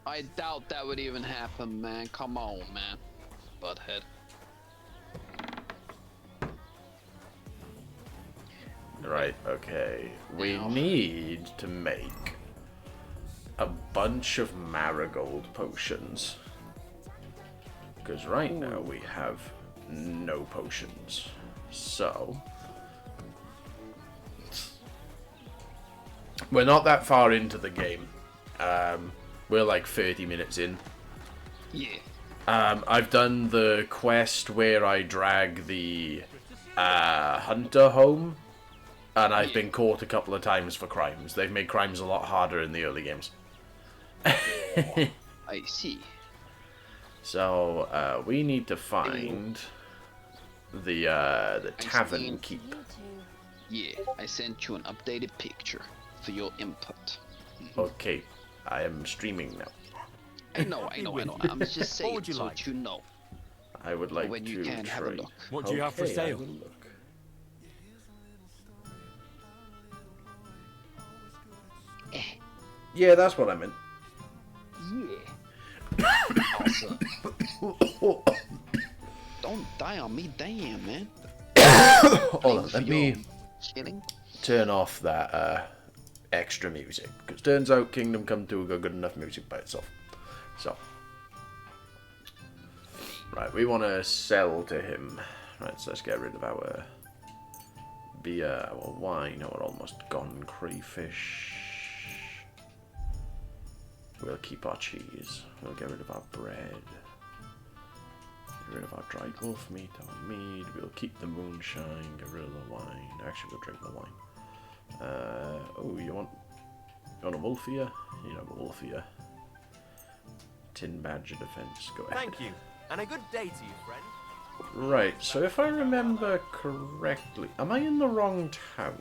I doubt that would even happen, man. Come on, man. Butthead. Right, okay. We Now. need to make a bunch of marigold potions. Because right now we have no potions. So... we're not that far into the game. We're like 30 minutes in. Yeah. I've done the quest where I drag the hunter home, and I've been caught a couple of times for crimes. They've made crimes a lot harder in the early games. I see. So we need to find the tavern keep. Yeah, I sent you an updated picture for your input. Okay, I am streaming now. I know. I'm just saying so that you know. I would like when you to can try. have a look. What do you have for Okay, I sale? will look. Yeah, that's what I meant. Yeah. Awesome. Don't die on me, damn, man. Hold on, let me Chilling. turn off that extra music. Because turns out Kingdom Come 2 got good enough music by itself. So. Right, we want to sell to him. Right, so let's get rid of our beer, our wine, our almost gone crayfish. We'll keep our cheese. We'll get rid of our bread. Get rid of our dried wolf meat, our mead. We'll keep the moonshine. Get rid of the wine. Actually, we'll drink the wine. Oh, you want a wolf here? You have a wolf here. Tin badger defense. Go ahead. Thank you, and a good day to you, friend. Right, so if I remember correctly, am I in the wrong town?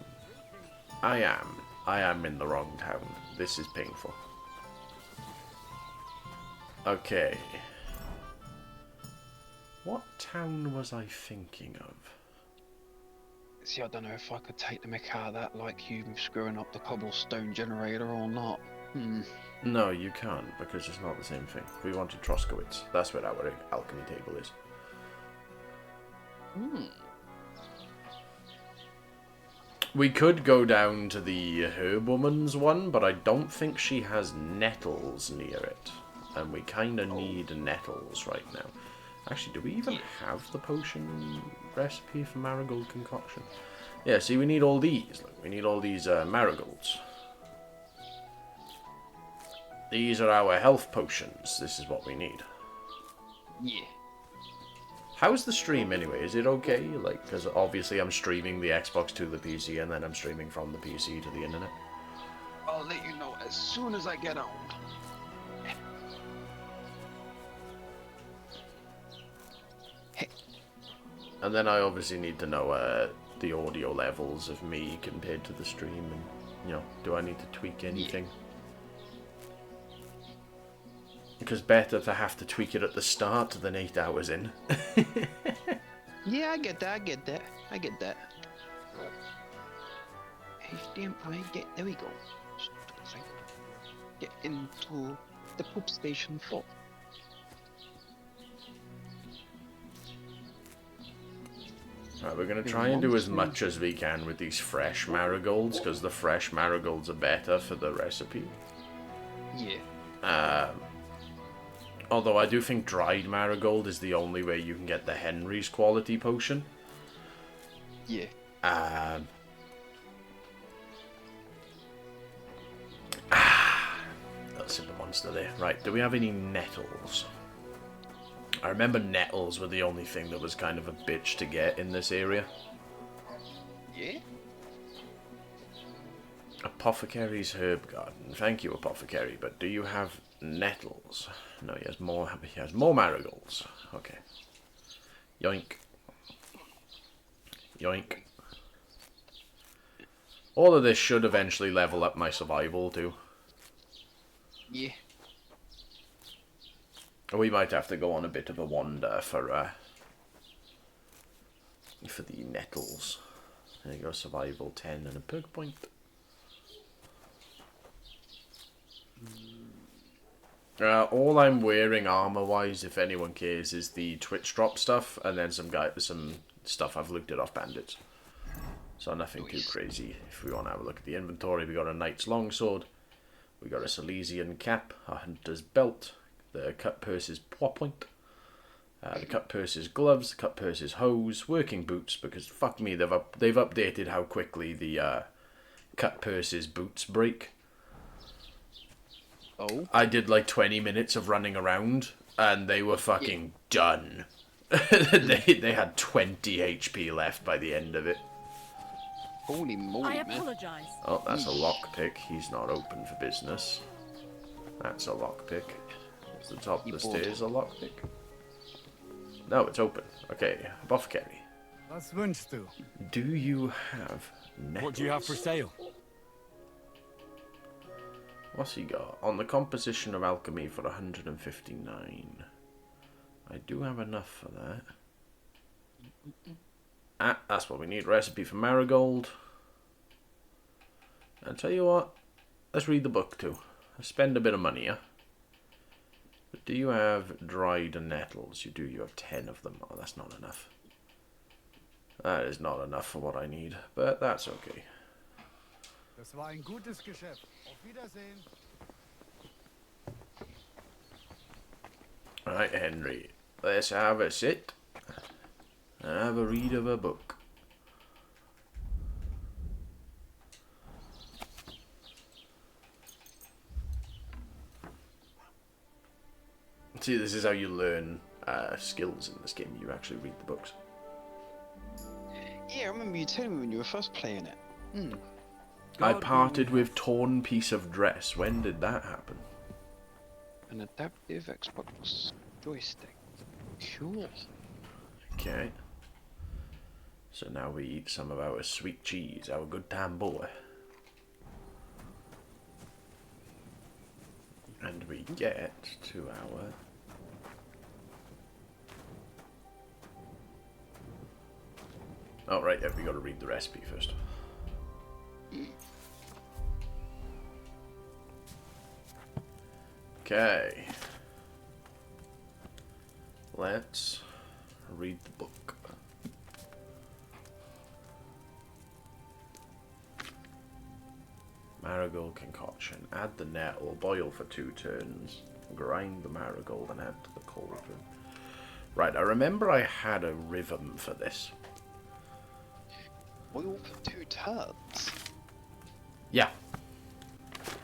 I am. I am in the wrong town. This is painful. Okay. What town was I thinking of? See, I don't know if I could take the mick out of that like you screwing up the cobblestone generator or not. No, you can't, because it's not the same thing. We wanted Troskowitz. That's where our alchemy table is. We could go down to the herb woman's one, but I don't think she has nettles near it. And we kind of need nettles right now. Actually, do we even have the potion recipe for marigold concoction? Yeah, see, we need all these. Look, we need all these marigolds. These are our health potions. This is what we need. Yeah. How's the stream anyway? Is it okay? Like, because obviously I'm streaming the Xbox to the PC, and then I'm streaming from the PC to the internet. I'll let you know as soon as I get on. And then I obviously need to know the audio levels of me compared to the stream, and, you know, do I need to tweak anything? Because better to have to tweak it at the start than 8 hours in. Yeah, I get that. There we go. Get into the poop station 4. Right, we're going to try and do as much as we can with these fresh marigolds, because the fresh marigolds are better for the recipe. Yeah. Although I do think dried marigold is the only way you can get the Henry's quality potion. Yeah. That's in the monster there. Right, do we have any nettles? I remember nettles were the only thing that was kind of a bitch to get in this area. Yeah? Apothecary's herb garden. Thank you, Apothecary, but do you have nettles? No, he has more marigolds. Okay. Yoink. Yoink. All of this should eventually level up my survival too. Yeah. We might have to go on a bit of a wander for the nettles. There you go, survival 10 and a perk point. All I'm wearing armor-wise, if anyone cares, is the Twitch drop stuff, and then some stuff I've looked at off bandits. So nothing too crazy. If we want to have a look at the inventory, we got a knight's longsword, we got a Silesian cap, a hunter's belt, the cut purse's paw point, the cut purse's gloves, the cut purse's hose, working boots, because fuck me, they've updated how quickly the cut purse's boots break. Oh. I did like 20 minutes of running around, and they were fucking done. they had 20 HP left by the end of it. Holy moly, I man. apologize. Oh, that's a lockpick. He's not open for business. That's a lockpick. Is the top of the stairs a lockpick? No, it's open. Okay, apothecary. Was wünschst du? Do you have nettles? What do you have for sale? What's he got? On the composition of alchemy for 159. I do have enough for that. Ah, that's what we need. Recipe for marigold. I'll tell you what. Let's read the book too. Let's spend a bit of money, yeah? But do you have dried nettles? You do. You have 10 of them. Oh, that's not enough. That is not enough for what I need. But that's okay. Das war ein gutes Geschäft. Auf Wiedersehen. Right, Henry. Let's have a sit. And have a read of a book. See, this is how you learn skills in this game. You actually read the books. Yeah, I remember you telling me when you were first playing it. Hmm. I parted with torn piece of dress. When did that happen? An adaptive Xbox joystick. Cool. Okay. So now we eat some of our sweet cheese, our good time boy. And we get to our... Oh, right, yeah, we gotta read the recipe first. Okay. Let's read the book. Marigold concoction. Add the nettle, boil for 2 turns. Grind the marigold and add to the cauldron. Right, I remember I had a rhythm for this. Boil for 2 turns? Yeah.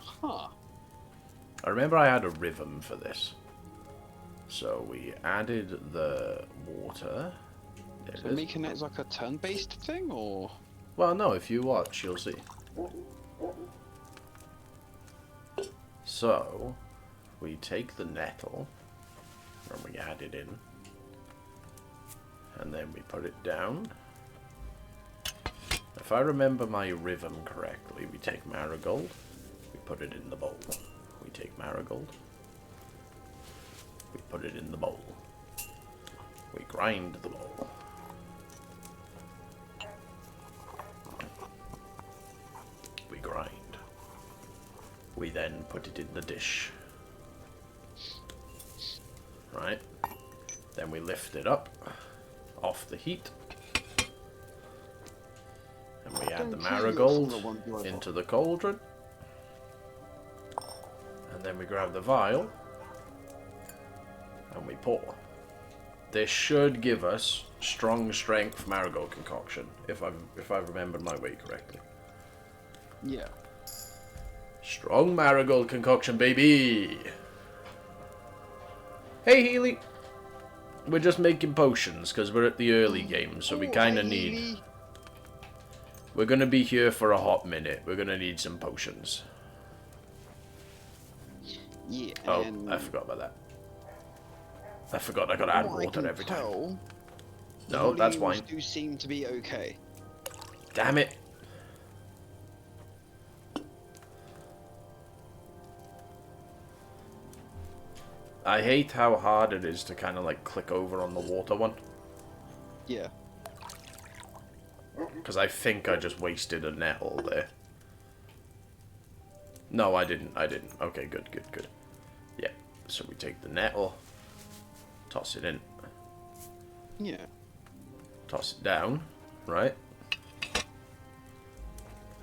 Huh. I remember I had a rhythm for this. So we added the water. There So it is. making it as like a turn-based thing, or? Well, no, if you watch, you'll see. So, we take the nettle, and we add it in, and then we put it down. If I remember my rhythm correctly, we take marigold, we put it in the bowl. We take marigold, we put it in the bowl. We grind the bowl. We grind. We then put it in the dish. Right. Then we lift it up off the heat. And we add the marigold into the cauldron. And then we grab the vial. And we pour. This should give us strong strength marigold concoction, if I've remembered my way correctly. Yeah. Strong marigold concoction, baby! Hey, Healy! We're just making potions, because we're at the early game, so we kind of need... We're going to be here for a hot minute. We're going to need some potions. Yeah. Oh, and I forgot about that. I forgot I got to add water every time. No, that's wine. Do seem to be okay. Damn it! I hate how hard it is to kind of like click over on the water one. Yeah. Because I think I just wasted a nettle there. No, I didn't. Okay, good. Yeah. So we take the nettle, toss it in, Yeah. toss it down, right? And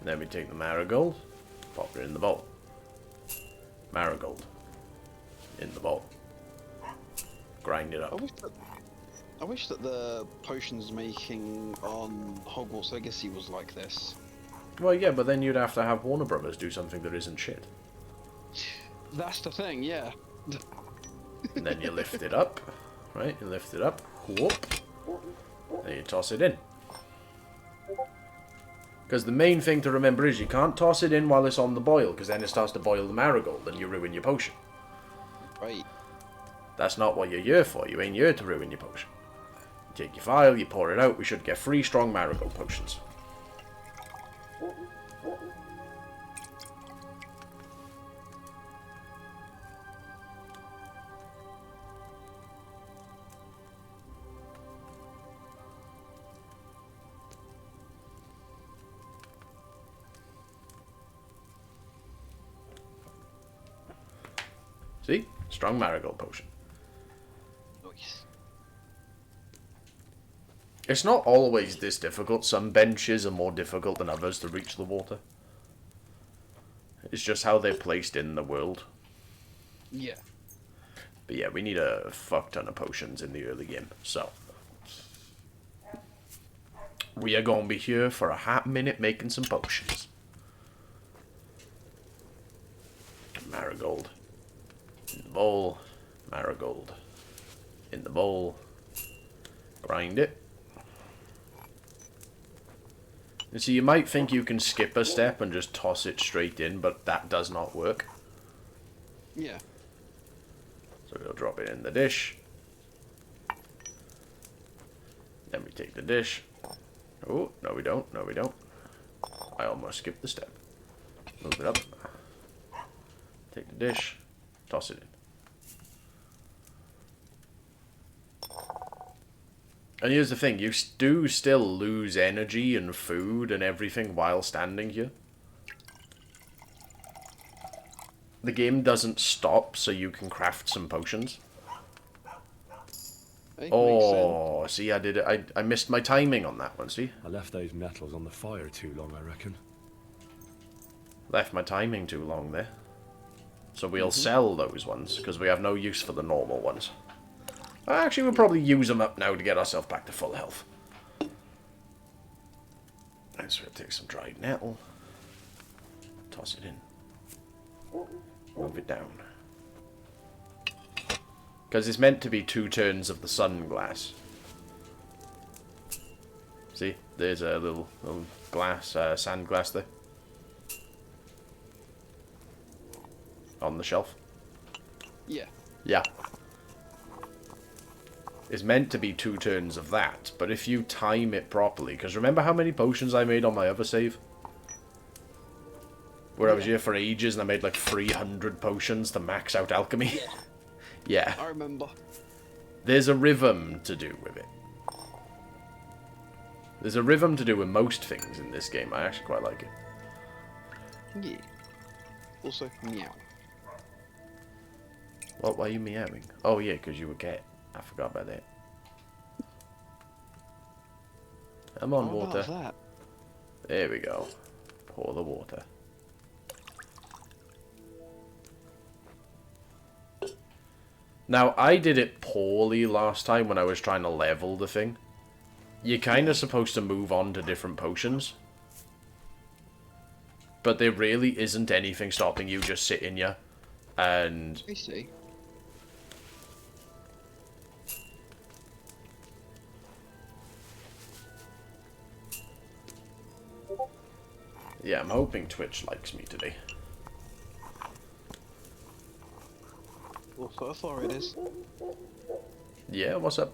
then we take the marigold, pop it in the bowl. Marigold in the bowl. Grind it I up. wish that the potions making on Hogwarts Legacy was like this. Well, yeah, but then you'd have to have Warner Brothers do something that isn't shit. That's the thing, yeah. And then you lift it up, right? You lift it up, whoop, then you toss it in. Because the main thing to remember is you can't toss it in while it's on the boil, because then it starts to boil the marigold and you ruin your potion. Right. That's not what you're here for. You ain't here to ruin your potion. You take your vial, you pour it out, we should get 3 strong marigold potions. See? Strong marigold potion. Nice. It's not always this difficult. Some benches are more difficult than others to reach the water. It's just how they're placed in the world. Yeah. But yeah, we need a fuck ton of potions in the early game. So, we are going to be here for a hot minute making some potions. Marigold. In the bowl, marigold in the bowl, grind it. And so you might think you can skip a step and just toss it straight in, but that does not work. Yeah. So we'll drop it in the dish. Then we take the dish. Oh, no we don't, no we don't. I almost skipped the step. Move it up. Take the dish. Toss it in. And here's the thing, you do still lose energy and food and everything while standing here. The game doesn't stop so you can craft some potions. Hey, Oh, see, I did it. I missed my timing on that one, see? I left those nettles on the fire too long, I reckon. Left my timing too long there. So we'll sell those ones, because we have no use for the normal ones. Actually, we'll probably use them up now to get ourselves back to full health. And so we'll take some dried nettle. Toss it in. Move it down. Because it's meant to be 2 turns of the sun glass. See? There's a little glass, sand glass there. On the shelf. Yeah. Yeah. It's meant to be 2 turns of that, but if you time it properly, because remember how many potions I made on my other save? Where I was here for ages and I made like 300 potions to max out alchemy? Yeah. Yeah. I remember. There's a rhythm to do with it. There's a rhythm to do with most things in this game. I actually quite like it. Yeah. Also, meow. What? Why are you meowing? Oh yeah, because you were cat. I forgot about that. Come on, How water. about that? There we go. Pour the water. Now, I did it poorly last time when I was trying to level the thing. You're kind of supposed to move on to different potions. But there really isn't anything stopping you just sitting here. And I see. yeah, I'm hoping Twitch likes me today. Well, so far it is. Yeah, what's up?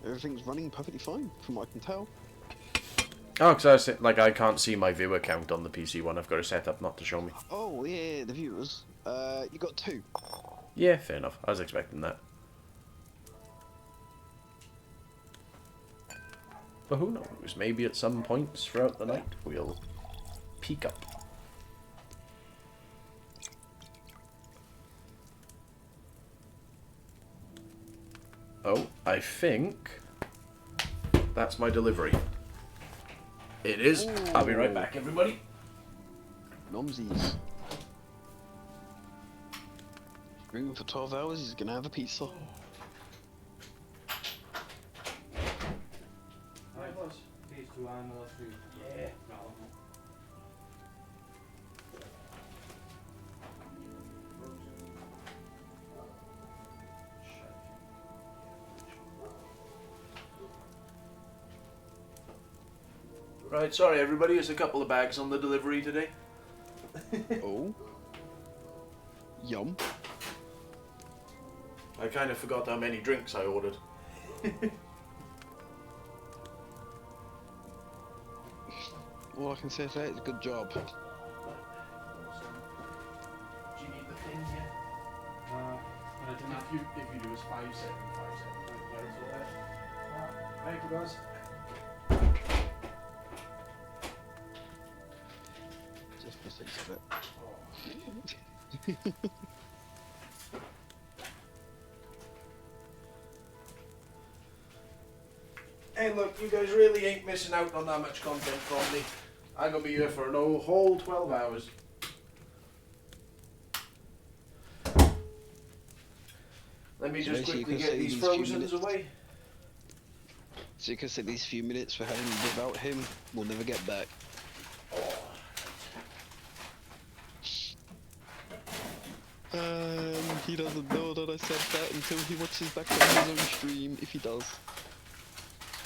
Everything's running perfectly fine, from what I can tell. Oh, because I can't see my viewer count on the PC one. I've got it set up not to show me. Oh, yeah, the viewers. You got 2. Yeah, fair enough. I was expecting that. But who knows? Maybe at some points throughout the night we'll peek up. I think that's my delivery. It is. I'll be right back, everybody. Nomsies. Room for 12 hours, he's gonna have a pizza. Yeah. Right, sorry everybody, there's a couple of bags on the delivery today. Oh. Yum. I kind of forgot how many drinks I ordered. All I can say for that is good job. Do you need the pin here? If you do, it's 5 seconds, 5 seconds. Thank you, guys. Just for 6 of it. Hey look, you guys really ain't missing out on that much content from me. I'm gonna be here for a whole 12 hours. Let me So just basically you quickly can get say these these few frozens minutes. away. So you can say these few minutes for having without him, we'll never get back. He doesn't know that I said that until he watches back on his own stream, if he does.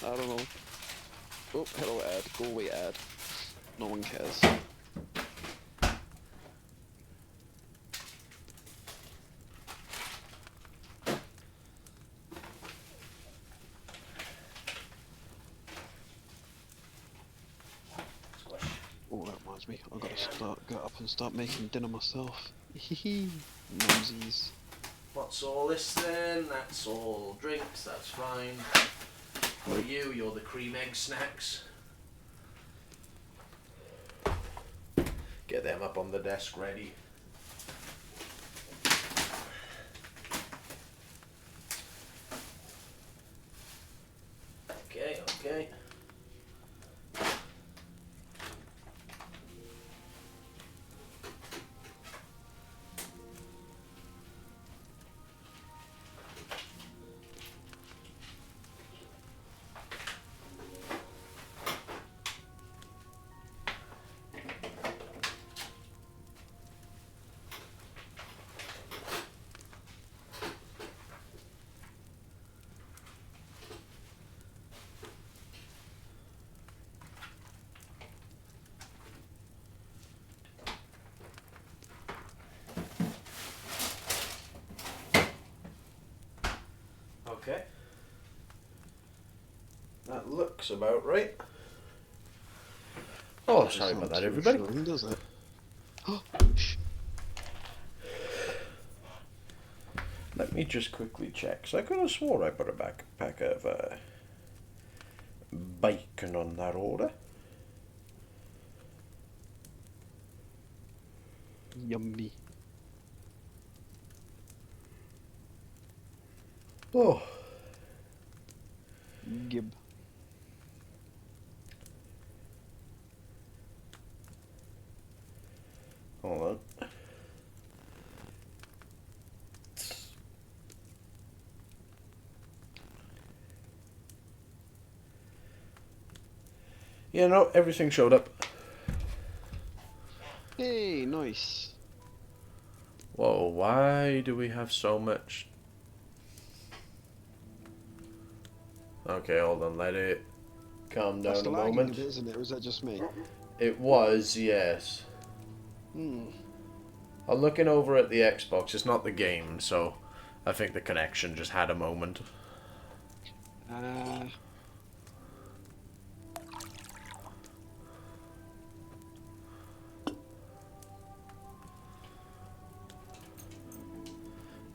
I don't know. Oh, hello ad. Go away ad. No one cares. Oh, that reminds me. I gotta get up and start making dinner myself. Hehe. Nomsies. What's all this then? That's all drinks, that's fine. For you, you're the cream egg snacks. Get them up on the desk ready. Okay, okay. Okay. That looks about right. Oh, sorry about that, everybody. Does it? Let me just quickly check. So I could have swore I put a backpack of bacon on that order. Yummy. Oh. Gib. Hold on. Yeah, no, everything showed up. Hey, nice. Whoa, why do we have so much? Okay, hold on, let it calm down That's a lagging moment. a bit, isn't it? Or is that just me? It was, yes. Hmm. I'm looking over at the Xbox, it's not the game, so I think the connection just had a moment.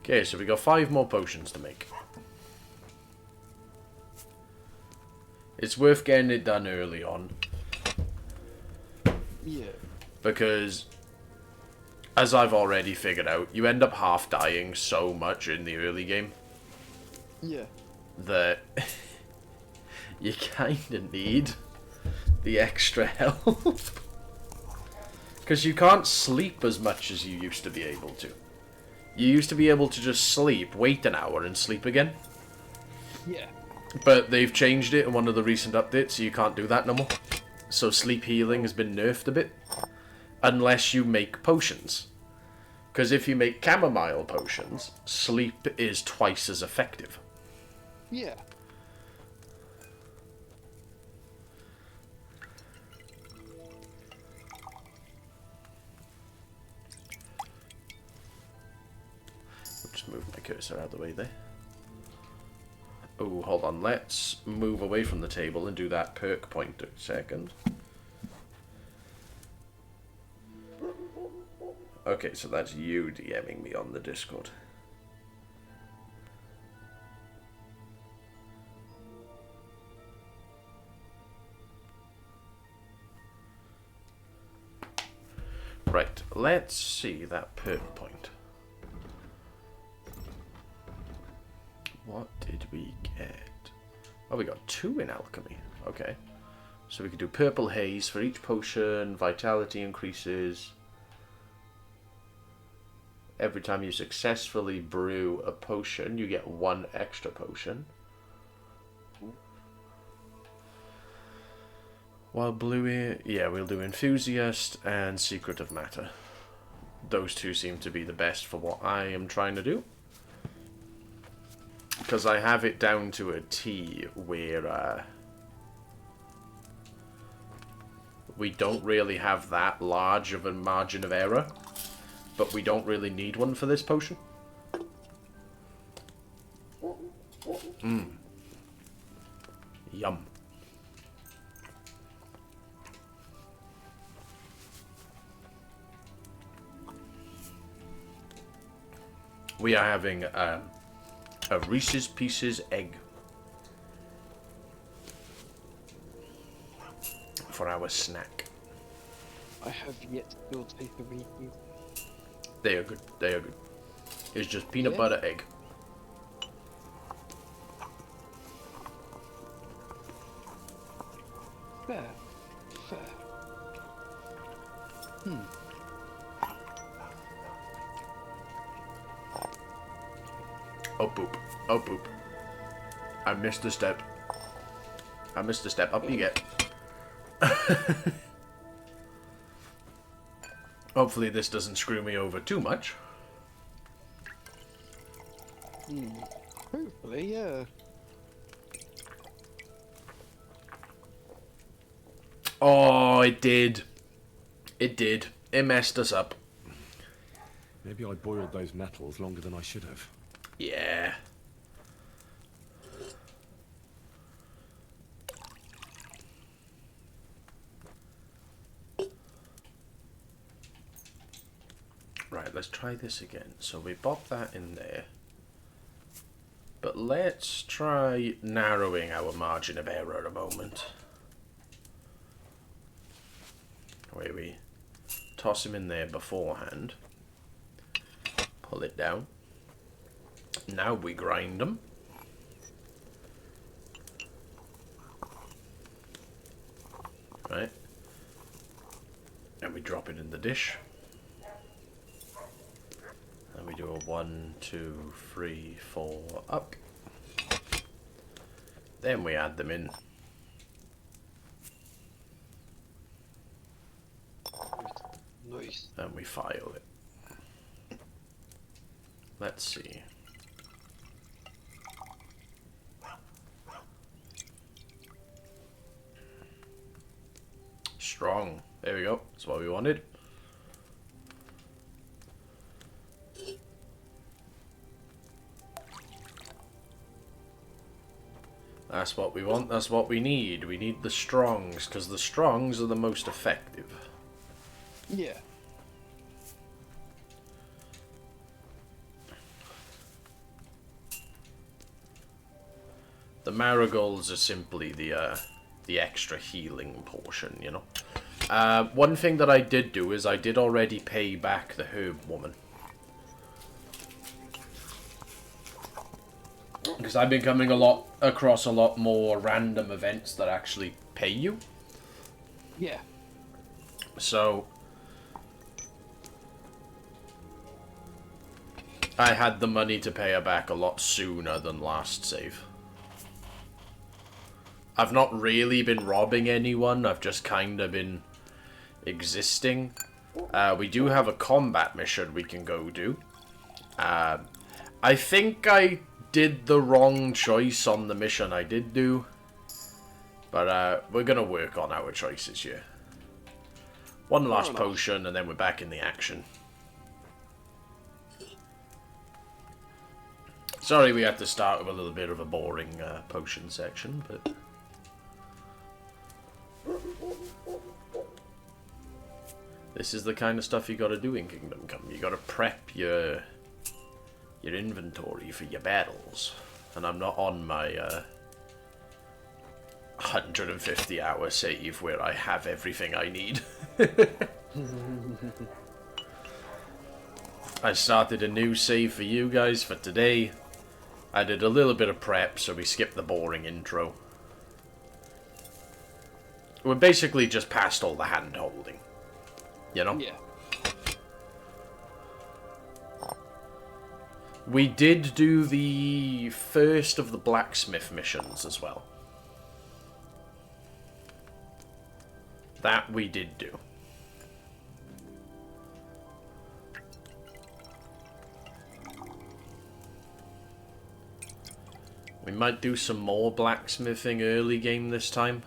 Okay, so we got 5 more potions to make. It's worth getting it done early on. Yeah. Because, as I've already figured out, you end up half dying so much in the early game. Yeah. that you kind of need the extra help. Because you can't sleep as much as you used to be able to. You used to be able to just sleep, wait an hour, and sleep again. Yeah. But they've changed it in one of the recent updates, so you can't do that no more. So sleep healing has been nerfed a bit. Unless you make potions. Because if you make chamomile potions, sleep is twice as effective. Yeah. Just move my cursor out of the way there. Oh, hold on. Let's move away from the table and do that perk point a second. Okay, so that's you DMing me on the Discord. Right, let's see that perk point. What did we get? Oh, we got 2 in alchemy. Okay. So we could do purple haze for each potion, vitality increases. Every time you successfully brew a potion, you get 1 extra potion. While blue, yeah, we'll do enthusiast and secret of matter. Those 2 seem to be the best for what I am trying to do. Because I have it down to a T where we don't really have that large of a margin of error, but we don't really need one for this potion. Yum. We are having a Reese's Pieces egg for our snack. I have yet to feel taste of Reese's. They are good. They are good. It's just peanut butter egg. Fair. Fair. Oh poop. Oh poop. I missed a step. I missed a step. Up you get. Hopefully this doesn't screw me over too much. Hopefully, yeah. Oh, it did. It did. It messed us up. Maybe I boiled those metals longer than I should have. Yeah. Right, let's try this again. So we pop that in there. But let's try narrowing our margin of error a moment. Where we toss him in there beforehand. Pull it down. Now we grind them. Right. And we drop it in the dish. And we do a 1, 2, 3, 4 up. Then we add them in. Nice. And we file it. Let's see. Strong. There we go. That's what we wanted. That's what we want. That's what we need. We need the strongs, because the strongs are the most effective. Yeah. The marigolds are simply the extra healing portion, you know. One thing that I did do is I did already pay back the herb woman. Because I've been coming across a lot more random events that actually pay you. Yeah. So I had the money to pay her back a lot sooner than last save. I've not really been robbing anyone, I've just kind of been existing. We do have a combat mission we can go do. I think I did the wrong choice on the mission I did do. But we're going to work on our choices here. One last potion and then we're back in the action. Sorry we had to start with a little bit of a boring potion section, but... This is the kind of stuff you gotta do in Kingdom Come. You gotta prep your inventory for your battles. And I'm not on my 150 hour save where I have everything I need. I started a new save for you guys for today. I did a little bit of prep, so we skipped the boring intro. We're basically just past all the hand holding. You know? Yeah. We did do the first of the blacksmith missions as well. That we did do. We might do some more blacksmithing early game this time.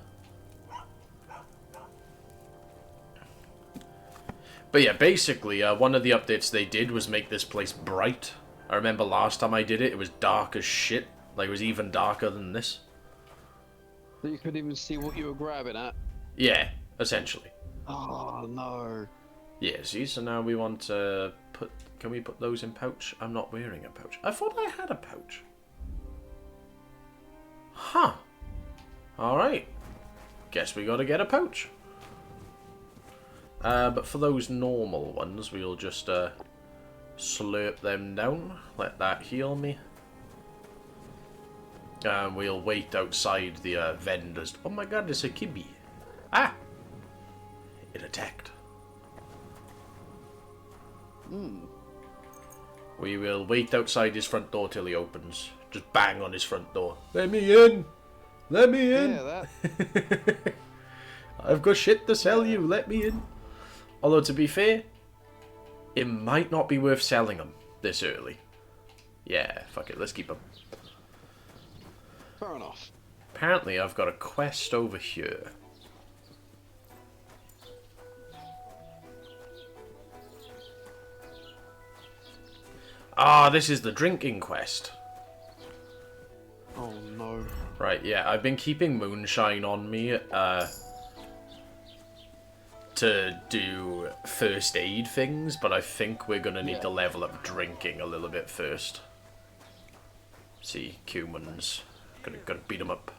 But yeah, basically, one of the updates they did was make this place bright. I remember last time I did it, it was dark as shit. Like, it was even darker than this. So you couldn't even see what you were grabbing at? Yeah, essentially. Oh, no. Yeah, see, so now we want to put... Can we put those in pouch? I'm not wearing a pouch. I thought I had a pouch. Huh. Alright. Guess we gotta get a pouch. But for those normal ones, we'll just slurp them down. Let that heal me. And we'll wait outside the vendors. Oh my god, it's a kibby. Ah! It attacked. We will wait outside his front door till he opens. Just bang on his front door. Let me in! Let me in! Yeah, that... I've got shit to sell you, let me in. Although, to be fair, it might not be worth selling them this early. Yeah, fuck it, let's keep them. Fair enough. Apparently, I've got a quest over here. Ah, this is the drinking quest. Oh, no. Right, yeah, I've been keeping moonshine on me, to do first aid things, but I think we're gonna need to level up drinking a little bit first. See, humans. Gotta beat them up.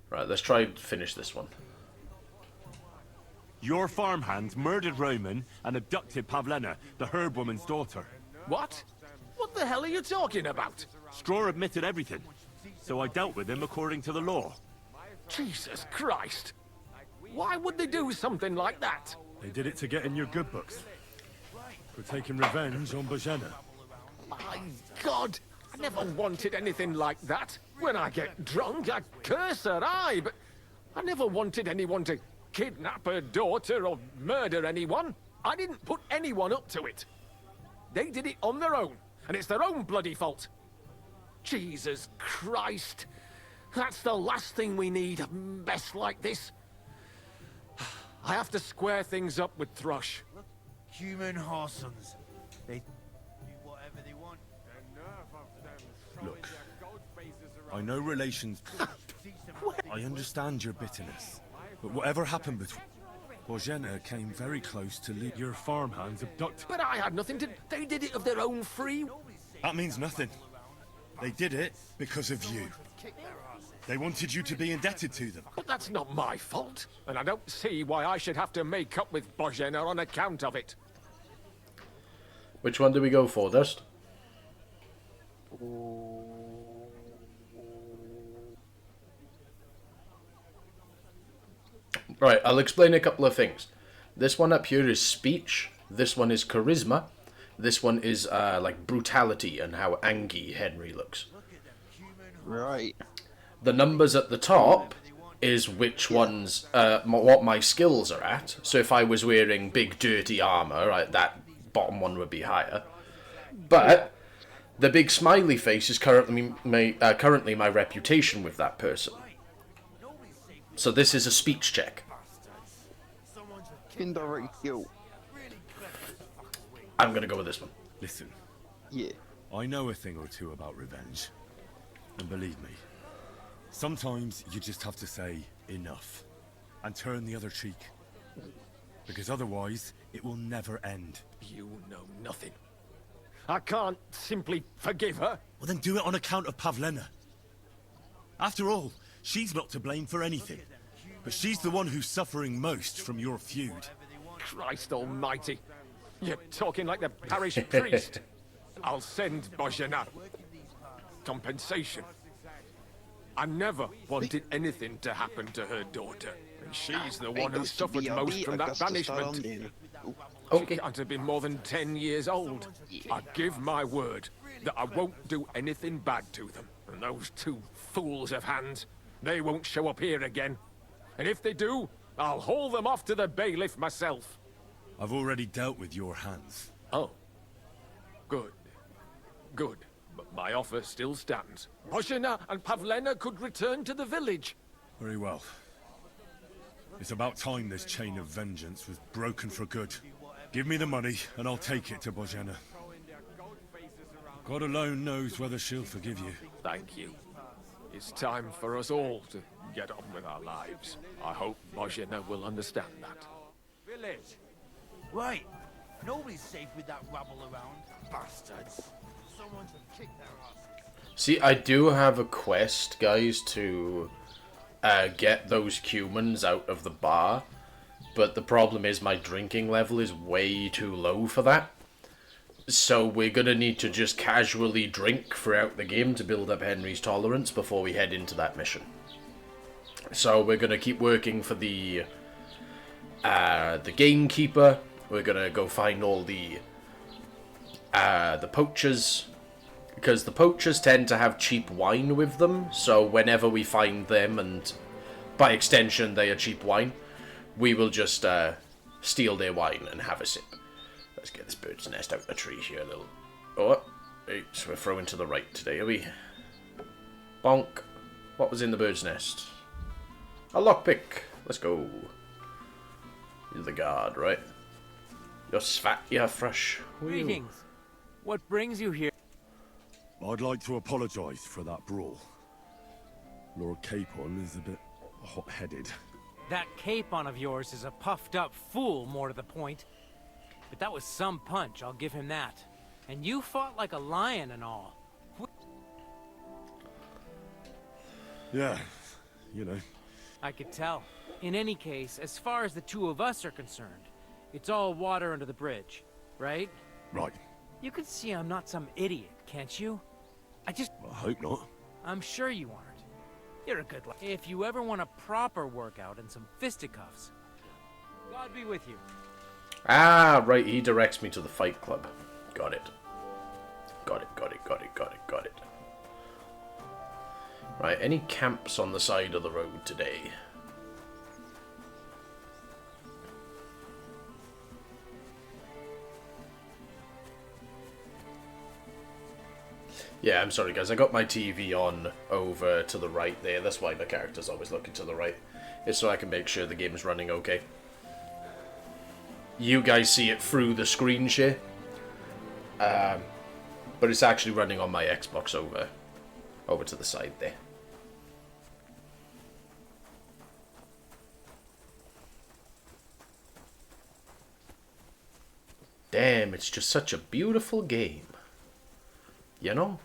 Right, let's try and finish this one. Your farmhands murdered Roman and abducted Pavlena, the herb woman's daughter. What? What the hell are you talking about? Straw admitted everything, so I dealt with him according to the law. Jesus Christ! Why would they do something like that? They did it to get in your good books. For taking revenge on Bojena. My God! I never wanted anything like that. When I get drunk, I curse her, aye, but I never wanted anyone to kidnap her daughter or murder anyone. I didn't put anyone up to it. They did it on their own, and it's their own bloody fault. Jesus Christ! That's the last thing we need, a mess like this. I have to square things up with Thrush. Human Horsons. They do whatever they want. Look, I know relations. I understand your bitterness. But whatever happened between... Bojena came very close to leave your farmhands abducted. But I had nothing to... They did it of their own free... That means nothing. They did it because of you. They wanted you to be indebted to them. But that's not my fault. And I don't see why I should have to make up with Bojena on account of it. Which one do we go for, Dust? Right, I'll explain a couple of things. This one up here is speech. This one is charisma. This one is like brutality and how angry Henry looks. Right. The numbers at the top is which ones, what my skills are at. So if I was wearing big dirty armor, right, that bottom one would be higher. But the big smiley face is currently my reputation with that person. So this is a speech check. Indirect guilt. I'm gonna go with this one. Listen, Yeah. I know a thing or two about revenge. And believe me, sometimes you just have to say enough and turn the other cheek. Because otherwise, it will never end. You know nothing. I can't simply forgive her. Well, then do it on account of Pavlena. After all, she's not to blame for anything. But she's the one who's suffering most from your feud. Christ almighty. You're talking like the parish priest. I'll send Bojana. Compensation. I never wanted anything to happen to her daughter. And she's the one who suffered most from that banishment. She can't have been more than 10 years old. I give my word that I won't do anything bad to them. And those two fools of hands, they won't show up here again. And if they do, I'll haul them off to the bailiff myself. I've already dealt with your hands. Oh. Good. Good. But my offer still stands. Bojana and Pavlena could return to the village. Very well. It's about time this chain of vengeance was broken for good. Give me the money, and I'll take it to Bojana. God alone knows whether she'll forgive you. Thank you. It's time for us all to get on with our lives. I hope Bojana will understand that. Village. Right. Nobody's safe with that rabble around. Bastards. Someone to kick their asses. See, I do have a quest, guys, to get those humans out of the bar. But the problem is my drinking level is way too low for that. So we're going to need to just casually drink throughout the game to build up Henry's tolerance before we head into that mission. So we're going to keep working for the gamekeeper. We're going to go find all the poachers. Because the poachers tend to have cheap wine with them. So whenever we find them, and by extension they are cheap wine, we will just steal their wine and have a sip. Let's get this bird's nest out the tree here a little. Oh, right, so we're throwing to the right today, are we? Bonk. What was in the bird's nest? A lockpick. Let's go. You're the guard, right? You're svat, you're fresh. Greetings. What brings you here? I'd like to apologise for that brawl. Lord Capon is a bit hot-headed. That capon of yours is a puffed-up fool, more to the point. But that was some punch, I'll give him that. And you fought like a lion and all. Yeah, you know. I could tell. In any case, as far as the two of us are concerned, it's all water under the bridge, right? Right. You can see I'm not some idiot, can't you? I hope not. I'm sure you aren't. You're a good lad. If you ever want a proper workout and some fisticuffs, God be with you. Ah, right, he directs me to the fight club. Got it. Got it, got it, got it, got it, got it. Right, any camps on the side of the road today? Yeah, I'm sorry guys, I got my TV on over to the right there. That's why my character's always looking to the right. It's so I can make sure the game's running okay. You guys see it through the screen share. But it's actually running on my Xbox over to the side there. Damn, it's just such a beautiful game. You know?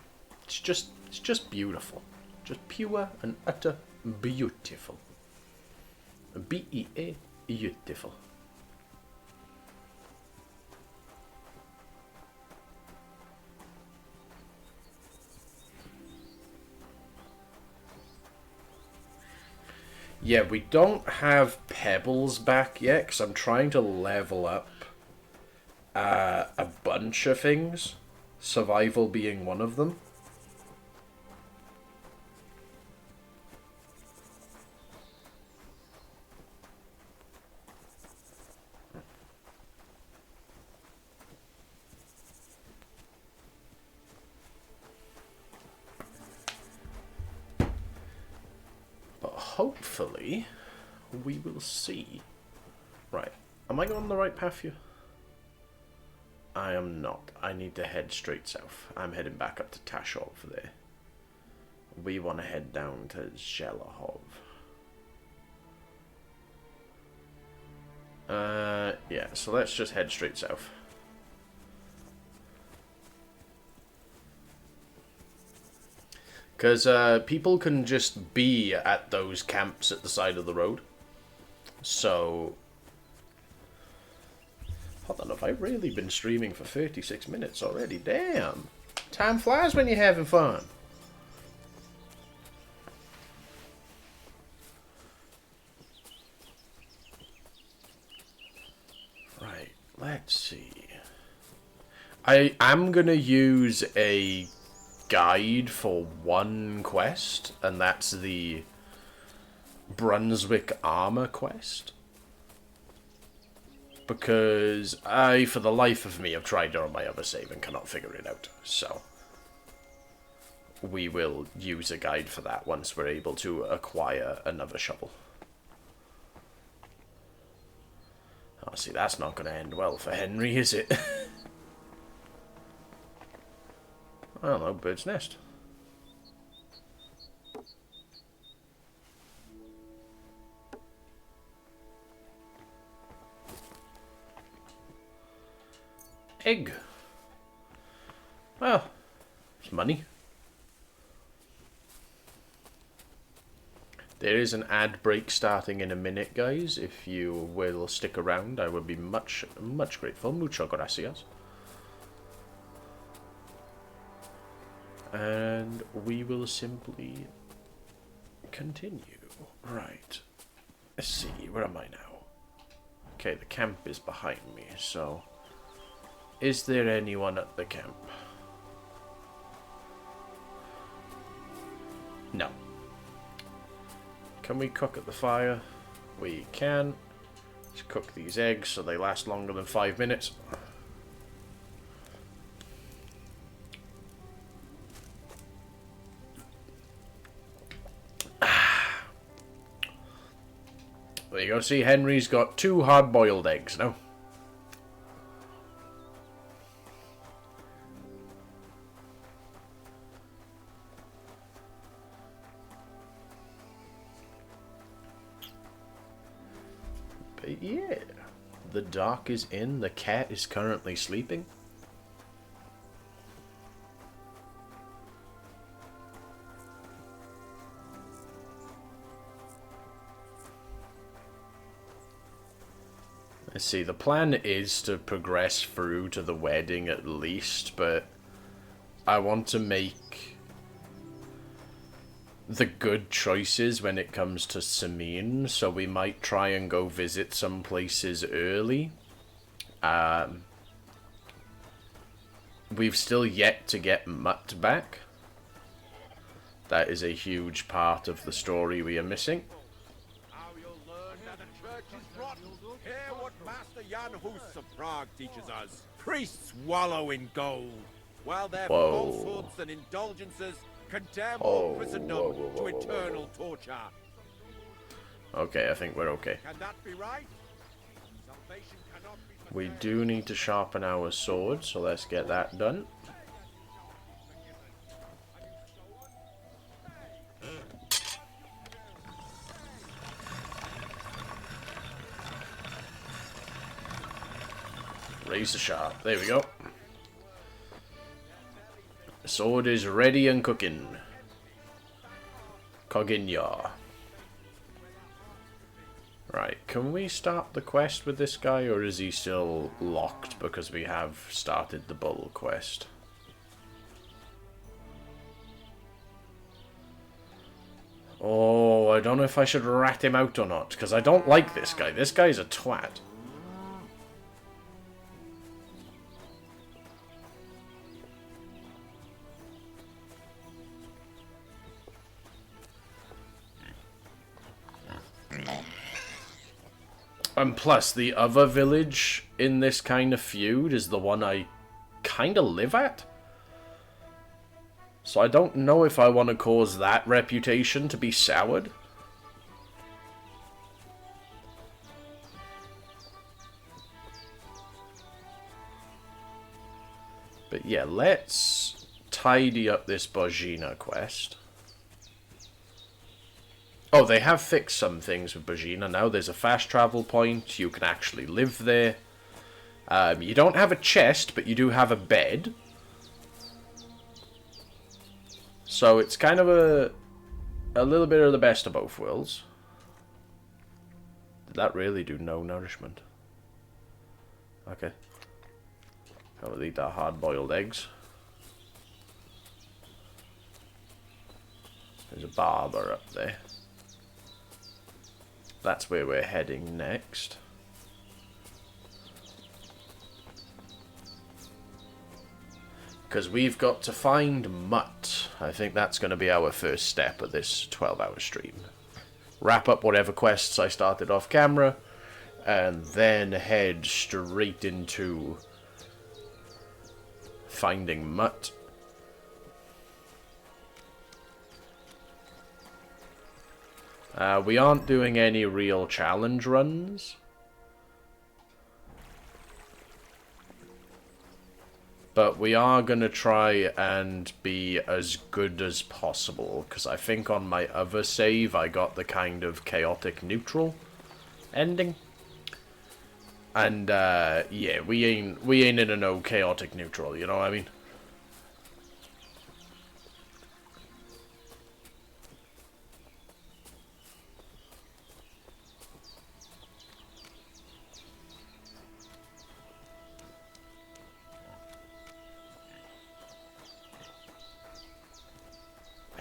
It's just beautiful. Just pure and utter beautiful. B-E-A, beautiful. Yeah, we don't have pebbles back yet, because I'm trying to level up a bunch of things. Survival being one of them. But hopefully, we will see. Right, am I on the right path here? I am not. I need to head straight south. I'm heading back up to Tashov there. We want to head down to Zelahov. Yeah, so let's just head straight south. Because people can just be at those camps at the side of the road. So... Hold on, have I really been streaming for 36 minutes already? Damn! Time flies when you're having fun. Right, let's see. I am gonna use a guide for one quest, and that's the Brunswick Armor quest. Because I, for the life of me, have tried it on my other save and cannot figure it out. So, we will use a guide for that once we're able to acquire another shovel. Oh, see, that's not going to end well for Henry, is it? I don't know, bird's nest. Egg. Well, it's money. There is an ad break starting in a minute, guys. If you will stick around, I would be much grateful. Mucho gracias. And we will simply continue. Right. Let's see, where am I now? Okay, the camp is behind me, so... Is there anyone at the camp? No. Can we cook at the fire? We can. Let's cook these eggs so they last longer than 5 minutes. There you go. See, Henry's got 2 hard-boiled eggs now. But yeah, the dark is in. The cat is currently sleeping. Let's see, the plan is to progress through to the wedding at least, but I want to make the good choices when it comes to Sameen, so we might try and go visit some places early. We've still yet to get Mutt back. That is a huge part of the story we are missing. Hear what Master Jan Hus of Prague teaches us. Priests wallow in gold, while their falsehoods and indulgences condemn all Christendom to eternal torture. Okay, I think we're okay. Can that be right? Salvation cannot be... We do need to sharpen our sword, so let's get that done. Razor sharp. There we go. Sword is ready and cooking. Cooking ya. Right, can we start the quest with this guy, or is he still locked because we have started the bull quest? Oh, I don't know if I should rat him out or not, because I don't like this guy. This guy's a twat. And plus, the other village in this kind of feud is the one I kind of live at. So I don't know if I want to cause that reputation to be soured. But yeah, let's tidy up this Bojina quest. Oh, they have fixed some things with Bojina now. There's a fast travel point. You can actually live there. You don't have a chest, but you do have a bed. So it's kind of a little bit of the best of both worlds. Did that really do no nourishment? Okay. I will eat our hard-boiled eggs. There's a barber up there. That's where we're heading next. Because we've got to find Mutt. I think that's going to be our first step of this 12-hour stream. Wrap up whatever quests I started off camera, and then head straight into finding Mutt. We aren't doing any real challenge runs. But we are going to try and be as good as possible. Because I think on my other save I got the kind of chaotic neutral ending. And yeah, we ain't in a no chaotic neutral, you know what I mean?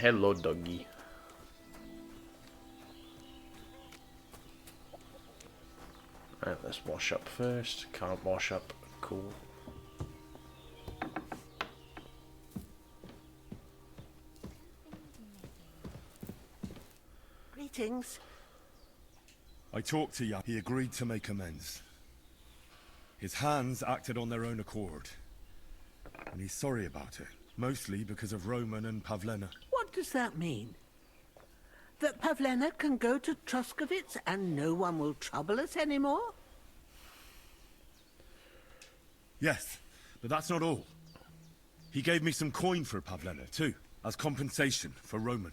Hello, doggy. Right, let's wash up first. Can't wash up. Cool. Greetings. I talked to Yap. He agreed to make amends. His hands acted on their own accord. And he's sorry about it. Mostly because of Roman and Pavlena. What does that mean? That Pavlena can go to Truskovitz and no one will trouble us anymore? Yes, but that's not all. He gave me some coin for Pavlena, too, as compensation for Roman.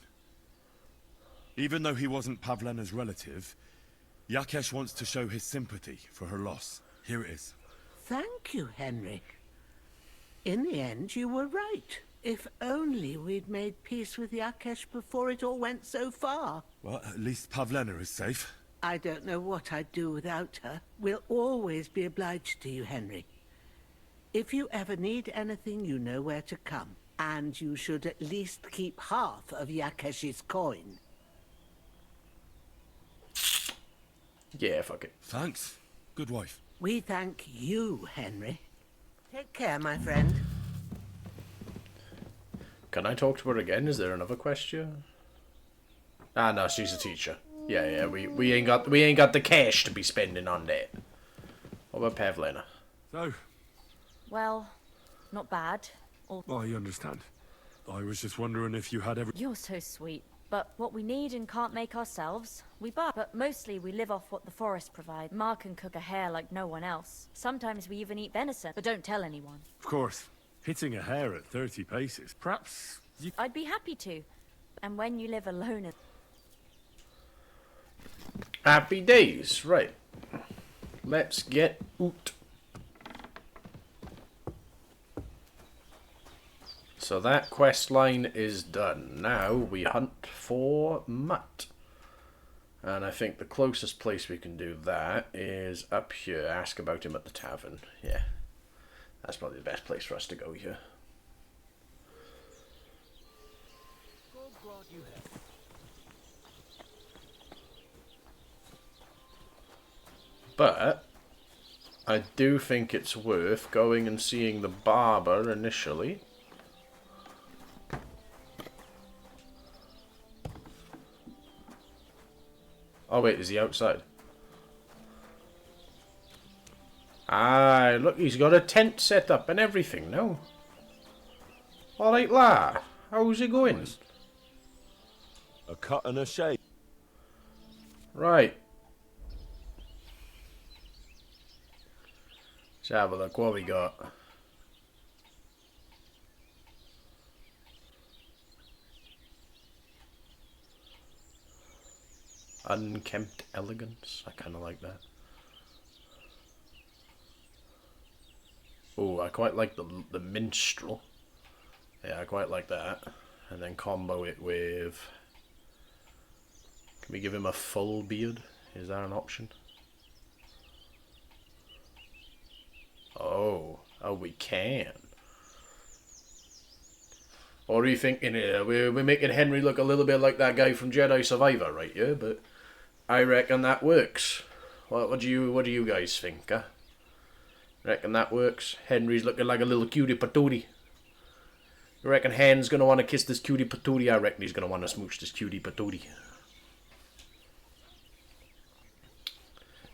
Even though he wasn't Pavlena's relative, Yakesh wants to show his sympathy for her loss. Here it is. Thank you, Henry. In the end, you were right. If only we'd made peace with Yakesh before it all went so far. Well, at least Pavlena is safe. I don't know what I'd do without her. We'll always be obliged to you, Henry. If you ever need anything, you know where to come. And you should at least keep half of Yakesh's coin. Yeah, fuck it. Thanks. Good wife. We thank you, Henry. Take care, my friend. Can I talk to her again? Is there another question? Ah, no, she's a teacher. Yeah, we ain't got the cash to be spending on that. What about Pavlena? So, well, not bad. I understand. I was just wondering if you had every... You're so sweet. But what we need and can't make ourselves, we buy. But mostly we live off what the forest provides. Ma can cook a hare like no one else. Sometimes we even eat venison, but don't tell anyone. Of course. Hitting a hare at 30 paces. Perhaps you... I'd be happy to. And when you live alone... Happy days. Right. Let's get out. So that quest line is done. Now we hunt for Mutt. And I think the closest place we can do that is up here. Ask about him at the tavern. Yeah. That's probably the best place for us to go here. But I do think it's worth going and seeing the barber initially. Oh wait, is he outside? Ah, look, he's got a tent set up and everything now. Alright, la. How's it going? A cut and a shave. Right. Let's have a look what we got. Unkempt elegance. I kind of like that. Oh, I quite like the minstrel. Yeah, I quite like that. And then combo it with... Can we give him a full beard? Is that an option? Oh, we can. Or are you thinking we're making Henry look a little bit like that guy from Jedi Survivor, right? Yeah, but I reckon that works. What do you guys think? Huh? Reckon that works? Henry's looking like a little cutie patootie. You reckon Hen's gonna want to kiss this cutie patootie? I reckon he's gonna want to smooch this cutie patootie.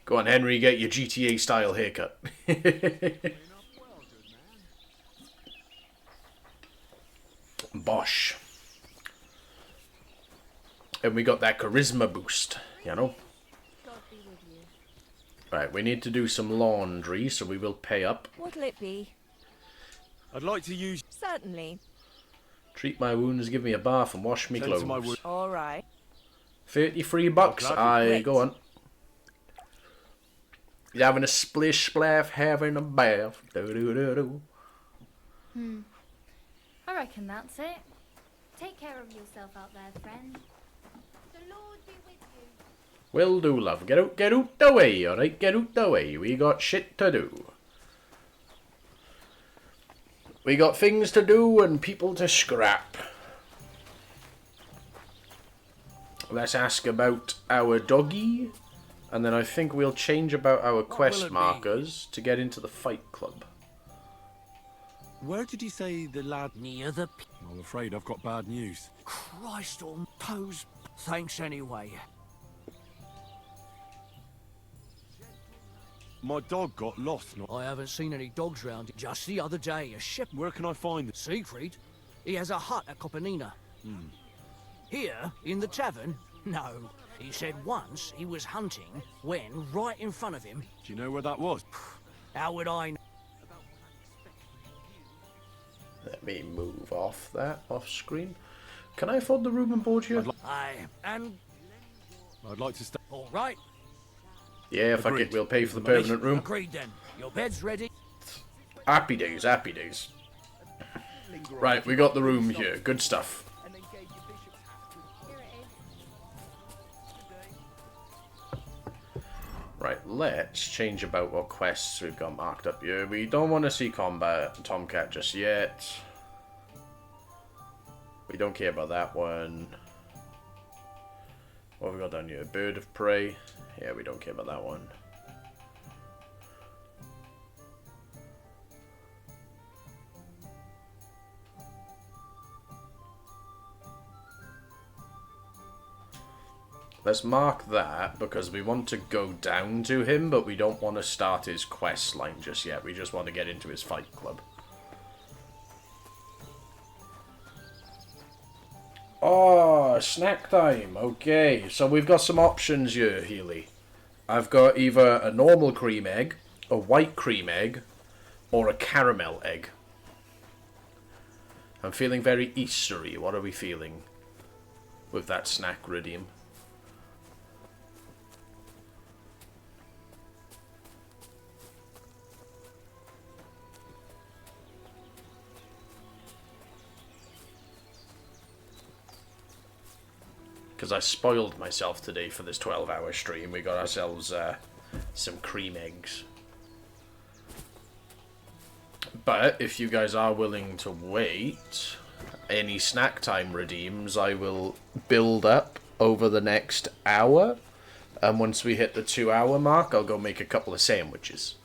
Go on, Henry, get your GTA style haircut. Bosh. And we got that charisma boost, you know. Right, we need to do some laundry, so we will pay up. What'll it be? I'd like to use... Certainly. Treat my wounds, give me a bath, and wash me clothes. All right. 33 bucks. Aye, go on. He's having a splish splash, having a bath. Do. I reckon that's it. Take care of yourself out there, friend. The Lord be with you. Will do, love. Get out the way, alright? Get out the way. We got shit to do. We got things to do and people to scrap. Let's ask about our doggy. And then I think we'll change about our quest markers to get into the fight club. Where did you say the lad... Near the... I'm afraid I've got bad news. Christ on toes. Thanks anyway. My dog got lost. I haven't seen any dogs round. Just the other day, a shepherd... Where can I find it? Siegfried? He has a hut at Copenina. Here, in the tavern? No. He said once he was hunting when, right in front of him... Do you know where that was? How would I know? Let me move off screen. Can I afford the room and board here? I'd like to stay. All right. Yeah, fuck it, we'll pay for the permanent room. Agreed then. Your bed's ready. Happy days, happy days. Right, we got the room here. Good stuff. Right, let's change about what quests we've got marked up here. We don't want to see combat Tomcat just yet. We don't care about that one. What have we got down here? Bird of Prey. Yeah, we don't care about that one. Let's mark that, because we want to go down to him, but we don't want to start his quest line just yet. We just want to get into his fight club. Oh, snack time. Okay, so we've got some options here, Healy. I've got either a normal cream egg, a white cream egg, or a caramel egg. I'm feeling very Eastery. What are we feeling with that snack redeem? Because I spoiled myself today for this 12-hour stream. We got ourselves some cream eggs. But if you guys are willing to wait, any snack time redeems I will build up over the next hour. And once we hit the 2-hour mark, I'll go make a couple of sandwiches.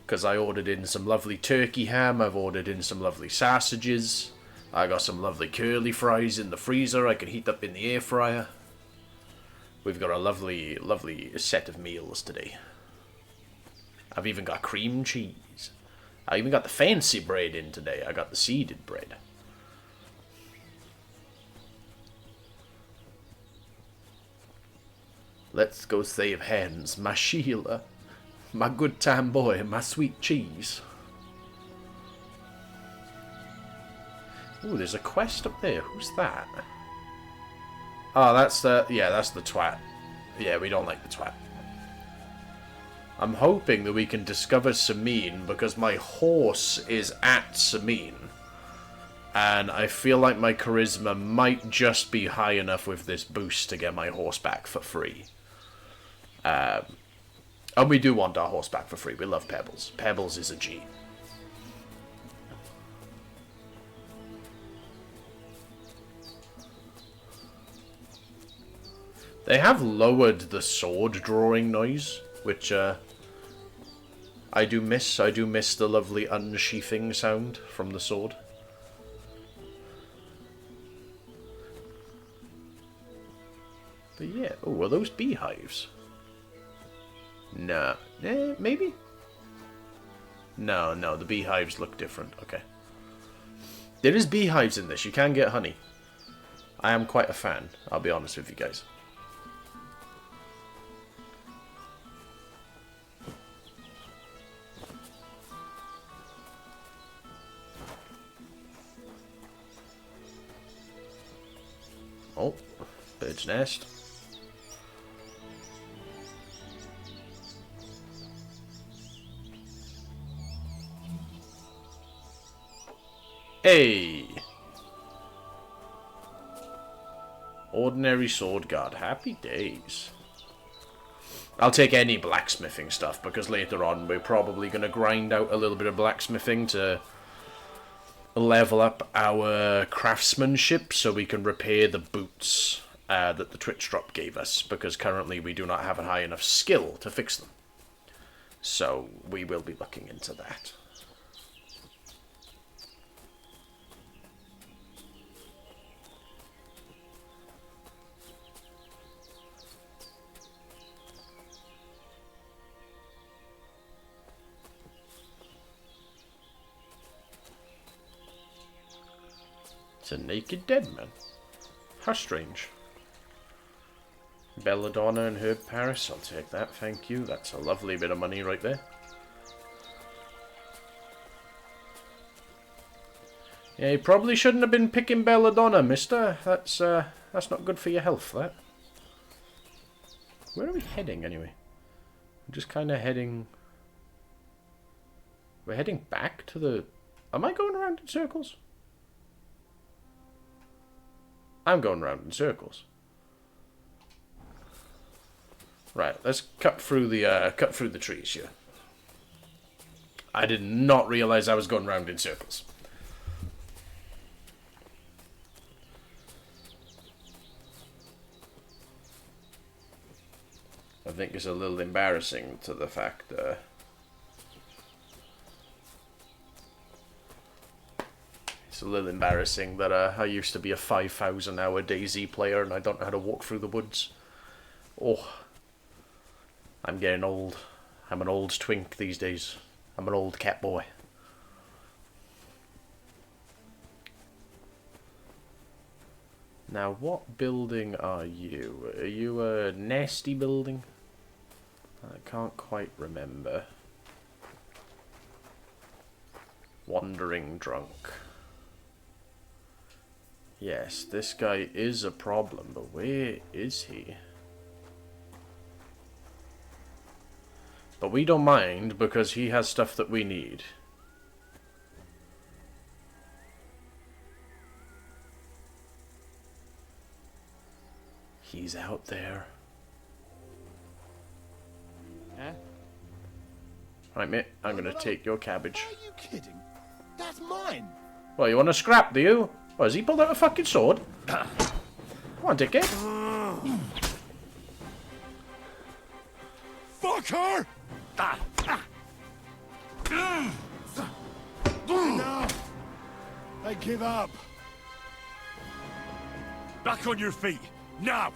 Because I ordered in some lovely turkey ham, I've ordered in some lovely sausages, I got some lovely curly fries in the freezer I can heat up in the air fryer. We've got a lovely, lovely set of meals today. I've even got cream cheese. I even got the fancy bread in today. I got the seeded bread. Let's go save hands, my Sheila. My good time boy, my sweet cheese. Ooh, there's a quest up there. Who's that? Oh, that's the... yeah, that's the twat. Yeah, we don't like the twat. I'm hoping that we can discover Sameen, because my horse is at Sameen. And I feel like my charisma might just be high enough with this boost to get my horse back for free. And we do want our horse back for free. We love Pebbles. Pebbles is a G. They have lowered the sword drawing noise, which I do miss. I do miss the lovely unsheathing sound from the sword. But yeah, oh, are those beehives? No. Maybe? No, no, the beehives look different. Okay. There is beehives in this. You can get honey. I am quite a fan, I'll be honest with you guys. Oh, bird's nest. Hey! Ordinary sword guard. Happy days. I'll take any blacksmithing stuff, because later on we're probably going to grind out a little bit of blacksmithing to level up our craftsmanship so we can repair the boots that the Twitch drop gave us, because currently we do not have a high enough skill to fix them. So we will be looking into that. It's a naked dead man. How strange. Belladonna and Herb Paris, I'll take that, thank you. That's a lovely bit of money right there. Yeah, you probably shouldn't have been picking Belladonna, mister. That's not good for your health, that. Where are we heading, anyway? We're just kind of heading... We're heading back to the... Am I going around in circles? I'm going around in circles. Right, let's cut through the trees here. I did not realize I was going around in circles. I think it's a little embarrassing to the fact it's a little embarrassing that I used to be a 5,000 hour DayZ player and I don't know how to walk through the woods. Oh, I'm getting old. I'm an old twink these days. I'm an old cat boy. Now, what building are you? Are you a nasty building? I can't quite remember. Wandering drunk. Yes, this guy is a problem, but where is he? But we don't mind, because he has stuff that we need. He's out there. Huh? Right, mate, I'm gonna take your cabbage. Are you kidding? That's mine! Well, you want to scrap, do you? Well, has he pulled out a fucking sword? Come on, dickhead. fucker! Enough! I give up. Back on your feet, now!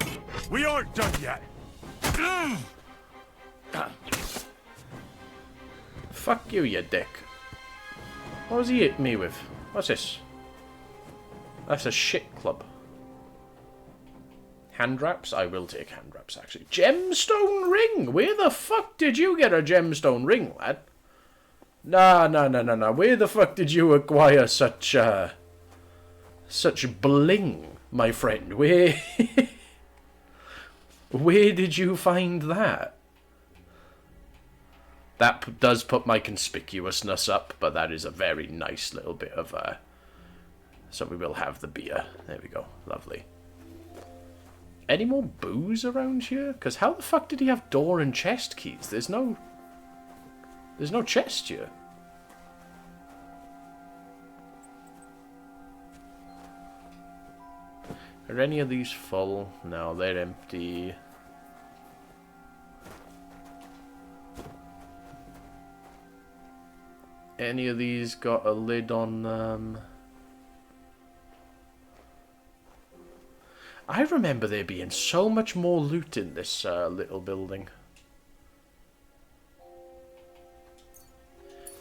We aren't done yet! Fuck you, you dick. What was he hitting me with? What's this? That's a shit club. Hand wraps? I will take hand wraps, actually. Gemstone ring! Where the fuck did you get a gemstone ring, lad? Nah. Where the fuck did you acquire such bling, my friend? Where... Where did you find that? That does put my conspicuousness up, but that is a very nice little bit of, So we will have the beer. There we go. Lovely. Any more booze around here? Because how the fuck did he have door and chest keys? There's no chest here. Are any of these full? No, they're empty. Any of these got a lid on them? I remember there being so much more loot in this little building.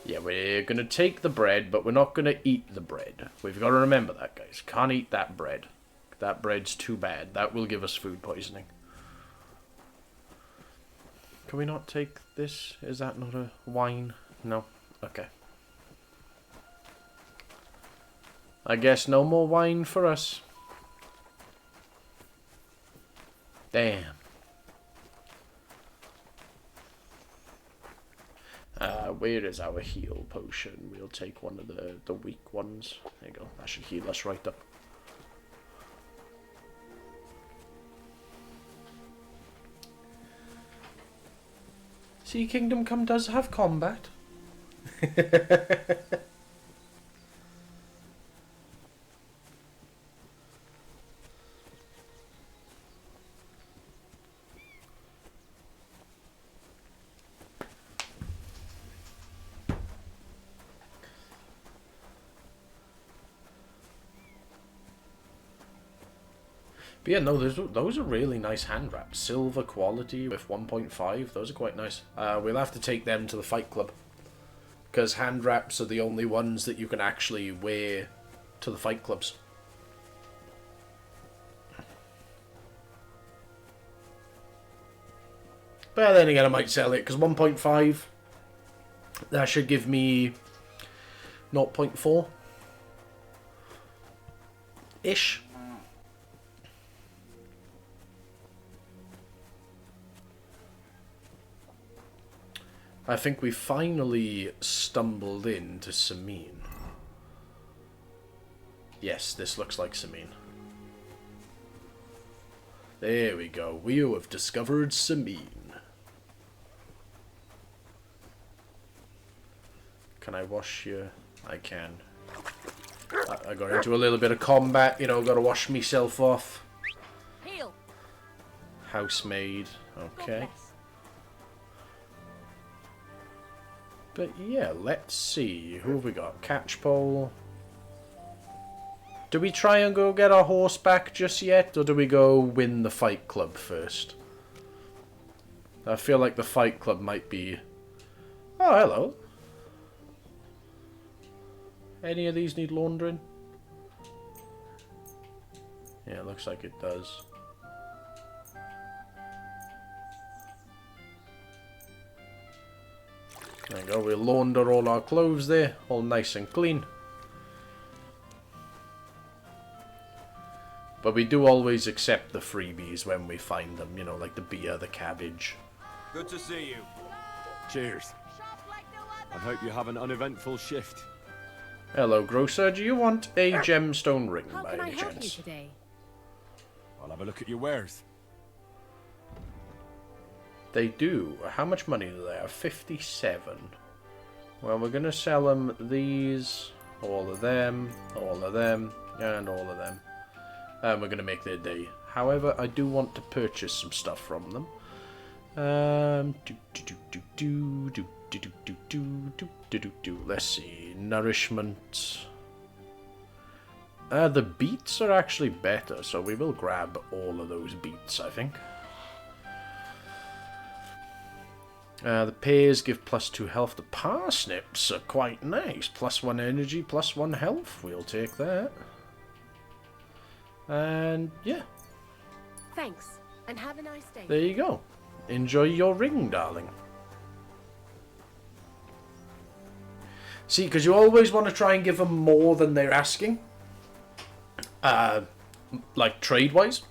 Yeah, we're going to take the bread, but we're not going to eat the bread. We've got to remember that, guys. Can't eat that bread. That bread's too bad. That will give us food poisoning. Can we not take this? Is that not a wine? No? Okay. I guess no more wine for us. Damn. Where is our heal potion? We'll take one of the weak ones. There you go. That should heal us right up. See, Kingdom Come does have combat. But yeah, no, those are really nice hand wraps. Silver quality with 1.5. Those are quite nice. We'll have to take them to the Fight Club. Because hand wraps are the only ones that you can actually wear to the Fight Clubs. But then again, I might sell it. Because 1.5, that should give me 0.4-ish. I think we finally stumbled into Samine. Yes, this looks like Samine. There we go. We have discovered Samine. Can I wash you? I can. I got into a little bit of combat, you know, gotta wash myself off. Heal. Housemaid. Okay. But yeah, let's see. Who have we got? Catchpole. Do we try and go get our horse back just yet? Or do we go win the Fight Club first? I feel like the Fight Club might be... Oh, hello. Any of these need laundering? Yeah, it looks like it does. There we go, we'll launder all our clothes there, all nice and clean. But we do always accept the freebies when we find them, you know, like the beer, the cabbage. Good to see you. Cheers. I hope you have an uneventful shift. Hello, grocer. Do you want a gemstone ring How by can I any help you chance? today? I'll have a look at your wares. They do. How much money do they have? 57. Well, we're going to sell them these, all of them, and all of them. And we're going to make their day. However, I do want to purchase some stuff from them. Let's see. Nourishment. The beets are actually better, so we will grab all of those beets, I think. The pears give +2 health. The parsnips are quite nice. +1 energy, +1 health. We'll take that. And yeah. Thanks, and have a nice day. There you go. Enjoy your ring, darling. See, because you always want to try and give them more than they're asking. Like trade-wise.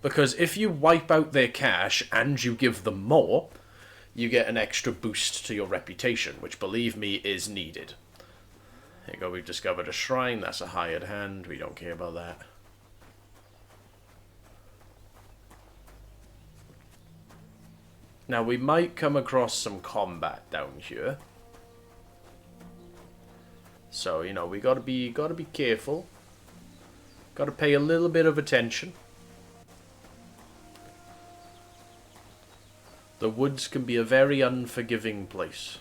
Because if you wipe out their cash and you give them more, you get an extra boost to your reputation, which, believe me, is needed. There you go, we've discovered a shrine. That's a hired hand. We don't care about that. Now, we might come across some combat down here. So, you know, we gotta be careful. Gotta pay a little bit of attention. The woods can be a very unforgiving place.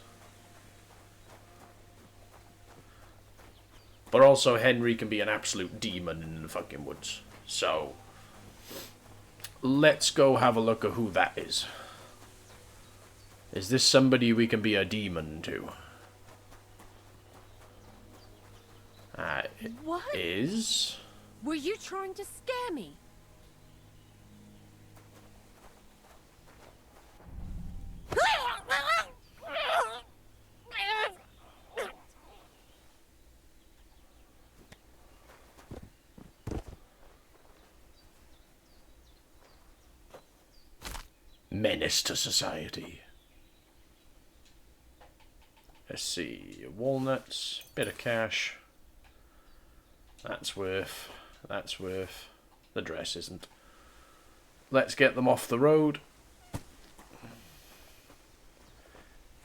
But also, Henry can be an absolute demon in the fucking woods. So, let's go have a look at who that is. Is this somebody we can be a demon to? What? Is... Were you trying to scare me? Menace to society. Let's see. Walnuts, bit of cash. That's worth. That's worth. The dress isn't. Let's get them off the road.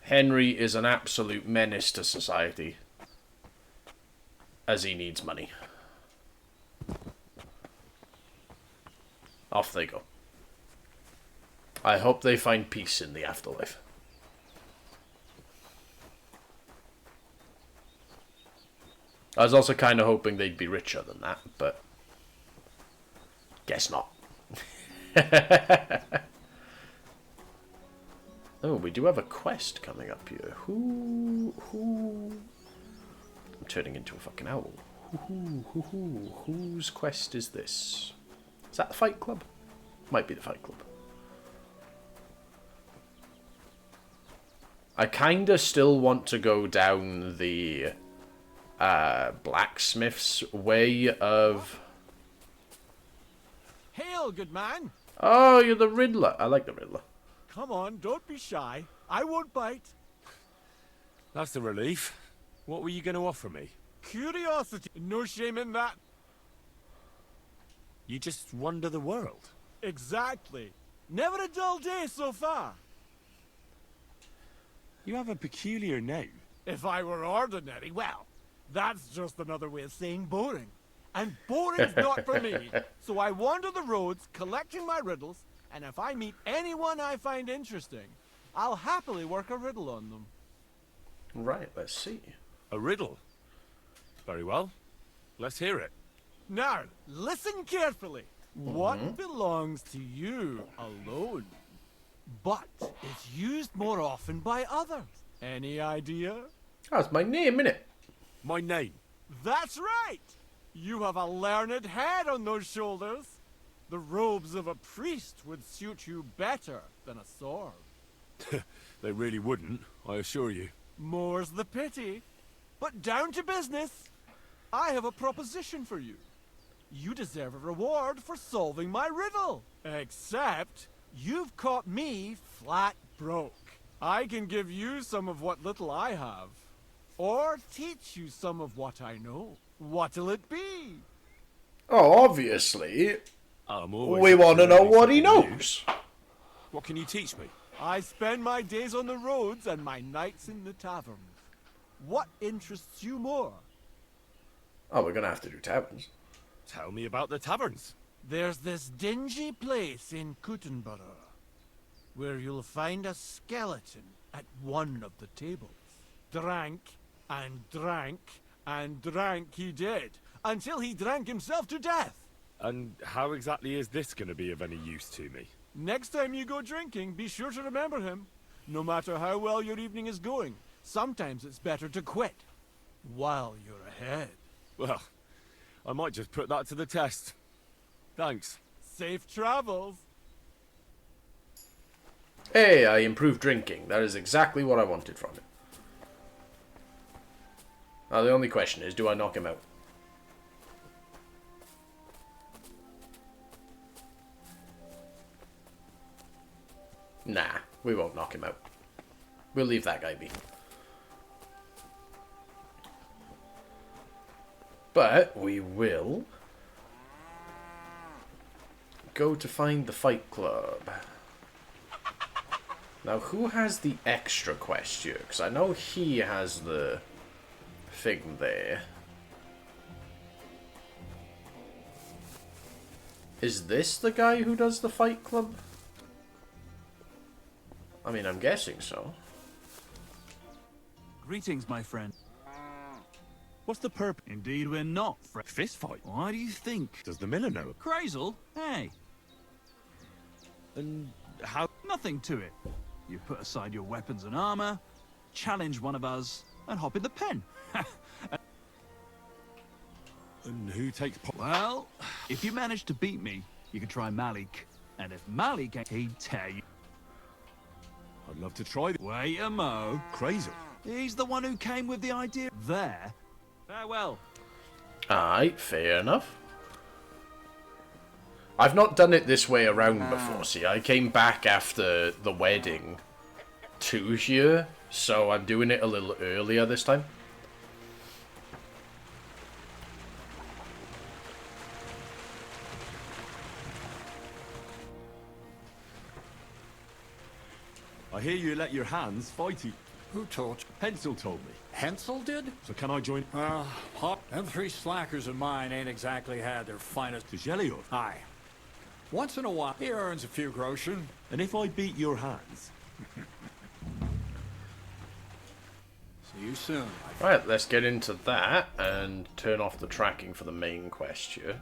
Henry is an absolute menace to society, as he needs money. Off they go. I hope they find peace in the afterlife. I was also kind of hoping they'd be richer than that, but guess not. Oh, we do have a quest coming up here. Who? I'm turning into a fucking owl. Whose quest is this? Is that the Fight Club? Might be the Fight Club. I kinda still want to go down the blacksmith's way of... Hail, good man! Oh, you're the Riddler. I like the Riddler. Come on, don't be shy. I won't bite. That's the relief. What were you going to offer me? Curiosity. No shame in that. You just wander the world. Exactly. Never a dull day so far. You have a peculiar name. If I were ordinary, well, that's just another way of saying boring. And boring's not for me. So I wander the roads collecting my riddles, and if I meet anyone I find interesting, I'll happily work a riddle on them. Right, let's see. A riddle? Very well. Let's hear it. Now, listen carefully. What belongs to you alone, but is used more often by others? Any idea? That's my name, innit? My name? That's right! You have a learned head on those shoulders. The robes of a priest would suit you better than a sword. They really wouldn't, I assure you. More's the pity. But down to business. I have a proposition for you. You deserve a reward for solving my riddle. Except, you've caught me flat broke. I can give you some of what little I have. Or teach you some of what I know. What'll it be? Oh, obviously. We want to know what he knows. What can you teach me? I spend my days on the roads and my nights in the taverns. What interests you more? Oh, we're going to have to do taverns. Tell me about the taverns. There's this dingy place in Kuttenborough. where you'll find a skeleton at one of the tables. Drank, and drank, and drank he did, until he drank himself to death. And how exactly is this going to be of any use to me? Next time you go drinking, be sure to remember him. No matter how well your evening is going, sometimes it's better to quit while you're ahead. Well, I might just put that to the test. Thanks. Safe travels. Hey, I improved drinking. That is exactly what I wanted from it. Now the only question is, do I knock him out? Nah, we won't knock him out. We'll leave that guy be. But we will go to find the Fight Club. Now, who has the extra quest here? Because I know he has the thing there. Is this the guy who does the Fight Club? I mean, I'm guessing so. Greetings, my friend. What's the purpose? Indeed, we're not. Fist fight? Why do you think? Does the miller know? Crazel? Hey. And how? Nothing to it. You put aside your weapons and armor, challenge one of us, and hop in the pen. And who takes Well, if you manage to beat me, you can try Malik. And if Malik ain't, he'd tear you. I'd love to try. Wait a mo. Crazy. He's the one who came with the idea. There. Farewell. Alright, fair enough. I've not done it this way around before, see, I came back after the wedding to here, so I'm doing it a little earlier this time. I hear you let your hands fight you. Who taught? Hensel told me. Hensel did? So can I join? Hop. Them three slackers of mine ain't exactly had their finest. To Sheila. Aye. Once in a while, he earns a few groschen. And if I beat your hands? See you soon. Right, let's get into that and turn off the tracking for the main quest here.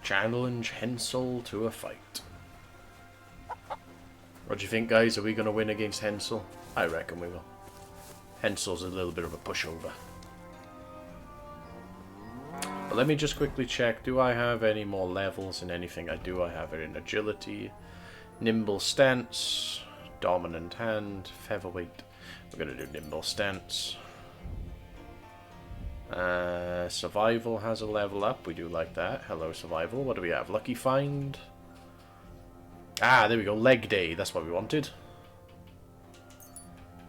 Challenge Hensel to a fight. What do you think, guys? Are we going to win against Hensel? I reckon we will. Hensel's a little bit of a pushover. But let me just quickly check. Do I have any more levels in anything? I do. I have it in agility, nimble stance, dominant hand, featherweight. We're going to do nimble stance. Survival has a level up. We do like that. Hello, survival. What do we have? Lucky find. Ah, there we go. Leg day. That's what we wanted.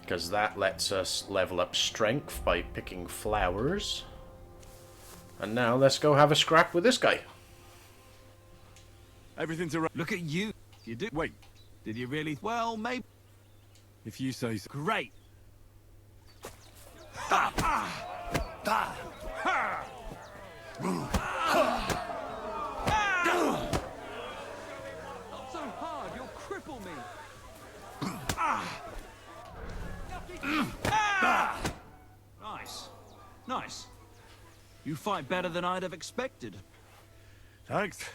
Because that lets us level up strength by picking flowers. And now let's go have a scrap with this guy. Everything's around. Look at you. You do. Wait. Did you really? Well, maybe. If you say so. Great. Not so hard. You'll cripple me. Nice. Nice. You fight better than I'd have expected. Thanks.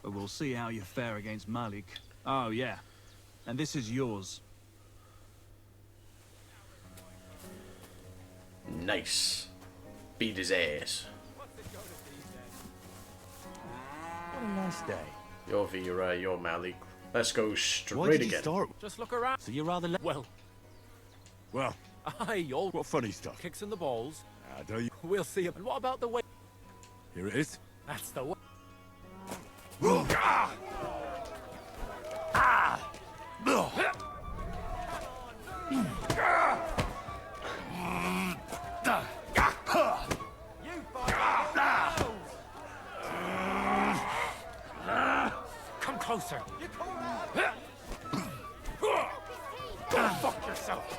But we'll see how you fare against Malik. Oh, yeah. And this is yours. Nice. Beat his ass. What a nice day. You're Vera, you're Malik. Let's go Why straight did you again. start? Just look around. So you're rather Well, Well, aye, old what funny stuff. kicks in the balls. Do you? We'll see. And what about the way? Here it is. That's the way. Come closer. Go fuck yourself.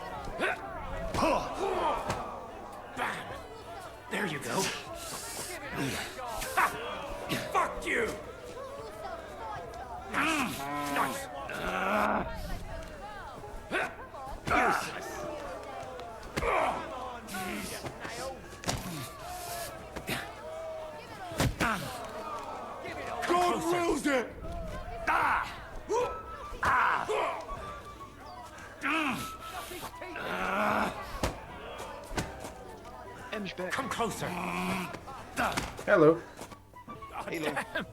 Bam. There you go. Fuck you. Nice. God wills it! Em's back. Come closer. Hello. Oh, damn.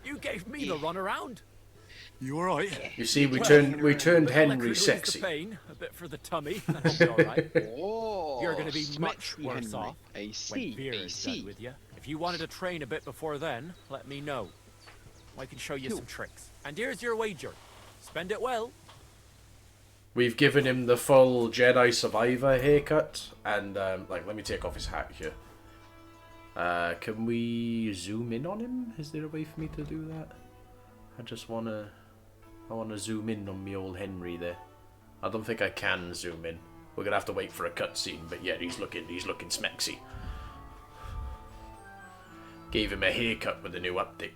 You gave me the runaround. You alright? You see, we turned Henry Relieve sexy. The pain, a bit for the tummy. I hope you're all right. Oh, You're going to be much sexy worse Henry. off I see, when beer I is see. done with you. If you wanted to train a bit before then, let me know. I can show you Cool. some tricks. And here's your wager. Spend it well. We've given him the full Jedi Survivor haircut, and like, let me take off his hat here. Can we zoom in on him? Is there a way for me to do that? I wanna zoom in on me old Henry there. I don't think I can zoom in. We're gonna have to wait for a cutscene, but yeah, he's looking smexy. Gave him a haircut with the new update.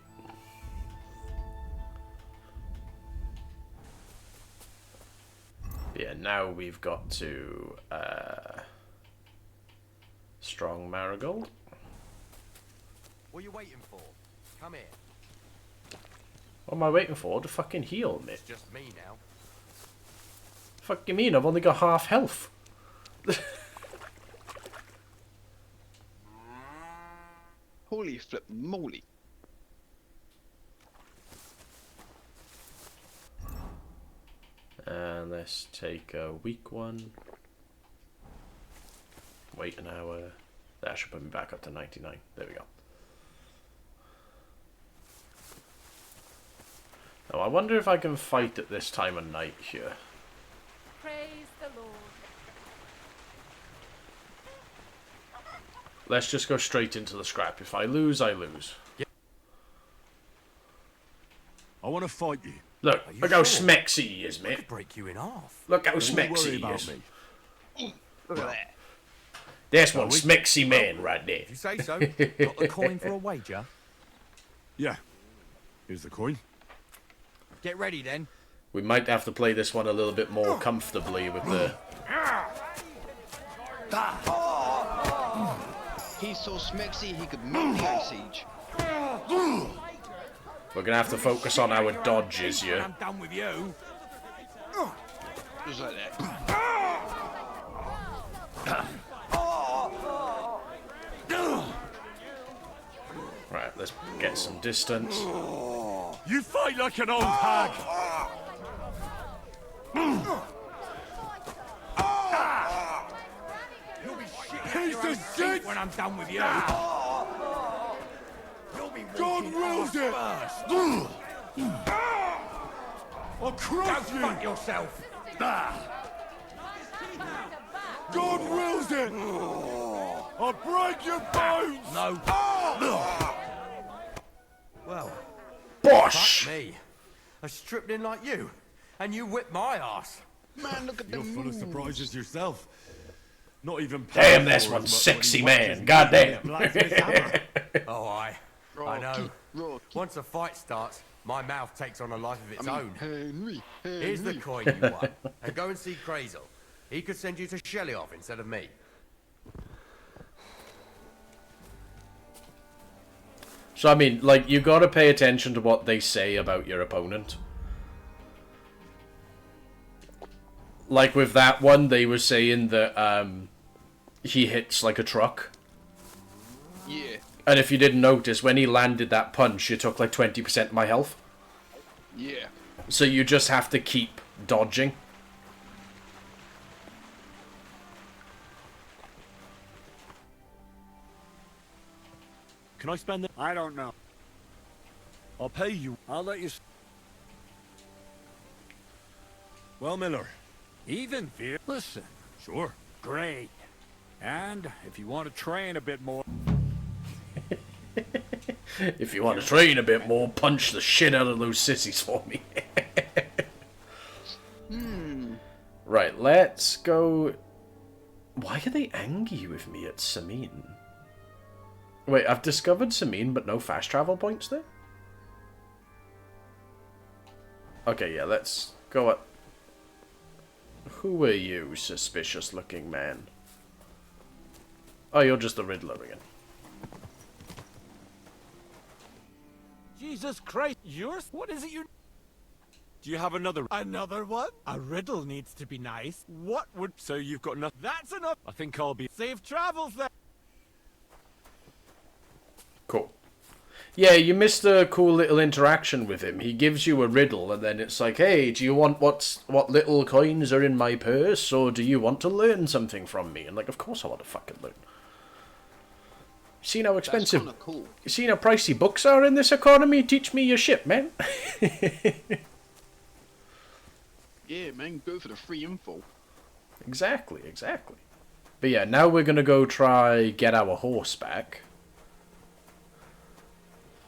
Yeah, now we've got to Strong Marigold. What are you waiting for? Come here. What am I waiting for? To fucking heal me. It's just me now. Fuck you mean? I've only got half health. Holy flip moly. And let's take a weak one. Wait an hour. That should put me back up to 99. There we go. Now, I wonder if I can fight at this time of night here. Praise the Lord. Let's just go straight into the scrap. If I lose, I lose. I want to fight you. Look how smexy he is, mate. Break you in half. Look how Don't worry smexy he about is. me. Look at that. There's one smexy man right there. If you say so. Got the coin for a wager? Yeah. Here's the coin. Get ready then. We might have to play this one a little bit more comfortably with the... He's so smexy he could melt the Ice Age. We're gonna have to focus on our dodges here. I'm done with you. Just like that. Right, let's get some distance. You fight like an old hag. You'll be shitting Piece your own of feet shit! when I'm done with you. You'll be God walking wills off it! first. I'll Go crush you! fuck yourself. God wills it! I'll break your bones! No. Well, Bosh! fuck me. A stripling like you, and you whip my ass. Man, look at the You're full of moves. surprises yourself. Not even Damn, that's for one as much sexy when he man. watches me Goddamn. blacksmith hammer. Oh, I know. Rocky. Once the fight starts, my mouth takes on a life of its own. Henry. Here's the coin you won, and go and see Crazel. He could send you to Sheila off instead of me. So, I mean, like, you gotta pay attention to what they say about your opponent. Like, with that one, they were saying that, he hits like a truck. Yeah. And if you didn't notice, when he landed that punch, you took like 20% of my health. Yeah. So you just have to keep dodging. Can I spend the... I don't know. I'll pay you. I'll let you... Well, Miller. Even fear. Listen. Sure. Great. And if you want to train a bit more... If you want to train a bit more, punch the shit out of those sissies for me. Right, let's go... Why are they angry with me at Samin? Wait, I've discovered Samin, but no fast travel points there? Okay, yeah, let's go up. Who are you, suspicious-looking man? Oh, you're just the Riddler again. Jesus Christ, yours? What is it you... Do you have another? Another one? A riddle needs to be nice. What would... So you've got nothing? That's enough! I think I'll be... Safe travels then! Cool. Yeah, you missed a cool little interaction with him. He gives you a riddle, and then it's like, hey, do you want what little coins are in my purse, or do you want to learn something from me? And like, of course I want to fucking learn. You seen how expensive... That's kinda cool. You seen how pricey books are in this economy? Teach me your shit, man. Yeah, man, go for the free info. Exactly, exactly. But yeah, now we're going to go try get our horse back.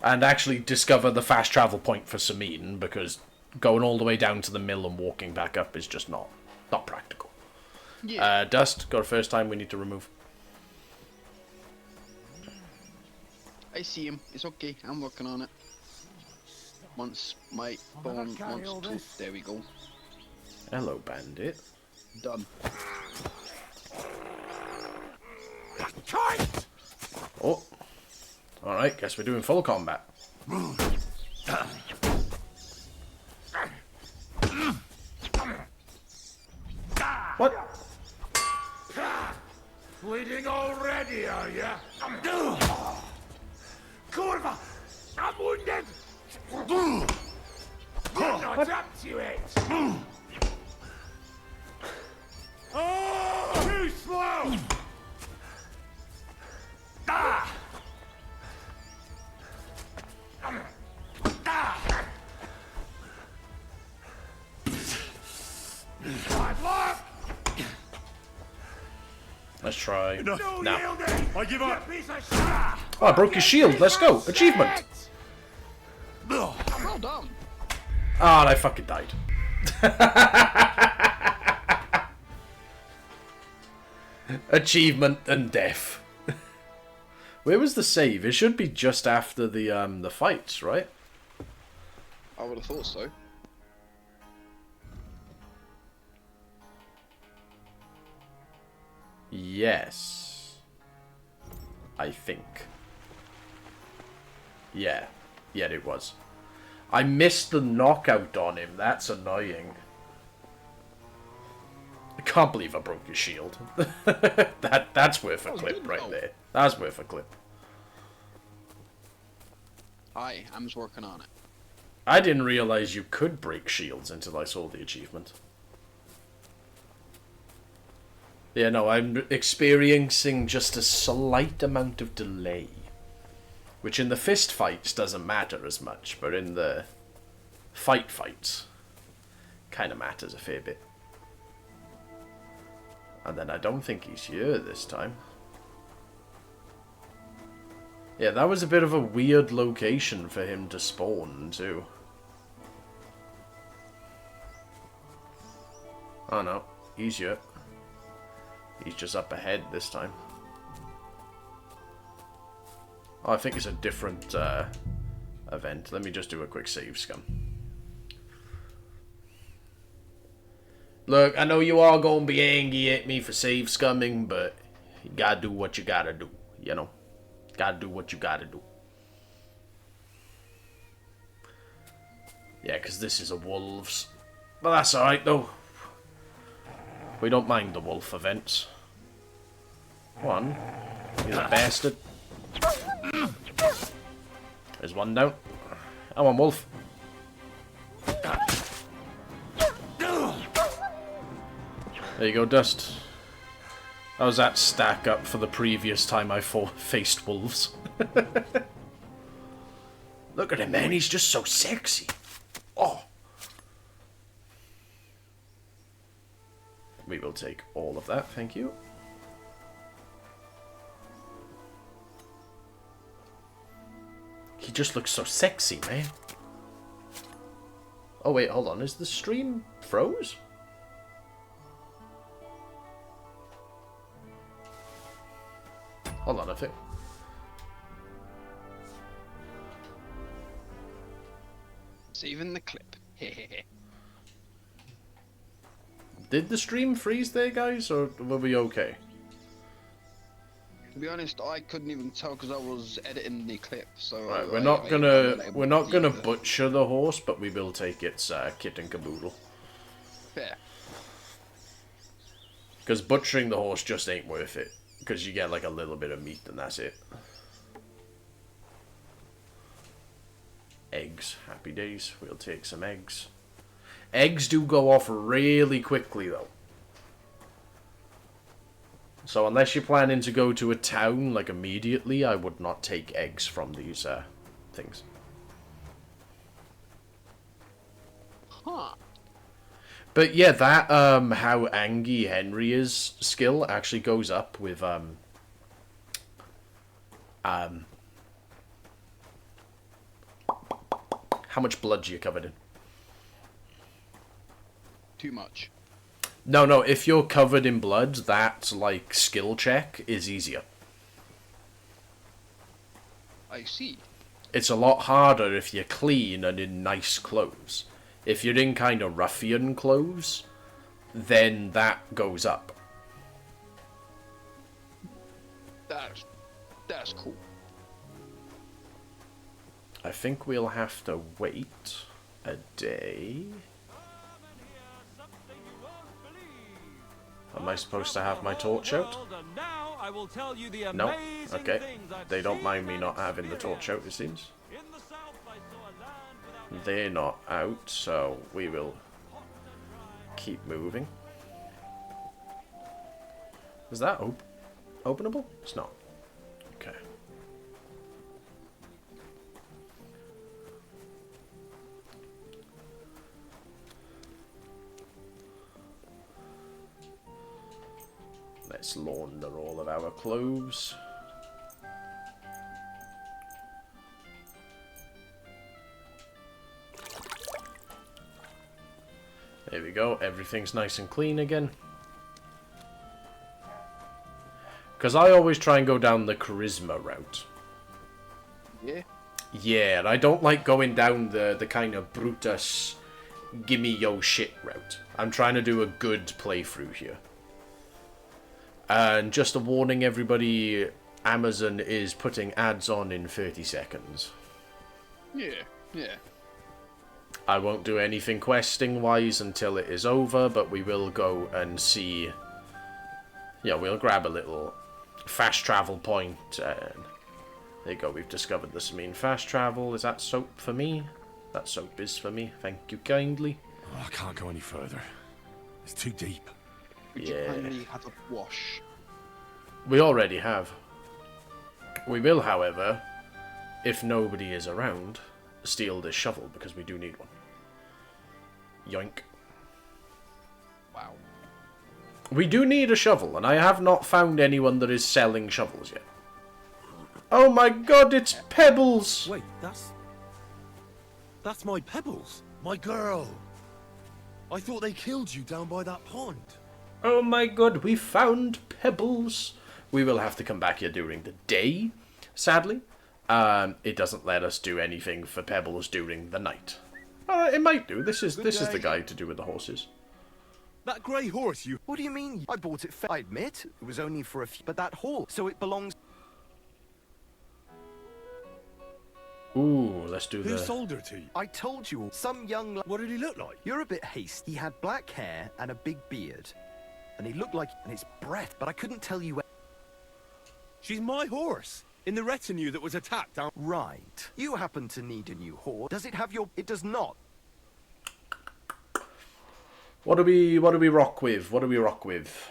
And actually discover the fast travel point for Samine, because going all the way down to the mill and walking back up is just not practical. Yeah. Dust, got a first time we need to remove. I see him. It's okay. I'm working on it. Once my phone wants to... There we go. Hello, bandit. Done. Oh. Alright, guess we're doing full combat. What? Bleeding already, are ya? Kurva! I'm wounded! You're not up to it! Oh, too slow! Ah! Bad luck! Let's try. No. Now. I give up. Oh, I broke your shield. Let's go. Achievement. Well done. Oh, and I fucking died. Achievement and death. Where was the save? It should be just after the fights, right? I would have thought so. Yes. I think. Yeah. Yeah, it was. I missed the knockout on him. That's annoying. I can't believe I broke your shield. That's worth a clip right there. That's worth a clip. Hi, I'm just working on it. I didn't realize you could break shields until I saw the achievement. Yeah, no, I'm experiencing just a slight amount of delay. Which in the fist fights doesn't matter as much, but in the fights kind of matters a fair bit. And then I don't think he's here this time. Yeah, that was a bit of a weird location for him to spawn, too. Oh no, he's here. He's just up ahead this time. Oh, I think it's a different event. Let me just do a quick save, scum. Look, I know you all gonna be angry at me for save scumming, but you gotta do what you gotta do, you know? Gotta do what you gotta do. Yeah, because this is a wolves. But that's alright, though. We don't mind the wolf events. One. He's a bastard. There's one down. Come on, wolf. There you go, Dust. How does that stack up for the previous time I faced wolves? Look at him, man. He's just so sexy. Oh. We will take all of that, thank you. He just looks so sexy, man. Oh wait, hold on. Is the stream froze? Hold on, I think. Saving the clip. Did the stream freeze there, guys, or were we okay? To be honest, I couldn't even tell because I was editing the clip. So Right, we're not gonna butcher the horse, but we will take its kit and caboodle. Fair. Because butchering the horse just ain't worth it. Because you get like a little bit of meat and that's it. Eggs. Happy days. We'll take some eggs. Eggs do go off really quickly though. So unless you're planning to go to a town like immediately, I would not take eggs from these things. Huh. But yeah, that how angry Henry is skill actually goes up with how much blood you're covered in. Too much. No, if you're covered in blood, that like skill check is easier. I see. It's a lot harder if you're clean and in nice clothes. If you're in kind of ruffian clothes, then that goes up. That's cool. I think we'll have to wait a day. Am I supposed to have my torch out? No. Okay. They don't mind me not having the torch out, it seems. They're not out, so we will keep moving. Is that openable? It's not. Okay. Let's launder all of our clothes. There we go, everything's nice and clean again. Because I always try and go down the charisma route. Yeah? Yeah, and I don't like going down the kind of Brutus, gimme yo shit route. I'm trying to do a good playthrough here. And just a warning everybody, Amazon is putting ads on in 30 seconds. Yeah. I won't do anything questing wise until it is over, but we will go and see. Yeah, we'll grab a little fast travel point, and there you go. We've discovered the Samine fast travel. Is that soap for me? That soap is for me. Thank you kindly. Oh, I can't go any further. It's too deep. Would you kindly have a wash? We already have. We will, however, if nobody is around, steal this shovel because we do need one. Yoink. Wow. We do need a shovel, and I have not found anyone that is selling shovels yet. Oh my god, it's Pebbles! Wait, that's my Pebbles, my girl. I thought they killed you down by that pond. Oh my god, we found Pebbles! We will have to come back here during the day, sadly. It doesn't let us do anything for Pebbles during the night. It might do. This is the guide to do with the horses. That grey horse you... What do you mean? I bought it I admit, it was only for a few... But that horse, so it belongs... Ooh, let's do Who sold her to you? I told you, some young... What did he look like? You're a bit hasty. He had black hair and a big beard. And he looked like... And his breath, but I couldn't tell you... She's my horse. In the retinue that was attacked down... Right. You happen to need a new horse. Does it have your... It does not. What do we rock with? What do we rock with?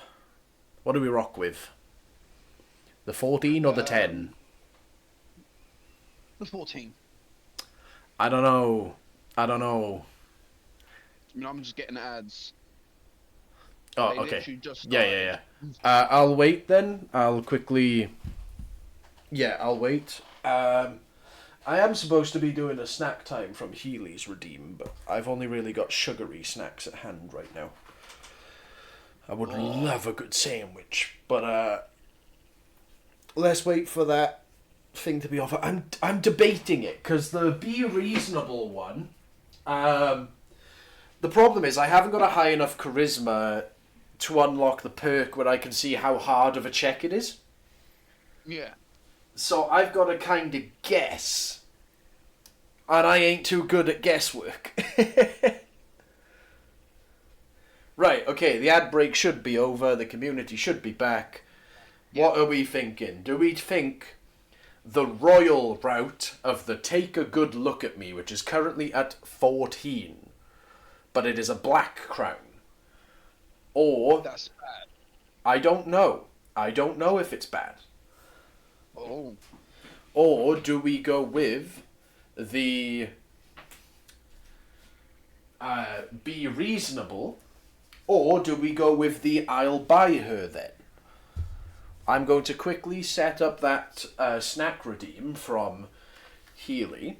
What do we rock with? The 14 or the 10? The 14. I don't know. I mean, I'm just getting ads. Oh, They okay. literally just Yeah. I'll wait then. I'll quickly... Yeah, I'll wait. I am supposed to be doing a snack time from Healy's Redeem, but I've only really got sugary snacks at hand right now. I would love a good sandwich, but let's wait for that thing to be offered. I'm debating it because the Be Reasonable one The problem is I haven't got a high enough charisma to unlock the perk where I can see how hard of a check it is. Yeah. So I've got to kind of guess. And I ain't too good at guesswork. Right, okay, the ad break should be over. The community should be back. What are we thinking? Do we think the royal route of the take a good look at me, which is currently at 14, but it is a black crown? Or... That's bad. I don't know. I don't know if it's bad. Oh. Or do we go with the be reasonable, or do we go with the I'll buy her then? I'm going to quickly set up that snack redeem from Healy.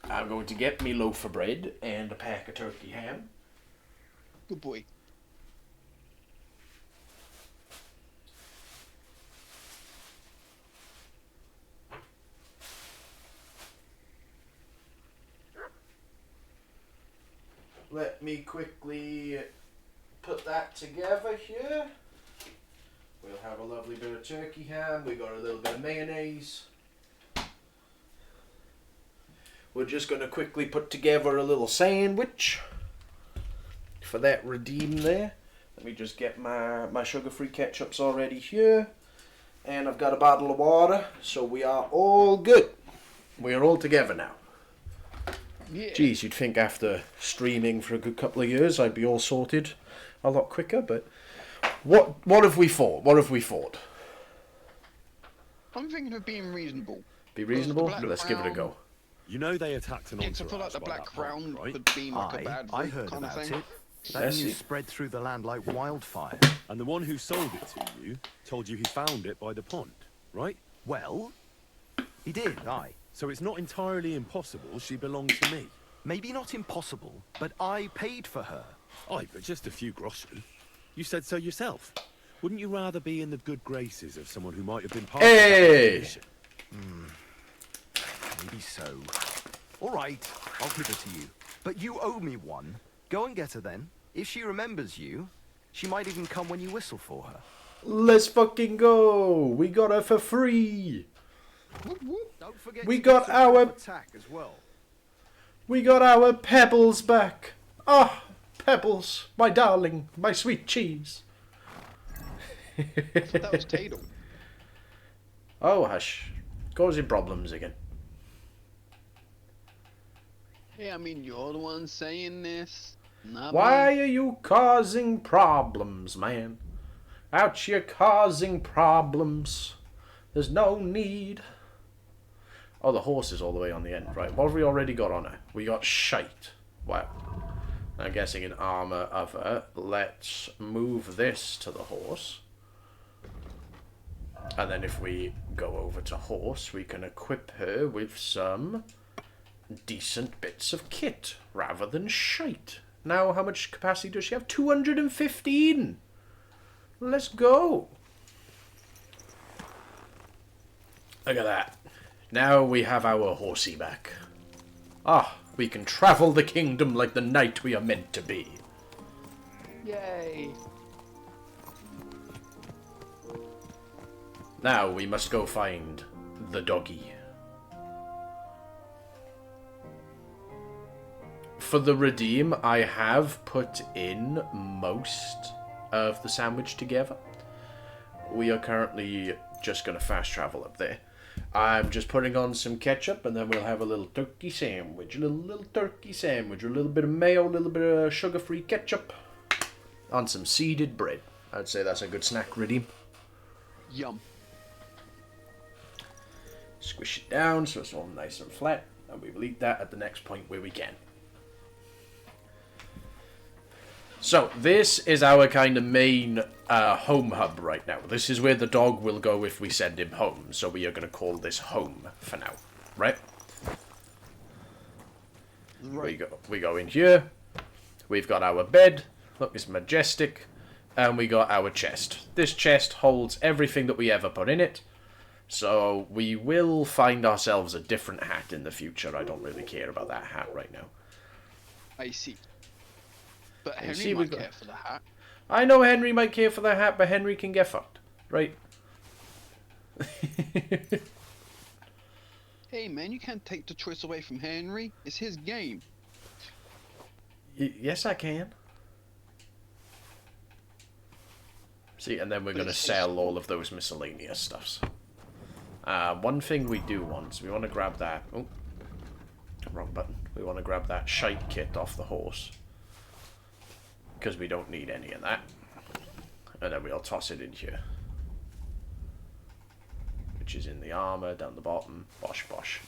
I'm going to get me loaf of bread and a pack of turkey ham. Good boy. Let me quickly put that together here. We'll have a lovely bit of turkey ham. We got a little bit of mayonnaise. We're just going to quickly put together a little sandwich for that redeem there. Let me just get my sugar-free ketchups already here. And I've got a bottle of water, so we are all good. We are all together now. Yeah. Geez, you'd think after streaming for a good couple of years I'd be all sorted a lot quicker, but what have we thought? What have we thought? I'm thinking of being reasonable. Be reasonable? Let's give it a go. You know they attacked an Yeah, entourage to feel like the by Black that point, Crown right? could be like a bad I route heard kind of about thing. it. That news spread through the land like wildfire. And the one who sold it to you told you he found it by the pond, right? Well, he did, aye. So it's not entirely impossible she belonged to me. Maybe not impossible, but I paid for her. Aye, but just a few groschen. You said so yourself. Wouldn't you rather be in the good graces of someone who might have been part of that expedition? Maybe so. All right, I'll give it to you. But you owe me one. Go and get her then. If she remembers you, she might even come when you whistle for her. Let's fucking go! We got her for free! Don't forget We to got get some our... attack as well. We got our Pebbles back! Ah, Pebbles, my darling, my sweet cheese. I thought that was Tadal. Oh, hush. Causing problems again. Yeah, I mean, you're the one saying this. Not Why me. are you causing problems, man? Out you causing problems. There's no need. Oh, the horse is all the way on the end. Right, what have we already got on her? We got shite. Wow. I'm guessing an armor of her. Let's move this to the horse. And then if we go over to horse, we can equip her with some decent bits of kit rather than shite. Now, how much capacity does she have? 215! Let's go! Look at that. Now we have our horsey back. Ah, we can travel the kingdom like the knight we are meant to be. Yay! Now we must go find the doggy. For the redeem, I have put in most of the sandwich together. We are currently just going to fast travel up there. I'm just putting on some ketchup, and then we'll have a little turkey sandwich. A little turkey sandwich, a little bit of mayo, a little bit of sugar-free ketchup on some seeded bread. I'd say that's a good snack redeem. Yum. Squish it down so it's all nice and flat, and we will eat that at the next point where we can. So, this is our kind of main home hub right now. This is where the dog will go if we send him home, so we are going to call this home for now, right? We go in here, we've got our bed, look, it's majestic, and we got our chest. This chest holds everything that we ever put in it, so we will find ourselves a different hat in the future. I don't really care about that hat right now. I see. But You Henry see, might care for the hat. I know Henry might care for the hat, but Henry can get fucked, right? Hey man, you can't take the choice away from Henry. It's his game. Yes, I can. See, and then we're going to sell all of those miscellaneous stuffs. One thing we do want is we want to grab that... Oh, wrong button. We want to grab that shite kit off the horse. Because we don't need any of that. And then we'll toss it in here. Which is in the armor, down the bottom. Bosh, bosh.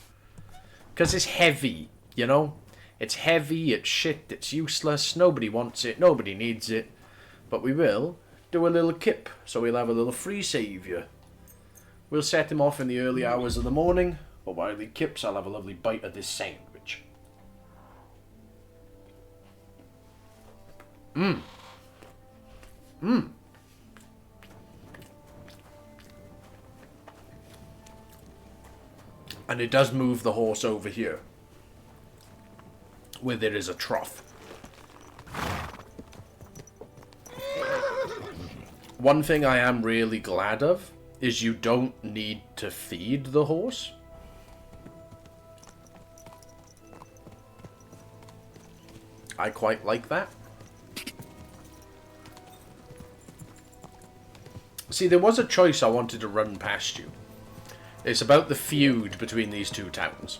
Because it's heavy, you know? It's heavy, it's shit, it's useless. Nobody wants it, nobody needs it. But we will do a little kip. So we'll have a little free saviour. We'll set him off in the early hours of the morning. But while he kips, I'll have a lovely bite of this sandwich. Mmm. Mmm. And it does move the horse over here, where there is a trough. One thing I am really glad of is you don't need to feed the horse. I quite like that. See, there was a choice I wanted to run past you. It's about the feud between these two towns.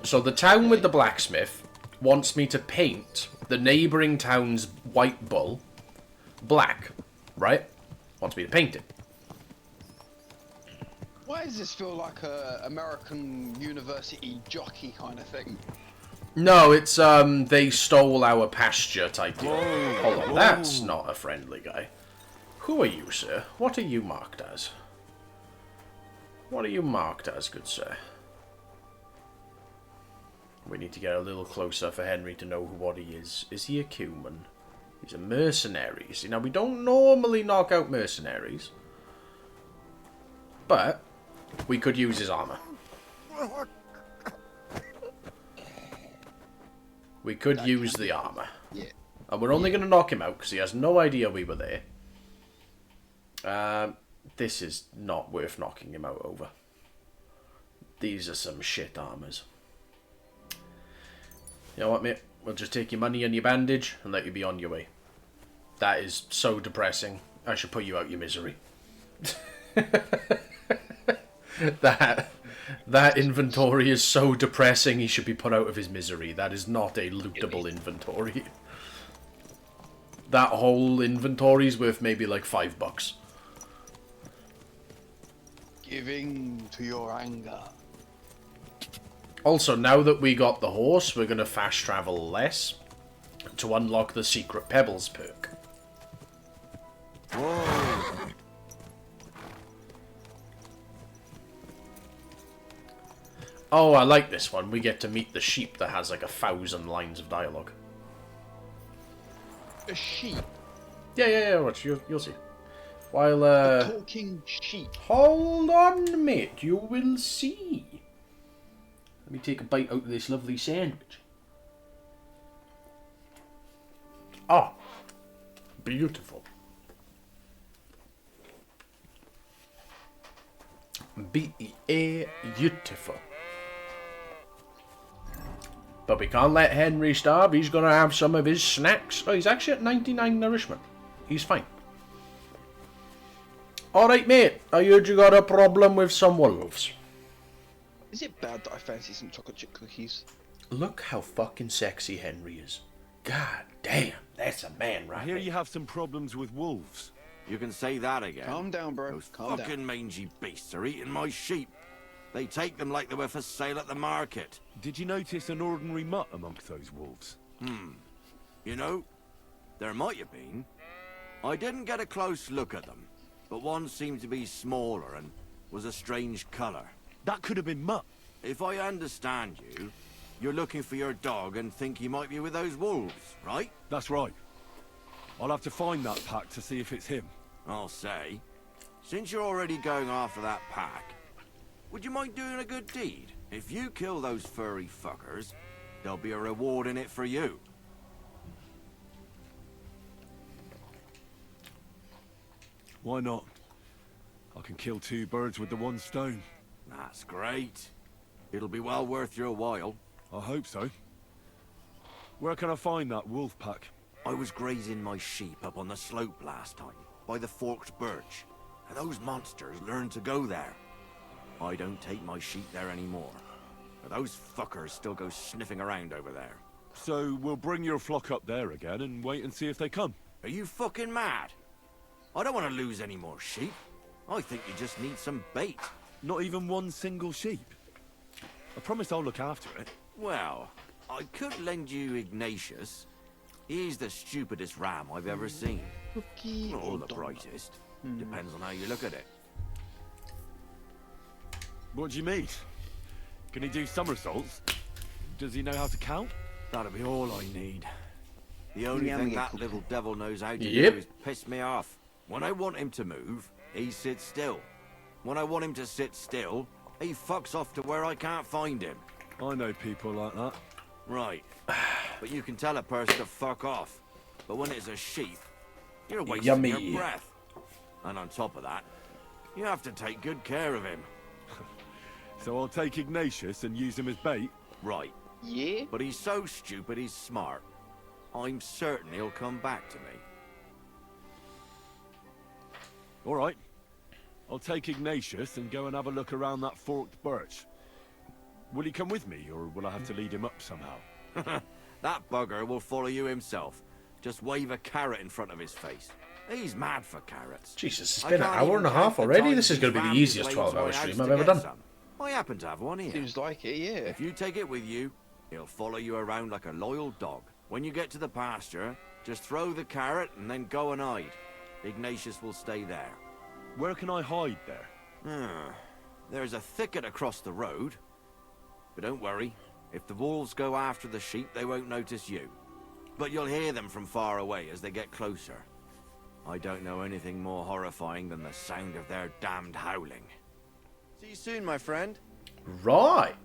So the town with the blacksmith wants me to paint the neighbouring town's white bull black, right? Wants me to paint it. Why does this feel like a American university jockey kind of thing? No, it's they stole our pasture type deal. Hold on, that's not a friendly guy. Who are you, sir? What are you marked as? What are you marked as, good sir? We need to get a little closer for Henry to know what he is. Is he a Cuman? He's a mercenary. See, now we don't normally knock out mercenaries. But we could use his armor. We could use the armor. Yeah. And we're only going to knock him out because he has no idea we were there. This is not worth knocking him out over. These are some shit armors. You know what, mate? We'll just take your money and your bandage and let you be on your way. That is so depressing. I should put you out your misery. That inventory is so depressing, he should be put out of his misery. That is not a lootable inventory. That whole inventory is worth maybe like $5. Giving to your anger. Also, now that we got the horse, we're going to fast travel less to unlock the secret pebbles perk. Whoa. Oh, I like this one. We get to meet the sheep that has like 1,000 lines of dialogue. A sheep? Yeah, watch, you'll see. While, a talking sheep. Hold on, mate, you will see. Let me take a bite out of this lovely sandwich. Oh, beautiful. Beautiful. But we can't let Henry starve. He's going to have some of his snacks. Oh, he's actually at 99 nourishment. He's fine. Alright, mate. I heard you got a problem with some wolves. Is it bad that I fancy some chocolate chip cookies? Look how fucking sexy Henry is. God damn, that's a man right I hear there. you have some problems with wolves. You can say that again. Calm down, bro. Those Calm fucking down. mangy beasts are eating my sheep. They take them like they were for sale at the market. Did you notice an ordinary mutt amongst those wolves? You know, there might have been. I didn't get a close look at them, but one seemed to be smaller and was a strange colour. That could have been mutt. If I understand you, you're looking for your dog and think he might be with those wolves, right? That's right. I'll have to find that pack to see if it's him. I'll say, since you're already going after that pack, would you mind doing a good deed? If you kill those furry fuckers, there'll be a reward in it for you. Why not? I can kill 2 birds with the one stone. That's great. It'll be well worth your while. I hope so. Where can I find that wolf pack? I was grazing my sheep up on the slope last time, by the forked birch, and those monsters learned to go there. I don't take my sheep there anymore, but those fuckers still go sniffing around over there. So we'll bring your flock up there again and wait and see if they come. Are you fucking mad? I don't want to lose any more sheep. I think you just need some bait. Not even one single sheep? I promise I'll look after it. Well, I could lend you Ignatius. He's the stupidest ram I've ever seen. Not all the brightest. Depends on how you look at it. What do you mean? Can he do somersaults? Does he know how to count? That'll be all I need. The only thing that little devil knows how to do is piss me off. When I want him to move, he sits still. When I want him to sit still, he fucks off to where I can't find him. I know people like that. Right. But you can tell a person to fuck off. But when it's a sheep, you're wasting your breath. And on top of that, you have to take good care of him. So I'll take Ignatius and use him as bait? Right. Yeah? But he's so stupid he's smart. I'm certain he'll come back to me. All right. I'll take Ignatius and go and have a look around that forked birch. Will he come with me, or will I have to lead him up somehow? That bugger will follow you himself. Just wave a carrot in front of his face. He's mad for carrots. Jesus, it's been an hour and a half already. This is going to be the easiest 12-hour stream I've ever done. I happen to have one here. Seems like it, yeah. If you take it with you, he'll follow you around like a loyal dog. When you get to the pasture, just throw the carrot and then go and hide. Ignatius will stay there. Where can I hide there? There's a thicket across the road. But don't worry, if the wolves go after the sheep, they won't notice you. But you'll hear them from far away as they get closer. I don't know anything more horrifying than the sound of their damned howling. See you soon, my friend. Right.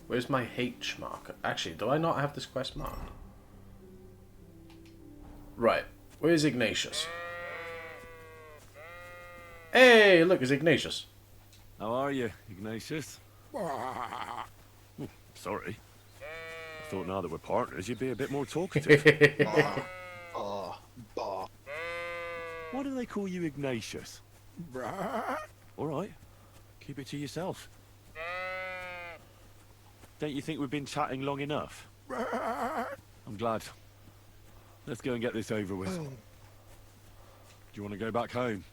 Where's my H marker? Actually, do I not have this quest marked? Right. Where's Ignatius? Hey, look, it's Ignatius. How are you, Ignatius? Oh, sorry. I thought now that we're partners, you'd be a bit more talkative. Why do they call you Ignatius? All right. Keep it to yourself. Don't you think we've been chatting long enough? I'm glad. Let's go and get this over with. Do you want to go back home?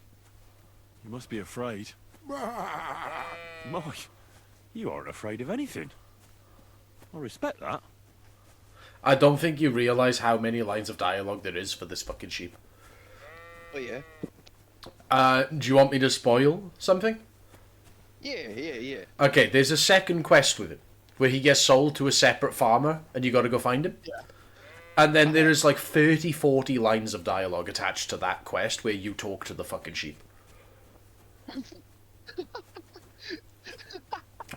You must be afraid. Mike, you aren't afraid of anything. I respect that. I don't think you realise how many lines of dialogue there is for this fucking sheep. Oh, yeah. Do you want me to spoil something? Yeah. Okay, there's a second quest with it, where he gets sold to a separate farmer, and you gotta go find him. Yeah. And then there is like 30, 40 lines of dialogue attached to that quest where you talk to the fucking sheep.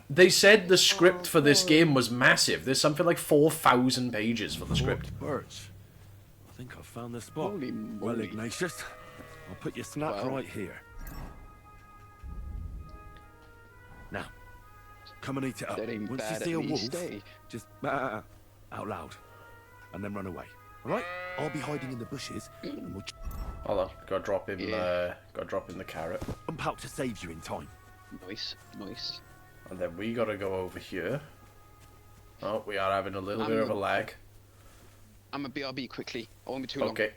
They said the script for this game was massive. There's something like 4,000 pages for the script. Birch. I think I've found the spot. Well, Ignatius, I'll put your snap right here. Now, come and eat it up. Once you see a wolf, just out loud, and then run away. All right? I'll be hiding in the bushes, and we'll. Hold on, gotta drop in the carrot. Jump out to save you in time. Nice. And then we gotta go over here. Oh, we are having a little bit of a lag. I'm a BRB quickly. I won't be too long. Okay.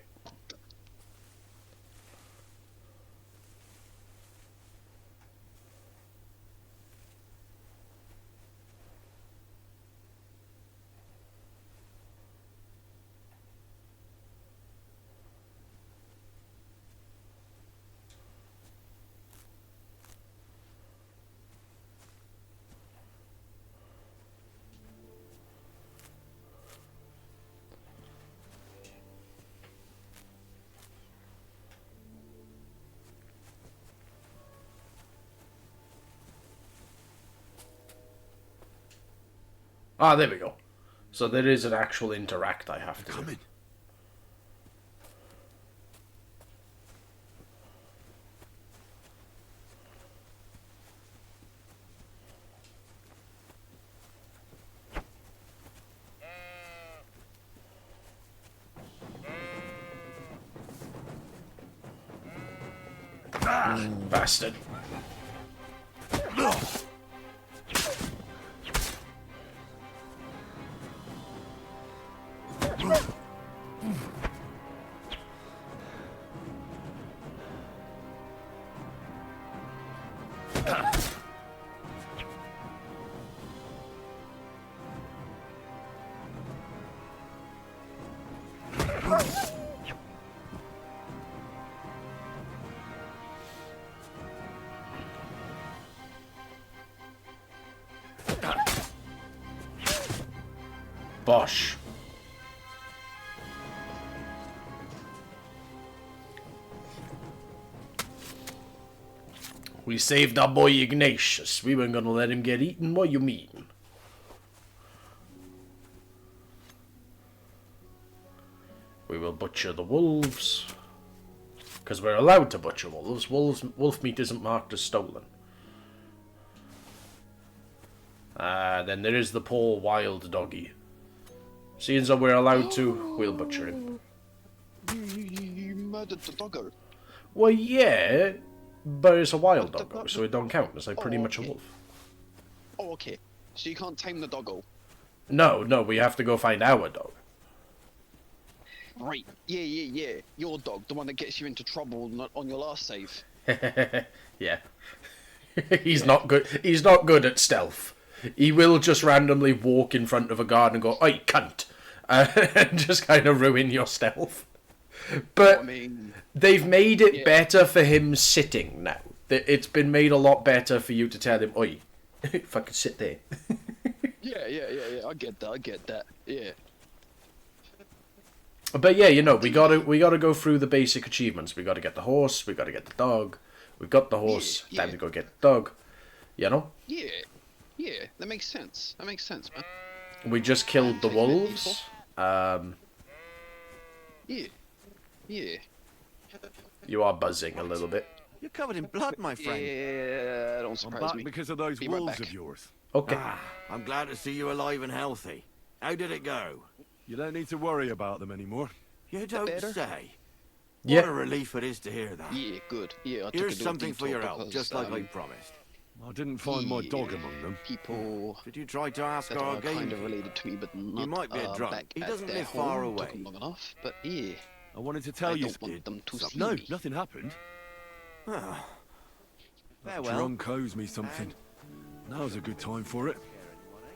Ah, there we go. So there is an actual interact I have to do. Bastard. Bosh. We saved our boy Ignatius. We weren't gonna let him get eaten. What you mean? We will butcher the wolves. Because we're allowed to butcher wolves. Wolf meat isn't marked as stolen. Then there is the poor wild doggy. Seeing as we're allowed to, we'll butcher him. You murdered the doggo. Well, yeah, but it's a wild doggo, so it don't count. It's like pretty much a wolf. Oh, okay. So you can't tame the doggo. No, we have to go find our dog. Right. Yeah. Your dog, the one that gets you into trouble on your last save. Yeah. He's not good. He's not good at stealth. He will just randomly walk in front of a guard and go, "Oi, cunt," and just kind of ruin your stealth. But they've made it better for him sitting now. It's been made a lot better for you to tell him, "Oi, fucking sit there." Yeah. I get that. Yeah. But yeah, you know, we gotta go through the basic achievements. We gotta get the horse. We gotta get the dog. We've got the horse. Time to go get the dog. You know. Yeah, that makes sense. Man. We just killed the wolves. Yeah. You are buzzing a little bit. You're covered in blood, my friend. Yeah, don't surprise I'm back me. because of those wolves of yours. Okay. I'm glad to see you alive and healthy. How did it go? You don't need to worry about them anymore. You don't say. Yeah. What a relief it is to hear that. Yeah, good. Yeah, I took Here's a something for your help, because, just like I promised. I didn't find my dog among them. People Did you try to ask that our are kind of gamekeeper? related to me, but not He might be a drunk. back He at doesn't their live far home. away. Took 'em long enough, but yeah. I wanted to tell I you. don't want them to see No, me. nothing happened. Farewell. Drunk owes me something. Now's a good time for it.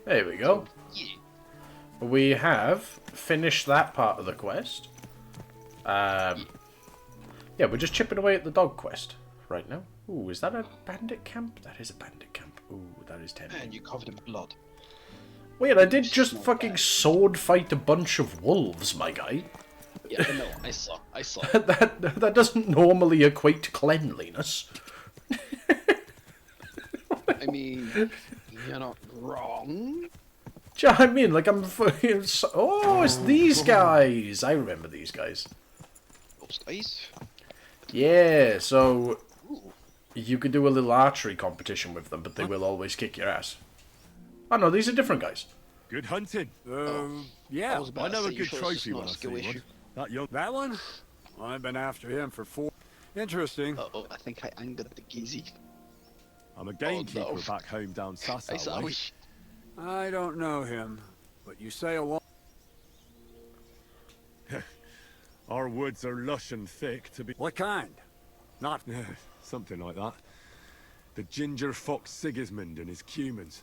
There we go. We have finished that part of the quest. Yeah, we're just chipping away at the dog quest right now. Ooh, is that a bandit camp? That is a bandit camp. Ooh, that is tempting. And you covered in blood. Wait, I did just fucking sword fight a bunch of wolves, my guy. Yeah, no, I saw. that doesn't normally equate to cleanliness. I mean, you're not wrong. Do you know what I mean? Like, I'm fucking... Oh, it's these guys! I remember these guys. Those guys? Yeah, so... You could do a little archery competition with them, but they will always kick your ass. Oh no, these are different guys. Good hunting. Yeah, I know a good trophy when I see one. That one? I've been after him for 4. Interesting. Uh-oh, I think I angered the geezy. I'm a gamekeeper back home down Sassow way. I don't know him, but you say a lot. Our woods are lush and thick to be... What kind? Not... Something like that. The ginger fox Sigismund and his cumans.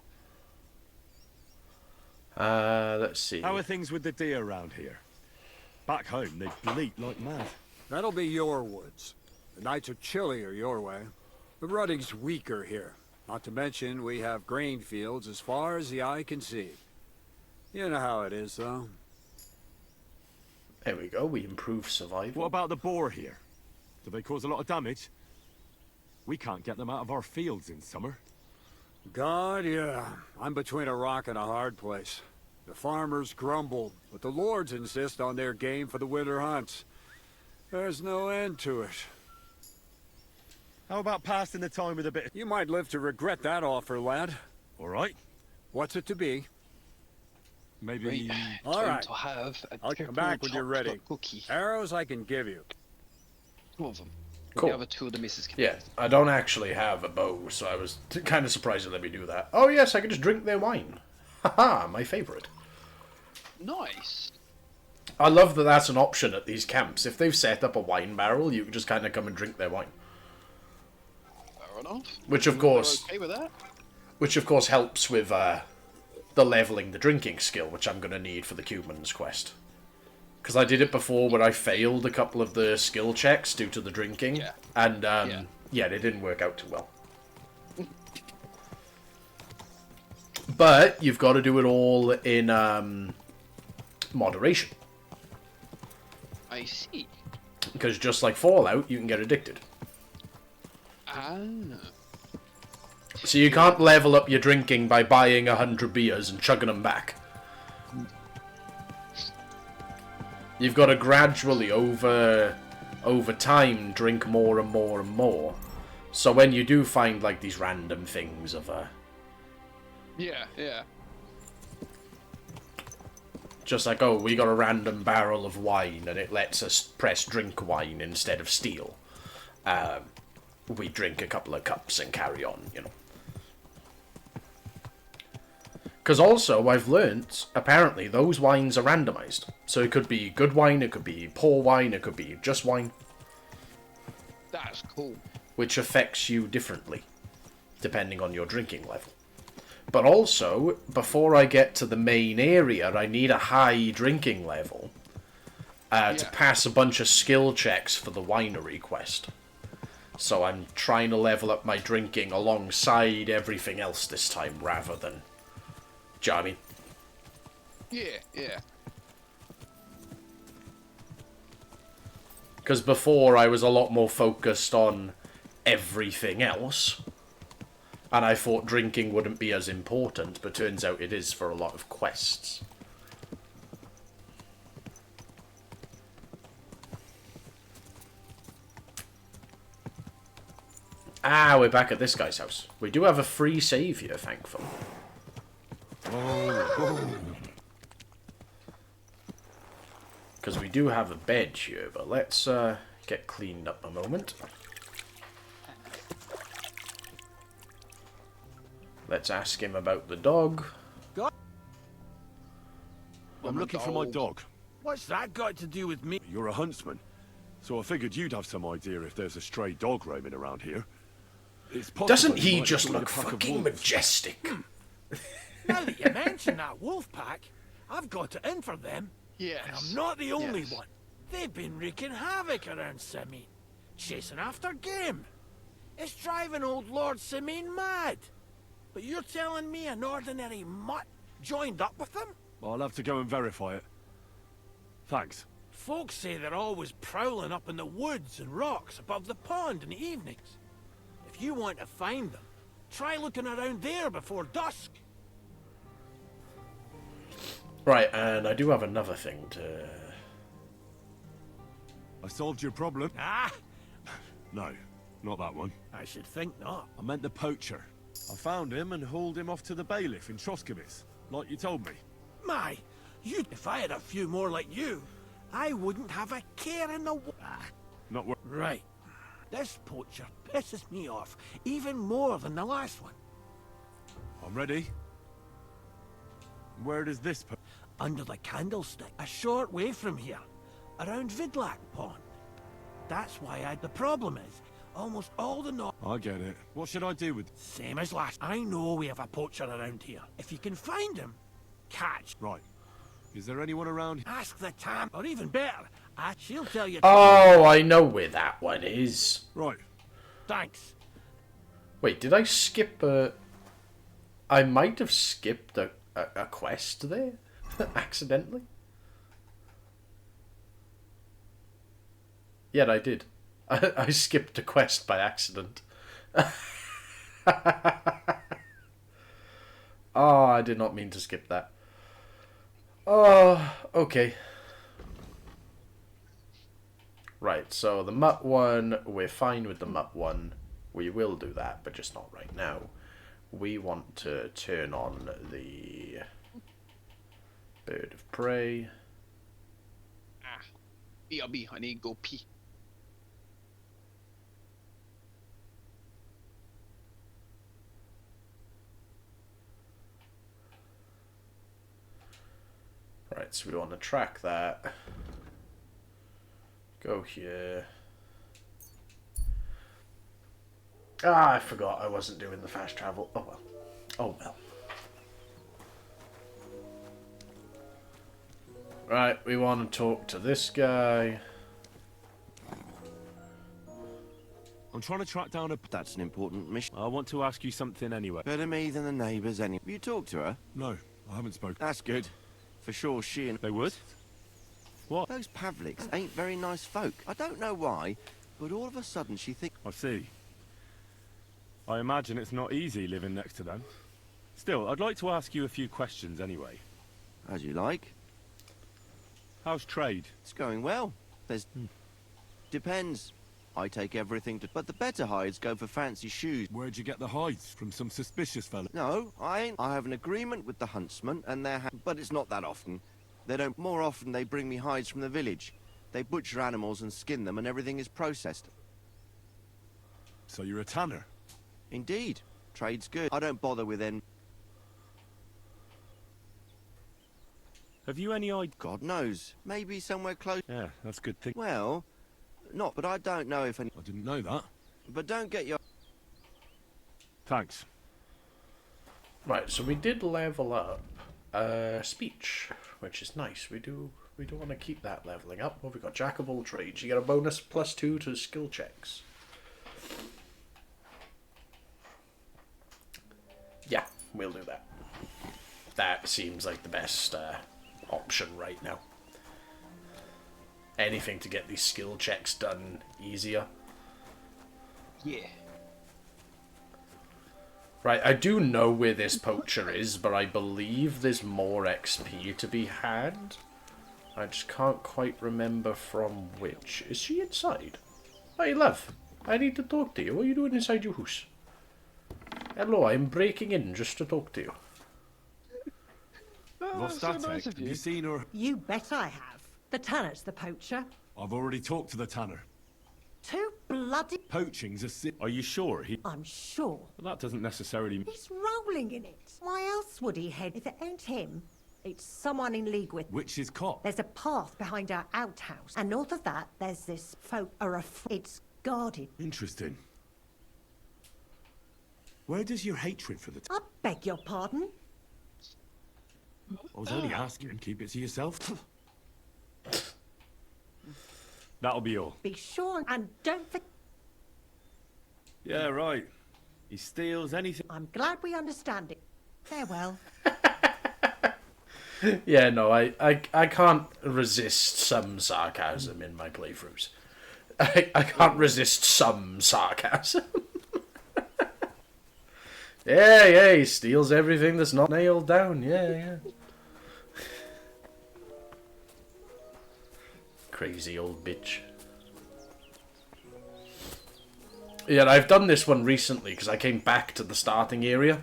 Let's see. How are things with the deer around here? Back home, they bleat like mad. That'll be your woods. The nights are chillier your way. The rutting's weaker here. Not to mention, we have grain fields as far as the eye can see. You know how it is, though. There we go, we improve survival. What about the boar here? Do they cause a lot of damage? We can't get them out of our fields in summer. God, yeah. I'm between a rock and a hard place. The farmers grumble, but the lords insist on their game for the winter hunts. There's no end to it. How about passing the time with a bit of... You might live to regret that offer, lad. All right. What's it to be? Maybe... All right. To have a I'll come back when you're ready. cookie. Arrows I can give you. 2 of them. Cool. The other two of the misses can. Yeah, I don't actually have a bow, so I was kind of surprised to let me do that. Oh yes, I can just drink their wine. Haha, my favourite. Nice. I love that that's an option at these camps. If they've set up a wine barrel, you can just kind of come and drink their wine. Fair enough. Which of course, okay with that. which of course helps with the leveling the drinking skill, which I'm going to need for the Cuban's quest. Because I did it before where I failed a couple of the skill checks due to the drinking, and yeah, they didn't work out too well. But you've got to do it all in moderation. I see. Because just like Fallout, you can get addicted. Ah. So you can't level up your drinking by buying 100 beers and chugging them back. You've got to gradually, over time, drink more and more and more. So when you do find, like, these random things of, Yeah, yeah. just like, oh, we got a random barrel of wine and it lets us press drink wine instead of steel. We drink a couple of cups and carry on, you know. Because also, I've learnt, apparently, those wines are randomized. So it could be good wine, it could be poor wine, it could be just wine. That's cool. Which affects you differently, depending on your drinking level. But also, before I get to the main area, I need a high drinking level to pass a bunch of skill checks for the winery quest. So I'm trying to level up my drinking alongside everything else this time, rather than... Do you know what I mean? Yeah, yeah. Because before I was a lot more focused on everything else. And I thought drinking wouldn't be as important, but turns out it is for a lot of quests. Ah, we're back at this guy's house. We do have a free save here, thankfully. Because we do have a bed here, but let's get cleaned up a moment. Let's ask him about the dog. I'm looking for my dog. What's that got to do with me? You're a huntsman, so I figured you'd have some idea if there's a stray dog roaming around here. It's possible Doesn't you he might just join a look pack of fucking wolves. majestic? Now that you mention that wolf pack, I've got it in for them. Yes. And I'm not the only Yes. one. They've been wreaking havoc around Simine, chasing after game. It's driving old Lord Simine mad. But you're telling me an ordinary mutt joined up with them? I'll have to go and verify it. Thanks. Folks say they're always prowling up in the woods and rocks above the pond in the evenings. If you want to find them, try looking around there before dusk. Right, and I do have another thing to... I solved your problem. Ah! No, not that one. I should think not. I meant the poacher. I found him and hauled him off to the bailiff in Troskabis, like you told me. My, if I had a few more like you, I wouldn't have a care in the Not wor- Right. This poacher pisses me off even more than the last one. I'm ready. Where does this put? Under the candlestick, a short way from here, around Vidlak Pond. That's why the problem is, almost all the I get it. What should I do with... Same as last. I know we have a poacher around here. If you can find him, catch. Right. Is there anyone around? Ask the Tam, or even better, she'll tell you. Oh, I know where that one is. Right. Thanks. Wait, did I skip a... I might have skipped a quest there, accidentally. Yeah, I did. I skipped a quest by accident. Oh, I did not mean to skip that. Oh, okay. Right, so the mutt one, we're fine with the mutt one. We will do that, but just not right now. We want to turn on the bird of prey. BRB, I need to go pee. Right, so we want to track that. Go here. Ah, I forgot I wasn't doing the fast travel. Oh well. Oh well. Right, we want to talk to this guy. I'm trying to track down a... That's an important mission. I want to ask you something anyway. Better me than the neighbours anyway. Have you talked to her? No, I haven't spoken. That's good. For sure she and... They would? What? Those Pavliks ain't very nice folk. I don't know why, but all of a sudden she thinks... I see. I imagine it's not easy living next to them. Still, I'd like to ask you a few questions anyway. As you like. How's trade? It's going well. There's... Depends. I take everything to... But the better hides go for fancy shoes. Where'd you get the hides? From some suspicious fella? No, I ain't. I have an agreement with the huntsman and they're... But it's not that often. They don't... More often they bring me hides from the village. They butcher animals and skin them and everything is processed. So you're a tanner? Indeed. Trade's good. I don't bother with them. Have you any idea? God knows. Maybe somewhere close. Yeah, that's a good thing. Well, not, but I don't know if any... I didn't know that. But don't get your... Thanks. Right, so we did level up speech, which is nice. We do want to keep that leveling up. Well, we've got Jack of all trades. You get a bonus +2 to skill checks. Yeah, we'll do that. That seems like the best option right now. Anything to get these skill checks done easier. Yeah. Right, I do know where this poacher is, but I believe there's more XP to be had. I just can't quite remember from which. Is she inside? Hey, love. I need to talk to you. What are you doing inside your house? Hello, I'm breaking in just to talk to you. What's that, nice have you seen her? You bet I have. The tanner's the poacher. I've already talked to the tanner. Too bloody... Poaching's a sin. Are you sure he... I'm sure. Well, that doesn't necessarily... He's rolling in it. Why else would he head? If it ain't him, it's someone in league with... Which is cop? There's a path behind our outhouse. And north of that, there's this folk... It's guarded. Interesting. Where does your hatred for the... I beg your pardon? I was only asking. Keep it to yourself. That'll be all. Be sure and don't forget... Yeah, right. He steals anything... I'm glad we understand it. Farewell. Yeah, no, I can't resist some sarcasm in my playthroughs. I can't resist some sarcasm. Yeah, he steals everything that's not nailed down. Yeah. Crazy old bitch. Yeah, I've done this one recently because I came back to the starting area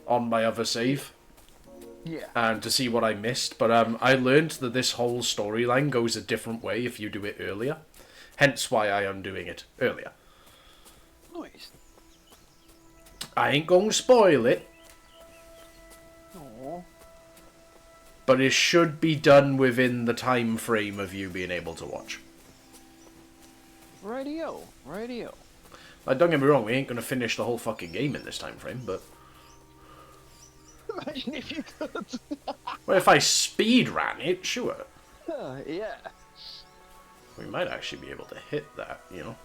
on my other save. Yeah. And to see what I missed, but I learned that this whole storyline goes a different way if you do it earlier. Hence why I am doing it earlier. Nice. I ain't gonna spoil it. Aww. But it should be done within the time frame of you being able to watch. Radio. Like, don't get me wrong, we ain't gonna finish the whole fucking game in this time frame, but... Imagine if you could. Well, if I speed ran it, sure. Yeah. We might actually be able to hit that, you know.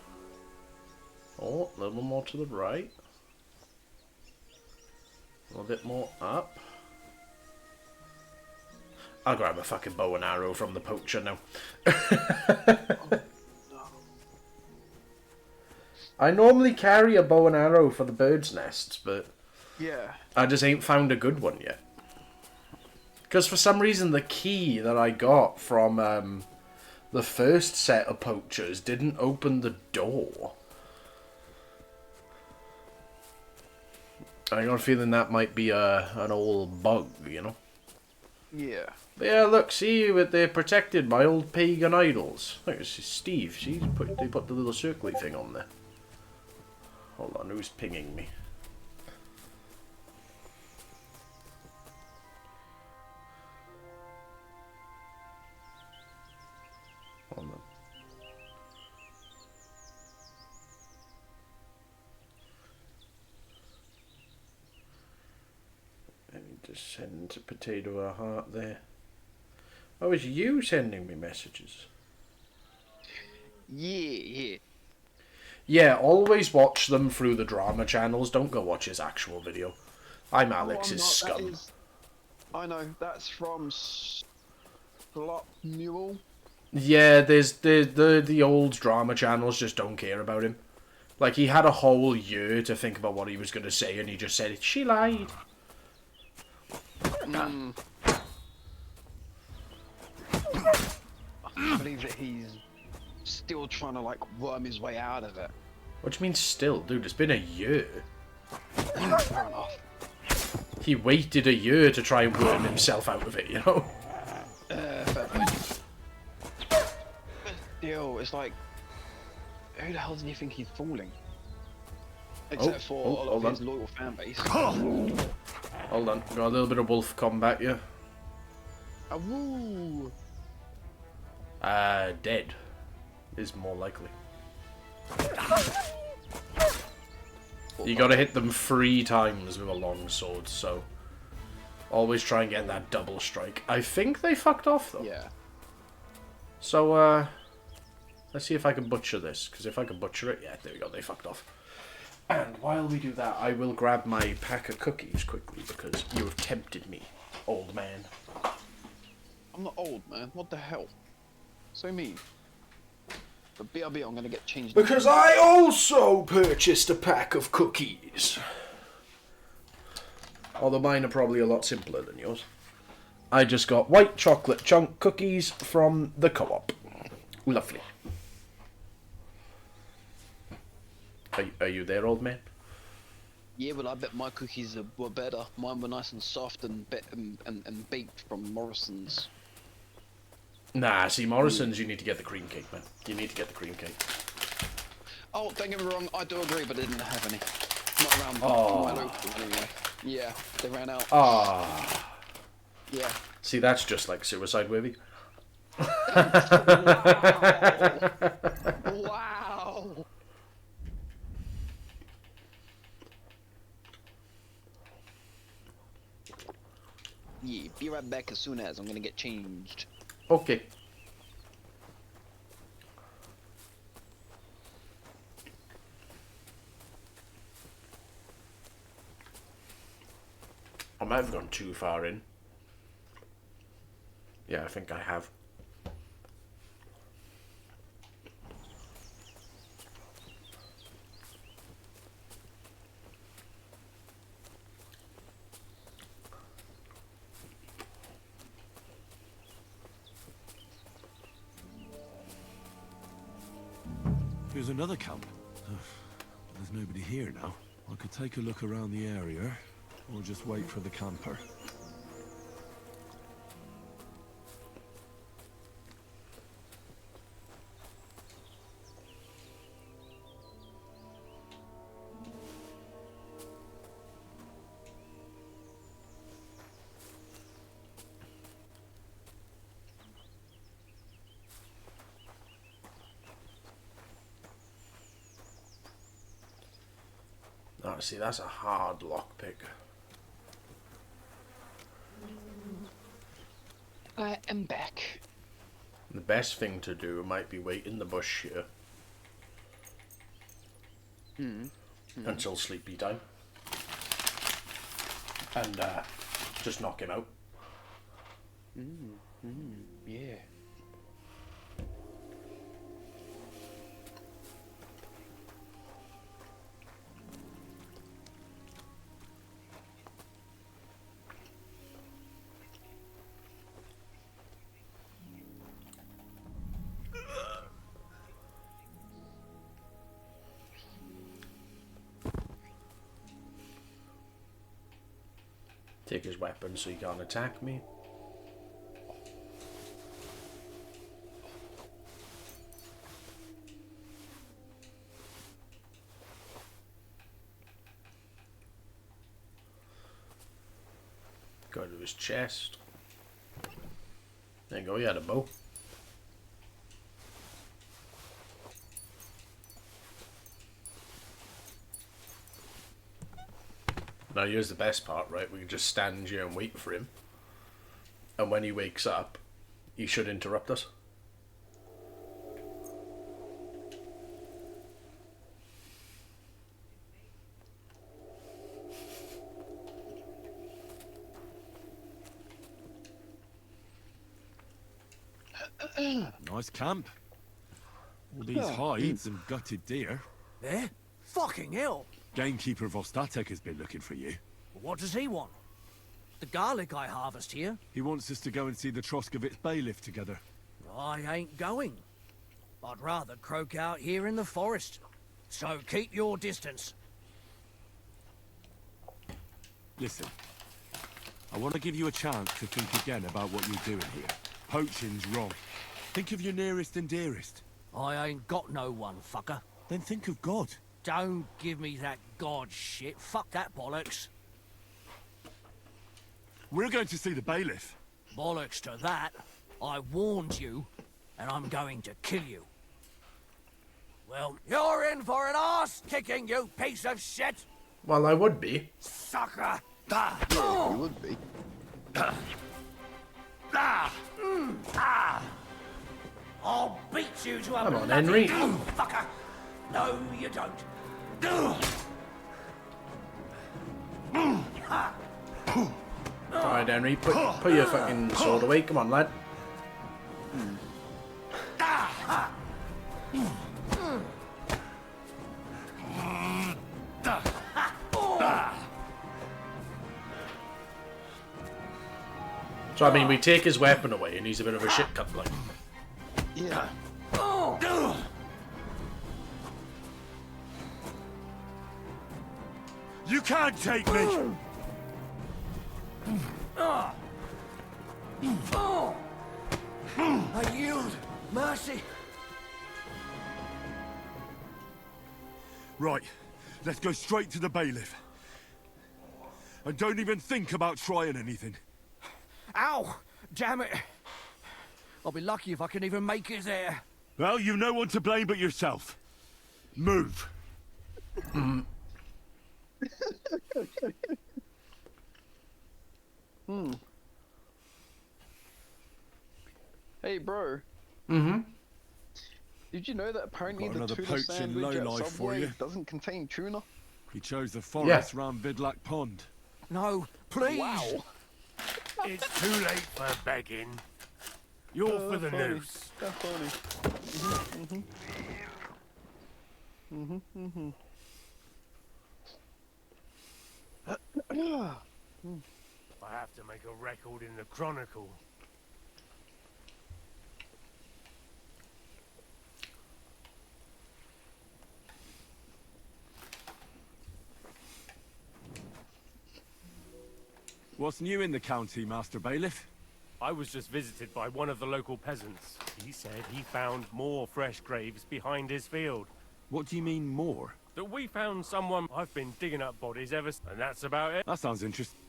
Oh, a little more to the right. A little bit more up. I'll grab a fucking bow and arrow from the poacher now. I normally carry a bow and arrow for the bird's nests, but yeah, I just ain't found a good one yet. Because for some reason the key that I got from the first set of poachers didn't open the door. I got a feeling that might be an old bug, you know? Yeah. But yeah, look, see, they're protected by old pagan idols. Look, it's Steve. See, they put the little circly thing on there. Hold on, who's pinging me? Just send Potato a heart there. Oh, it's you sending me messages? Yeah. Yeah, always watch them through the drama channels. Don't go watch his actual video. I'm Alex's scum. I know, that's from Slop Mule. Yeah, there's the old drama channels just don't care about him. Like, he had a whole year to think about what he was going to say, and he just said, she lied. I believe that he's still trying to, like, worm his way out of it. What do you mean still? Dude, it's been a year. Fair enough. He waited a year to try and worm himself out of it, you know? Fair point. But still, it's like, who the hell does he think he's fooling? Except for a lot of his loyal fan base. Hold on, got a little bit of wolf combat, yeah. Woo! Dead is more likely. You gotta hit them 3 times with a long sword, so always try and get that double strike. I think they fucked off though. Yeah. So, let's see if I can butcher this, because if I can butcher it, yeah, there we go, they fucked off. And while we do that, I will grab my pack of cookies quickly, because you have tempted me, old man. I'm not old, man. What the hell? So mean. But BRB, I'm gonna get changed. Because I also purchased a pack of cookies. Although mine are probably a lot simpler than yours. I just got white chocolate chunk cookies from the co-op. Lovely. Are you there, old man? Yeah, but I bet my cookies were better. Mine were nice and soft and baked from Morrison's. Nah, see, Morrison's, you need to get the cream cake, man. You need to get the cream cake. Oh, don't get me wrong, I do agree, but I didn't have any. Not around my local anyway. Yeah, they ran out. Ah. Yeah. See, that's just like suicide worthy. Wow. Yeah, be right back as soon as I'm gonna get changed. Okay. I might have gone too far in. Yeah, I think I have. Here's another camp. There's nobody here now. I could take a look around the area, or just wait for the camper. Oh, see, that's a hard lockpick. I am back. The best thing to do might be wait in the bush here. Until sleepy time. And just knock him out. Yeah. Take his weapon so he can't attack me. Go to his chest. There you go, he had a bow. Now here's the best part, right? We can just stand here and wait for him. And when he wakes up, he should interrupt us. Nice camp. All these hides and gutted deer. Eh? Fucking hell! Gamekeeper Vostatek has been looking for you. What does he want? The garlic I harvest here? He wants us to go and see the Troskovitz bailiff together. I ain't going. I'd rather croak out here in the forest. So keep your distance. Listen, I want to give you a chance to think again about what you're doing here. Poaching's wrong. Think of your nearest and dearest. I ain't got no one, fucker. Then think of God. Don't give me that God shit. Fuck that bollocks. We're going to see the bailiff. Bollocks to that. I warned you, and I'm going to kill you. Well, you're in for an arse-kicking, you piece of shit! Well, I would be. Sucker! Yeah, you would be. I'll beat you to a Come on, bloody Henry. fucker! No, you don't. Alright, Henry, put your fucking sword away. Come on, lad. So, I mean, we take his weapon away and he's a bit of a shit cup, like. Yeah. You can't take me! I yield. Mercy. Right, let's go straight to the bailiff. And don't even think about trying anything. Ow! Damn it! I'll be lucky if I can even make it there. Well, you've no one to blame but yourself. Move. Hey, bro. Mm-hmm. Did you know that apparently Got the another tuna poaching sandwich at lowlife for Subway you. doesn't contain tuna? He chose the forest round Vidlak Pond. No, please! Wow. It's too late for begging. You're for the funny. noose. That's funny. I have to make a record in the Chronicle. What's new in the county, Master Bailiff? I was just visited by one of the local peasants. He said he found more fresh graves behind his field. What do you mean, more? That we found someone. I've been digging up bodies ever since, and that's about it. That sounds interesting.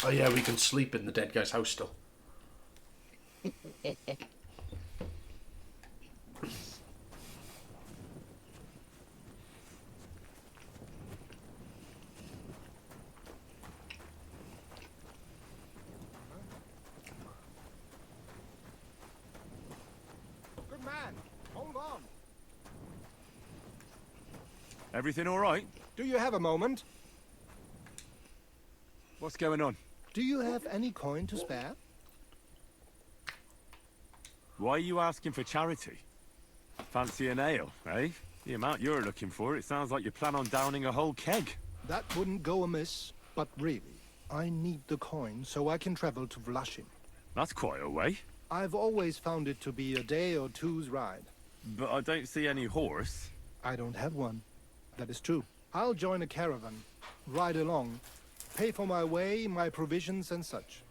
Oh yeah, we can sleep in the dead guy's house still. Good man, hold on. Everything all right? Do you have a moment? What's going on? Do you have any coin to spare? Why are you asking for charity? Fancy an ale, eh? The amount you're looking for, it sounds like you plan on downing a whole keg. That wouldn't go amiss, but really, I need the coin so I can travel to Vlashin. That's quite a way. I've always found it to be a day or two's ride. But I don't see any horse. I don't have one. That is true. I'll join a caravan, ride along, pay for my way, my provisions and such.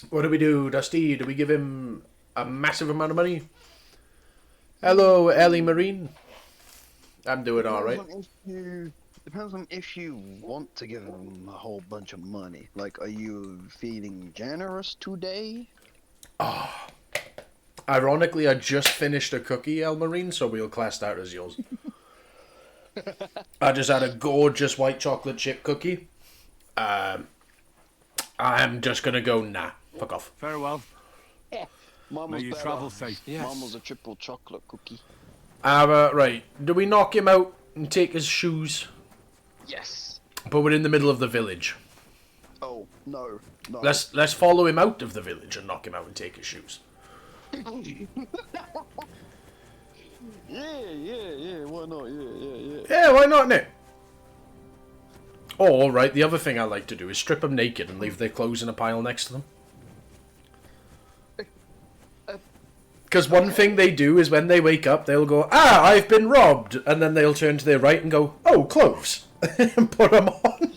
What do we do, Dusty? Do we give him a massive amount of money? Hello, Ellie Marine. I'm doing alright. Depends on if you want to give him a whole bunch of money. Like, are you feeling generous today? Ironically, I just finished a cookie, El Marine, so we'll class that as yours. I just had a gorgeous white chocolate chip cookie. I'm just gonna go, nah. Fuck off. Farewell. Mine May was you better. travel safe. Mine was a triple chocolate cookie. Right. Do we knock him out and take his shoes? Yes. But we're in the middle of the village. Oh, no. Let's follow him out of the village and knock him out and take his shoes. Yeah, why not? Yeah. Yeah, why not, Nick? Oh, alright, the other thing I like to do is strip them naked and leave their clothes in a pile next to them. Because one thing they do is when they wake up, they'll go, I've been robbed! And then they'll turn to their right and go, oh, clothes! And put them on.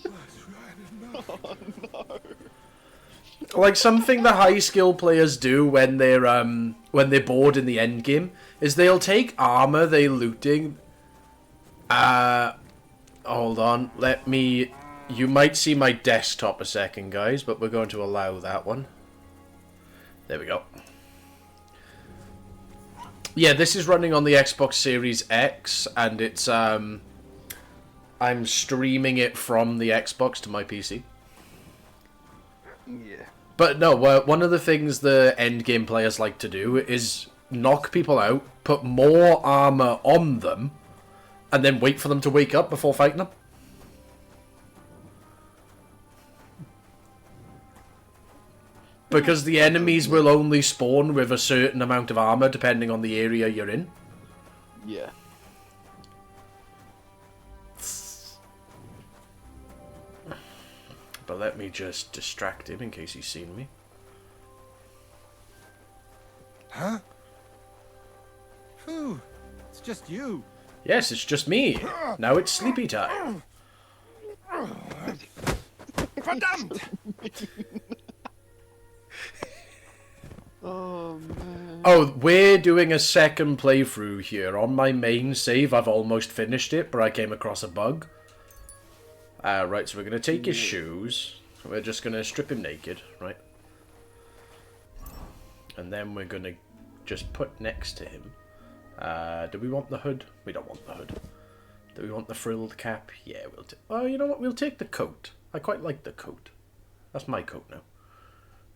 Oh, no. Like, something the high-skill players do when they're bored in the end game is they'll take armor they're looting. Hold on, you might see my desktop a second, guys, but we're going to allow that one. There we go. Yeah, this is running on the Xbox Series X, and it's, I'm streaming it from the Xbox to my PC. Yeah. But no, one of the things the endgame players like to do is knock people out, put more armor on them, and then wait for them to wake up before fighting them. Because the enemies will only spawn with a certain amount of armor depending on the area you're in. Yeah. But let me just distract him in case he's seen me. Huh? Phew, it's just you. Yes, it's just me. Now it's sleepy time. Verdammt! Oh, man. Oh, we're doing a second playthrough here. On my main save, I've almost finished it, but I came across a bug. Right, so we're going to take his shoes. We're just going to strip him naked, right? And then we're going to just put next to him. Do we want the hood? We don't want the hood. Do we want the frilled cap? Yeah, we'll take... Oh, you know what? We'll take the coat. I quite like the coat. That's my coat now.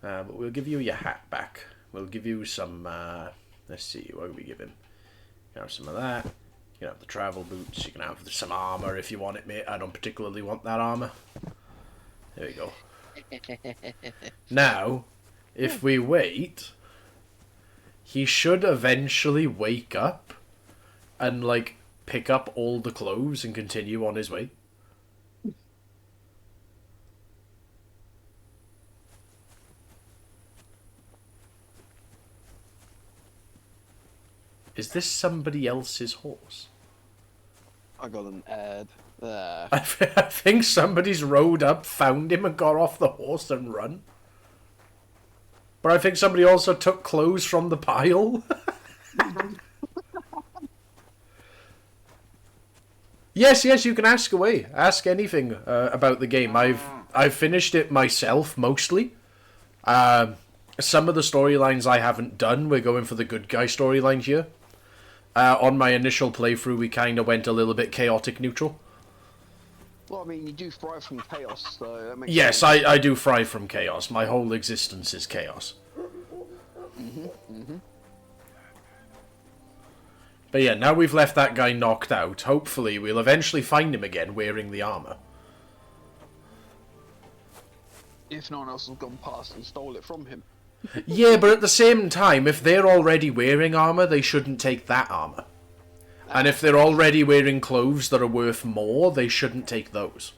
But we'll give you your hat back. We'll give you some... let's see, what do we give him? You can have some of that. You can have the travel boots. You can have some armor if you want it, mate. I don't particularly want that armor. There we go. Now, if we wait, he should eventually wake up and, like, pick up all the clothes and continue on his way. Is this somebody else's horse? I got an ad. I think somebody's rode up, found him, and got off the horse and run. But I think somebody also took clothes from the pile. Yes, you can ask away. Ask anything about the game. I've finished it myself, mostly. Some of the storylines I haven't done. We're going for the good guy storyline here. On my initial playthrough, we kind of went a little bit chaotic neutral. Well, I mean, you do thrive from chaos, so that makes Yes, sense. I do thrive from chaos. My whole existence is chaos. But yeah, now we've left that guy knocked out. Hopefully, we'll eventually find him again wearing the armor. If no one else has gone past and stole it from him. Yeah, but at the same time, if they're already wearing armor, they shouldn't take that armor. And if they're already wearing clothes that are worth more, they shouldn't take those.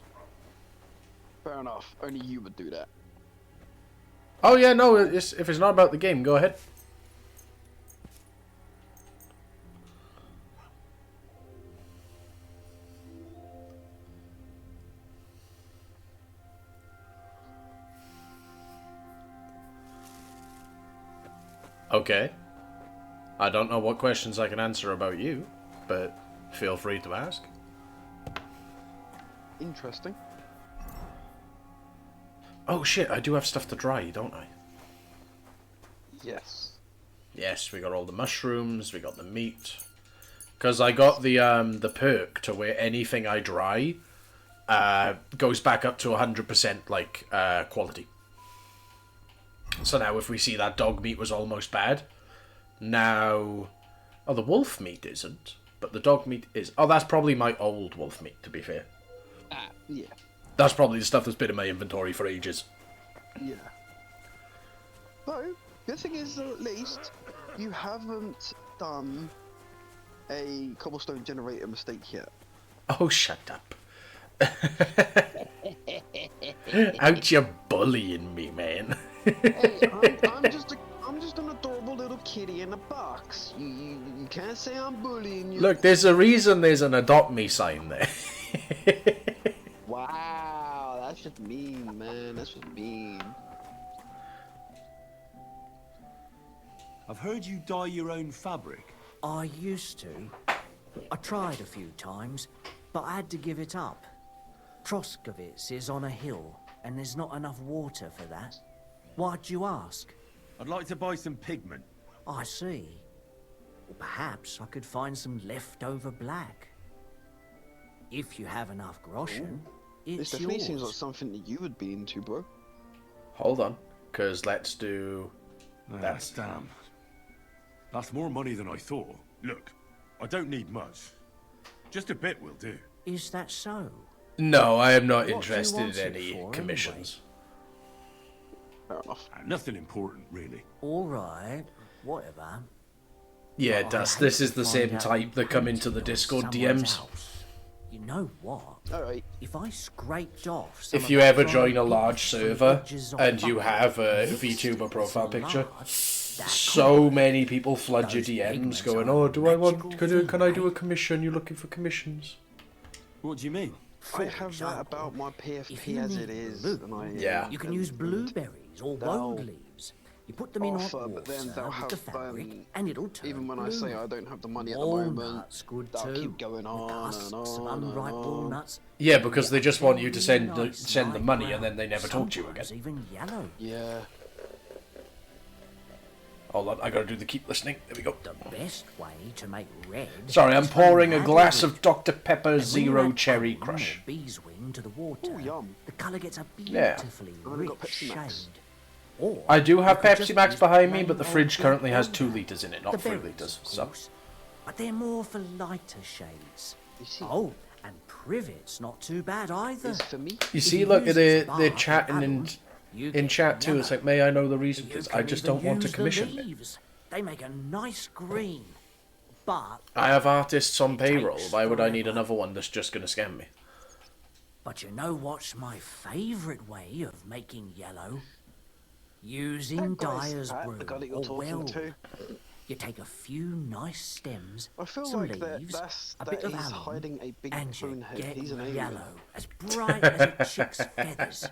Fair enough. Only you would do that. Oh yeah, no, if it's not about the game, go ahead. Okay. I don't know what questions I can answer about you, but feel free to ask. Interesting. Oh shit, I do have stuff to dry, don't I? Yes. Yes, we got all the mushrooms, we got the meat. Because I got the perk to where anything I dry goes back up to 100% like quality. So now if we see that dog meat was almost bad, now... Oh, the wolf meat isn't, but the dog meat is. Oh, that's probably my old wolf meat, to be fair. Yeah. That's probably the stuff that's been in my inventory for ages. Yeah. So, the thing is, though, at least, you haven't done a cobblestone generator mistake yet. Oh, shut up. Out you bullying me, man. Hey, I'm just an adorable little kitty in a box. You can't say I'm bullying you. Look, there's a reason there's an adopt me sign there. Wow, that's just mean, man. That's just mean. I've heard you dye your own fabric. I used to. I tried a few times, but I had to give it up. Troskovitz is on a hill, and there's not enough water for that. Why'd you ask? I'd like to buy some pigment. I see. Well, perhaps I could find some leftover black. If you have enough groschen, This it's definitely yours. seems like something that you would be into, bro. Hold on, because let's do... That's damn. That's more money than I thought. Look, I don't need much. Just a bit will do. Is that so? No, I am not What do you interested want in it any for, commissions. Fair enough. Nothing important, really. All right, whatever. Yeah, But I Dust, hate this to is the find same out type that come into the painting on Discord someone's DMs. house. You know what? Alright. If I scraped off some If of you the ever dried join a bits large from server edges of and you bucket, have a mixed VTuber with profile some picture, lard, so many people flood your Those DMs pigments going, are "Oh, do I want? magical Can I thing, do a commission? You're looking for commissions?" What do you mean? I have that about my PFP as it is, and I Yeah. You can use blueberries or woad leaves. You put them in hot offer, water but then they'll with have the fabric, and it'll turn even when blue. I say I don't have the money at the moment, Walnuts good they'll too. keep going on and Husks on of and unripe on. walnuts. Yeah, because they just want you to send Nice, send the light money brown, and then they never talk to you again. sometimes even yellow. Yeah. Hold on, I gotta do the keep listening. There we go. The best way to make red. Sorry, I'm is to pouring a add glass it. of Dr. Pepper And when you Zero add Cherry onion or Crush. bees wing to the water. Ooh, yum. The colour gets a Yeah. beautifully I've only rich got Pepsi shade. Max. Or I do have you could Pepsi just Max use behind me, plain but the old fridge beet currently has powder. 2 litres in it, not The 3 berries, litres. of So course, but they're more for lighter shades. Oh, and privet's not too bad either. It's for me. you If see, you look, use they're bark chatting and in alum, you in get chat too. It's yellow. like, may I know the reason? You Because can I just even don't want to use the commission it. leaves. They make a nice green. But I have artists on payroll. takes Why would I need forever. another one that's just going to scam me? But you know what's my favourite way of making yellow? Using That guy's dyer's fat, brew the guy that you're or talking weld. to. You take a few nice stems, I feel some like leaves, a that bit of he's alum, hiding a big and phone you head. get He's an alien. yellow, as bright as a chick's feathers.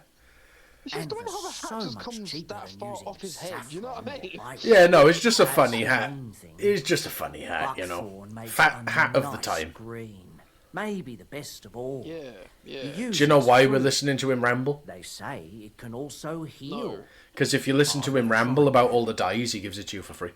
It's just And don't know for how the hat so just much comes cheaper that than far using off his head. You know what I saffron mean? or ice. Yeah, no, it's just a That's funny the hat. main thing. It's just a funny hat, you know. Buckthorn makes Fat a hat of the nice time. Green. Maybe the best of all. Yeah, yeah. You Do you know use why its we're fruit. listening to him ramble? They say it can also heal. Because if you listen to him ramble about all the dyes, he gives it to you for free.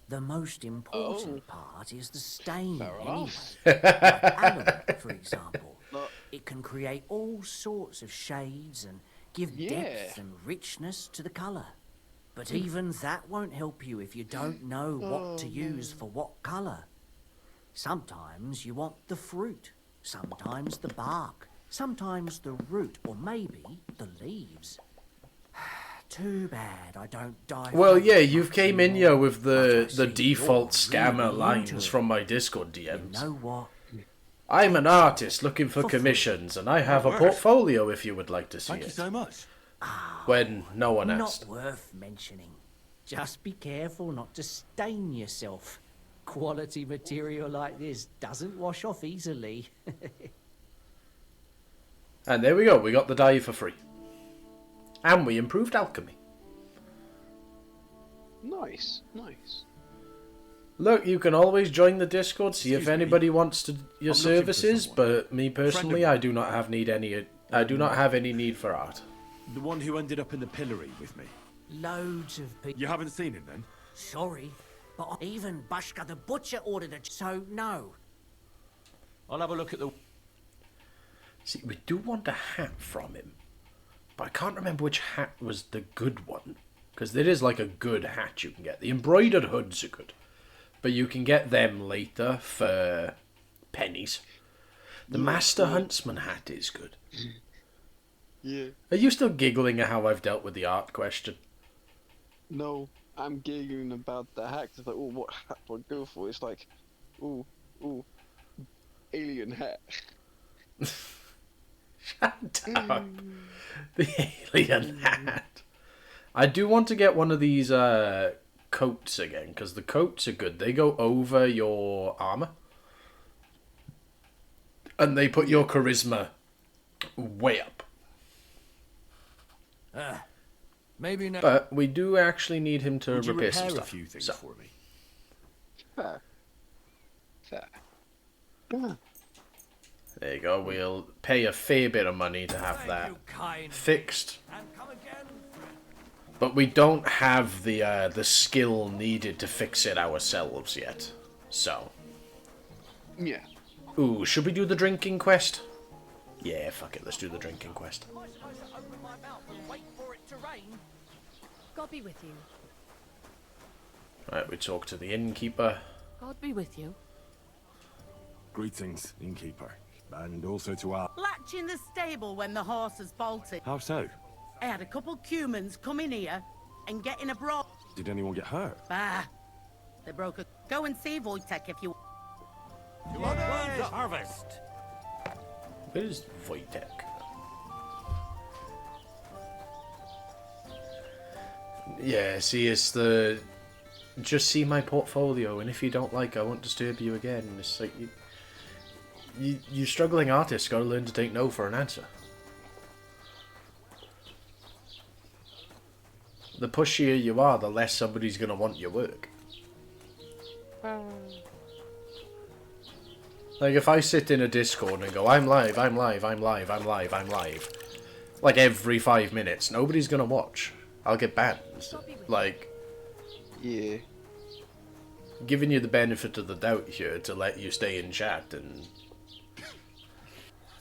The most important part is the stain, Fair anyway. enough. Like alum, for example. Look. It can create all sorts of shades and give depth and richness to the colour. But even that won't help you if you don't know what to use for what colour. Sometimes you want the fruit, sometimes the bark, sometimes the root, or maybe the leaves. Too bad I don't die. Well, from yeah, it you've much came in anymore. here with the But I see default you're scammer really into lines it. from my Discord You DMs. know what? I'm an artist looking for commissions, and I have a worth. portfolio if you would like to see Thank you it. so much. When no one Not asked. worth mentioning. Just be careful not to stain yourself. Quality material like this doesn't wash off easily. And there we go, we got the dye for free. And we improved alchemy. Nice, nice. Look, you can always join the Discord, see if anybody wants to your I'm looking for services, someone. but me personally, I do not have any need for art. The one who ended up in the pillory with me. Loads of people. You haven't seen him then? Sorry, but even Bashka the Butcher ordered it, so no. I'll have a look at the... See, we do want a hat from him, but I can't remember which hat was the good one, because there is like a good hat you can get. The embroidered hoods are good, but you can get them later for pennies. The Master Huntsman hat is good. Yeah. Are you still giggling at how I've dealt with the art question? No, I'm giggling about the hat. It's like, oh, what hat do I go for? It's like, ooh, alien hat. Shut up. The alien hat. I do want to get one of these coats again, because the coats are good. They go over your armor. And they put your charisma way up. Maybe not. But we do actually need him to Would you repair some repair stuff. a few things So. for me? Fair. There you go. We'll pay a fair bit of money to have that fixed. But we don't have the skill needed to fix it ourselves yet. So. Yeah. Ooh, should we do the drinking quest? Yeah, fuck it. Let's do the drinking quest. God be with you. Right, we talk to the innkeeper. God be with you. Greetings, innkeeper. And also to our... Latch in the stable when the horses bolted. How so? I had a couple cumans come in here and get in a brawl. Did anyone get hurt? Bah. They broke a... Go and see Wojtek if you... You want to harvest? Where is Wojtek? Yeah, see, it's the... Just see my portfolio, and if you don't like, I won't disturb you again. It's like... You struggling artists gotta learn to take no for an answer. The pushier you are, the less somebody's gonna want your work. Like, if I sit in a Discord and go, I'm live, I'm live, I'm live, I'm live, I'm live, like every 5 minutes, nobody's gonna watch. I'll get banned. Like, yeah. Giving you the benefit of the doubt here to let you stay in chat and...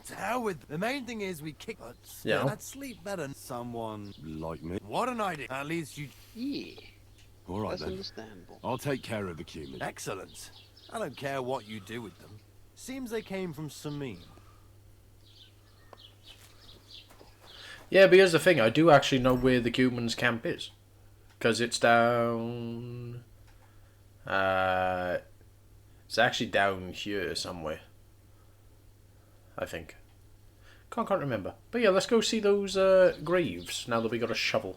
To hell with... The main thing is we kick butts. Yeah. I'd sleep better than someone... Like me? What an idea. At least you... Yeah. All right That's then. understandable. I'll take care of the cumin. Excellent. I don't care what you do with them. Seems they came from Samin. Yeah, but here's the thing, I do actually know where the Cuman's camp is. Because it's down... it's actually down here somewhere. I think. Can't remember. But yeah, let's go see those graves, now that we got a shovel.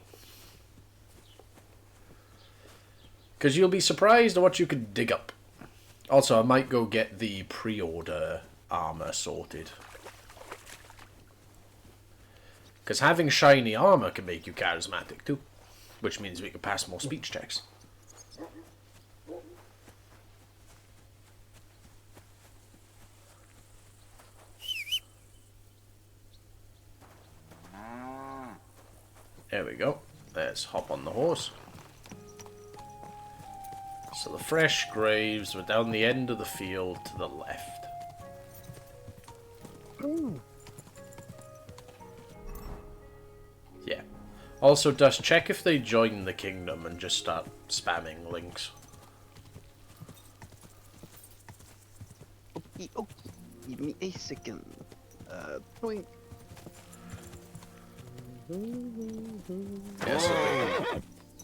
Because you'll be surprised at what you can dig up. Also, I might go get the pre-order armor sorted. Because having shiny armor can make you charismatic too. Which means we can pass more speech checks. There we go. Let's hop on the horse. So the fresh graves were down the end of the field to the left. Ooh. Yeah. Also, Dust, check if they join the kingdom and just start spamming links. Okay, give me a second. Point. Yeah, so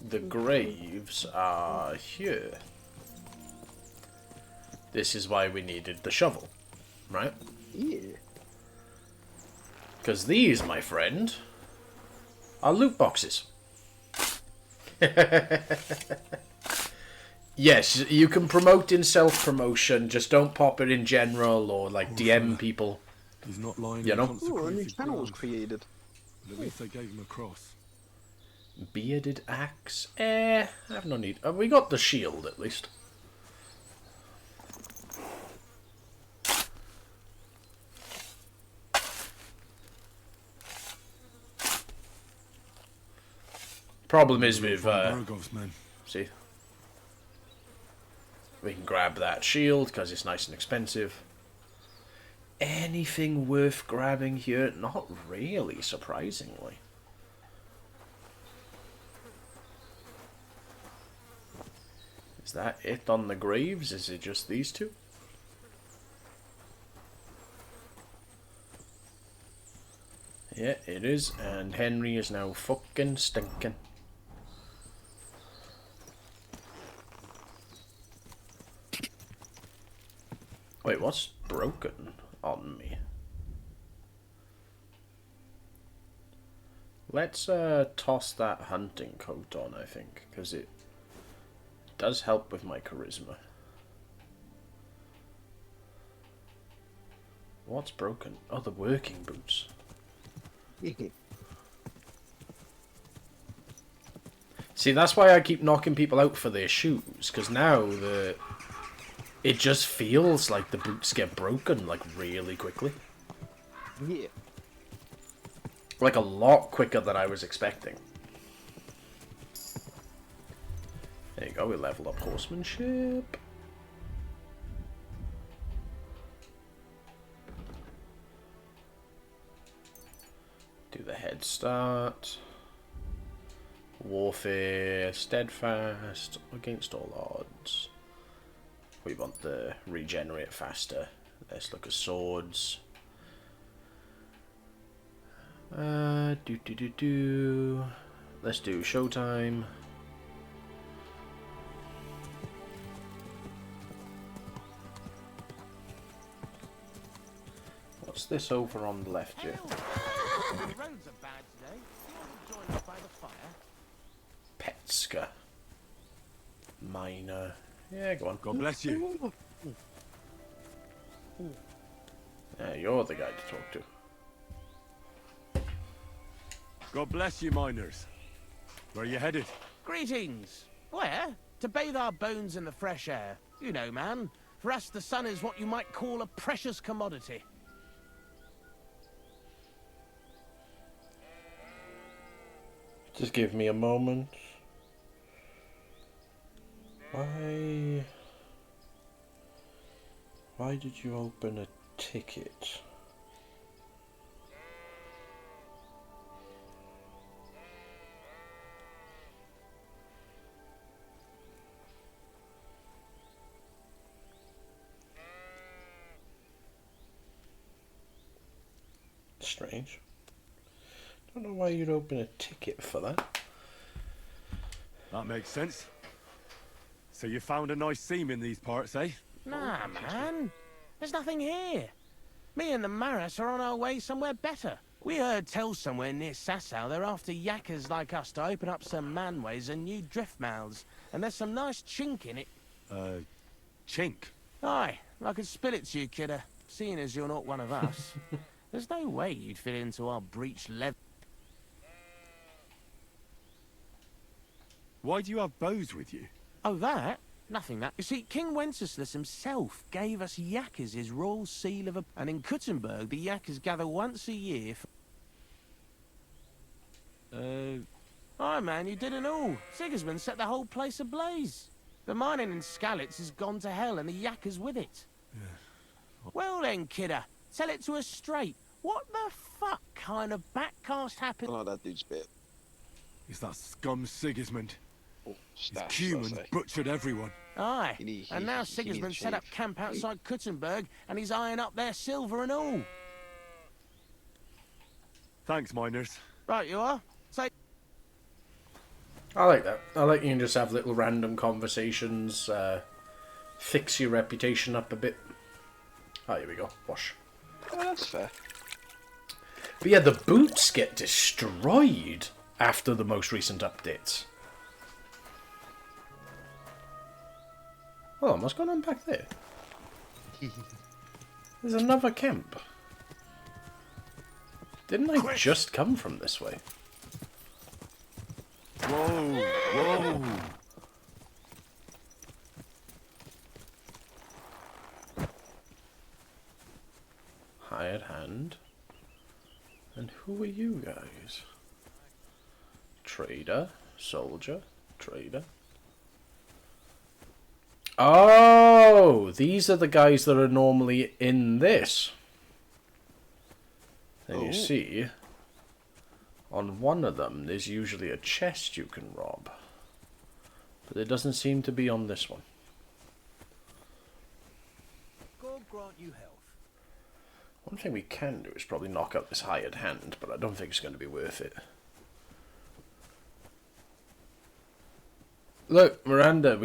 the graves are here. This is why we needed the shovel, right? Yeah. Because these, my friend, are loot boxes. Yes, you can promote in self-promotion, just don't pop it in general or like DM people. He's not lying. You know? Ooh, a new channel was created. At least they gave him a cross. Bearded axe. I have no need. Have we got the shield at least? Problem is with see, we can grab that shield because it's nice and expensive. Anything worth grabbing here? Not really, surprisingly. Is that it on the graves? Is it just these two? Yeah, it is, and Henry is now fucking stinking. Wait, what's broken on me? Let's toss that hunting coat on, I think, because it does help with my charisma. What's broken? Oh, the working boots. See, that's why I keep knocking people out for their shoes, because now it just feels like the boots get broken, like, really quickly. Yeah. Like, a lot quicker than I was expecting. There you go, we level up horsemanship. Do the head start. Warfare, steadfast, against all odds. We want the regenerate faster. Let's look at swords. Let's do showtime. What's this over on the left here? The roads are bad today. You want to join us by the fire? Petska. Miner. Yeah, go on. God bless you. Yeah, you're the guy to talk to. God bless you, miners. Where are you headed? Greetings. Where? To bathe our bones in the fresh air. You know, man. For us, the sun is what you might call a precious commodity. Just give me a moment. Why did you open a ticket? Strange. Don't know why you'd open a ticket for that. That makes sense. So you found a nice seam in these parts, eh? Nah, man. There's nothing here. Me and the Maras are on our way somewhere better. We heard tell somewhere near Sasau they're after yakkers like us to open up some manways and new drift mouths. And there's some nice chink in it. Chink? Aye, I could spill it to you, kidder. Seeing as you're not one of us. There's no way you'd fit into our breech leather. Why do you have bows with you? Oh, that? Nothing that. You see, King Wenceslas himself gave us yakkers his royal seal of and in Kuttenberg the yakkers gather once a year for... Aye, man, you didn't know. Sigismund set the whole place ablaze. The mining in Skalitz has gone to hell and the yakkers with it. Yeah. Well then, kidder, tell it to us straight. What the fuck kind of backcast happened? Oh, that dude's bit. Is that scum Sigismund? His Stash, humans butchered everyone. Aye, and now Sigismund set up camp outside Kuttenberg and he's eyeing up their silver and all. Thanks, miners. Right, you are. Say. I like that. I like you can just have little random conversations, fix your reputation up a bit. Oh, here we go. Wash. Oh, that's fair. But yeah, the boots get destroyed after the most recent updates. Oh, what's going on back there? There's another camp. Didn't I just come from this way? Whoa, whoa. Hired hand. And who are you guys? Trader, soldier, trader. Oh, these are the guys that are normally in this. And you see, on one of them, there's usually a chest you can rob. But it doesn't seem to be on this one. God grant you health. One thing we can do is probably knock out this hired hand, but I don't think it's going to be worth it. Look, Miranda,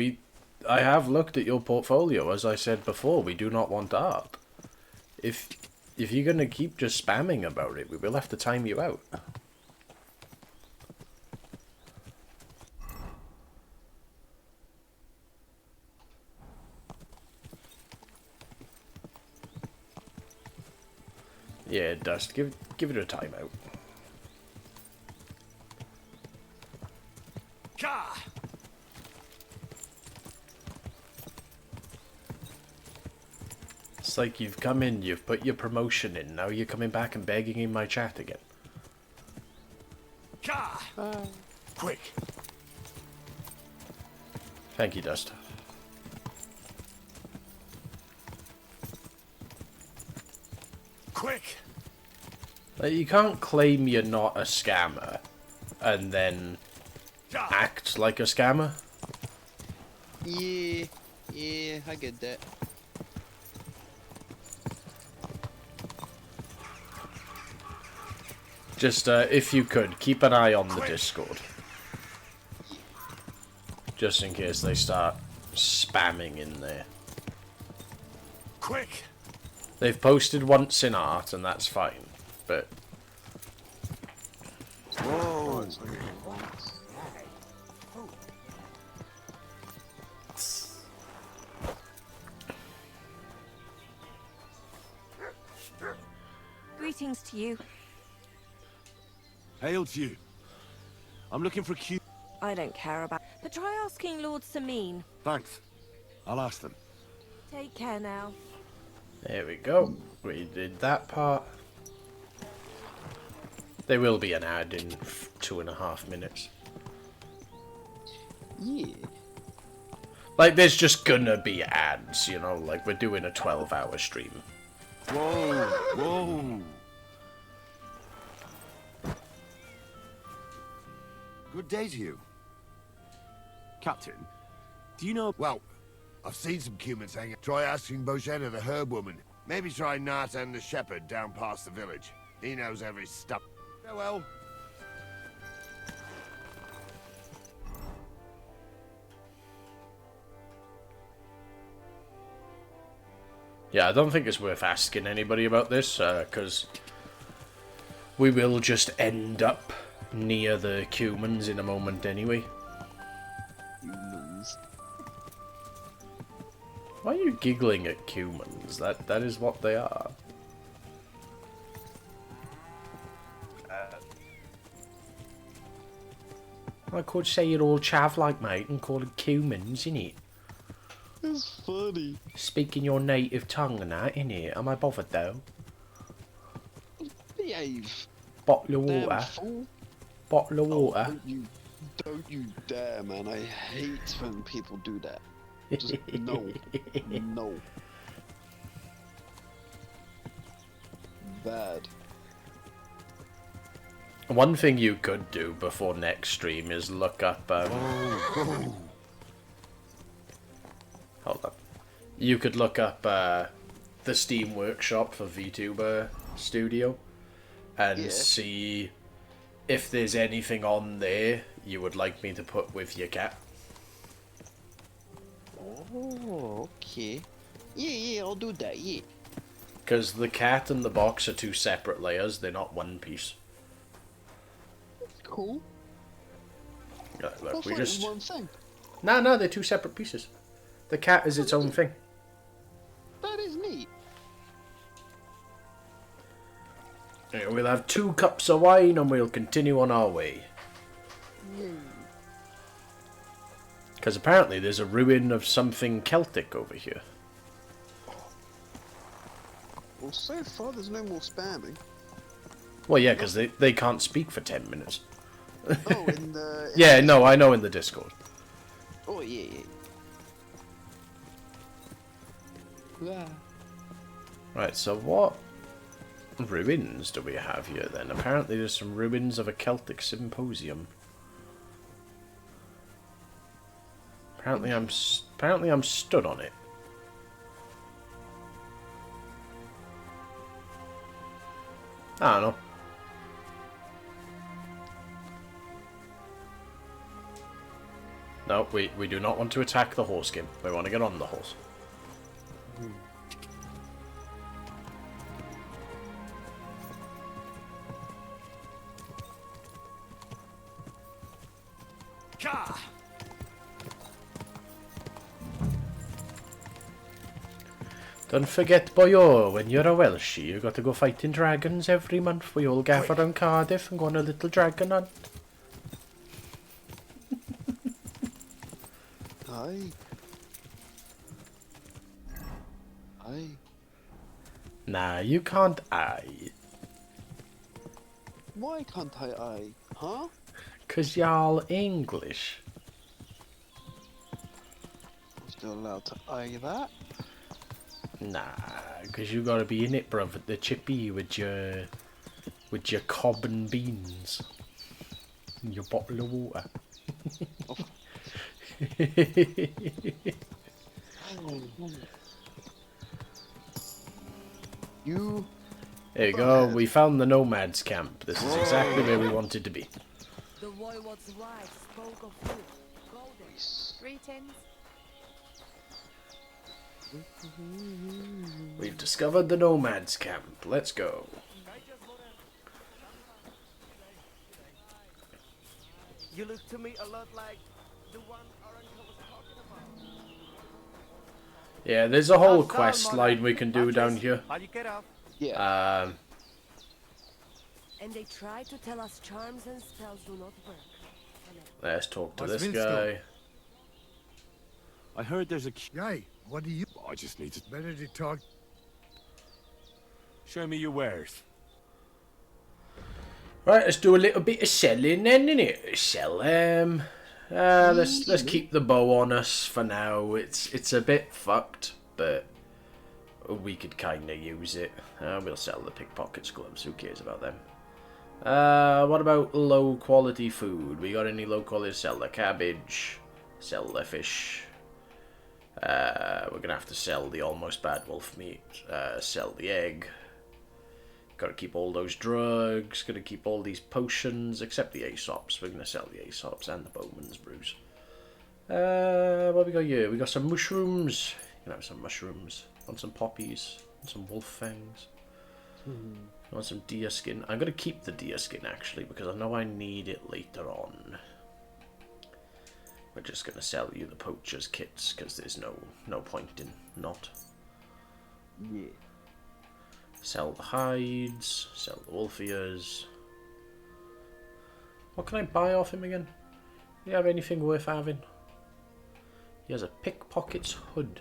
I have looked at your portfolio. As I said before, we do not want art. If you're going to keep just spamming about it, we will have to time you out. Yeah, Dust, give it a timeout. Ka! It's like you've come in, you've put your promotion in, now you're coming back and begging in my chat again. Ka! Quick! Thank you, Dust. Quick! Like, you can't claim you're not a scammer and then act like a scammer. Yeah, I get that. Just, if you could, keep an eye on the Discord. Just in case they start spamming in there. Quick! They've posted once in art, and that's fine, but... Whoa! Greetings to you. Hail to you. I'm looking for a Q. I don't care about... But try asking Lord Samin. Thanks. I'll ask them. Take care now. There we go. We did that part. There will be an ad in 2.5 minutes. Yeah. Like, there's just gonna be ads, you know? Like, we're doing a 12-hour stream. Whoa, whoa. Good day to you. Captain, do you know... Well, I've seen some humans hanging. Try asking Bojena, the herb woman. Maybe try Nartan, the shepherd, down past the village. He knows every stuff. Farewell. Yeah, I don't think it's worth asking anybody about this, because we will just end up near the humans in a moment anyway. Humans. Why are you giggling at humans? That is what they are. I could say you're all chav-like, mate, and call it humans, innit? It's funny. Speaking your native tongue and that, innit? Am I bothered, though? Behave. Bottle of Damn water. fool. Bottle of water. Don't you dare, man. I hate when people do that. Just no. No. Bad. One thing you could do before next stream is look up, hold up. You could look up the Steam Workshop for VTuber Studio and see if there's anything on there you would like me to put with your cat. Oh, okay. Yeah, I'll do that, yeah. Because the cat and the box are two separate layers, they're not one piece. Cool. Yeah, look, I we thought it just... was one thing. No, they're two separate pieces. The cat is its own thing. That is neat. Yeah, we'll have 2 cups of wine and we'll continue on our way. Because apparently there's a ruin of something Celtic over here. Well, so far there's no more spamming. Well, yeah, because they can't speak for 10 minutes. Oh, in the... Yeah, no, I know in the Discord. Oh, yeah, yeah. Right, so what ruins do we have here then? Apparently there's some ruins of a Celtic symposium. Apparently I'm stood on it. I don't know. No, we do not want to attack the horse skin. We want to get on the horse. Don't forget, boyo, when you're a Welshie, you got to go fighting dragons every month. We all gather around Cardiff and go on a little dragon hunt. Aye. Aye. Nah, you can't aye. Why can't I aye? Huh? 'Cause y'all English. I'm still allowed to aye that? Nah, 'cause you gotta be in it, bruv, at the chippy with your cob and beans. And your bottle of water. You... There you go, we found the nomads camp. This is exactly where we wanted to be. The Voivode's wife spoke of you. Golden. Greetings. We've discovered the nomads camp. Let's go. You look to me a lot like the one our uncle was talking about. Yeah, there's a whole quest line we can do down here. How do you get up? Yeah. And they try to tell us charms and spells do not work. Let's talk to What's this Vince guy. doing? I heard there's a... Yay, what do you... I just need to... Better to talk... Show me your wares. Right, let's do a little bit of selling then, innit? Sell let's keep the bow on us for now. It's a bit fucked, but we could kinda use it. We'll sell the pickpockets gloves, who cares about them? What about low quality food? We got any low quality? Sell the cabbage, sell the fish. We're gonna have to sell the almost bad wolf meat, sell the egg. Gotta keep all those drugs, gotta keep all these potions, except the Aesops. We're gonna sell the Aesops and the Bowman's brews. What we got here? We got some mushrooms. You can have some mushrooms. Want some poppies, want some wolf fangs. Want some deer skin. I'm gonna keep the deer skin actually, because I know I need it later on. We're just gonna sell you the poacher's kits, because there's no point in not. Yeah. Sell the hides, sell the wolf ears. What can I buy off him again? Do you have anything worth having? He has a pickpocket's hood.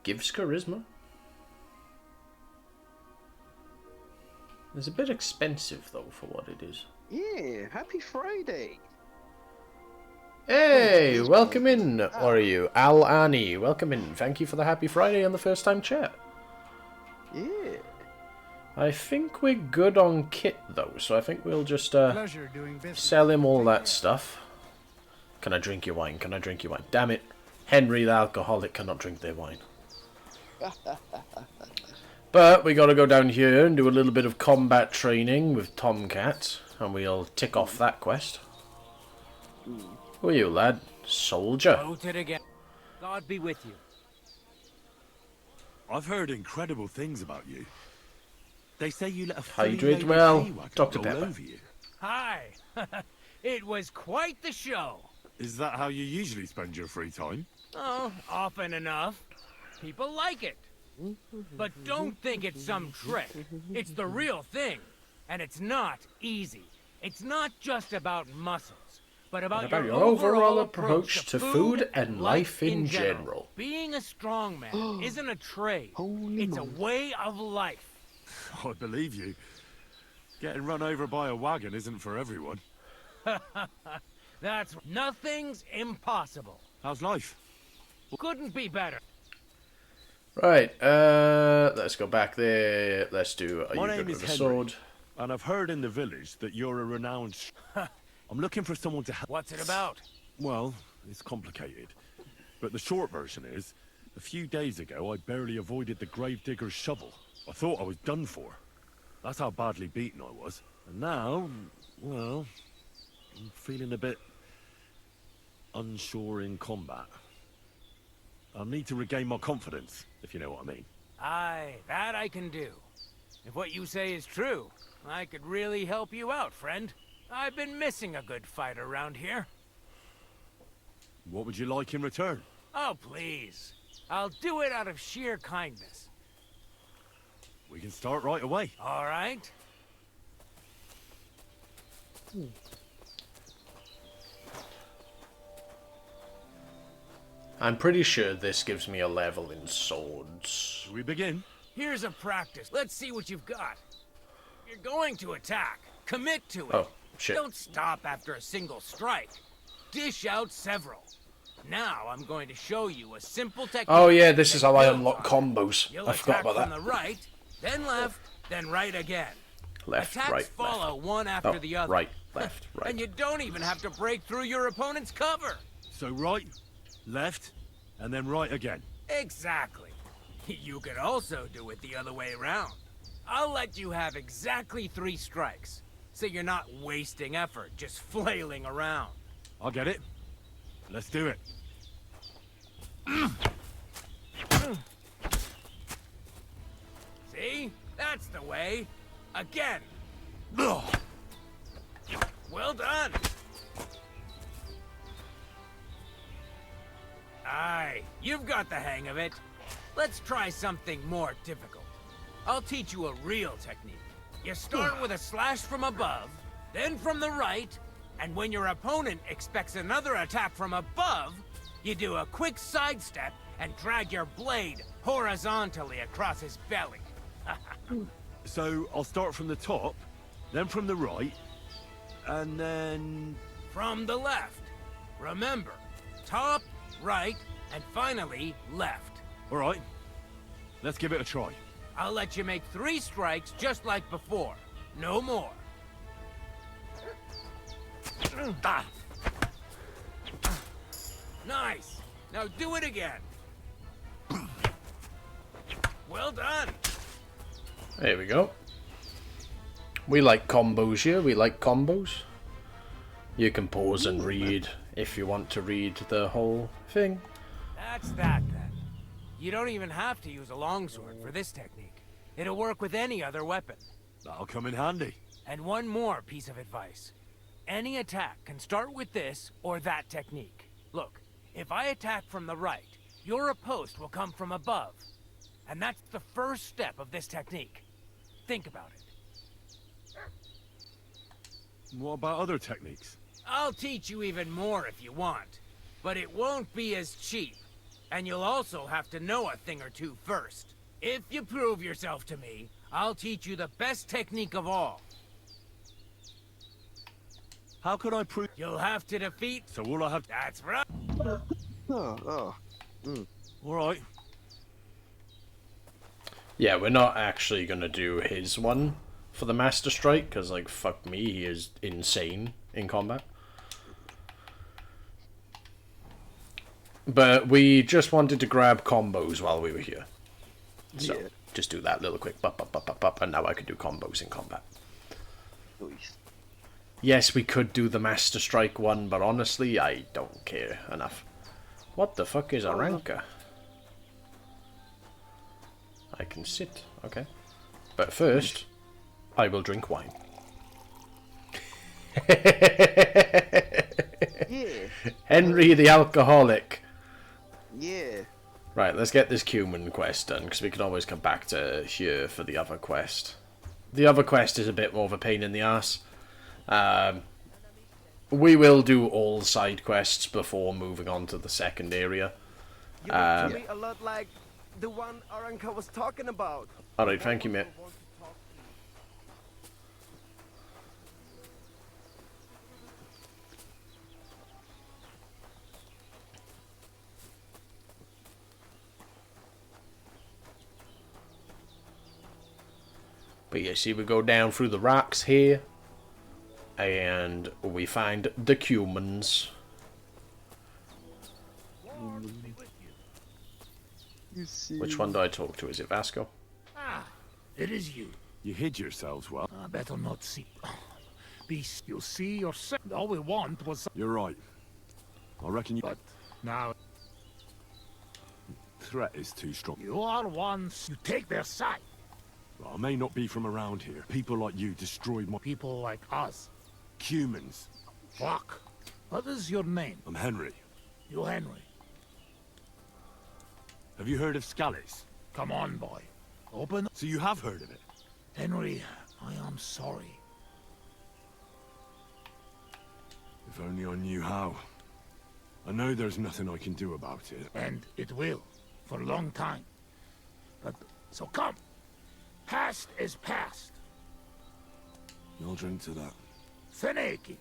Gives charisma. It's a bit expensive though for what it is. Yeah, happy Friday. Hey, welcome in. Or are you? Al Annie, welcome in. Thank you for the happy Friday and the first time chat. Yeah. I think we're good on kit though, so I think we'll just Pleasure doing business. sell him all that stuff. Can I drink your wine? Can I drink your wine? Damn it. Henry the alcoholic cannot drink their wine. But we gotta go down here and do a little bit of combat training with Tomcat, and we'll tick off that quest. Who are you, lad? Soldier. Voted again. God be with you. I've heard incredible things about you. They say you let a Hydrate fully loaded well, hay-wagon Dr. roll Pepper. over you. Hi. It was quite the show. Is that how you usually spend your free time? Oh, often enough. People like it. But don't think it's some trick. It's the real thing. And it's not easy. It's not just about muscles, but about, about your your overall approach approach to food and life in general. Being a strong man isn't a trade. It's a way of life. I believe you. Getting run over by a wagon isn't for everyone. That's nothing's impossible. How's life? Couldn't be better. Right, let's go back there. Let's do My you name good is with a Henry, sword. and I've heard in the village that you're a renowned... I'm looking for someone to help. What's it about? Well, it's complicated. But the short version is, a few days ago I barely avoided the gravedigger's shovel. I thought I was done for. That's how badly beaten I was. And now, well, I'm feeling a bit unsure in combat. I'll need to regain my confidence, if you know what I mean. Aye, that I can do. If what you say is true, I could really help you out, friend. I've been missing a good fight around here. What would you like in return? Oh, please. I'll do it out of sheer kindness. We can start right away. All right. I'm pretty sure this gives me a level in swords. Shall we begin? Here's a practice. Let's see what you've got. You're going to attack. Commit to it. Oh, shit. Don't stop after a single strike. Dish out several. Now I'm going to show you a simple technique. Oh yeah, this is how I unlock combos. You'll I forgot attack about from that. the right, then left, then right again. Left, Attacks right, follow left. one after Oh, the other. right, left, right. And you don't even have to break through your opponent's cover. So right, left, and then right again. Exactly. You could also do it the other way around. I'll let you have exactly 3 strikes, so you're not wasting effort just flailing around. I'll get it. Let's do it. See? That's the way. Again. Well done. Aye, you've got the hang of it. Let's try something more difficult. I'll teach you a real technique. You start with a slash from above, then from the right, and when your opponent expects another attack from above, you do a quick sidestep and drag your blade horizontally across his belly. So I'll start from the top, then from the right, and then... From the left. Remember, top, right, and finally left. All right, let's give it a try. I'll let you make 3 strikes just like before. No more. Nice. Now do it again. Well done. There we go. We like combos here. We like combos. You can pause and read if you want to read the whole thing. That's that then. You don't even have to use a longsword for this technique. It'll work with any other weapon. That'll come in handy. And one more piece of advice. Any attack can start with this or that technique. Look, if I attack from the right, your riposte will come from above. And that's the first step of this technique. Think about it. What about other techniques? I'll teach you even more if you want. But it won't be as cheap. And you'll also have to know a thing or two first. If you prove yourself to me, I'll teach you the best technique of all. How could I prove... You'll have to defeat... So all I have... That's right. All right. Yeah, we're not actually going to do his one for the Master Strike, because, like, fuck me, he is insane in combat. But we just wanted to grab combos while we were here. So, just do that little quick bop, bop, bop, bop, bop, and now I can do combos in combat. Yes, we could do the Master Strike one, but honestly, I don't care enough. What the fuck is a ranker? I can sit, okay. But first, I will drink wine. Yeah. Henry the alcoholic. Yeah. Right, let's get this cumin quest done, because we can always come back to here for the other quest. The other quest is a bit more of a pain in the ass. We will do all side quests before moving on to the second area. You look to me a lot like the one Aranka was talking about. Alright, thank you, mate. But yeah, see, we go down through the rocks here, and we find the humans. Which one do I talk to? Is it Vasco? Ah, it is you. You hid yourselves well. I better not see. Beast, you'll see yourself. All we want was. You're right. I reckon you. But now. Threat is too strong. You are ones. You take their side. Well, I may not be from around here. People like you destroyed my... People like us. Humans. Fuck. What is your name? I'm Henry. You Henry. Have you heard of Scallies? Come on, boy. Open. So you have heard of it? Henry, I am sorry. If only I knew how. I know there's nothing I can do about it. And it will. For a long time. But, so come. Past is past. I'll drink to that. Feneki.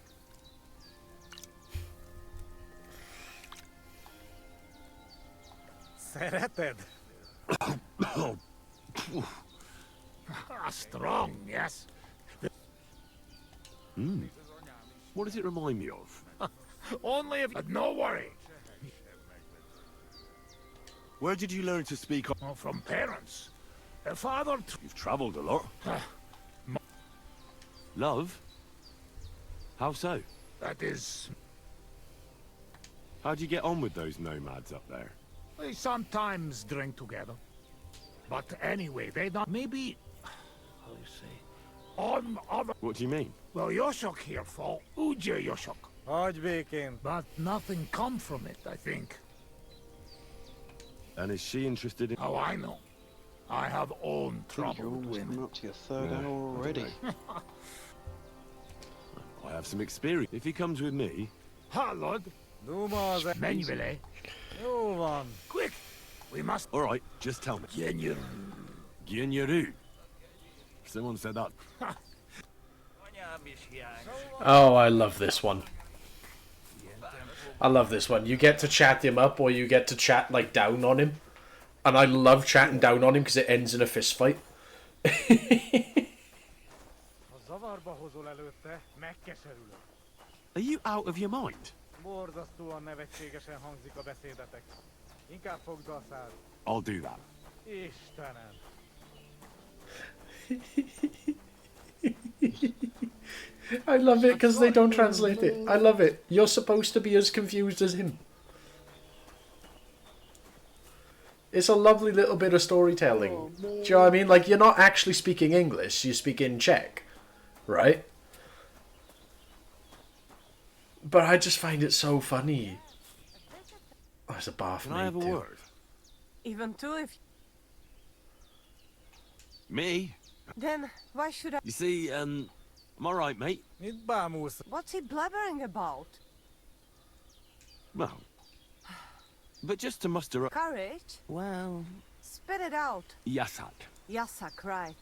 Sereted. Strong, yes. What does it remind me of? Only if... But no worry. Where did you learn to speak? Oh, from parents. Father... You've travelled a lot. Love? How so? That is... How'd you get on with those nomads up there? We sometimes drink together. But anyway, they don't... Maybe... How do you say? On other... What do you mean? Well, Yoshok here for Uja Yoshok. But nothing come from it, I think. And is she interested in... How I know? I have own You're trouble almost with coming up to your third hour already. I have some experience. If he comes with me... Hallod! Manuele. Quick! We must... Alright, just tell me. Gyenyeru. Someone said that. Oh, I love this one. I love this one. You get to chat him up, or you get to chat, like, down on him. And I love chatting down on him because it ends in a fist fight. Are you out of your mind? Borzasztóan nevetségesen hangzik a beszédetek. Inkább fogd a szád. I'll do that. Istenem. I love it because they don't translate it. I love it. You're supposed to be as confused as him. It's a lovely little bit of storytelling. Do you know what I mean? Like, you're not actually speaking English, you speak in Czech, right? But I just find it so funny. Oh, there's a bath. Can I have a word? Even two if... Me? Then why should I... You see, I'm alright, mate. What's he blabbering about? Well, but just to muster up... Courage? Well... Spit it out. Yasak. Yasak, right.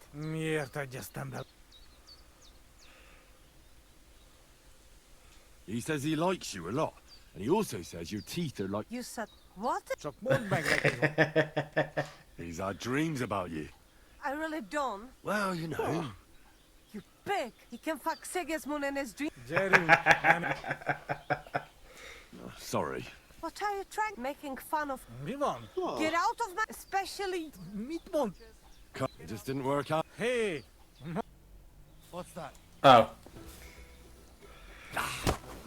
He says he likes you a lot. And he also says your teeth are like... You said... What? He's had dreams about you. I really don't. Well, you know. You pig! He can fuck Sigismund in his dream. Sorry. What are you trying? Making fun of... Oh. Get out of my... Especially... It just didn't work out. Hey! What's that? Oh.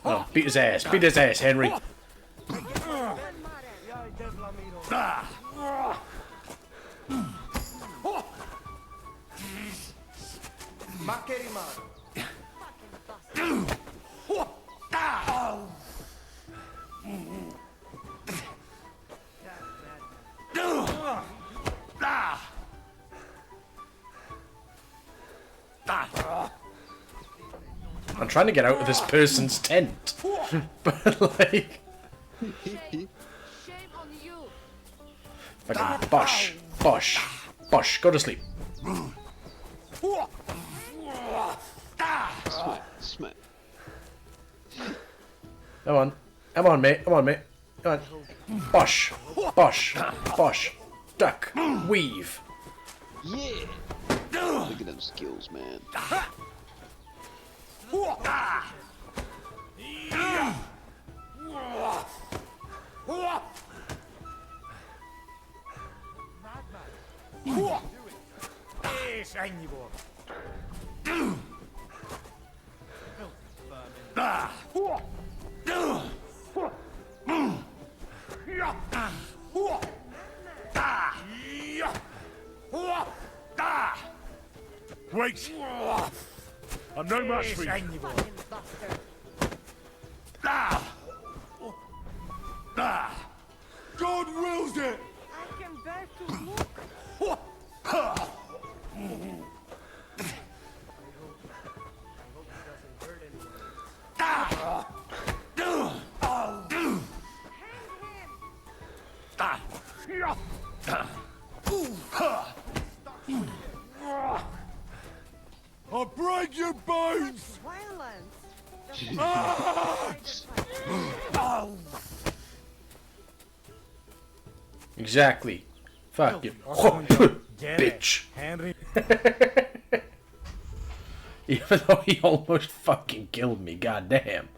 Oh, beat his ass. Beat his ass, Henry. I'm trying to get out of this person's tent. But, like... Fucking bosh. Bosh. Bosh. Go to sleep. Smack. Come on. Come on, mate. Come on, mate. Come on. Bosh. Bosh. Bosh. Duck. Weave. Yeah. Look at them skills, man. Wait! I'm no match for you. God wills it! I can bear to look. I'll break your bones! Exactly. Fuck you. Bitch. Even though he almost fucking killed me, goddamn.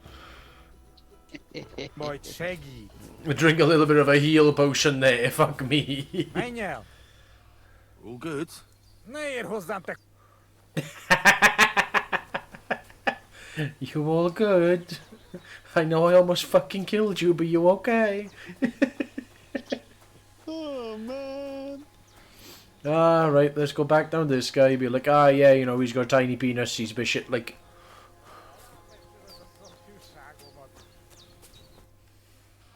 My Cheggy. Drink a little bit of a heal potion there, fuck me. Menjél. All good. Ne ér hozzám, te... You all good? I know I almost fucking killed you, but you okay? Oh, man. Alright, let's go back down to this guy. Be like, ah, yeah, you know, he's got a tiny penis, he's a bit shit, like...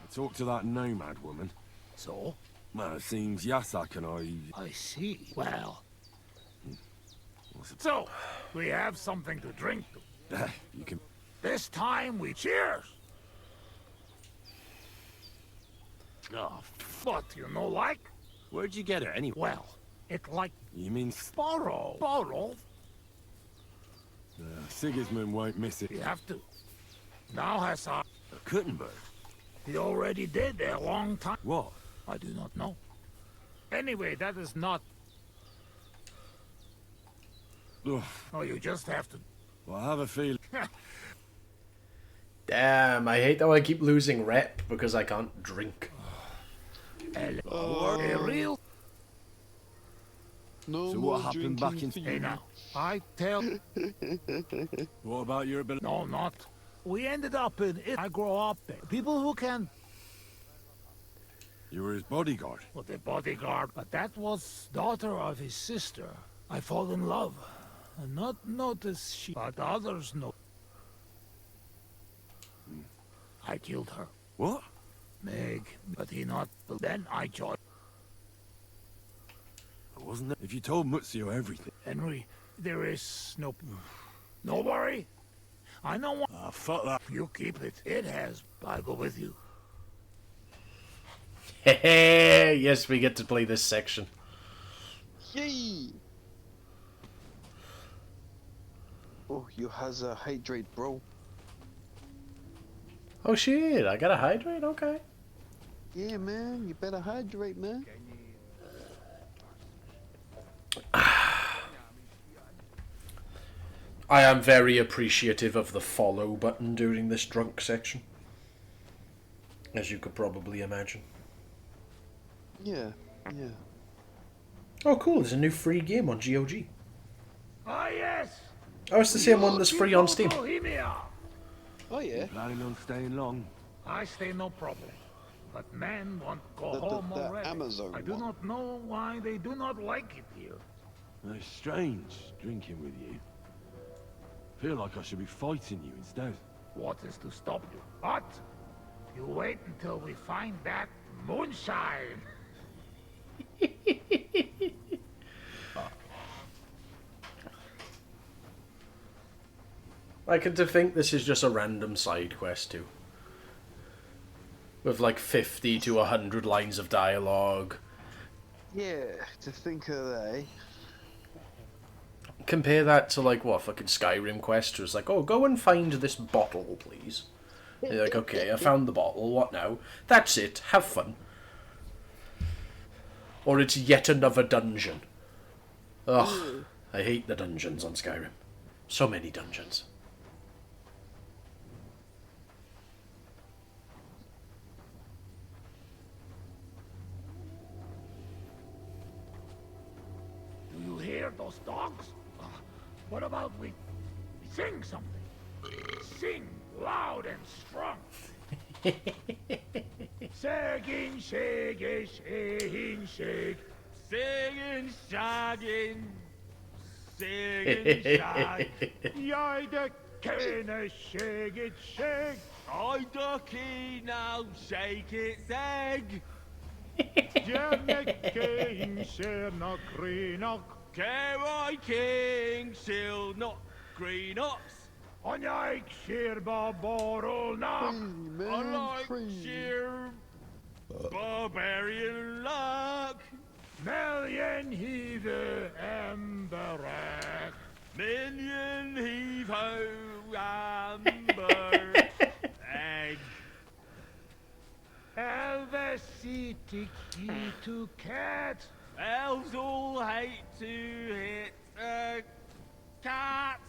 I talked to that nomad woman. So? Well, it seems Yasak and I see. Well... So, we have something to drink to. You can... This time we cheers! Oh, what, you know, like? Where'd you get her, anyway? Well, it like... You mean... Borrow. Borrow? Sigismund won't miss it. You have to. Now has our... Kuttenberg? He already did a long time. What? I do not know. Anyway, that is not... Ugh. Oh, you just have to... Well, I have a feeling... Damn, I hate how I keep losing rep because I can't drink. A real... No So more what happened back in... Hey now, I tell... What about your ability? No, not. We ended up in it. I grew up there. People who can... You were his bodyguard. Well, the bodyguard. But that was daughter of his sister. I fall in love. And not notice she... But others know. I killed her. What? Meg. But he not... But then I joined. Wasn't it? If you told Muzio everything... Henry, there is no... No worry. I know what... Ah, fuck that. You keep it. It has. I go with you. Yes, we get to play this section. Yay! Oh, you has a hydrate, bro. Oh shit, I got a hydrate? Okay. Yeah, man, you better hydrate, man. I am very appreciative of the follow button during this drunk section. As you could probably imagine. Yeah, yeah. Oh cool, there's a new free game on GOG. Ah, yes! Oh, it's the same one that's free on Steam. Bohemia. Oh, yeah. Planning on staying long? I stay no problem. But men want to go home the already. Amazon I do one. not know why they do not like it here. It's strange, drinking with you. Feel like I should be fighting you instead. What is to stop you? But you wait until we find that moonshine. I could to think this is just a random side quest too. With like 50 to 100 lines of dialogue. Yeah, to think of that. Compare that to like what fucking Skyrim quest, where it's like, oh, go and find this bottle, please. And you're like, okay, I found the bottle. What now? That's it. Have fun. Or it's yet another dungeon. Ugh, I hate the dungeons on Skyrim. So many dungeons. Do you hear those dogs? What about we sing something? Sing loud and strong. Shagging, shagging, shagging, shag. Singing, shagging, singing, shag. Jij de kene, shake it, shake. I the key now, shake it, egg. Jenny King, share not green up. Carry King, shill not green ups. On like sheer barbarol knock. On like sheer barbarian luck. Million heave amber. Million heave ho amber. Egg. Elvis city key to cat. Elves all hate to hit a cat.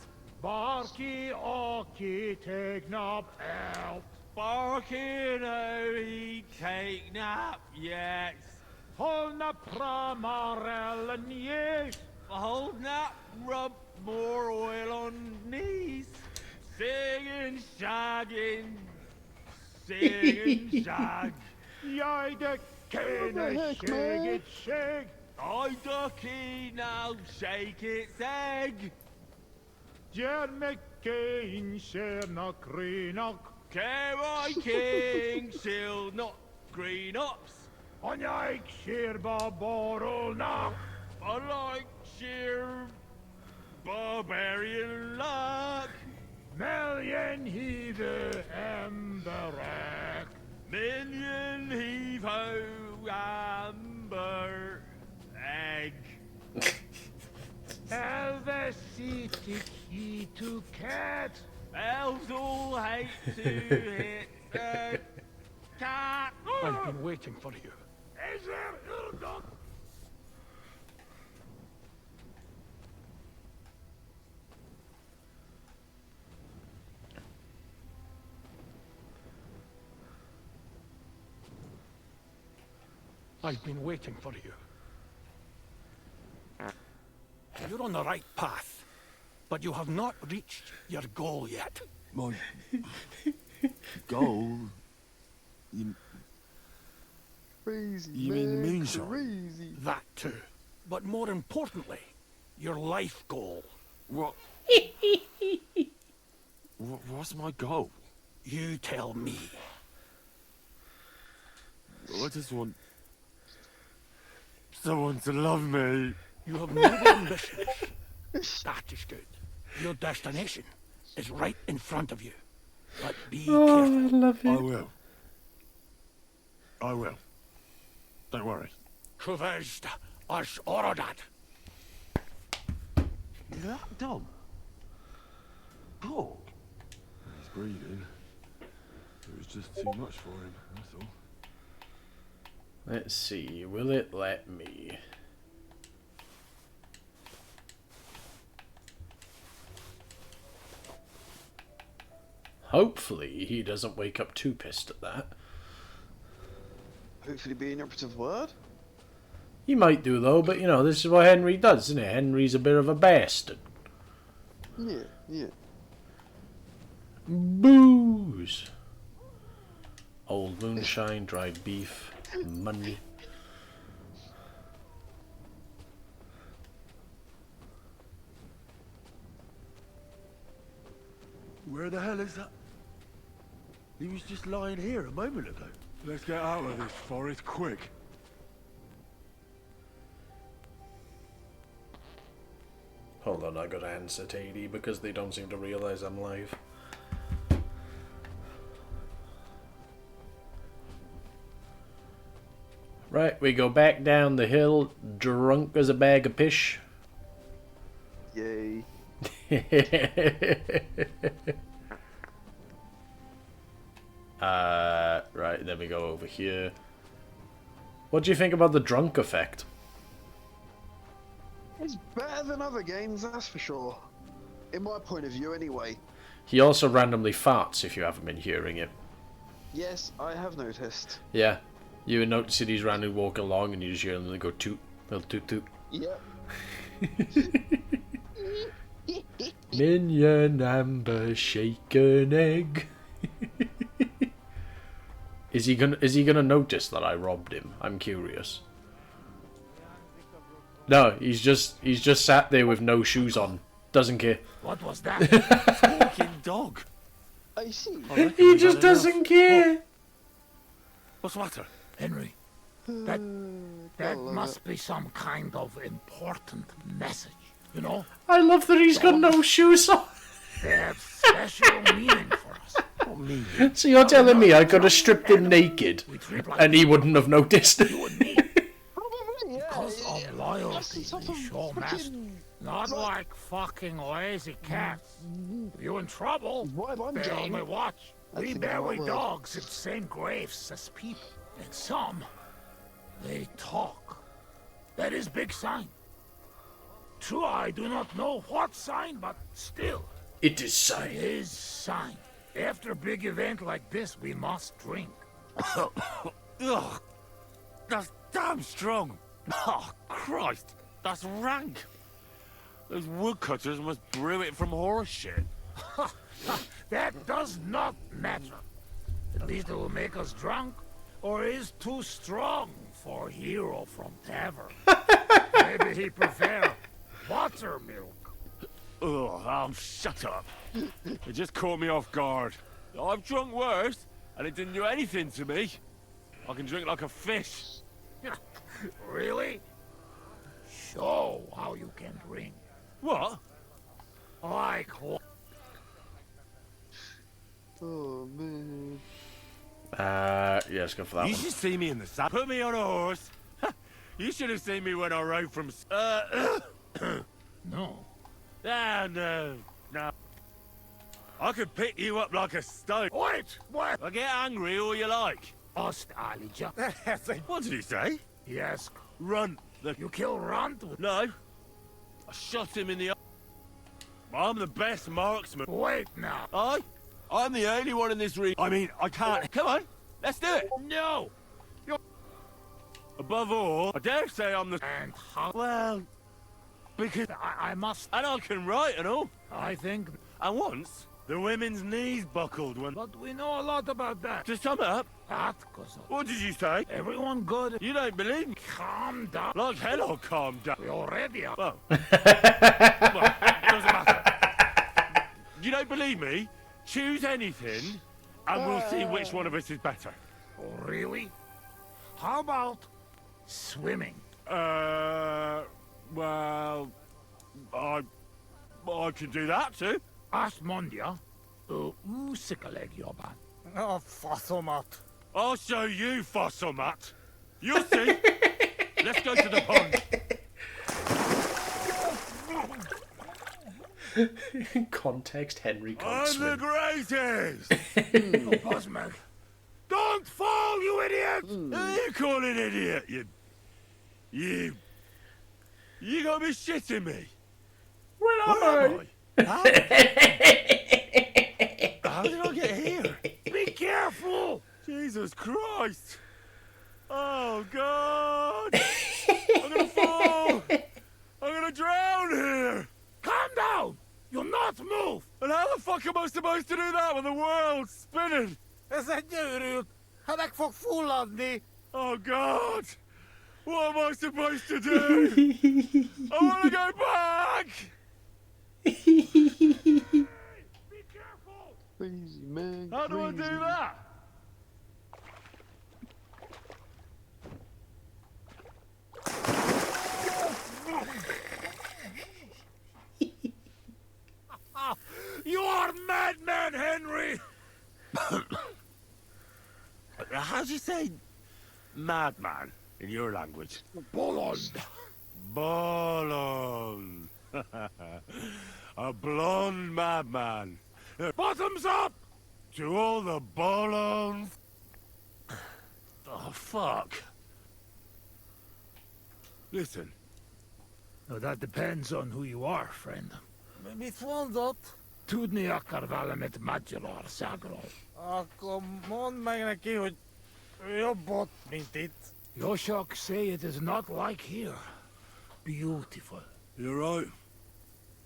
Barky Orky take nap elf. Barky no he take nap yet. Hold na pramarel and yes. Hold na rub more oil on knees. Singing, shagging, singing, shag. Yai the cane shake it, shake. I the key now shake its egg. Jeremy King shall not green up. Carry King shall not green ups. On like sheer barbarol knock. On like sheer barbarian luck. Million heave amber. Million heave ho amber egg. Elvis city key to cat. Elves all hate to hit the cat. I've been waiting for you. Is there a dog? I've been waiting for you. You're on the right path, but you have not reached your goal yet. My goal? You Crazy, You mean the moonshine? Crazy. That too. But more importantly, your life goal. What? What's my goal? You tell me. I just want someone to love me. You have noble ambitions. That is good. Your destination is right in front of you. But be careful. I love it. I will. I will. Don't worry. Kuvest as Orodat. Is that a dog? Dog? He's breathing. It was just too much for him, that's all. Let's see, will it let me? Hopefully he doesn't wake up too pissed at that. Hopefully be an operative word. He might do though, but you know, this is what Henry does, isn't it? Henry's a bit of a bastard. Yeah, yeah. Booze. Old moonshine, dried beef, money. Where the hell is that? He was just lying here a moment ago. Let's get out of this forest quick. Hold on, when I go to answer TD because they don't seem to realise I'm live. Right, we go back down the hill, drunk as a bag of pish. Yay. Right, then we go over here. What do you think about the drunk effect? It's better than other games, that's for sure. In my point of view, anyway. He also randomly farts if you haven't been hearing it. Yes, I have noticed. Yeah. You would notice that he's randomly walking along and you just hear him go toot, little toot toot. Yep. Minion Amber shaken egg. Is he gonna notice that I robbed him? I'm curious. No, he's just sat there with no shoes on. Doesn't care. What was that? Fucking dog. I see. He just doesn't care. What's the matter? Henry, that must be some kind of important message, you know? I love that he's got no shoes on. They have special meaning for us. What meaning? So you're telling me I could have stripped him naked and he wouldn't have noticed? Because of loyalty, we show master. Not like fucking lazy cats. You in trouble? They only watch. We bury dogs in the same graves as people. And some, they talk. That is big sign. True, I do not know what sign, but still. It is sign. It is sign. After a big event like this, we must drink. Ugh, that's damn strong. Oh, Christ, that's rank. Those woodcutters must brew it from horse shit. That does not matter. At least it will make us drunk, or is too strong for a hero from tavern. Maybe he prefer buttermilk. Oh, shut up. It just caught me off guard. I've drunk worse, and it didn't do anything to me. I can drink like a fish. Really? Show how you can drink. What? Like what? Oh, man. Yeah, let's go for that You one. should see me in the saddle. Put me on a horse. You should have seen me when I rode from... No. Ah, no. I could pick you up like a stone. Wait, what? I get angry all you like. Ost Alija. What did he say? Yes. Runt. You kill Runt? No. I shot him in the... I'm the best marksman. Wait now. I'm the only one in this region. I mean, I can't... Come on, let's do it. No. Above all, I dare say I'm the... And how... Well... Because... I must... And I can write and all. I think... And once, the women's knees buckled when... But we know a lot about that. To sum up... That goes What did you say? Everyone good. You don't believe me? Calm down. Like hell I'll calm down. We already are. Well... well, doesn't matter. You don't believe me? Choose anything, and we'll see which one of us is better. Oh, really? How about swimming? Well... I can do that too. Asmondia, usikaleg joban. Oh, fossilmat. I'll show you, Fossilmat. You'll see. Let's go to the pond. Context, Henry can't I'm swim. the greatest! Bosmag. Don't fall, you idiot! Who are you calling idiot, You gotta be shitting me. Where am I? How did I get here? Be careful! Jesus Christ! Oh, God! I'm gonna fall! I'm gonna drown here! Calm down! You'll not move! And how the fuck am I supposed to do that when the world's spinning? Ez egy őrült. Ha meg fog fulladni. Oh, God! What am I supposed to do? I wanna go back! Be careful! Crazy man. How do I do that? You are madman, Henry! How do you say madman in your language? Bolond. Bolond. A blonde madman. Bottoms up to all the bolons. Oh, fuck. Listen. Now that depends on who you are, friend. Mitt våldot. Tudni akar valamet magyar sagról. Akkor mondd meg neki, hogy jobbot, mint itt. Yoshok say it is not like here. Beautiful. You're right.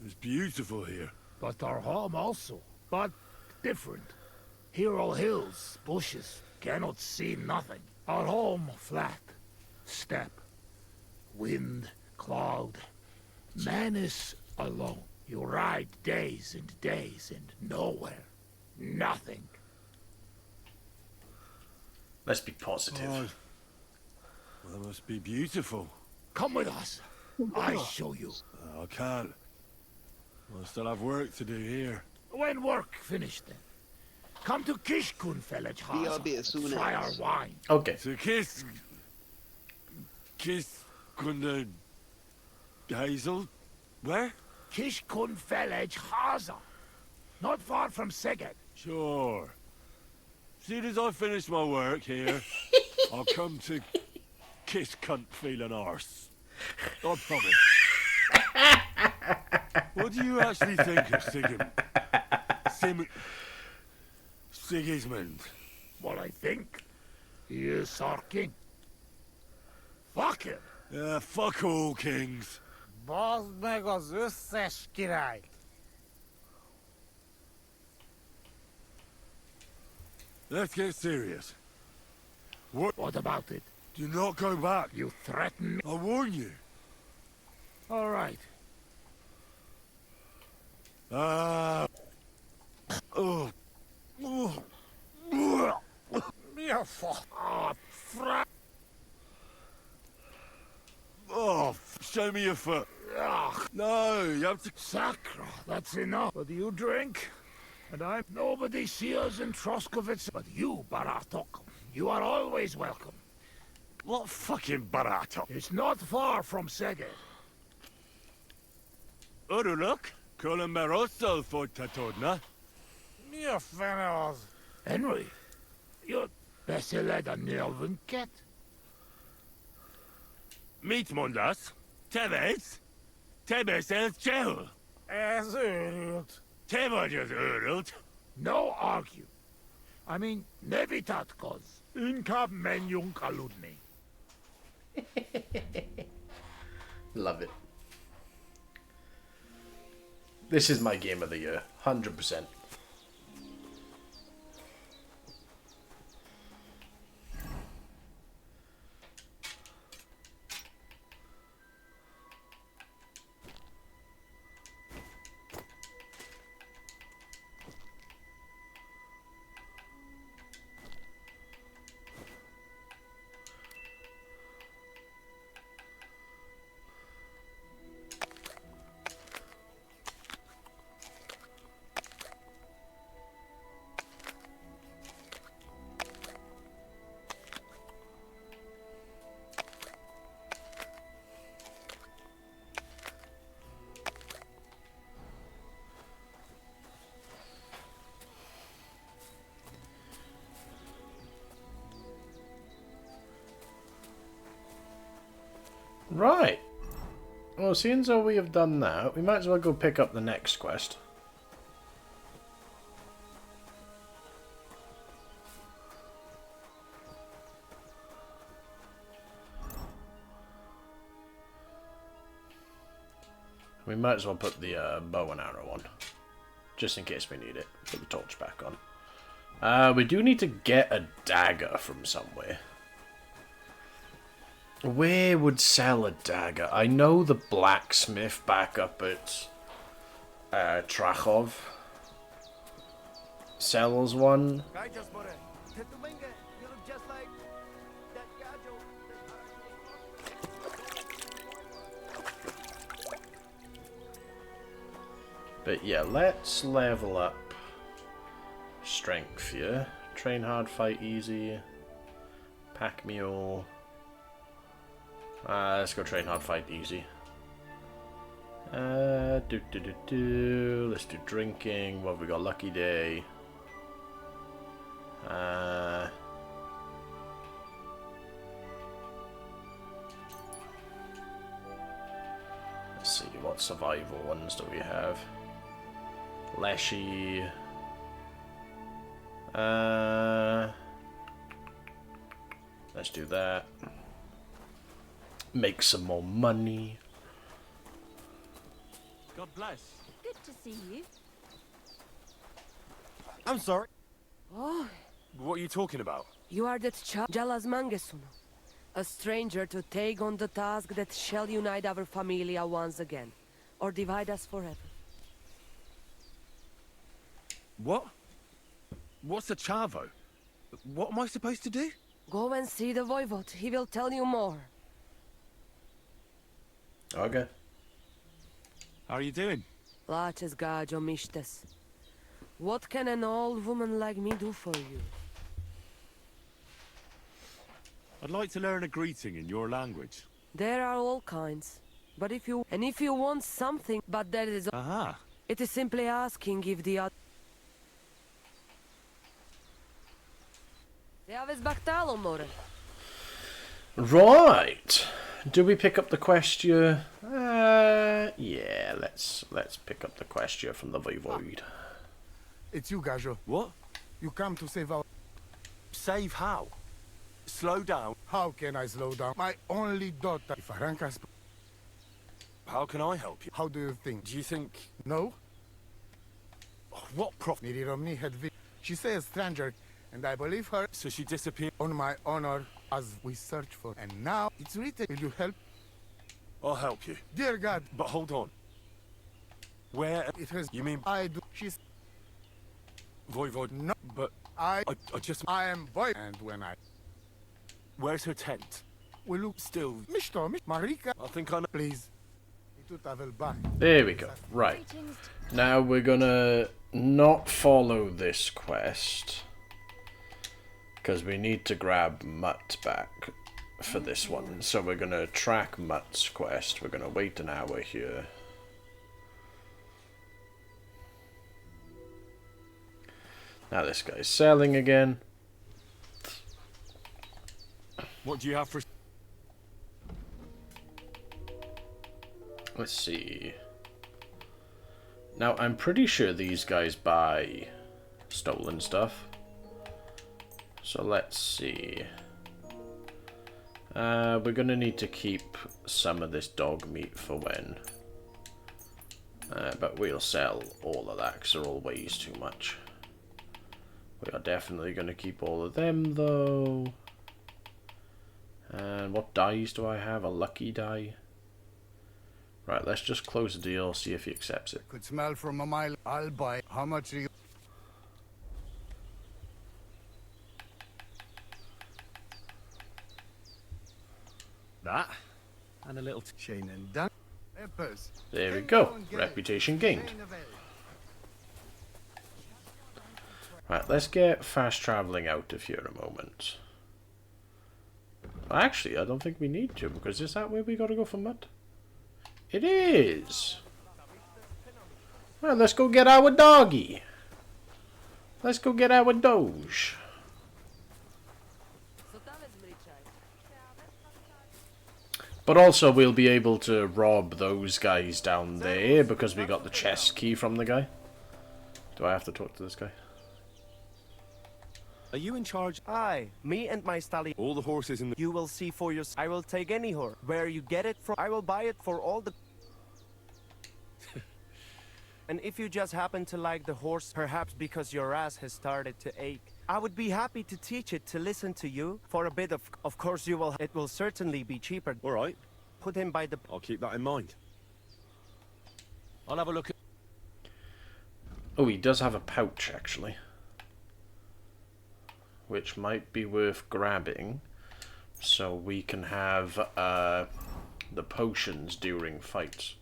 It's beautiful here. But our home also. But different. Here all hills, bushes, cannot see nothing. Our home flat. Steppe. Wind, cloud. Man is alone. You ride days and days and nowhere. Nothing. Let's be positive. Oh, well, that must be beautiful. Come with us. I'll show you. I can't. I still have work to do here. When work finished then. Come to Kishkun village, BRB as soon try our as. wine. Okay. So kiss Kunda Hazel? Where? Kishkun village, Haza. Not far from Szeged. Sure. Soon as I finish my work here, I'll come to kiss cunt feeling arse. I promise. What do you actually think of Sigismund? What I think? He is our king. Fuck him. Yeah, fuck all kings. Bazd meg az összes királyt. Let's get serious. What about it? Do not go back. You threaten me? I warn you. All right. Oh. Your fault. Oh, show me your foot. Ugh. No, you have to... Sacra, that's enough. But you drink, and I'm... Nobody see us in Troskovitz, but you, Baratok. You are always welcome. What fucking Baratok? It's not far from Szeged. Uruluk, Columbarosso for Tatodna. Your fennos. Henry, you're better led than Nelvenket. Mit mondasz? Tevez? Te beszélsz csehül? Ez őrült. Te vagy az őrült. No argue. I mean, ne vitatkoz. Inkább menjünk aludni. Love it. This is my game of the year, 100%. Right. Well, seeing as though we have done that, we might as well go pick up the next quest. We might as well put the bow and arrow on, just in case we need it. Put the torch back on. We do need to get a dagger from somewhere. Where would sell a dagger? I know the blacksmith back up at Trachov sells one. But yeah, let's level up strength here. Train hard, fight easy. Pack mule. Let's go train hard, fight easy. Let's do drinking. What have we got? Lucky day. Let's see, what survival ones do we have? Leshy. Let's do that. Make some more money. God bless. Good to see you. I'm sorry. Oh, What are you talking about? you are that Jalas Mangesuno. A stranger to take on the task that shall unite our familia once again. Or divide us forever. What? What's a chavo? What am I supposed to do? Go and see the Voivod. He will tell you more. Okay. How are you doing? Laches gajo mishtes. What can an old woman like me do for you? I'd like to learn a greeting in your language. There are all kinds. But if you want something, but that is Aha. It is simply asking if the other Right. Do we pick up the question? Yeah, let's pick up the question from the Voivode. It's you, Gajo. What? You come to save our... Save how? Slow down. How can I slow down? My only daughter. If Arankas... How can I help you? How do you think? Do you think... No? What prof... Miri Romni had... She say a stranger, and I believe her. So she disappeared? On my honor, as we search for. And now, it's written. Will you help? I'll help you. Dear God. But hold on. Where... It has... You mean... I do... She's... Voivod? No. But... I just... I am Voivod. And when I... Where's her tent? We look... Still... Mishto, Marika. I think I know... Please. There we go. Right. Now we're gonna not follow this quest. Because we need to grab Mutt back for this one. So we're gonna track Mutt's quest. We're gonna wait an hour here. Now this guy's selling again. What do you have for... Let's see. Now, I'm pretty sure these guys buy stolen stuff. So let's see. We're gonna need to keep some of this dog meat for when. But we'll sell all of that because they're all ways too much. We are definitely gonna keep all of them though. And what dies do I have? A lucky die. Right, let's just close the deal, see if he accepts it. Could smell from a mile. I'll buy. How much do you... That. And a little... Shane and Dun. Peppers. There we go. Reputation gained. Right, let's get fast traveling out of here a moment. Actually, I don't think we need to, because is that where we gotta go for mud? It is! Well, let's go get our doggy. Let's go get our doge. But also we'll be able to rob those guys down there because we got the chest key from the guy. Do I have to talk to this guy? Are you in charge? Aye, me and my stallion. All the horses in the... You will see for yourself. I will take any horse. Where you get it from, I will buy it for all the... And if you just happen to like the horse, perhaps because your ass has started to ache, I would be happy to teach it to listen to you for a bit of... Of course you will... It will certainly be cheaper. All right. Put him by the... I'll keep that in mind. I'll have a look at... Oh, he does have a pouch, actually. Which might be worth grabbing. So we can have the potions during fights.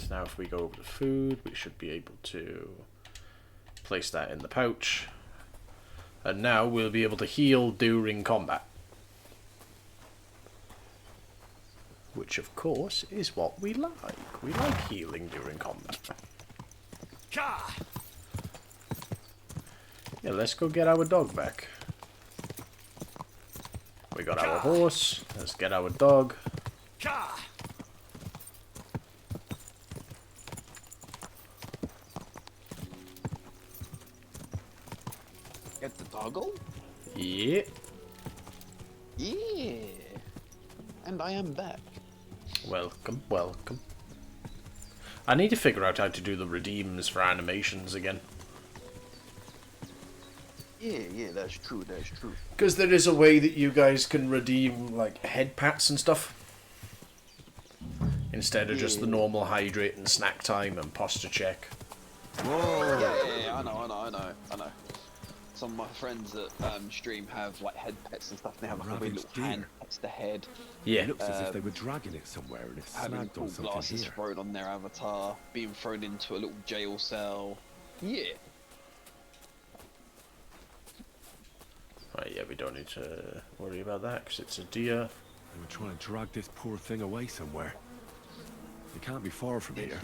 now if we go over to food, we should be able to place that in the pouch. And now we'll be able to heal during combat. Which, of course, is what we like. We like healing during combat. Yeah, let's go get our dog back. We got our horse. Let's get our dog. Get the doggle? Yeah. Yeah. And I am back. Welcome, welcome. I need to figure out how to do the redeems for animations again. Yeah, that's true, that's true. Because there is a way that you guys can redeem, like, head pats and stuff. Instead of just the normal hydrate and snack time and posture check. Whoa. Yeah, I know. Some of my friends that stream have like head pets and stuff. And they have like a wee little hand pets the head. Yeah. It looks as if they were dragging it somewhere and it's having snagged on something glasses here. thrown on their avatar, being thrown into a little jail cell. Yeah. Right, yeah, we don't need to worry about that because it's a deer. They were trying to drag this poor thing away somewhere. It can't be far from here.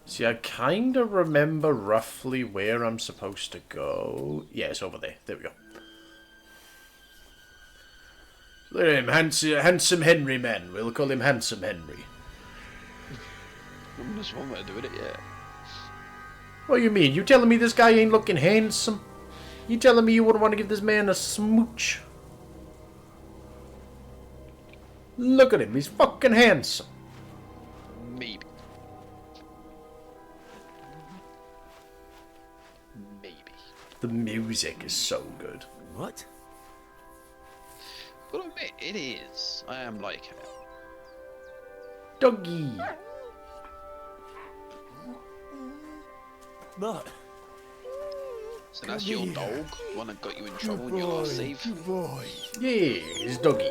See, I kind of remember roughly where I'm supposed to go. Yeah, it's over there. There we go. Look at him, handsome Henry man. We'll call him Handsome Henry. There's one way of doing it, yeah. What do you mean? You telling me this guy ain't looking handsome? You telling me you wouldn't want to give this man a smooch? Look at him, he's fucking handsome. Maybe. The music is so good. What? Well, admit, it is. I am liking it. Doggy. Nut. So that's your dog? One that got you in trouble in your last save? Yeah, it's Doggy.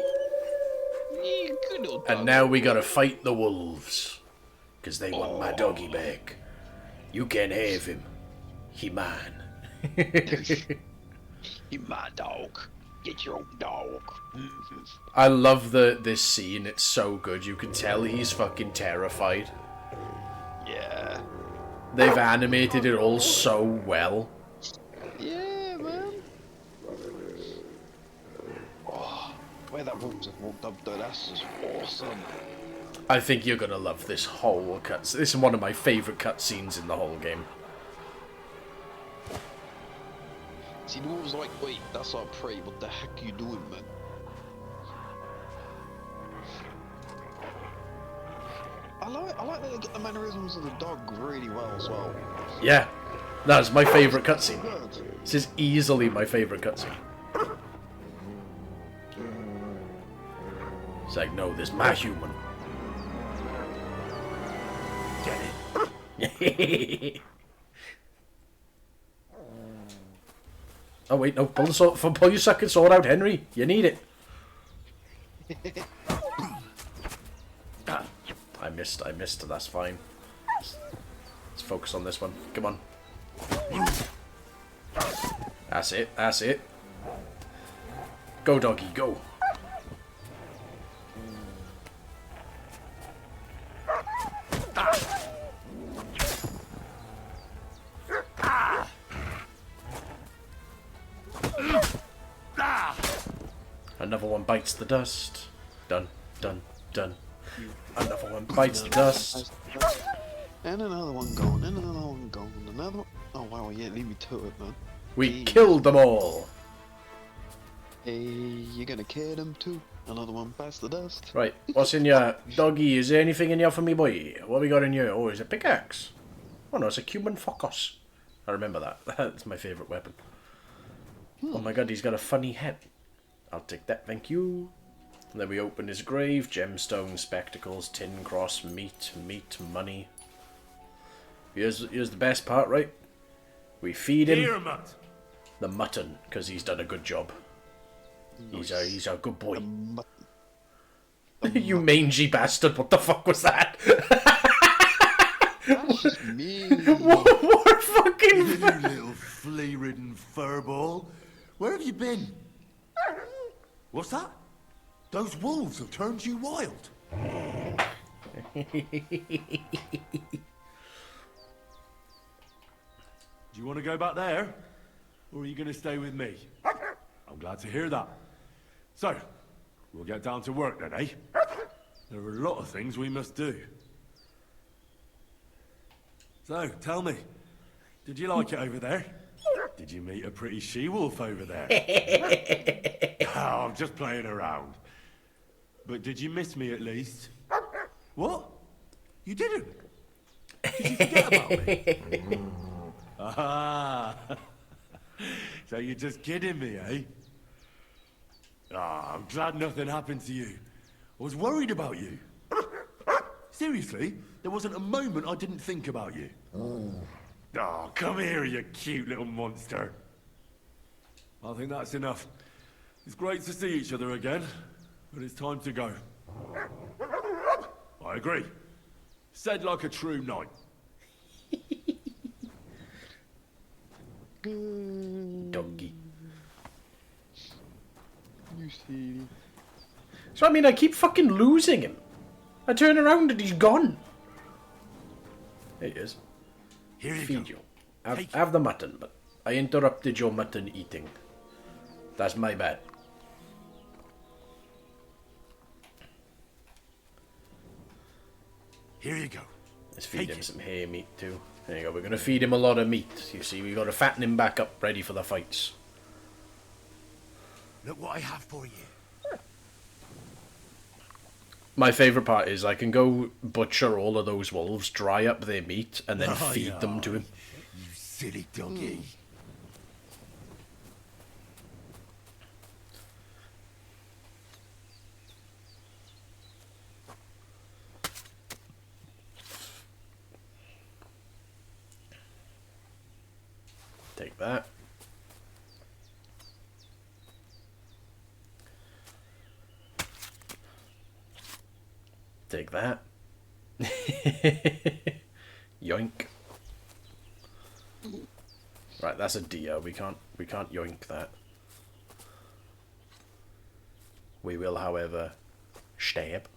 Yeah, good old dog. And now we gotta fight the wolves. Because they want my doggy back. You can't have him. He mine. You my dog. Get your own dog. I love this scene. It's so good. You can tell he's fucking terrified. Yeah. They've animated it all so well. Yeah, man. Oh, where that wolves have walked up though, that's just awesome. I think you're gonna love this whole cutscene. This is one of my favourite cutscenes in the whole game. See, the wolves like, wait, that's our prey. What the heck are you doing, man? I like that they get the mannerisms of the dog really well as well. Yeah, that's my favourite cutscene. This is easily my favourite cutscene. It's like, no, this is my human. Get it? Oh wait, no, pull the sword, pull your second sword out, Henry. You need it. I missed, that's fine. Let's focus on this one. Come on. That's it. Go, doggy, go. Another one bites the dust. Done. Another one bites the dust. And another one gone, and another one gone, another one. Oh wow, yeah, leave me to it, man. We killed them all. Hey, you're gonna kill them too. Another one bites the dust. Right, what's in your doggy? Is there anything in here for me, boy? What we got in here? Oh, is it a pickaxe? Oh no, it's a Cuban focus. I remember that. That's my favourite weapon. Oh my god, he's got a funny head. I'll take that, thank you. And then we open his grave. Gemstone, spectacles, tin cross, meat, money. Here's the best part, right? We feed him the mutton, because he's done a good job. Nice. He's a good boy. You mangy bastard, what the fuck was that? Me. What fucking... You little flea-ridden furball. Where have you been? What's that? Those wolves have turned you wild. Do you want to go back there? Or are you going to stay with me? I'm glad to hear that. So, we'll get down to work then, eh? There are a lot of things we must do. So, tell me, did you like it over there? Did you meet a pretty she-wolf over there? Oh, I'm just playing around. But did you miss me at least? What? You didn't? Did you forget about me? Ah. So you're just kidding me, eh? Ah, I'm glad nothing happened to you. I was worried about you. Seriously, there wasn't a moment I didn't think about you. Oh, come here, you cute little monster. I think that's enough. It's great to see each other again, but it's time to go. I agree. Said like a true knight. Doggy. You see. So I mean, I keep fucking losing him. I turn around and he's gone. There he is. Here you Feed go. you. Have the mutton, but I interrupted your mutton eating. That's my bad. Here you go. Let's feed him some hay meat too. There you go. We're gonna feed him a lot of meat. You see, we got to fatten him back up, ready for the fights. Look what I have for you. My favourite part is I can go butcher all of those wolves, dry up their meat, and then Oh, feed yeah. them to him. You silly doggy. Take that. Take that. Yoink. Right, that's a deer. We can't yoink that. We will, however, stab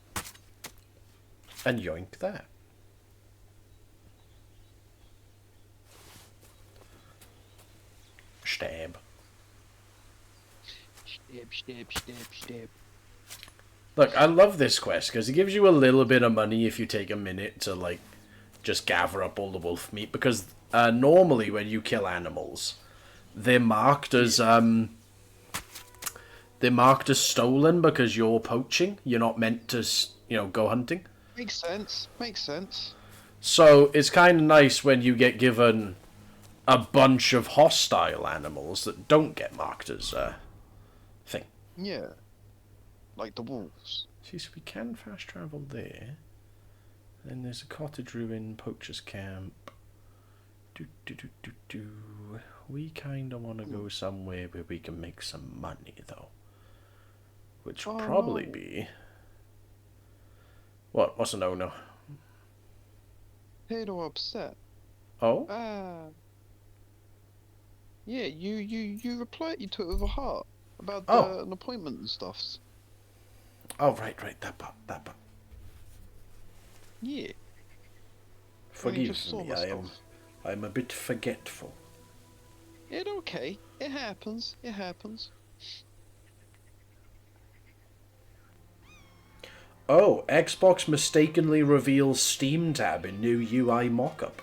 and yoink that. Stab. Stab, stab, stab, stab. Look, I love this quest because it gives you a little bit of money if you take a minute to, like, just gather up all the wolf meat. Because normally when you kill animals, they're marked as stolen because you're poaching. You're not meant to, you know, go hunting. Makes sense. Makes sense. So it's kind of nice when you get given a bunch of hostile animals that don't get marked as thing. Yeah. Like the wolves. See, so we can fast travel there. Then there's a cottage ruin, poacher's camp. We kind of want to go somewhere where we can make some money, though. Which will probably be... What? What's a no-no? Potato upset. Oh? Yeah, you replied, you took it with a heart about an appointment and stuffs. Oh, right, that part. Yeah. Forgive me, I'm a bit forgetful. It's okay. It happens. It happens. Oh, Xbox mistakenly reveals Steam tab in new UI mockup.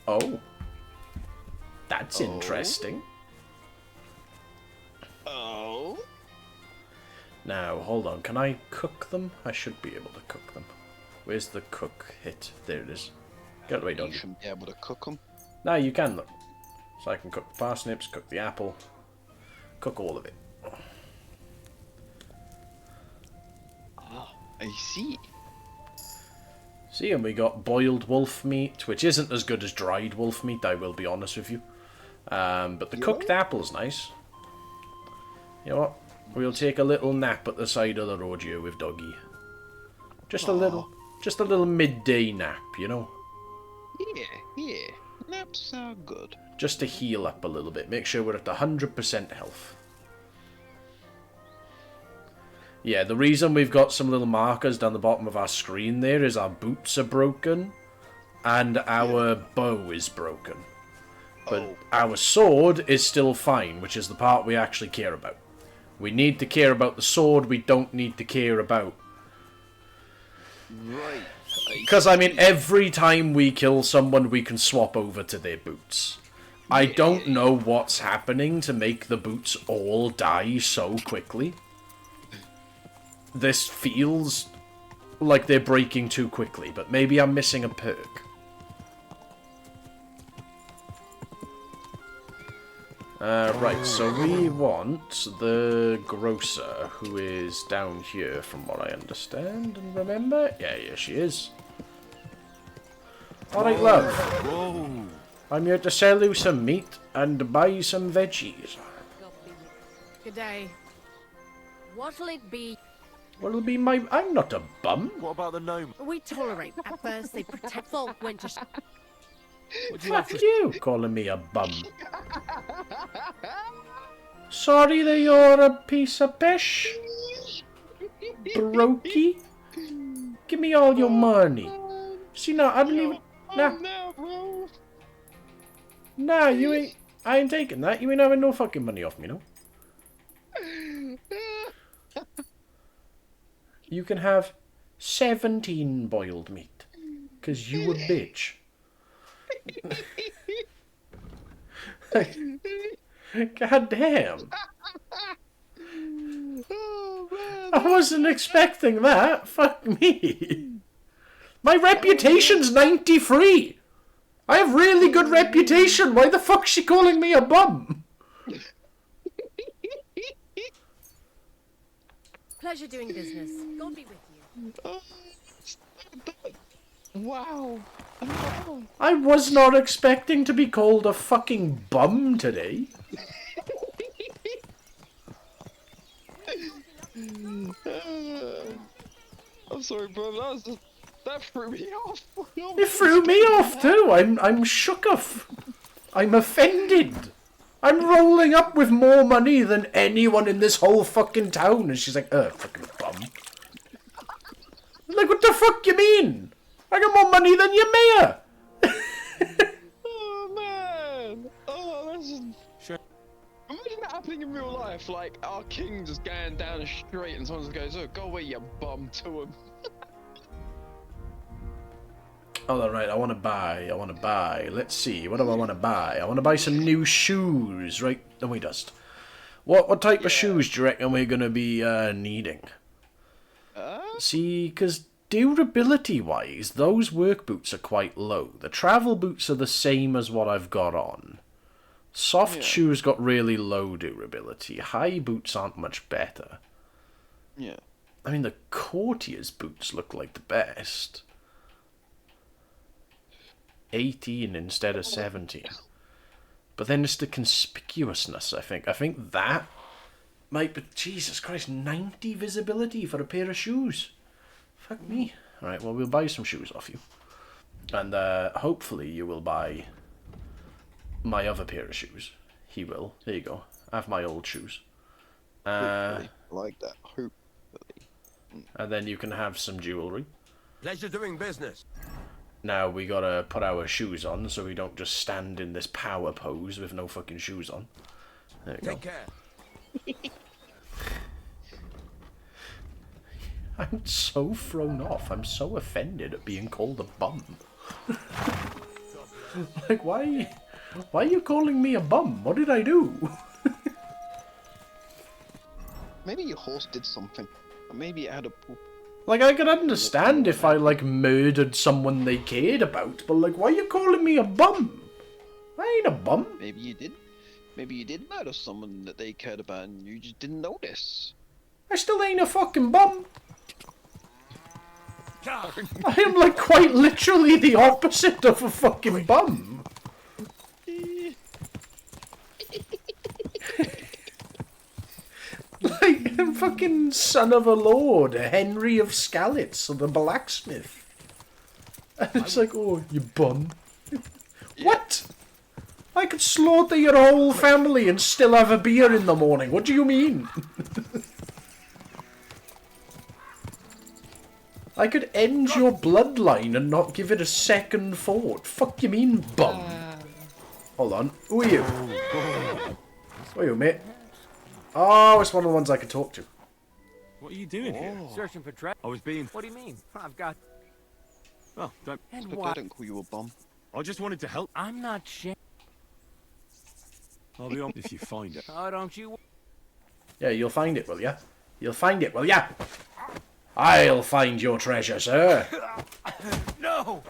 Oh. That's interesting. Oh. Now, hold on. Can I cook them? I should be able to cook them. Where's the cook hit? There it is. Get away, doggy. You shouldn't be able to cook them. No, you can, look. So I can cook the parsnips, cook the apple, cook all of it. Ah, I see. See, and we got boiled wolf meat, which isn't as good as dried wolf meat, I will be honest with you. But the cooked apple's nice. You know what? We'll take a little nap at the side of the road here with Doggy. Just a little midday nap, you know? Yeah. Naps are good. Just to heal up a little bit. Make sure we're at 100% health. Yeah, the reason we've got some little markers down the bottom of our screen there is our boots are broken and our bow is broken. But our sword is still fine, which is the part we actually care about. We need to care about the sword, we don't need to care about... Right. Because, I mean, every time we kill someone, we can swap over to their boots. I don't know what's happening to make the boots all die so quickly. This feels like they're breaking too quickly, but maybe I'm missing a perk. Right, so we want the grocer, who is down here from what I understand and remember. Yeah, she is. Alright, love. Whoa. I'm here to sell you some meat and buy some veggies. Good day. What'll it be? What'll be my... I'm not a bum. What about the gnome? We tolerate. At first, they protect folk when just... Fuck you, calling me a bum. Sorry that you're a piece of pish. Brokey. Give me all your money. See, now, I don't even... Nah. Nah, you ain't... I ain't taking that. You ain't having no fucking money off me, no? You can have 17 boiled meat. Because you a bitch. God damn. I wasn't expecting that. Fuck me. My reputation's 93. I have really good reputation. Why the fuck's she calling me a bum? Pleasure doing business. God be with you. Wow. I was not expecting to be called a fucking bum today. I'm sorry, bro. That threw me off. It threw me off too. I'm shook off. I'm offended. I'm rolling up with more money than anyone in this whole fucking town, and she's like, fucking bum. Like, what the fuck you mean? I got more money than your mayor. Oh man. Oh, that's just... Sure. Imagine that happening in real life, like our king just going down the street and someone just goes, "Oh, go away, you bum," to him. Oh, right, I want to buy. Let's see, what do I want to buy? I want to buy some new shoes, right? Oh, we dust. What type of shoes do you reckon we're going to be needing? See, because durability-wise, those work boots are quite low. The travel boots are the same as what I've got on. Soft shoes got really low durability. High boots aren't much better. Yeah. I mean, the courtier's boots look like the best. 18 instead of 17. But then it's the conspicuousness, I think. I think that might be... Jesus Christ, 90 visibility for a pair of shoes. Fuck me. Alright, well, we'll buy some shoes off you. And hopefully you will buy my other pair of shoes. He will. There you go. I have my old shoes. Hopefully. Like that. Hopefully. And then you can have some jewellery. Pleasure doing business. Now we gotta put our shoes on so we don't just stand in this power pose with no fucking shoes on. There you go. Take care. I'm so thrown off. I'm so offended at being called a bum. Like, why are you calling me a bum? What did I do? Maybe your horse did something. Or maybe it had a poop. Like, I could understand if I, like, murdered someone they cared about, but, like, why are you calling me a bum? I ain't a bum. Maybe you did. Maybe you did murder someone that they cared about and you just didn't notice. I still ain't a fucking bum. I am, like, quite literally the opposite of a fucking bum. Like, I'm fucking son of a lord, Henry of Skalitz, or the blacksmith. And it's like, oh, you bum. I could slaughter your whole family and still have a beer in the morning. What do you mean? I could end your bloodline and not give it a second thought. Fuck you mean, bum? Hold on. Who are you? Who are you, mate? Oh, it's one of the ones I can talk to. What are you doing here? Searching for treasure. I was being... What do you mean? I've got... Oh, don't... And Look, I what? don't call you a bum. I just wanted to help. I'm not shit. I'll be on if you find it. Oh, don't you... Yeah, you'll find it, will ya? You'll find it, will ya? I'll find your treasure, sir. No!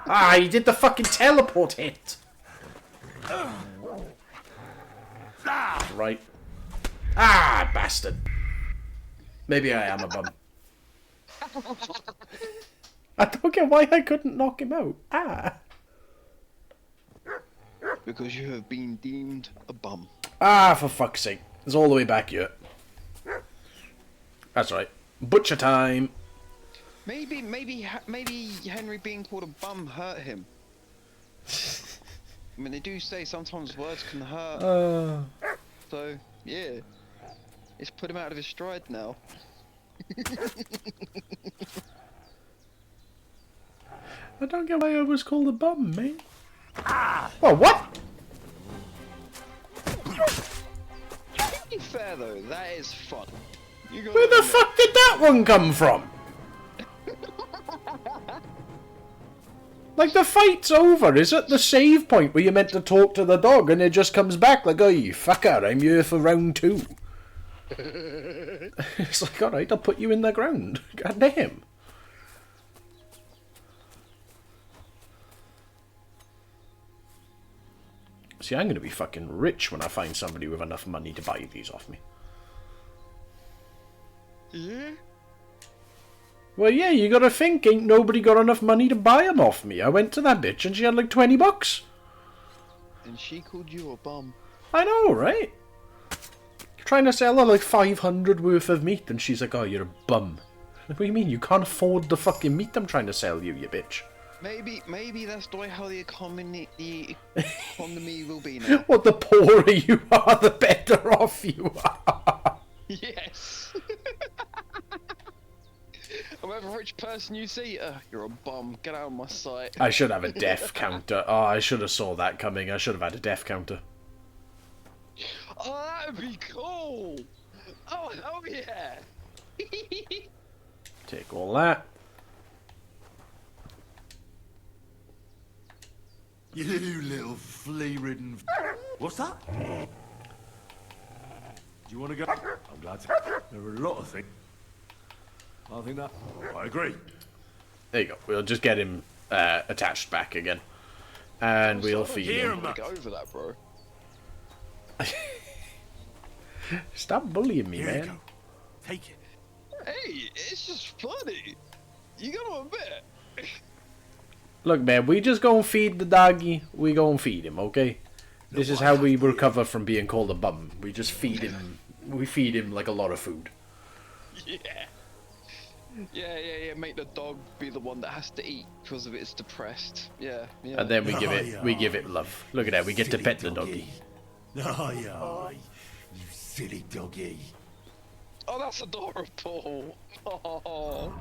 Ah, he did the fucking teleport hit. Right. Ah, bastard. Maybe I am a bum. I don't get why I couldn't knock him out. Ah. Because you have been deemed a bum. Ah, for fuck's sake. It's all the way back here. That's right. Butcher time. Maybe Henry being called a bum hurt him. I mean, they do say sometimes words can hurt. So, yeah. It's put him out of his stride now. I don't get why I was called a bum, mate. Oh, what? To be fair though, that is fun. Where the fuck did that one come from? Like, the fight's over. Is it the save point where you're meant to talk to the dog and it just comes back like, oh, you fucker, I'm here for round 2. It's like, alright, I'll put you in the ground. God damn. See, I'm going to be fucking rich when I find somebody with enough money to buy these off me. Yeah? Well, yeah, you gotta think, ain't nobody got enough money to buy them off me. I went to that bitch and she had like 20 bucks. And she called you a bum. I know, right? Trying to sell her like 500 worth of meat and she's like, oh, you're a bum. What do you mean? You can't afford the fucking meat I'm trying to sell you, you bitch. Maybe that's the way how the economy will be now. What, the poorer you are, the better off you are. Yes. Whatever rich person you see, you're a bum. Get out of my sight. I should have a death counter. Oh, I should have saw that coming. I should have had a death counter. Oh, that'd be cool. Oh, hell yeah. Take all that. You little flea-ridden... What's that? Do you want to go? I'm glad to. There are a lot of things. I think that... I agree. There you go. We'll just get him attached back again. And we'll feed him. Get over that, bro. Stop bullying me, Here man. you go. Take it. Hey, it's just funny. You gotta admit. Look, man, we just go and feed the doggy. We go and feed him, okay? This is how we recover from being called a bum. We just feed him. We feed him like a lot of food. Yeah. Yeah. Make the dog be the one that has to eat because of it's depressed. Yeah. And then we give it love. Look at that. We get to pet the doggy. Oh, you silly doggy. Oh, that's adorable. Oh.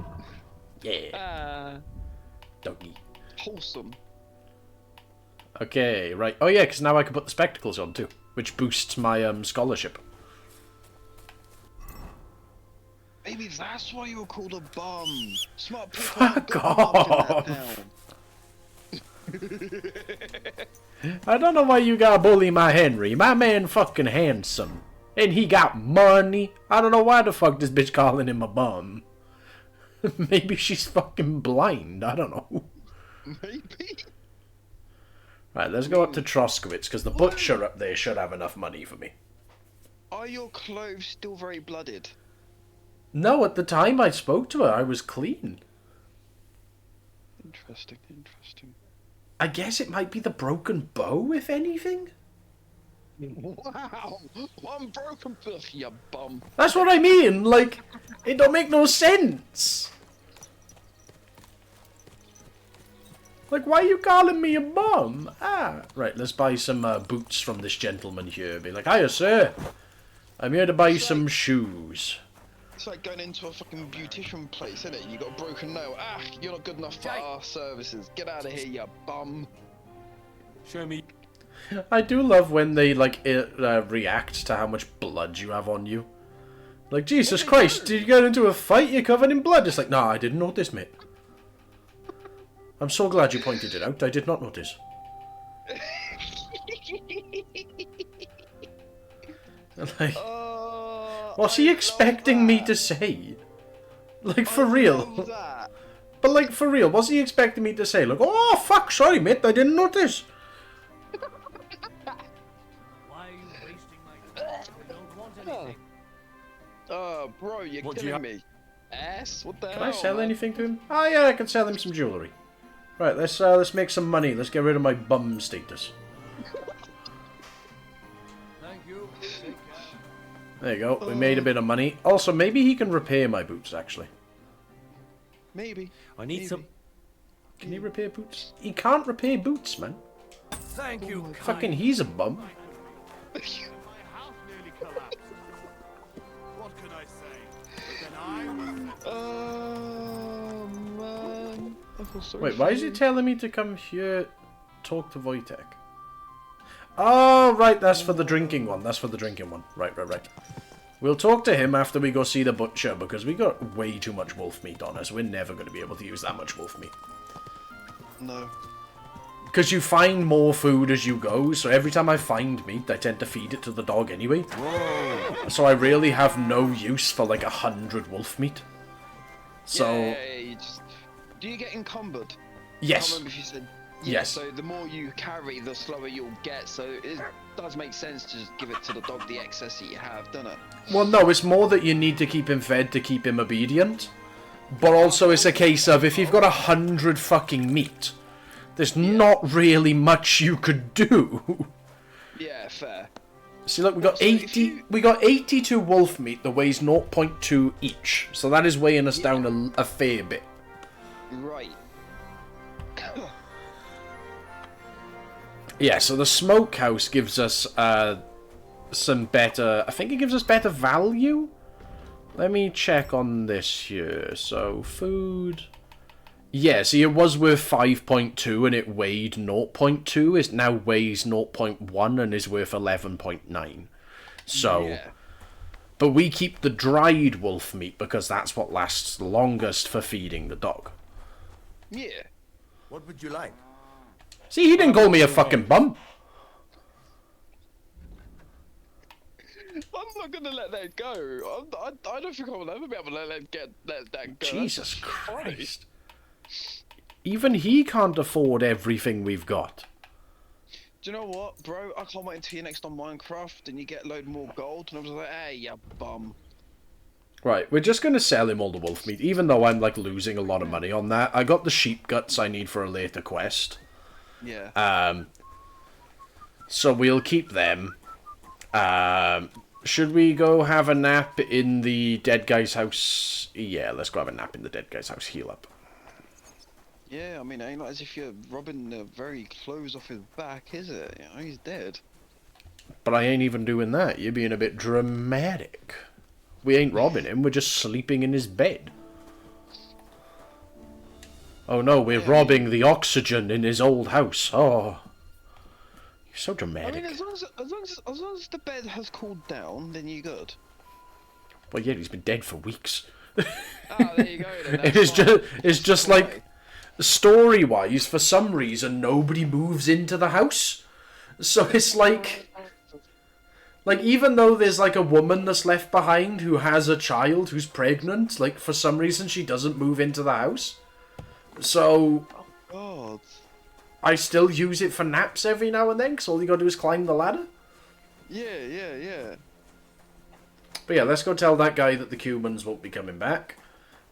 Yeah. Doggy. Wholesome. Okay, right. Oh yeah, because now I can put the spectacles on too, which boosts my scholarship. Maybe that's why you were called a bum. Smart people. Fuck off. I don't know why you gotta bully my Henry. My man fucking handsome. And he got money. I don't know why the fuck this bitch calling him a bum. Maybe she's fucking blind. I don't know. Maybe. Right, let's go up to Troskowitz, because the butcher up there should have enough money for me. Are your clothes still very blooded? No, at the time I spoke to her, I was clean. Interesting. I guess it might be the broken bow, if anything. Wow! One broken buff, you bum. That's what I mean, like, it don't make no sense. Like, why are you calling me a bum? Ah. Right, let's buy some boots from this gentleman here. Be like, hiya, sir. I'm here to buy some shoes. It's like going into a fucking beautician place, isn't it? You got a broken nail. Ah, you're not good enough for our services. Get out of here, you bum. Show me. I do love when they, like, react to how much blood you have on you. Like, Jesus Christ, did you get into a fight? You're covered in blood. It's like, nah, I didn't notice, mate. I'm so glad you pointed it out. I did not notice. Like, what's he expecting me to say? Like, for real. But, like, for real, what's he expecting me to say? Like, oh, fuck, sorry, mate, I didn't notice. Why are you wasting my time? I don't want anything. Bro, you're killing me. Ass? What the hell? Can I sell anything to him? Oh, yeah, I can sell him some jewellery. Right, let's make some money. Let's get rid of my bum status. Thank you. Take care. There you go. We made a bit of money. Also, maybe he can repair my boots, actually. Maybe. I need some. Can he repair boots? He can't repair boots, man. Thank you. Fucking he's a bum. My house nearly collapsed. What could I say? But then man. I feel so Wait, why is he telling me to come here, talk to Wojtek? Oh, right, that's for the drinking one. That's for the drinking one. Right. We'll talk to him after we go see the butcher, because we got way too much wolf meat on us. We're never going to be able to use that much wolf meat. No. Because you find more food as you go, so every time I find meat, I tend to feed it to the dog anyway. Whoa. So I really have no use for like 100 wolf meat. So... Yeah, you just... Do you get encumbered? Yes. I remember if you said... Yes. So the more you carry, the slower you'll get, so it does make sense to just give it to the dog the excess that you have, doesn't it? Well, no, it's more that you need to keep him fed to keep him obedient. But also it's a case of, if you've got 100 fucking meat, there's not really much you could do. Yeah, fair. See, look, we got 80. We got 82 wolf meat that weighs 0.2 each. So that is weighing us down a fair bit. Right. Yeah, so the smokehouse gives us some better... I think it gives us better value? Let me check on this here. So, food... Yeah, see, it was worth 5.2 and it weighed 0.2. It now weighs 0.1 and is worth 11.9. So... Yeah. But we keep the dried wolf meat because that's what lasts longest for feeding the dog. Yeah. What would you like? See, he didn't call me a fucking bum. I'm not gonna let that go. I don't think I will ever be able to let that go. Jesus Christ. Even he can't afford everything we've got. Do you know what, bro? I can't wait until you're next on Minecraft and you get a load more gold, and I was like, hey, you bum. Right, we're just going to sell him all the wolf meat, even though I'm, like, losing a lot of money on that. I got the sheep guts I need for a later quest. Yeah. So we'll keep them. Should we go have a nap in the dead guy's house? Yeah, let's go have a nap in the dead guy's house. Heal up. Yeah, I mean, it ain't like as if you're robbing the very clothes off his back, is it? You know, he's dead. But I ain't even doing that. You're being a bit dramatic. We ain't robbing him, we're just sleeping in his bed. Oh no, we're robbing the oxygen in his old house. Oh. You're so dramatic. I mean, as long as the bed has cooled down, then you're good. Well, yeah, he's been dead for weeks. Oh, there you go then. It's just like, story-wise, for some reason, nobody moves into the house. So it's like, even though there's like a woman that's left behind who has a child who's pregnant, like, for some reason she doesn't move into the house. So, God. I still use it for naps every now and then, because all you gotta do is climb the ladder. Yeah. But yeah, let's go tell that guy that the Cumans won't be coming back.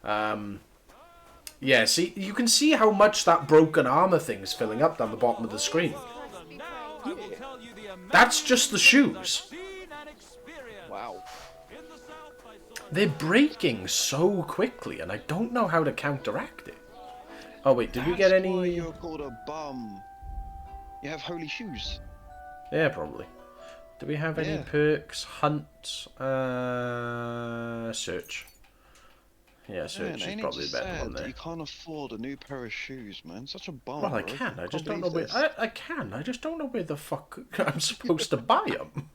Yeah, see, you can see how much that broken armor thing's filling up down the bottom of the screen. That's just the shoes. Wow. They're breaking so quickly, and I don't know how to counteract it. Oh wait, did we get That's why any? you're called a bum. You have holy shoes. Yeah, probably. Do we have any Yeah. perks? Hunt, search. Yeah, search Man, is ain't it probably just the better sad one that there. you can't afford a new pair of shoes, man? Such a bum. Well, I bro. can. I Can't just don't know believe where. this. I can. I just don't know where the fuck I'm supposed to buy them.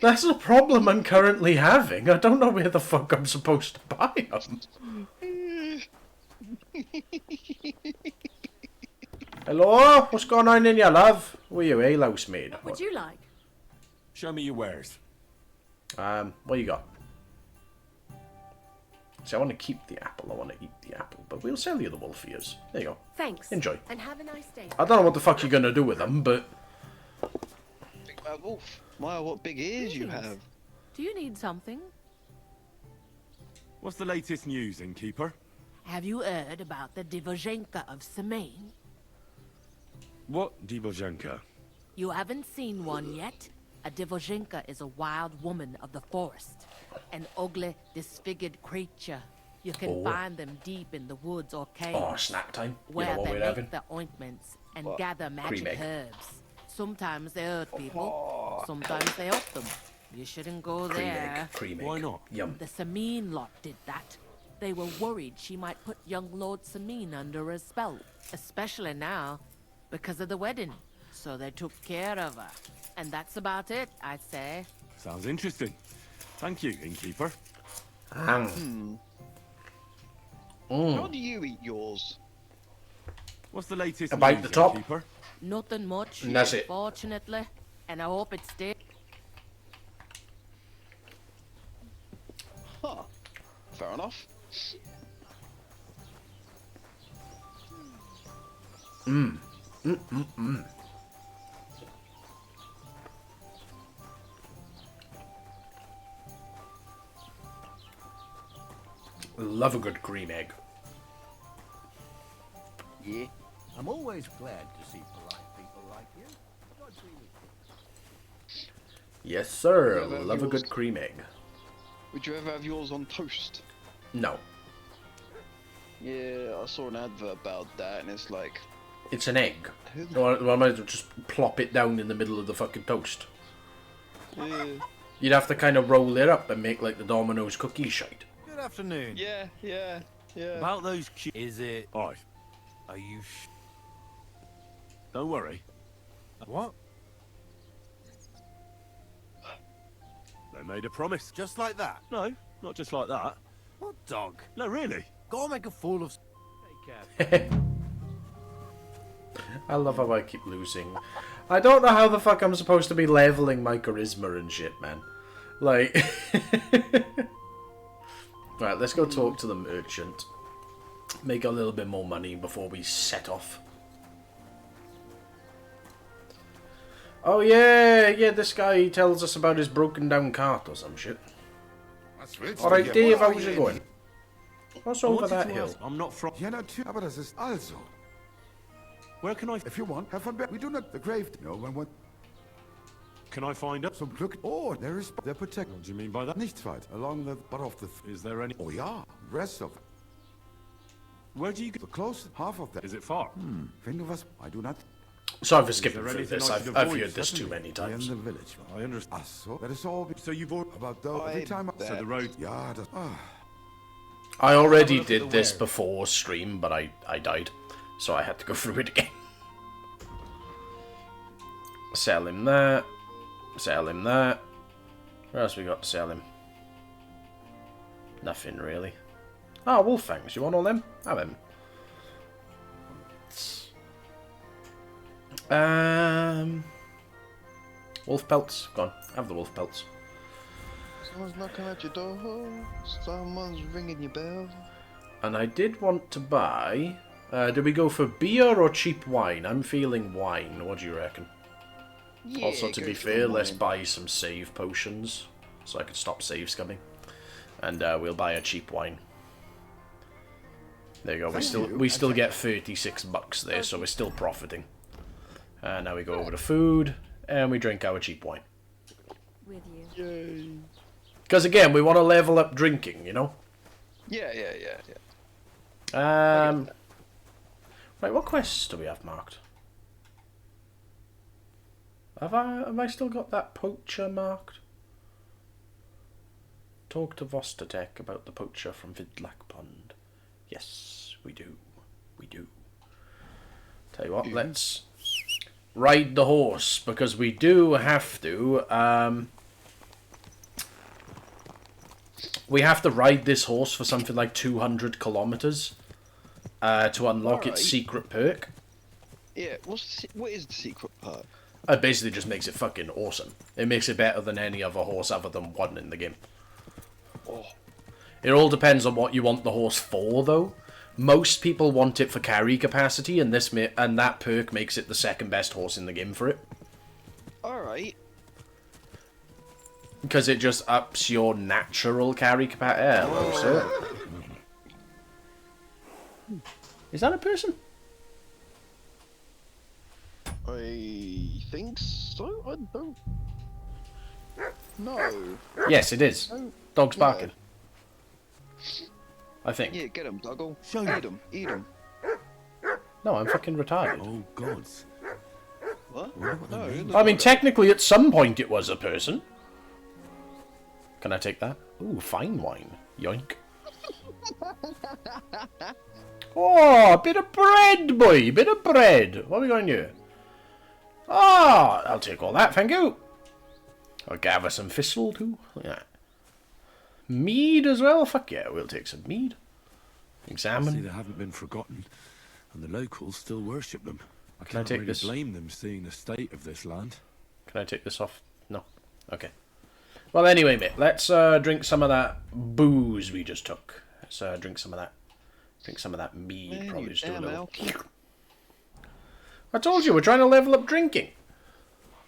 That's a problem I'm currently having. I don't know where the fuck I'm supposed to buy them. Hello? What's going on in your love? Who are you, a housemaid? What would you like? Show me your wares. What you got? See, I want to keep the apple. I want to eat the apple, but we'll sell you the wolf ears. There you go. Thanks. Enjoy. And have a nice day. I don't know what the fuck you're gonna do with them, but Think about wolf. Wow, what big ears you have. Do you need something? What's the latest news, innkeeper? Have you heard about the Divozhenka of Semaine? What Divozhenka? You haven't seen one yet? A Divozhenka is a wild woman of the forest. An ugly, disfigured creature. You can Oh. find them deep in the woods or caves. oh, snack time. You Where know what they we're make having? the ointments and What? gather magic Cream egg. herbs. Sometimes they hurt people. Sometimes they help them. You shouldn't go Cream there. egg. Cream egg. Why not? Yum. The Sameen lot did that. They were worried she might put young Lord Sameen under a spell, especially now, because of the wedding. So they took care of her. And that's about it, I'd say. Sounds interesting. Thank you, innkeeper. How do you eat yours? What's the latest About news, the top. innkeeper? Nothing much, And that's it. fortunately. And I hope it stays. Huh. Fair enough. Love a good cream egg. Yeah. I'm always glad to see polite people like you. God be with you. Yes, sir. Yeah, Love a yours. good cream egg. Would you ever have yours on toast? No, Yeah, I saw an advert about that, and it's like, it's an egg. Who the- Or I might as well just plop it down in the middle of the fucking toast. yeah, You'd have to kind of roll it up and make like the Domino's cookie shite. Good afternoon. yeah. About those is it... Aye. Are you Don't worry. What? They made a promise. Just like that? No, not just like that. What dog? No, really. Go make a fool of... Take care. I love how I keep losing. I don't know how the fuck I'm supposed to be leveling my charisma and shit, man. Like... Right, let's go talk to the merchant. Make a little bit more money before we set off. Oh yeah, this guy tells us about his broken down cart or some shit. Alright, Dave, how's it going? What's over that hill? I'm not from... Ja, natürlich, aber das ist also. Where can I... If you want, Herr von Berg, we do not the grave. No one want. Can I find up? Zum Glück. Oh, there is the protect. What do you mean by that? Nichts weit. Along the butt of the. Is there any... Oh yeah, rest of. Where do you go? The close half of that. Is it far? Wenn du was, I do not. Sorry for skipping there through anything this. I should I've avoid? heard this too many In times. the village. I understand. Ah, so that is all. So you've already... About though every time. So the road... Yeah, das. Ah. I already Have a look at did the this wares. before stream, but I died. So I had to go through it again. Sell him that. Sell him that. What else we got to sell him? Nothing really. Oh, wolf fangs. You want all them? Have them. Wolf pelts. Go on. Have the wolf pelts. Someone's knocking at your door. Someone's ringing your bell. And I did want to buy... do we go for beer or cheap wine? I'm feeling wine. What do you reckon? Yeah, Also, to go be for fair, let's wine. buy some save potions. So I can stop save scumming. And we'll buy a cheap wine. There you go. We still get 36 bucks there, so we're still profiting. And now we go over to food, and we drink our cheap wine. With you. Because again, we want to level up drinking, you know? Yeah. Right, what quests do we have marked? Have I still got that poacher marked? Talk to Vostatek about the poacher from Vidlak Pond. Yes, we do. We do. Tell you what, let's ride the horse, because we do have to. We have to ride this horse for something like 200 kilometers to unlock its secret perk. Yeah, what is the secret perk? It basically just makes it fucking awesome. It makes it better than any other horse other than one in the game. Oh. It all depends on what you want the horse for, though. Most people want it for carry capacity, and that perk makes it the second best horse in the game for it. Alright. Because it just ups your natural carry capacity. Hello, sir. Is that a person? I think so. I don't. No. Yes, it is. Dog's barking. I think. Yeah, get him, Doggle. Eat him. Eat him. No, I'm fucking retarded. Oh, gods. What? No. I mean, technically, at some point it was a person. Can I take that? Ooh, fine wine. Yoink. Oh, a bit of bread, boy. Bit of bread. What are we going to do? Ah, I'll take all that, thank you. I'll gather some thistle too. Yeah. Mead as well? Fuck yeah, we'll take some mead. Examine. See, they haven't been forgotten, and the locals still worship them. I Can I can't take really this? blame them, seeing the state of this land. Can I take this off? No. Okay. Well, anyway, mate, let's drink some of that booze we just took. Let's drink some of that. Drink some of that mead. Man, probably you just do a damn little. alky. I told you, we're trying to level up drinking.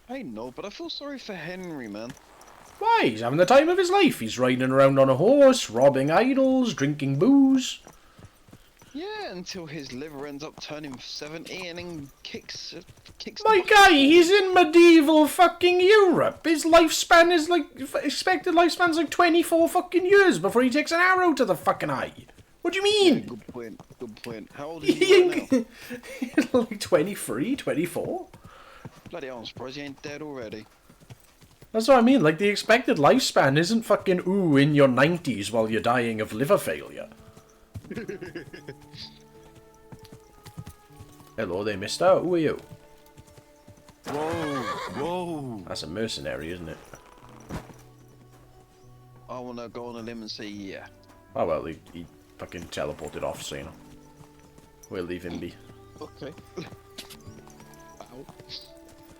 I know, but I feel sorry for Henry, man. Why? He's having the time of his life. He's riding around on a horse, robbing idols, drinking booze. Yeah, until his liver ends up turning 70 and then kicks. My guy, he's in medieval fucking Europe. His lifespan is like, expected lifespan's like 24 fucking years before he takes an arrow to the fucking eye. What do you mean? Yeah, good point, good point. How old is he right now? Like 23, 24? Bloody hell, I'm surprised he ain't dead already. That's what I mean, like the expected lifespan isn't fucking ooh in your 90s while you're dying of liver failure. Hello there, mister. Who are you? Whoa, whoa. That's a mercenary, isn't it? I wanna go on a limb and say yeah. Oh well, he fucking teleported off, so you know. We'll leave him be. Okay. Ow.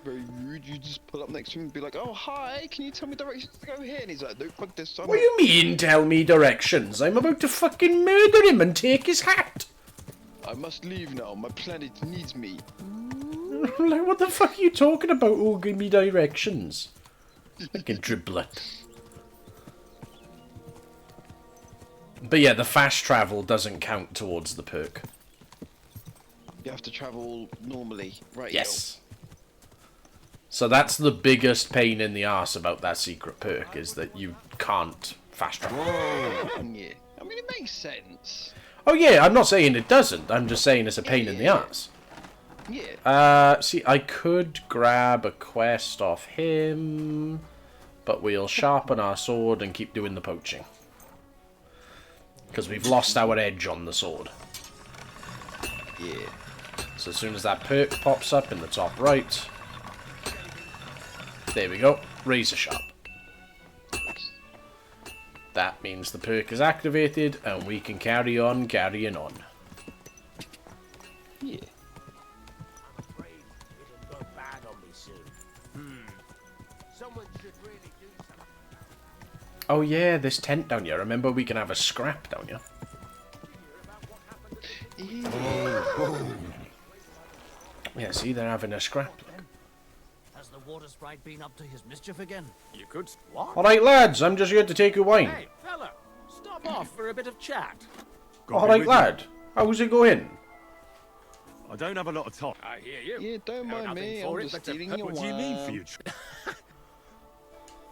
Very rude, you just pull up next to him and be like, oh hi, can you tell me directions to go here? And he's like, no, fuck this son. What do you mean, tell me directions? I'm about to fucking murder him and take his hat! I must leave now, my planet needs me. Like, what the fuck are you talking about? Oh, give me directions. Fucking driblet. But yeah, the fast travel doesn't count towards the perk. You have to travel normally, right? Yes. So that's the biggest pain in the arse about that secret perk, is that you can't fast travel. Yeah. I mean, it makes sense. Oh yeah, I'm not saying it doesn't. I'm just saying it's a pain in the arse. Yeah. See, I could grab a quest off him, but we'll sharpen our sword and keep doing the poaching. Because we've lost our edge on the sword. Yeah. So as soon as that perk pops up in the top right, there we go, razor sharp. That means the perk is activated and we can carry on carrying on. Yeah. Oh yeah, this tent down here. Remember, we can have a scrap down here. Yeah, see, they're having a scrap. Has the water sprite been up to his mischief again? You could. What? Alright lads, I'm just here to take a wine. Hey, fella, stop off for a bit of chat. Alright lad, how's it going? I don't have a lot of time. I hear you. Yeah, don't mind me, I'm just stealing your What do you mean for wine. you?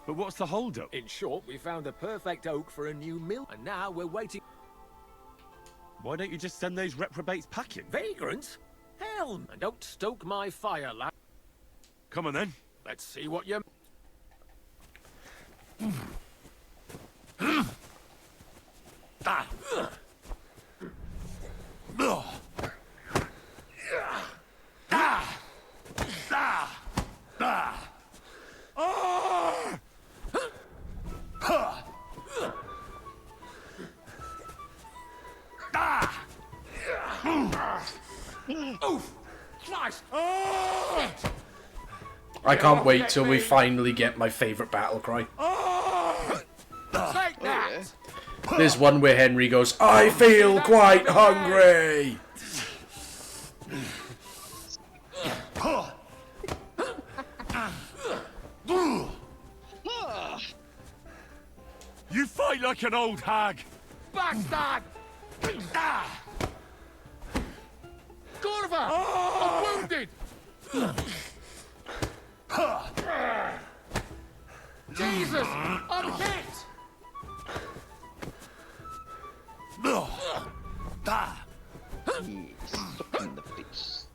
But what's the hold-up? In short, we found the perfect oak for a new mill, and now we're waiting. Why don't you just send those reprobates packing? Vagrants? Hell, don't stoke my fire, lad. Come on then. Let's see what you... Ah. Oof! Christ! I can't wait till we finally get my favourite battle cry. Take that! There's one where Henry goes, I feel quite hungry! You fight like an old hag! Bastard! Corva! I'm wounded! Jesus! I'm hit! Stuck in the face.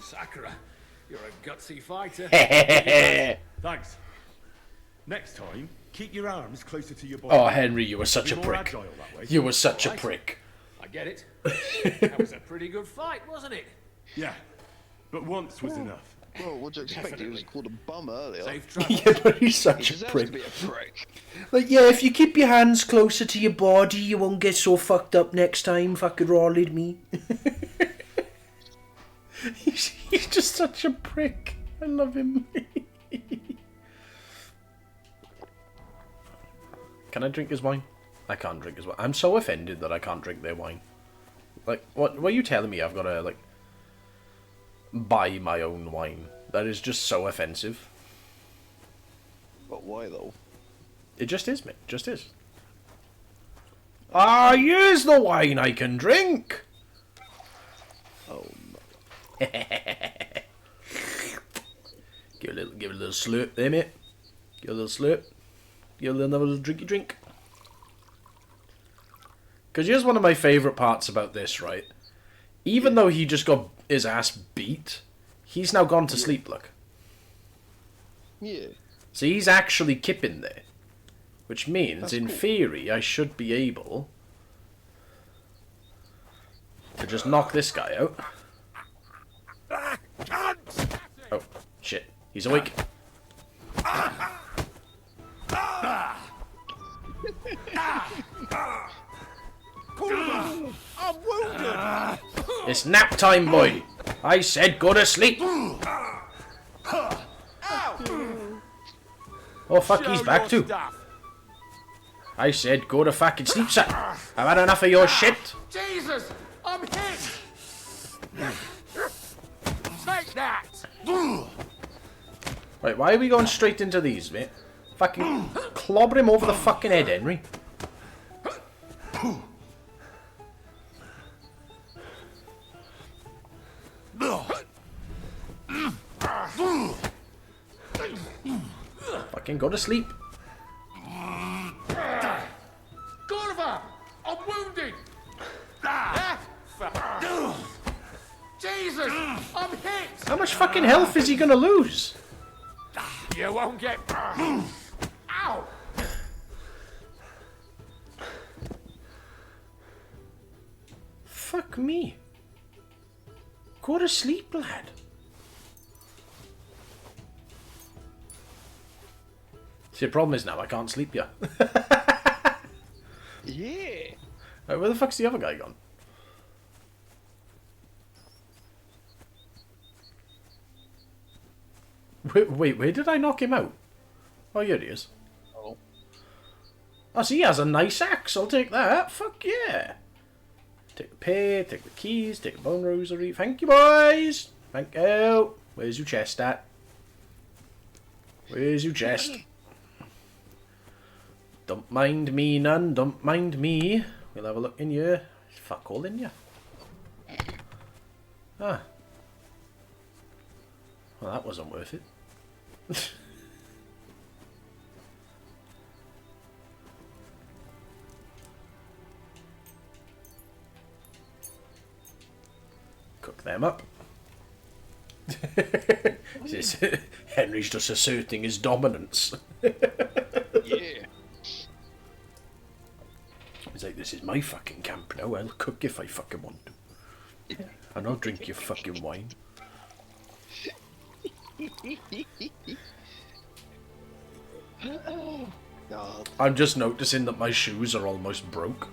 Sakura, you're a gutsy fighter. Thanks. Next time, keep your arms closer to your body. Oh, Henry, you were such a Be more prick. agile that way. You were such a Alright. prick. I get it. That was a pretty good fight, wasn't it? Yeah, but once was enough. Well, what'd you expect? He was called a bum earlier. Safe travel. Yeah, but he's He such a deserves prick. to be a prick. Like, yeah, if you keep your hands closer to your body, you won't get so fucked up next time. Fucking rolling me. he's just such a prick. I love him. Can I drink his wine? I can't drink his wine. I'm so offended that I can't drink their wine. Like, what are you telling me? I've got to, like, buy my own wine? That is just so offensive. But why though? It just is, mate. Just is. Ah, here's the wine I can drink! Oh no. Give it a little slurp there, mate. Give it a little slurp. Give it another little drinky drink. Because here's one of my favourite parts about this, right? Even though he just got his ass beat, he's now gone to sleep, look. Yeah. So he's actually kipping there. Which means, That's in cool. theory, I should be able to just knock this guy out. Oh, shit. He's awake. I'm wounded! It's nap time, boy. I said go to sleep. Ow! Oh, fuck, he's Show back your too. stuff. I said go to fucking sleep, sir. I've had enough of your shit. Jesus! I'm hit! Take that! Right, why are we going straight into these, mate? Fucking clobber him over the fucking head, Henry. Fucking go to sleep. Corva! I'm wounded! Ah, fuck. Jesus! I'm hit! How much fucking health is he gonna lose? You won't get... Ow! Fuck me. Go to sleep, lad. See, the problem is now I can't sleep yet. Yeah. Right, where the fuck's the other guy gone? Wait, where did I knock him out? Oh, here he is. Oh. Oh, so he has a nice axe. I'll take that. Fuck yeah. Take the pay, take the keys, take the bone rosary. Thank you, boys. Thank you. Where's your chest at? Where's your chest? Don't mind me, none. Don't mind me. We'll have a look in here. Fuck all in here. Ah. Well, that wasn't worth it. Cook them up. Henry's just asserting his dominance. Yeah. He's like, this is my fucking camp now. I'll cook if I fucking want to. And I'll drink your fucking wine. God. I'm just noticing that my shoes are almost broke.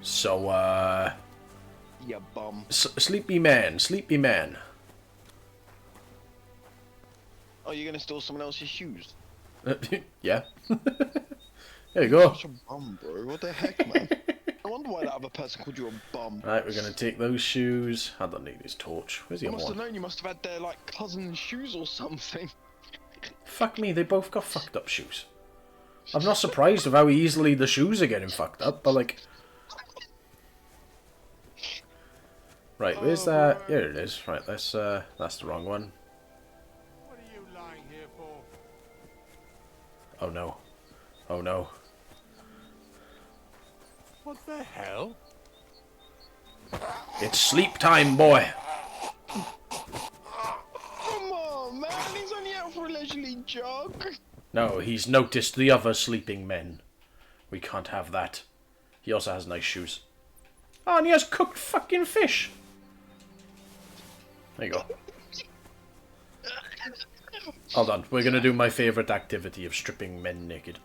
So, You bum. sleepy man, sleepy man. Oh, you're gonna steal someone else's shoes? Yeah. There you go. Such a bum, bro. What the heck, man? I wonder why that other person called you a bum. Right, we're gonna take those shoes. I don't need his torch. Where's the You other must have one? known. You must have had their like cousin's shoes or something. Fuck me, they both got fucked up shoes. I'm not surprised of how easily the shoes are getting fucked up, but like... Right, where's that? Here it is. Right, that's the wrong one. What are you lying here for? Oh no. Oh no. What the hell? It's sleep time, boy! Come on, man. He's only out for a leisurely jog. No, he's noticed the other sleeping men. We can't have that. He also has nice shoes. Oh, and he has cooked fucking fish! There you go. Hold on, we're gonna do my favourite activity of stripping men naked.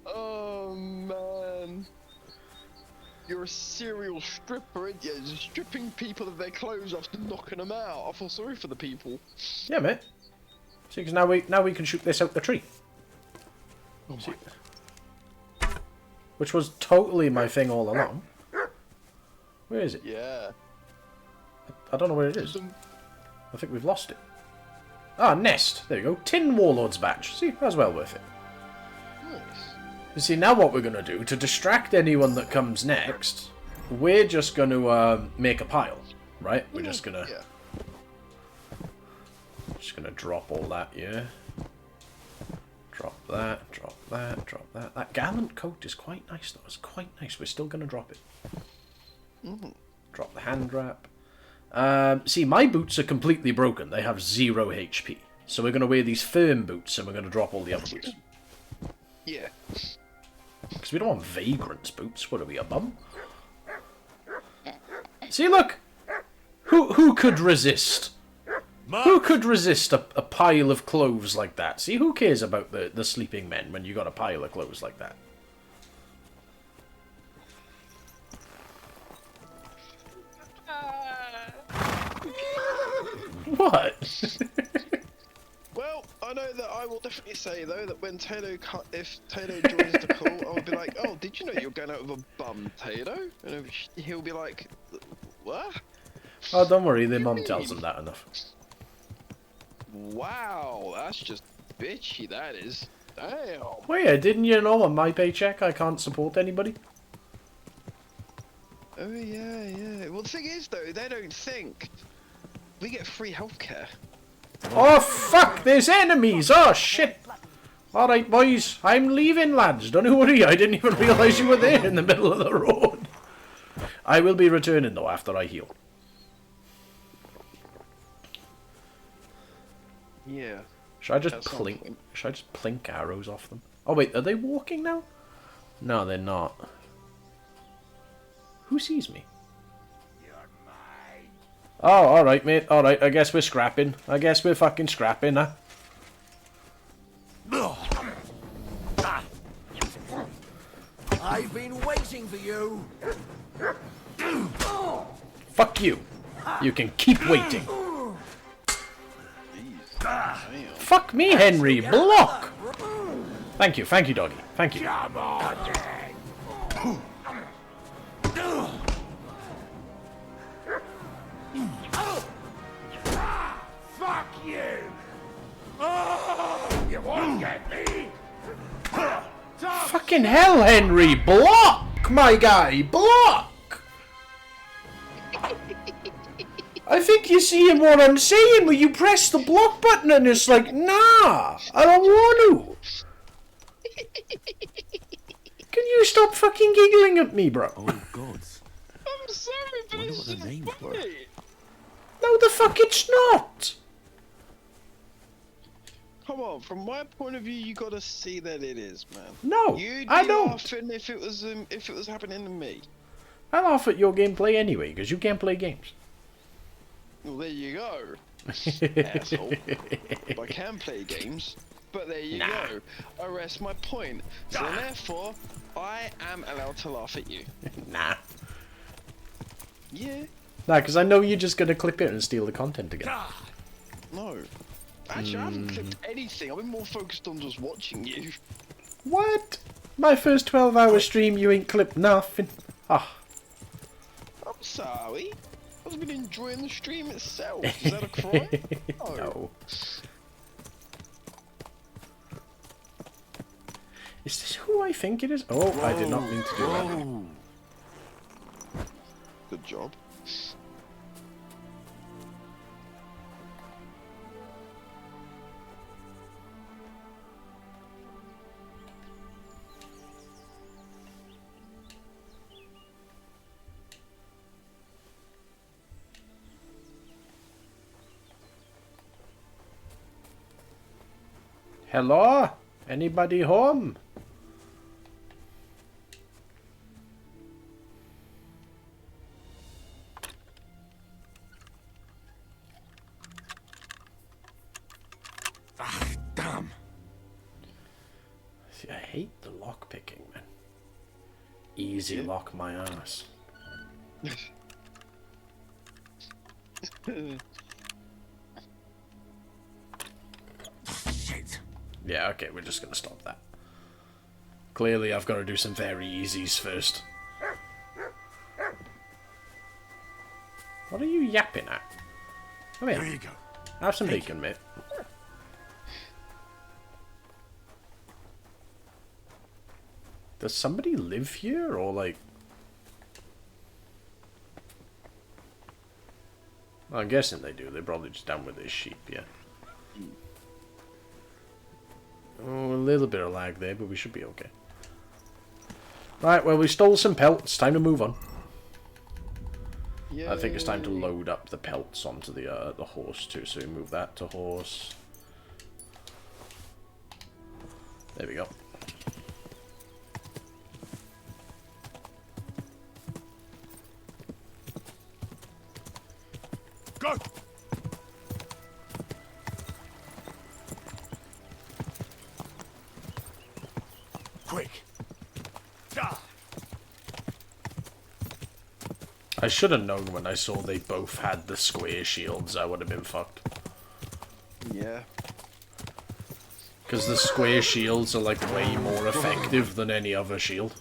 Oh man. You're a serial stripper, aren't you? Just stripping people of their clothes after knocking them out. I feel sorry for the people. Yeah, mate. See, because now we can shoot this out the tree. Oh See? Which was totally my thing all along. Where is it? Yeah. I don't know where it is. I think we've lost it. Ah, nest. There you go. Tin Warlord's badge. See, that's well worth it. Nice. You see, now what we're going to do, to distract anyone that comes next, we're just going to make a pile, right? We're just going to... Yeah. Just going to drop all that, yeah? Drop that, drop that, drop that. That gallant coat is quite nice, though. It's quite nice. We're still going to drop it. Drop the hand wrap. See, my boots are completely broken. They have 0 HP. So we're going to wear these firm boots, and we're going to drop all the other boots. Yeah. Because we don't want vagrants' boots. What are we, a bum? See, look! Who could resist? Who could resist a pile of clothes like that? See, who cares about the sleeping men when you got a pile of clothes like that? What? Well, I know that I will definitely say though that when if Tato joins the call, I'll be like, "Oh, did you know you're going out with a bum, Tato?" And he'll be like, "What?" Oh, don't worry, their mum tells them that enough. Wow, that's just bitchy. That is. Damn. Well, yeah, didn't you know on my paycheck I can't support anybody? Oh yeah, yeah. Well, the thing is though, they don't think we get free healthcare. Oh fuck! There's enemies! Oh shit! Alright boys, I'm leaving lads. Don't worry, I didn't even realise you were there in the middle of the road. I will be returning though after I heal. Yeah. Should I just plink? Should I just plink arrows off them? Oh wait, are they walking now? No, they're not. Who sees me? Oh, alright mate, alright, I guess we're scrapping. I guess we're fucking scrapping, huh? I've been waiting for you. Fuck you. You can keep waiting. Fuck me, Henry. Block. Thank you, doggy. Thank you. Come on. Fuck you. Oh, you won't get me. Fuck Fucking hell, Henry! Block, my guy! Block! I think you're seeing what I'm saying when you press the block button and it's like, nah, I don't want to. Can you stop fucking giggling at me, bro? Oh, gods. I'm sorry, but I wonder it's what their names were. funny. No, the fuck it's not! Come on, from my point of view, you gotta see that it is, man. No, You'd I be don't. laughing if it was happening to me. I laugh at your gameplay anyway, because you can't play games. Well, there you go, asshole. I can play games, but there you go. I rest my point. So therefore, I am allowed to laugh at you. Nah. Yeah. Nah, because I know you're just gonna clip it and steal the content again. No. Actually, I haven't clipped anything. I've been more focused on just watching you. What? My first 12-hour stream, you ain't clipped nothing. Ah. I'm sorry. I've been enjoying the stream itself. Is that a cry? No. Is this who I think it is? Oh, I did not mean to do that. Good job. Hello? Anybody home? Ah, damn. See, I hate the lock picking, man. Easy lock my ass. Shit. Yeah, okay, we're just gonna stop that. Clearly, I've got to do some very easies first. What are you yapping at? Come here. Here you go. Have some bacon, mate. Does somebody live here, or like... Well, I'm guessing they do. They're probably just down with their sheep, yeah. Oh, a little bit of lag there, but we should be okay. Right, well, we stole some pelts. Time to move on. I think it's time to load up the pelts onto the horse too. So we move that to horse. There we go. Go! Quick! I should have known when I saw they both had the square shields. I would have been fucked. Yeah. Because the square shields are like way more effective than any other shield.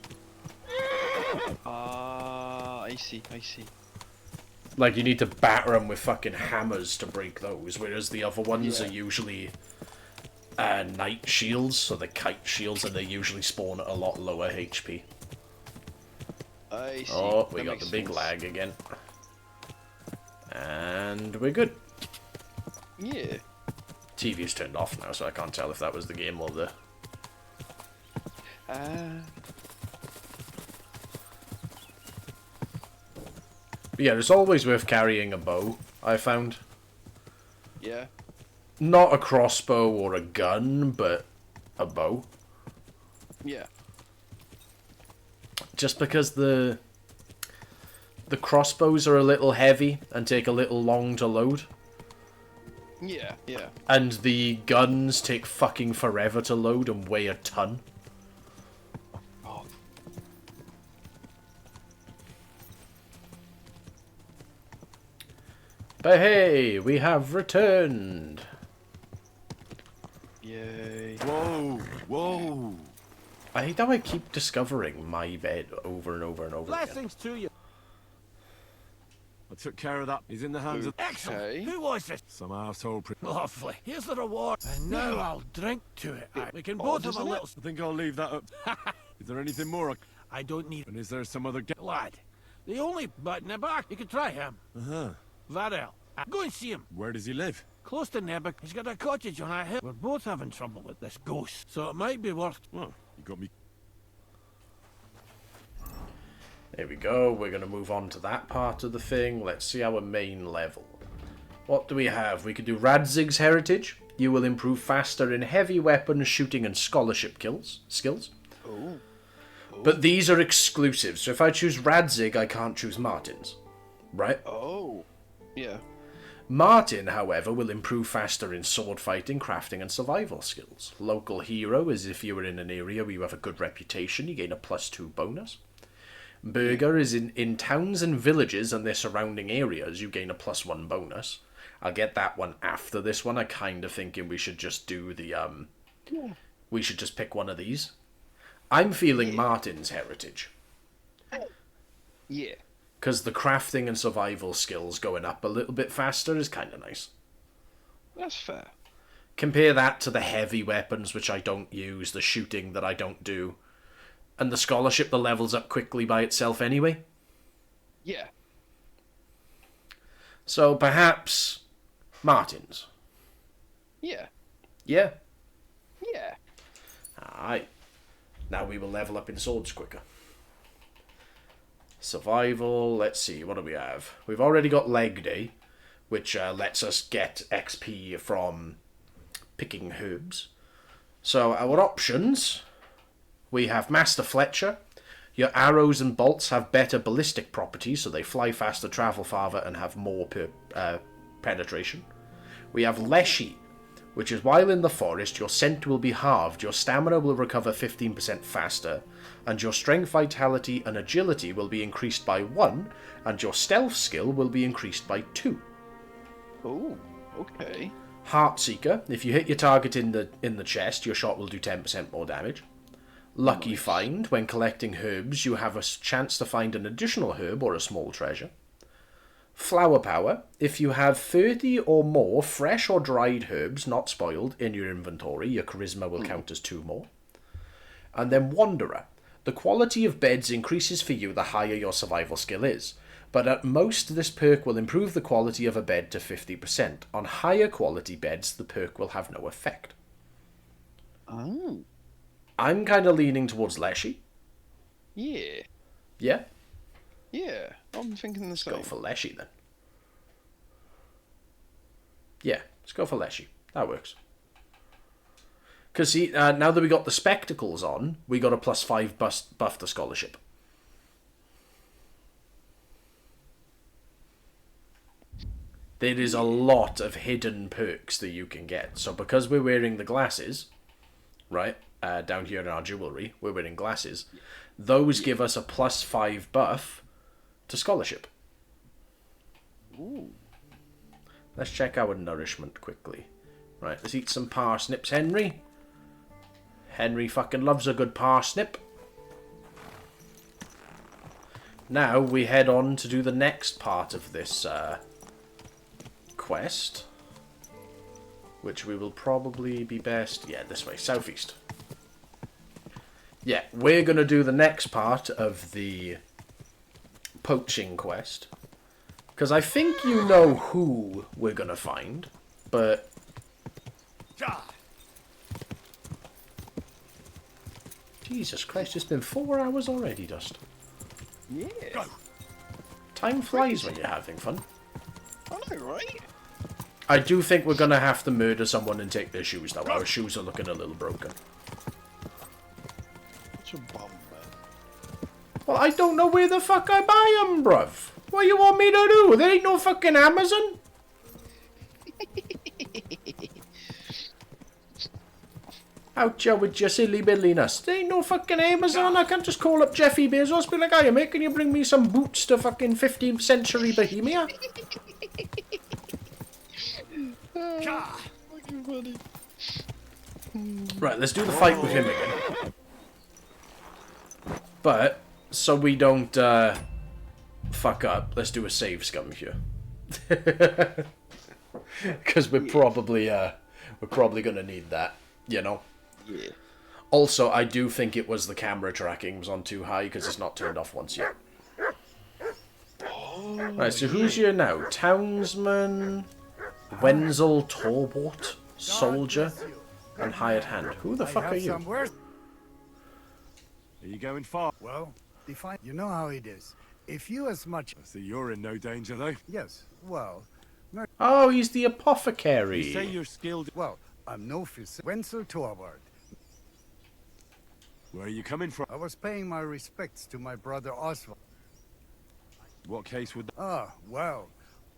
I see, I see. Like, you need to batter them with fucking hammers to break those, whereas the other ones are usually night shields, so the kite shields, and they usually spawn at a lot lower HP. I see. Oh, we That got the makes big sense. lag again. And we're good. Yeah. TV's turned off now, so I can't tell if that was the game or the... But yeah, it's always worth carrying a bow, I found. Yeah. Not a crossbow or a gun, but a bow. Yeah. Just because the crossbows are a little heavy and take a little long to load. Yeah, yeah. And the guns take fucking forever to load and weigh a ton. Oh. But hey, we have returned. Yay. Whoa, whoa. I hate how I keep discovering my bed over and over and over again. Blessings to you. I took care of that. He's in the hands of... Excellent. Who was this? Some arsehole Lovely. Here's the reward. And now I'll drink to it. We can Oh, both have a doesn't it? little... I think I'll leave that up. there anything more? I don't need... And is there some other... Lad, the only bud in the back. You could try him. Uh-huh. Varel. Go and see him. Where does he live? Close to Nebuch. He's got a cottage on a hill. We're both having trouble with this ghost, so it might be worth... Well, you got me... There we go. We're going to move on to that part of the thing. Let's see our main level. What do we have? We could do Radzig's Heritage. You will improve faster in heavy weapons, shooting, and scholarship skills. Ooh. But these are exclusive, so if I choose Radzig, I can't choose Martin's. Right? Oh. Yeah. Martin, however, will improve faster in sword fighting, crafting, and survival skills. Local hero is if you are in an area where you have a good reputation, you gain a +2 bonus. Burger is in towns and villages and their surrounding areas, you gain a +1 bonus. I'll get that one after this one. I kind of thinking we should just do the, we should just pick one of these. I'm feeling Martin's Heritage. Yeah. Because the crafting and survival skills going up a little bit faster is kind of nice. That's fair. Compare that to the heavy weapons, which I don't use, the shooting that I don't do, and the scholarship that levels up quickly by itself anyway. Yeah. So perhaps Martin's. Yeah. Yeah? Yeah. Alright. Now we will level up in swords quicker. Survival, let's see, what do we have? We've already got Leg Day, which lets us get XP from picking herbs. So our options, we have Master Fletcher. Your arrows and bolts have better ballistic properties, so they fly faster, travel farther, and have more penetration. We have Leshy, which is while in the forest, your scent will be halved, your stamina will recover 15% faster, and your strength, vitality, and agility will be increased by 1, and your stealth skill will be increased by 2. Oh, okay. Heartseeker, if you hit your target in the chest, your shot will do 10% more damage. Lucky Find, when collecting herbs, you have a chance to find an additional herb or a small treasure. Flower Power, if you have 30 or more fresh or dried herbs, not spoiled, in your inventory, your charisma will count as 2 more. And then Wanderer, the quality of beds increases for you the higher your survival skill is, but at most this perk will improve the quality of a bed to 50%. On higher quality beds, the perk will have no effect. Oh. I'm kind of leaning towards Leshy. Yeah. Yeah? Yeah, I'm thinking the same. Let's go for Leshy then. Yeah, let's go for Leshy. That works. Because see, now that we got the spectacles on, we got a +5 buff to scholarship. There is a lot of hidden perks that you can get. So because we're wearing the glasses, right, down here in our jewellery, we're wearing glasses, those give us a +5 buff to scholarship. Ooh. Let's check our nourishment quickly. Right, let's eat some parsnips, Henry. Henry fucking loves a good parsnip. Now we head on to do the next part of this quest, which we will probably be best... Yeah, this way, southeast. Yeah, we're going to do the next part of the poaching quest. Because I think you know who we're going to find, but... Jesus Christ, it's been 4 hours already, Dust. Yeah. Time flies when you're having fun. I know, right? I do think we're going to have to murder someone and take their shoes, though. Our shoes are looking a little broken. What's a bum, man? Well, I don't know where the fuck I buy them, bruv. What you want me to do? There ain't no fucking Amazon. Out ya with your silly billiness. There ain't no fucking Amazon. I can't just call up Jeffy Bezos, be like, "Hiya mate, can you bring me some boots to fucking 15th century Bohemia?" Right, let's do the fight with him again. But, so we don't fuck up, let's do a save scum here. Because we're probably gonna need that, you know? Yeah. Also, I do think it was the camera tracking was on too high because it's not turned off once yet. Right, so who's here now? Townsman, Wenzel Torbort, Soldier, and Hired Hand. Who the fuck are you? Are you going far? Well, define. You know how it is. If you as much. So you're in no danger, though. Yes. Well. Oh, he's the apothecary. You say you're skilled. Well, I'm no physician. Wenzel Torwart. Where are you coming from? I was paying my respects to my brother Oswald. What case would? Ah, well,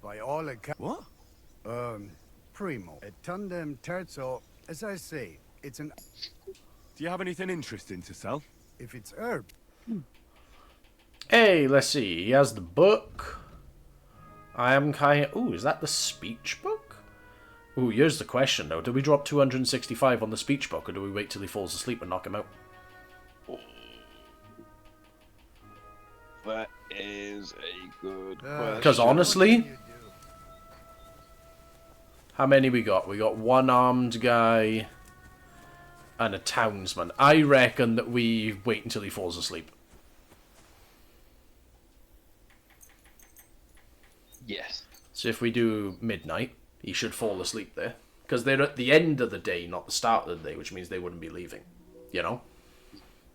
by all accounts. What? Primo. Et tandem terzo. As I say, it's an. Do you have anything interesting to sell? If it's herb. Hey, let's see. He has the book. I am kind. Ooh, is that the speech book? Ooh, here's the question though. Do we drop 265 on the speech book, or do we wait till he falls asleep and knock him out? That is a good question. Because honestly, how many we got? We got one armed guy and a townsman. I reckon that we wait until he falls asleep. Yes. So if we do midnight, he should fall asleep there. Because they're at the end of the day, not the start of the day, which means they wouldn't be leaving. You know?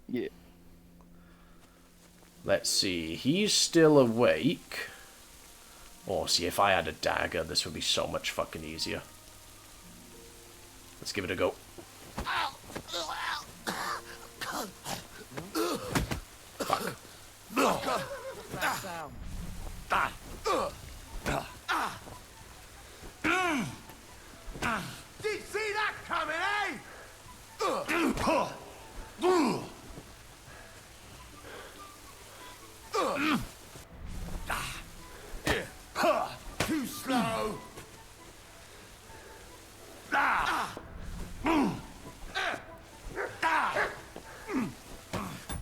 Yeah. Let's see. He's still awake. Oh, see, if I had a dagger, this would be so much fucking easier. Let's give it a go. Fuck. Did you see that coming, eh? Too slow.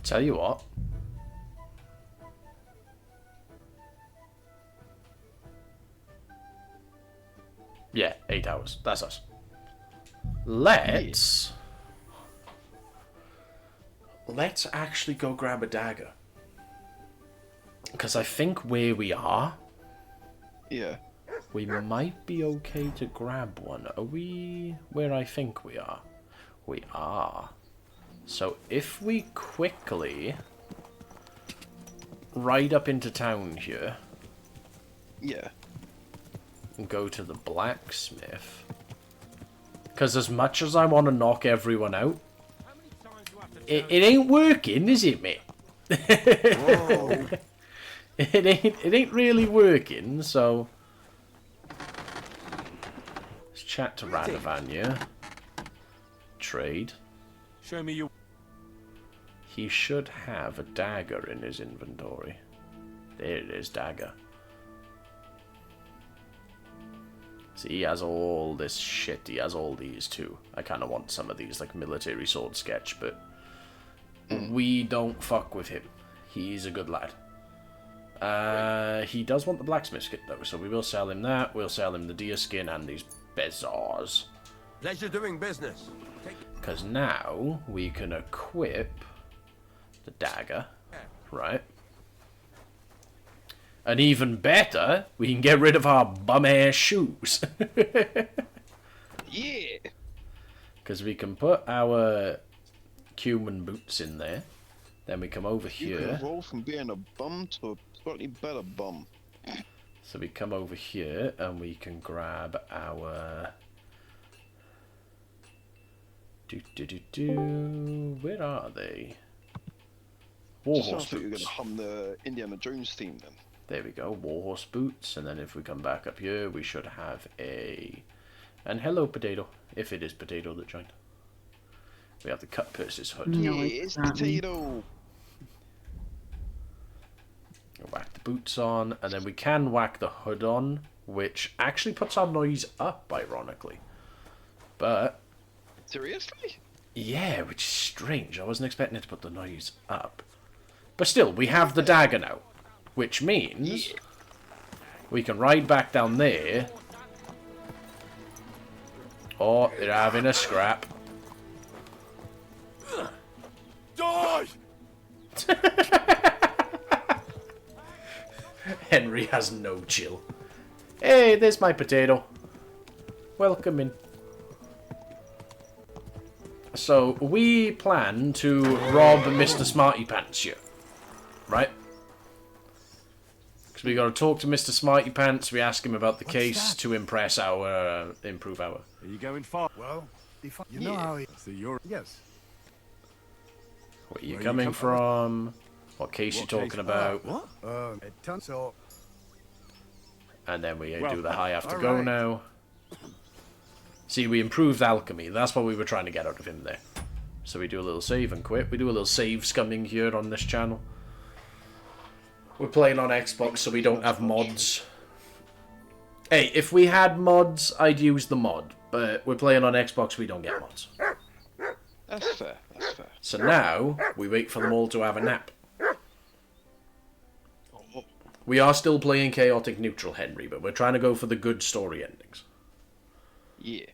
Tell you what. Yeah, 8 hours. That's us. Let's actually go grab a dagger. Because I think where we are, yeah, we might be okay to grab one. Are we where I think we are? We are. So if we quickly ride up into town here, yeah, and go to the blacksmith, because as much as I want to knock everyone out, it ain't working, is it, mate? It ain't really working. So let's chat to Radovan, yeah. Trade. Show me your. He should have a dagger in his inventory. There it is, dagger. See, he has all this shit. He has all these too. I kind of want some of these, like military sword sketch, but we don't fuck with him. He's a good lad. He does want the blacksmith kit though, so we will sell him that. We'll sell him the deer skin and these bazaars. Pleasure doing business. Because now we can equip the dagger, right? And even better, we can get rid of our bum-ass shoes. Yeah. Because we can put our cumin boots in there. Then we come over You here. can roll from being a bum to a slightly better bum. So we come over here and we can grab our... Where are they? Warhorse Sounds like you're boots. gonna hum the Indiana Jones theme then. There we go, warhorse boots, and then if we come back up here, we should have a... And hello, Potato, if it is Potato that joined. We have the cut purses hood. No, it's Potato. Whack the boots on, and then we can whack the hood on, which actually puts our noise up, ironically. But... Seriously? Yeah, which is strange. I wasn't expecting it to put the noise up. But still, we have the dagger now. Which means we can ride back down there. Oh, they're having a scrap. Die! Henry has no chill. Hey, there's my potato. Welcome in. So, we plan to rob Mr. Smarty Pants here. Right? Because we got to talk to Mr. Smarty Pants. We ask him about the case to improve our... Are you going far? Well, you know how he... So you're... Yes. Where are you coming from? What case you talking about? What? So... And then we do the I have to go now. See, we improved alchemy. That's what we were trying to get out of him there. So we do a little save and quit. We do a little save scumming here on this channel. We're playing on Xbox, so we don't have mods. Hey, if we had mods, I'd use the mod. But we're playing on Xbox, we don't get mods. That's fair, that's fair. So now, we wait for them all to have a nap. We are still playing Chaotic Neutral, Henry, but we're trying to go for the good story endings. Yeah.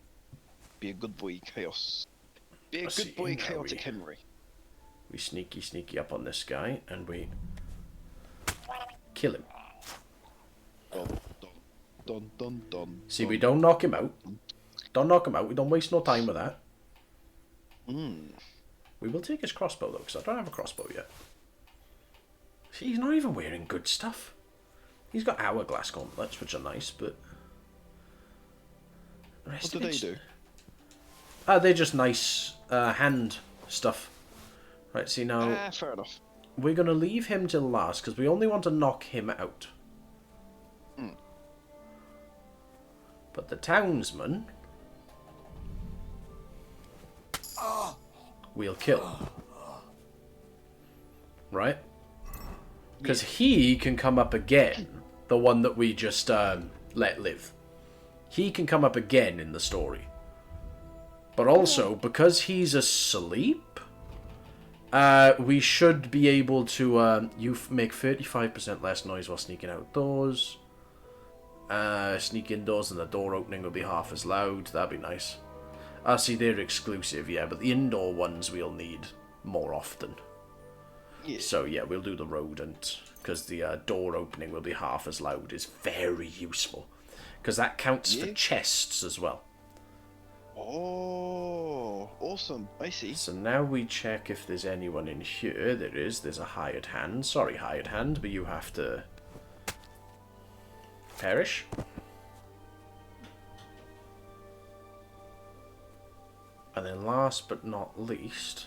Be a good boy, Chaos. Be a good boy, Chaotic Henry. We sneaky up on this guy, and we kill him. Dun. See, we don't knock him out. Don't knock him out. We don't waste no time with that. We will take his crossbow, though, because I don't have a crossbow yet. See, he's not even wearing good stuff. He's got hourglass gauntlets, which are nice, but... What do they do? They're just nice hand stuff. Right, see now... fair enough. We're going to leave him till last, because we only want to knock him out. But the townsman... we'll kill. Right? Because he can come up again. The one that we just let live. He can come up again in the story. But also, because he's asleep, we should be able to... you make 35% less noise while sneaking outdoors. Sneak indoors and the door opening will be half as loud. That'd be nice. See, they're exclusive, yeah, but the indoor ones we'll need more often. Yeah. So, yeah, we'll do the rodent, because the door opening will be half as loud. Is very useful, because that counts for chests as well. Oh, awesome. I see. So now we check if there's anyone in here. There is. There's a hired hand. Sorry, hired hand, but you have to perish. And then last but not least,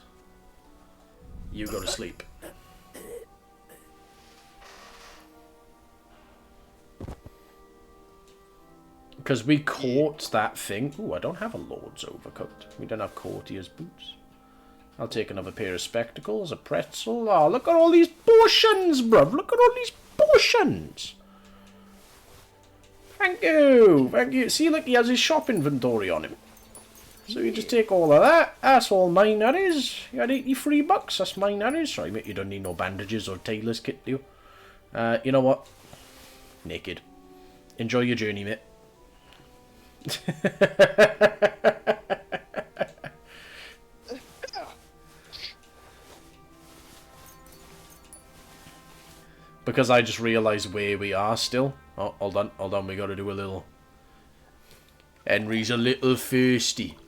you go to sleep. Because we caught that thing. Ooh, I don't have a lord's overcoat. We don't have courtier's boots. I'll take another pair of spectacles, a pretzel. Oh, look at all these potions, bruv. Look at all these potions. Thank you. Thank you. See, look, he has his shop inventory on him. So you just take all of that. That's all mine, that is. You had 83 bucks. That's mine, that is. Sorry, mate, you don't need no bandages or tailor's kit, do you? You know what? Naked. Enjoy your journey, mate. Because I just realised where we are still. Oh, hold on, we gotta do a little... Henry's a little thirsty.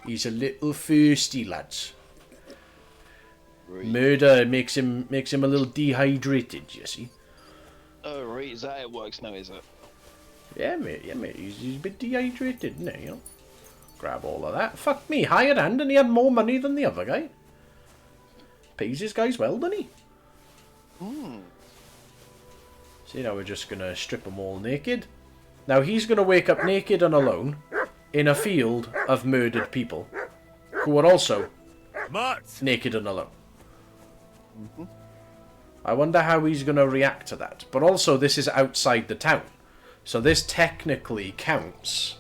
He's a little thirsty, lads. Right. Murder makes him a little dehydrated, you see. Oh, right, is that how it works now, is it? Yeah, mate, he's a bit dehydrated, isn't he, you know? Grab all of that. Fuck me, hired hand, and he had more money than the other guy. Pays his guys well, doesn't he? See, now we're just gonna strip them all naked. Now he's gonna wake up naked and alone in a field of murdered people who are also naked and alone. I wonder how he's gonna react to that. But also, this is outside the town. So this technically counts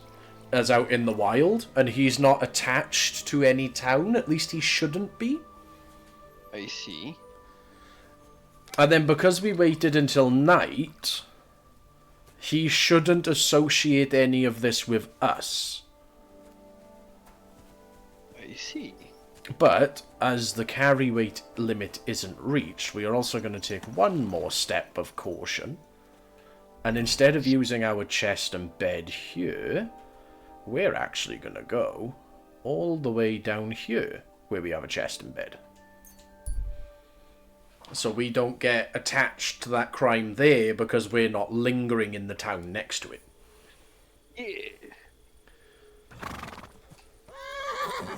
as out in the wild, and he's not attached to any town. At least he shouldn't be. I see. And then because we waited until night, he shouldn't associate any of this with us. I see. But as the carry weight limit isn't reached, we are also going to take one more step of caution. And instead of using our chest and bed here, we're actually going to go all the way down here, where we have a chest and bed. So we don't get attached to that crime there because we're not lingering in the town next to it. Yeah.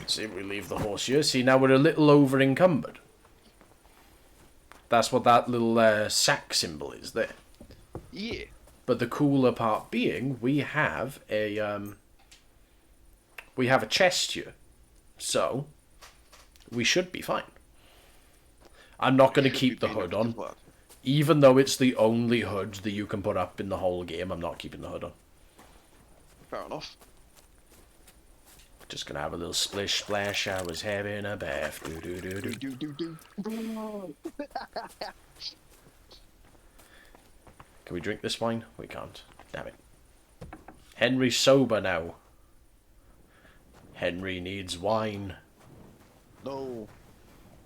See, we leave the horse here. See, now we're a little over encumbered. That's what that little sack symbol is there. Yeah. But the cooler part being, we have a chest here, so we should be fine. I'm not going to keep the hood on, even though it's the only hood that you can put up in the whole game. I'm not keeping the hood on. Fair enough. Just gonna have a little splish splash. I was having a bath. Do do do do do do. Can we drink this wine? We can't. Damn it. Henry's sober now. Henry needs wine. No.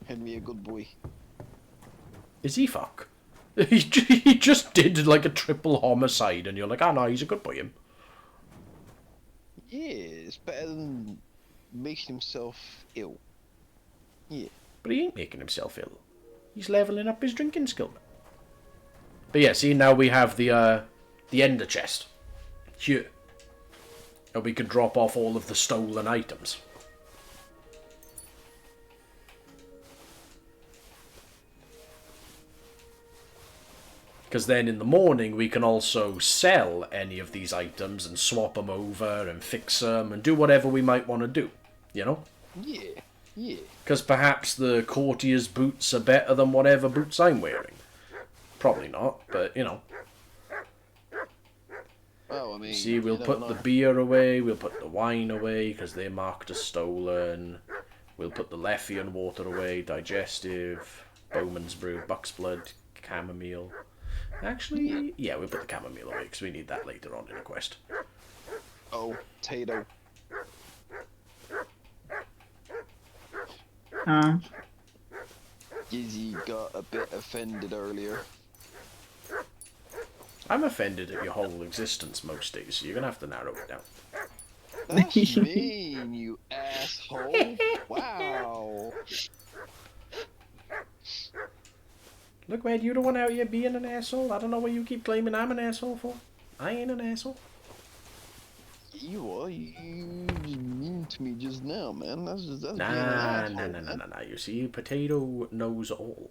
Henry a good boy. Is he fuck? He just did like a triple homicide and you're like, oh no, he's a good boy, him. Yeah, it's better than making himself ill. Yeah. But he ain't making himself ill. He's leveling up his drinking skill. But yeah, see, now we have the ender chest. Here. And we can drop off all of the stolen items. Because then in the morning we can also sell any of these items and swap them over and fix them and do whatever we might want to do, you know? Yeah, yeah. Because perhaps the courtier's boots are better than whatever boots I'm wearing. Probably not, but you know. Oh, I mean, see, we'll put the beer away, we'll put the wine away because they're marked as stolen. We'll put the Lethian water away, digestive, Bowman's brew, buck's blood, chamomile. Actually, yeah, we'll put the chamomile away because we need that later on in a quest. Oh, Tato. Gizzy got a bit offended earlier. I'm offended at your whole existence most days, so you're gonna have to narrow it down. That's mean, you asshole. Wow. Look, man, you the one out here being an asshole. I don't know what you keep claiming I'm an asshole for. I ain't an asshole. You are. You mean to me just now, man. That's being an asshole. Nah. You see, Potato knows all.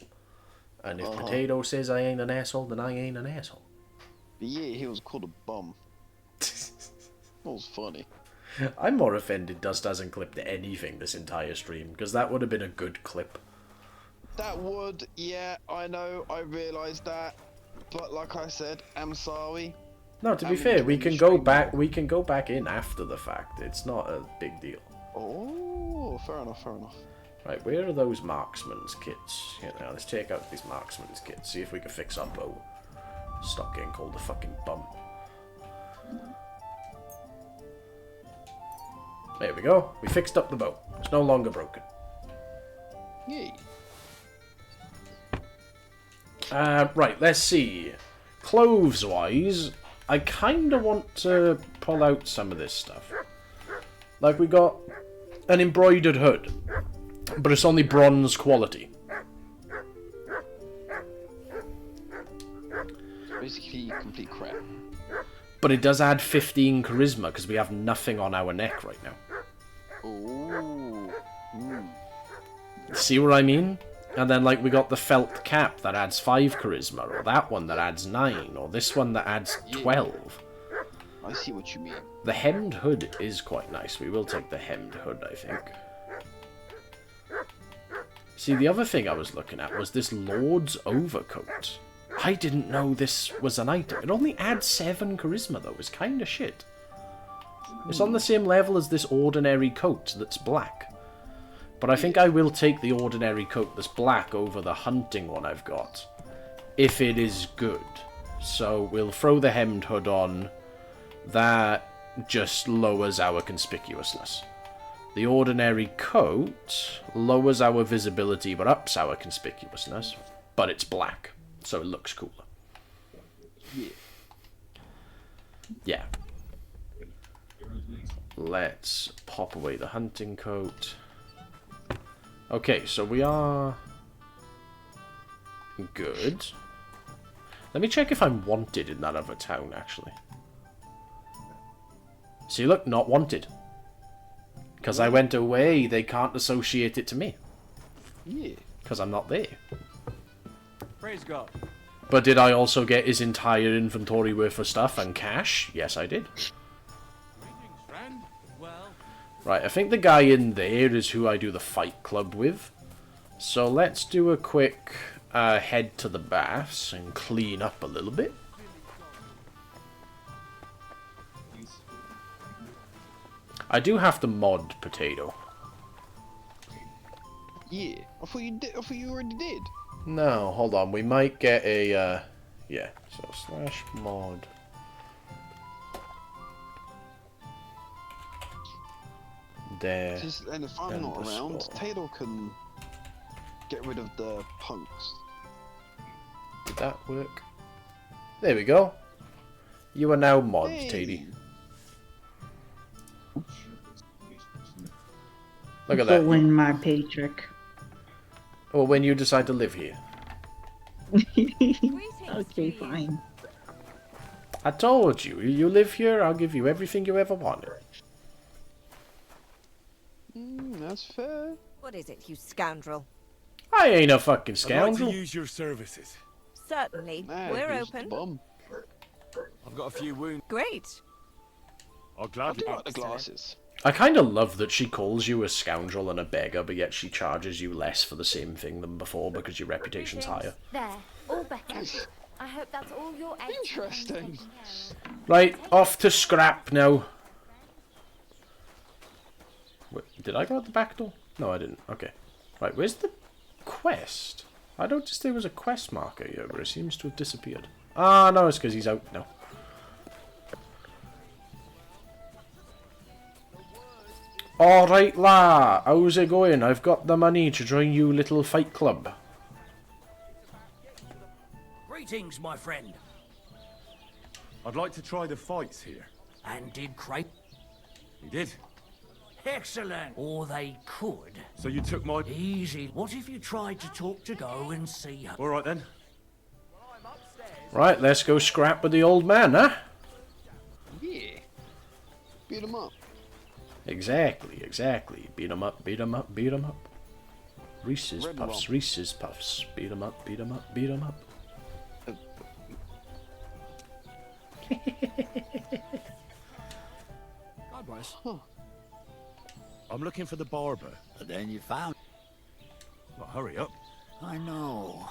And if Potato says I ain't an asshole, then I ain't an asshole. But yeah, he was called a bum. That was funny. I'm more offended Dust hasn't clipped anything this entire stream, because that would have been a good clip. That would, yeah, I know, I realised that. But like I said, I'm sorry. No, to be fair, we can go back. We can go back in after the fact. It's not a big deal. Oh, fair enough, fair enough. Right, where are those marksman's kits? Yeah, now let's take out these marksman's kits. See if we can fix our bow. Stop getting called a fucking bum. There we go. We fixed up the bow. It's no longer broken. Yay. Right, let's see. Clothes-wise, I kind of want to pull out some of this stuff. Like, we got an embroidered hood, but it's only bronze quality. Basically, complete crap. But it does add 15 charisma, because we have nothing on our neck right now. Ooh. See what I mean? And then, like, we got the felt cap that adds 5 charisma, or that one that adds 9, or this one that adds 12. I see what you mean. The hemmed hood is quite nice. We will take the hemmed hood, I think. See, the other thing I was looking at was this Lord's overcoat. I didn't know this was an item. It only adds 7 charisma, though. It's kind of shit. It's on the same level as this ordinary coat that's black. But I think I will take the ordinary coat that's black over the hunting one I've got, if it is good. So we'll throw the hemmed hood on. That just lowers our conspicuousness. The ordinary coat lowers our visibility but ups our conspicuousness, but it's black, so it looks cooler. Yeah. Yeah. Let's pop away the hunting coat. Okay, so we are good. Let me check if I'm wanted in that other town, actually. See, look, not wanted. Because I went away, they can't associate it to me. Yeah. Because I'm not there. Praise God. But did I also get his entire inventory worth of stuff and cash? Yes, I did. Right, I think the guy in there is who I do the fight club with. So let's do a quick head to the baths and clean up a little bit. I do have to mod potato. Yeah. I thought you did. I thought you already did. No, hold on. We might get a, yeah. So /mod. There. And if I'm not around, Tato can get rid of the punks. Did that work? There we go. You are now mod, Tady. Look at that. Win my paycheck. Or when you decide to live here. Okay, fine. I told you, you live here, I'll give you everything you ever wanted. That's fair. What is it, you scoundrel? I ain't a fucking I'd scoundrel. like to use your services. Certainly. We're open. I've got a few wounds. Great. I'll gladly like the glasses. I kind of love that she calls you a scoundrel and a beggar, but yet she charges you less for the same thing than before because your reputation's higher. There, all better. I hope that's all your eggs. Interesting. Right, off to scrap now. Wait, did I go out the back door? No, I didn't. Okay. Right, where's the quest? I noticed there was a quest marker here, but it seems to have disappeared. Ah, no, it's because he's out now. Alright, la. How's it going? I've got the money to join you little fight club. Greetings, my friend. I'd like to try the fights here. And did Crape? He did. Excellent. Or they could. So you took my... Easy. What if you tried to talk to go and see her? All right, then. Right, let's go scrap with the old man, huh? Yeah. Beat him up. Exactly, exactly. Beat 'em up, beat 'em up, beat 'em up. Reese's Red Puffs, rum. Reese's Puffs. Beat 'em up, beat 'em up, beat 'em up. God bless. I'm looking for the barber. But then you found... Well, hurry up. I know.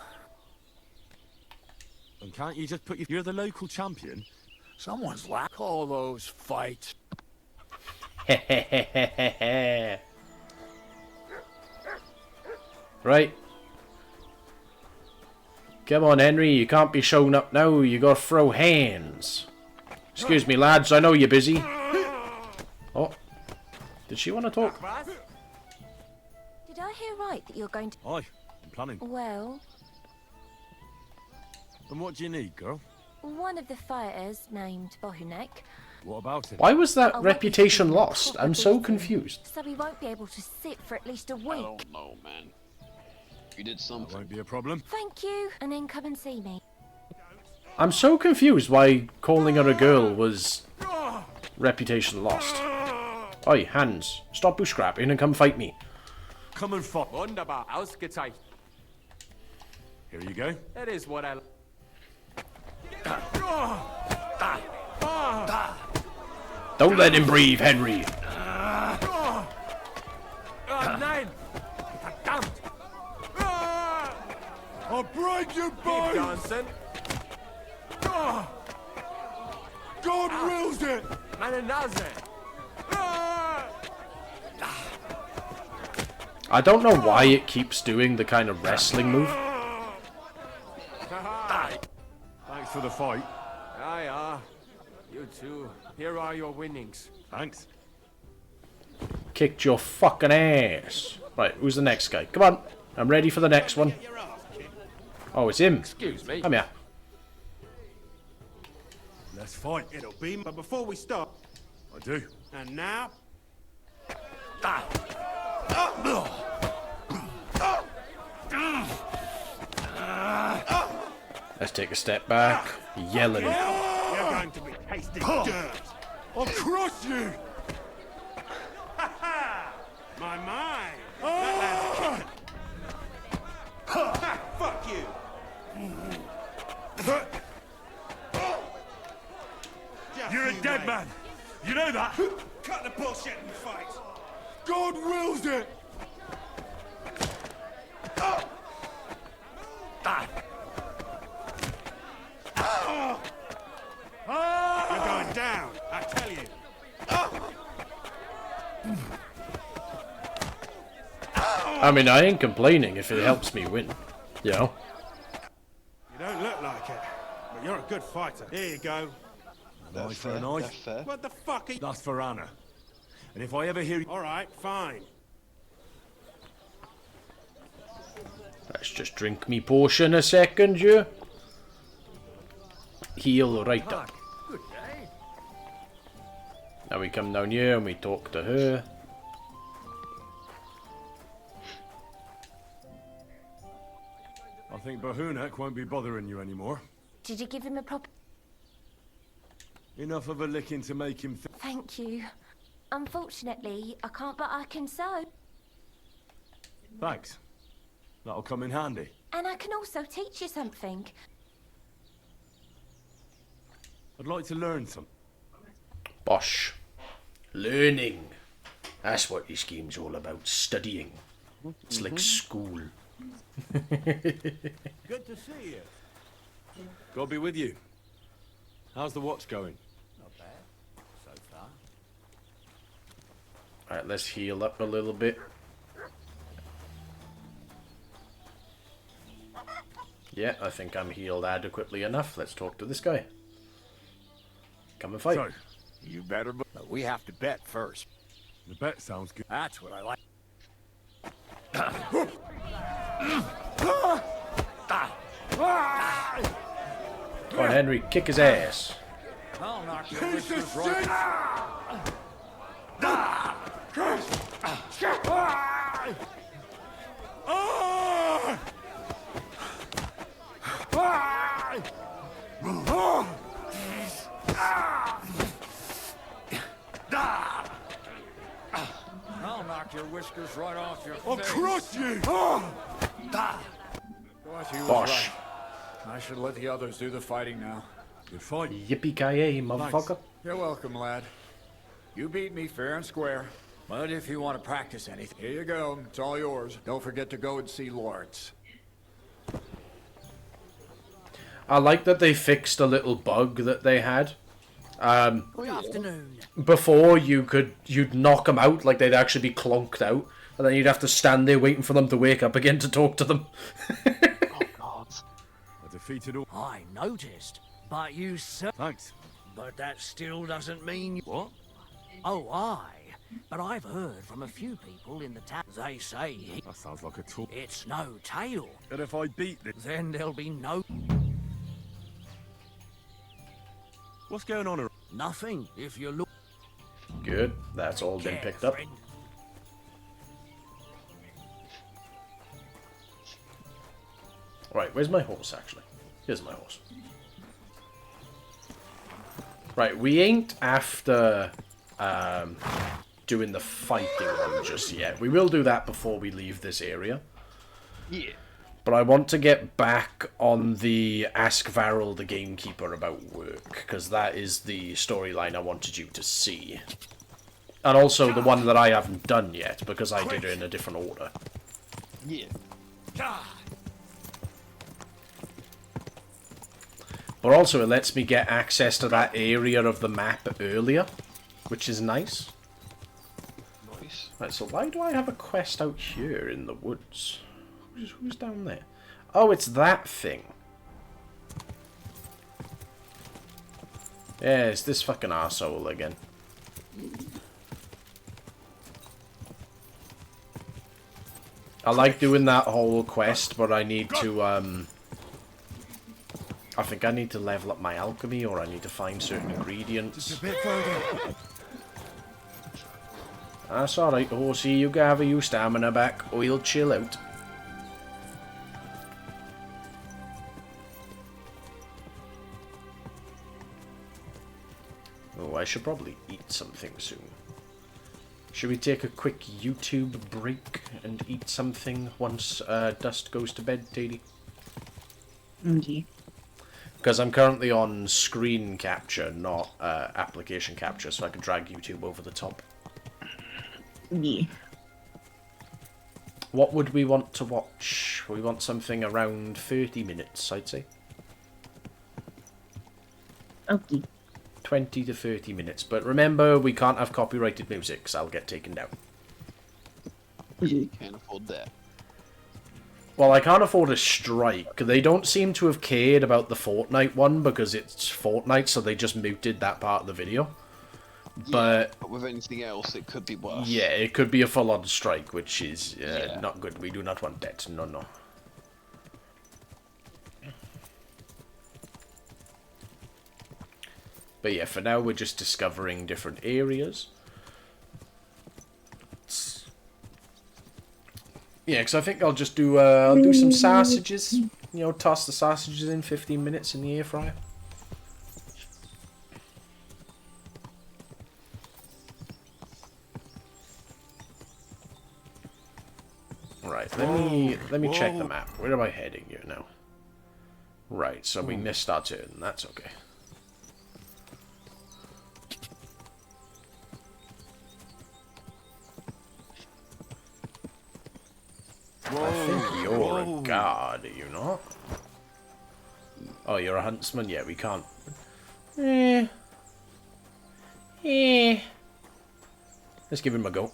And can't you just put your... You're the local champion. Someone's lack all those fights. Right. Come on, Henry, you can't be showing up now. You gotta throw hands. Excuse me, lads, I know you're busy. Oh. Did she want to talk? Did I hear right that you're going to... Aye, I'm planning. Well, And what do you need, girl? one of the fighters, named Bohunek, What about it? Why was that I want reputation you to lost? proper I'm so beating, confused. so he won't be able to sit for at least a week. I don't know, man. You did something. That won't be a problem. Thank you, and then come and see me. I'm so confused why calling her a girl was reputation lost. Oi, hands. Stop bushcrapping and come fight me. Come and fight. Wunderbar, ausgezeichnet. Here you go. That is what I... Don't let him breathe, Henry. Oh, nein! Verdammt! I'll break your Keep bones! dancing. God wills it! Meine Nase! I don't know why it keeps doing the kind of wrestling move. Thanks for the fight. Ja. You too. Here are your winnings. Thanks. kicked your fucking ass. Right, who's the next guy? Come on. I'm ready for the next one. Oh, it's him. Excuse me. Come here. Let's fight. It'll be. But before we start, I do. And now. Let's take a step back. Yell at him. You're going to be tasting dirt. I'll crush you. My. That lad's a fuck you. You're a dead man. You know that? Cut the bullshit and fight. God wills it. You're going down, I tell you. I mean, I ain't complaining if it helps me win. You know? You don't look like it, but you're a good fighter. Here you go. An eye for an eye. What the fuck are you? That's for Anna. And if I ever hear you... Alright, fine. Let's just drink me potion a second, you. Heal right up. Good day. Now we come down here and we talk to her. I think Bahunek won't be bothering you anymore. Did you give him a proper... Enough of a licking to make him think. Thank you. Unfortunately, I can't, but I can sew. Thanks. That'll come in handy. And I can also teach you something. I'd like to learn some. Bosh. Learning. That's what this game's all about. Studying. It's like school. Good to see you. God be with you. How's the watch going? Not bad, so far. Alright, let's heal up a little bit. Yeah, I think I'm healed adequately enough. Let's talk to this guy. Come and fight. So, you better... But we have to bet first. The bet sounds good. That's what I like. Come on, Henry, kick his ass. I'll knock your whiskers right. I'll knock your whiskers right off your I'll face. crush you. What he was Bosh. right. I should let the others do the fighting now. Good fight. Yippee-ki-yay, motherfucker. You're welcome, lad. You beat me fair and square. But if you want to practice anything, here you go. It's all yours. Don't forget to go and see Lawrence. I like that they fixed a little bug that they had. Good afternoon. Before you'd knock them out, like they'd actually be clonked out, and then you'd have to stand there waiting for them to wake up again to talk to them. Oh, God. I defeated all... I noticed, but you said... Thanks. But that still doesn't mean... What? Oh, aye. But I've heard from a few people in the town. They say That sounds like a talk. it's no tale. But if I beat this... Then there'll be no... What's going on around? Nothing, if you look... Good, that's all been picked up. friend. Right, where's my horse, actually? Here's my horse. Right, we ain't after doing the fighting one just yet. We will do that before we leave this area. Yeah. But I want to get back on the Ask Varel the Gamekeeper about work, because that is the storyline I wanted you to see. And also the one that I haven't done yet, because I did it in a different order. Yeah. But also it lets me get access to that area of the map earlier, which is nice. Nice. Right, so why do I have a quest out here in the woods? Who's down there? Oh, it's that thing. Yeah, it's this fucking arsehole again. I like doing that whole quest, but I need to, I think I need to level up my alchemy, or I need to find certain ingredients. Just a bit further. That's alright, horsey, you gather your stamina back, we'll chill out. Oh, I should probably eat something soon. Should we take a quick YouTube break and eat something once Dust goes to bed, Teddy? Okay. Because I'm currently on screen capture, not application capture, so I can drag YouTube over the top. Yeah. What would we want to watch? We want something around 30 minutes, I'd say. Okay. 20 to 30 minutes. But remember, we can't have copyrighted music, so I'll get taken down. Can't afford that. Well, I can't afford a strike. They don't seem to have cared about the Fortnite one because it's Fortnite, so they just muted that part of the video. Yeah, but with anything else, it could be worse. Yeah, it could be a full-on strike, which is not good. We do not want that. No, no. But yeah, for now we're just discovering different areas. Yeah, because I think I'll just do I'll do some sausages. You know, toss the sausages in 15 minutes in the air fryer. Right, let me check the map. Where am I heading here now? Right, so we missed our turn. That's okay. I think you're a guard, are you not? Oh, you're a huntsman? Yeah, we can't. Let's give him a go.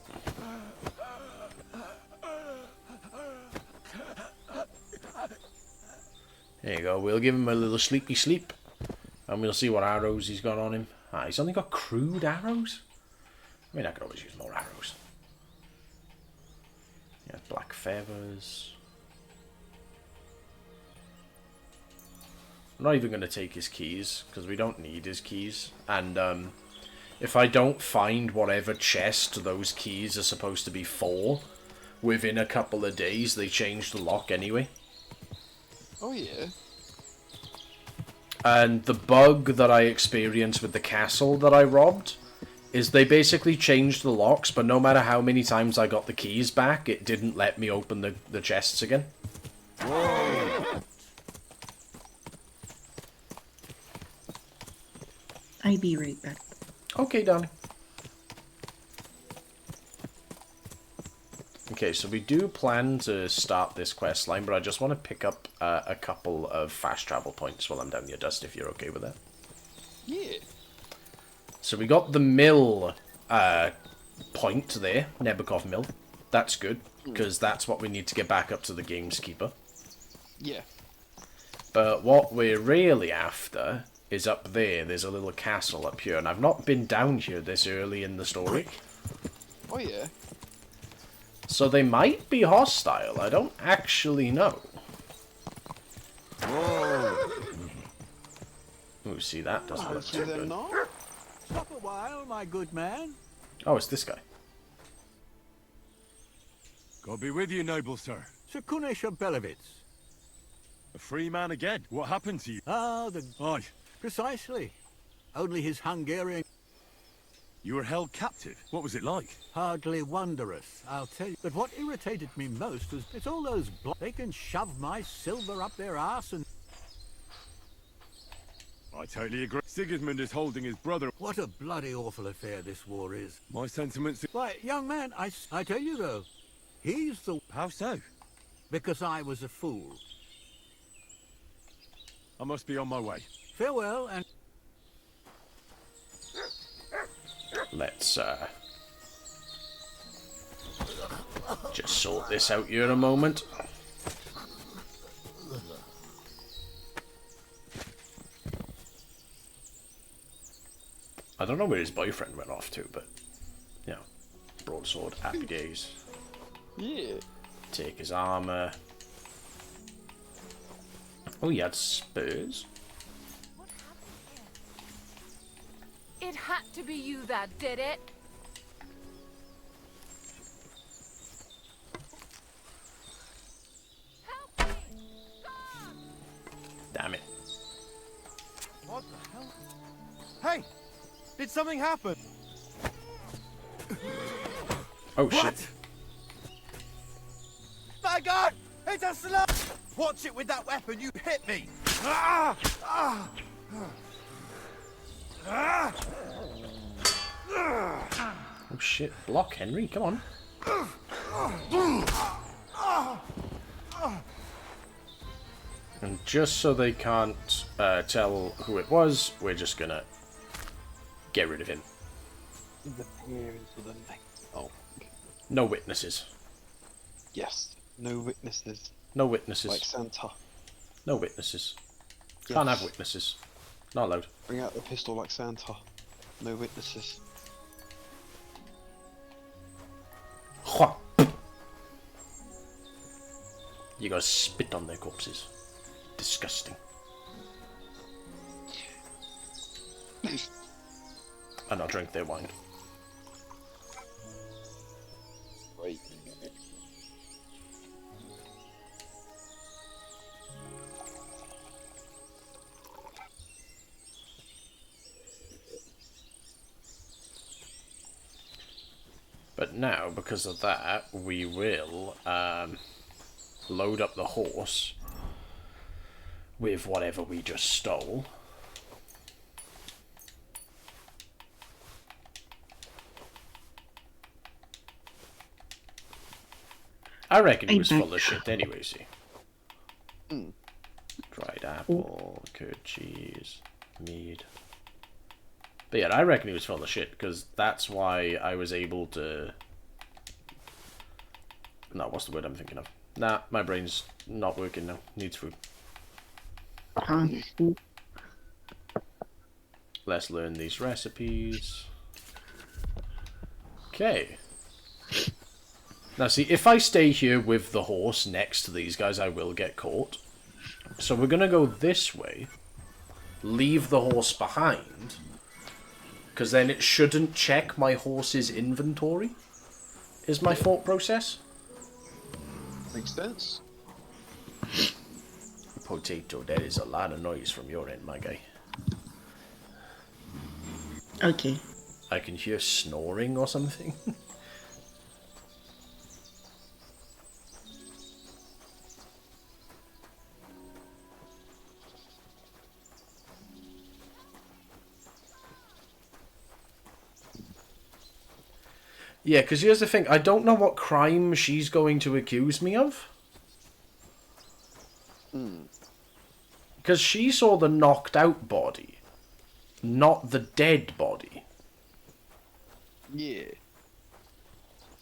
There you go, we'll give him a little sleepy sleep. And we'll see what arrows he's got on him. Ah, he's only got crude arrows? I mean, I could always use more arrows. Yeah, black feathers. I'm not even going to take his keys, because we don't need his keys. And if I don't find whatever chest those keys are supposed to be for, within a couple of days, they change the lock anyway. Oh, yeah. And the bug that I experienced with the castle that I robbed is they basically changed the locks, but no matter how many times I got the keys back, it didn't let me open the chests again. I'll be right back. Okay, darling. Okay, so we do plan to start this quest line, but I just want to pick up a couple of fast travel points while I'm down here, Dust, if you're okay with that. Yeah. So we got the mill point there, Nebukov Mill. That's good, because that's what we need to get back up to the Gameskeeper. Yeah. But what we're really after is up there. There's a little castle up here, and I've not been down here this early in the story. Oh, yeah. So they might be hostile. I don't actually know. Ooh, see, that doesn't look too good. Stop a while, my good man. Oh, it's this guy. God be with you, noble sir. Sir Kunesh Belevitz. A free man again. What happened to you? Ah, Aye. Precisely. Only his Hungarian... You were held captive. What was it like? Hardly wondrous, I'll tell you. But what irritated me most was it's all those they can shove my silver up their arse and... I totally agree. Sigismund is holding his brother. What a bloody awful affair this war is. My sentiments... Why, young man, I tell you though, he's the... How so? Because I was a fool. I must be on my way. Farewell, and... Let's just sort this out here in a moment. I don't know where his boyfriend went off to, but, you know, broadsword, happy days. Yeah. Take his armor. Oh, he had spurs. It had to be you that did it. Damn it. What the hell? Hey! Did something happen? Oh, shit. My God! It's a slow! Watch it with that weapon, you hit me! Ah! Ah! Ah! Oh, shit. Block, Henry. Come on. And just so they can't tell who it was, we're just gonna get rid of him. Oh. No witnesses. Yes. No witnesses. No witnesses. Like Santa. No witnesses. Can't have witnesses. Not allowed. Bring out the pistol like Santa. No witnesses. You gotta spit on their corpses. Disgusting. And I'll drink their wine. Right. But now, because of that, we will load up the horse with whatever we just stole. I reckon he was full of shit anyway, see. Dried apple, curd cheese, mead. But yeah, I reckon he was full of shit, because that's why I was able to... No, what's the word I'm thinking of? Nah, my brain's not working now. Needs food. Let's learn these recipes. Okay. Now see, if I stay here with the horse next to these guys, I will get caught. So we're going to go this way. Leave the horse behind. Because then it shouldn't check my horse's inventory. Is my thought process. Makes sense. Potato, that is a lot of noise from your end, my guy. Okay. I can hear snoring or something. Yeah, because here's the thing. I don't know what crime she's going to accuse me of. Because she saw the knocked out body, not the dead body. Yeah.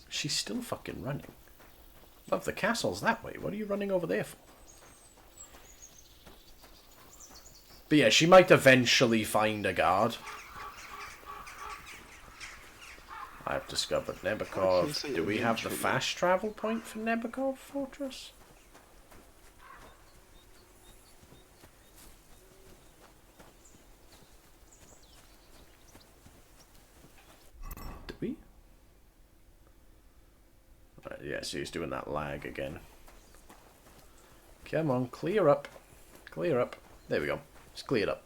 She's still fucking running. Love, the castle's that way. What are you running over there for? But yeah, she might eventually find a guard. I've discovered Nebekov. Do we have the fast travel point for Nebekov Fortress? Do we? Right, yeah, so he's doing that lag again. Come on, clear up. Clear up. There we go. It's cleared up.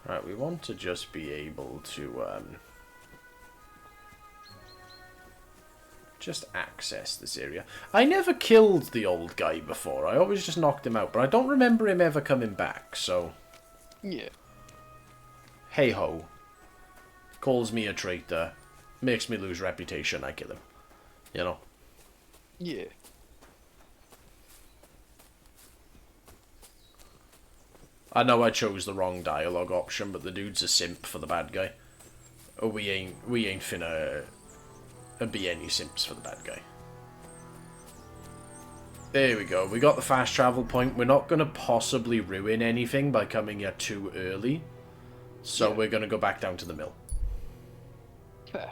Right, we want to just be able to just access this area. I never killed the old guy before. I always just knocked him out, but I don't remember him ever coming back, so... Yeah. Hey ho. Calls me a traitor. Makes me lose reputation, I kill him. You know? Yeah. I know I chose the wrong dialogue option, but the dude's a simp for the bad guy. Oh, we ain't finna be any simps for the bad guy. There we go. We got the fast travel point. We're not going to possibly ruin anything by coming here too early. So we're going to go back down to the mill. Fair.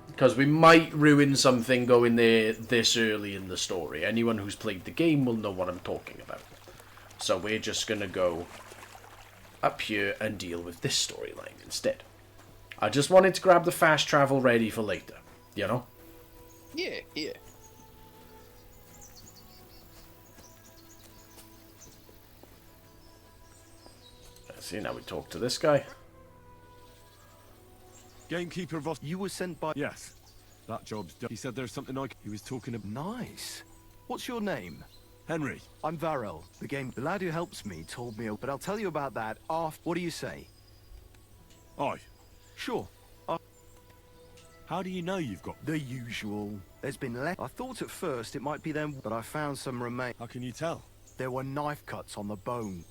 Because we might ruin something going there this early in the story. Anyone who's played the game will know what I'm talking about. So we're just going to go up here and deal with this storyline instead. I just wanted to grab the fast travel ready for later, you know? Yeah, yeah. Let's see, now we talk to this guy. Gamekeeper Voss. You were sent by... Yes. That job's done. He said there's something he was talking about. Nice. What's your name? Henry. I'm Varel. The lad who helps me told me, but I'll tell you about that after. What do you say? Aye. Sure. How do you know you've got... The usual. There's been I thought at first it might be them, but I found some remains. How can you tell? There were knife cuts on the bone.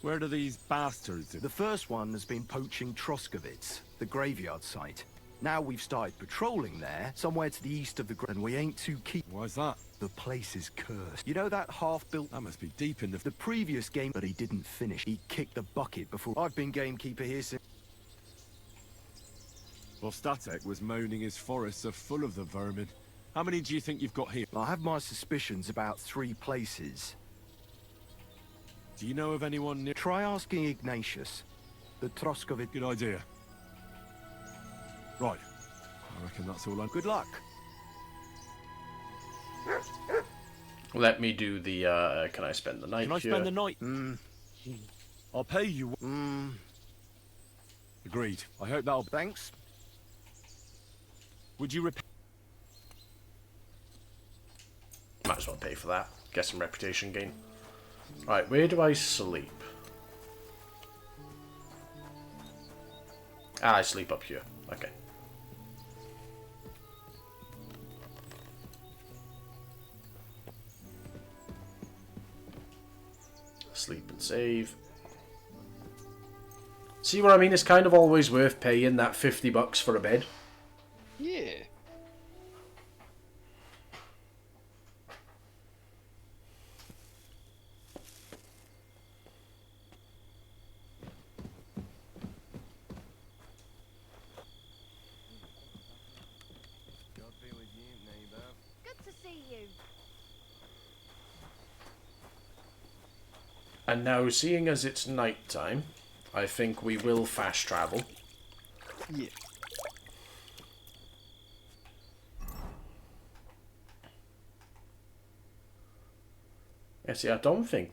Where do these bastards... The first one has been poaching Troskovitz, the graveyard site. Now we've started patrolling there, somewhere to the east of the and we ain't too keen. Why's that? The place is cursed. You know that half-built... That must be deep in the previous game, but he didn't finish. He kicked the bucket before... I've been gamekeeper here since... Well, Statek was moaning his forests are full of the vermin. How many do you think you've got here? I have my suspicions about 3 places. Do you know of anyone near... Try asking Ignatius. The Troskovitz... Good idea. Right. I reckon that's all. Good luck. Let me do the, can I spend the night here? Can I spend the night? I'll pay you. Agreed. I hope that'll... Thanks. Would you Might as well pay for that. Get some reputation gain. Right, where do I sleep? I sleep up here. Okay. Sleep and save. See what I mean? It's kind of always worth paying that $50 for a bed. Yeah. Good to see you. And now, seeing as it's night time, I think we will fast travel. Yeah. Yeah, see, I don't think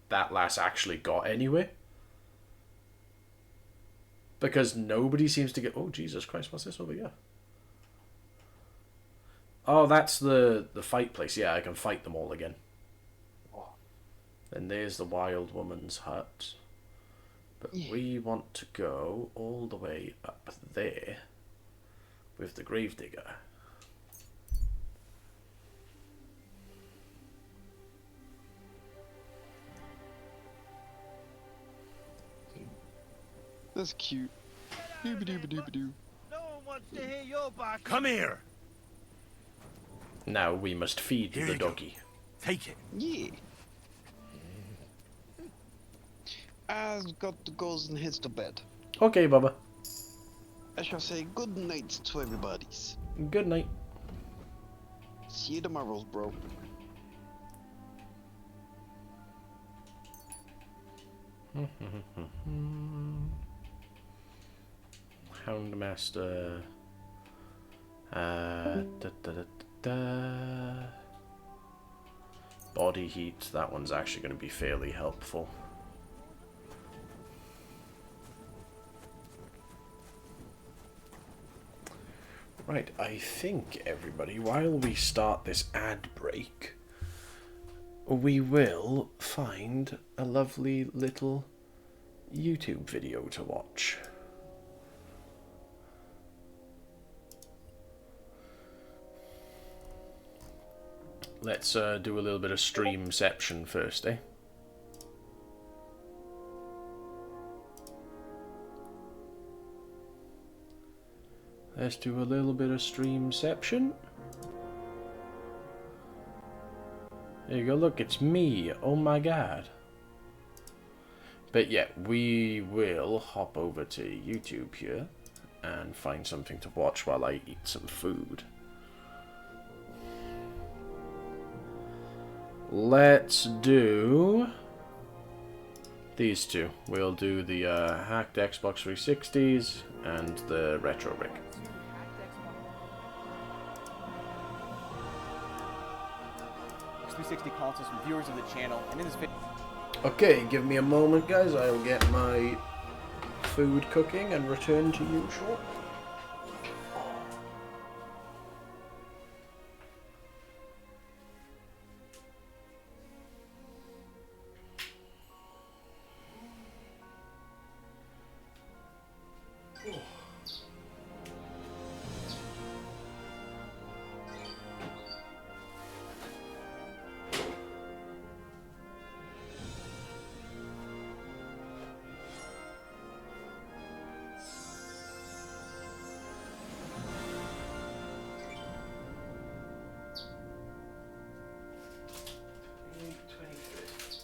that lass actually got anywhere. Because nobody seems to get... Oh, Jesus Christ, what's this over here? Oh, that's the fight place. Yeah, I can fight them all again. And there's the wild woman's hut. But we want to go all the way up there with the gravedigger. That's cute. Dooba-dooba-dooba-doo. No one wants to hear your back. Come here. Now we must feed the doggy. Take it. Yeah. I've got to go and head to bed. Okay, Bubba. I shall say good night to everybody's. Good night. See you tomorrow, bro. Houndmaster. Da, da, da, da. Body heat. That one's actually going to be fairly helpful. Right, I think, everybody, while we start this ad break, we will find a lovely little YouTube video to watch. Let's do a little bit of streamception first, eh? Let's do a little bit of streamception. There you go, look, it's me. Oh my god. But yeah, we will hop over to YouTube here and find something to watch while I eat some food. Let's do these two. We'll do the hacked Xbox 360s and the retro rig. Xbox 360 consoles from viewers of the channel, and in this video. Okay, give me a moment, guys. I'll get my food cooking and return to you shortly.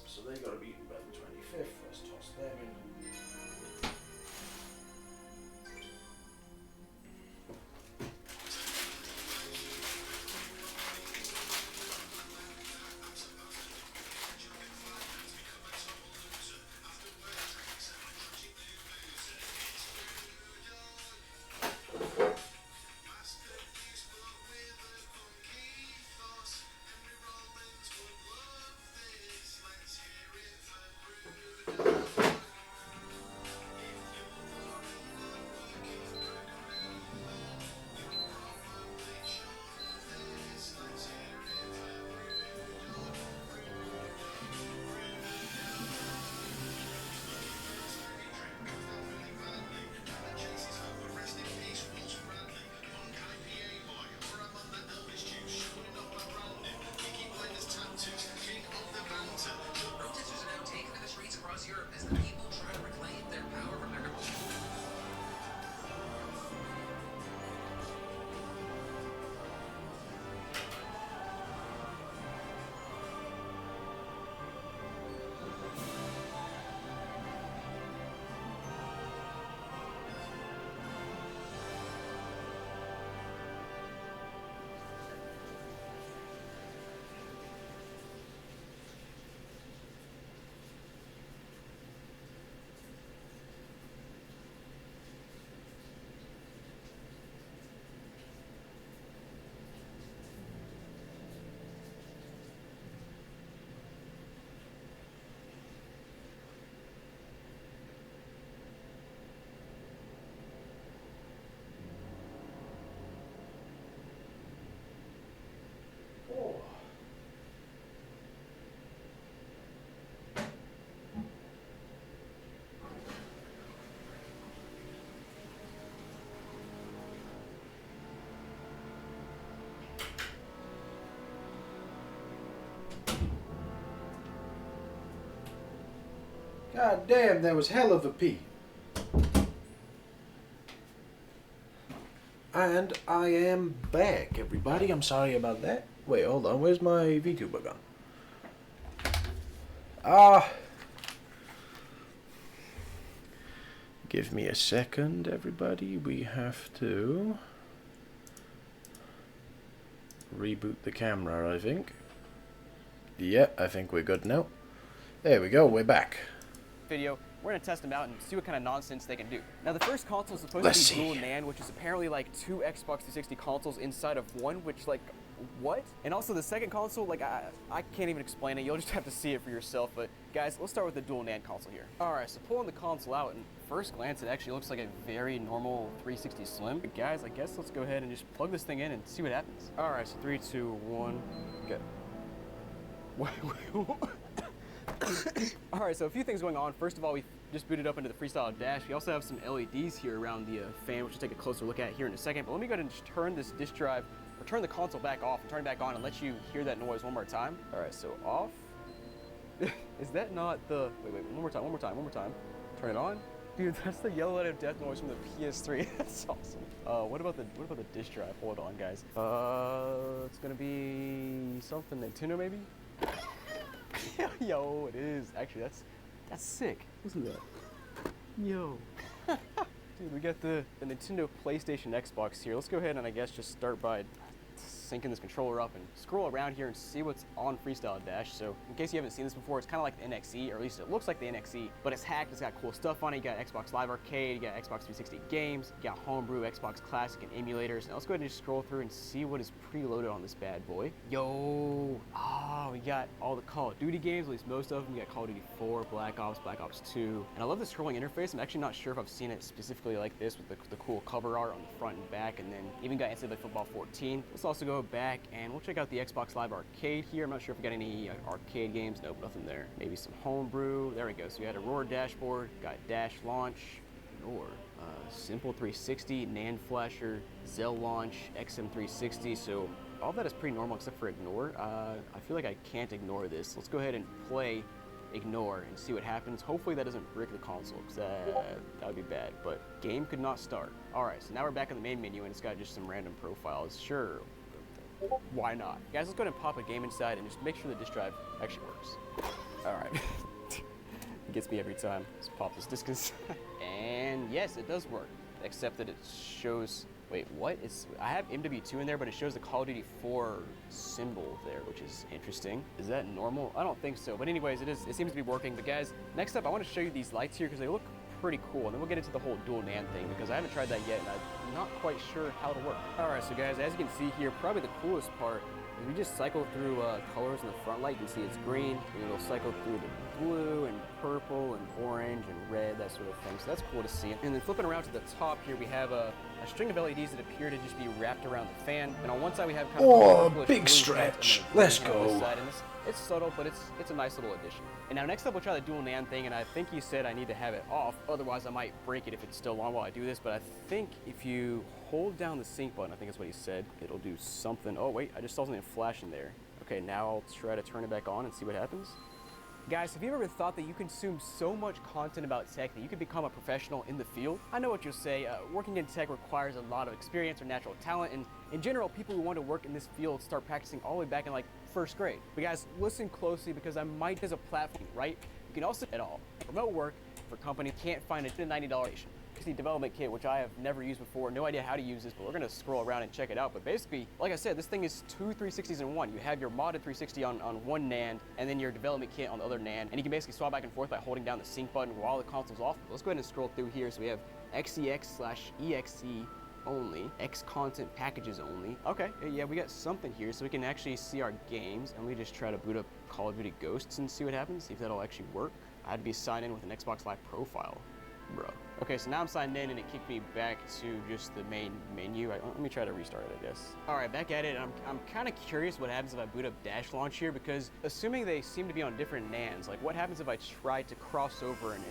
So they got to be eaten by the 25th. Let's toss them in. God damn, that was hell of a pee. And I am back, everybody. I'm sorry about that. Wait, hold on. Where's my VTuber gone? Give me a second, everybody. We have to reboot the camera, I think. Yeah, I think we're good now. There we go. We're back. Video, we're gonna test them out and see what kind of nonsense they can do. Now, the first console is supposed to be dual NAND, which is apparently like 2 Xbox 360 consoles inside of one, which, like, what? And also the second console, like, I can't even explain it. You'll just have to see it for yourself. But guys, let's start with the dual NAND console here. All right, so pulling the console out, and first glance, it actually looks like a very normal 360 Slim. But guys, I guess let's go ahead and just plug this thing in and see what happens. All right, so 3, 2, 1, go. Alright, so a few things going on. First of all, we just booted up into the Freestyle Dash. We also have some LEDs here around the fan, which we'll take a closer look at here in a second. But let me go ahead and just turn this disk drive, or turn the console back off and turn it back on and let you hear that noise one more time. Alright, so off. Is that not the... Wait, one more time. Turn it on. Dude, that's the yellow light of death noise from the PS3. That's awesome. What about the disk drive? Hold on, guys. It's gonna be something Nintendo, maybe? Yo, it is. Actually, that's sick. Listen to that. Yo. Dude, we got the Nintendo, PlayStation, Xbox here. Let's go ahead and I guess just start by syncing this controller up and scroll around here and see what's on Freestyle Dash. So in case you haven't seen this before, it's kind of like the NXE, or at least it looks like the NXE, but it's hacked. It's got cool stuff on it. You got Xbox Live Arcade, you got Xbox 360 games, you got Homebrew, Xbox Classic, and emulators. Now let's go ahead and just scroll through and see what is preloaded on this bad boy. Yo, we got all the Call of Duty games, at least most of them. We got Call of Duty 4, Black Ops 2, and I love the scrolling interface. I'm actually not sure if I've seen it specifically like this with the cool cover art on the front and back, and then even got NCAA Football 14. Let's also go back and we'll check out the Xbox Live Arcade here. I'm not sure if we got any arcade games. Nope, nothing there. Maybe some Homebrew. There we go. So we had a Roar dashboard, got Dash Launch, Roar, Simple 360, NAND Flasher, Zell Launch, XM360. So all that is pretty normal except for Ignore. I feel like I can't ignore this. Let's go ahead and play Ignore and see what happens. Hopefully that doesn't brick the console, because that would be bad, but game could not start. All right, so now we're back in the main menu and it's got just some random profiles. Sure, why not? Guys, let's go ahead and pop a game inside and just make sure the disk drive actually works. All right. It gets me every time. Let's pop this disk inside. And yes, it does work, except that it shows, wait, what? I have MW2 in there, but it shows the Call of Duty 4 symbol there, which is interesting. Is that normal? I don't think so, but anyways, it seems to be working. But guys, next up, I want to show you these lights here because they look pretty cool, and then we'll get into the whole dual NAND thing because I haven't tried that yet and I'm not quite sure how to work. All right, so guys, as you can see here, probably the coolest part is we just cycle through colors in the front light. You can see it's green, and it'll cycle through the blue and purple and orange and red, that sort of thing. So that's cool to see. And then flipping around to the top here, we have a string of LEDs that appear to just be wrapped around the fan. And on one side we have kind of a big stretch. Let's go. It's subtle, but it's a nice little addition. And now next up we'll try the dual NAND thing, and I think he said I need to have it off, otherwise I might break it if it's still on while I do this, but I think if you hold down the sync button, I think that's what he said, it'll do something. Oh wait, I just saw something flashing there. Okay, now I'll try to turn it back on and see what happens. Guys, have you ever thought that you consume so much content about tech that you could become a professional in the field? I know what you'll say, working in tech requires a lot of experience or natural talent, and in general, people who want to work in this field start practicing all the way back in like first grade. But guys, listen closely because I might as a platform, right? You can also at all. Remote work for company can't find a $90 station. The development kit, which I have never used before, no idea how to use this, but we're gonna scroll around and check it out. But basically, like I said, this thing is 2 360s in one. You have your modded 360 on one NAND, and then your development kit on the other NAND, and you can basically swap back and forth by holding down the sync button while the console's off. Let's go ahead and scroll through here. So we have XEX/EXE only, X content packages only. Okay, yeah, we got something here, so we can actually see our games, and we just try to boot up Call of Duty Ghosts and see what happens, see if that'll actually work. I had to be signed in with an Xbox Live profile. Bro. Okay, so now I'm signed in and it kicked me back to just the main menu. Let me try to restart it, I guess. All right, back at it. I'm kind of curious what happens if I boot up Dash Launch here, because assuming they seem to be on different NANds, like what happens if I try to cross over and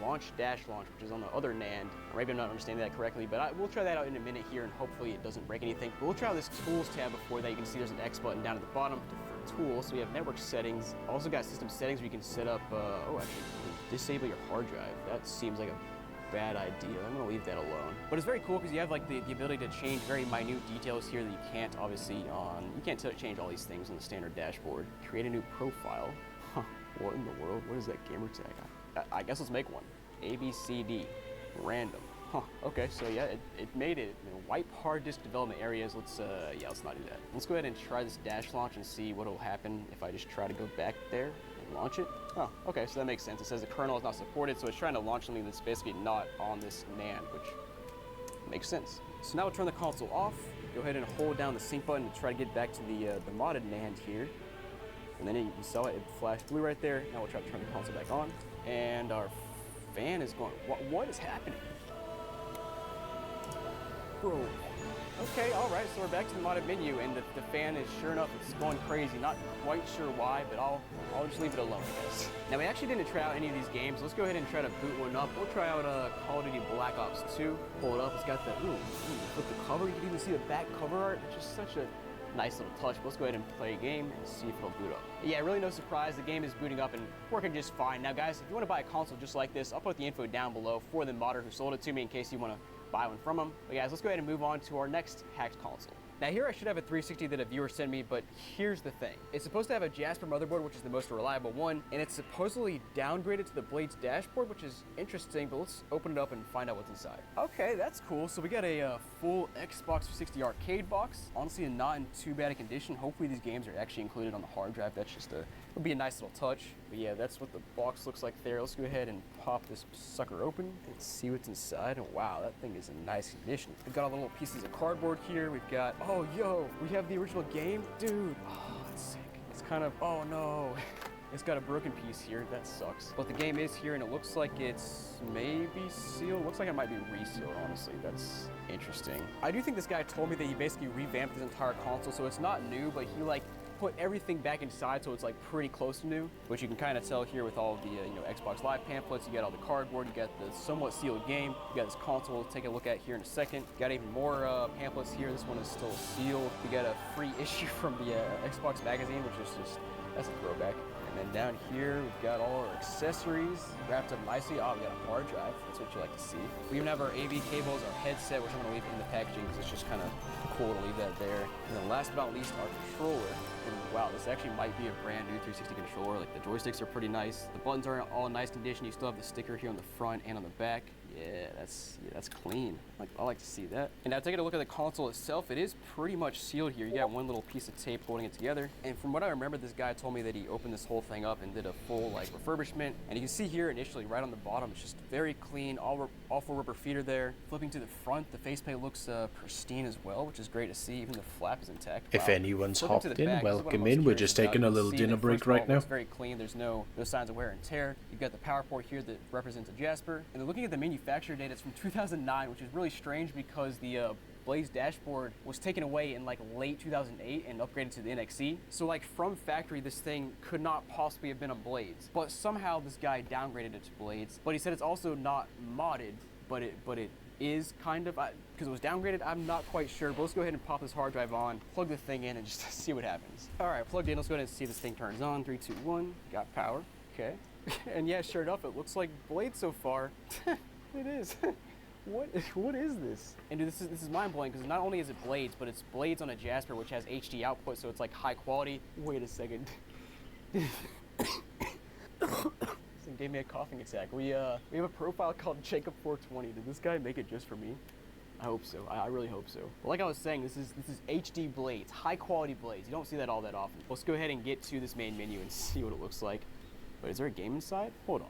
launch Dash Launch, which is on the other NAND? Or maybe I'm not understanding that correctly, but we'll try that out in a minute here, and hopefully it doesn't break anything. But we'll try this Tools tab before that. You can see there's an X button down at the bottom for Tools. So we have Network Settings. Also got System Settings where you can set up, oh, actually, you can disable your hard drive. That seems like a bad idea. I'm gonna leave that alone. But it's very cool because you have like the ability to change very minute details here that you can't obviously you can't change all these things on the standard dashboard. Create a new profile. Huh, what in the world? What is that gamer tag? I guess let's make one. ABCD, random. Huh, okay, so yeah, it made it. Wipe hard disk development areas. Let's not do that. Let's go ahead and try this Dash Launch and see what will happen if I just try to go back there and launch it. Oh, okay, so that makes sense. It says the kernel is not supported, so it's trying to launch something that's basically not on this NAND, which makes sense. So now we'll turn the console off. Go ahead and hold down the sync button to try to get back to the modded NAND here. And then you saw it flashed blue right there. Now we'll try to turn the console back on. And our fan is going, what is happening? Bro. Okay, all right, so we're back to the modded menu, and the fan is, sure enough, it's going crazy. Not quite sure why, but I'll just leave it alone, I guess. Now, we actually didn't try out any of these games. Let's go ahead and try to boot one up. We'll try out Call of Duty Black Ops 2. Pull it up. It's got the, flip the cover. You can even see the back cover art. It's just such a nice little touch. But let's go ahead and play a game and see if it'll boot up. Yeah, really no surprise. The game is booting up and working just fine. Now, guys, if you want to buy a console just like this, I'll put the info down below for the modder who sold it to me in case you want to buy one from them. But guys, let's go ahead and move on to our next hacked console. Now here I should have a 360 that a viewer sent me, but here's the thing. It's supposed to have a Jasper motherboard, which is the most reliable one, and it's supposedly downgraded to the Blade's dashboard, which is interesting, but let's open it up and find out what's inside. Okay, that's cool. So we got a full Xbox 360 arcade box. Honestly, not in too bad a condition. Hopefully these games are actually included on the hard drive. That's just it'll be a nice little touch. But yeah, that's what the box looks like there. Let's go ahead and pop this sucker open and see what's inside. And wow, that thing is in nice condition. We've got all the little pieces of cardboard here. We've got, oh, yo, we have the original game. Dude, oh, that's sick. It's kind of, oh no. It's got a broken piece here, that sucks. But the game is here and it looks like it's maybe sealed. Looks like it might be resealed, honestly. That's interesting. I do think this guy told me that he basically revamped his entire console, so it's not new, but he like put everything back inside, so it's like pretty close to new, which you can kind of tell here with all of the Xbox Live pamphlets. You got all the cardboard, you got the somewhat sealed game, you got this console we'll take a look at here in a second. Got even more pamphlets here. This one is still sealed. We got a free issue from the Xbox magazine, which is just, that's a throwback. And then down here, we've got all our accessories wrapped up nicely. Oh, we got a hard drive. That's what you like to see. We even have our AV cables, our headset, which I'm going to leave in the packaging because it's just kind of cool to leave that there. And then last but not least, our controller. And wow, this actually might be a brand new 360 controller. Like the joysticks are pretty nice. The buttons are all in nice condition. You still have the sticker here on the front and on the back. Yeah, that's clean. I like to see that. And now taking a look at the console itself, it is pretty much sealed here. You got one little piece of tape holding it together. And from what I remember, this guy told me that he opened this whole thing up and did a full like refurbishment. And you can see here initially right on the bottom, it's just very clean, all full rubber feeder there. Flipping to the front, the faceplate looks pristine as well, which is great to see. Even the flap is intact. If anyone's Flipping hopped to the in, back, this is what I'm welcome most in. We're curious just about. taking You a can little see dinner that, break first of all, right now. It's very clean. There's no signs of wear and tear. You've got the power port here that represents a Jasper. And then looking at the manufacturer data, it's from 2009, which is really strange because the Blaze dashboard was taken away in like late 2008 and upgraded to the NXE. So like from factory, this thing could not possibly have been a Blaze. But somehow this guy downgraded it to Blades. But he said it's also not modded, but it is kind of, because it was downgraded, I'm not quite sure. But let's go ahead and pop this hard drive on, plug the thing in, and just see what happens. All right, plugged in. Let's go ahead and see if this thing turns on. 3, 2, 1. Got power. Okay. And yeah, sure enough, it looks like Blade so far. It is. What is this? And dude, this is mind-blowing because not only is it Blades, but it's Blades on a Jasper, which has HD output, so it's like high quality. Wait a second. This thing gave me a coughing attack. We have a profile called Jacob420. Did this guy make it just for me? I hope so. I really hope so. But like I was saying, this is HD Blades, high quality Blades. You don't see that all that often. Let's go ahead and get to this main menu and see what it looks like. Wait, is there a game inside? Hold on.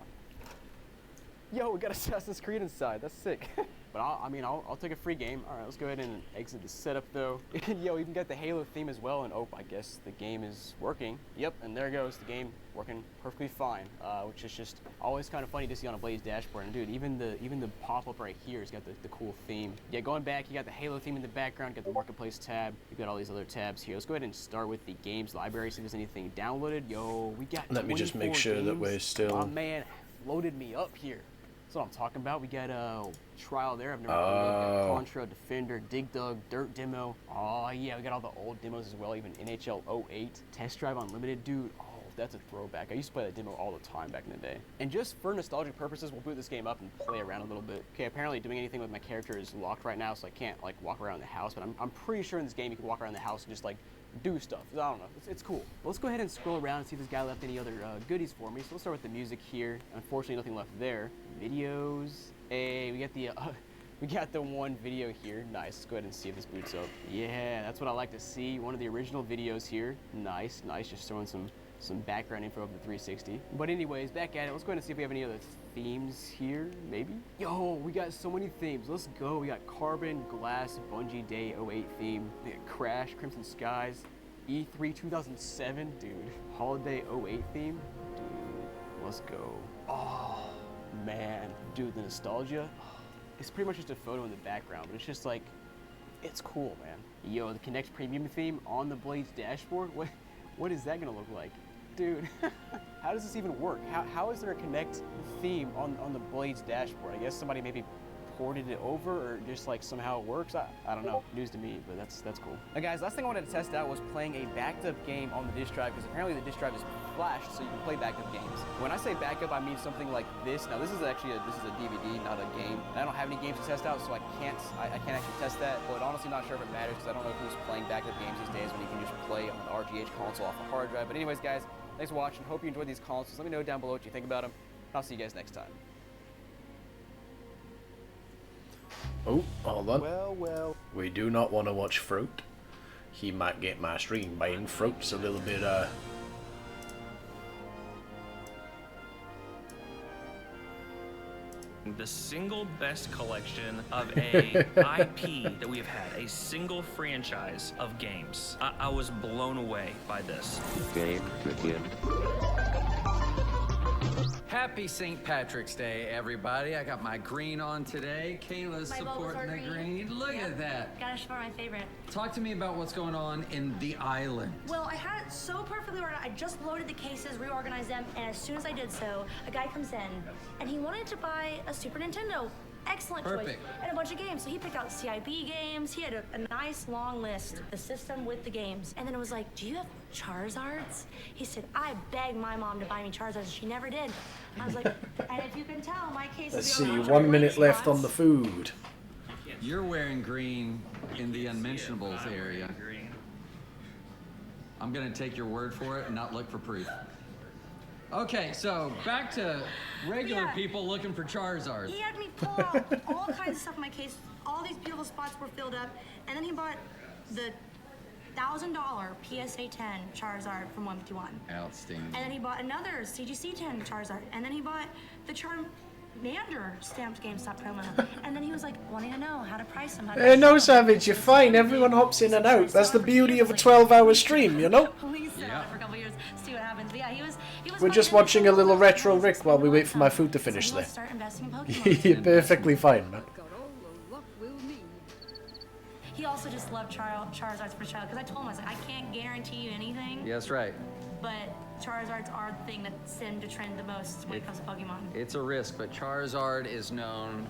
Yo, we got Assassin's Creed inside. That's sick. But I'll take a free game. All right, let's go ahead and exit the setup though. Yo, even got the Halo theme as well. And oh, I guess the game is working. Yep, and there goes the game working perfectly fine. Which is just always kind of funny to see on a Blaze dashboard. And dude, even the pop-up right here has got the cool theme. Yeah, going back, you got the Halo theme in the background. You got the Marketplace tab. You got all these other tabs here. Let's go ahead and start with the games library. See if there's anything downloaded. Yo, we got. Let me just make sure that we're still. My man loaded me up here. That's what I'm talking about. We got a trial there. I've never played Contra, Defender, Dig Dug, Dirt Demo. Oh yeah, we got all the old demos as well. Even NHL 08, Test Drive Unlimited, dude. Oh, that's a throwback. I used to play that demo all the time back in the day. And just for nostalgic purposes, we'll boot this game up and play around a little bit. Okay, apparently doing anything with my character is locked right now, so I can't like walk around the house. But I'm pretty sure in this game you can walk around the house and just like do stuff. I don't know. It's cool. Well, let's go ahead and scroll around and see if this guy left any other goodies for me. So let's start with the music here. Unfortunately, nothing left there. Videos. Hey, we got the one video here. Nice. Let's go ahead and see if this boots up. Yeah, that's what I like to see. One of the original videos here. Nice. Just throwing some background info of the 360. But anyways, back at it. Let's go ahead and see if we have any other themes here, maybe? Yo, we got so many themes. Let's go. We got Carbon, Glass, Bungie Day 08 theme. We got Crash, Crimson Skies, E3 2007, dude. Holiday 08 theme. Dude, let's go. Oh, man. Dude, the nostalgia. It's pretty much just a photo in the background, but it's just like, it's cool, man. Yo, the Connect Premium theme on the Blaze dashboard. What is that gonna look like? Dude, how does this even work? How is there a Connect theme on the Blades dashboard? I guess somebody maybe ported it over or just like somehow it works. I don't know. News to me, but that's cool. Now guys, last thing I wanted to test out was playing a backed up game on the disk drive because apparently the disk drive is flashed so you can play backup games. When I say backup, I mean something like this. Now this is actually a DVD, not a game. And I don't have any games to test out, so I can't actually test that. But honestly, not sure if it matters because I don't know who's playing backup games these days when you can just play on an RGH console off a hard drive. But anyways, guys, thanks for watching. Hope you enjoyed these consoles. Let me know down below what you think about them. I'll see you guys next time. Oh, hold on. Well. We do not want to watch fruit. He might get my stream banned. Fruit's a little bit, The single best collection of a IP that we have had, a single franchise of games. I was blown away by this. Game begin. Happy St. Patrick's Day, everybody. I got my green on today. Kayla's My supporting the green. Look at that. Gotta support my favorite. Talk to me about what's going on in the island. Well, I had it so perfectly organized. I just loaded the cases, reorganized them, and as soon as I did so, a guy comes in, and he wanted to buy a Super Nintendo. Excellent choice. Perfect. And a bunch of games. So he picked out CIB games. He had a nice long list, the system with the games. And then it was like, do you have Charizards? He said, I begged my mom to buy me Charizards. She never did. I was like, and if you can tell, my case let's is see, 1 minute left on the food. You're wearing green in the unmentionables area. I'm gonna take your word for it and not look for proof. Okay, so back to regular people looking for Charizard. He had me pull out all kinds of stuff in my case. All these beautiful spots were filled up. And then he bought the $1,000 PSA 10 Charizard from 151. Outstanding. And then he bought another CGC 10 Charizard. And then he bought the Charmander stamped GameStop promo. And then he was like wanting to know how to price them. No, Savage, you're fine. Everyone hops in and out. That's the beauty of a 12-hour stream, you know? Please sit on it for a couple years, see what happens. But yeah, he was We're just watching a little retro Rick while we wait for my food to finish there. start investing in Pokemon. You're perfectly fine, man. He also just loved Charizards for child because I told him, I was like, I can't guarantee you anything. Yeah, that's right. But Charizards are the thing that seem to trend the most when it comes to Pokemon. It's a risk, but Charizard is known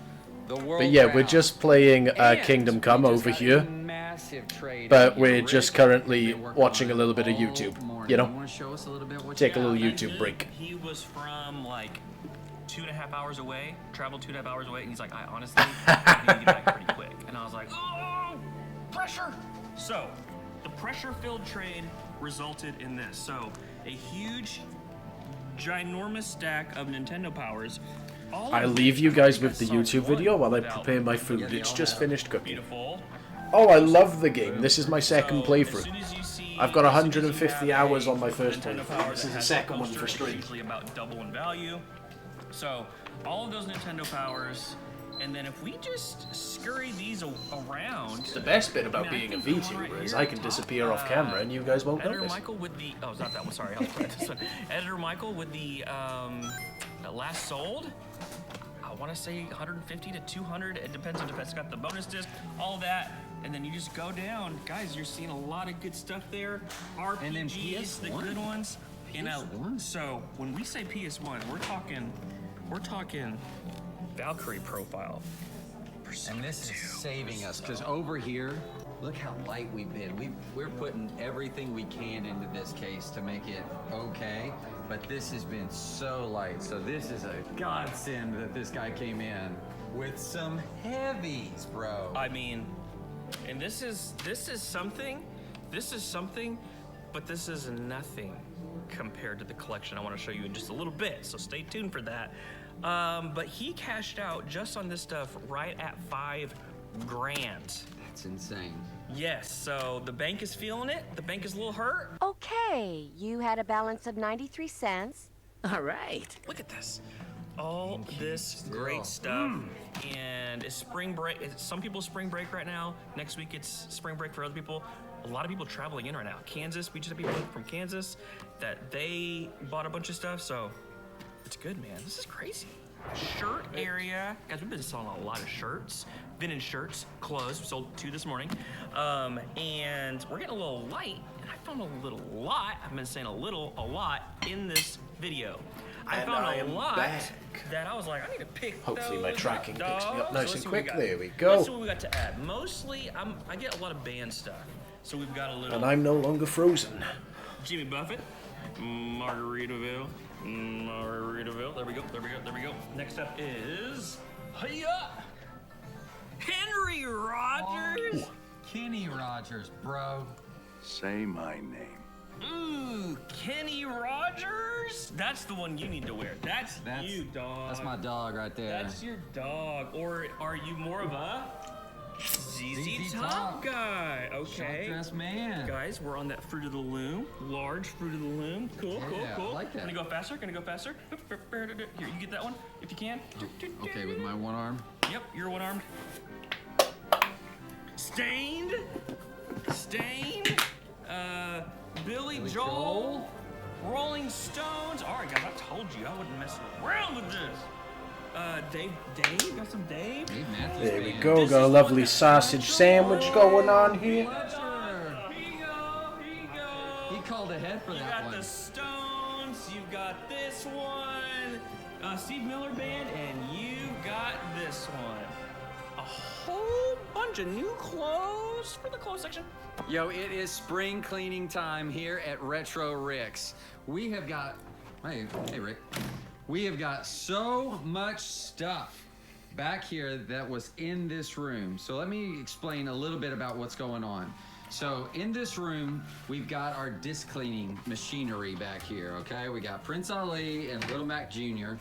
the world But yeah, we're round. just playing Kingdom Come over here. Massive trade. But we're just currently watching a little bit of YouTube, you know? Want to show us a little bit what Take a you little got? YouTube break. He was from like 2.5 hours away, traveled 2.5 hours away, and he's like, I honestly I need to get back pretty quick. And I was like, oh, pressure! So, the pressure-filled trade resulted in this. So, a huge, ginormous stack of Nintendo powers. I'll leave you guys with the YouTube video while I prepare my food. It's just finished cooking. Oh, I love the game. This is my second playthrough. I've got 150 hours on my first playthrough. This is the second one for stream. Usually about double in value. So, all of those Nintendo powers, and then if we just scurry these around... The best bit about being a VTuber is I can disappear off camera and you guys won't Editor notice. Michael with the... Oh, it's not that one, sorry. I'll put this one. Editor Michael with the last sold. I want to say 150 to 200. It depends on if it's got the bonus disc, all that. And then you just go down. Guys, you're seeing a lot of good stuff there. RPGs, And then the good ones. So when we say PS1, we're talking Valkyrie profile. And this is saving us, because over here, look how light we've been. We're putting everything we can into this case to make it okay, but this has been so light. So this is a godsend that this guy came in with some heavies, bro. I mean, and this is something, but this is nothing compared to the collection I want to show you in just a little bit, so stay tuned for that. But he cashed out just on this stuff right at $5 grand. That's insane. Yes, so the bank is feeling it. The bank is a little hurt. Okay, you had a balance of 93 cents. All right. Look at this. All this great stuff. And it's spring break. It's some people's spring break right now. Next week it's spring break for other people. A lot of people traveling in right now. Kansas, we just have people from Kansas that they bought a bunch of stuff, so it's good, man. This is crazy. Shirt area. Guys, we've been selling a lot of shirts. Vintage shirts, clothes. We sold 2 this morning. And we're getting a little light, and I found a little lot. I've been saying a lot in this video. I found a lot that I was like, I need to pick Hopefully my those tracking up, picks me up dog. nice So and let's see what quick. got. There we go. Let's see what we got to add. Mostly, I get a lot of band stuff. So we've got a little... And I'm no longer frozen. Jimmy Buffett. Margaritaville. Margaritaville. There we go. There we go. There we go. Next up is hiya! Henry Rogers. Oh, Kenny Rogers, bro. Say my name. Ooh, Kenny Rogers? That's the one you need to wear. That's you, dog. That's my dog right there. That's your dog. Or are you more of a ZZ Top guy? Okay. Short-dressed man. Guys, we're on that Fruit of the Loom. Large Fruit of the Loom. Cool, cool, Yeah, cool. I like that. Gonna go faster, gonna go faster. Here, you get that one if you can. Okay, with my one arm. Yep, you're one-armed. Stained. Billy Joel. Rolling Stones. All right, guys, I told you I wouldn't mess around with this. Dave, got some Dave? Dave Matthews. There we go. Got a lovely sausage sandwich going on here. He called ahead for that one. You got the Stones, you got this one, Steve Miller Band, and you got this one. A whole bunch of new clothes for the clothes section. Yo, it is spring cleaning time here at Retro Rick's. We have got, hey Rick. We have got so much stuff back here that was in this room. So let me explain a little bit about what's going on. So in this room, we've got our disc cleaning machinery back here, okay? We got Prince Ali and Little Mac Jr.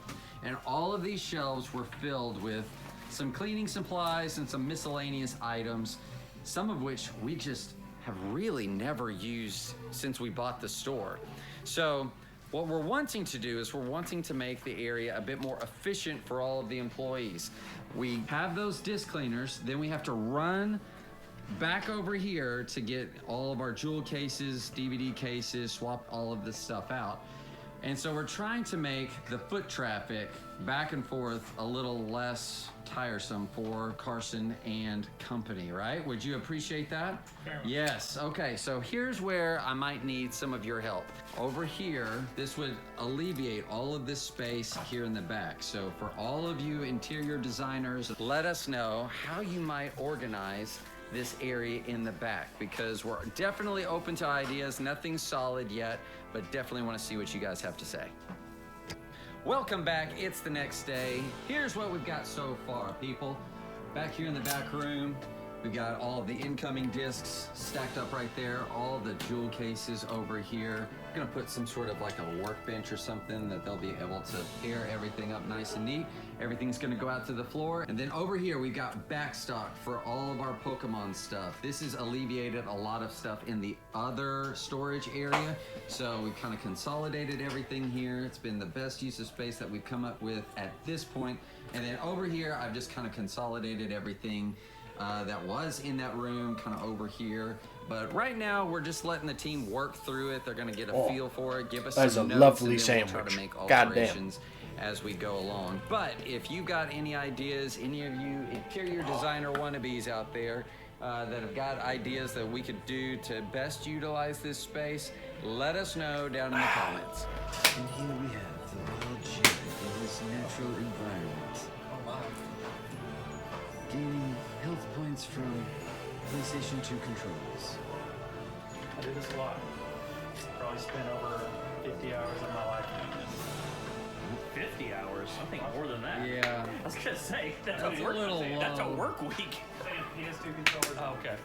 And all of these shelves were filled with some cleaning supplies and some miscellaneous items, some of which we just have really never used since we bought the store. So what we're wanting to do is we're wanting to make the area a bit more efficient for all of the employees. We have those disc cleaners, then we have to run back over here to get all of our jewel cases, DVD cases, swap all of this stuff out. And so we're trying to make the foot traffic back and forth a little less tiresome for Carson and company, right? Would you appreciate that? Sure. Yes. Okay, so here's where I might need some of your help. Over here, this would alleviate all of this space here in the back. So for all of you interior designers, let us know how you might organize this area in the back, because we're definitely open to ideas. Nothing solid yet, but definitely want to see what you guys have to say. Welcome back. It's the next day. Here's what we've got so far, people. Back here in the back room, we've got all of the incoming discs stacked up right there, all the jewel cases over here. We're gonna put some sort of like a workbench or something that they'll be able to pair everything up nice and neat. Everything's gonna go out to the floor. And then over here, we've got backstock for all of our Pokemon stuff. This has alleviated a lot of stuff in the other storage area. So we've kind of consolidated everything here. It's been the best use of space that we've come up with at this point. And then over here, I've just kind of consolidated everything that was in that room kind of over here. But right now, we're just letting the team work through it. They're going to get a feel for it, give us That's some a notes, lovely and then we'll try to sandwich. make Goddamn. alterations as we go along. But if you got any ideas, any of you interior designer wannabes out there that have got ideas that we could do to best utilize this space, let us know down in the comments. And here we have the wild cherry in this natural environment. Oh, wow. Gaining health points from PlayStation 2 controllers. I do this a lot. Probably spent over 50 hours of my life doing this. 50 hours? I think more than that. Yeah. I was gonna say, that's That's a a work, little that's a low. work week. PS2 controllers. Oh, okay.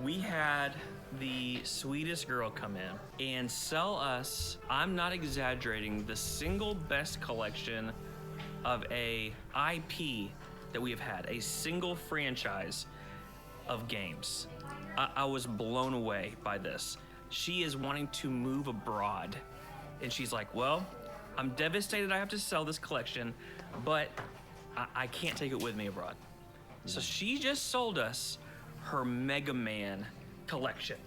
We had the sweetest girl come in and sell us, I'm not exaggerating, the single best collection of a IP that we have had, a single franchise of games. I was blown away by this. She is wanting to move abroad, and she's like, well, I'm devastated I have to sell this collection, but I can't take it with me abroad. So she just sold us her Mega Man collection.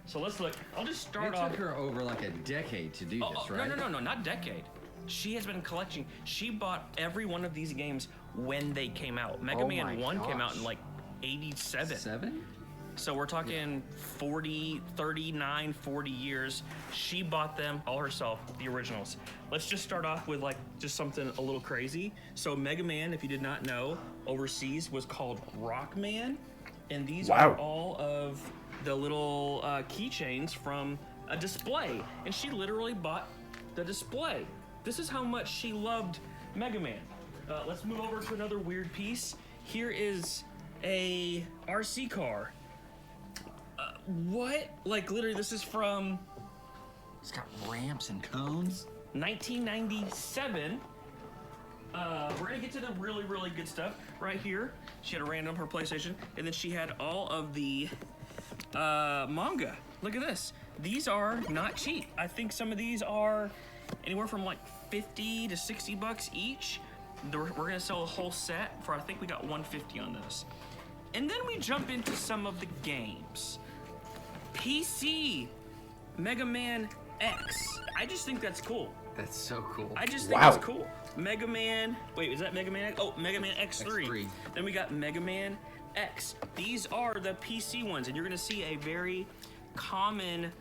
So let's look. I'll just start It off. took her over like a decade to do this, right? No, not decade. She has been collecting. She bought every one of these games when they came out. Mega Oh Man my 1 came out gosh. in like 87. 7? So we're talking 40, 39, 40 years. She bought them all herself, the originals. Let's just start off with like just something a little crazy. So Mega Man, if you did not know, overseas was called Rockman. And these Wow. are all of the little keychains from a display, and she literally bought the display. This is how much she loved Mega Man. Let's move over to another weird piece. Here is a RC car. What? Like literally, this is from. It's got ramps and cones. 1997. We're gonna get to the really, really good stuff right here. She had a random her PlayStation, and then she had all of the manga. Look at this. These are not cheap. I think some of these are anywhere from like 50 to 60 bucks each. We're gonna sell a whole set for, I think we got 150 on this. And then we jump into some of the games. PC Mega Man X. I just think that's cool. That's so cool. I just think it's cool. Mega Man, wait, is that Mega Man X? Oh, Mega Man X3. Then we got Mega Man X. These are the PC ones, and you're gonna see a very common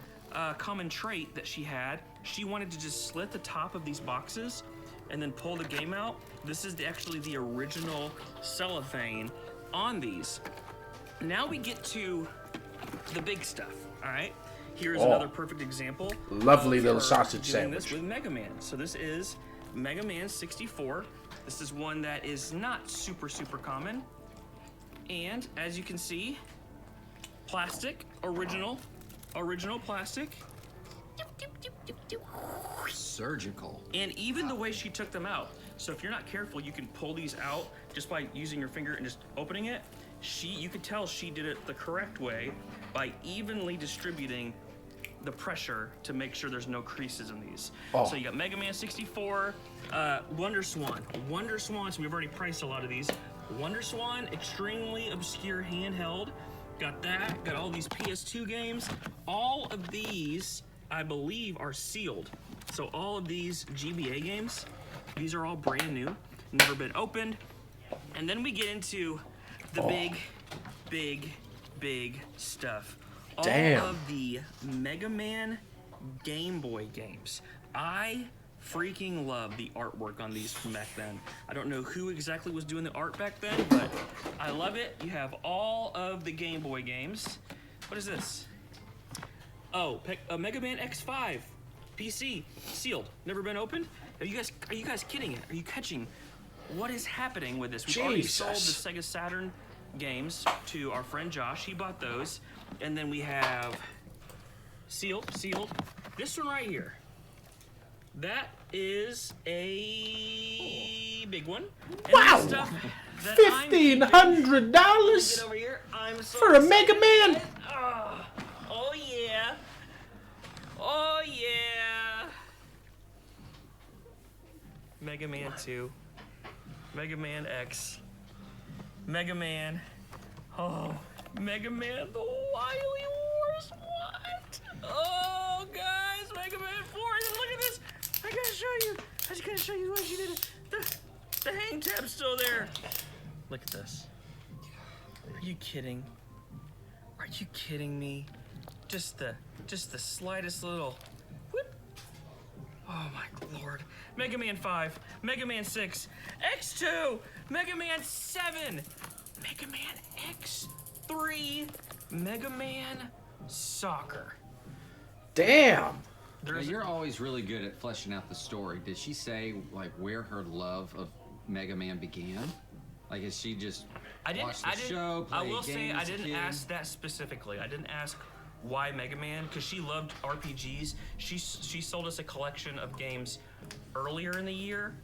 trait that she had. She wanted to just slit the top of these boxes and then pull the game out. This is actually the original cellophane on these. Now we get to the big stuff, all right? Here's another perfect example. Lovely little sausage doing sandwich. This with Mega Man. So this is Mega Man 64. This is one that is not super, super common. And as you can see, plastic, original plastic. Surgical. And even the way she took them out. So if you're not careful, you can pull these out just by using your finger and just opening it. You could tell she did it the correct way by evenly distributing the pressure to make sure there's no creases in these. So you got Mega Man 64, Wonder Swan. Wonder Swan, so we've already priced a lot of these. Wonder Swan, extremely obscure handheld. Got that, got all these PS2 games. All of these, I believe, are sealed. So all of these GBA games, these are all brand new, never been opened. And then we get into the big stuff. Damn. All of the Mega Man Game Boy games. I freaking love the artwork on these from back then. I don't know who exactly was doing the art back then, but I love it. You have all of the Game Boy games. What is this? Oh, Mega Man X5, PC, sealed, never been opened. Are you guys kidding it? Are you catching what is happening with this? We've already sold the Sega Saturn games to our friend Josh. He bought those. And then we have sealed. This one right here. That is a big one. Wow! $1,500 for a Mega Man. Oh yeah. Oh yeah. Mega Man 2. Mega Man X. Mega Man. Oh, Mega Man the Wily Wars. What? Oh, guys, Mega Man 4. Look at this. I gotta show you. I just gotta show you what she did. The hang tab's still there. Look at this. Are you kidding? Are you kidding me? Just the slightest little whoop. Oh my lord. Mega Man 5, Mega Man 6, X2, Mega Man 7, Mega Man X3, Mega Man Soccer. Damn. Now, you're always really good at fleshing out the story. Did she say like where her love of Mega Man began? Like, is she just watch the show, play I will games say I as a didn't kid? ask that specifically. I didn't ask why Mega Man, because she loved RPGs. She sold us a collection of games earlier in the year,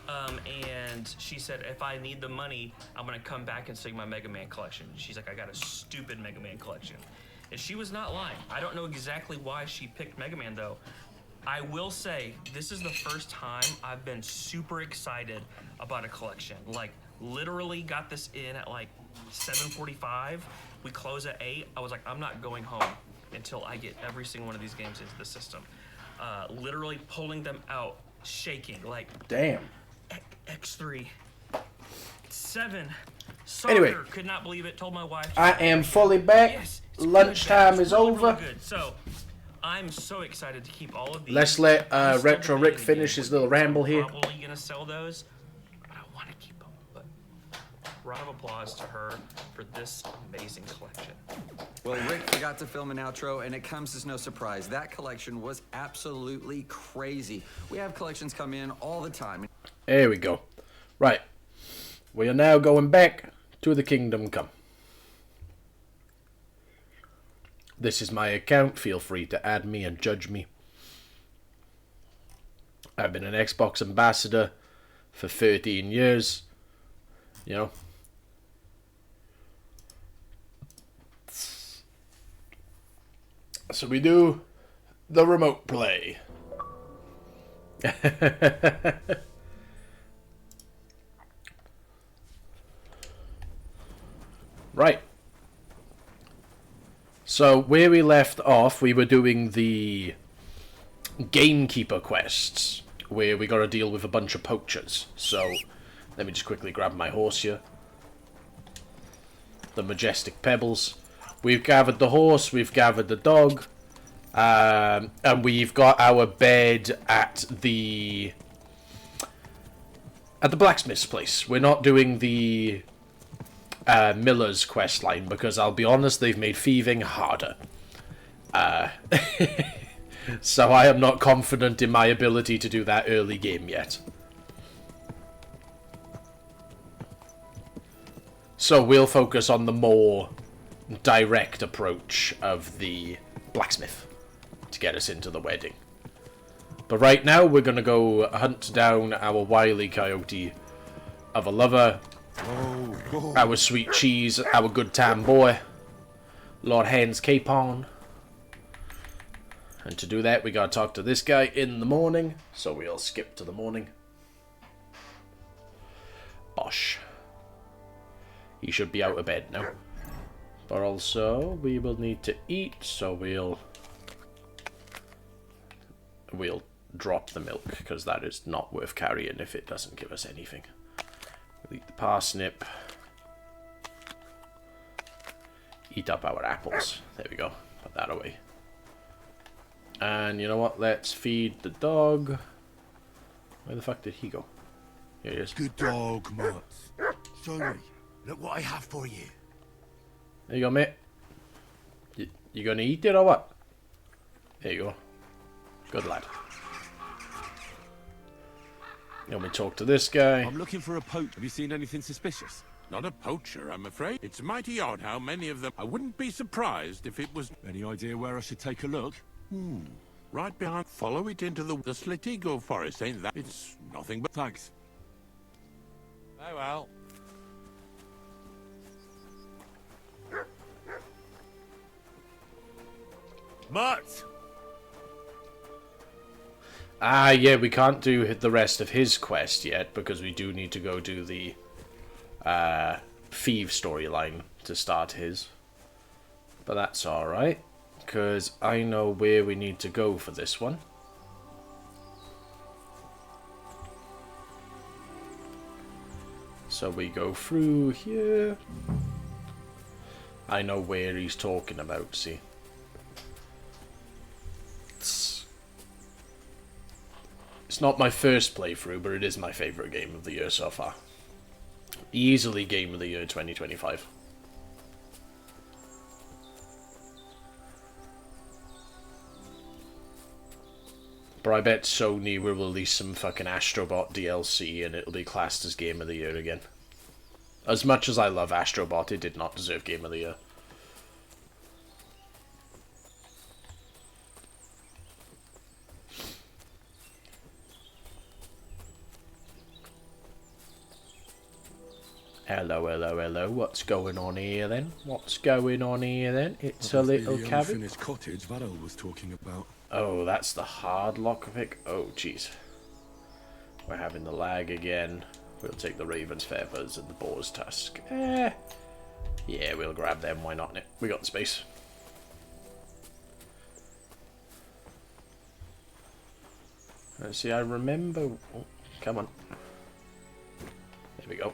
and she said if I need the money, I'm gonna come back and sing my Mega Man collection. She's like, I got a stupid Mega Man collection. And she was not lying. I don't know exactly why she picked Mega Man though. I will say, this is the first time I've been super excited about a collection. Like, literally got this in at like 7:45. We close at 8. I was like, I'm not going home until I get every single one of these games into the system. Literally pulling them out, shaking, like, damn. X3, 7, Soccer, Anyway. could not believe it, told my wife. I am fully back. Yes, it's Lunchtime good, is really, over. really good. So, I'm so excited to keep all of these. Let's let I'm still Retro Rick debating finish his little ramble here. Probably gonna sell those. I don't want to keep them, but round of applause to her for this amazing collection. Well, Rick forgot to film an outro, and it comes as no surprise. That collection was absolutely crazy. We have collections come in all the time. There we go. Right. We are now going back to the Kingdom Come. This is my account. Feel free to add me and judge me. I've been an Xbox ambassador for 13 years. You know. So we do the remote play. Right. So where we left off, we were doing the gamekeeper quests, where we got to deal with a bunch of poachers. So let me just quickly grab my horse here. The majestic pebbles. We've gathered the horse, we've gathered the dog, and we've got our bed at the blacksmith's place. We're not doing the Miller's quest line because I'll be honest, they've made thieving harder. So I am not confident in my ability to do that early game yet. So we'll focus on the more direct approach of the blacksmith to get us into the wedding. But right now we're going to go hunt down our wily coyote of a lover, our sweet cheese, our good time boy, Lord Hans Capon. And to do that we gotta talk to this guy in the morning, so we'll skip to the morning. Bosh. He should be out of bed now. But also, we will need to eat, so we'll drop the milk, because that is not worth carrying if it doesn't give us anything. We'll eat the parsnip. Eat up our apples. There we go. Put that away. And you know what? Let's feed the dog. Where the fuck did he go? Here he is. Good dog, Mutz. Sorry. Look what I have for you. There you go, mate. You gonna eat it or what? There you go. Good lad. Let me talk to this guy. I'm looking for a poacher. Have you seen anything suspicious? Not a poacher, I'm afraid. It's mighty odd how many of them... I wouldn't be surprised if it was... Any idea where I should take a look? Right behind... Follow it into the Slitigo forest, ain't that? It's nothing but... Thanks. Oh, well. Mutt! Ah, yeah, we can't do the rest of his quest yet, because we do need to go do the Thief storyline to start his. But that's alright, because I know where we need to go for this one. So we go through here. I know where he's talking about, see. It's not my first playthrough, but it is my favourite game of the year so far. Easily game of the year 2025. But I bet Sony will release some fucking Astrobot DLC and it'll be classed as game of the year again. As much as I love Astrobot, it did not deserve game of the year. Hello, hello, hello. What's going on here then? What's going on here then? It's a little cabin. Unfinished cottage Varel was talking about. Oh, that's the hard lockpick. Oh, jeez. We're having the lag again. We'll take the raven's feathers and the boar's tusk. Yeah, we'll grab them. Why not? We got the space. Let's see, I remember... Oh, come on. There we go.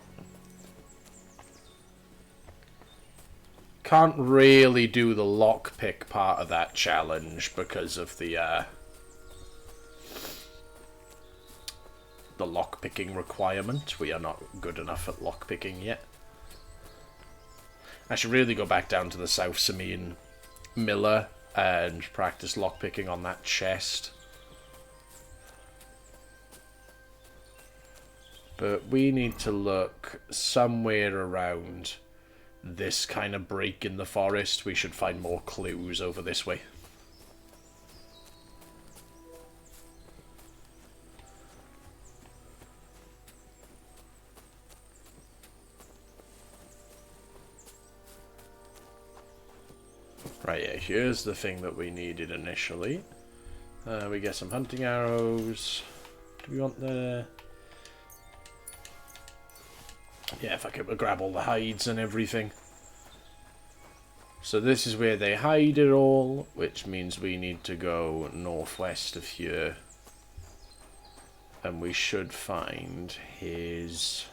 Can't really do the lockpick part of that challenge because of the lockpicking requirement. We are not good enough at lockpicking yet. I should really go back down to the South Samean Miller and practice lockpicking on that chest. But we need to look somewhere around this kind of break in the forest. We should find more clues over this way. Right, yeah, here's the thing that we needed initially. We get some hunting arrows. Do we want the... Yeah, if I could grab all the hides and everything. So this is where they hide it all, which means we need to go northwest of here. And we should find his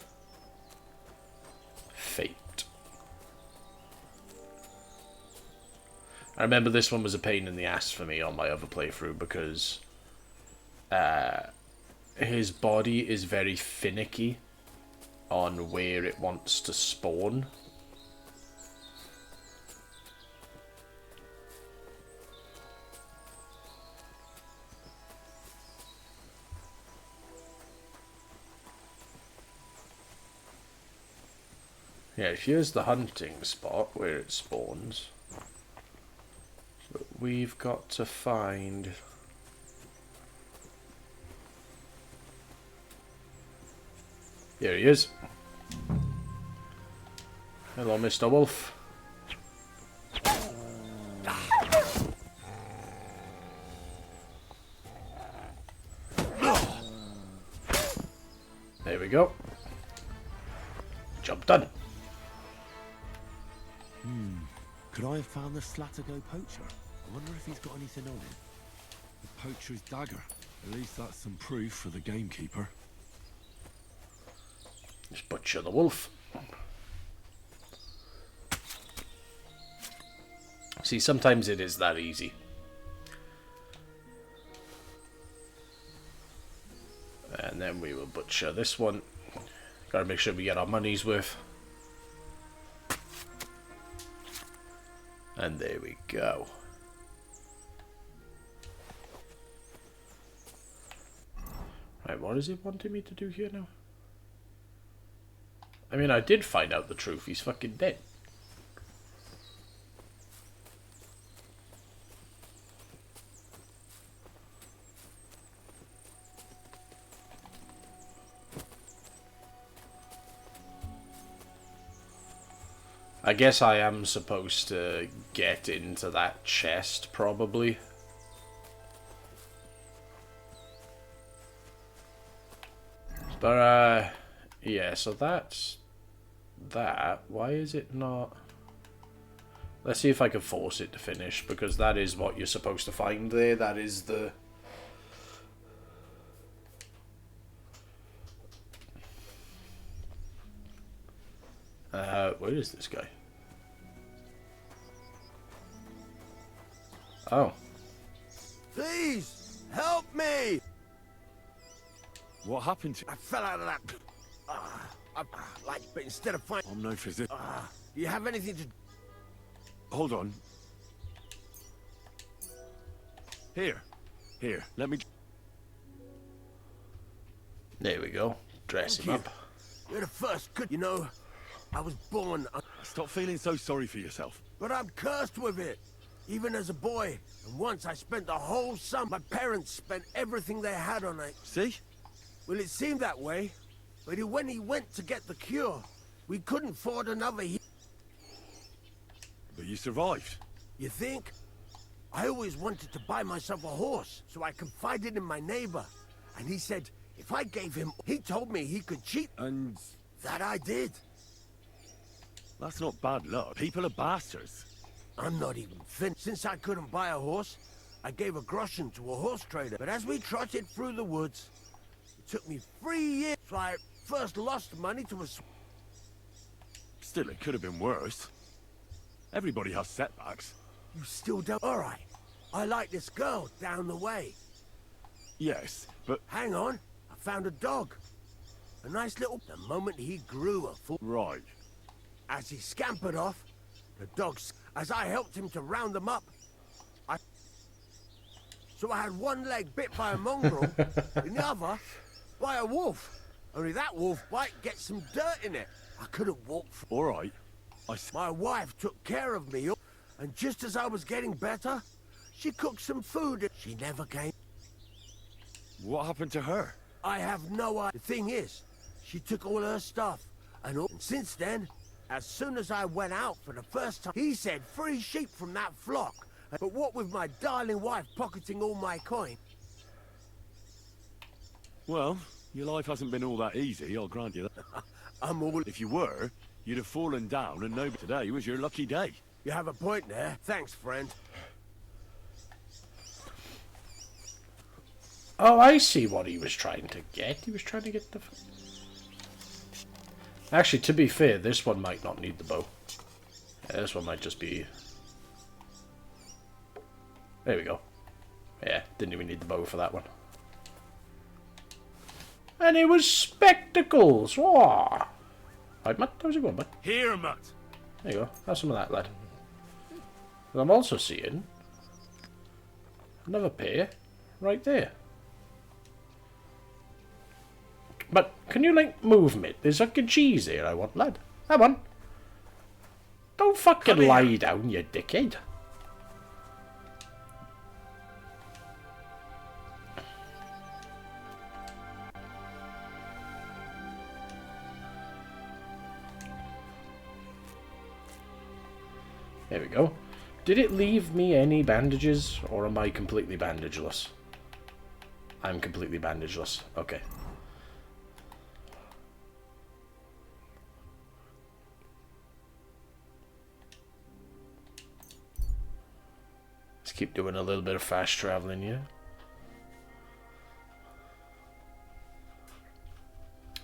fate. I remember this one was a pain in the ass for me on my other playthrough because his body is very finicky on where it wants to spawn. Yeah, here's the hunting spot where it spawns. But we've got to find... Here he is. Hello, Mr. Wolf. There we go. Job done. Could I have found the Slatigo poacher? I wonder if he's got anything on him. The poacher's dagger. At least that's some proof for the gamekeeper. Just butcher the wolf. See, sometimes it is that easy. And then we will butcher this one. Gotta make sure we get our money's worth. And there we go. Right, what is it wanting me to do here now? I mean, I did find out the truth. He's fucking dead. I guess I am supposed to get into that chest, probably. But, yeah, so that's that. Why is it not... Let's see if I can force it to finish, because that is what you're supposed to find there. That is the... where is this guy? Oh. Please, help me! What happened to... I fell out of that... but instead of finding... I'm no physician. Do you have anything to... Hold on. Here, let me... There we go. Dress him up. You're the first good... You know, I was born... Stop feeling so sorry for yourself. But I'm cursed with it. Even as a boy. And once I spent the whole summer. My parents spent everything they had on it. See? Well, it seemed that way. But when he went to get the cure, we couldn't afford another year. But you survived. You think? I always wanted to buy myself a horse, so I confided in my neighbor. And he said, if I gave him... He told me he could cheat. And... That I did. That's not bad luck. People are bastards. I'm not even finished. Since I couldn't buy a horse, I gave a groschen to a horse trader. But as we trotted through the woods, it took me 3 years. So I first lost money to a... Still, it could have been worse. Everybody has setbacks. You still don't... All right. I like this girl down the way. Yes, but... Hang on. I found a dog. A nice little... The moment he grew a full... Right. As he scampered off, The dogs, as I helped him to round them up, so I had one leg bit by a mongrel, and the other by a wolf. Only that wolf bite gets some dirt in it. I couldn't walk. All right. My wife took care of me, and just as I was getting better, she cooked some food. She never came. What happened to her? I have no idea. The thing is, she took all her stuff, and since then, as soon as I went out for the first time, he said 3 sheep from that flock. But what with my darling wife pocketing all my coin? Well, your life hasn't been all that easy, I'll grant you that. I'm all... If you were, you'd have fallen down and nobody today was your lucky day. You have a point there. Thanks, friend. Oh, I see what he was trying to get. He was trying to get the... Actually, to be fair, this one might not need the bow. Yeah, this one might just be... There we go. Yeah, didn't even need the bow for that one. And it was spectacles! Whoa! Right, Matt, how's it going, bud? Here, Matt! There you go. Have some of that, lad. But I'm also seeing another pair right there. But can you, like, move me? There's like a cheese here I want, lad. Come on. Don't fucking lie down, you dickhead. There we go. Did it leave me any bandages, or am I completely bandageless? I'm completely bandageless. Okay. Let's keep doing a little bit of fast traveling here.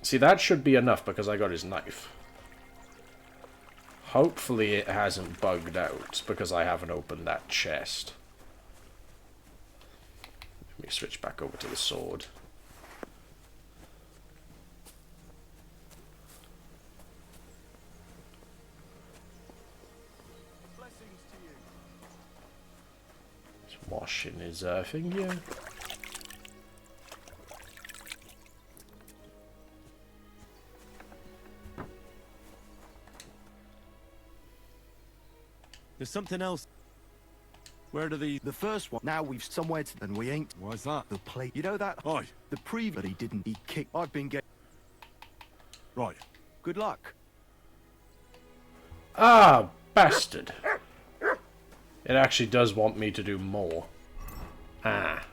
See, that should be enough because I got his knife. Hopefully it hasn't bugged out because I haven't opened that chest. Let me switch back over to the sword. Just washing his thing here. There's something else. Where do the first one? Now we've somewhere to... And we ain't... Why's that? The plate. You know that? Aye. The previous... But he didn't. He kicked... I've been getting... Right. Good luck. Ah, bastard. It actually does want me to do more. Ah.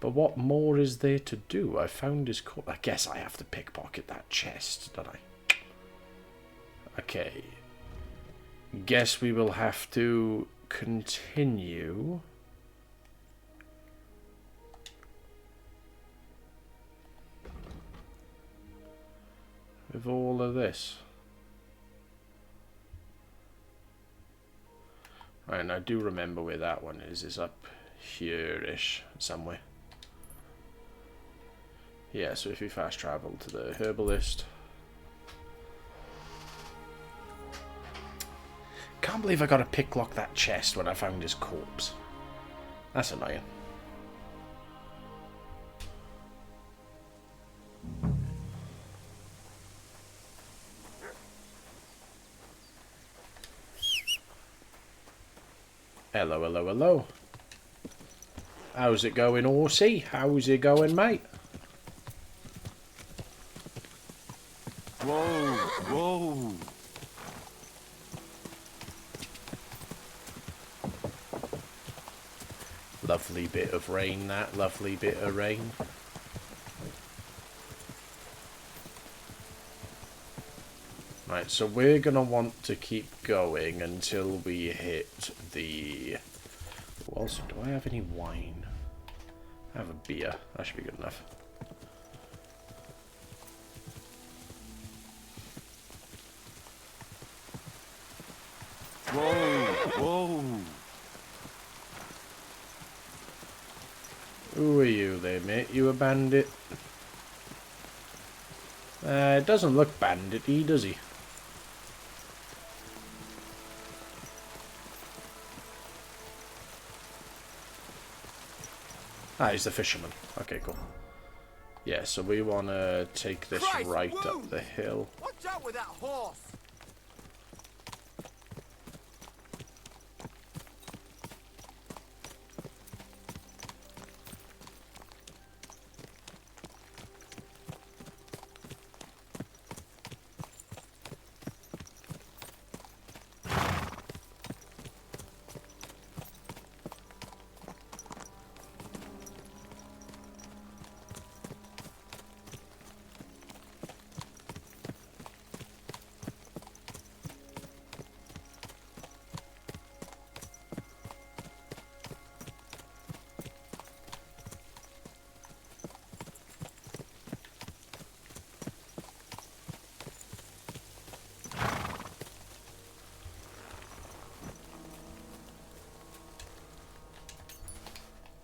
But what more is there to do? I found his... I guess I have to pickpocket that chest, don't I? Okay. Guess we will have to continue. With all of this. Right, and I do remember where that one is. It's up here-ish somewhere. Yeah, so if we fast travel to the herbalist. Can't believe I got to picklock that chest when I found his corpse. That's annoying. Hello, hello, hello. How's it going, horsey? How's it going, mate? Whoa, whoa. Lovely bit of rain, that. Lovely bit of rain. Right, so we're going to want to keep going until we hit the... Oh, also, do I have any wine? I have a beer. That should be good enough. Whoa, whoa. Who are you there, mate? You a bandit? It doesn't look bandit-y, does he? Ah, he's the fisherman. Okay, cool. Yeah, so we want to take this right up the hill. Watch out with that horse!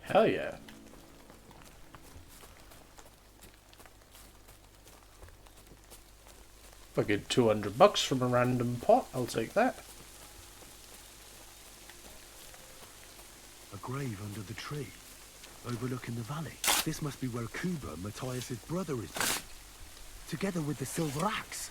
Hell yeah. I get $200 from a random pot. I'll take that. A grave under the tree, overlooking the valley. This must be where Kuba, Matthias's brother, is buried, together with the silver axe.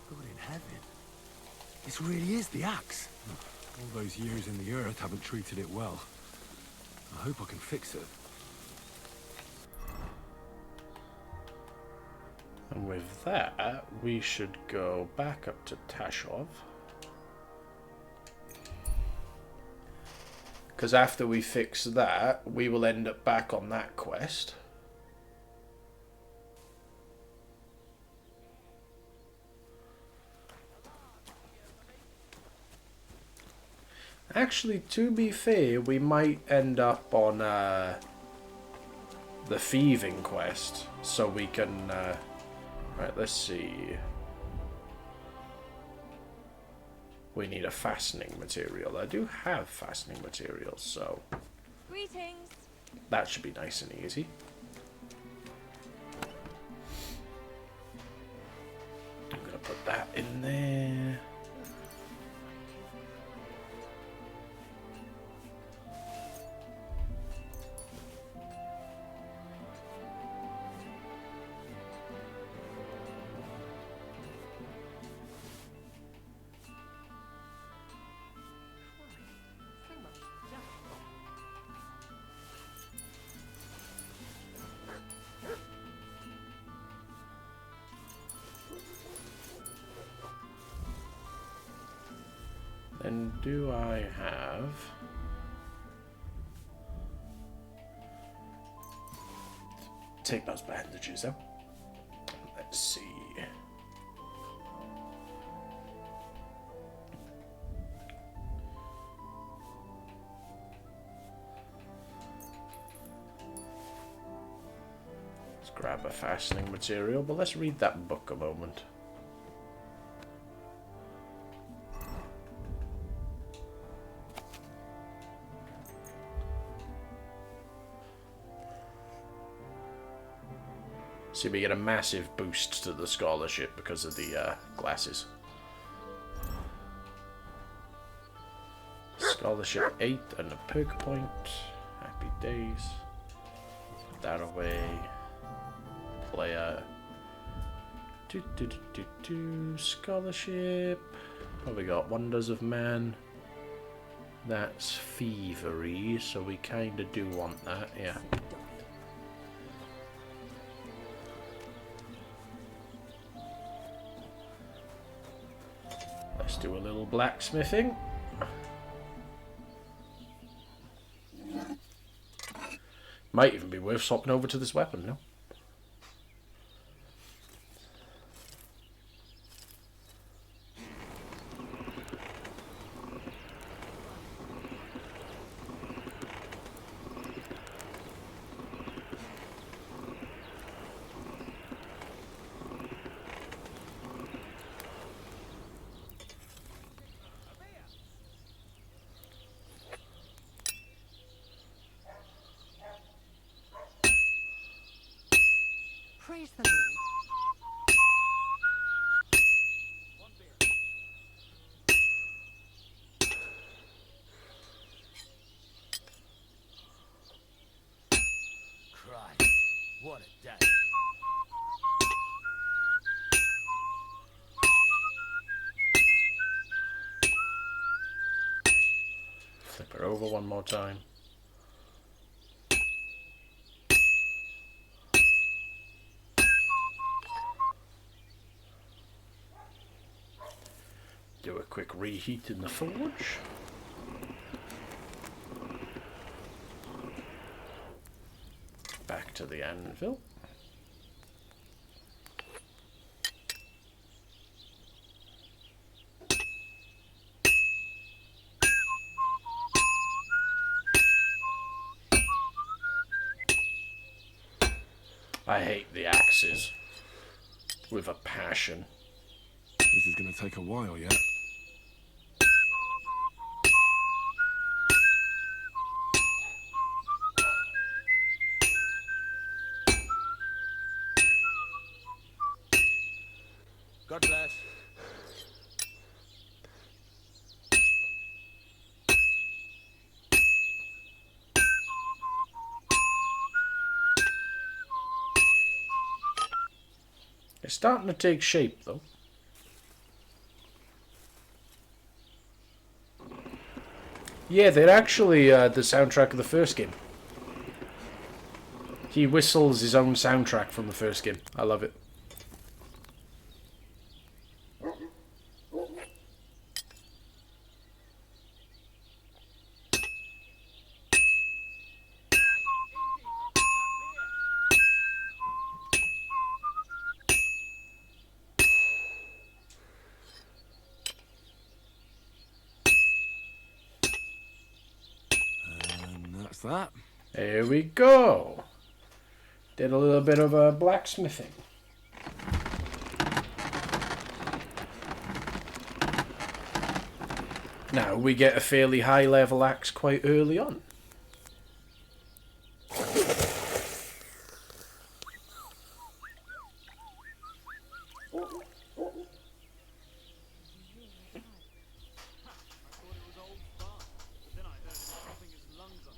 God in heaven. This really is the axe. All those years in the earth haven't treated it well. I hope I can fix it. And with that, we should go back up to Tashov. Because after we fix that, we will end up back on that quest. Actually, to be fair, we might end up on the thieving quest, so we can... right, let's see. We need a fastening material. I do have fastening materials, so... Greetings. that should be nice and easy. I'm gonna put that in there. And do I have... take those bandages out. Let's see. Let's grab a fastening material, but let's read that book a moment. See, we get a massive boost to the scholarship because of the glasses. Scholarship 8 and a perk point. Happy days. Put that away. Player. Scholarship. What we got? Wonders of Man. That's thievery, so we kind of do want that, yeah. Let's do a little blacksmithing. Might even be worth swapping over to this weapon, no? is the mood? Christ, what a day. Flip her over one more time. Do a quick reheat in the forge. Back to the anvil. I hate the axes with a passion. This is going to take a while yet. God bless. It's starting to take shape, though. Yeah, they're actually the soundtrack of the first game. He whistles his own soundtrack from the first game. I love it. And that's that. Here we go. Did a little bit of blacksmithing. Now we get a fairly high level axe quite early on.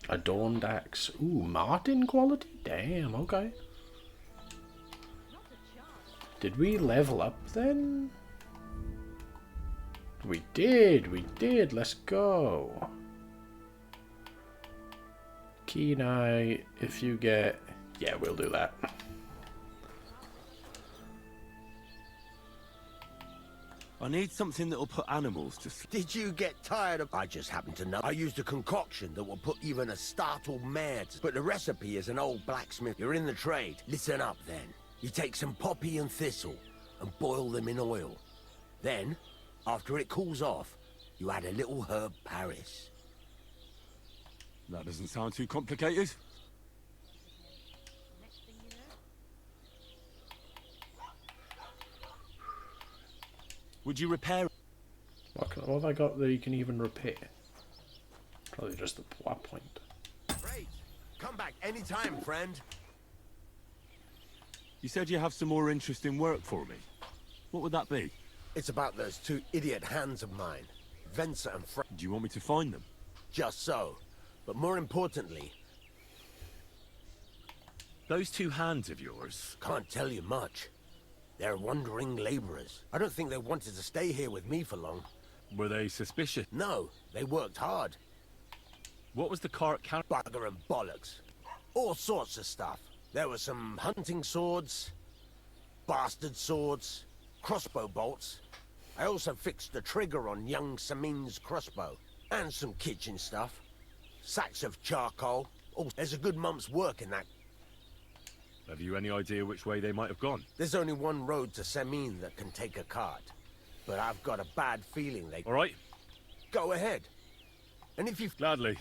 Adorned axe. Ooh, Martin quality? Damn, okay. Did we level up then? We did. Let's go. Keen eye, if you get... Yeah, we'll do that. I need something that'll put animals to sleep. Did you get tired of... I just happen to know. I used a concoction that will put even a startled mare to... But the recipe is an old blacksmith. You're in the trade. Listen up, then. You take some poppy and thistle and boil them in oil. Then, after it cools off, you add a little herb Paris. That doesn't sound too complicated. Would you repair? What have I got that you can even repair? Probably just the plot point. Great. Come back anytime, friend. You said you have some more interesting work for me. What would that be? It's about those two idiot hands of mine, Venser and Frank. Do you want me to find them? Just so. But more importantly... Those two hands of yours... Can't tell you much. They're wandering laborers. I don't think they wanted to stay here with me for long. Were they suspicious? No, they worked hard. What was the cart carrying? Bugger and bollocks. All sorts of stuff. There were some hunting swords, bastard swords, crossbow bolts. I also fixed the trigger on young Samin's crossbow. And some kitchen stuff. Sacks of charcoal. Oh, there's a good month's work in that. Have you any idea which way they might have gone? There's only one road to Samin that can take a cart. But I've got a bad feeling they... All right. Go ahead. And if you... Gladly.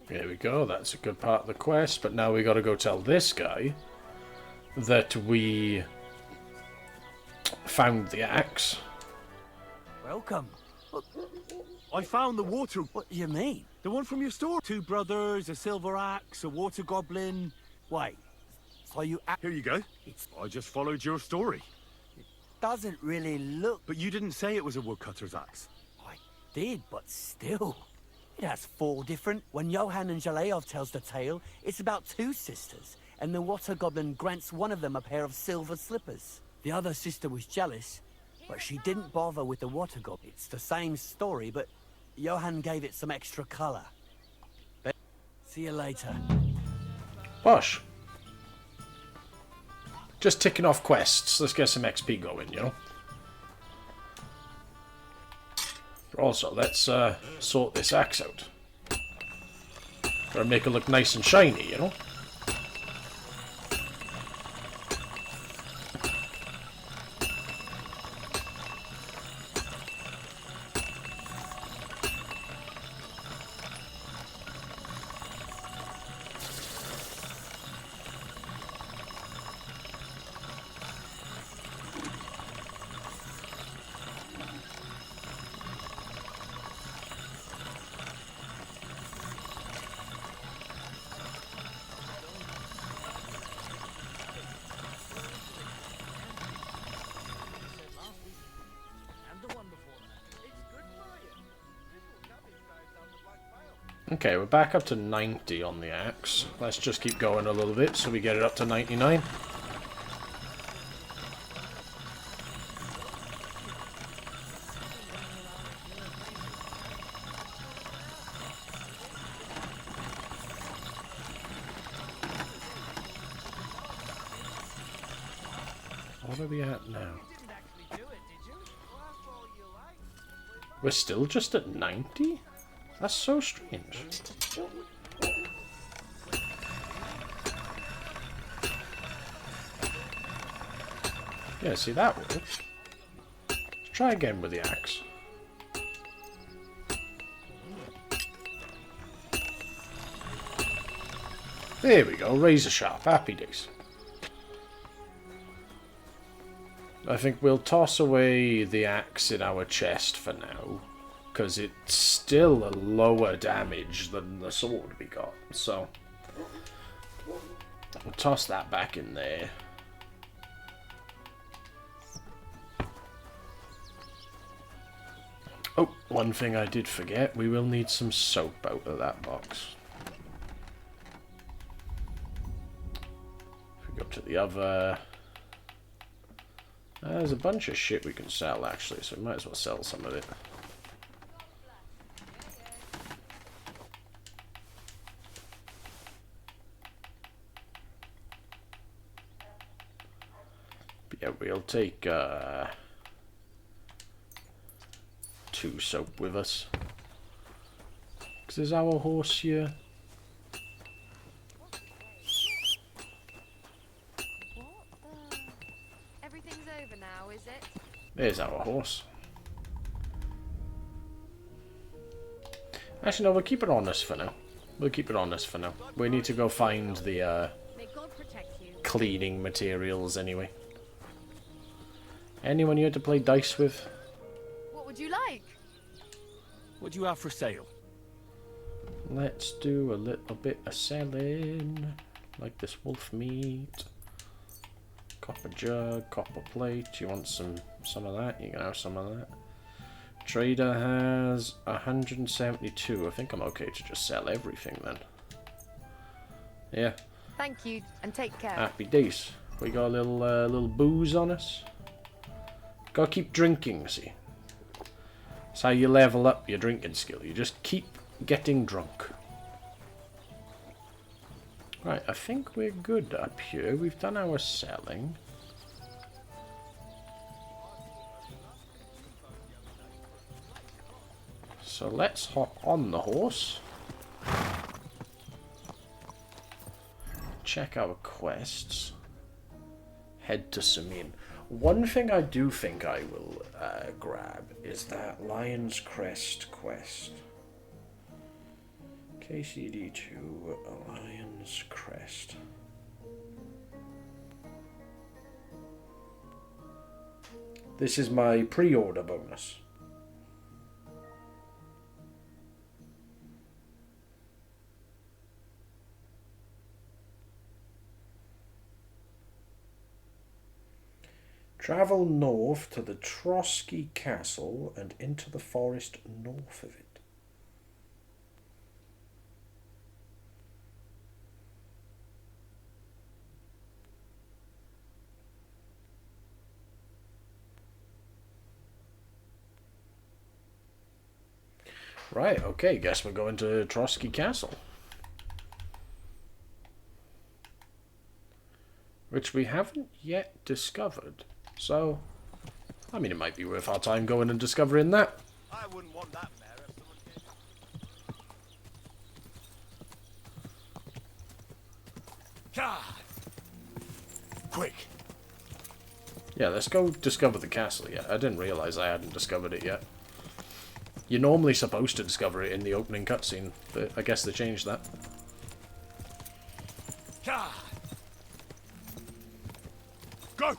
There we go, that's a good part of the quest, but now we gotta go tell this guy that we found the axe. Welcome. I found the water. What do you mean? The one from your store. 2 brothers, a silver axe, a water goblin. Wait, so you... Here you go. I just followed your story. Doesn't really look... But you didn't say it was a woodcutter's axe. I did, but still. It has 4 different... When Johann and Jaleov tells the tale, it's about 2 sisters, and the water goblin grants one of them a pair of silver slippers. The other sister was jealous, but she didn't bother with the water goblin. It's the same story, but Johann gave it some extra color. See you later. Bosh. Just ticking off quests. Let's get some XP going, you know. Also, let's sort this axe out. Gotta make it look nice and shiny, you know. Okay, we're back up to 90 on the axe. Let's just keep going a little bit so we get it up to 99. What are we at now? We're still just at 90? That's so strange. Yeah, see, that worked. Let's try again with the axe. There we go, razor sharp, happy days. I think we'll toss away the axe in our chest for now, because it's still a lower damage than the sword we got, so we'll toss that back in there. Oh, one thing I did forget, we will need some soap out of that box. If we go to the other... there's a bunch of shit we can sell actually, so we might as well sell some of it. But yeah, we'll take 2 soap with us. Because there's our horse here. Everything's over now, is it? There's our horse. Actually, no, we'll keep it on us for now. We'll keep it on us for now. We need to go find the cleaning materials anyway. Anyone here to play dice with? What would you like? What do you have for sale? Let's do a little bit of selling. Like this wolf meat. Copper jug, copper plate. You want some of that? You can have some of that. Trader has 172. I think I'm okay to just sell everything then. Yeah. Thank you, and take care. Happy days. We got a little booze on us. Gotta keep drinking, see. That's how you level up your drinking skill. You just keep getting drunk. Right, I think we're good up here. We've done our selling. So let's hop on the horse. Check our quests. Head to Samin. One thing I do think I will grab is that Lion's Crest quest. KCD2 Lion's Crest. This is my pre-order bonus. Travel north to the Trotsky Castle and into the forest north of it. Right, okay, guess we're going to Trotsky Castle. Which we haven't yet discovered. So, I mean, it might be worth our time going and discovering that. I wouldn't want that mare if someone came. God! Quick! Yeah, let's go discover the castle yet. I didn't realise I hadn't discovered it yet. You're normally supposed to discover it in the opening cutscene, but I guess they changed that. God! Go!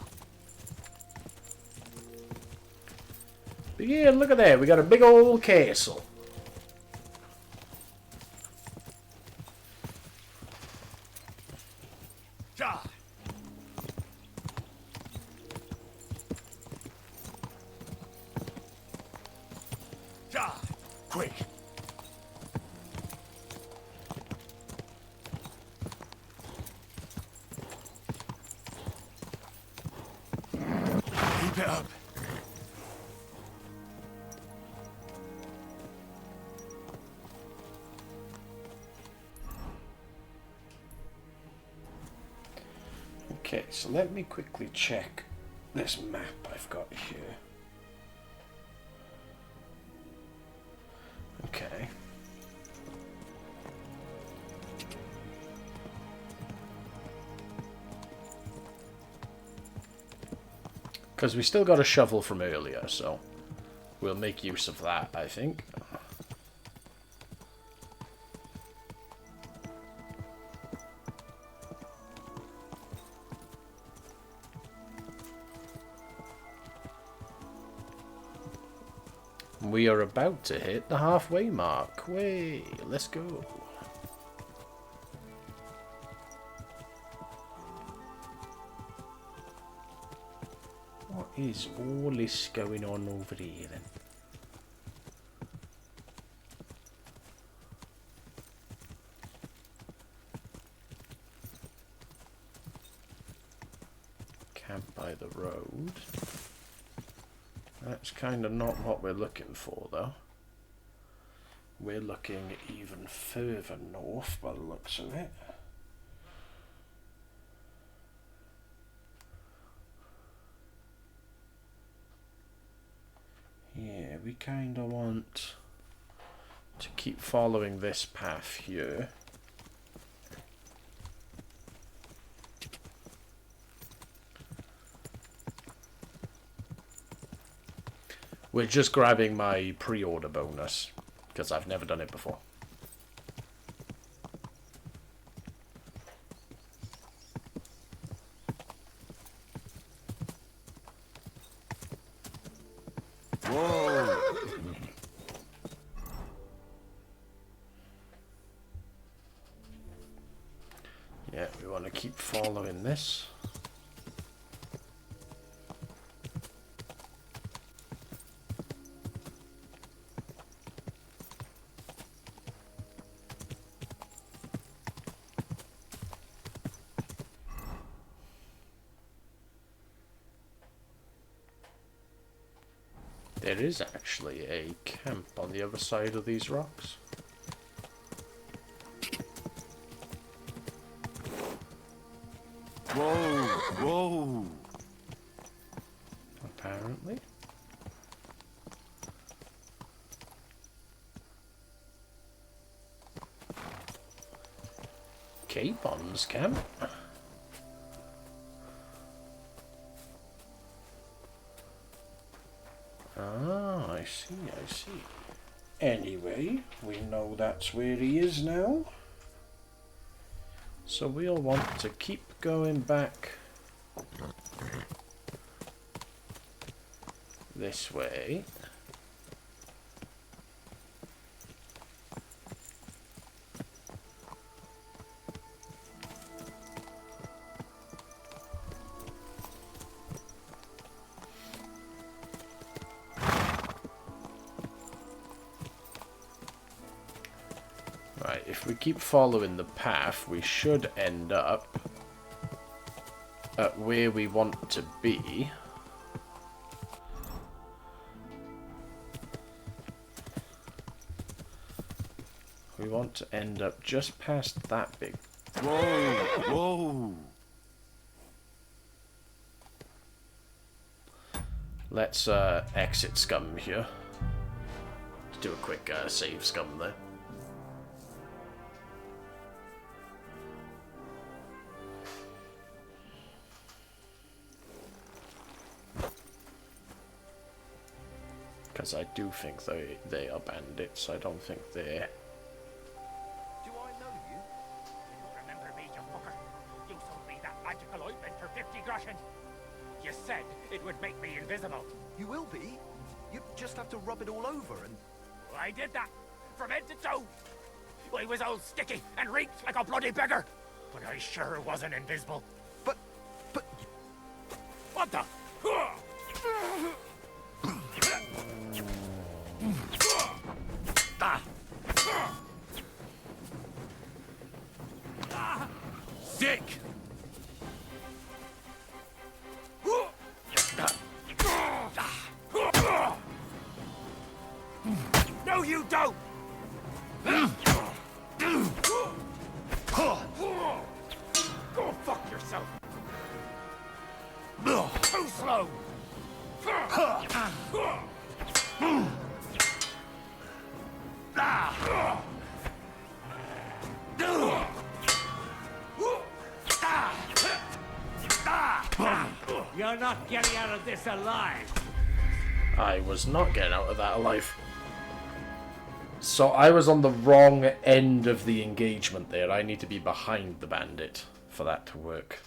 But yeah, look at that. We got a big old castle. God! God! Quick! Keep it up. Okay, so let me quickly check this map I've got here. Okay. Because we still got a shovel from earlier, so we'll make use of that, I think. We are about to hit the halfway mark. Way, let's go. What is all this going on over here then? Camp by the road. That's kind of not what we're looking for, though. We're looking even further north by the looks of it. Yeah, we kind of want to keep following this path here. We're just grabbing my pre-order bonus, because I've never done it before. Whoa! Yeah, we want to keep following this. There is actually a camp on the other side of these rocks. Whoa! Whoa! Apparently. Capon's camp. Ah, I see, I see. Anyway, we know that's where he is now. So we'll want to keep going back this way. if we keep following the path, we should end up at where we want to be. We want to end up just past that big... Whoa! Whoa! Let's exit scum here. Let's do a quick save scum there. Because I do think they are bandits. I don't think they're... Do I know you? You don't remember me, you fucker. You sold me that magical ointment for 50 groschen. You said it would make me invisible. You will be. You just have to rub it all over and... I did that, from head to toe. I was all sticky and reeked like a bloody beggar. But I sure wasn't invisible. But... What the? Sick! No, you don't! Go fuck yourself! Too slow! You're not getting out of this alive. I was not getting out of that alive. So I was on the wrong end of the engagement there. I need to be behind the bandit for that to work.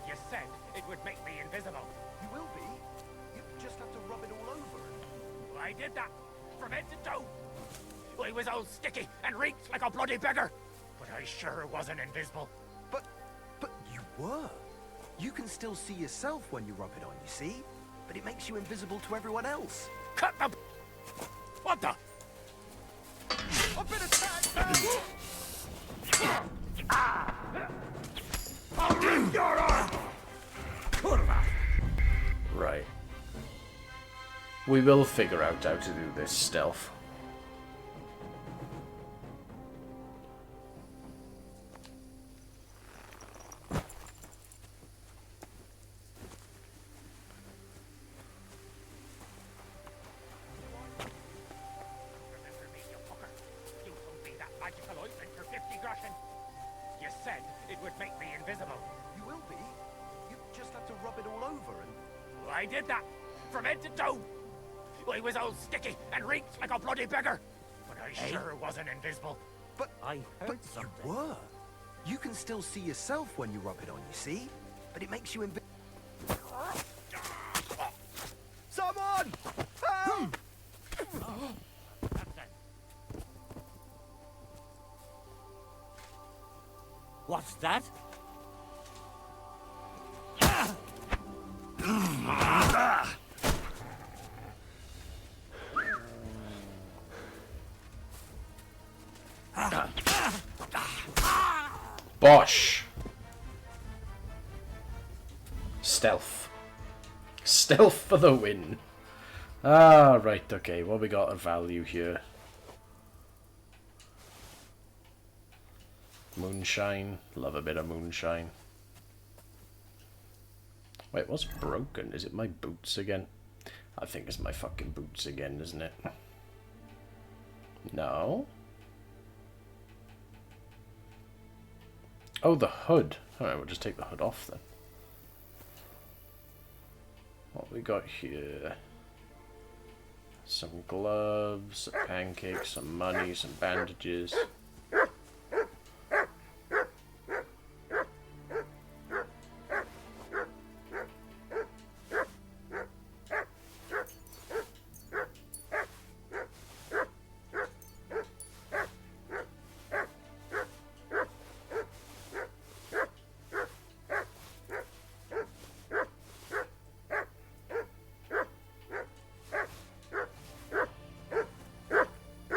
You said it would make me invisible. You will be. You just have to rub it all over and... I did that, from head to toe. I was all sticky and reeked like a bloody beggar. But I sure wasn't invisible. But you were. You can still see yourself when you rub it on, you see? But it makes you invisible to everyone else. Cut the... What the? I've been attacked! I'll rip your arm! Right. We will figure out how to do this stealth. You said it would make me invisible. You will be. You just have to rub it all over and... I did that, from head to toe. I was all sticky and reeked like a bloody beggar. But I sure wasn't invisible. But I heard something. You were. You can still see yourself when you rub it on, you see? But it makes you invisible. Someone! Help! What's that? Bosh! Stealth. Stealth for the win. Ah, right, okay. What we got of value here? Moonshine. Love a bit of moonshine. Wait, what's broken? Is it my boots again? I think it's my fucking boots again, isn't it? No? Oh, the hood. Alright, we'll just take the hood off then. What we got here? Some gloves, a pancake, some money, some bandages.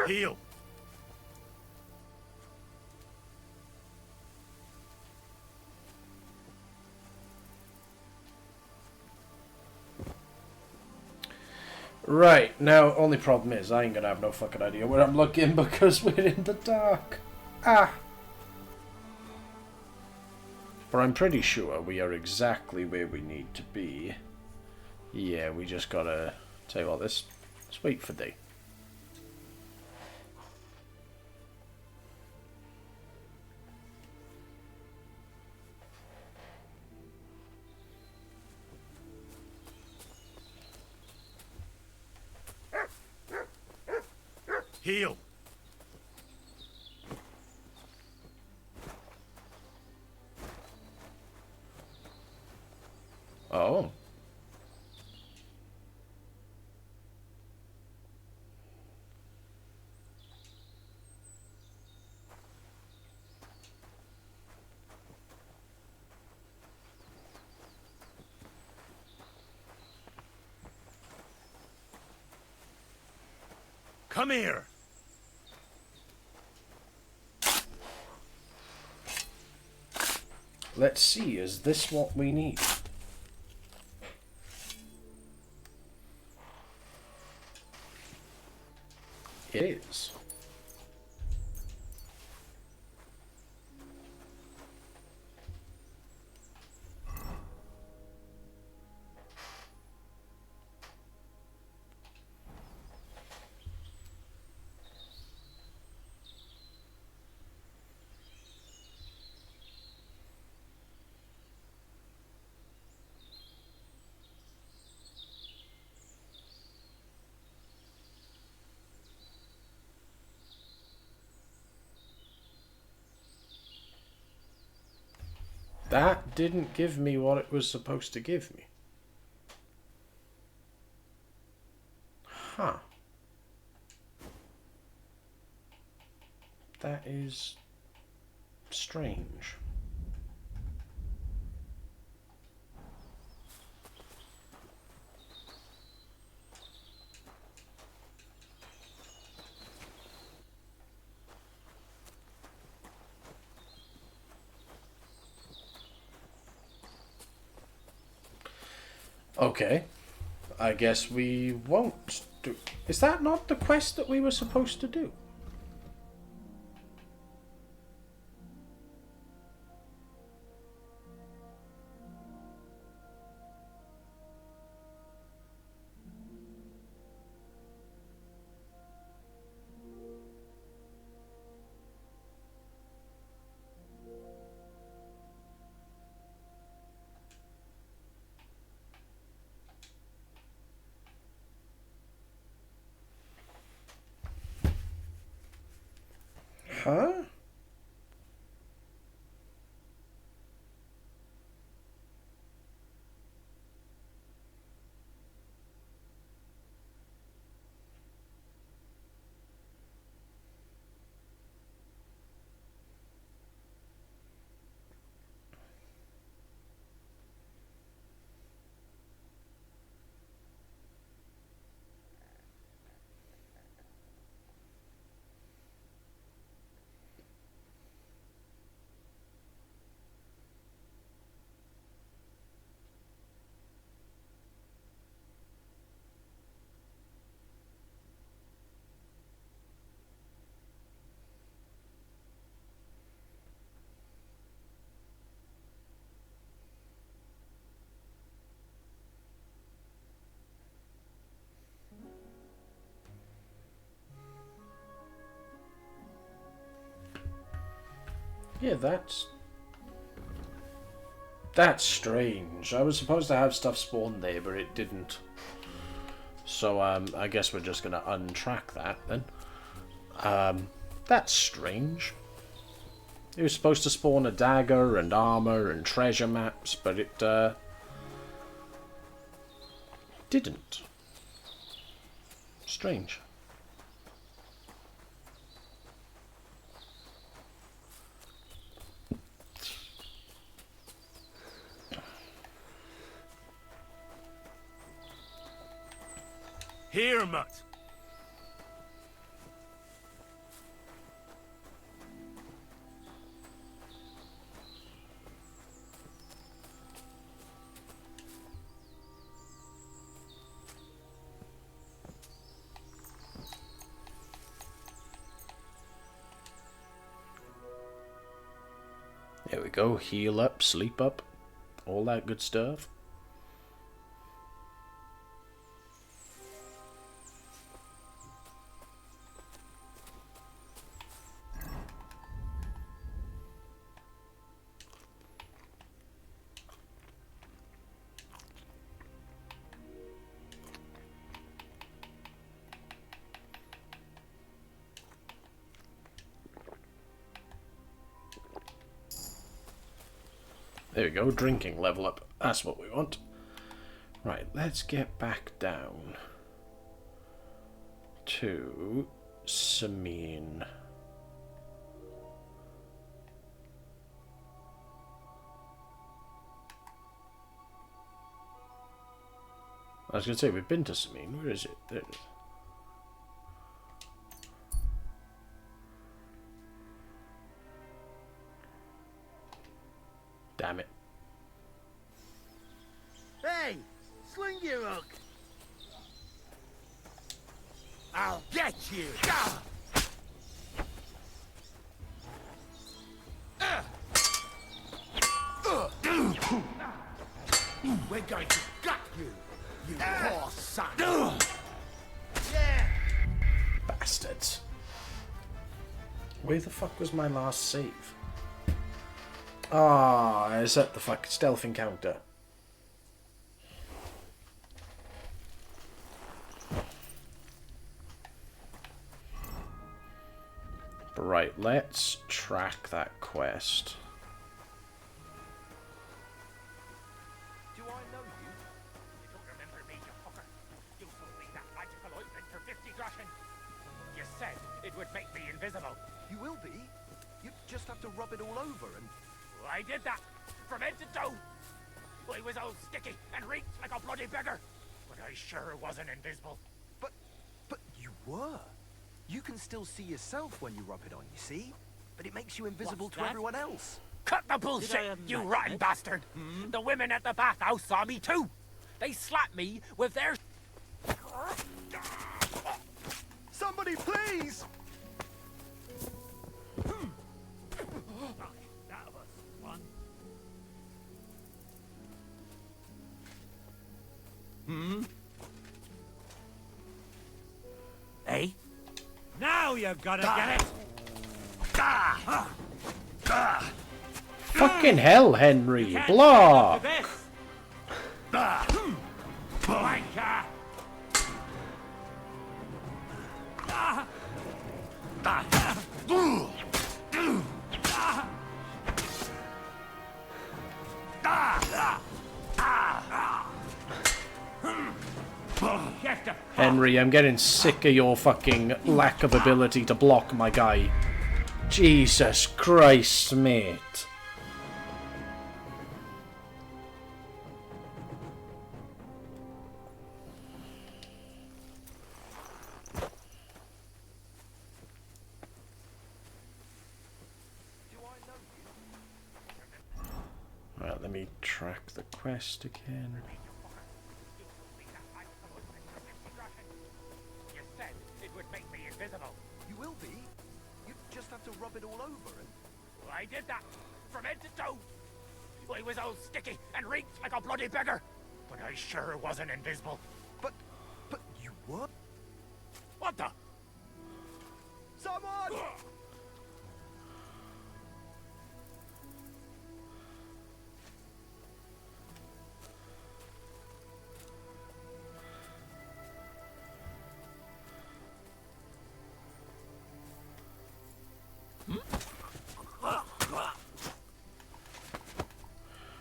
Heal. Right, now, only problem is, I ain't gonna have no fucking idea where I'm looking because we're in the dark. Ah! But I'm pretty sure we are exactly where we need to be. Yeah, we just gotta... Tell you what, let's wait for day. Heal. Oh. Come here. Let's see, is this what we need? It is. That didn't give me what it was supposed to give me. Huh. That is strange. Okay. I guess we won't do... Is that not the quest that we were supposed to do? Huh? Yeah, that's strange. I was supposed to have stuff spawned there, but it didn't. So, I guess we're just gonna untrack that then. That's strange. It was supposed to spawn a dagger and armor and treasure maps, but it, didn't. Strange. Here, Mutt. we go. Heal up, sleep up, all that good stuff. There we go, drinking level up. That's what we want. Right, let's get back down to Sameen. I was going to say, we've been to Sameen. Where is it? There it is. Damn it. Hey, sling your hook. I'll get you. We're going to gut you, you poor son. Bastards. Where the fuck was my last save? Ah, is that the fucking stealth encounter? Right, let's track that quest. Do I know you? You don't remember me, you fucker. You sold me that magical ointment for 50 groschen. You said it would make me invisible. You will be. You just have to rub it all over and... I did that, from head to toe. I was all sticky and reeked like a bloody beggar, but I sure wasn't invisible. But you were. You can still see yourself when you rub it on, you see? But it makes you invisible What's to that? everyone else. Cut the bullshit, you rotten bastard! The women at the bathhouse saw me too. They slapped me with their... Somebody please! That was fun. Hey? Now you're gonna get it! Fucking hell, Henry! Block! Wanker! Henry, I'm getting sick of your fucking lack of ability to block, my guy. Jesus Christ, mate. Right, let me track the quest again. You said it would make me invisible. You will be. You just have to rub it all over and... I did that, from head to toe. I was all sticky and reeked like a bloody beggar, but I sure wasn't invisible. But you were? What the? Someone!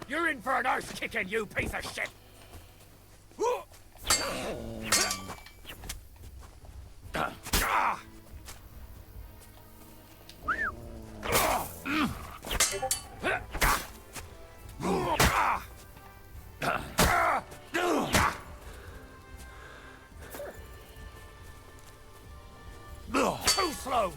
You're in for an arse kicking, you piece of shit! Too slow!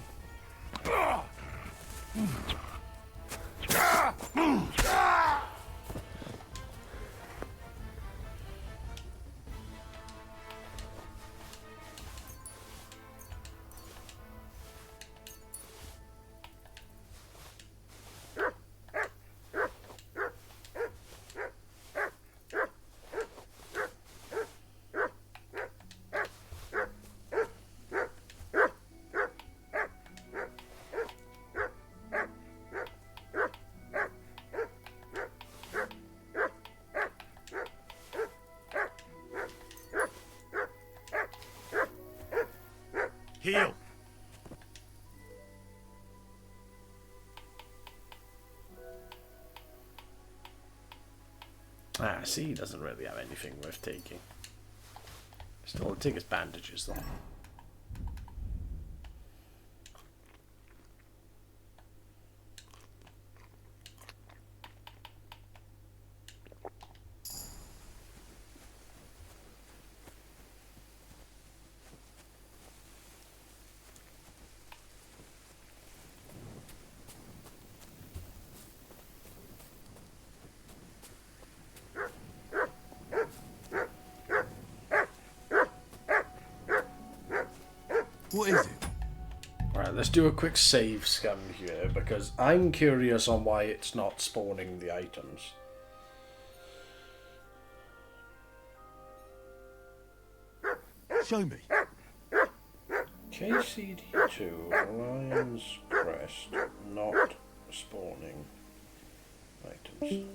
deal. Ah, see, he doesn't really have anything worth taking. Still, I'll take his bandages, though. What is it? Right, let's do a quick save scan here, because I'm curious on why it's not spawning the items. Show me. KCD2, Lion's Crest, not spawning items.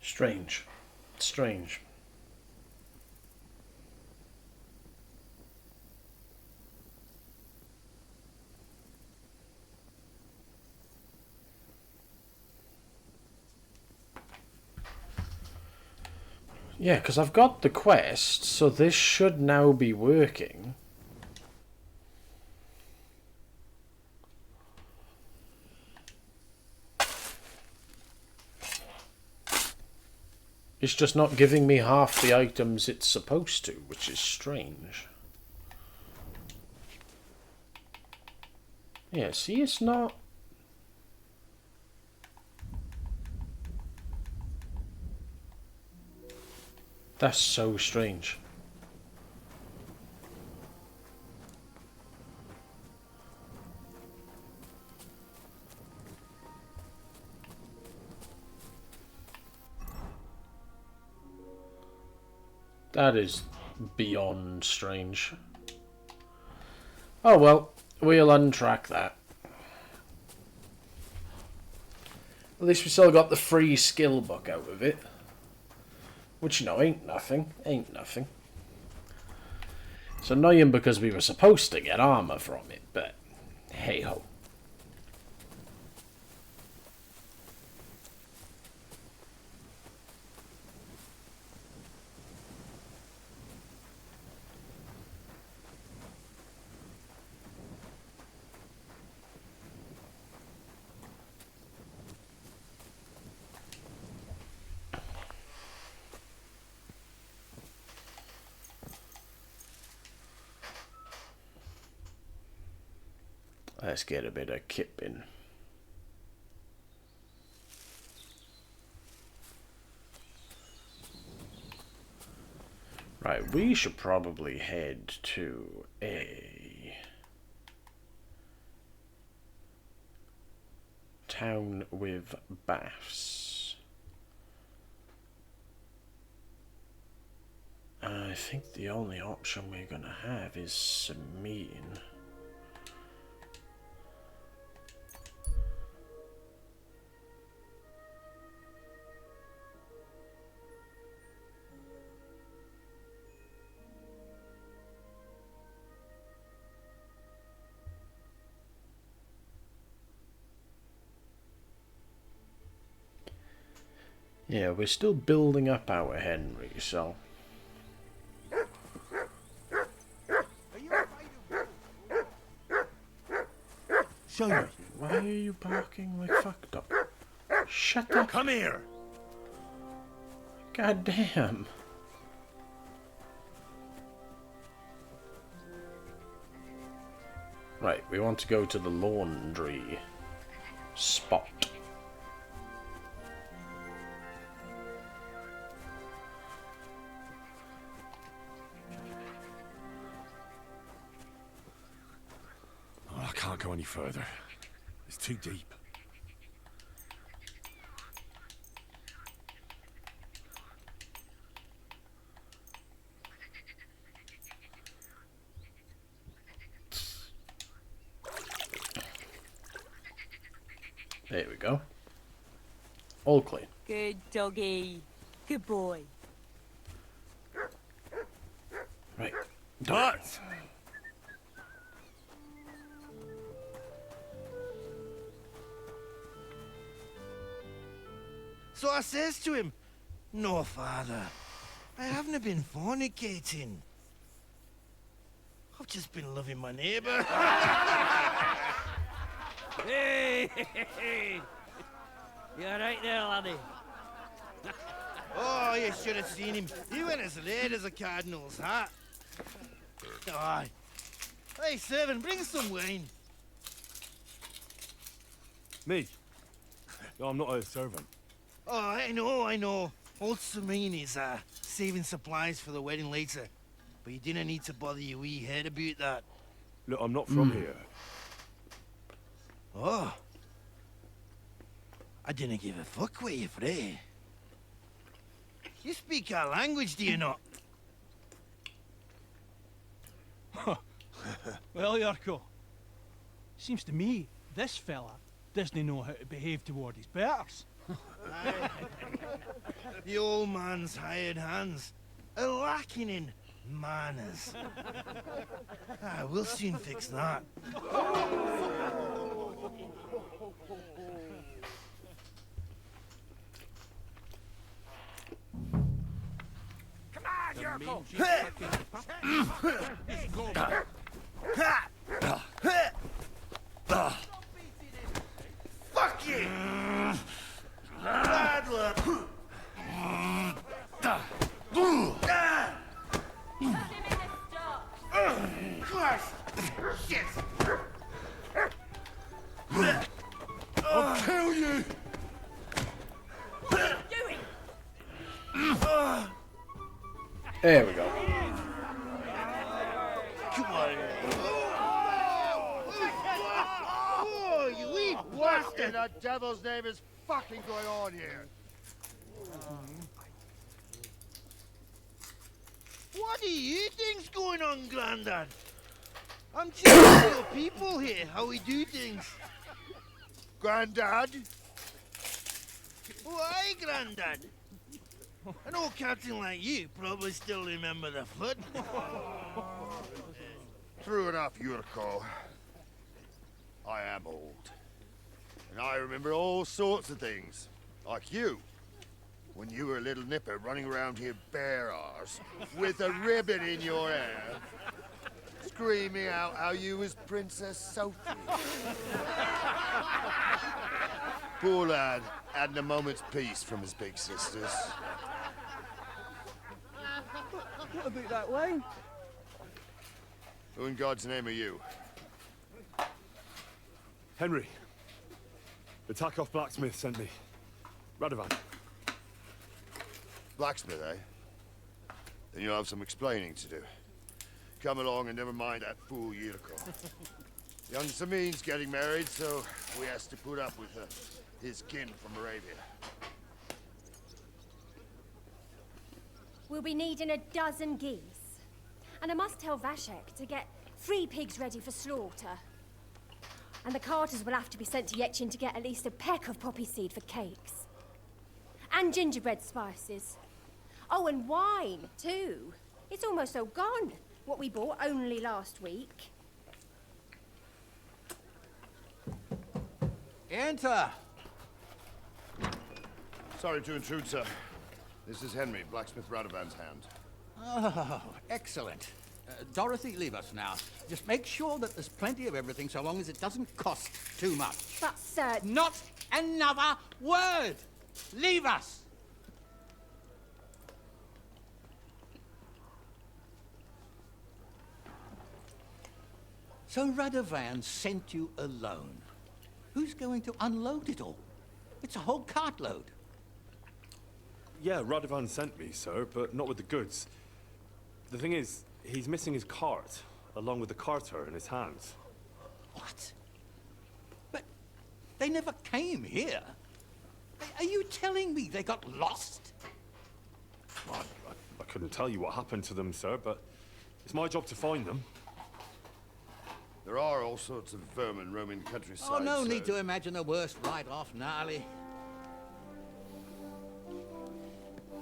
Strange. Strange. Yeah, because I've got the quest, so this should now be working. It's just not giving me half the items it's supposed to, which is strange. Yeah, see, it's not... That's so strange. That is beyond strange. Oh well, we'll untrack that. At least we still got the free skill book out of it. Which, you know, ain't nothing. Ain't nothing. It's annoying because we were supposed to get armor from it, but hey-ho. Let's get a bit of kipping. Right, we should probably head to a town with baths. I think the only option we're gonna have is Samine. Yeah, we're still building up our Henry, so... Show me. Why are you barking like fucked up? Shut up. Come here. God damn. Right, we want to go to the laundry spot. any further. It's too deep. There we go. All clean. Good doggy. Good boy. Right. But so I says to him, "No, father, I haven't been fornicating. I've just been loving my neighbour." Hey, you alright there, laddie? Oh, you should have seen him. He went as red as a cardinal's hat. Aye. Hey, servant, bring some wine. Me? No, I'm not a servant. Oh, I know. Old Samine is saving supplies for the wedding later. But you didn't need to bother your wee head about that. Look, I'm not from here. Oh. I didn't give a fuck where you're from. You speak our language, do you not? Well, Yarko, seems to me this fella doesn't know how to behave toward his betters. The old man's hired hands are lacking in manners. We'll soon fix that. Come on, Yurko! Fuck you! Bad luck! Christ! Shit! I'll kill you! What are you doing? There we go. Come on. Oh, you wee What in bastard! the devil's name is fucking going on here? What do you think's going on, Grandad? I'm teaching your people here how we do things. Grandad? Why, Grandad? An old captain like you probably still remember the foot. True enough, Yurko. I am old. And I remember all sorts of things. Like you. When you were a little nipper running around here bare arse, with a ribbon in your hair, screaming out how you was Princess Sophie. Poor lad, hadn't a moment's peace from his big sisters. What about that wine? Who in God's name are you? Henry. The Takoff blacksmith sent me. Radovan. Blacksmith, eh? Then you'll have some explaining to do. Come along and never mind that fool Yurko. Young Samin's getting married, so we has to put up with his kin from Arabia. We'll be needing a dozen geese. And I must tell Vashek to get 3 pigs ready for slaughter. And the carters will have to be sent to Yetchin to get at least a peck of poppy seed for cakes. And gingerbread spices. Oh, and wine, too. It's almost all gone. What we bought only last week. Enter! Sorry to intrude, sir. This is Henry, blacksmith Radovan's hand. Oh, excellent. Dorothy, leave us now. Just make sure that there's plenty of everything so long as it doesn't cost too much. But, sir... Not another word! Leave us! So Radovan sent you alone. Who's going to unload it all? It's a whole cartload. Yeah, Radovan sent me, sir, but not with the goods. The thing is, he's missing his cart, along with the carter in his hands. What? They never came here. Are you telling me they got lost? I couldn't tell you what happened to them, sir, but it's my job to find them. There are all sorts of vermin roaming the countryside. Oh, no sir. need to imagine the worst right off, gnarly.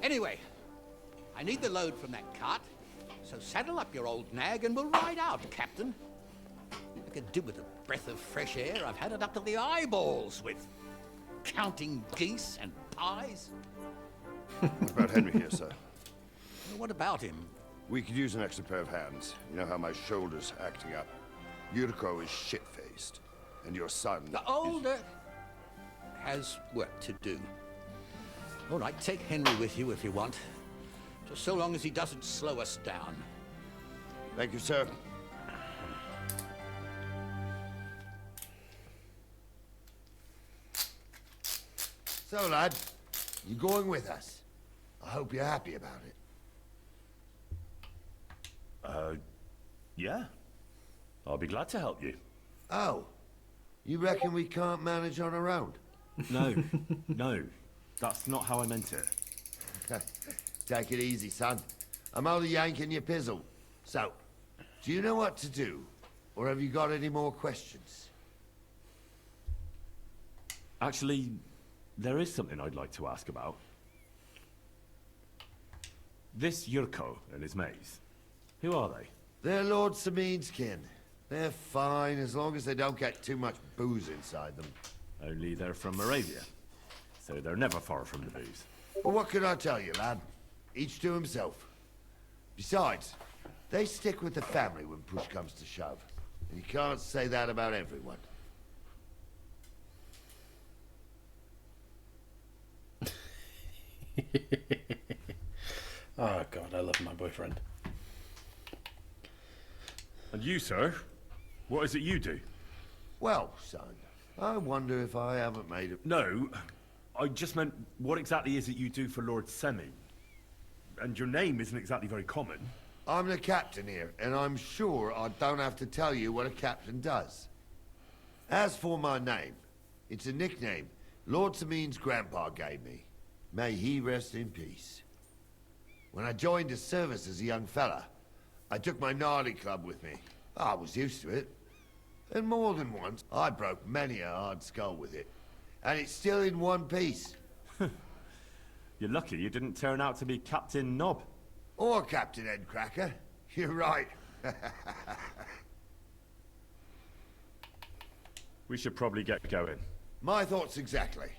Anyway, I need the load from that cart, so saddle up your old nag and we'll ride out, Captain. I could do with a breath of fresh air. I've had it up to the eyeballs with counting geese and pies. What about Henry here, sir? What about him? We could use an extra pair of hands. You know how my shoulder's acting up. Yuriko is shit-faced, and your son... The older has work to do. All right, take Henry with you if you want. Just so long as he doesn't slow us down. Thank you, sir. So, lad, you going with us? I hope you're happy about it. Yeah. I'll be glad to help you. Oh, you reckon we can't manage on our own? No, no. That's not how I meant it. Take it easy, son. I'm only yanking your pizzle. So, do you know what to do? Or have you got any more questions? Actually, there is something I'd like to ask about. This Yurko and his mates, who are they? They're Lord Samin's kin. They're fine as long as they don't get too much booze inside them. Only they're from Moravia, so they're never far from the booze. Well, what can I tell you, lad? Each to himself. Besides, they stick with the family when push comes to shove. And you can't say that about everyone. Oh God, I love my boyfriend. And you, sir? What is it you do? Well, son, I wonder if I haven't made it... No, I just meant, what exactly is it you do for Lord Semi? And your name isn't exactly very common. I'm the captain here, and I'm sure I don't have to tell you what a captain does. As for my name, it's a nickname Lord Samin's grandpa gave me. May he rest in peace. When I joined his service as a young fella, I took my gnarly club with me. I was used to it. And more than once, I broke many a hard skull with it. And it's still in one piece. You're lucky you didn't turn out to be Captain Knob. Or Captain Headcracker. You're right. We should probably get going. My thoughts exactly.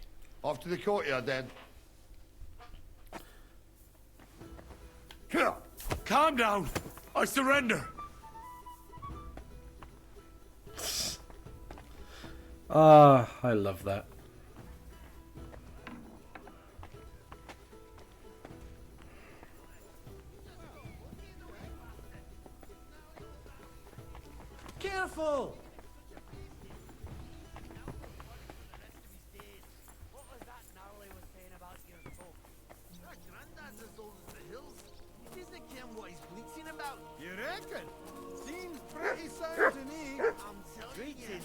Off to the courtyard then. Calm down! I surrender! Ah, I love that. Careful! What was that gnarly was saying about your folk? Our granddad's as old as the hills. He doesn't care what he's bleating about. You reckon? Seems pretty sound to me. I'm telling you.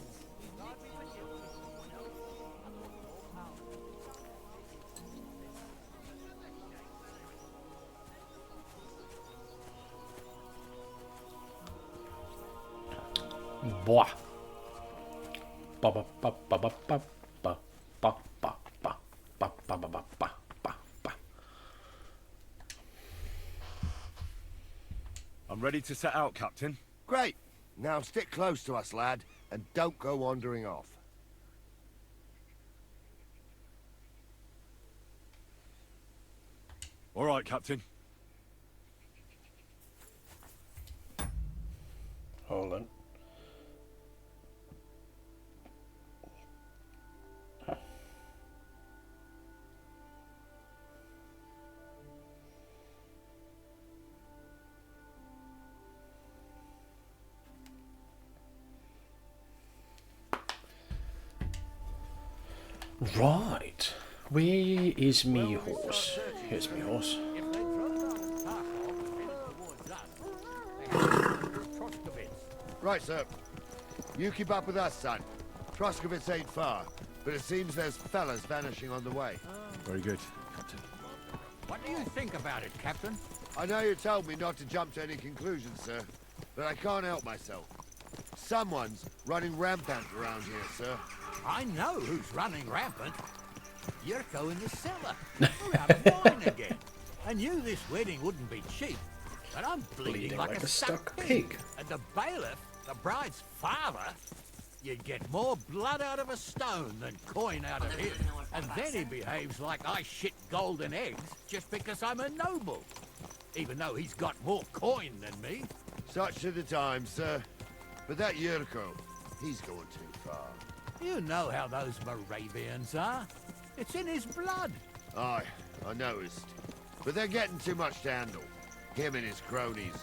Boah. Ba ba ba ba ba ba ba ba ba ba ba ba ba ba ba ba. I'm ready to set out, Captain. Great. Now stick close to us, lad, and don't go wandering off. All right, Captain. Hold on. Right. Where is me horse? Here's me horse. Right, sir. You keep up with us, son. Troskovitz ain't far. but it seems there's fellas vanishing on the way. Very good, Captain. What do you think about it, Captain? I know you told me not to jump to any conclusions, sir, but I can't help myself. Someone's running rampant around here, sir. I know who's running rampant. Yurko in the cellar. We're out of wine again. I knew this wedding wouldn't be cheap, but I'm bleeding like a stuck pig. And the bailiff, the bride's father, you'd get more blood out of a stone than coin out of him. And then he behaves like I shit golden eggs just because I'm a noble. Even though he's got more coin than me. Such are the times, sir. But that Yurko, he's going too far. You know how those Moravians are. It's in his blood. Aye, I noticed. But they're getting too much to handle. Him and his cronies.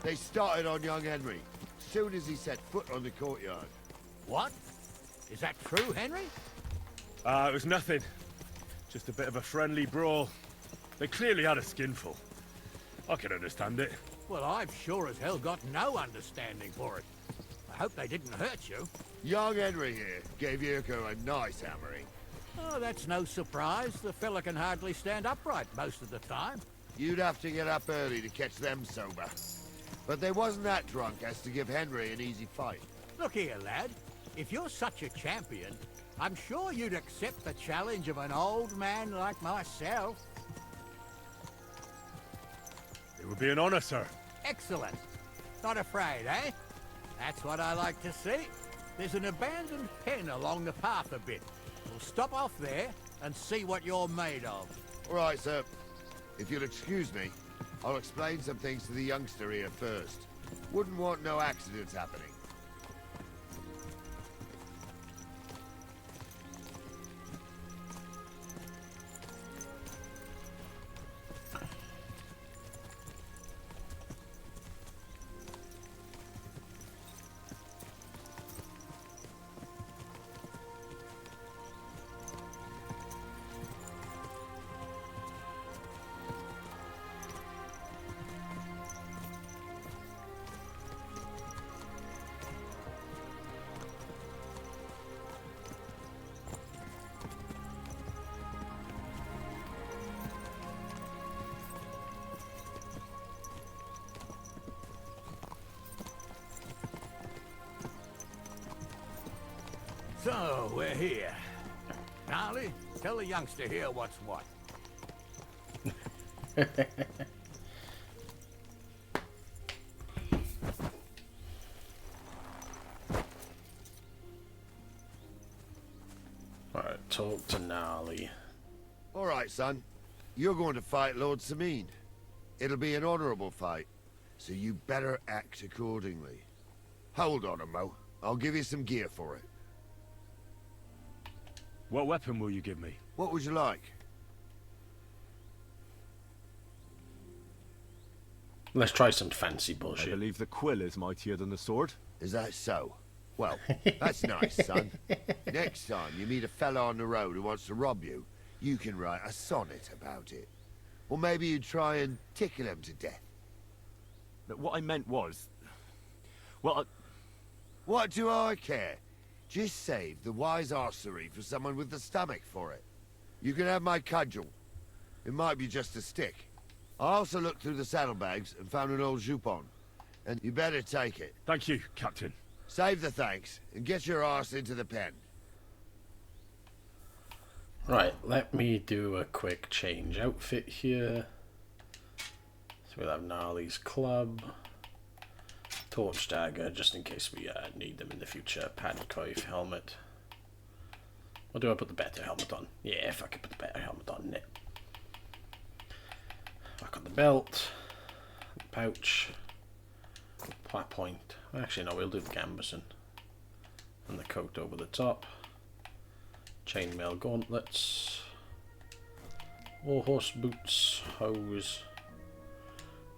They started on young Henry, soon as he set foot on the courtyard. What? Is that true, Henry? It was nothing. Just a bit of a friendly brawl. They clearly had a skinful. I can understand it. Well, I've sure as hell got no understanding for it. I hope they didn't hurt you. Young Henry here gave Yurko a nice hammering. Oh, that's no surprise. The fella can hardly stand upright most of the time. You'd have to get up early to catch them sober. But they wasn't that drunk as to give Henry an easy fight. Look here, lad. If you're such a champion, I'm sure you'd accept the challenge of an old man like myself. It would be an honor, sir. Excellent. Not afraid, eh? That's what I like to see. There's an abandoned pen along the path a bit. We'll stop off there and see what you're made of. All right, sir. If you'll excuse me, I'll explain some things to the youngster here first. Wouldn't want no accidents happening. So, we're here. Gnarly, tell the youngster here what's what. Alright, talk to Gnarly. All right, son. You're going to fight Lord Sameen. It'll be an honorable fight, so you better act accordingly. Hold on, Mo. I'll give you some gear for it. What weapon will you give me? What would you like? Let's try some fancy I bullshit. believe the quill is mightier than the sword. Is that so? Well, that's nice, son. Next time you meet a fella on the road who wants to rob you, you can write a sonnet about it. Or maybe you try and tickle him to death. But what I meant was... Well, What do I care? Just save the wise archery for someone with the stomach for it. You can have my cudgel. It might be just a stick. I also looked through the saddlebags and found an old jupon. And you better take it. Thank you, Captain. Save the thanks, and get your arse into the pen. Right, let me do a quick change outfit here. So we'll have Gnarly's club. Torch dagger, just in case we need them in the future. Padded coif helmet. Or do I put the better helmet on? Yeah, if I could put the better helmet on it. Back on the belt. Pouch. Flat point. Actually, no, we'll do the gambeson. And the coat over the top. Chainmail gauntlets. Warhorse boots. Hose.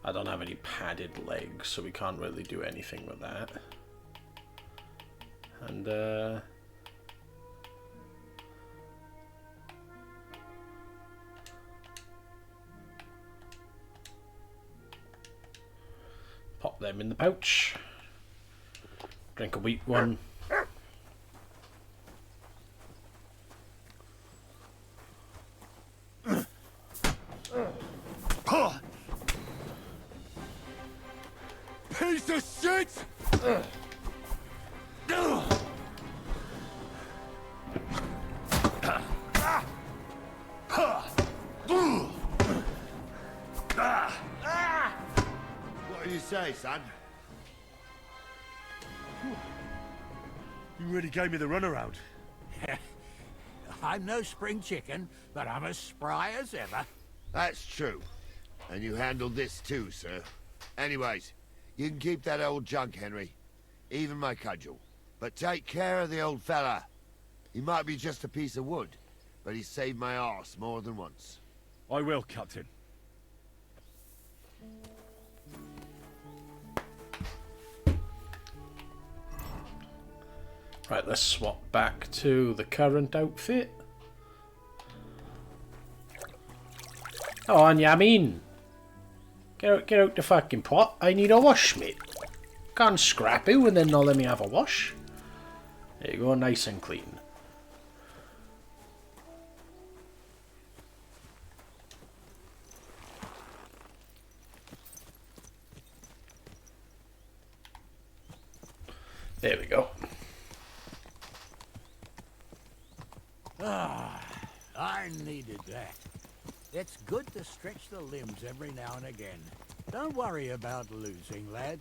I don't have any padded legs, so we can't really do anything with that. And pop them in the pouch. Drink a wheat one. What do you say, son? You really gave me the runaround. I'm no spring chicken, but I'm as spry as ever. That's true. And you handled this too, sir. Anyways, you can keep that old junk, Henry. Even my cudgel. But take care of the old fella. He might be just a piece of wood, but he saved my arse more than once. I will, Captain. Right, let's swap back to the current outfit. Oh, and yeah, I mean, get out the fucking pot. I need a wash, mate. Can't scrap you and then not let me have a wash. There you go, nice and clean. There we go. Ah, I needed that. It's good to stretch the limbs every now and again. Don't worry about losing, lad.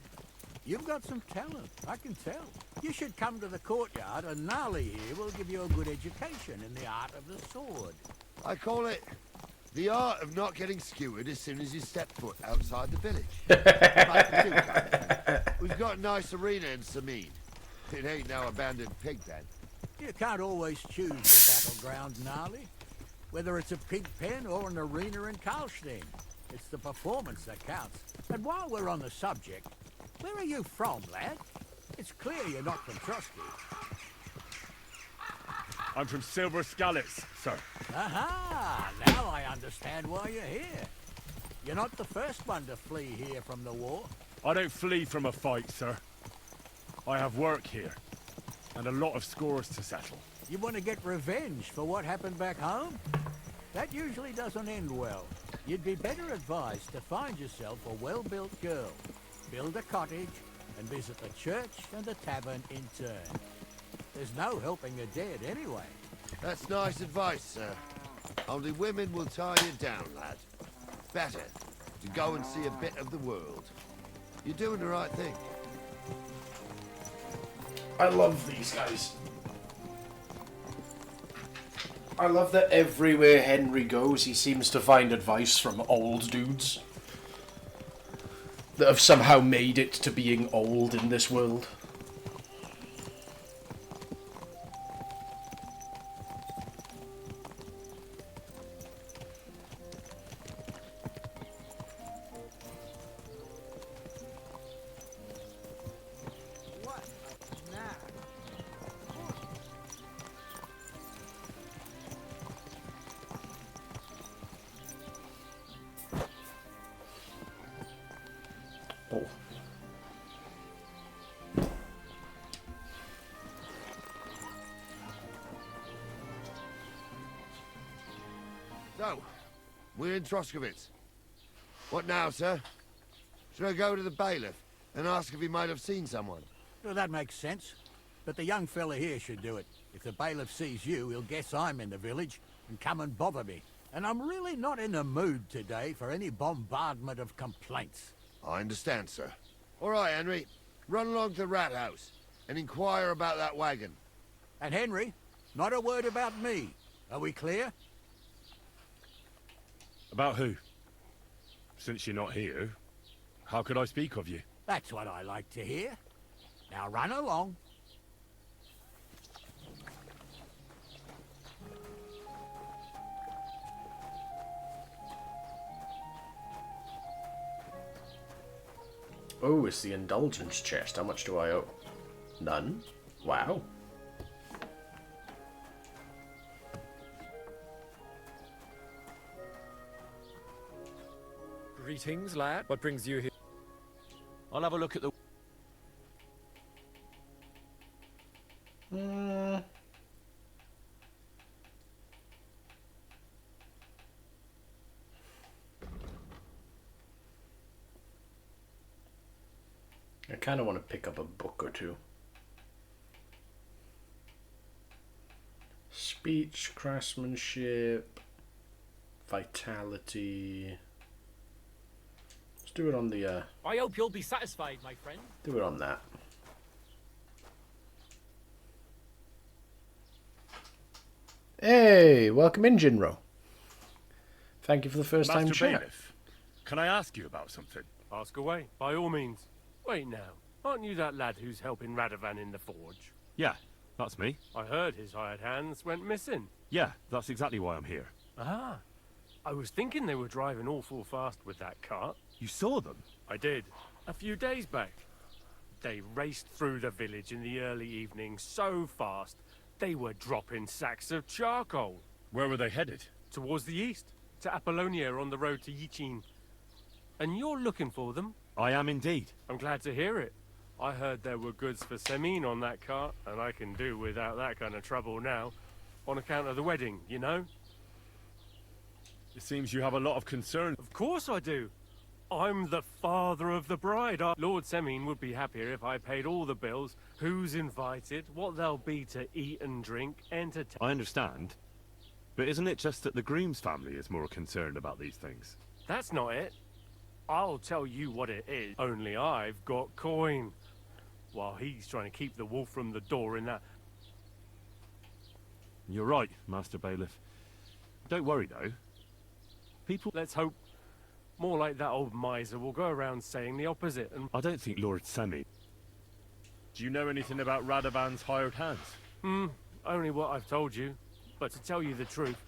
You've got some talent, I can tell. You should come to the courtyard and Gnarly here will give you a good education in the art of the sword. I call it the art of not getting skewered as soon as you step foot outside the village. Like the two guys. We've got a nice arena in Samin. It ain't no abandoned pig pen. You can't always choose your battleground, Gnarly. Whether it's a pig pen or an arena in Karlstein. It's the performance that counts. And while we're on the subject, where are you from, lad? It's clear you're not from Trotsky. I'm from Silver Scallops, sir. Aha! Now I understand why you're here. You're not the first one to flee here from the war. I don't flee from a fight, sir. I have work here, and a lot of scores to settle. You want to get revenge for what happened back home? That usually doesn't end well. You'd be better advised to find yourself a well-built girl, build a cottage, and visit the church and the tavern in turn. There's no helping the dead anyway. That's nice advice, sir. Only women will tie you down, lad. Better to go and see a bit of the world. You're doing the right thing. I love these guys. I love that everywhere Henry goes, he seems to find advice from old dudes that have somehow made it to being old in this world. Oh. So, we're in Troskowitz. What now, sir? Should I go to the bailiff and ask if he might have seen someone? Well, that makes sense. But the young fella here should do it. If the bailiff sees you, he'll guess I'm in the village and come and bother me. And I'm really not in the mood today for any bombardment of complaints. I understand, sir. All right, Henry. Run along to the rat house and inquire about that wagon. And Henry, not a word about me. Are we clear? About who? Since you're not here, how could I speak of you? That's what I like to hear. Now run along. Oh, it's the indulgence chest. How much do I owe? None? Wow. Greetings, lad. What brings you here? I'll have a look at the... I kind of want to pick up a book or two. Speech, craftsmanship, vitality. Let's do it on the I hope you'll be satisfied, my friend. do it on that. Hey, welcome in, Jinro. Thank you for the first time Master chat. Bailiff, can I ask you about something? Ask away, by all means. Wait now, aren't you that lad who's helping Radovan in the forge? Yeah, that's me. I heard his hired hands went missing. Yeah, that's exactly why I'm here. Ah, I was thinking they were driving awful fast with that cart. You saw them? I did, a few days back. They raced through the village in the early evening so fast, they were dropping sacks of charcoal. Where were they headed? Towards the east, to Apollonia on the road to Yichin. And you're looking for them? I am indeed. I'm glad to hear it. I heard there were goods for Semin on that cart, and I can do without that kind of trouble now. On account of the wedding, you know? It seems you have a lot of concern. Of course I do. I'm the father of the bride. Lord Semin would be happier if I paid all the bills, who's invited, what there'll be to eat and drink, entertain. I understand. But isn't it just that the groom's family is more concerned about these things? That's not it. I'll tell you what it is. Only I've got coin. While he's trying to keep the wolf from the door in that... You're right, Master Bailiff. Don't worry, though. People... Let's hope more like that old miser will go around saying the opposite and... I don't think Lord Semi... Do you know anything about Radovan's hired hands? Only what I've told you. But to tell you the truth,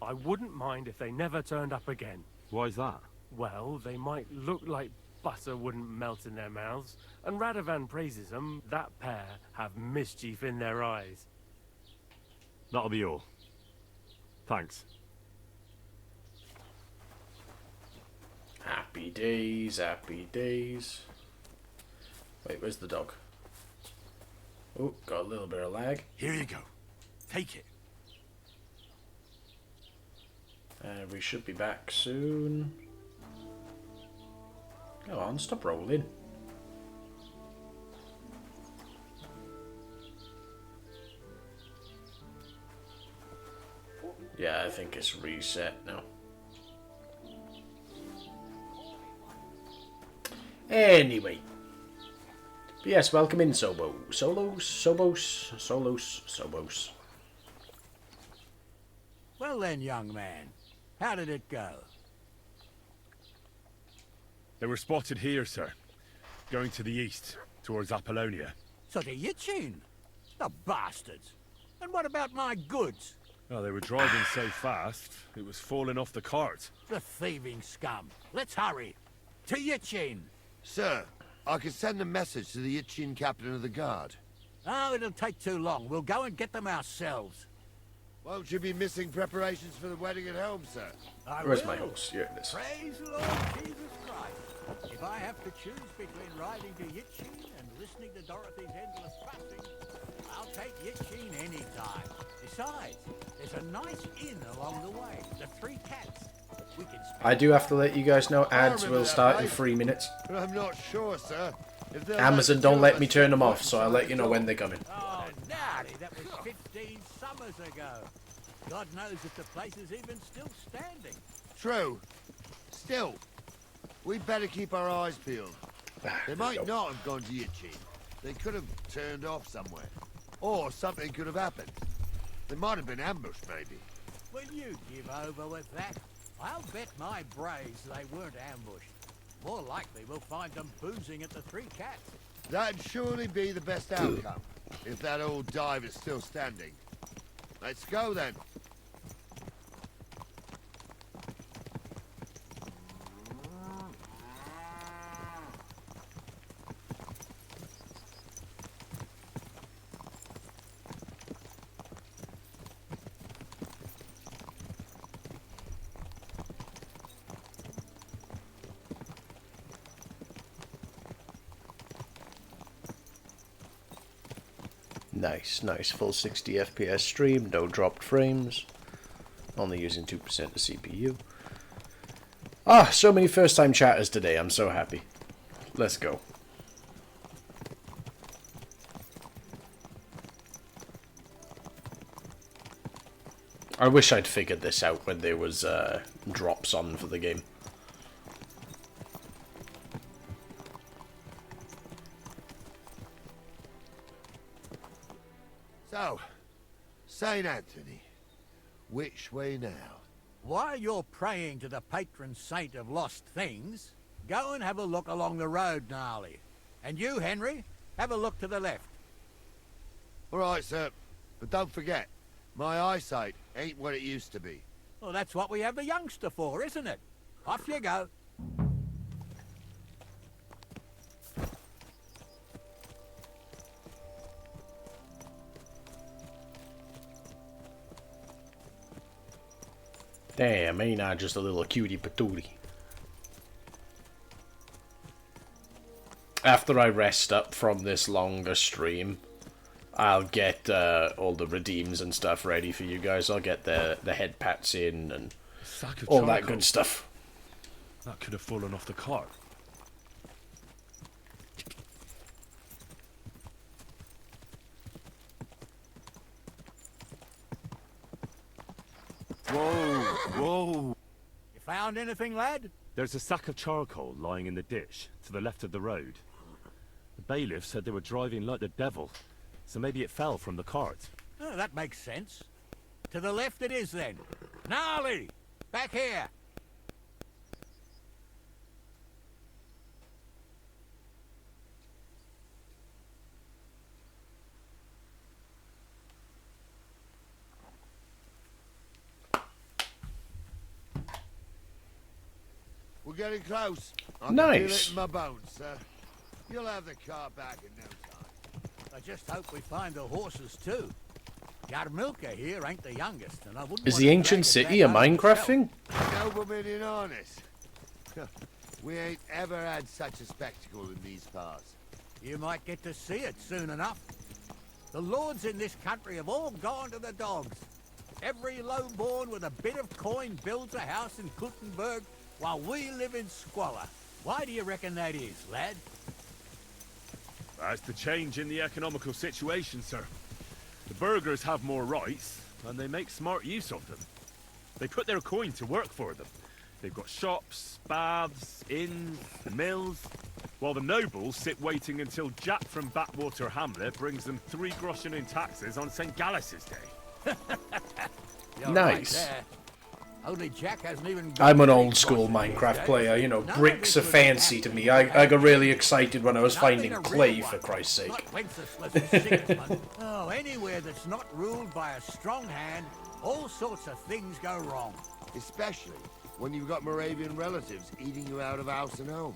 I wouldn't mind if they never turned up again. Why's that? Well, they might look like butter wouldn't melt in their mouths, and Radovan praises them. That pair have mischief in their eyes. That'll be all. Thanks. Happy days, happy days. Wait, where's the dog? Oh, got a little bit of lag. Here you go. Take it. We should be back soon. Go on, stop rolling. Yeah, I think it's reset now. Anyway. But yes, welcome in, Sobos. Well then, young man, how did it go? They were spotted here, sir. Going to the east, towards Apollonia. So to Yichin? The bastards. And what about my goods? Oh, they were driving so fast, it was falling off the cart. The thieving scum. Let's hurry. To Yichin. Sir, I can send a message to the Yichin captain of the guard. Oh, it'll take too long. We'll go and get them ourselves. Won't you be missing preparations for the wedding at home, sir? Where's my horse? Here it is. Praise the Lord Jesus Christ. If I have to choose between riding to Yichin and listening to Dorothy's endless fussing, I'll take Yichin any time. Besides, there's a nice inn along the way. The Three Cats. We can I do have to let you guys know ads will start in 3 minutes. But I'm not sure, sir. If they'll Amazon don't let me turn them off, so I'll let you know when they're coming. Oh, naughty. That was 15 summers ago. God knows if the place is even still standing. True. Still, we'd better keep our eyes peeled. They might not have gone to Yichin. They could have turned off somewhere. Or something could have happened. They might have been ambushed, maybe. Will you give over with that? I'll bet my braves they weren't ambushed. More likely we'll find them boozing at the Three Cats. That'd surely be the best outcome, if that old dive is still standing. Let's go, then. Nice, full 60 FPS stream, no dropped frames, only using 2% of CPU. Ah, so many first time chatters today, I'm so happy. Let's go. I wish I'd figured this out when there was drops on for the game. So, St. Anthony, which way now? While you're praying to the patron saint of lost things, go and have a look along the road, Gnarly. And you, Henry, have a look to the left. All right, sir. But don't forget, my eyesight ain't what it used to be. Well, that's what we have the youngster for, isn't it? Off you go. Damn, ain't I just a little cutie patootie. After I rest up from this longer stream, I'll get all the redeems and stuff ready for you guys. I'll get the head pats in and all that good stuff. That could have fallen off the cart. Whoa, whoa. You found anything, lad? There's a sack of charcoal lying in the ditch to the left of the road. The bailiff said they were driving like the devil, so maybe it fell from the cart. Oh, that makes sense. To the left it is, then. Gnarly! Back here! We're getting close. I can Nice. feel it in my bones, sir. You'll have the car back in no time. I just hope we find the horses, too. Yarmilka here ain't the youngest, and I wouldn't Is want the to ancient drag it city a back home Minecraft myself. thing? Noblemen in harness. We ain't ever had such a spectacle in these parts. You might get to see it soon enough. The lords in this country have all gone to the dogs. Every lowborn with a bit of coin builds a house in Kuttenberg while we live in squalor. Why do you reckon that is, lad? That's the change in the economical situation, sir. The burghers have more rights, and they make smart use of them. They put their coin to work for them. They've got shops, baths, inns, mills, while the nobles sit waiting until Jack from Backwater Hamlet brings them 3 groschen in taxes on St. Gallus's Day. You're Nice. right there. Only Jack hasn't even got I'm an three old school groschen these Minecraft days. player, you know, None of bricks it are was fancy to happening. me. I got really excited when I was finding Nothing a clay, real for one. Christ's sake. Not Wenceslas and Sigismund. Oh, anywhere that's not ruled by a strong hand, all sorts of things go wrong. Especially when you've got Moravian relatives eating you out of house and home.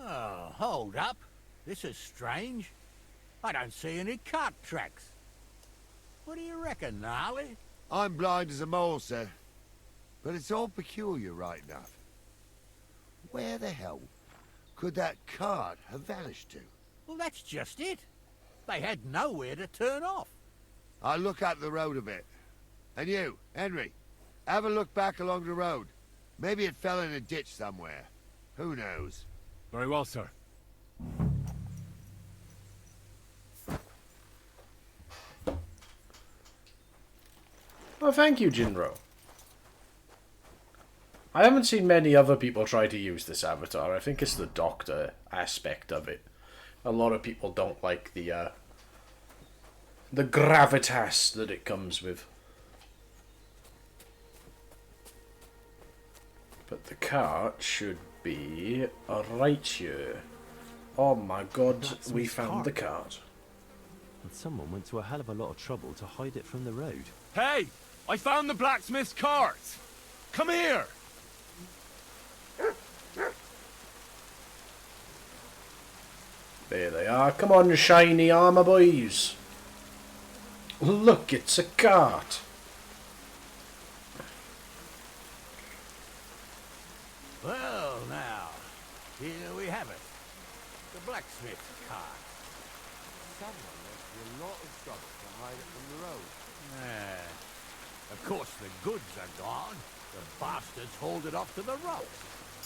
Oh, hold up. This is strange. I don't see any cart tracks. What do you reckon, Gnarly? I'm blind as a mole, sir. But it's all peculiar, right enough. Where the hell could that cart have vanished to? Well, that's just it. They had nowhere to turn off. I'll look up the road a bit. And you, Henry, have a look back along the road. Maybe it fell in a ditch somewhere. Who knows? Very well, sir. Well, thank you, Jinro. I haven't seen many other people try to use this avatar. I think it's the doctor aspect of it. A lot of people don't like the gravitas that it comes with. But the cart should be right here. Oh my god, That's we his found the cart. And someone went to a hell of a lot of trouble to hide it from the road. Hey! I found the blacksmith's cart! Come here! There they are. Come on, shiny armor boys. Look, it's a cart. Well, now, here we have it. The blacksmith's cart. Someone went through a lot of trouble to hide it from the road. Of course, the goods are gone, The bastards hauled it off to the rocks.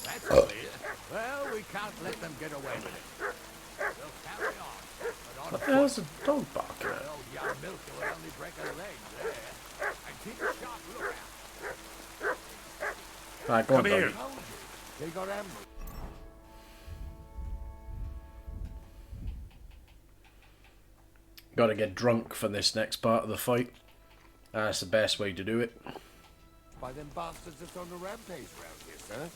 That's clear. Well, we can't let them get away with it. We'll carry on. But on What the hell's a dog barking at? Well, young Milker would only break a leg there. And keep a sharp lookout. Right, go on, Come here. doggy. They got ambushed. Gotta get drunk for this next part of the fight. That's the best way to do it. By them bastards that's on the rampage round here, sir.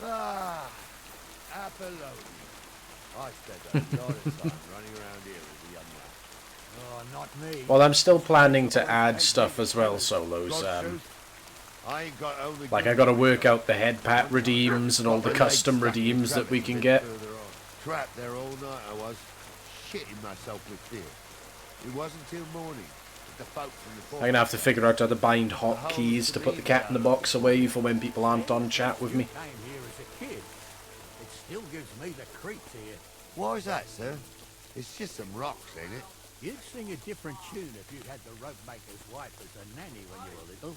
Ah, Apollonia. I spent a lot of time running around here as a young lad. Oh, not me. Well, I'm still planning to add stuff as well, Solos. I ain't got only Like, I gotta work out the head pat redeems and all the custom redeems that we can get. Trapped there all night I was, shitting myself with fear. It wasn't till morning that the folk from the I'm gonna have to figure out how to bind hotkeys to put the cat in the box away for when people aren't on chat with me. Came here as a kid. It still gives me the creeps here. Why is that, sir? It's just some rocks, ain't it? You'd sing a different tune if you'd had the rope maker's wife as a nanny when you were little.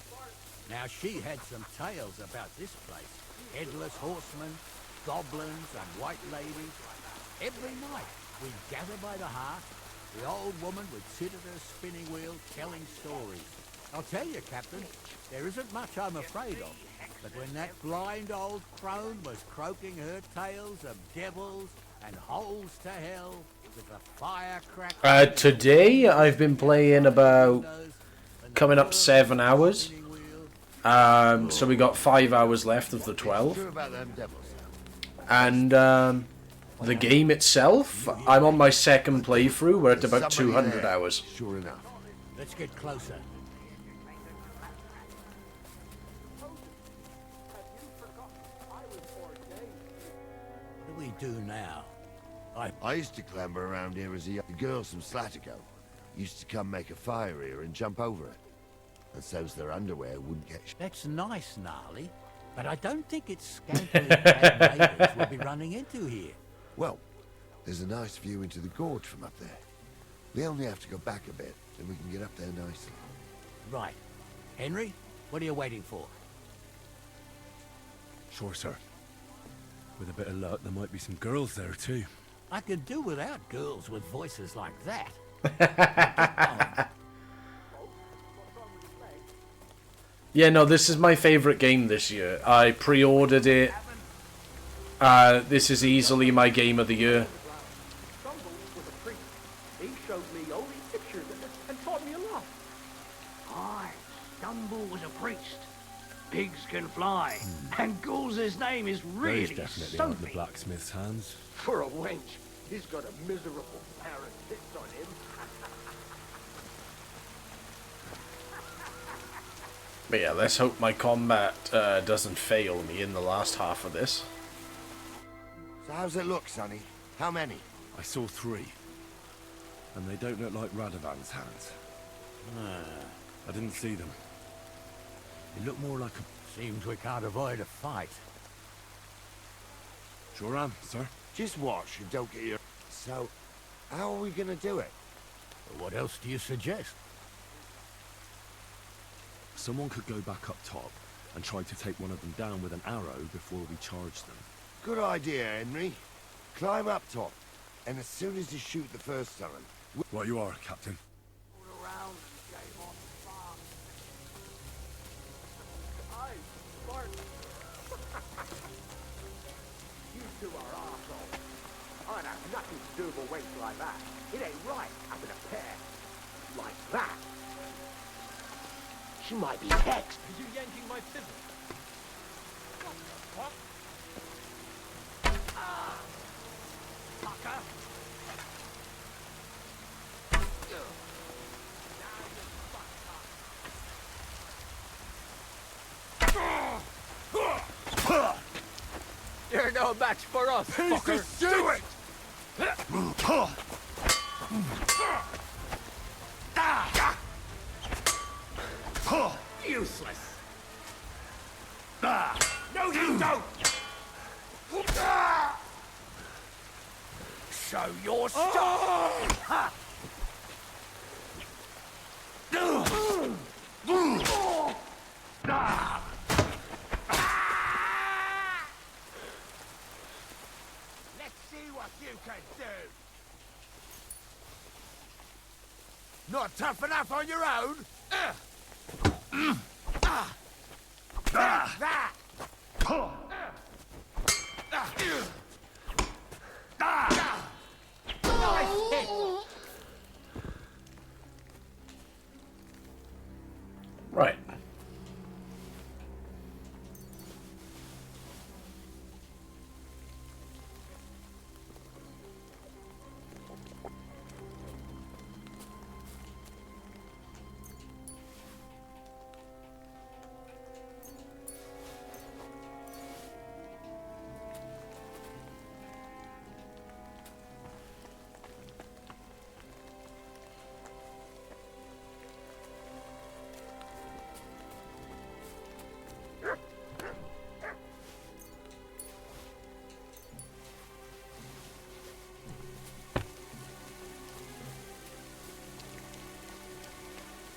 Now, she had some tales about this place. Headless horsemen, goblins, and white ladies. Every night, we'd gather by the hearth. The old woman would sit at her spinning wheel telling stories. I'll tell you, Captain, there isn't much I'm afraid of. But when that blind old crone was croaking her tales of devils and holes to hell with the firecracker... Today, I've been playing about coming up 7 hours. So we got 5 hours left of the 12. And the game itself, I'm on my second playthrough. We're at about 200 hours. Sure enough. Let's get closer. What do we do now? I used to clamber around here as a young girl from Slatico. Used to come make a fire here and jump over it. And so's their underwear wouldn't get... That's nice, Gnarly. But I don't think it's scantily clad maidens we'll be running into here. Well, there's a nice view into the gorge from up there. We only have to go back a bit, then we can get up there nicely. Right. Henry, what are you waiting for? Sure, sir. With a bit of luck, there might be some girls there, too. I could do without girls with voices like that. Yeah, no, this is my favourite game this year. I pre-ordered it. This is easily my game of the year. He showed me all these pictures and taught me a lot. Aye, Stumble was a priest. Pigs can fly. And Ghouls' name is really Those definitely soapy. aren't the blacksmith's hands. For a wench, he's got a miserable pair of tits on him. But yeah, let's hope my combat doesn't fail me in the last half of this. So how's it look, Sonny? How many? I saw 3. And they don't look like Radovan's hands. I didn't see them. They look more like a... Seems we can't avoid a fight. Sure am, sir. Just watch and don't get your... So, how are we gonna do it? What else do you suggest? Someone could go back up top and try to take one of them down with an arrow before we charge them. Good idea, Henry. Climb up top, and as soon as you shoot the first time... Right you are, Captain. You two are arseholes. I'd have nothing to do with a wench like that. It ain't right having a pair like that. She might be hexed. Are you yanking my fiddle? What the fuck? Fucker. You're no match for us, fucker. Do it! Useless. No, you don't. Show your stuff. Let's see what you can do. Not tough enough on your own? That! Nice hit! Right.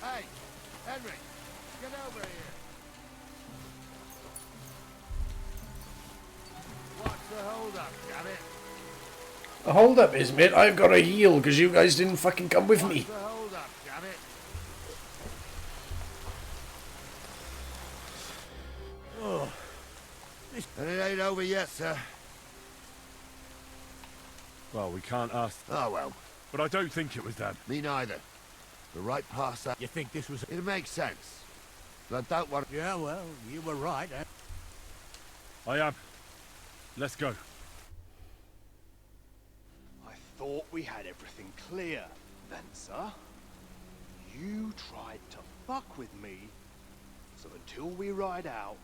Hey, Henry, get over here. What's the hold-up, damn it? The hold up is, mate, I've got to heal because you guys didn't fucking come with me. What's the hold-up, damn it? Oh, and it ain't over yet, sir. Well, we can't ask. Oh, well. But I don't think it was them. Me neither. We're right past that. You think this was... It makes sense. But I don't want... Yeah, well, you were right, eh? I am. Let's go. I thought we had everything clear, Venser. You tried to fuck with me, so until we ride out,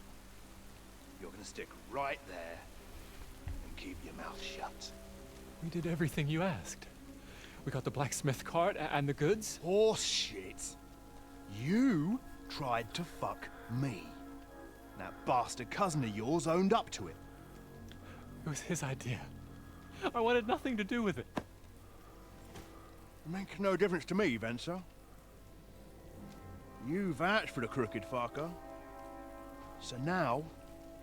you're gonna stick right there and keep your mouth shut. We did everything you asked. We got the blacksmith cart and the goods. Horse shit. You tried to fuck me. That bastard cousin of yours owned up to it. It was his idea. I wanted nothing to do with it. Make no difference to me, Venser. You vouched for the crooked fucker. So now,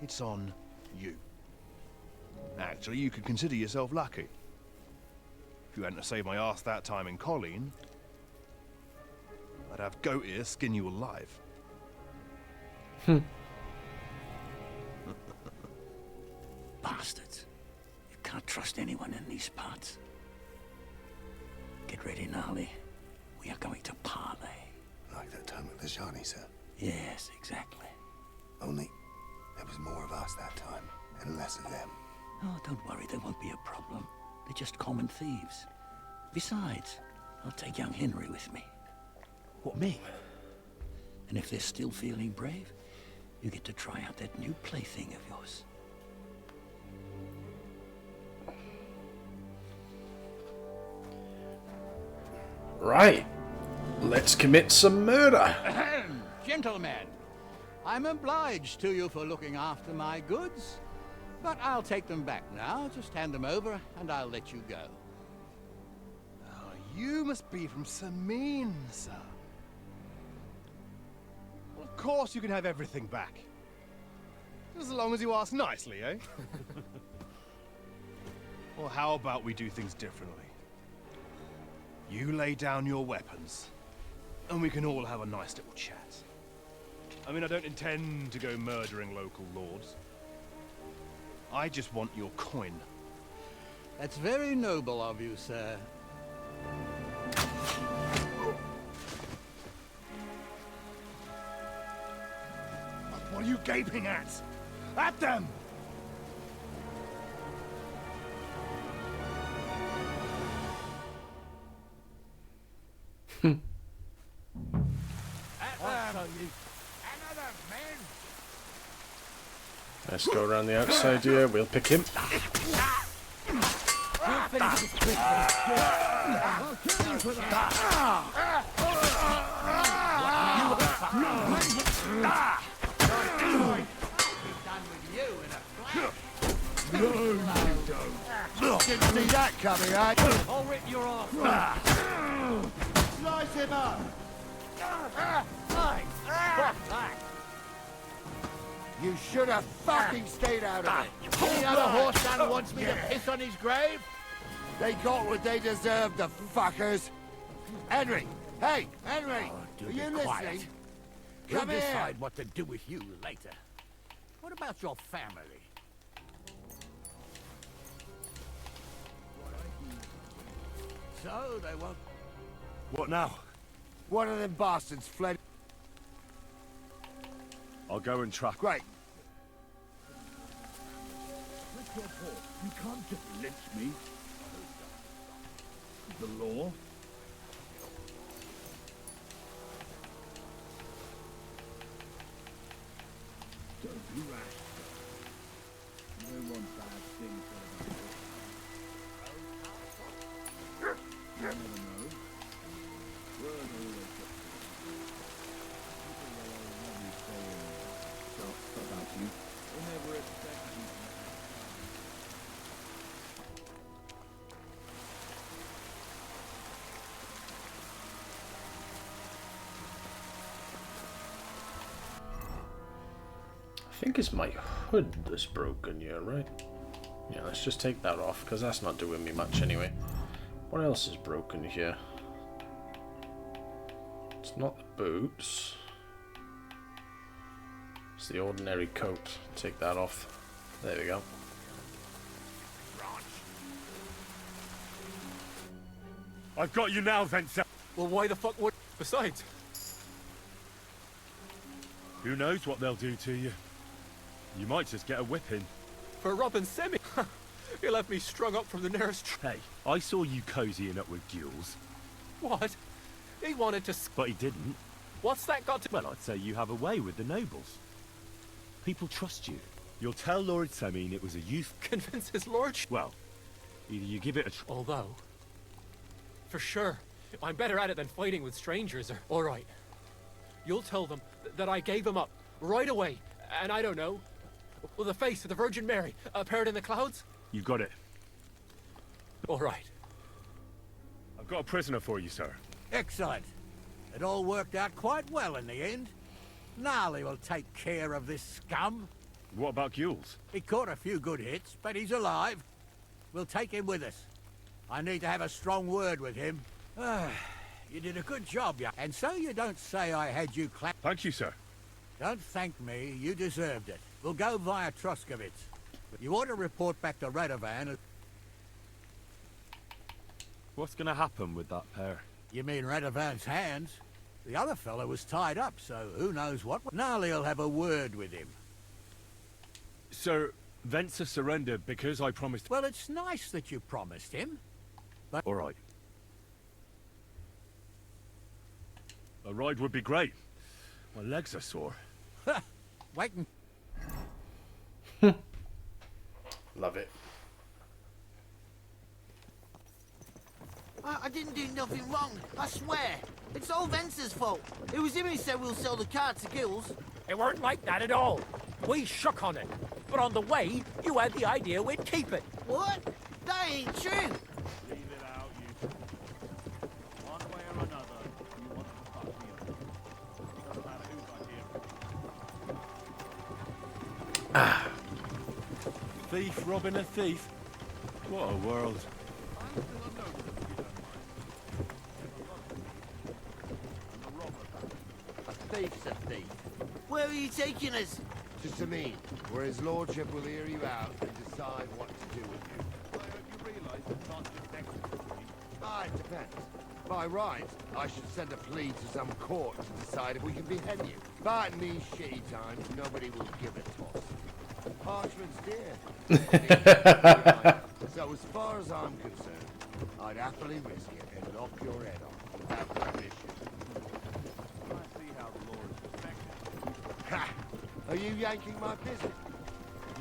it's on you. Actually, you could consider yourself lucky. If you hadn't saved my ass that time in Colleen, I'd have goat ear skin you alive. Bastards. You can't trust anyone in these parts. Get ready, Gnarly. We are going to parley. Like that time with the Shani, sir? Yes, exactly. Only there was more of us that time, and less of them. Oh, don't worry, there won't be a problem. They're just common thieves. Besides, I'll take young Henry with me. What, me? And if they're still feeling brave, you get to try out that new plaything of yours. Right. Let's commit some murder. Gentlemen, I'm obliged to you for looking after my goods, but I'll take them back now. Just hand them over, and I'll let you go. Oh, you must be from Samin, sir. Well, of course you can have everything back. Just as long as you ask nicely, eh? Well, how about we do things differently? You lay down your weapons, and we can all have a nice little chat. I mean, I don't intend to go murdering local lords. I just want your coin. That's very noble of you, sir. What are you gaping at? At them! Let's go around the outside here. We'll pick him. We'll finish this quick, I'll kill you for that. No, you don't. Didn't see that coming, eh? I'll rip your ass. him up! You should have fucking stayed out of it. Any other horseman wants me to piss on his grave? They got what they deserved, the fuckers. Henry! Hey, Henry! Do Are be you quiet. listening? We'll Come here! decide what to do with you later. What about your family? So they won't. What now? One of them bastards fled. I'll go and track. Great. You can't just lynch me. The law. Don't be rash. No one bad thing for about it. You never know. Word always gets people will already saying stuff about you. They never expect you. I think it's my hood that's broken here, right? Yeah, let's just take that off, because that's not doing me much anyway. What else is broken here? It's not the boots. It's the ordinary coat. Take that off. There we go. I've got you now, Venser. Well, why the fuck would... Besides... Who knows what they'll do to you? You might just get a whipping. For robbing Semi? He left me strung up from the nearest... Hey, I saw you cozying up with Gules. What? He wanted to... But he didn't. What's that got to... Well, I'd say you have a way with the nobles. People trust you. You'll tell Lord Semin it was a youth... Convince his lordship? Well, either you give it a... Although... For sure, I'm better at it than fighting with strangers. All right. You'll tell them that I gave him up right away. And I don't know... Well, the face of the Virgin Mary appeared in the clouds? You got it. All right. I've got a prisoner for you, sir. Excellent. It all worked out quite well in the end. Gnarly will take care of this scum. What about Gules? He caught a few good hits, but he's alive. We'll take him with us. I need to have a strong word with him. You did a good job, yeah. And so you don't say I had you clap. Thank you, sir. Don't thank me. You deserved it. We'll go via Troskovitz. But you ought to report back to Radovan. What's gonna happen with that pair? You mean Radovan's hands? The other fellow was tied up, so who knows what... Gnarly'll have a word with him. Sir, Venser surrendered because I promised... Well, it's nice that you promised him, but... All right. A ride would be great. My legs are sore. Wait and... Love it. I didn't do nothing wrong, I swear. It's all Venser's fault. It was him who said we'll sell the car to Gills. It weren't like that at all. We shook on it. But on the way, you had the idea we'd keep it. What? That ain't true. Leave it out, you two. One way or another, you want to fuck me up. Doesn't matter who got here. Thief robbing a thief? What a world. A thief's a thief. Where are you taking us? To Semin, where his lordship will hear you out and decide what to do with you. You realise it's not just executing me? It depends. By rights, I should send a plea to some court to decide if we can behead you. But in these shitty times, nobody will give a toss. Parchment's dear. So as far as I'm concerned, I'd happily risk it and knock your head off without permission. I see how the law is respected. Ha! Are you yanking my business?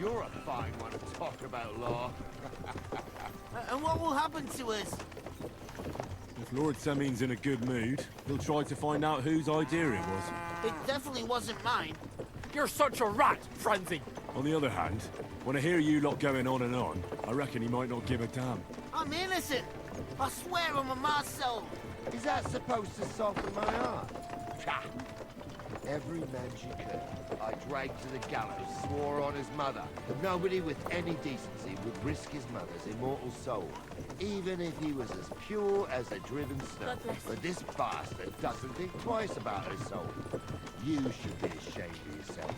You're a fine one to talk about law. And what will happen to us? If Lord Semin's in a good mood, he'll try to find out whose idea it was. It definitely wasn't mine. You're such a rat, Frenzy. On the other hand, when I hear you lot going on and on, I reckon he might not give a damn. I'm innocent. I swear on my soul. Is that supposed to soften my heart? Pah! Every man she could, I dragged to the gallows, swore on his mother. Nobody with any decency would risk his mother's immortal soul, even if he was as pure as the driven snow. But this bastard doesn't think twice about her soul. You should be ashamed of yourself.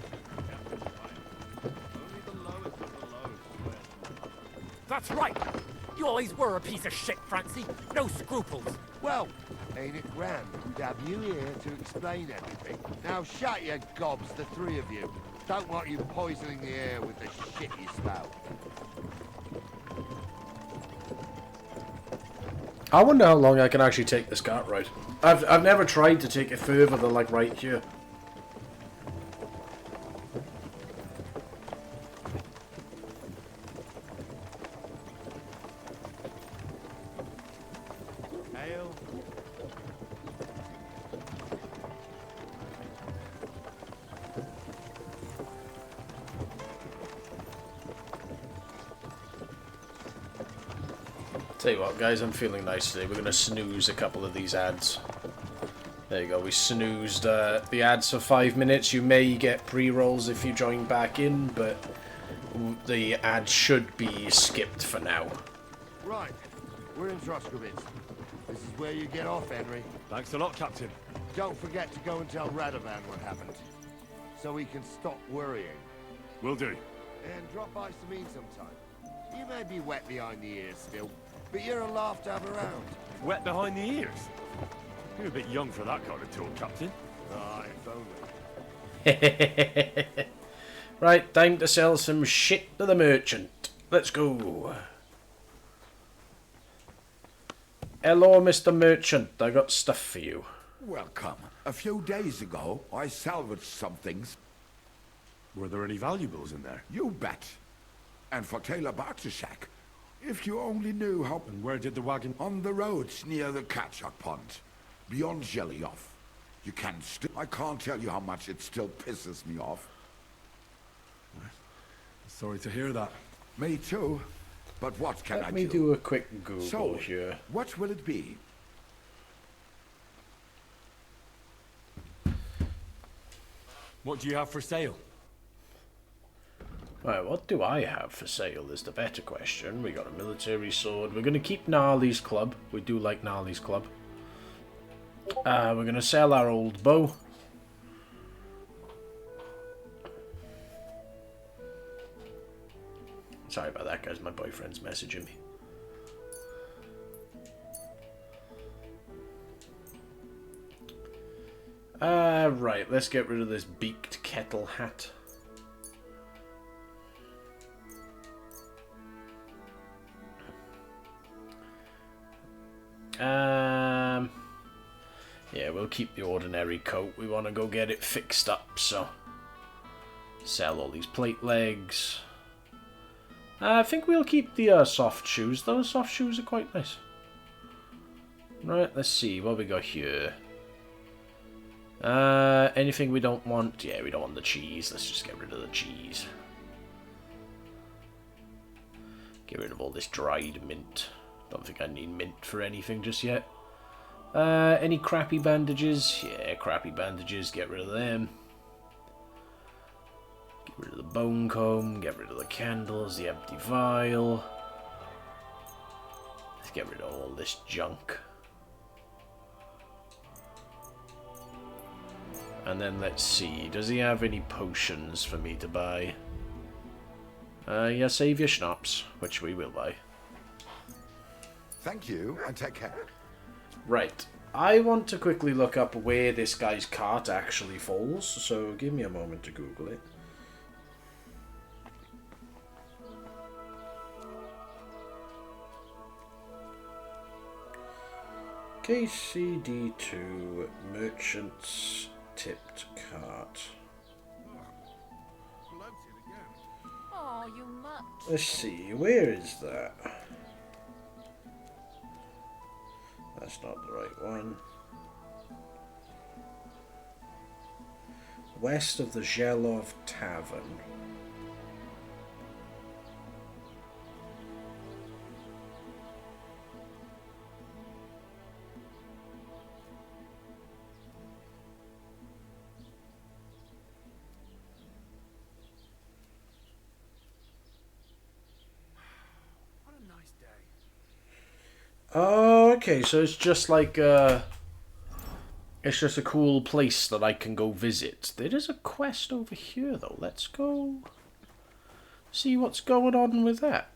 That's right! You always were a piece of shit, Francie. No scruples. Well, ain't it grand to have you here to explain everything? Now shut your gobs, the three of you. Don't want you poisoning the air with the shit you spout. I wonder how long I can actually take this cart ride. I've never tried to take it further than like right here. Ale. Tell you what, guys, I'm feeling nice today. We're going to snooze a couple of these ads. There you go, we snoozed the ads for 5 minutes. You may get pre-rolls if you join back in, but the ads should be skipped for now. Right, we're in Troskowitz. This is where you get off, Henry. Thanks a lot, Captain. Don't forget to go and tell Radovan what happened, so he can stop worrying. Will do. And drop by Sameen sometime. You may be wet behind the ears still, but you're a laugh to have around. Wet behind the ears? You're a bit young for that kind of talk, Captain. Ah, if only. Right, time to sell some shit to the merchant. Let's go. Hello, Mr. Merchant. I got stuff for you. Welcome. A few days ago, I salvaged some things. Were there any valuables in there? You bet. And for Taylor Bartishak, if you only knew how... And where did the wagon... On the roads near the Katchak Pond, beyond Jelly-off. You can still... I can't tell you how much it still pisses me off. Sorry to hear that. Me too. But what can I do? Let me do a quick Google so, here. What will it be? What do you have for sale? Right, what do I have for sale is the better question. We got a military sword. We're going to keep Gnarly's club. We do like Gnarly's club. We're going to sell our old bow. Sorry about that, guys. My boyfriend's messaging me. Right, let's get rid of this beaked kettle hat. Yeah, we'll keep the ordinary coat. We want to go get it fixed up, so sell all these plate legs. I think we'll keep the soft shoes. Those soft shoes are quite nice. Right, let's see what we got here. Anything we don't want? Yeah, we don't want the cheese. Let's just get rid of the cheese. Get rid of all this dried mint. Don't think I need mint for anything just yet. Any crappy bandages? Yeah, crappy bandages. Get rid of them. Get rid of the bone comb. Get rid of the candles. The empty vial. Let's get rid of all this junk. And then let's see. Does he have any potions for me to buy? Yeah, save your schnapps, which we will buy. Thank you, and take care. Right. I want to quickly look up where this guy's cart actually falls, so give me a moment to Google it. KCD2 Merchant's Tipped Cart. Oh, you mutt. Let's see, where is that? That's not the right one. West of the Zhelov Tavern. Oh, okay, so it's just like it's just a cool place that I can go visit. There is a quest over here though. Let's go see what's going on with that.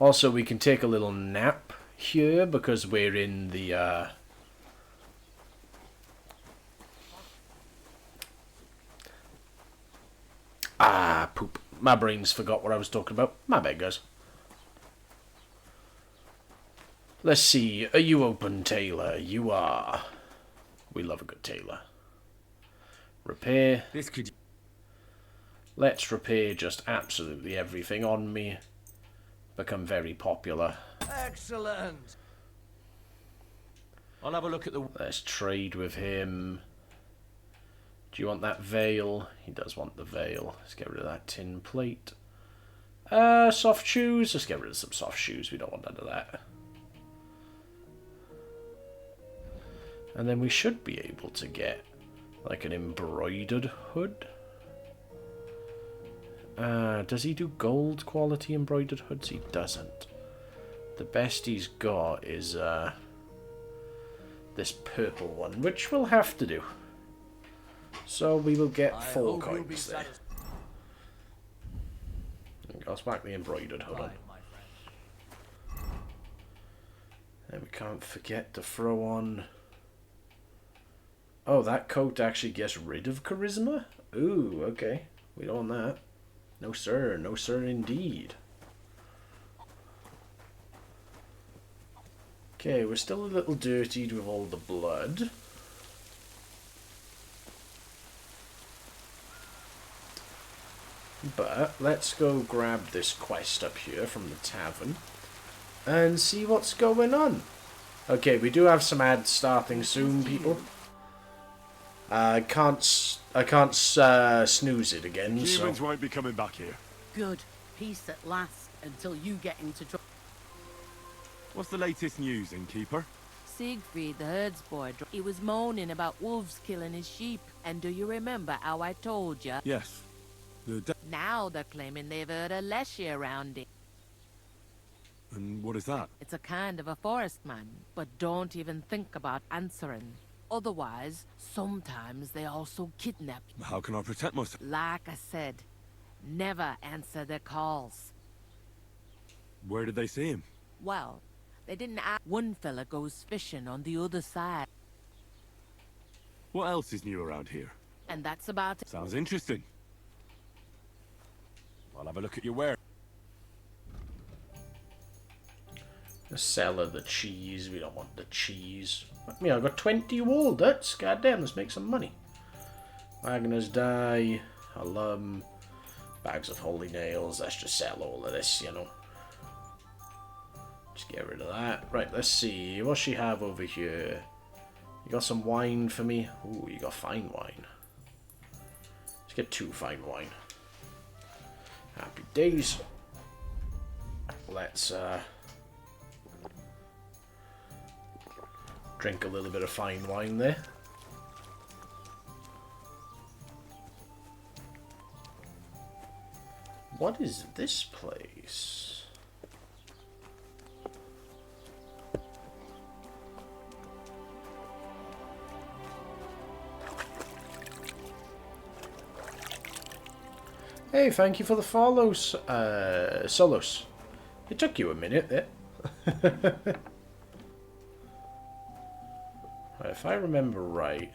Also, we can take a little nap here because we're in the poop. My brain's forgot what I was talking about. My bad, guys. Let's see. Are you open, Taylor? You are. We love a good Taylor. Repair. This could. Let's repair just absolutely everything on me. Become very popular. Excellent. I'll have a look at the... Let's trade with him. Do you want that veil? He does want the veil. Let's get rid of that tin plate. Soft shoes. Let's get rid of some soft shoes. We don't want none of that. And then we should be able to get like an embroidered hood. Does he do gold quality embroidered hoods? He doesn't. The best he's got is this purple one, which we'll have to do. So we will get 4 coins there. I'll smack the embroidered hood on. And we can't forget to throw on... Oh, that coat actually gets rid of charisma? Ooh, okay. We don't want that. No sir, no sir indeed. Okay, we're still a little dirtied with all the blood. But let's go grab this quest up here from the tavern and see what's going on. Okay, we do have some ads starting soon, people. I can't snooze it again. Humans won't be coming back here. Good. Peace at last, until you get into trouble. What's the latest news, innkeeper? Siegfried, the herdsboy, he was moaning about wolves killing his sheep. And do you remember how I told you? Yes. Now they're claiming they've heard a leshy around it. And what is that? It's a kind of a forest man, but don't even think about answering. Otherwise, sometimes they also kidnap you. How can I protect myself? Like I said, never answer their calls. Where did they see him? Well, they didn't ask. One fella goes fishing on the other side. What else is new around here? And that's about it. Sounds interesting. I'll have a look at your ware. The seller, the cheese. We don't want the cheese. I mean, I've got 20 walnuts. Goddamn, let's make some money. Wagner's dye, alum, bags of holy nails. Let's just sell all of this, you know. Just get rid of that. Right, let's see. What she have over here? You got some wine for me? Ooh, you got fine wine. Let's get 2 fine wine. Happy days. Let's drink a little bit of fine wine there. What is this place? Hey, thank you for the follows, Solos. It took you a minute there. Right, if I remember right...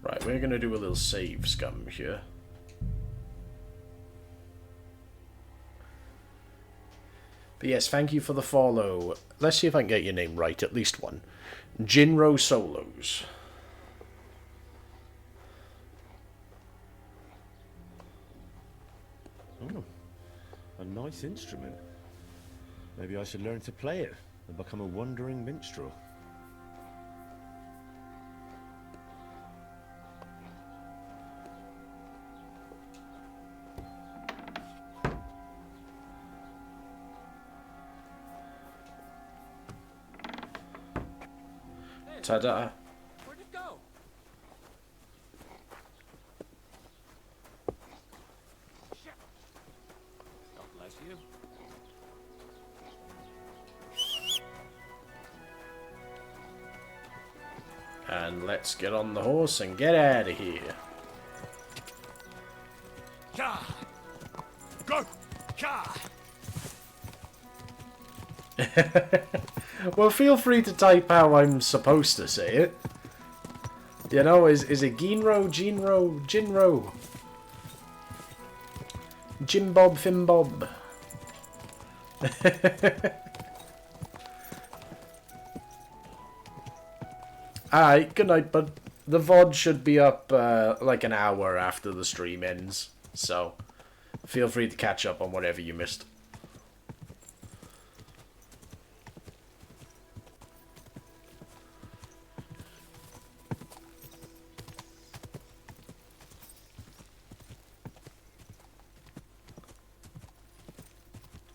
Right, we're going to do a little save scum here. But yes, thank you for the follow. Let's see if I can get your name right, at least one. Jinro Solos. Oh, a nice instrument. Maybe I should learn to play it and become a wandering minstrel. Ta-da. Where'd it go? And let's get on the horse and get out of here. Ka! Go! Ka! Well, feel free to type how I'm supposed to say it. You know, is it Ginro, Jinro, Jinro? Jimbob, Fimbob. Alright, good night, bud. The VOD should be up like an hour after the stream ends, so feel free to catch up on whatever you missed.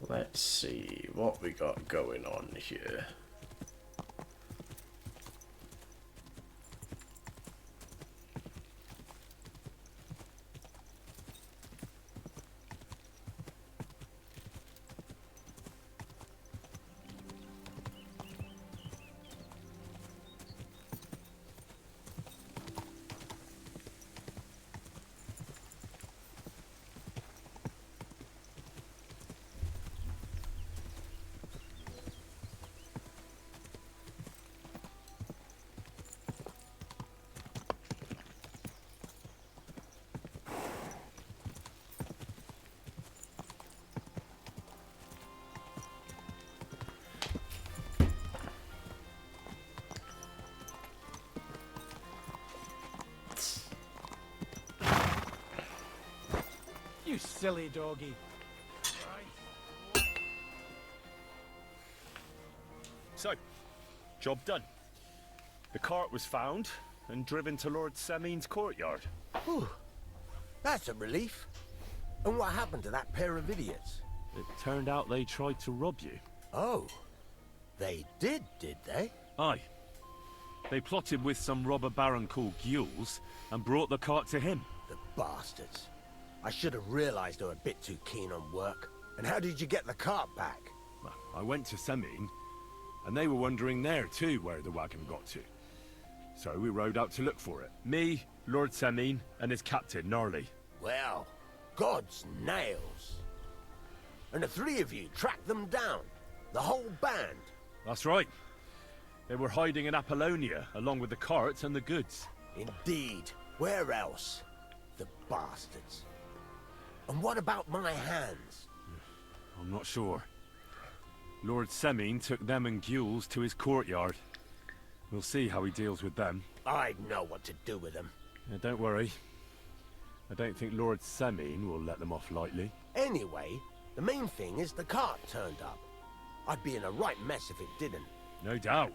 Let's see what we got going on here. You silly doggy. So, job done. The cart was found and driven to Lord Semin's courtyard. Whew. That's a relief. And what happened to that pair of idiots? It turned out they tried to rob you. Oh. They did they? Aye. They plotted with some robber baron called Gules and brought the cart to him. The bastards. I should have realized they were a bit too keen on work. And how did you get the cart back? Well, I went to Semin, and they were wondering there too where the wagon got to. So we rode out to look for it. Me, Lord Semin, and his captain, Gnarly. Well, God's nails. And the three of you tracked them down? The whole band? That's right. They were hiding in Apollonia, along with the carts and the goods. Indeed. Where else? The bastards. And what about my hands? I'm not sure. Lord Semin took them and Gules to his courtyard. We'll see how he deals with them. I know what to do with them. Yeah, don't worry. I don't think Lord Semin will let them off lightly. Anyway, the main thing is the cart turned up. I'd be in a right mess if it didn't. No doubt.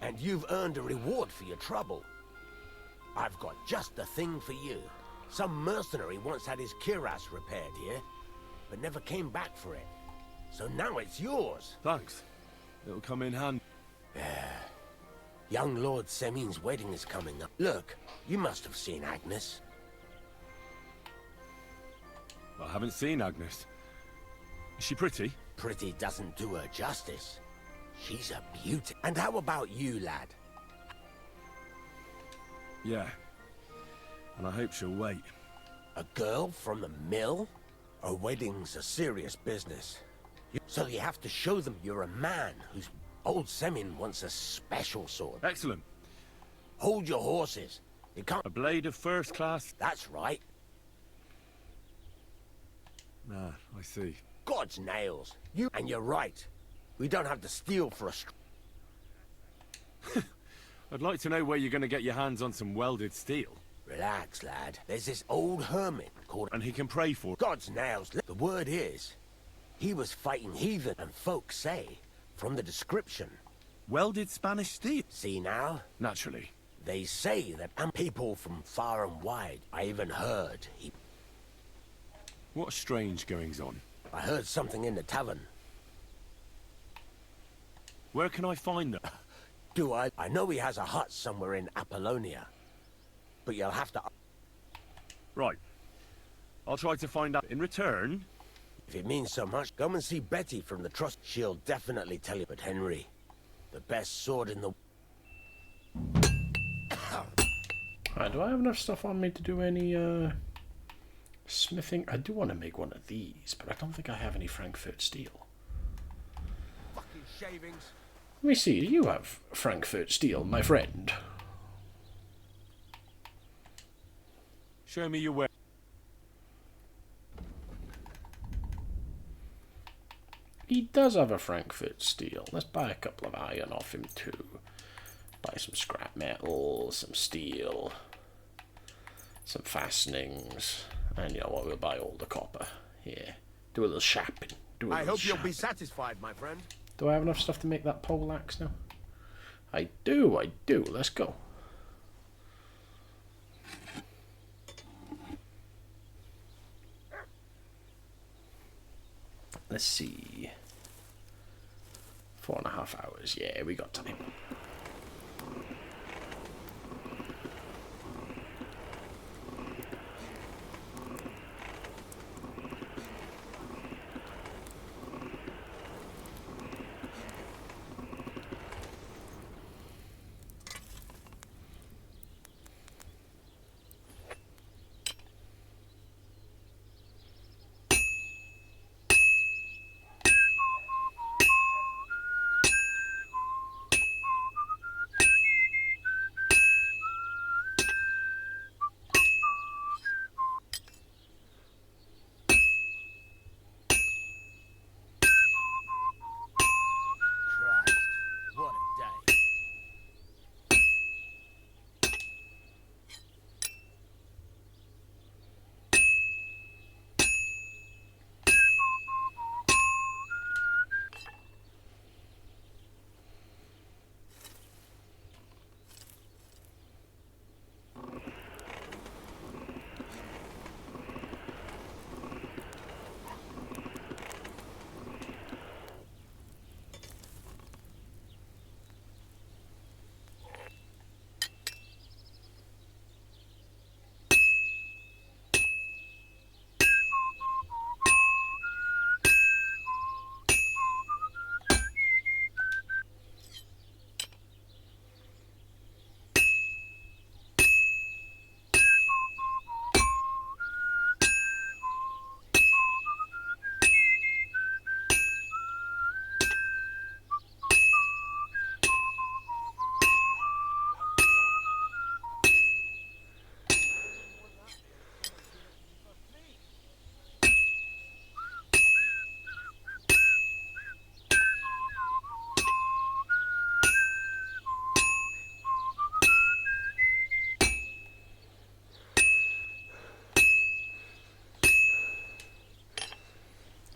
And you've earned a reward for your trouble. I've got just the thing for you. Some mercenary once had his cuirass repaired here, but never came back for it. So now it's yours. Thanks. It'll come in handy. Young Lord Semin's wedding is coming up. Look, you must have seen Agnes. I haven't seen Agnes. Is she pretty? Pretty doesn't do her justice. She's a beauty. And how about you, lad? Yeah. And I hope she'll wait. A girl from the mill? A wedding's a serious business. So you have to show them you're a man whose old Semin wants a special sword. Excellent. Hold your horses. You can't... A blade of first class? That's right. Ah, I see. God's nails. And you're right. We don't have to steal for a... I'd like to know where you're going to get your hands on some welded steel. Relax, lad. There's this old hermit called... And he can pray for... God's nails. The word is, he was fighting heathen, and folks say, from the description... Welded Spanish steel? See now? Naturally. They say that people from far and wide, I even heard he... What strange goings-on? I heard something in the tavern. Where can I find them? Do I? I know he has a hut somewhere in Apollonia. But you'll have to... Right. I'll try to find out. In return... If it means so much, come and see Betty from the Trust. She'll definitely tell you. But Henry, the best sword in the... Do I have enough stuff on me to do any smithing? I do want to make one of these, but I don't think I have any Frankfurt steel. Fucking shavings. Let me see, do you have Frankfurt steel, my friend? Show me your way. He does have a Frankfurt steel. Let's buy a couple of iron off him too. Buy some scrap metal, some steel, some fastenings, and you know what, we'll buy all the copper. Yeah, do a little shopping. I hope you'll be satisfied, my friend. Do I have enough stuff to make that pole axe now? I do. Let's go. Let's see. 4.5 hours. Yeah, we got time.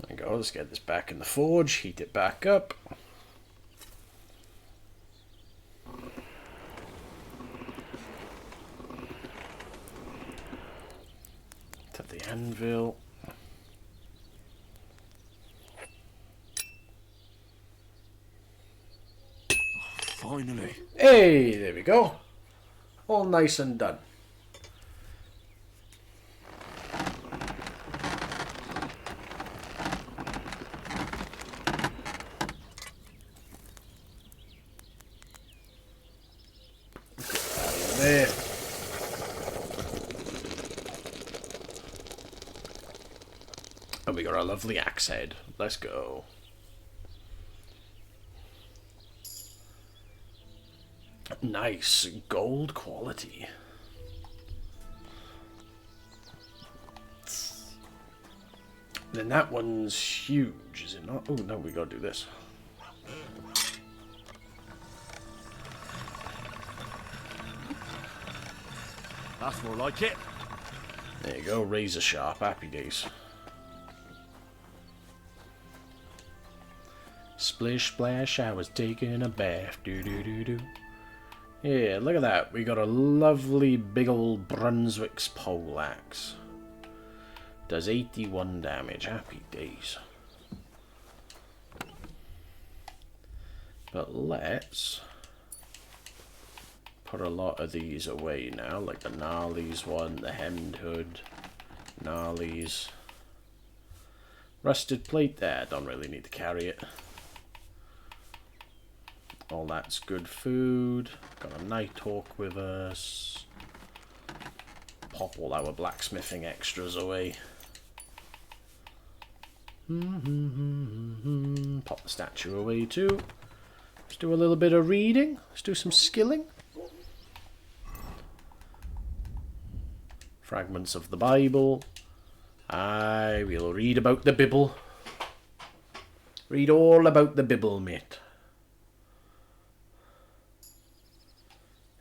There we go, let's get this back in the forge, heat it back up. To the anvil. Finally. Hey, there we go. All nice and done. There. And we got our lovely axe head. Let's go. Nice gold quality. Then that one's huge, is it not? Oh no, we gotta do this. That's more like it. There you go, razor sharp, happy days. Splish splash, I was taking a bath. Do do do do. Yeah, look at that. We got a lovely big old Brunswick's poleaxe. Does 81 damage. Happy days. But let's put a lot of these away now, like the Gnarly's one, the Hemmed Hood, Gnarly's. Rusted plate there, don't really need to carry it. All that's good food. Got a Nighthawk with us. pop all our blacksmithing extras away. Pop the statue away too. Let's do a little bit of reading. Let's do some skilling. Fragments of the Bible. Aye, we'll read about the Bible. Read all about the Bible, mate.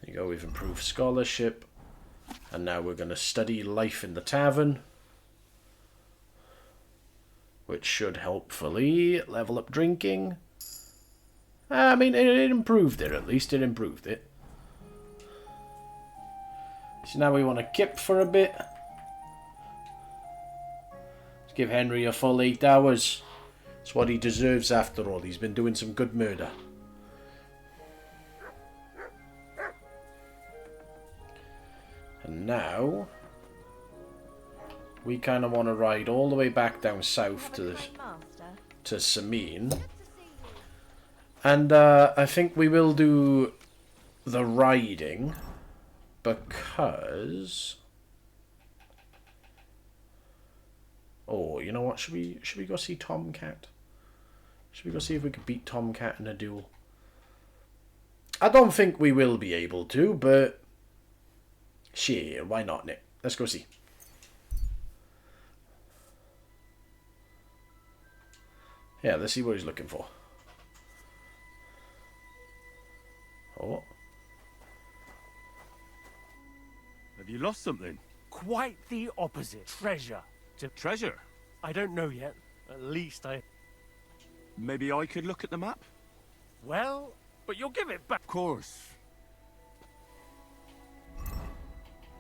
There you go, we've improved scholarship. And now we're going to study life in the tavern. Which should hopefully level up drinking. I mean, it improved it, at least it improved it. So now we want to kip for a bit. Let's give Henry a full 8 hours. It's what he deserves after all. He's been doing some good murder. And now we kind of want to ride all the way back down south to Sameen. And I think we will do the riding because... Oh, you know what? Should we go see Tomcat? Should we go see if we could beat Tomcat in a duel? I don't think we will be able to, but... Sure, why not, Nick? Let's go see. Yeah, let's see what he's looking for. Oh. Have you lost something? Quite the opposite. Treasure. Treasure? I don't know yet. At least I... Maybe I could look at the map? Well, but you'll give it back. Of course.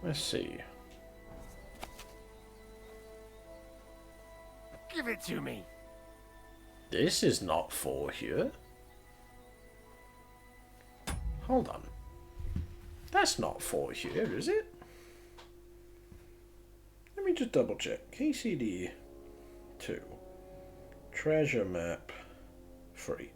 Let's see. Give it to me. This is not for here. Hold on. That's not for here, is it? Let me just double check. KCD 2. Treasure map 3.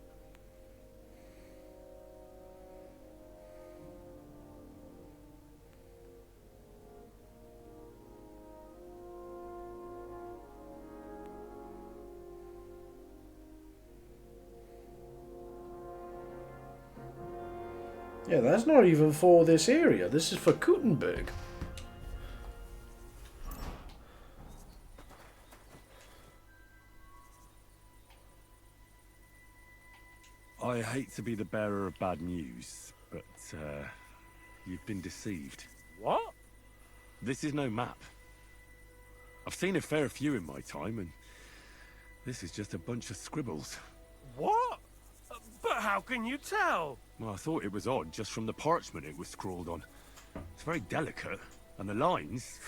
Yeah, that's not even for this area. This is for Kuttenberg. I hate to be the bearer of bad news, but you've been deceived. What? This is no map. I've seen a fair few in my time, and this is just a bunch of scribbles. What? But how can you tell? Well, I thought it was odd just from the parchment it was scrawled on. It's very delicate, and the lines...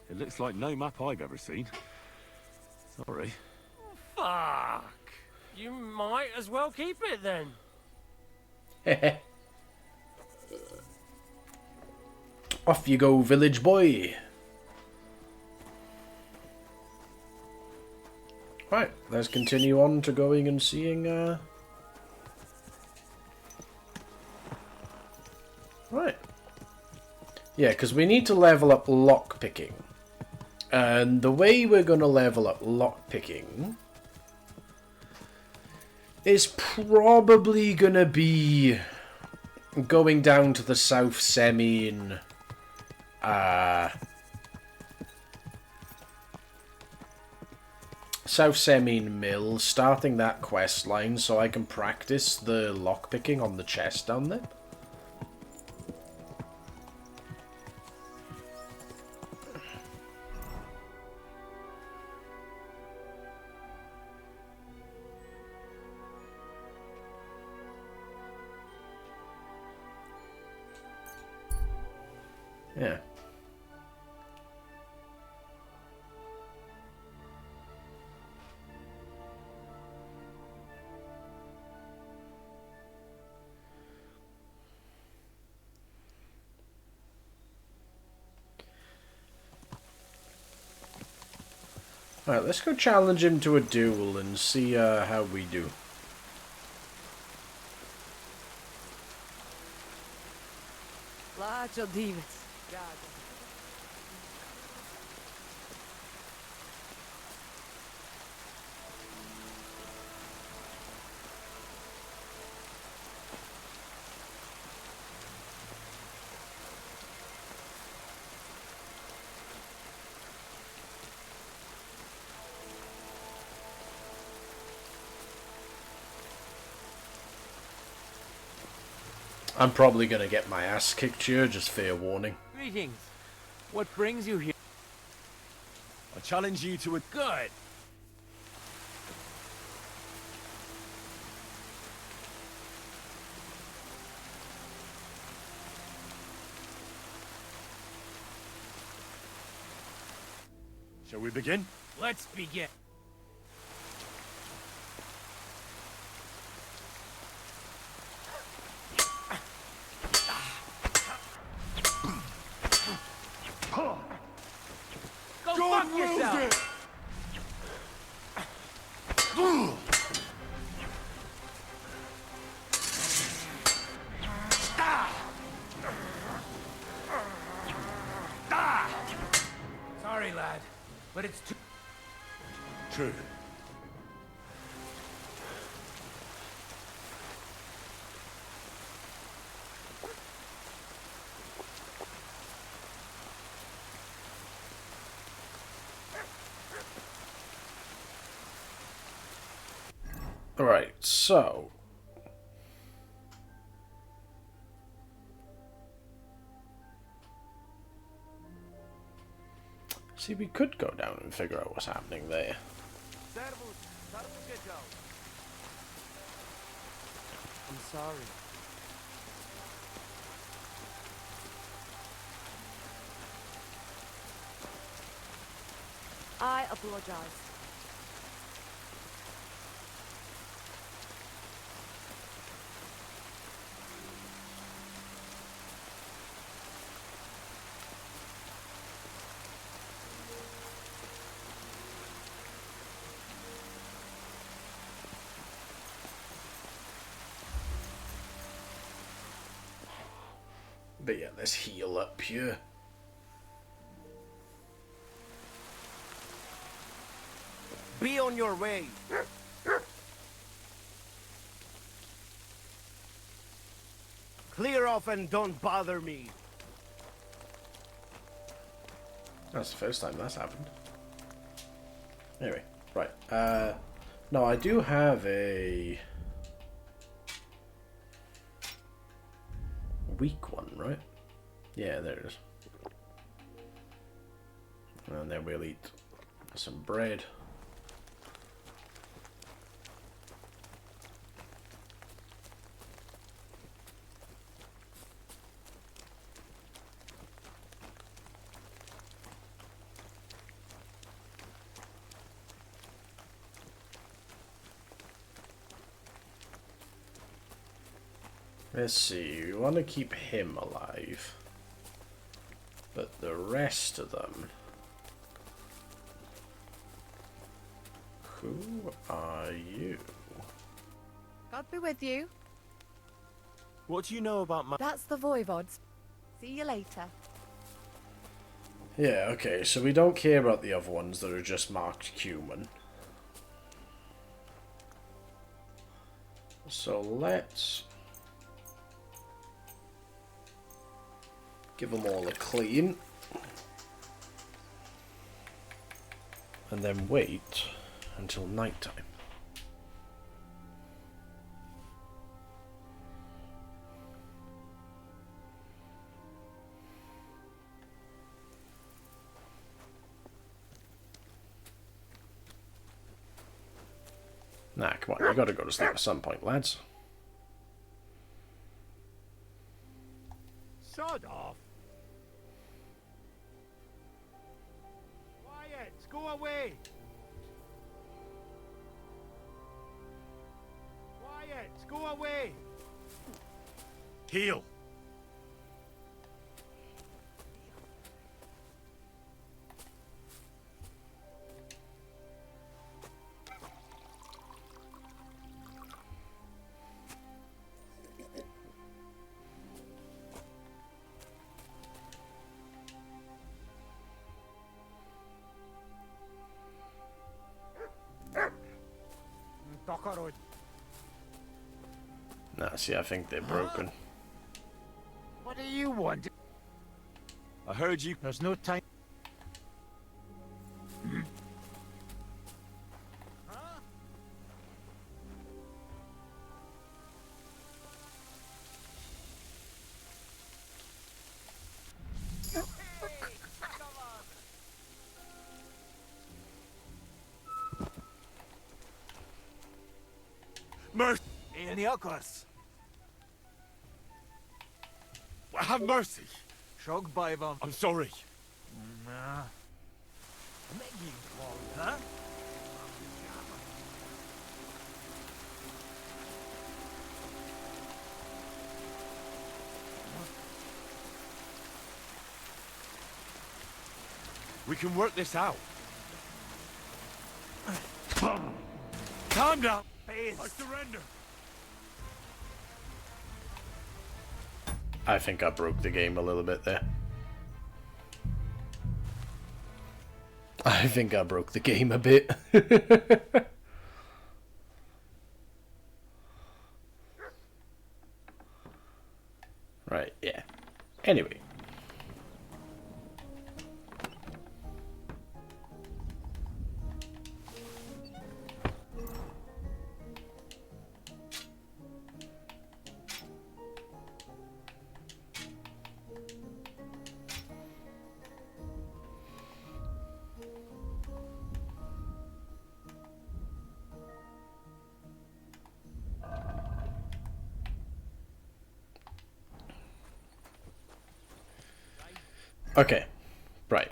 It looks like no map I've ever seen. Sorry. Fuck. You might as well keep it then. Off you go, village boy. Right, let's continue on to going and seeing... Right. Yeah, because we need to level up lockpicking. And the way we're going to level up lockpicking is probably going to be going down to the South Semine South Semine Mill, starting that quest line so I can practice the lockpicking on the chest down there. Yeah. Alright, let's go challenge him to a duel and see how we do. Lots of demons. I'm probably gonna get my ass kicked here, just fair warning. Greetings. What brings you here? I challenge you to a... Good. Shall we begin? Let's begin. Go fuck yourself! Sorry, lad, but it's too... True. Alright, so... See, we could go down and figure out what's happening there. I'm sorry. I apologize. But yeah, let's heal up here. Be on your way. Clear off and don't bother me. That's the first time that's happened. Anyway, right. No, I do have a weak one, right? Yeah, there it is. And then we'll eat some bread. Let's see, we want to keep him alive, but the rest of them, who are you? God be with you. What do you know about my... That's the Voivods. See you later. Yeah, okay, so we don't care about the other ones that are just marked human. So let's give them all a clean. And then wait until nighttime. Nah, come on, you gotta go to sleep at some point, lads. Sod off. Quiet, go away. Quiet, go away. Heal. Nah, see, I think they're broken. What do you want? I heard you... There's no time. Mercy! Eniakos. Have mercy! Shog by them. I'm sorry. Nah. Megging, huh? We can work this out. Calm down. I surrender. I think I broke the game a little bit there. I think I broke the game a bit. Right, yeah. Anyway. Okay, right.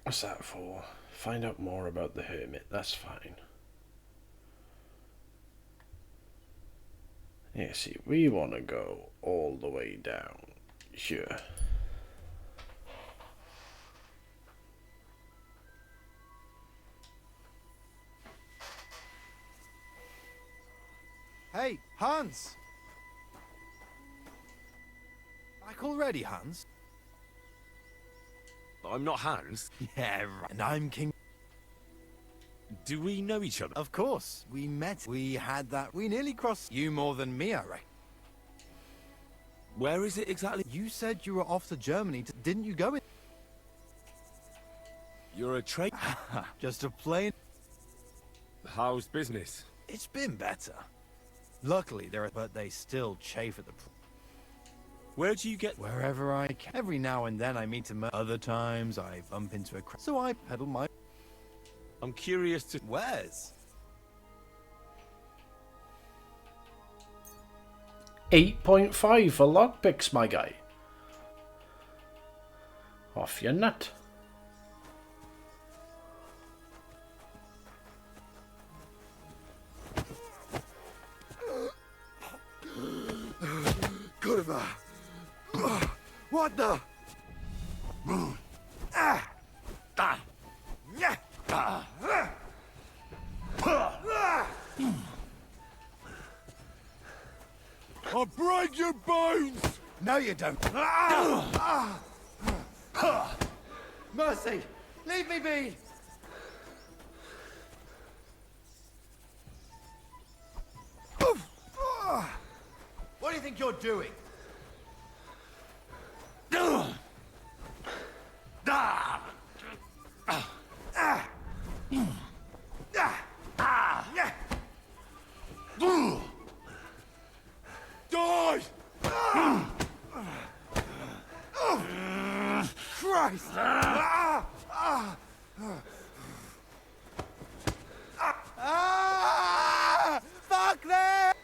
What's that for? Find out more about the hermit, that's fine. Yeah, see, we want to go all the way down here. Hey, Hans! Back already, Hans? I'm not Hans. Yeah, right. And I'm King. Do we know each other? Of course. We met. We had that. We nearly crossed. You more than me, I reckon. Where is it exactly? You said you were off to Germany. Didn't you go in? You're a trade. Just a plain. How's business? It's been better. Luckily, but they still chafe at the. Where do you get? Wherever I can. Every now and then I meet a other times I bump into a so I pedal my. I'm curious to. Where's? 8.5 for lockpicks, my guy. Off your nut. Kurwa! What the? I'll break your bones! No, you don't. Mercy! Leave me be! What do you think you're doing? Die! Christ! Fuck them!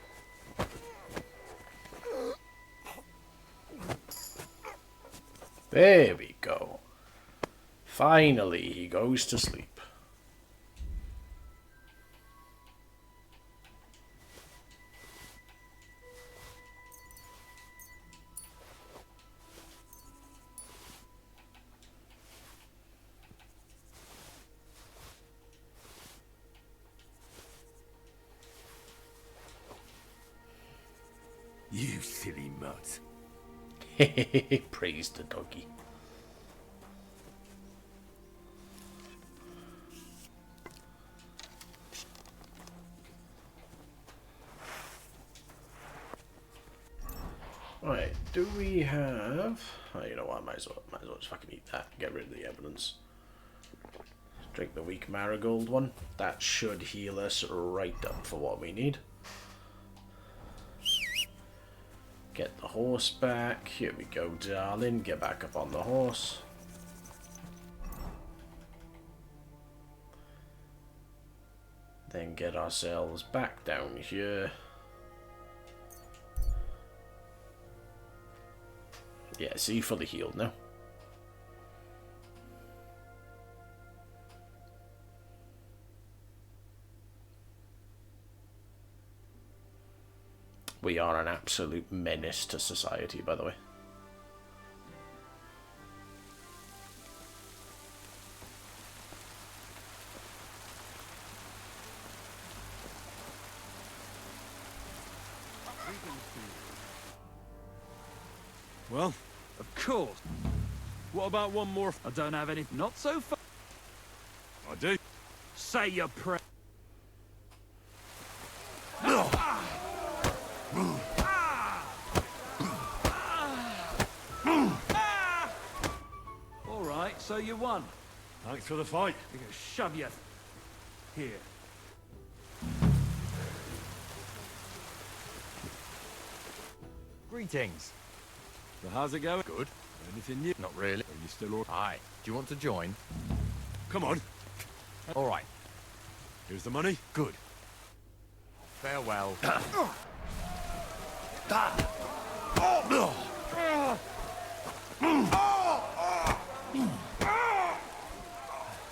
There we go. Finally, he goes to sleep. You silly mutt. Praise the doggy. Right, do we have... Oh, you know what, might as well just fucking eat that. Get rid of the evidence. Drink the weak marigold one. That should heal us right up for what we need. Get the horse back. Here we go, darling. Get back up on the horse. Then get ourselves back down here. Yeah, see, fully healed now. We are an absolute menace to society, by the way. Well, of course. What about one more? I don't have any. Not so far. I do. Say your prayer. All right, so you won. Thanks for the fight. You can shove your here. Greetings. So how's it going? Good. Anything new? Not really. Are you still all... Aye. Do you want to join? Come on. All right. Here's the money. Good. Farewell.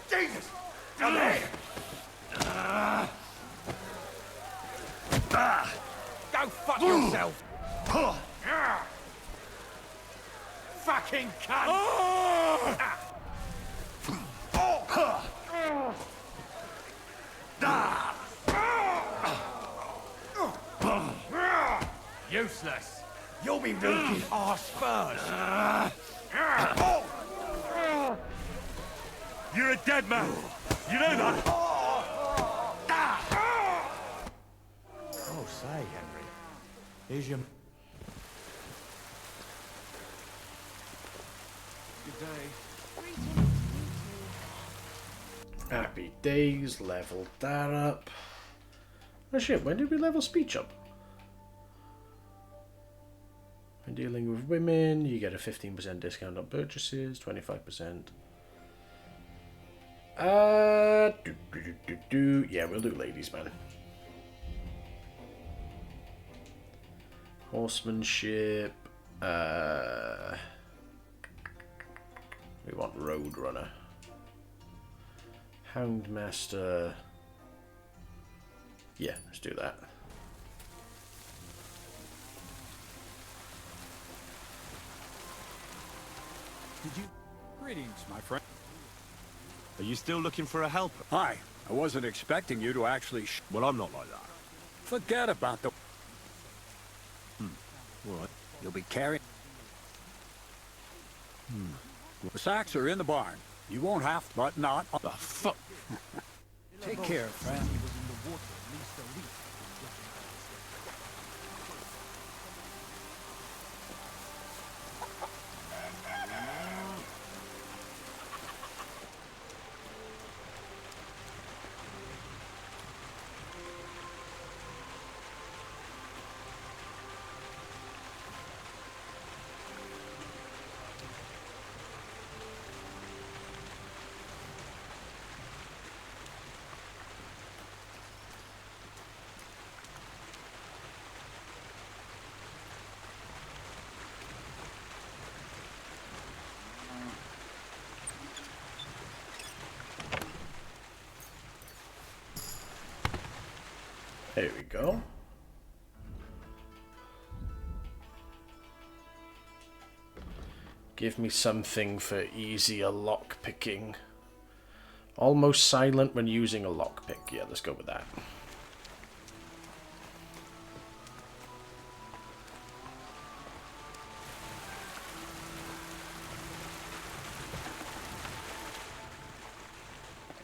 Jesus! Come here! Go fuck yourself. Fucking cunt! Useless. You'll be walking arse first. You're a dead man. You know that? Oh, say, Henry. Here's your... Good day. Happy days, leveled that up. Oh shit, when did we level speech up? When dealing with women, you get a 15% discount on purchases, 25%. Yeah, we'll do ladies, man. Horsemanship. We want Roadrunner. Houndmaster. Yeah, let's do that. Did you? Greetings, my friend. Are you still looking for a helper? Hi. I wasn't expecting you to actually Well, I'm not like that. Forget about the... All right. You'll be carrying... The sacks are in the barn. You won't have, but not... The fuck? Take care, friend. There we go. Give me something for easier lock picking. Almost silent when using a lockpick. Yeah, let's go with that.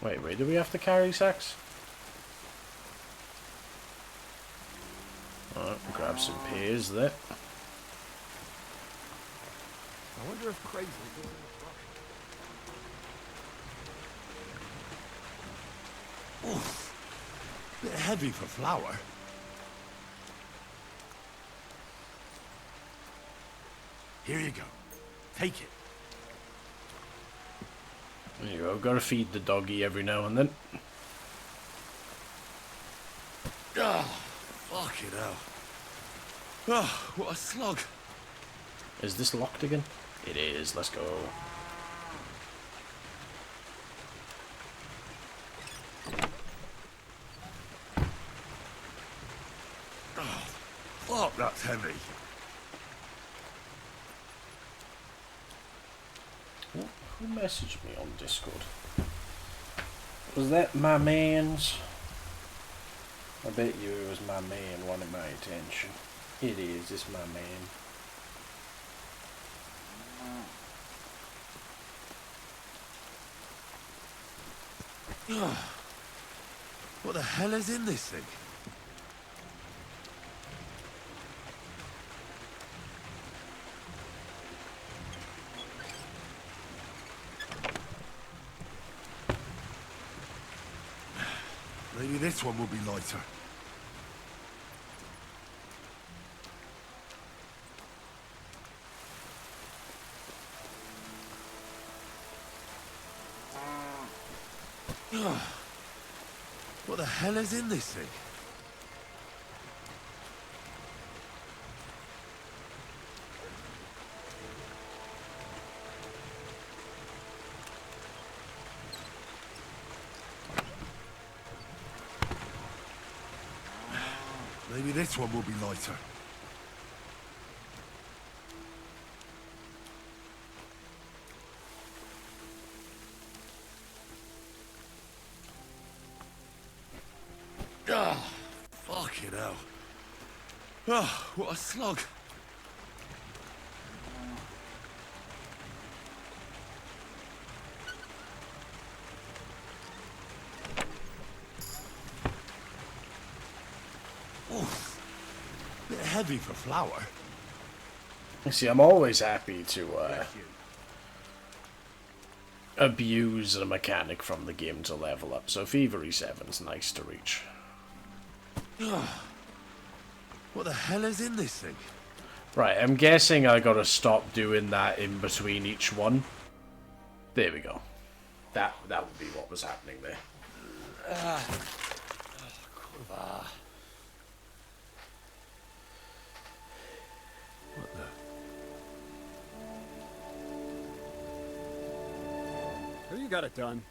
Wait, do we have to carry sacks? Alright, grab some pears there. I wonder if Craig's Oof. Bit heavy for flour. Here you go. Take it. There you go, gotta feed the doggy every now and then. Fucking hell. Oh, what a slog. Is this locked again? It is. Let's go. Oh, fuck, that's heavy. Who messaged me on Discord? Was that my man's? I bet you it was my man wanting my attention. It is. It's my man. What the hell is in this thing? Maybe this one will be lighter. What the hell is in this thing? Maybe this one will be lighter. Ah, fucking hell. Oh, what a slog. Oof. Bit heavy for flour. You see, I'm always happy to abuse a mechanic from the game to level up. So Thievery 7's nice to reach. What the hell is in this thing? Right, I'm guessing I gotta stop doing that in between each one. There we go. That would be what was happening there. What the? Who you got it done?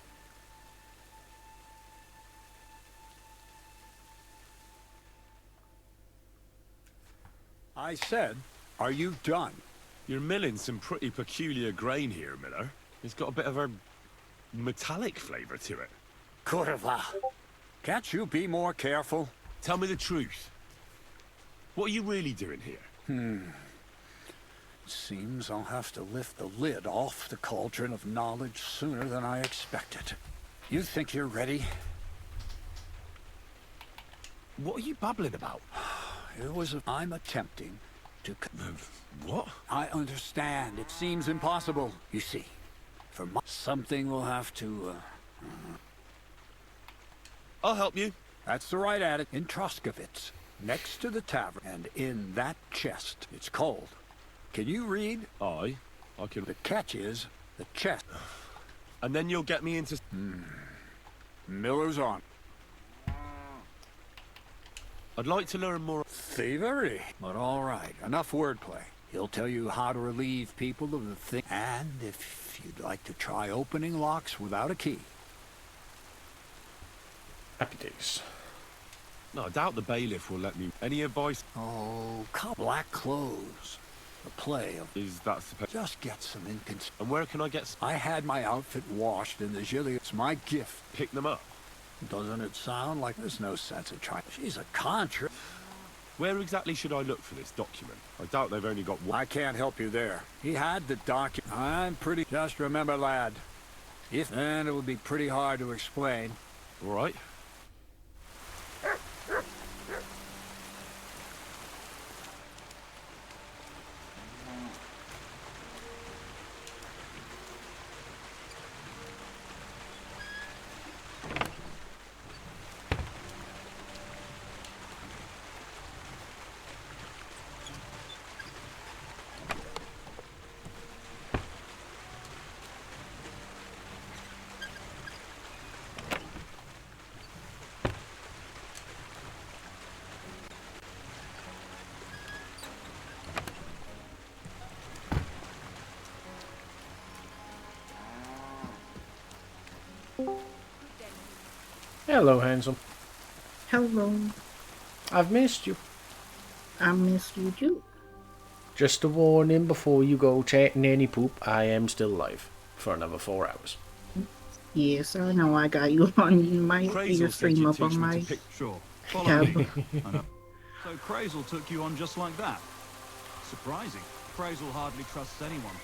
I said, are you done? You're milling some pretty peculiar grain here, Miller. It's got a bit of a metallic flavour to it. Curva. Can't you be more careful? Tell me the truth. What are you really doing here? Seems I'll have to lift the lid off the cauldron of knowledge sooner than I expected. You think you're ready? What are you babbling about? I'm attempting to... What? I understand. It seems impossible. You see, something will have to... I'll help you. That's the right attitude. In Troskovitz, next to the tavern, and in that chest. It's cold. Can you read? I can... The catch is the chest. And then you'll get me into... Miller's on. I'd like to learn more... Thievery. But all right, enough wordplay. He'll tell you how to relieve people of the thing. And if you'd like to try opening locks without a key. Happy days. No, I doubt the bailiff will let me... Any advice? Oh, come. Black clothes. The play of... Is that supposed... Just get some incons... And where can I get... I had my outfit washed in the Gilly. It's my gift. Pick them up? Doesn't it sound like there's no sense in trying? She's a contra. Where exactly should I look for this document? I doubt they've only got one. I can't help you there. He had the document. I'm pretty... Just remember, lad. If then it would be pretty hard to explain. All right. Hello, handsome. Hello. I've missed you. I missed you too. Just a warning before you go chatting any poop, I am still live for another 4 hours. Yes, I know I got you on my Crazel your said stream you'd up teach on me my to pick. Sure. Follow tab. me. I know. So Crazel took you on just like that. Surprising. Crazel hardly trusts anyone.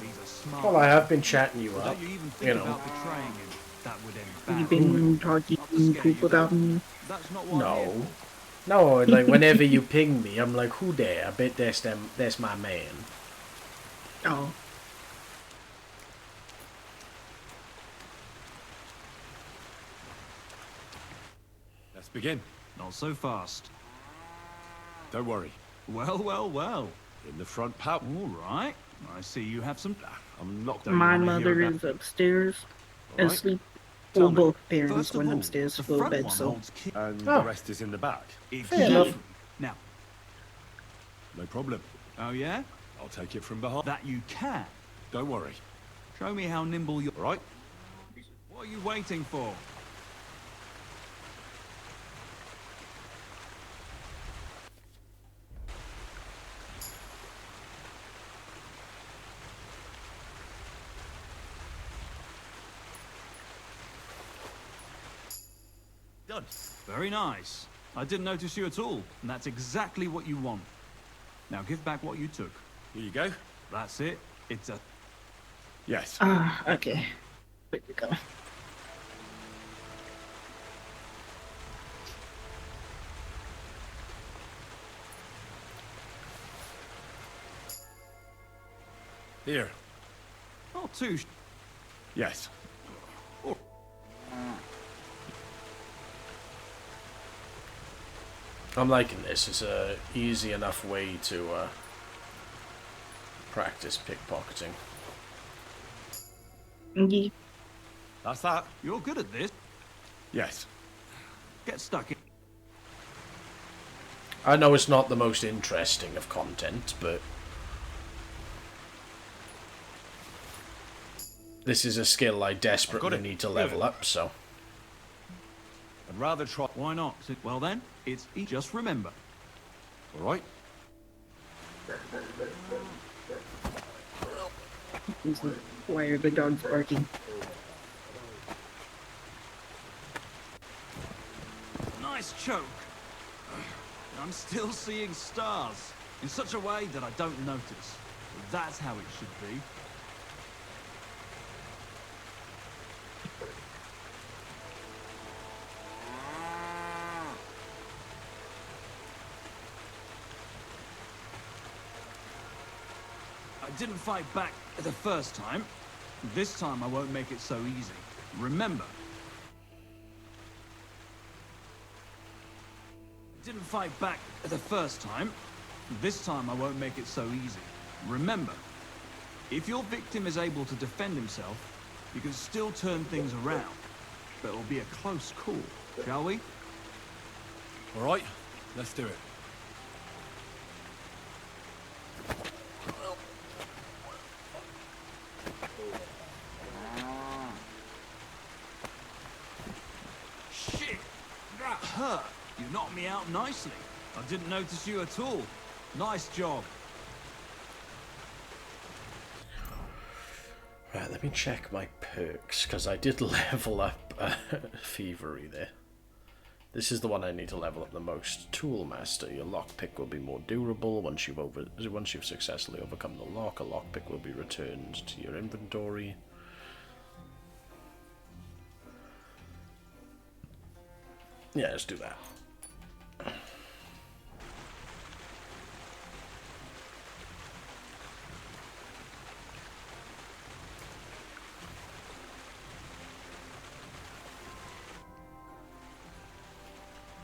He's a smart. Well, I have been chatting you But up, don't you even think you know. about betraying him? That would end You've badly. been talking poop about me. That's not what I'm here No. No, like, whenever you ping me, I'm like, who there? I bet that's my man. Oh. Let's begin. Not so fast. Don't worry. Well, well, well. In the front, pal. All right. I see you have some. I'm not. My mother is upstairs Alright. asleep. Tell Well, me, both parents first of went all, upstairs the to go to front bed, one so. holds key. And Oh. the rest is in the back. Fair enough. Now. No problem. Oh yeah? I'll take it from behind. That you can. Don't worry. Show me how nimble you're. All right. What are you waiting for? Done. Very nice. I didn't notice you at all, and that's exactly what you want. Now give back what you took. Here you go. That's it. It's a... Yes. Ah, okay. There we go. Here. Not too... Yes. I'm liking this. It's a easy enough way to practice pickpocketing. Yeah. That's that. You're good at this. Yes. Get stuck in. I know it's not the most interesting of content, but this is a skill I desperately need to level up, so. I'd rather try. Why not? Well then, it's just remember. All right. Why are the dogs barking? Nice choke. I'm still seeing stars. In such a way that I don't notice. That's how it should be. I didn't fight back the first time. This time I won't make it so easy. Remember. Didn't fight back the first time. This time I won't make it so easy. Remember, if your victim is able to defend himself, you can still turn things around. But it'll be a close call, shall we? All right. Let's do it. Shit! That hurt! You knocked me out nicely. I didn't notice you at all. Nice job. Right, let me check my perks, because I did level up Thievery there. This is the one I need to level up the most. Toolmaster. Your lockpick will be more durable. Once you've successfully overcome the lock, a lockpick will be returned to your inventory. Yeah, let's do that.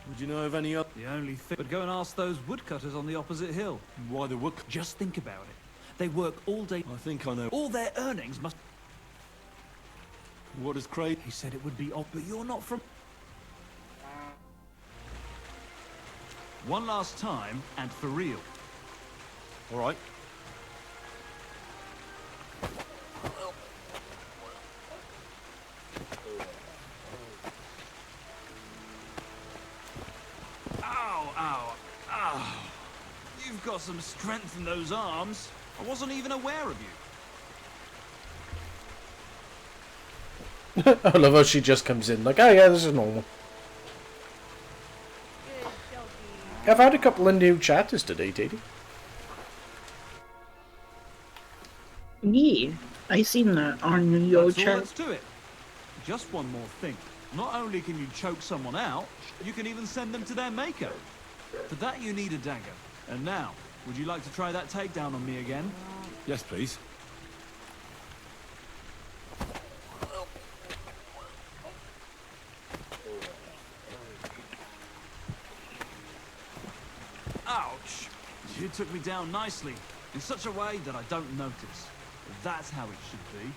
Would you know of any other? The only thing... But go and ask those woodcutters on the opposite hill. Why the wood? Just think about it. They work all day. I think I know. All their earnings must... What is Craig? He said it would be odd, but you're not from... One last time, and for real. All right. got some strength in those arms. I wasn't even aware of you. I love how she just comes in like, oh yeah, this is normal. I've had a couple of new chatters today, Daddy. Yeah, I seen that on your That's all chat. that's to it. Just one more thing. Not only can you choke someone out, you can even send them to their maker. For that you need a dagger. And now, would you like to try that takedown on me again? Yes, please. Ouch! You took me down nicely, in such a way that I don't notice. That's how it should be.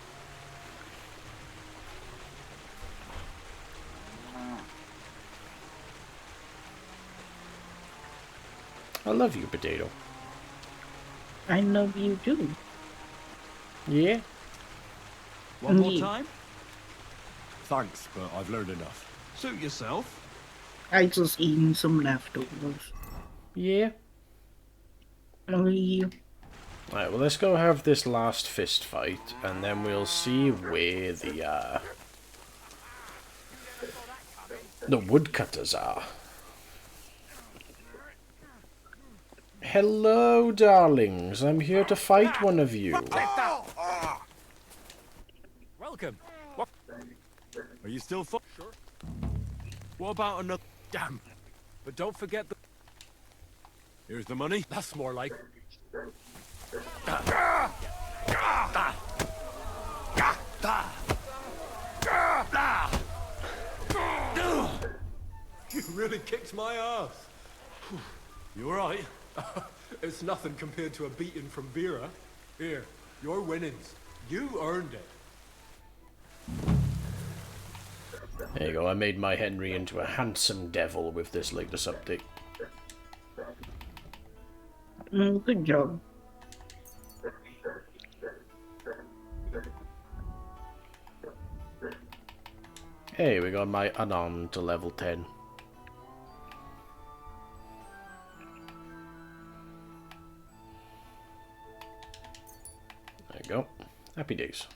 I love you, Potato. I love you too. Yeah? One more time? Thanks, but I've learned enough. Suit yourself. I just eating some leftovers. Yeah? Oh, yeah. Alright, well let's go have this last fist fight, and then we'll see where the woodcutters are. Hello, darlings. I'm here to fight one of you. Welcome. Are you still Sure. What about another? Damn. But don't forget the. Here's the money. That's more like. You really kicked my ass. You alright? It's nothing compared to a beating from Vera. Here, your winnings. You earned it. There you go, I made my Henry into a handsome devil with this latest update. Good job. Hey, we got my unarmed to level 10. There you go. Happy days.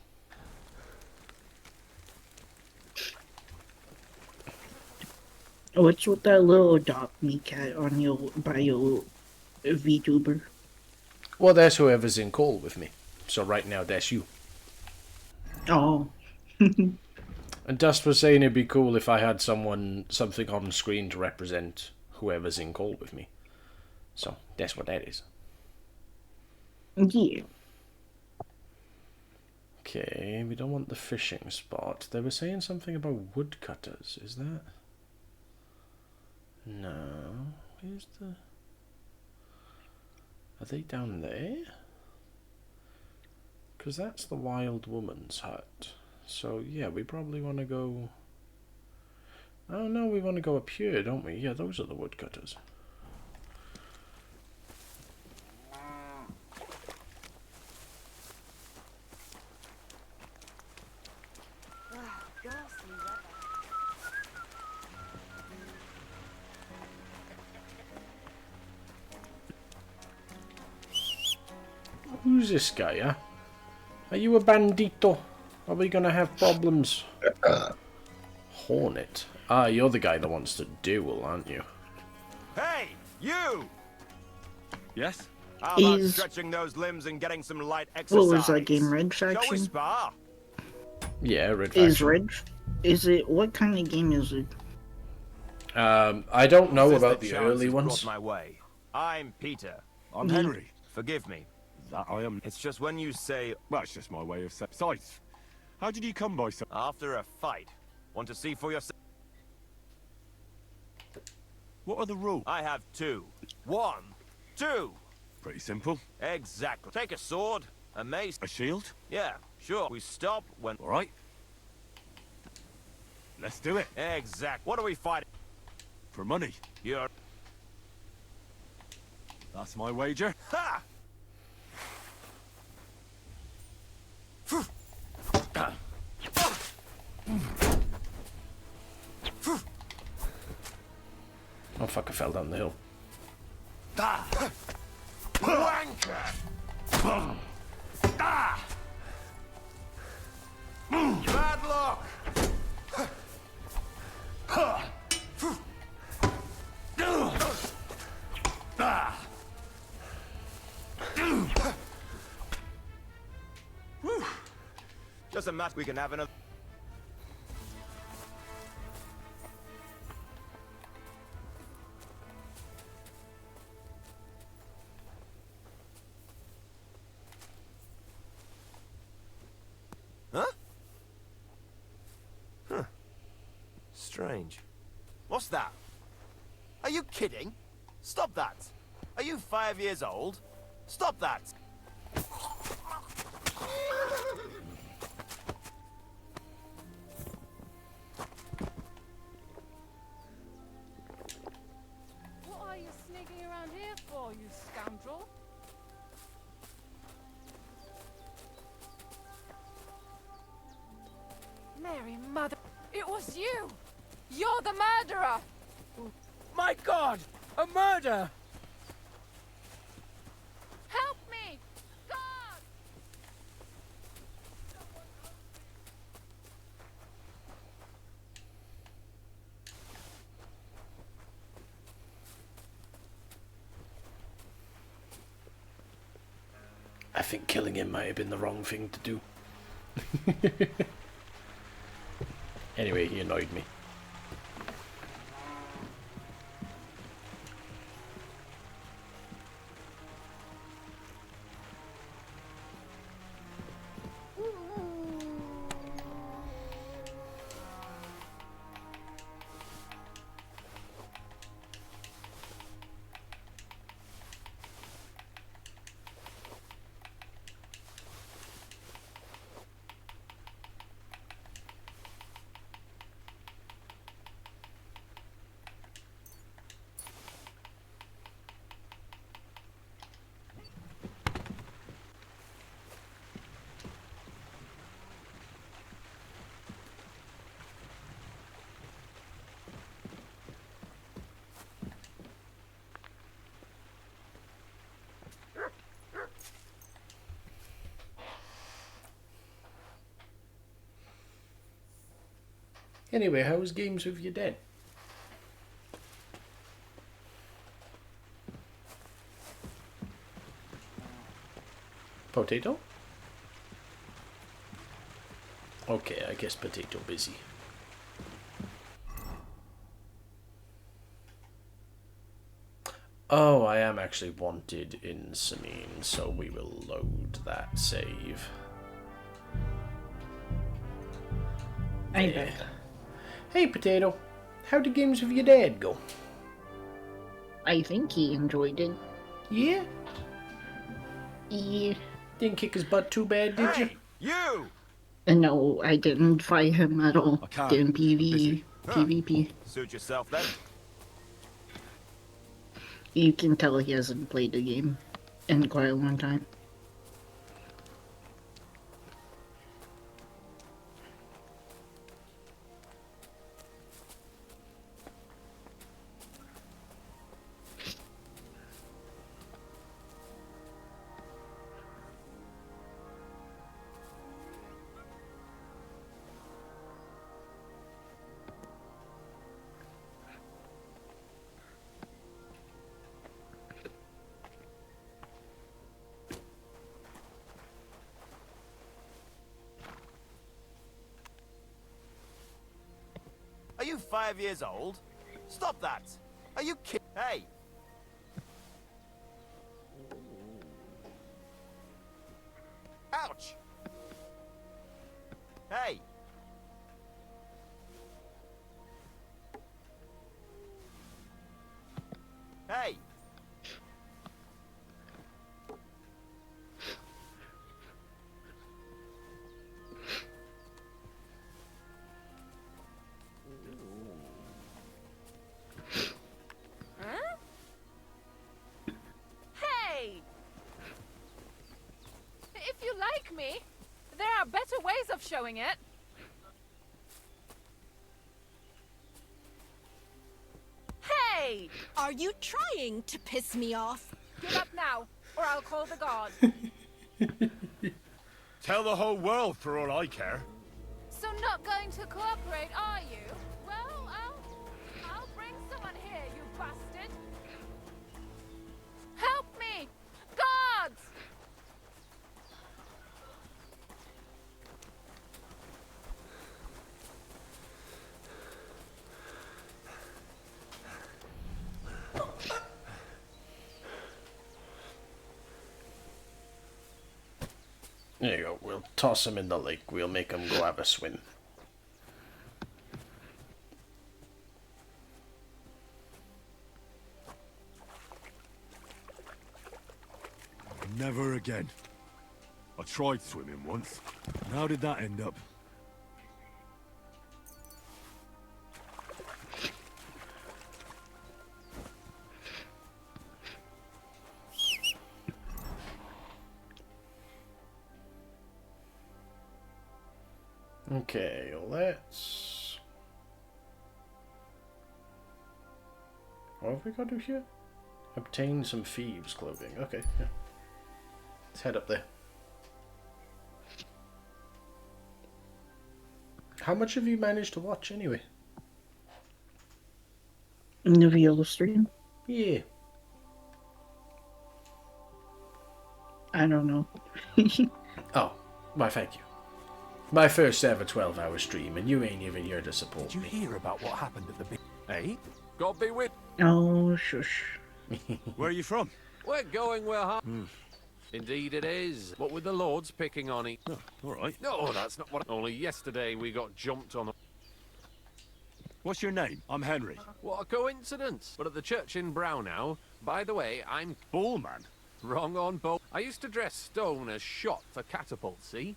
What's with that little adopt me cat on your bio VTuber? Well, that's whoever's in call with me. So right now, that's you. Oh. And Dust was saying it'd be cool if I had something on screen to represent whoever's in call with me. So that's what that is. Yeah. Okay, we don't want the fishing spot. They were saying something about woodcutters. Is that? No. Where's the... Are they down there? Because that's the wild woman's hut. So, yeah, we probably want to go... Oh, no, we want to go up here, don't we? Yeah, those are the woodcutters. Who's this guy, huh? Are you a bandito? Are we gonna have problems? Hornet. Ah, you're the guy that wants to duel, aren't you? Hey, you! Yes? How about stretching those limbs and getting some light exercise? What was that game, Red Shall we Faction? spar? Yeah, Red Is Faction. Red? Is it, what kind of game is it? I don't know about the early Chance has ones. brought my way. I'm Peter. I'm Henry. Forgive me. That I am. It's just when you say... Well, it's just my way of saying... Besides, how did you come by so... After a fight. Want to see for yourself? What are the rules? I have two. 1, 2. Pretty simple. Exactly. Take a sword, a mace... A shield? Yeah, sure. We stop when... Alright. Let's do it. Exact. What are we fighting? For money. You're... That's my wager. Ha! Oh fuck, I fell down the hill. Doesn't matter. We can have another. Huh? Huh. Strange. What's that? Are you kidding? Stop that! Are you 5 years old? Stop that! What are you sneaking around here for, you scoundrel? Mary, mother, it was you! You're the murderer! My God! A murder! Help me! God! I think killing him might have been the wrong thing to do. Anyway, he annoyed me. Anyway, how was games with your dad? Potato? Okay, I guess potato busy. Oh, I am actually wanted in Samine, so we will load that save. Hey, Potato. How'd the games with your dad go? I think he enjoyed it. Yeah? Yeah. Didn't kick his butt too bad, did you? You! No, I didn't fight him at all. Didn't PvP. Suit yourself then. You can tell he hasn't played the game in quite a long time. Are you 5 years old? Stop that! Are you kidding? Hey! Ouch! Hey! Hey! Huh? Hey! If you like me, there are better ways of showing it. Hey! Are you trying to piss me off? Give up now, or I'll call the guard. Tell the whole world for all I care. So not going to cooperate, are you? Well, I'll bring someone here, you bastard. Help me! Guards! There you go. We'll toss him in the lake. We'll make him go have a swim. Never again. I tried swimming once. And how did that end up? Okay, let's... What have we got to do here? Obtain some thieves' clothing. Okay, yeah. Let's head up there. How much have you managed to watch anyway? In the Viola stream? Yeah. I don't know. Oh, why thank you. My first ever 12-hour stream, and you ain't even here to support Did you me. hear about what happened at the big... Eh? God be with... Oh, shush. Where are you from? We're going where Indeed it is. What with the lords picking on each... Oh, all right. No, that's not what... Only yesterday we got jumped on... What's your name? I'm Henry. What a coincidence. But at the church in Brownhow... By the way, I'm... Ballman? Wrong on both. I used to dress stone as shot for catapults, see?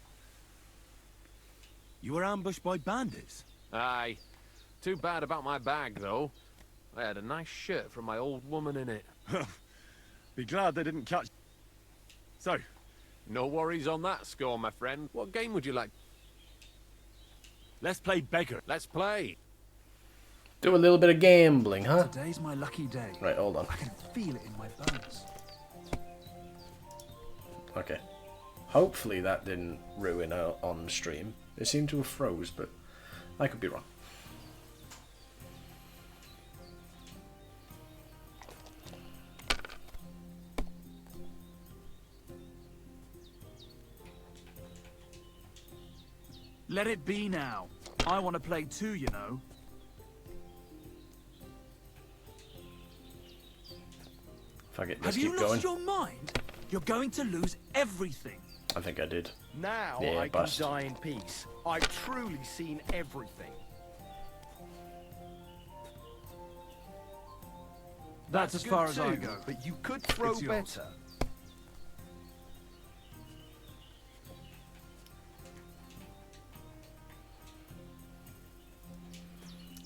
You were ambushed by bandits? Aye. Too bad about my bag, though. I had a nice shirt from my old woman in it. Be glad they didn't catch... So? No worries on that score, my friend. What game would you like? Let's play beggar. Let's play. Do a little bit of gambling, huh? Today's my lucky day. Right, hold on. I can feel it in my bones. Okay. Hopefully that didn't ruin our on stream. It seemed to have froze, but I could be wrong. Let it be now. I want to play too, you know. If I get Have this you keep lost going. your mind? You're going to lose everything. I think I did. Now Yeah, I bust. can die in peace. I've truly seen everything. That's as good far as I too, go. but you could throw It's yours. better.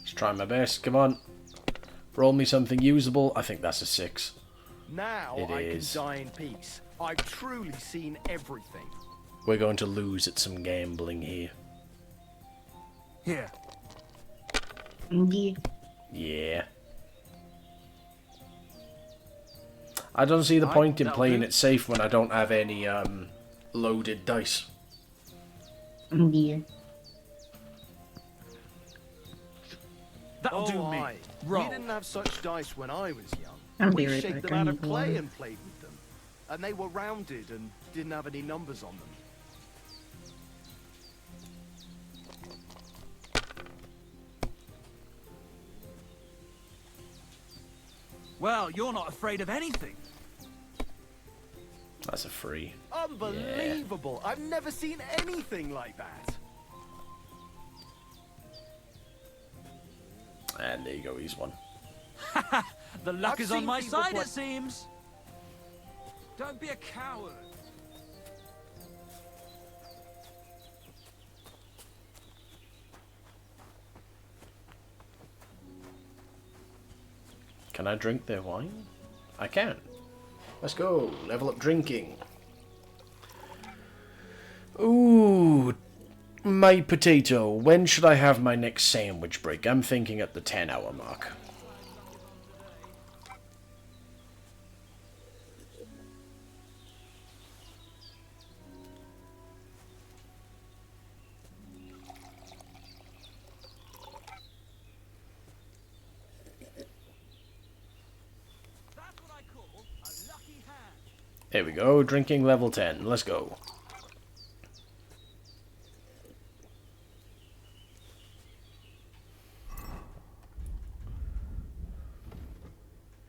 Just trying my best. Come on. Roll me something usable. I think that's a 6. Now It I is. can die in peace. I've truly seen everything. We're going to lose at some gambling here. Here. Yeah. Yeah. I don't see the point in that'll playing do. it safe when I don't have any loaded dice. Yeah. That'll do me. Aye. Roll. We didn't have such dice when I was young. I'll We be right shaped back. them I out need of clay water. and played with them. And they were rounded and didn't have any numbers on them. Well, you're not afraid of anything. That's a free. Unbelievable! I've never seen anything like that. And there you go, he's won. The luck I've is on seen my people side, play- it seems. Don't be a coward. Can I drink their wine? I can. Let's go. Level up drinking. Ooh. My potato. When should I have my next sandwich break? I'm thinking at the 10-hour mark. There we go, drinking level 10. Let's go.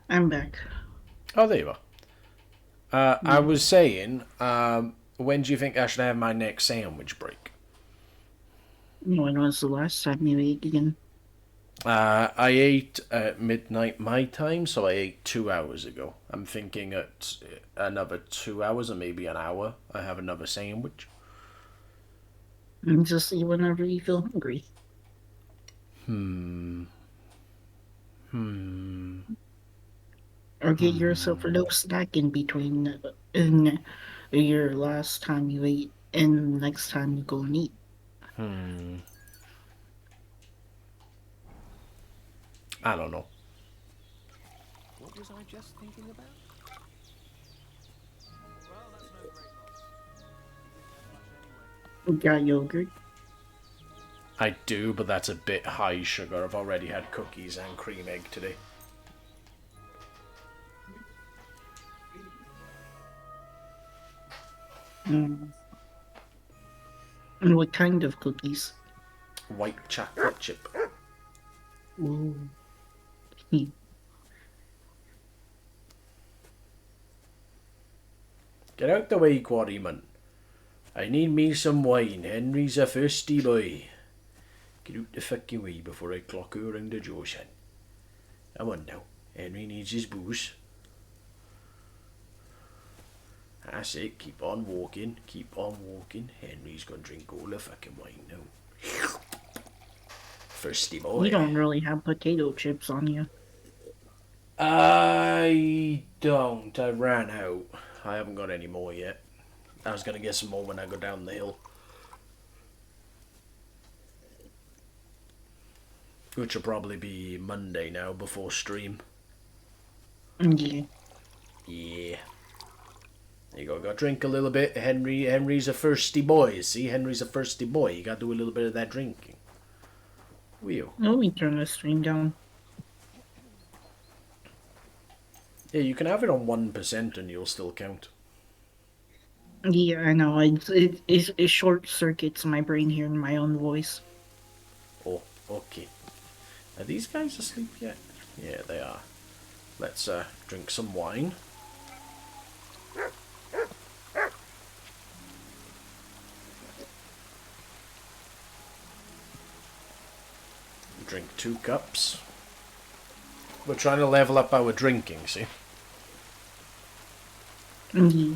I'm back. Oh, there you are. I was saying, When do you think I should have my next sandwich break? When was the last time you ate again? I ate at midnight my time, so I ate 2 hours ago. I'm thinking at another 2 hours or maybe an hour, I have another sandwich. And just eat whenever you feel hungry. Or get yourself a little snack in between in your last time you ate and next time you go and eat. I don't know. What was I just thinking about? Got yogurt? I do, but that's a bit high sugar. I've already had cookies and cream egg today. And what kind of cookies? White chocolate chip. Ooh. Get out the way, Quarryman. I need me some wine. Henry's a thirsty boy. Get out the fucking way before I clock her around the jaw, son. Come on now. Henry needs his booze. That's it. Keep on walking. Keep on walking. Henry's gonna drink all the fucking wine now. Thirsty boy. You don't really have potato chips on you. I don't. I ran out. I haven't got any more yet. I was gonna get some more when I go down the hill. Which will probably be Monday now before stream. Yeah. Yeah. There you go. Got to drink a little bit. Henry's a thirsty boy. See, Henry's a thirsty boy. You got to do a little bit of that drinking. Wheel. Let me turn the stream down. Yeah, you can have it on 1% and you'll still count. Yeah, I know. It short circuits my brain hearing my own voice. Oh, okay. Are these guys asleep yet? Yeah, they are. Let's drink some wine. Drink 2 cups. We're trying to level up our drinking, see? Mm-hmm.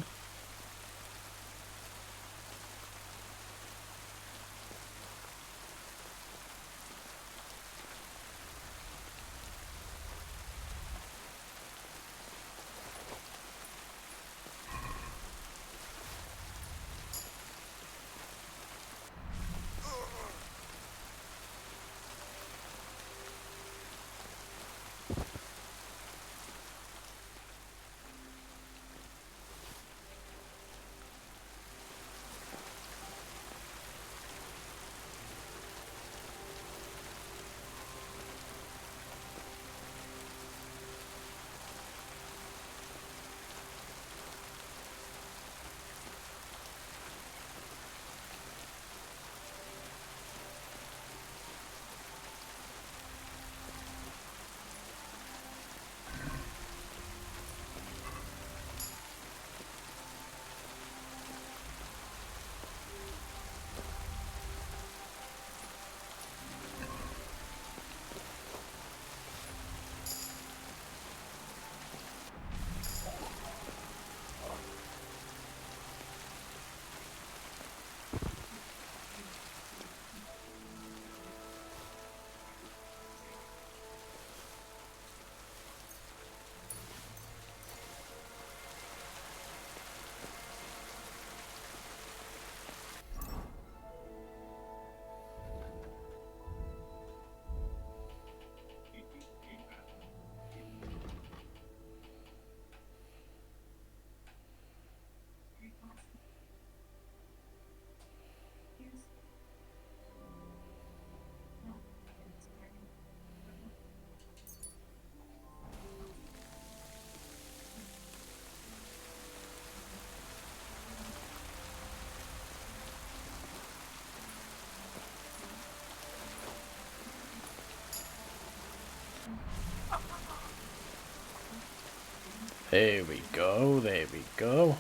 There we go, there we go.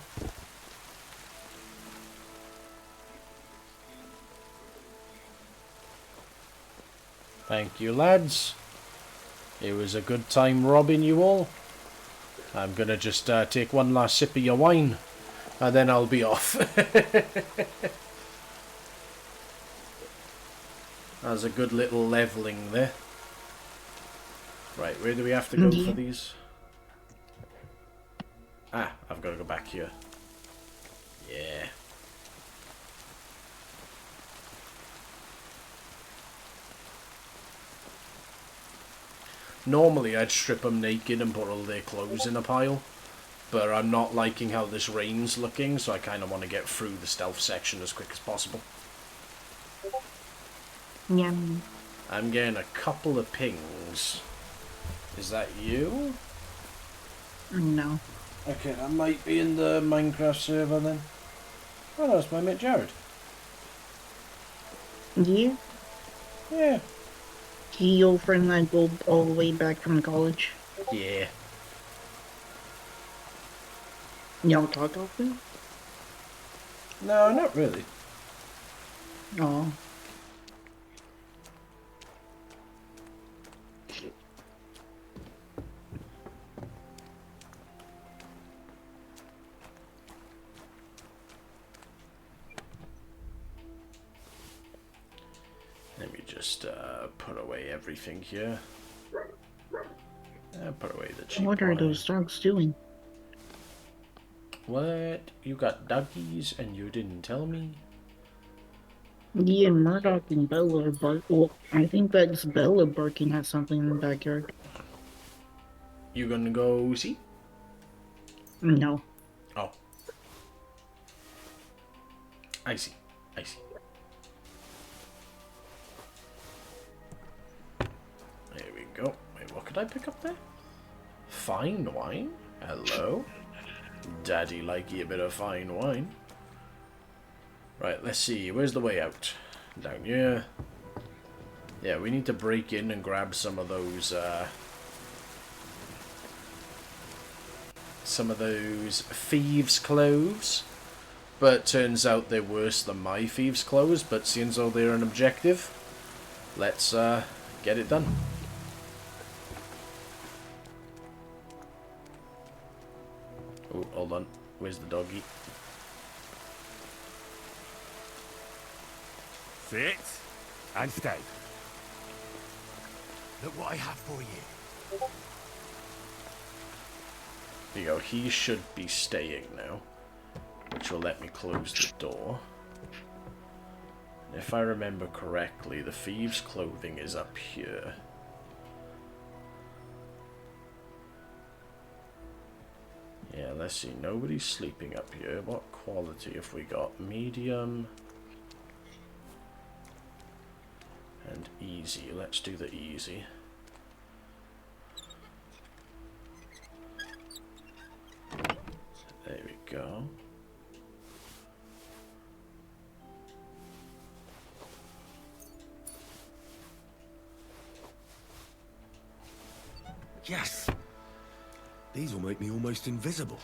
Thank you, lads. It was a good time robbing you all. I'm gonna just take one last sip of your wine, and then I'll be off. That's a good little leveling there. Right, where do we have to go for these? Ah, I've got to go back here. Yeah. Normally I'd strip them naked and put all their clothes in a pile, but I'm not liking how this rain's looking, so I kind of want to get through the stealth section as quick as possible. Yum. I'm getting a couple of pings. Is that you? No. Okay, that might be in the Minecraft server then. Oh, that's my mate Jared. Yeah? Yeah. He your friend that go all the way back from college? Yeah. Y'all talk often? No, not really. Oh. Let me just put away everything here. Put away the cheap What are wine. those dogs doing? What? You got doggies and you didn't tell me? Yeah, Murdoch and Bella are Well, I think that's Bella barking at something in the backyard. You gonna go see? No. Oh. I see. I see. There we go. Wait, what could I pick up there? Fine wine? Hello? Daddy likey a bit of fine wine. Right, let's see. Where's the way out? Down here. Yeah, we need to break in and grab some of those thieves' clothes. But turns out they're worse than my thieves' clothes. But seeing as though they're an objective, let's get it done. Oh, hold on. Where's the doggy? Sit and stay. Look what I have for you. There you go. He should be staying now, which will let me close the door. And if I remember correctly, the thieves' clothing is up here. Yeah, let's see. Nobody's sleeping up here. What quality have we got? Medium and easy. Let's do the easy. There we go. Yes! These will make me almost invisible.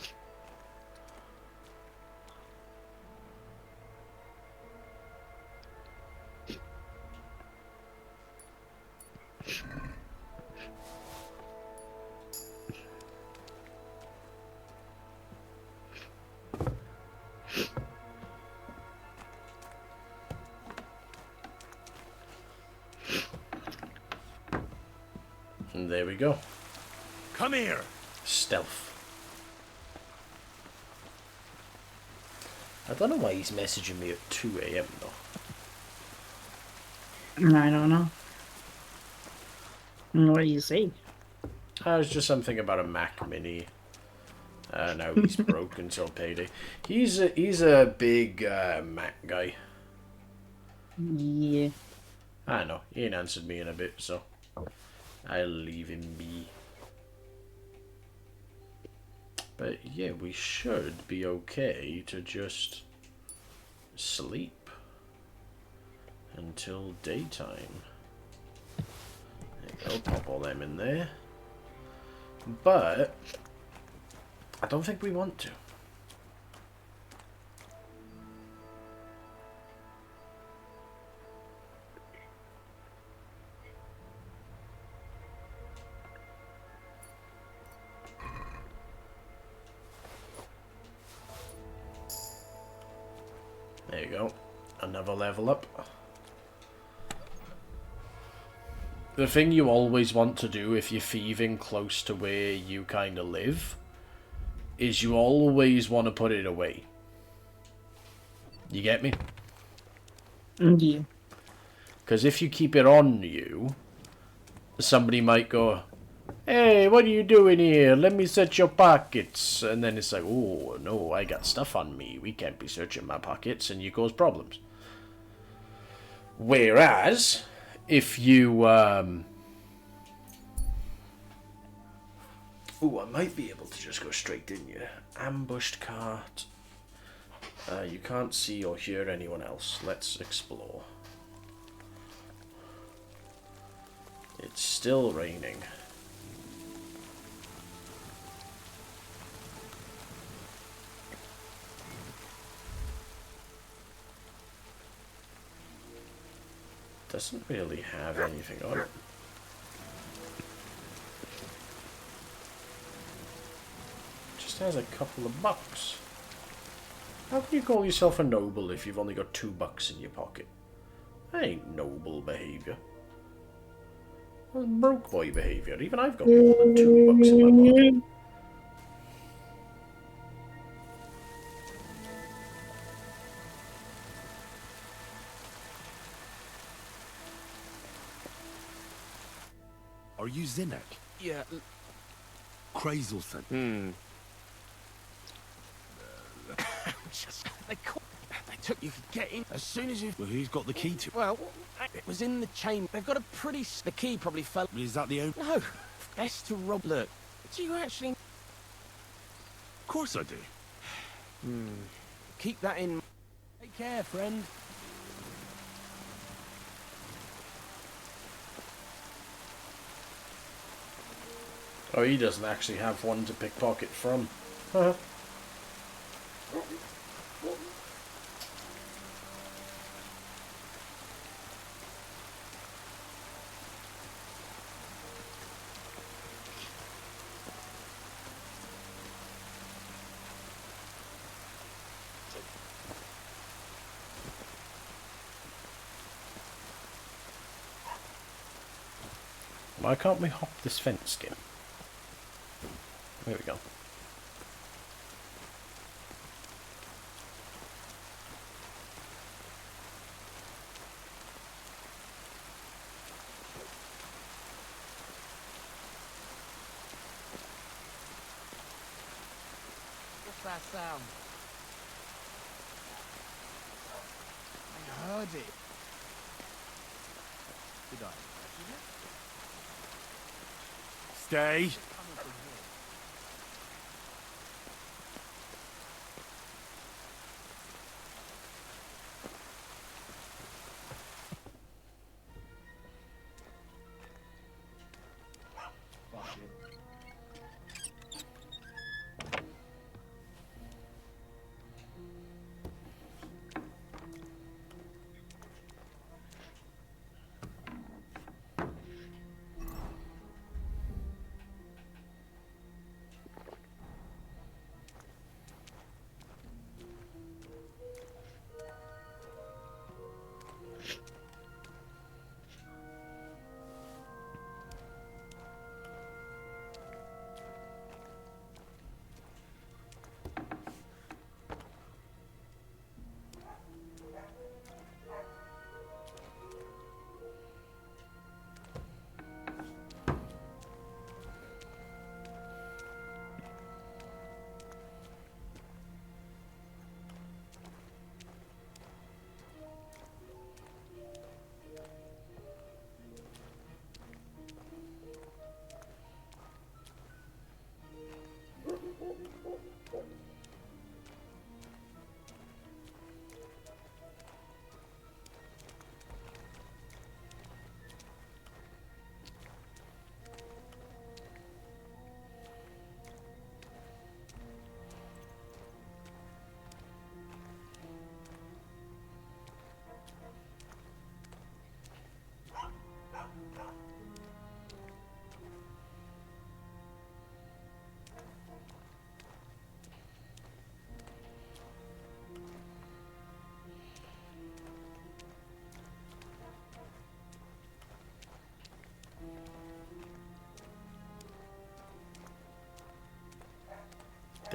And there we go. Come here! Stealth. I don't know why he's messaging me at 2 AM though. I don't know. What do you say? It was just something about a Mac Mini. Now he's broke until payday. He's a big Mac guy. Yeah. I know. He ain't answered me in a bit, so I'll leave him be. But yeah, we should be okay to just sleep until daytime. There you go, pop all them in there. But I don't think we want to. go. Another level up. The thing you always want to do if you're thieving close to where you kind of live is you always want to put it away. You get me? Yeah. Because if you keep it on you, somebody might go, "Hey, what are you doing here? Let me search your pockets." And then it's like, "Oh, no, I got stuff on me. We can't be searching my pockets," and you cause problems. Whereas, if you, Ooh, I might be able to just go straight in here. Ambushed cart. You can't see or hear anyone else. Let's explore. It's still raining. Doesn't really have anything on it. Just has a couple of bucks. How can you call yourself a noble if you've only got $2 in your pocket? That ain't noble behaviour. That's broke boy behaviour. Even I've got more than $2 in my pocket. Are you Zinnek? Yeah. Krazelson. They took you could get in as soon as you. Well, who's got the key to it? Well, it was in the chain. They've got a pretty. The key probably fell. Is that the only? No, best to rob. Look, do you actually? Of course I do. Keep that in. Take care, friend. Oh, he doesn't actually have one to pickpocket from. Why can't we hop this fence skin? There we go. What's that sound? I heard it. Did I? Stay.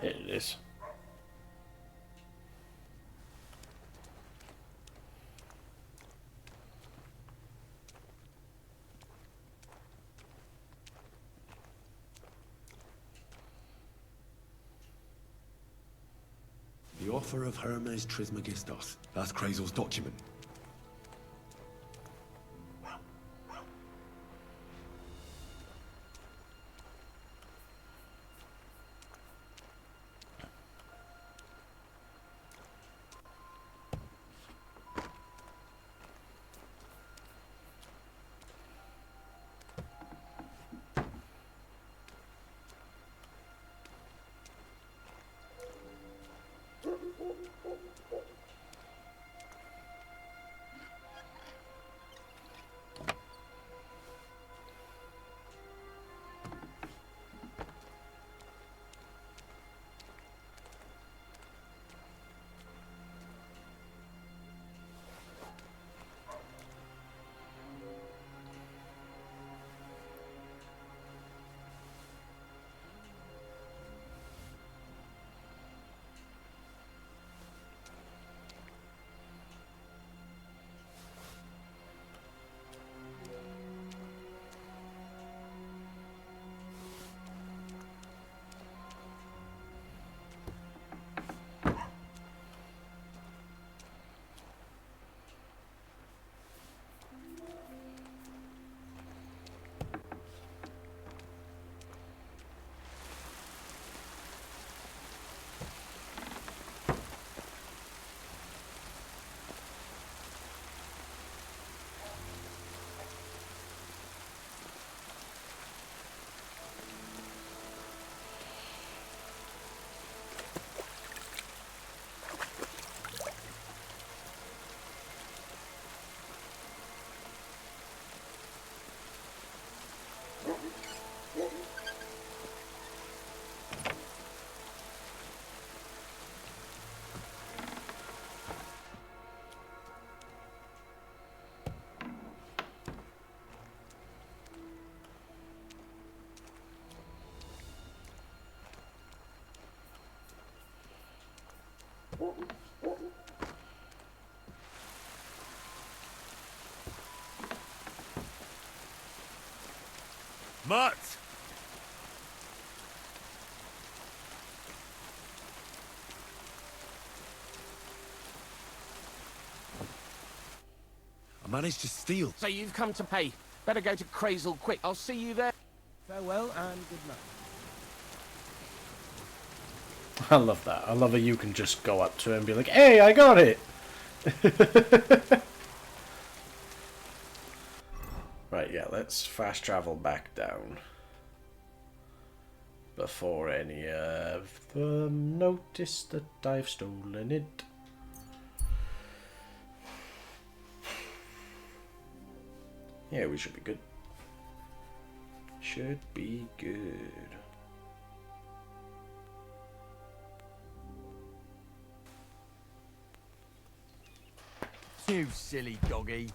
Here it is. The offer of Hermes Trismegistos. That's Krazel's document. Mutt! I managed to steal. So you've come to pay. Better go to Krazel quick. I'll see you there. Farewell and good night. I love that. I love how you can just go up to it and be like, hey, I got it! Right, yeah, let's fast travel back down. Before any of them notice that I've stolen it. Yeah, we should be good. Should be good. You silly doggy.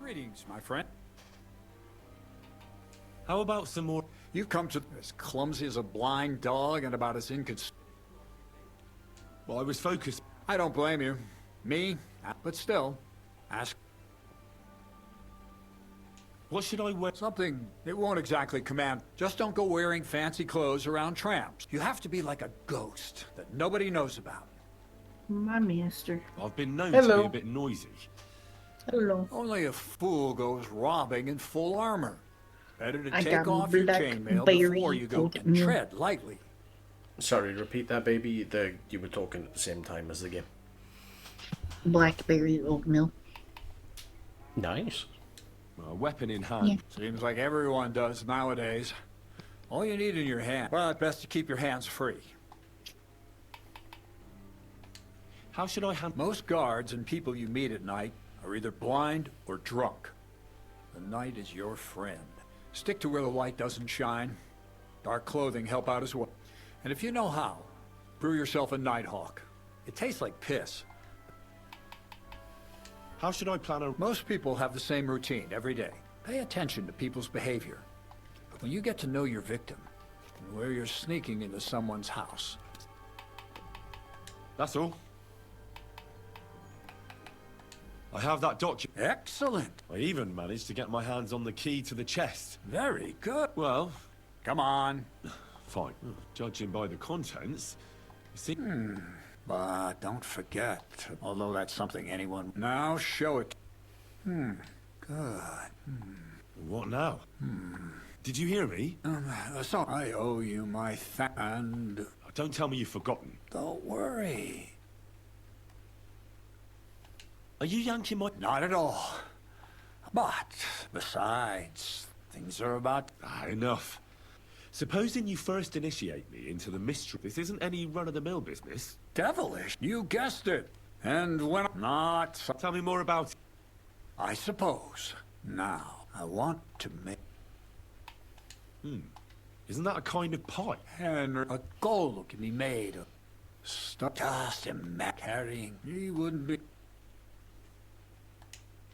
Greetings, my friend. How about some more? You've come to as clumsy as a blind dog and about as inconsistent. Well, I was focused. I don't blame you. Me, but still, ask. What should I wear? Something it won't exactly command. Just don't go wearing fancy clothes around tramps. You have to be like a ghost that nobody knows about. My master. I've been known to be a bit noisy. Hello. Only a fool goes robbing in full armor. Better to I take got off your black chainmail berry before you go and oatmeal. tread lightly. Sorry, repeat that, baby. You were talking at the same time as the game. Blackberry oatmeal. Nice. A weapon in hand. Yeah. Seems like everyone does nowadays. All you need in your hand. Well, it's best to keep your hands free. How should I handle... Most guards and people you meet at night are either blind or drunk. The night is your friend. Stick to where the light doesn't shine. Dark clothing help out as well. And if you know how, brew yourself a Nighthawk. It tastes like piss. How should I plan a... Most people have the same routine every day. Pay attention to people's behavior. But when you get to know your victim, and where you're sneaking into someone's house... That's all. I have that document. Excellent. I even managed to get my hands on the key to the chest. Very good. Well... Come on. Fine. Judging by the contents, you see... But don't forget, although that's something anyone... Now show it. Good. What now? Did you hear me? So I owe you my and... Don't tell me you've forgotten. Don't worry. Are you yanking my... Not at all. But, besides, things are about... Enough. Supposing you first initiate me into the mystery, this isn't any run-of-the-mill business. Devilish. You guessed it. And when... Not... Tell me more about it. I suppose. Now, I want to make... Isn't that a kind of pie? Henry, a goal can be made of... Stuff. Just imagine carrying... He wouldn't be...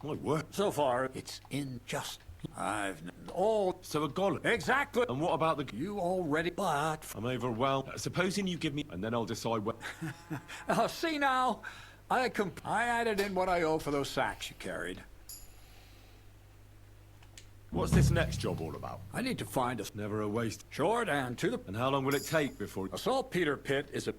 My word. So far, it's in just... I've... So a golem. Exactly. And what about the... You already... But... I'm overwhelmed. Supposing you give me... And then I'll decide what... See now? I added in what I owe for those sacks you carried. What's this next job all about? I need to find a... Never a waste. Short and to the... And how long will it take before... A saltpeter pit is a...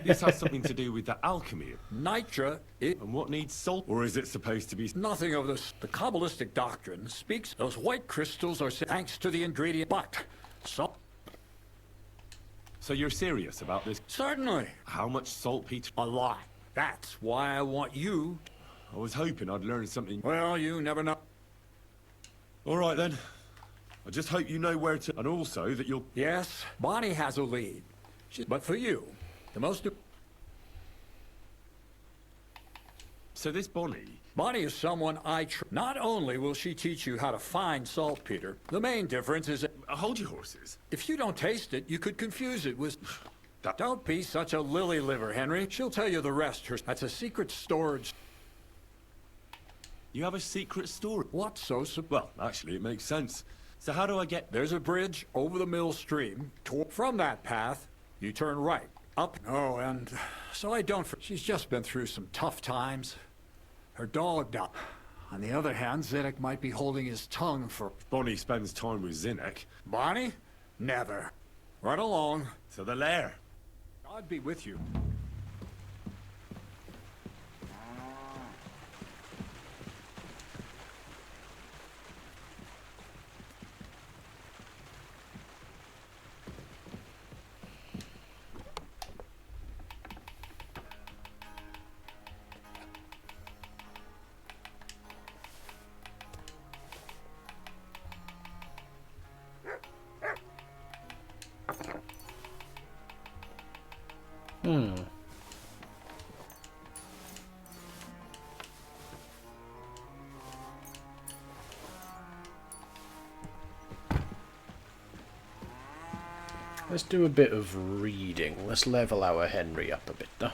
This has something to do with the alchemy. Nitra, And what needs salt? Or is it supposed to be... Nothing of this. The Kabbalistic doctrine speaks those white crystals are thanks to the ingredient, but... So you're serious about this? Certainly. How much saltpeter? A lot. That's why I want you... I was hoping I'd learn something. Well, you never know. All right, then. I just hope you know where to... And also that you'll... Yes, Bonnie has a lead. But for you, the most... So this Bonnie... Bonnie is someone Not only will she teach you how to find saltpeter, the main difference is... Hold your horses. If you don't taste it, you could confuse it with... Don't be such a lily liver, Henry. She'll tell you the rest. That's a secret storage... You have a secret storage? What so... Well, actually, it makes sense. So how do I get... There's a bridge over the mill stream. From that path, you turn right. Up. Oh, and so I don't... She's just been through some tough times. Her dog died. On the other hand, Zinnik might be holding his tongue for... Bonnie spends time with Zinnik. Bonnie? Never. Run along. To the lair. God be with you. Let's do a bit of reading. Let's level our Henry up a bit, though.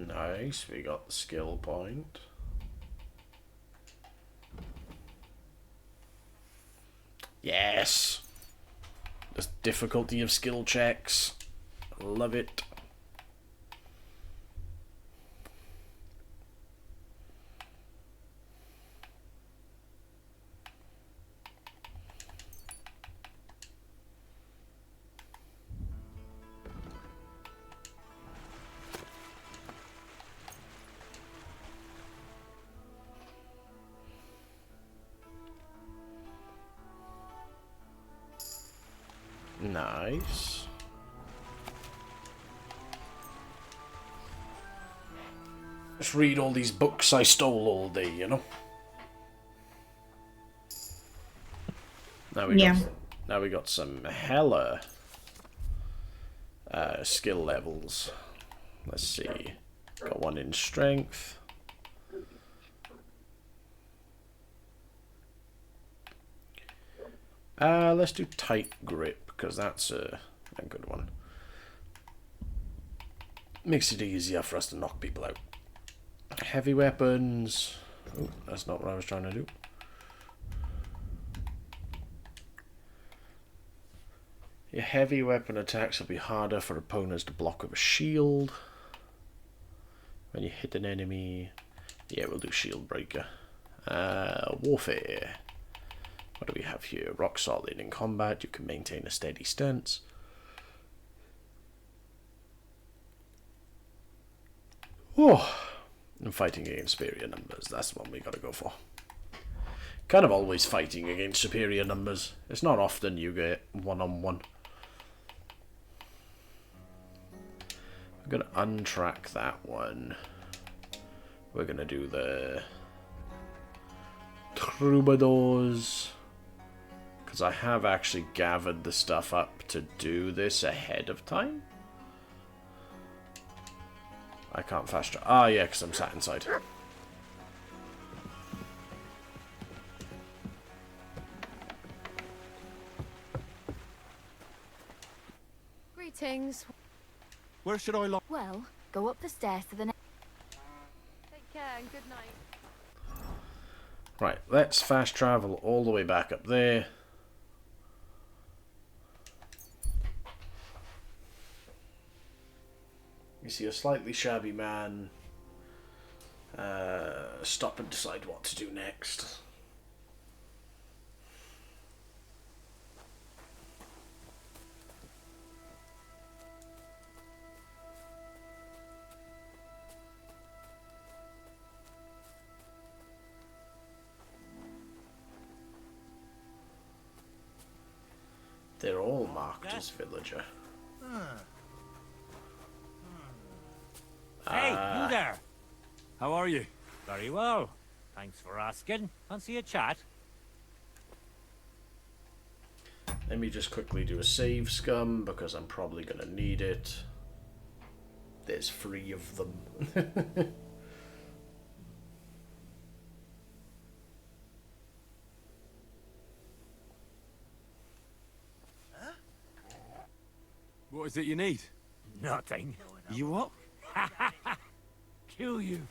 Nice, we got the skill point. Yes! The difficulty of skill checks. Love it. Nice. Just read all these books I stole all day, you know? Now we got some hella skill levels. Let's see. Got one in strength. Let's do tight grip, because that's a good one. Makes it easier for us to knock people out. Heavy weapons. Oh, that's not what I was trying to do. Your heavy weapon attacks will be harder for opponents to block with a shield. When you hit an enemy, yeah, we'll do shield breaker. Warfare. What do we have here? Rock solid. In combat, you can maintain a steady stance. Oh, and fighting against superior numbers. That's the one we gotta go for. Kind of always fighting against superior numbers. It's not often you get one-on-one. I'm gonna untrack that one. We're gonna do the troubadours, because I have actually gathered the stuff up to do this ahead of time. I can't fast travel. Ah, yeah, because I'm sat inside. Greetings. Where should I lock? Well, go up the stairs to the next. Take care and good night. Right, let's fast travel all the way back up there. You see a slightly shabby man. Stop and decide what to do next. They're all marked as villager. Hey, you there! How are you? Very well. Thanks for asking. Fancy a chat? Let me just quickly do a save, scum, because I'm probably going to need it. There's 3 of them. What is it you need? Nothing. You what? Kill you.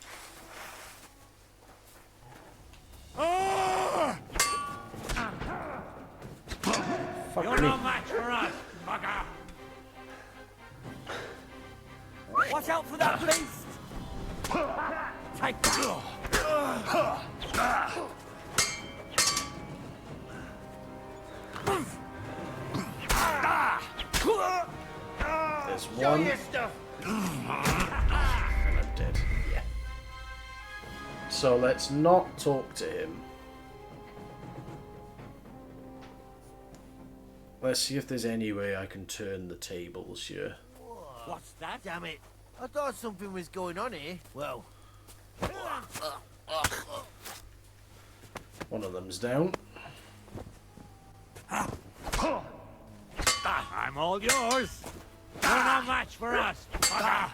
You're no match for us, bugger. Watch out for that beast. Take that. There's one. And I'm dead. Yeah. So let's not talk to him. Let's see if there's any way I can turn the tables here. What's that? Damn it. I thought something was going on here. Well. One of them's down. I'm all yours. You're no match for us, bugger.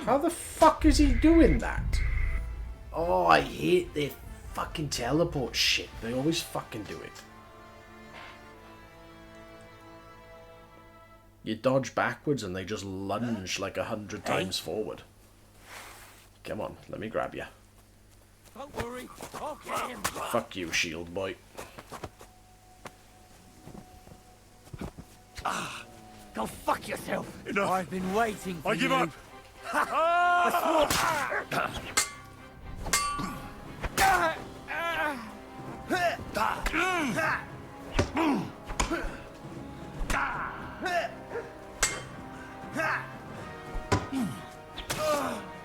How the fuck is he doing that? Oh, I hate their fucking teleport shit. They always fucking do it. You dodge backwards and they just lunge like 100 times forward. Come on, let me grab you. Don't worry, I'll get him. Fuck you, shield boy. Go fuck yourself. Enough. I've been waiting for I you. give up.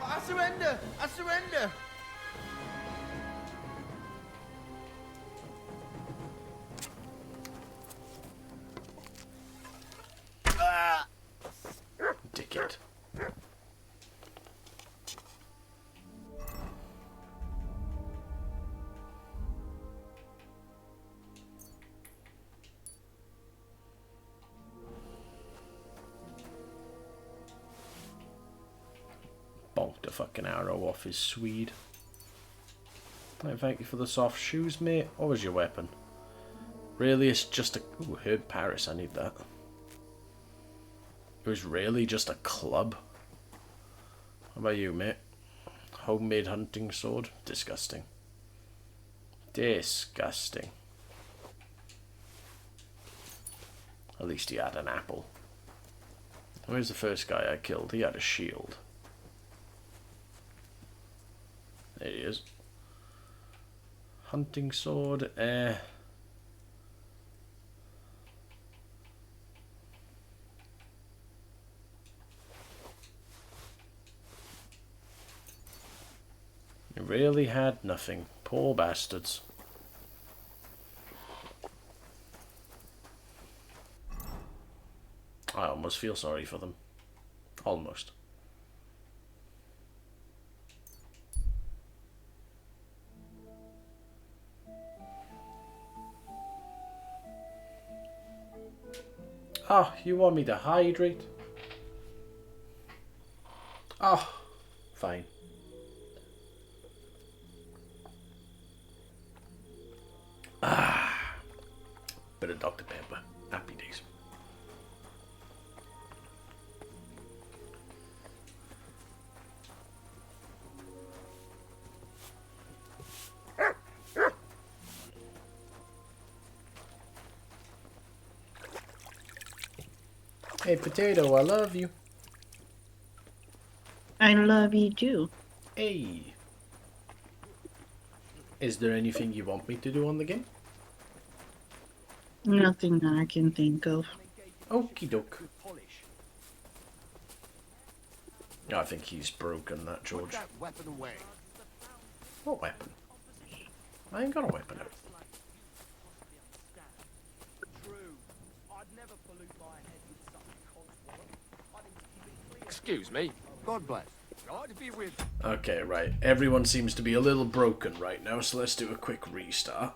I surrender! I surrender! knocked a fucking arrow off his Swede. Right, thank you for the soft shoes, mate. What was your weapon? Really, it's just a... Ooh, Herb Paris, I need that. It was really just a club. How about you, mate? Homemade hunting sword? Disgusting. Disgusting. At least he had an apple. Where's the first guy I killed? He had a shield. There he is. Hunting sword, It really had nothing. Poor bastards. I almost feel sorry for them. Almost. Oh, you want me to hydrate? Oh, fine. Ah, bit of Dr. Pepper. Happy days. Hey, Potato, I love you. I love you too. Hey. Is there anything you want me to do on the game? Nothing that I can think of. Okie doke. I think he's broken that, George. Put that weapon away. What weapon? I ain't got a weapon out. Excuse me. God bless. God be with Okay, right. Everyone seems to be a little broken right now, so let's do a quick restart.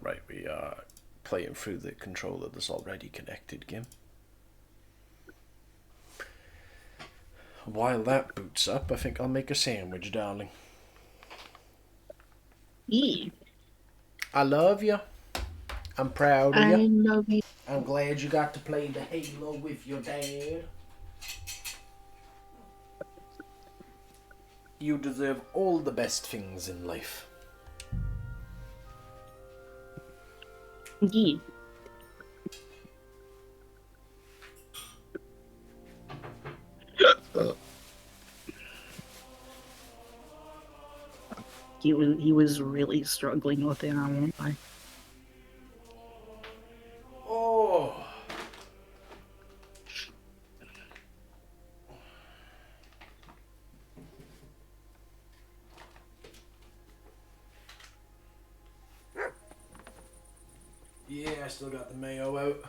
Right, we are playing through the controller that's already connected, game. While that boots up, I think I'll make a sandwich, darling. Yeah. I love you. I'm proud of you. I love you. I'm glad you got to play the Halo with your dad. You deserve all the best things in life. Yeah. He was really struggling with it, I won't lie. Oh. Yeah, I still got the mayo out.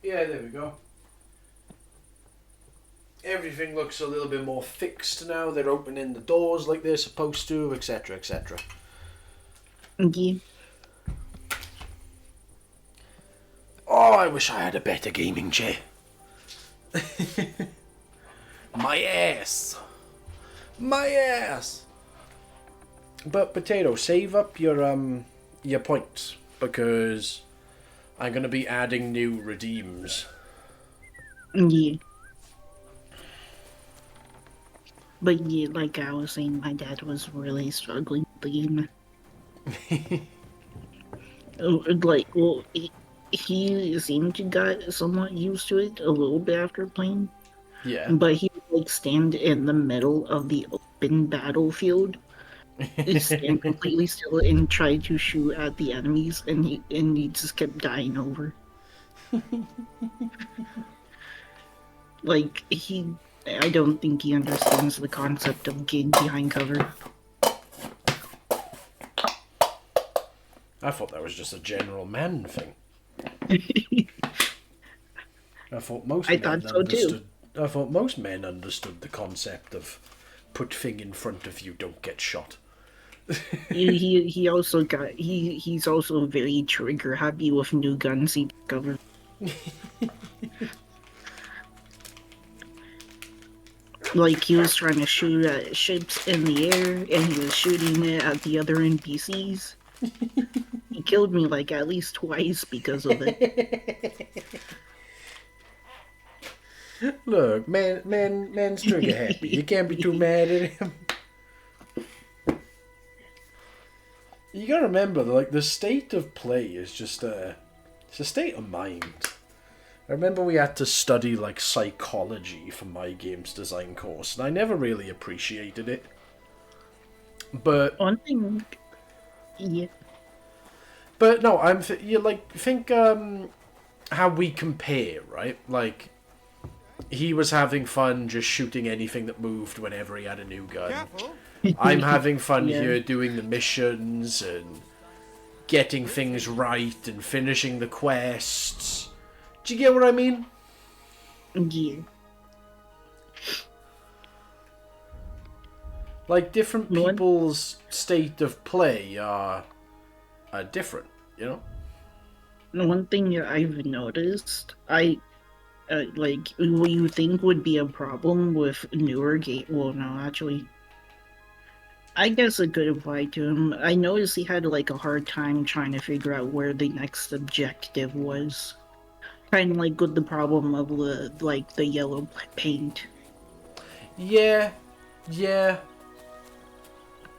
Yeah, there we go. Everything looks a little bit more fixed now. They're opening the doors like they're supposed to, etc., etc. Yeah. Oh, I wish I had a better gaming chair. My ass. My ass. But Potato, save up your points, because I'm gonna be adding new redeems. Yeah. But yeah, like I was saying, my dad was really struggling with the game. Like, well, he seemed to got somewhat used to it a little bit after playing. Yeah. But he would like stand in the middle of the open battlefield, stand completely still and try to shoot at the enemies, and he just kept dying over. Like I don't think he understands the concept of getting behind cover. I thought that was just a general man thing. I thought most men understood. I thought most men understood the concept of put thing in front of you, don't get shot. He's also very trigger happy with new guns he discovered. Like, he was trying to shoot at ships in the air, and he was shooting it at the other NPCs. He killed me, like, at least twice because of it. Look, man's trigger happy. You can't be too mad at him. You gotta remember, like, the state of play is just it's a state of mind. I remember we had to study, like, psychology for my games design course, and I never really appreciated it. But one thing, yeah. But no, you like think how we compare, right? Like, he was having fun just shooting anything that moved whenever he had a new gun. Careful. I'm having fun Yeah. here doing the missions and getting things right and finishing the quests. Do you get what I mean? Yeah. Like, different people's state of play are different, you know? One thing that I've noticed, like, what you think would be a problem with newer game. Well, no, actually, I guess it could apply to him. I noticed he had, like, a hard time trying to figure out where the next objective was. Kind of like with the problem of the yellow paint. Yeah.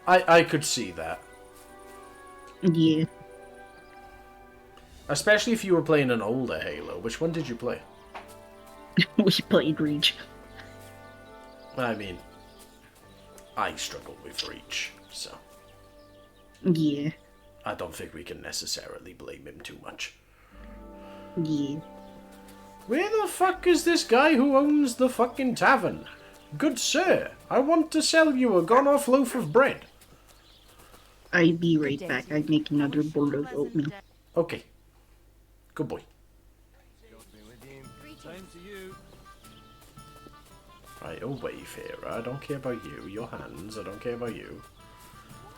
I could see that. Yeah. Especially if you were playing an older Halo. Which one did you play? We played Reach. I mean, I struggled with Reach, so... Yeah. I don't think we can necessarily blame him too much. Yeah. Where the fuck is this guy who owns the fucking tavern? Good sir, I want to sell you a gone-off loaf of bread. I'll be right back. I make another bowl of oatmeal. Okay. Good boy. Same to you. Right, oh Wayfarer, I don't care about you. Your hands, I don't care about you.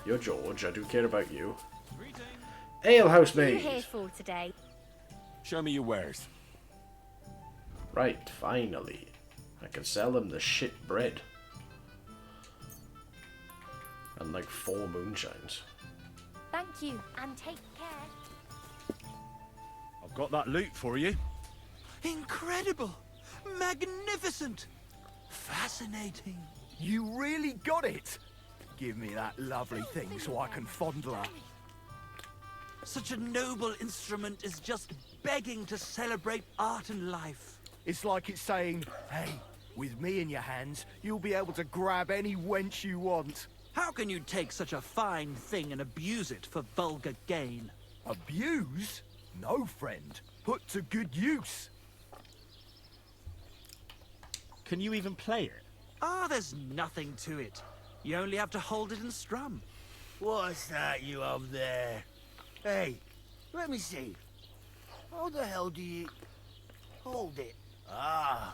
You're George, I do care about you. Alehouse What are you maid! here for today? Show me your wares. Right, finally. I can sell him the shit bread. And like 4 moonshines. Thank you, and take care. I've got that loot for you. Incredible! Magnificent! Fascinating! You really got it! Give me that lovely thing so I can fondle her. Such a noble instrument is just begging to celebrate art and life. It's like it's saying, hey, with me in your hands, you'll be able to grab any wench you want. How can you take such a fine thing and abuse it for vulgar gain? Abuse? No, friend. Put to good use. Can you even play it? Ah, there's nothing to it. You only have to hold it and strum. What's that you up there? Hey, let me see. How the hell do you... hold it? Ah.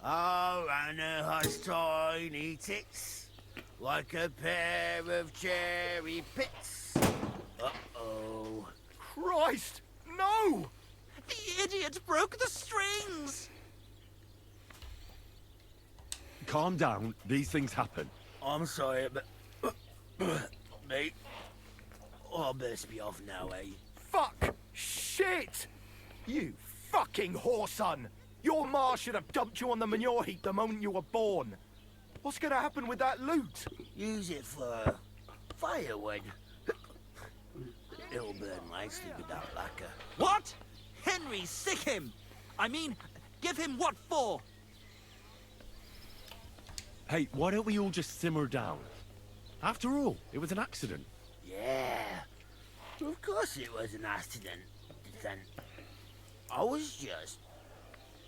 Oh, Anna has tiny tits, like a pair of cherry pits. Uh-oh. Christ, no! The idiot broke the strings! Calm down. These things happen. I'm sorry, but... mate, I best be off now, eh? Fuck! Shit! You fucking whoreson! Your ma should have dumped you on the manure heap the moment you were born. What's gonna happen with that loot? Use it for firewood. It'll burn nicely without lacquer. What? Henry, sick him! I mean, give him what for? Hey, why don't we all just simmer down? After all, it was an accident. Yeah. Of course it was an accident. Then I was just...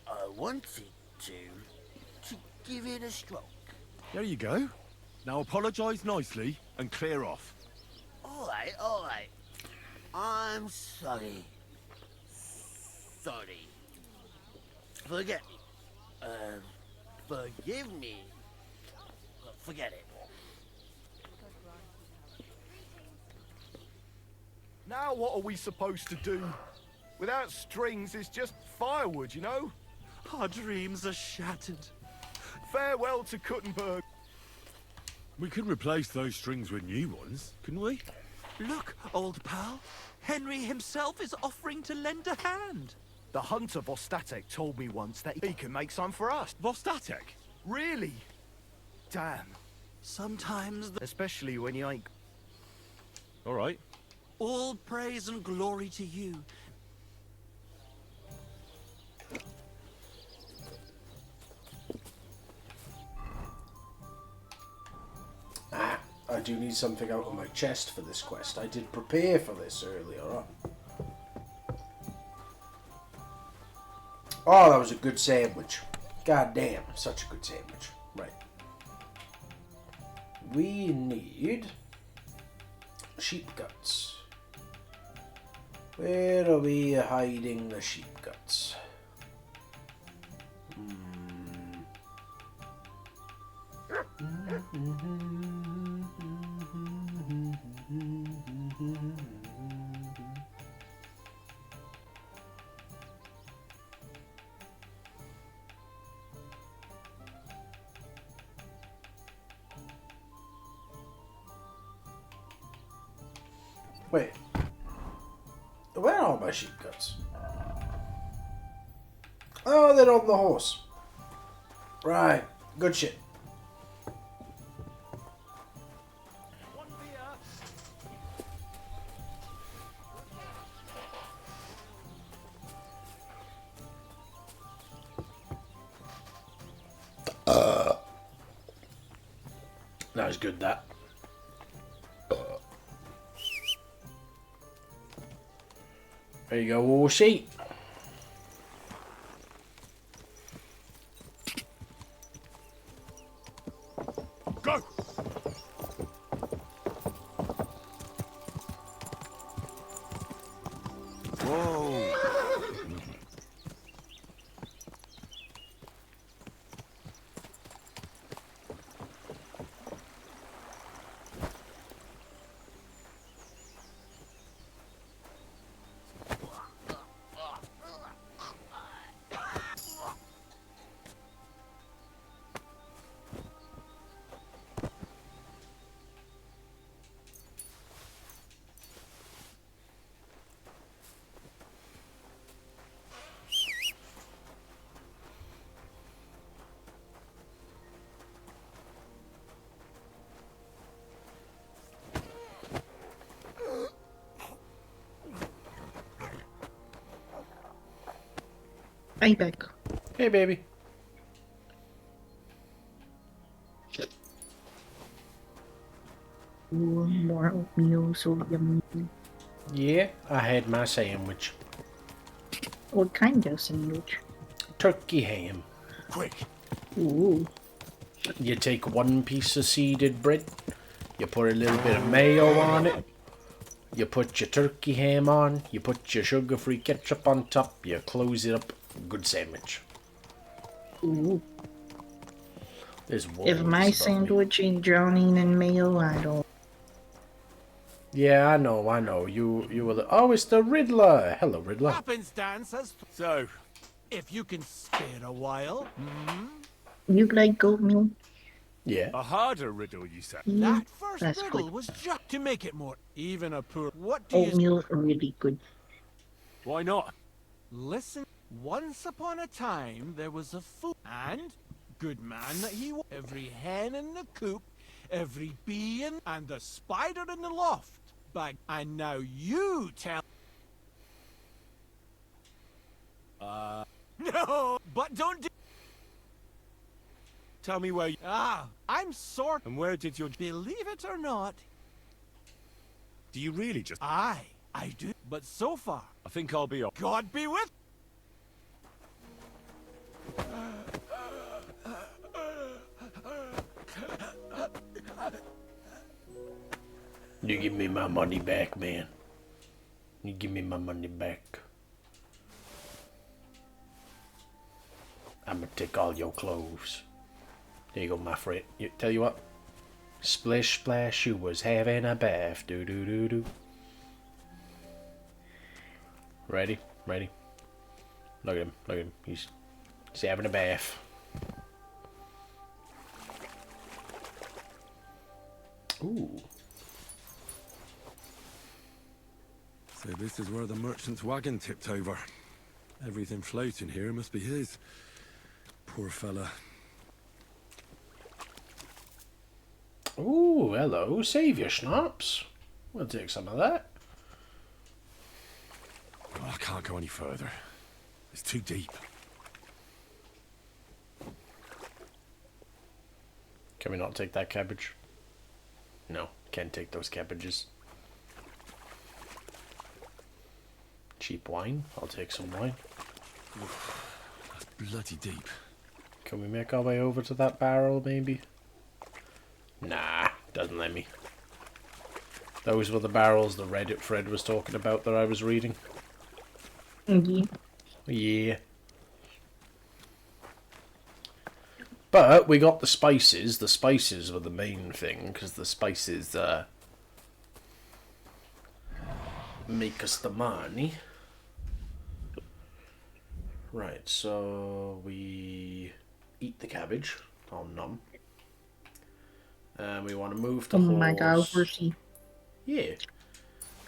I wanted to give it a stroke. There you go. Now apologise nicely and clear off. Alright, alright. I'm sorry. Sorry. Forget me. Forgive me. Forget it. Now what are we supposed to do? Without strings, it's just firewood, you know? Our dreams are shattered. Farewell to Kuttenberg. We could replace those strings with new ones, couldn't we? Look, old pal. Henry himself is offering to lend a hand. The hunter Vostatek told me once that he can make some for us. Vostatek? Really? Damn. Sometimes, especially when you ain't... All right. All praise and glory to you. I do need something out of my chest for this quest. I did prepare for this earlier on. Oh, that was a good sandwich. God damn, such a good sandwich. Right. We need sheep guts. Where are we hiding the sheep guts? Wait. Where are my sheep guts? Oh, they're on the horse. Right. Good shit. That was good, that. There you go, horsey. Go! Whoa! I'm back. Hey, baby. Ooh, more oatmeal, so yummy. Yeah, I had my sandwich. What kind of sandwich? Turkey ham. Quick. Ooh. You take one piece of seeded bread, you put a little bit of mayo on it, you put your turkey ham on, you put your sugar-free ketchup on top, you close it up. Good sandwich. Ooh. There's If my sandwich ain't drowning in mayo, I don't. Yeah, I know. You will. Oh, it's the Riddler. Hello, Riddler. Happenstance says so. If you can spare a while, You like oatmeal? Yeah. A harder riddle, you said. Yeah, that first that's riddle quick. was just to make it more even a poor. What do you Oatmeal are really good. Why not? listen? Once upon a time, there was a fool and good man that he was. Every hen in the coop, every bee in, and the spider in the loft. And now you tell. No, but don't do. Tell me where you... I'm sort. And where did your... Believe it or not. Do you really just... I do. But so far... I think I'll be off. God be with... You give me my money back, man. You give me my money back. I'm gonna take all your clothes. There you go, my friend. Tell you what. Splish splash, you was having a bath. Do do do do. Ready? Ready? Look at him. Look at him. He's having a bath. Ooh. So this is where the merchant's wagon tipped over. Everything floating here must be his. Poor fella. Ooh, hello. Save your schnapps. We'll take some of that. Oh, I can't go any further. It's too deep. Can we not take that cabbage? No, can't take those cabbages. Cheap wine. I'll take some wine. That's bloody deep. Can we make our way over to that barrel, maybe? Nah, doesn't let me. Those were the barrels the Reddit Fred was talking about that I was reading. Yeah. But we got the spices. The spices were the main thing, because the spices make us the money. Right, so we eat the cabbage. Oh, num. And we want to move the horse. Oh my god, horsey. Yeah.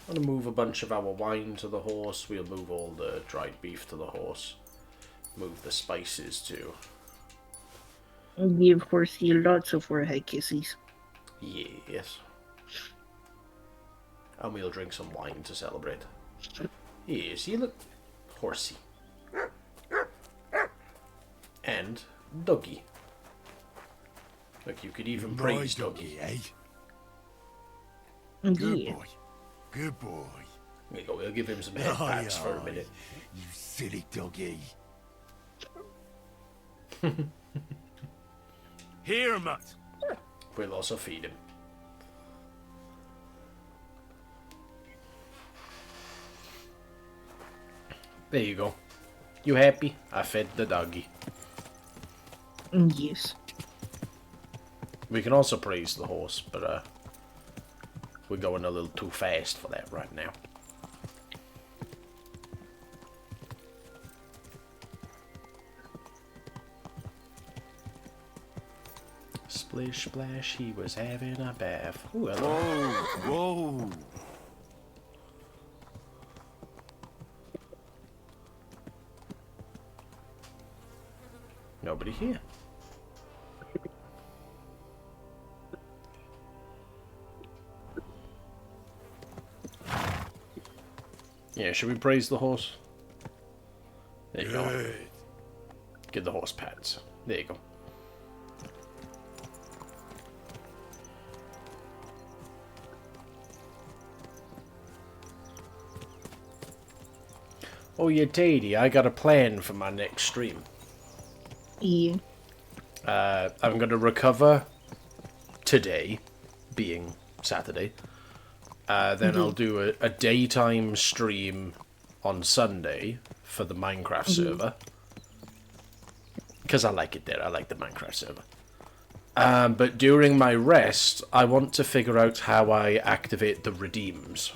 Want to move a bunch of our wine to the horse. We'll move all the dried beef to the horse. Move the spices too. Give horsey lots of forehead kisses. Yes. And we'll drink some wine to celebrate. Yes, you look horsey. And Dougie. Look, you could even praise Dougie, eh? Yeah. Good boy. Good boy. There you go, we'll give him some head pats for a minute. You silly doggy. Here, Mutt. We'll also feed him. There you go. You happy? I fed the doggy. Yes. We can also praise the horse, but we're going a little too fast for that right now. Splish splash, he was having a bath. Ooh, hello. Whoa, whoa. Nobody here. Yeah, should we praise the horse? There you go. Give the horse pats. There you go. Oh, yeah, Daddy, I got a plan for my next stream. Yeah. I'm going to recover today, being Saturday. Then I'll do a daytime stream on Sunday for the Minecraft server. Because I like it there. I like the Minecraft server. But during my rest, I want to figure out how I activate the redeems.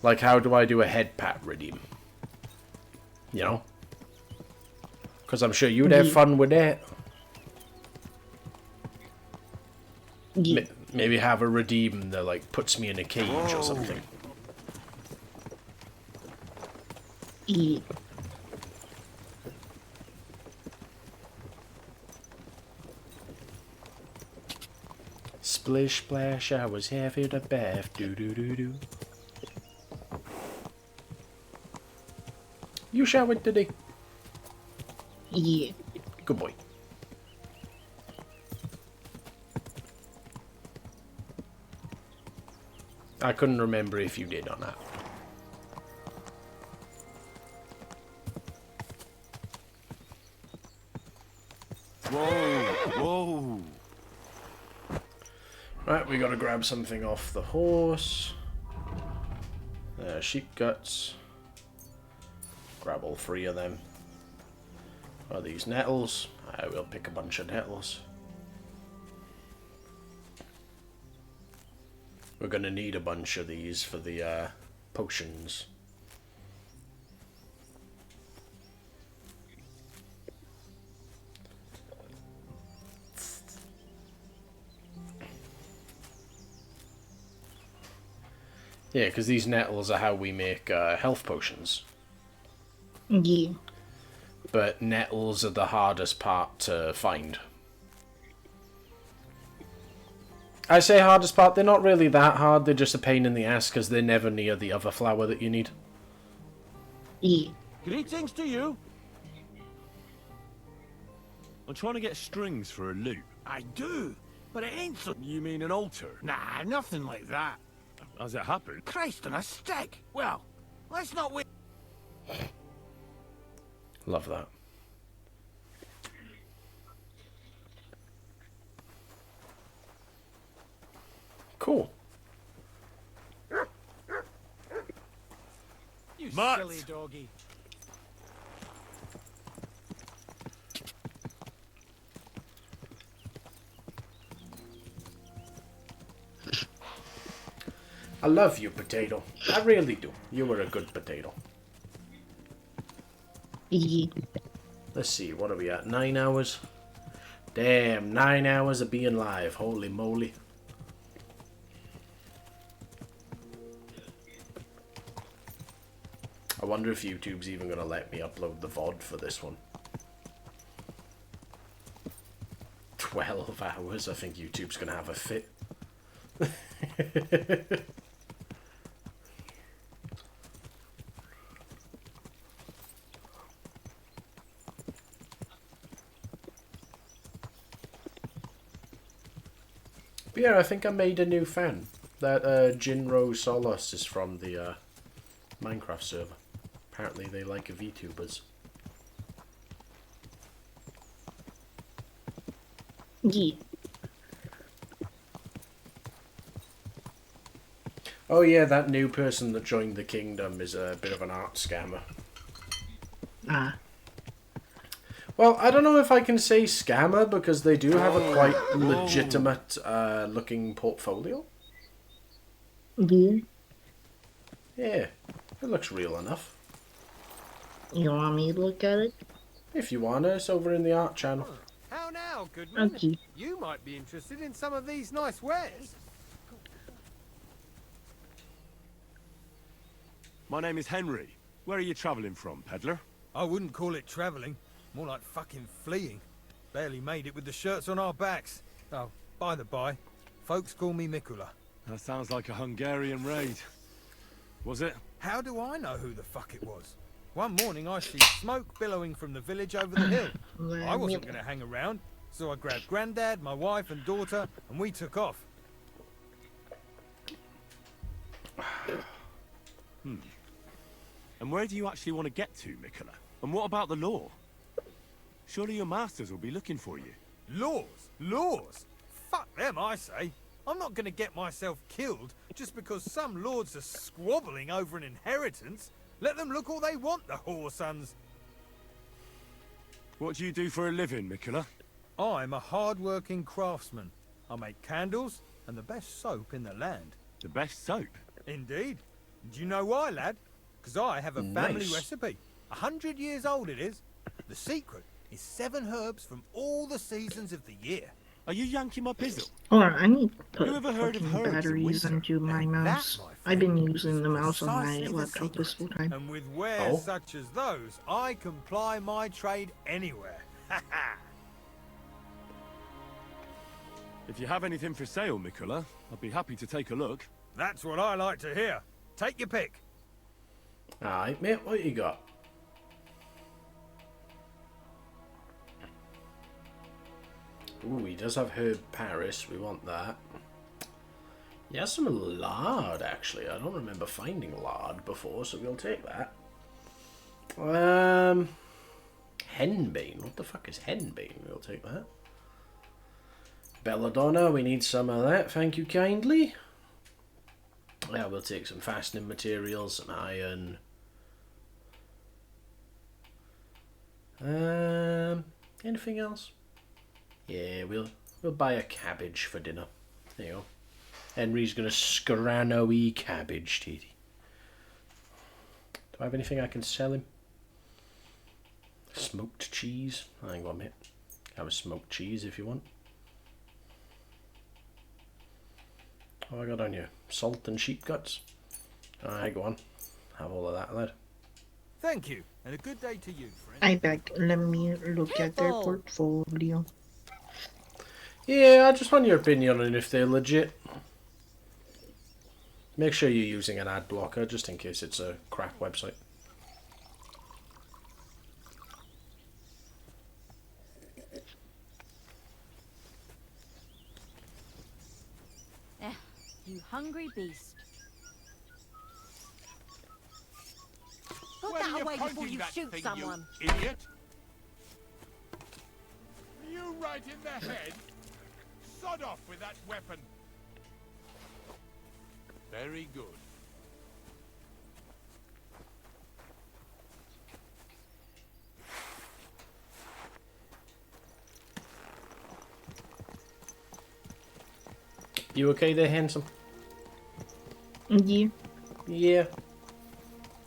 Like, how do I do a head pat redeem? You know? Because I'm sure you'd have fun with that. Yeah. Maybe have a redeem that, like, puts me in a cage or something. Yeah. Splish splash, I was having a bath. Do do do do. You showered today? Yeah. Good boy. I couldn't remember if you did or not. Whoa, whoa. Right, we gotta grab something off the horse. Sheep guts. Grab all 3 of them. Are these nettles? I will pick a bunch of nettles. We're gonna need a bunch of these for the potions. Yeah, because these nettles are how we make health potions. Yeah. But nettles are the hardest part to find. I say hardest part, they're not really that hard, they're just a pain in the ass because they're never near the other flower that you need. Yeah. Greetings to you. I'm trying to get strings for a loop. I do, but it ain't so... You mean an altar? Nah, nothing like that. Has it happened? Christ on a stick! Well, let's not wait... Love that. Cool. You Mutt. silly doggy. I love you, potato. I really do. You were a good potato. Let's see, what are we at? 9 hours? Damn, 9 hours of being live. Holy moly. I wonder if YouTube's even going to let me upload the VOD for this one. 12 hours? I think YouTube's going to have a fit. But yeah, I think I made a new fan. That Jinro Solos is from the Minecraft server. Apparently they like VTubers. Yeah. Oh yeah, that new person that joined the kingdom is a bit of an art scammer. Ah. Well, I don't know if I can say scammer because they do have a quite legitimate looking portfolio. Yeah. Yeah, it looks real enough. You want me to look at it? If you want, it's over in the art channel. How now, Goodman? Okay. You might be interested in some of these nice wares. My name is Henry. Where are you travelling from, peddler? I wouldn't call it travelling. More like fucking fleeing. Barely made it with the shirts on our backs. Oh, by the by, folks call me Mikula. That sounds like a Hungarian raid. Was it? How do I know who the fuck it was? One morning I see smoke billowing from the village over the hill. I wasn't going to hang around, so I grabbed Grandad, my wife and daughter, and we took off. And where do you actually want to get to, Mikula? And what about the law? Surely your masters will be looking for you. Laws? Laws? Fuck them, I say. I'm not going to get myself killed just because some lords are squabbling over an inheritance. Let them look all they want, the whore sons. What do you do for a living, Mikula? I'm a hard-working craftsman. I make candles and the best soap in the land. The best soap? Indeed. Do you know why, lad? Because I have a family Nice. recipe. 100 years old it is. The secret is 7 herbs from all the seasons of the year. Are you yanking my pizzle? Hold on, I need to You put ever heard of fucking herbs in batteries winter? into my mouse. I've been using the mouse on my Precisely the laptop secret. this whole time. And with wares Oh. such as those, I can ply my trade anywhere. Ha ha! If you have anything for sale, Mikula, I'd be happy to take a look. That's what I like to hear. Take your pick. Alright, mate, what you got? Ooh, he does have Herb Paris. We want that. He has some lard, actually. I don't remember finding lard before, so we'll take that. Henbane. What the fuck is henbane? We'll take that. Belladonna. We need some of that. Thank you kindly. Yeah, we'll take some fastening materials, some iron. Anything else? Yeah, we'll buy a cabbage for dinner. There you go. Henry's gonna scran a wee cabbage, Teddy. I have anything I can sell him? Smoked cheese? Hang on, mate. Have a smoked cheese if you want. What have I got on you? Salt and sheep guts? Alright, go on. Have all of that, lad. Thank you, and a good day to you, friend. I beg. Let me look at their portfolio. Yeah, I just want your opinion on if they're legit. Make sure you're using an ad blocker, just in case it's a crap website. You hungry beast. Put Where are that you away before pointing you that shoot thing, someone. You idiot! Are you right in the head? Sod off with that weapon. Very good. You okay there, handsome? Yeah. Yeah.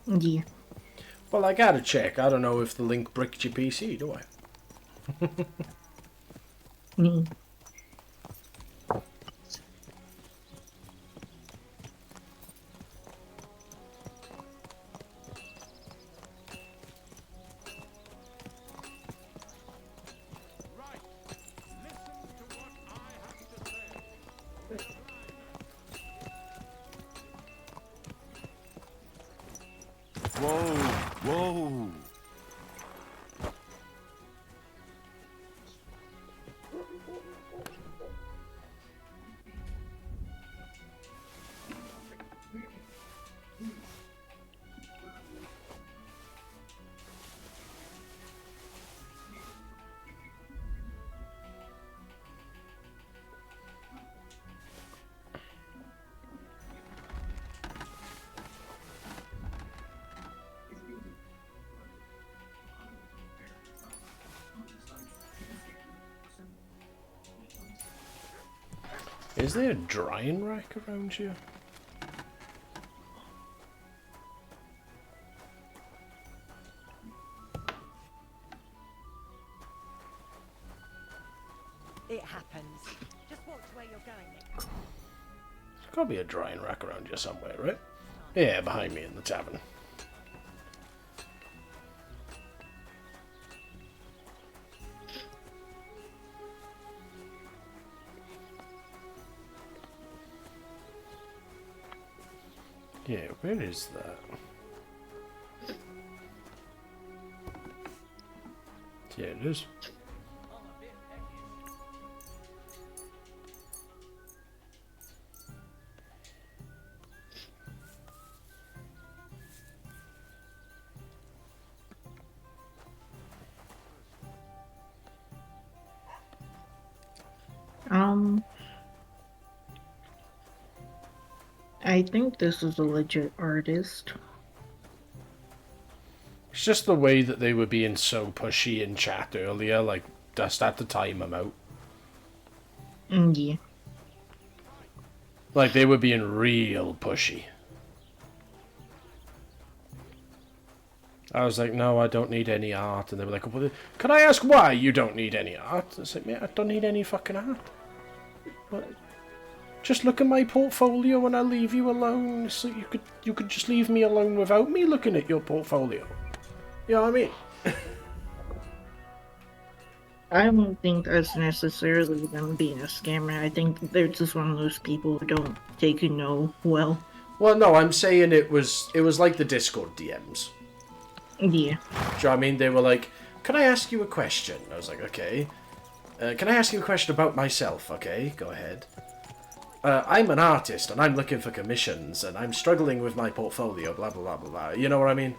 Yeah. Well, I gotta check. I don't know if the link bricked your PC, do I? Mm. Whoa, whoa. Is there a drying rack around here? It happens. Just watch where you're going. There's gotta be a drying rack around here somewhere, right? Yeah, behind me in the tavern. Yeah, where is that? Yeah, it is. I think this is a legit artist. It's just the way that they were being so pushy in chat earlier, like, just had to time them out. Yeah. Like, they were being real pushy. I was like, no, I don't need any art. And they were like, well, can I ask why you don't need any art? It's like, mate, I don't need any fucking art. What? Just look at my portfolio and I'll leave you alone. So you could just leave me alone without me looking at your portfolio. You know what I mean? I don't think that's necessarily them being a scammer. I think they're just one of those people who don't take a no well. Well, no, I'm saying it was like the Discord DMs. Yeah. Do you know what I mean? They were like, can I ask you a question? I was like, okay. Can I ask you a question about myself? Okay, go ahead. I'm an artist and I'm looking for commissions and I'm struggling with my portfolio, blah, blah, blah, blah, blah. You know what I mean?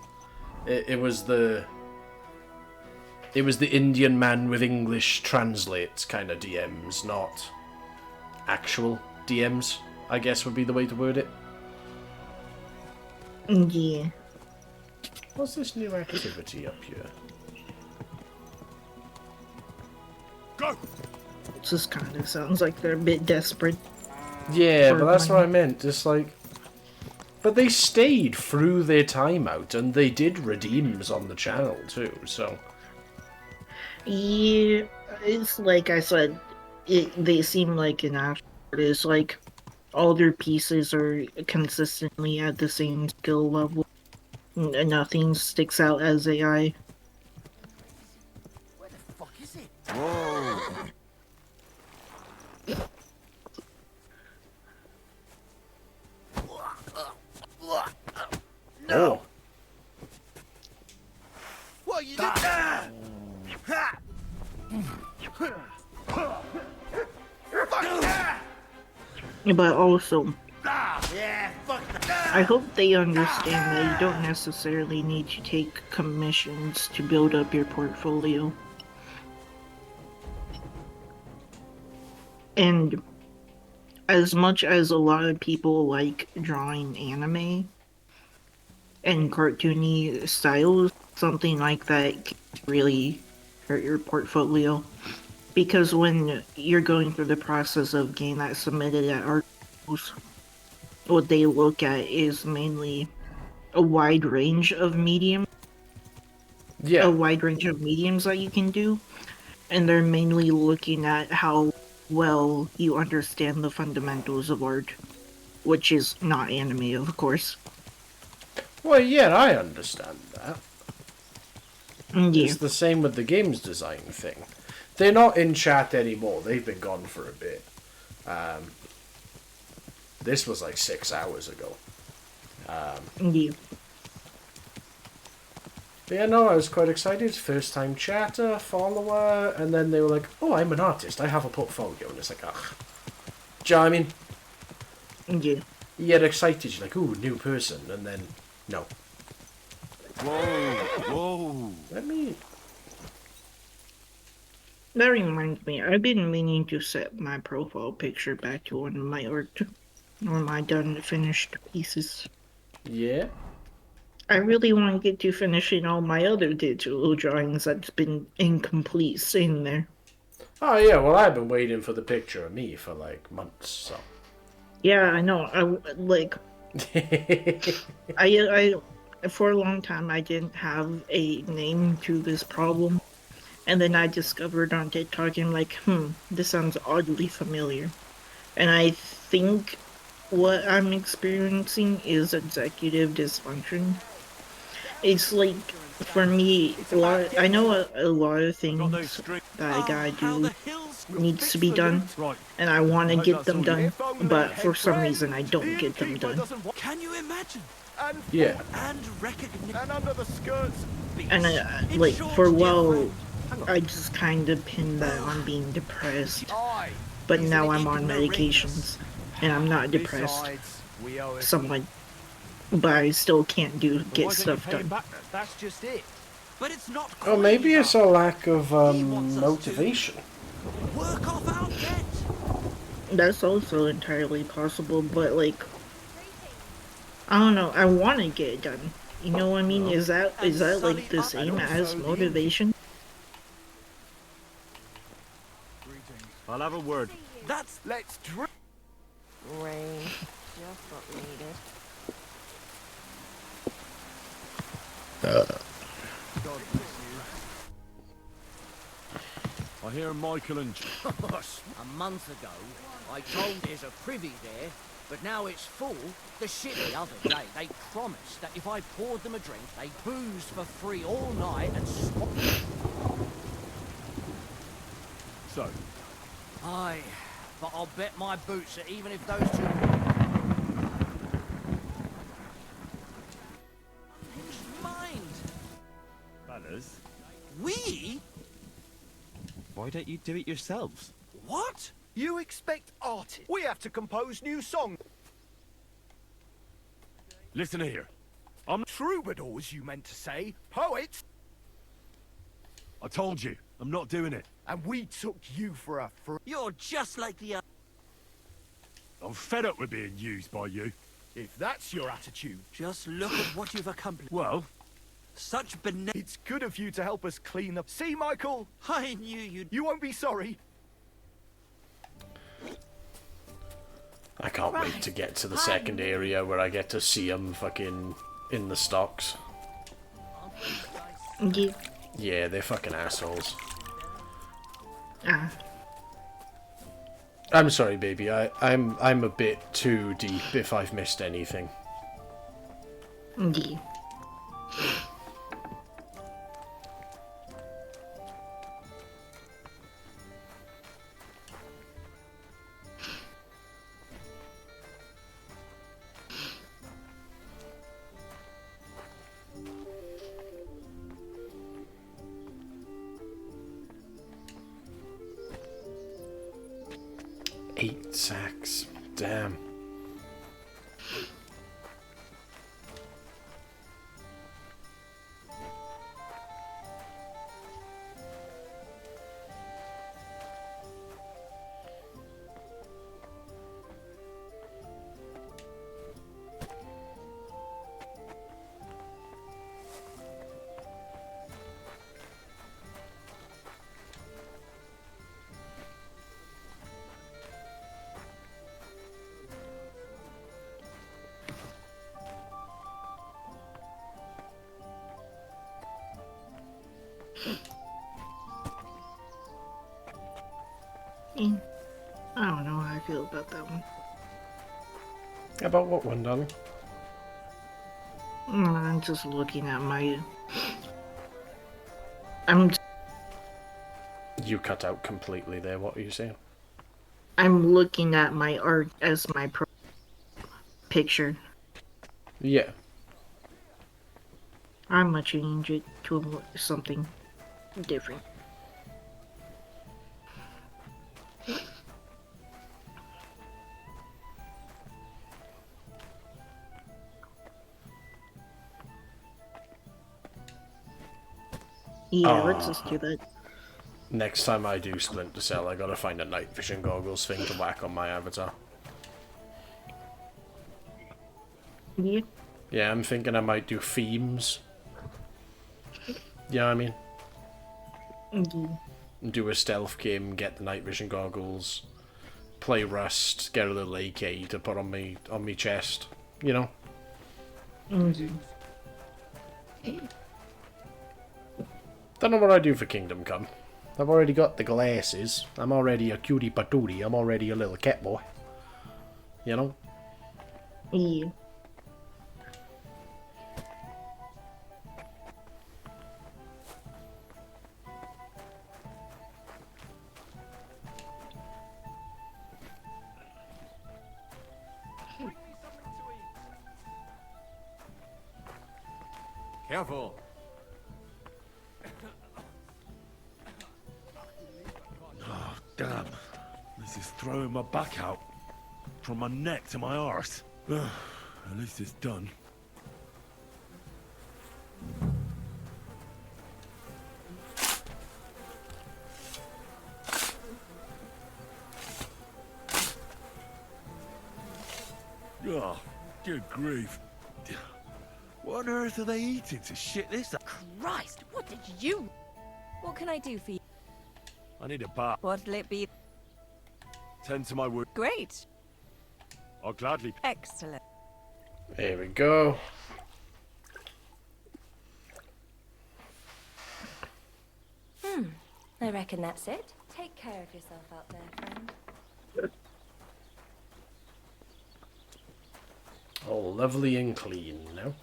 It was the Indian man with English translates kind of DMs, not actual DMs, I guess would be the way to word it. Yeah. What's this new activity up here? Go! It just kind of sounds like they're a bit desperate. Yeah, for but that's money. what I meant. Just like, But they stayed through their time out, and they did redeems on the channel too, so... Yeah, it's like I said, they seem like an actual artist. Like, all their pieces are consistently at the same skill level. Nothing sticks out as AI. Where the fuck is it? Whoa! No! Oh. What you did? Ah! Ha! But also, Yeah, fuck I hope they understand that you don't necessarily need to take commissions to build up your portfolio. And as much as a lot of people like drawing anime and cartoony styles, something like that can really hurt your portfolio. Because when you're going through the process of getting that submitted at art schools, what they look at is mainly a wide range of mediums. Yeah. A wide range of mediums that you can do. And they're mainly looking at how well you understand the fundamentals of art. Which is not anime, of course. Well, yeah, I understand that. Yeah. It's the same with the games design thing. They're not in chat anymore. They've been gone for a bit. This was like 6 hours ago. Yeah. But yeah, no, I was quite excited. First time chatter, follower, and then they were like, oh, I'm an artist. I have a portfolio. And it's like, ugh. Do you know what I mean? Yeah. You get excited. You're like, ooh, new person. And then, no. Whoa, whoa. Let me... That reminds me, I've been meaning to set my profile picture back to one of my art, one of my done finished pieces. Yeah? I really want to get to finishing all my other digital drawings that's been incomplete in there. Oh, yeah, well, I've been waiting for the picture of me for, like, months, so... Yeah, I know, I for a long time, I didn't have a name to this problem. And then I discovered on TikTok, and I'm like, this sounds oddly familiar. And I think what I'm experiencing is executive dysfunction. It's like, for me, I know a lot of things that I gotta do needs to be done, and I want to get them done, but for some reason I don't get them done. Can you imagine? Yeah. And recognition. And under the skirts. And like, for a while, I just kind of pinned that on being depressed. But now I'm on medications, and I'm not depressed. Somewhat. But I still can't get stuff done. That's just it. But it's not. Oh, maybe it's a lack of motivation. Work off our debt. That's also entirely possible, but like, I don't know. I want to get it done. You know what I mean? Is that like the same as motivation? I'll have a word. Let's drink. Rain. Just what we needed. I hear Michael and... A month ago, I told there's a privy there, but now it's full. The shit the other day, they promised that if I poured them a drink, they'd booze for free all night and swap. So? Aye, but I'll bet my boots that even if those two... Mind! Fellas? We? Why don't you do it yourselves? What? You expect artists? We have to compose new songs. Listen here. I'm... Troubadours, you meant to say. Poets. I told you, I'm not doing it. And we took you for a You're just like the other. I'm fed up with being used by you. If that's your attitude. Just look at what you've accomplished. Well... Such It's good of you to help us clean up. See, Michael? I knew you'd... You won't be sorry. I can't wait to get to the second area where I get to see them fucking in the stocks. Yeah. Yeah, they're fucking assholes. Ah. I'm sorry, baby. I'm a bit too deep if I've missed anything. Yeah. Eight sacks. Damn. I don't know how I feel about that one. About what one, darling? I'm just looking at my... You cut out completely there. What are you saying? I'm looking at my art as my picture. Yeah. I'm gonna change it to something different. Yeah, let's just do that. Next time I do Splinter Cell, I gotta find a night vision goggles thing to whack on my avatar. Yeah. Yeah, I'm thinking I might do themes. You know what I mean? Do a stealth game, get the night vision goggles, play Rust, get a little AK to put on me chest. You know? Don't know what I do for Kingdom Come. I've already got the glasses. I'm already a cutie patootie. I'm already a little cat boy. You know? Yeah. Careful. Oh, damn. This is throwing my back out. From my neck to my arse. At least it's done. Oh, good grief. What on earth are they eating to shit this up? Christ, what did you... What can I do for you? I need a bath. What'll it be? Tend to my wound. Great. I'll gladly... Excellent. There we go. I reckon that's it. Take care of yourself out there, friend. Oh, lovely and clean, no?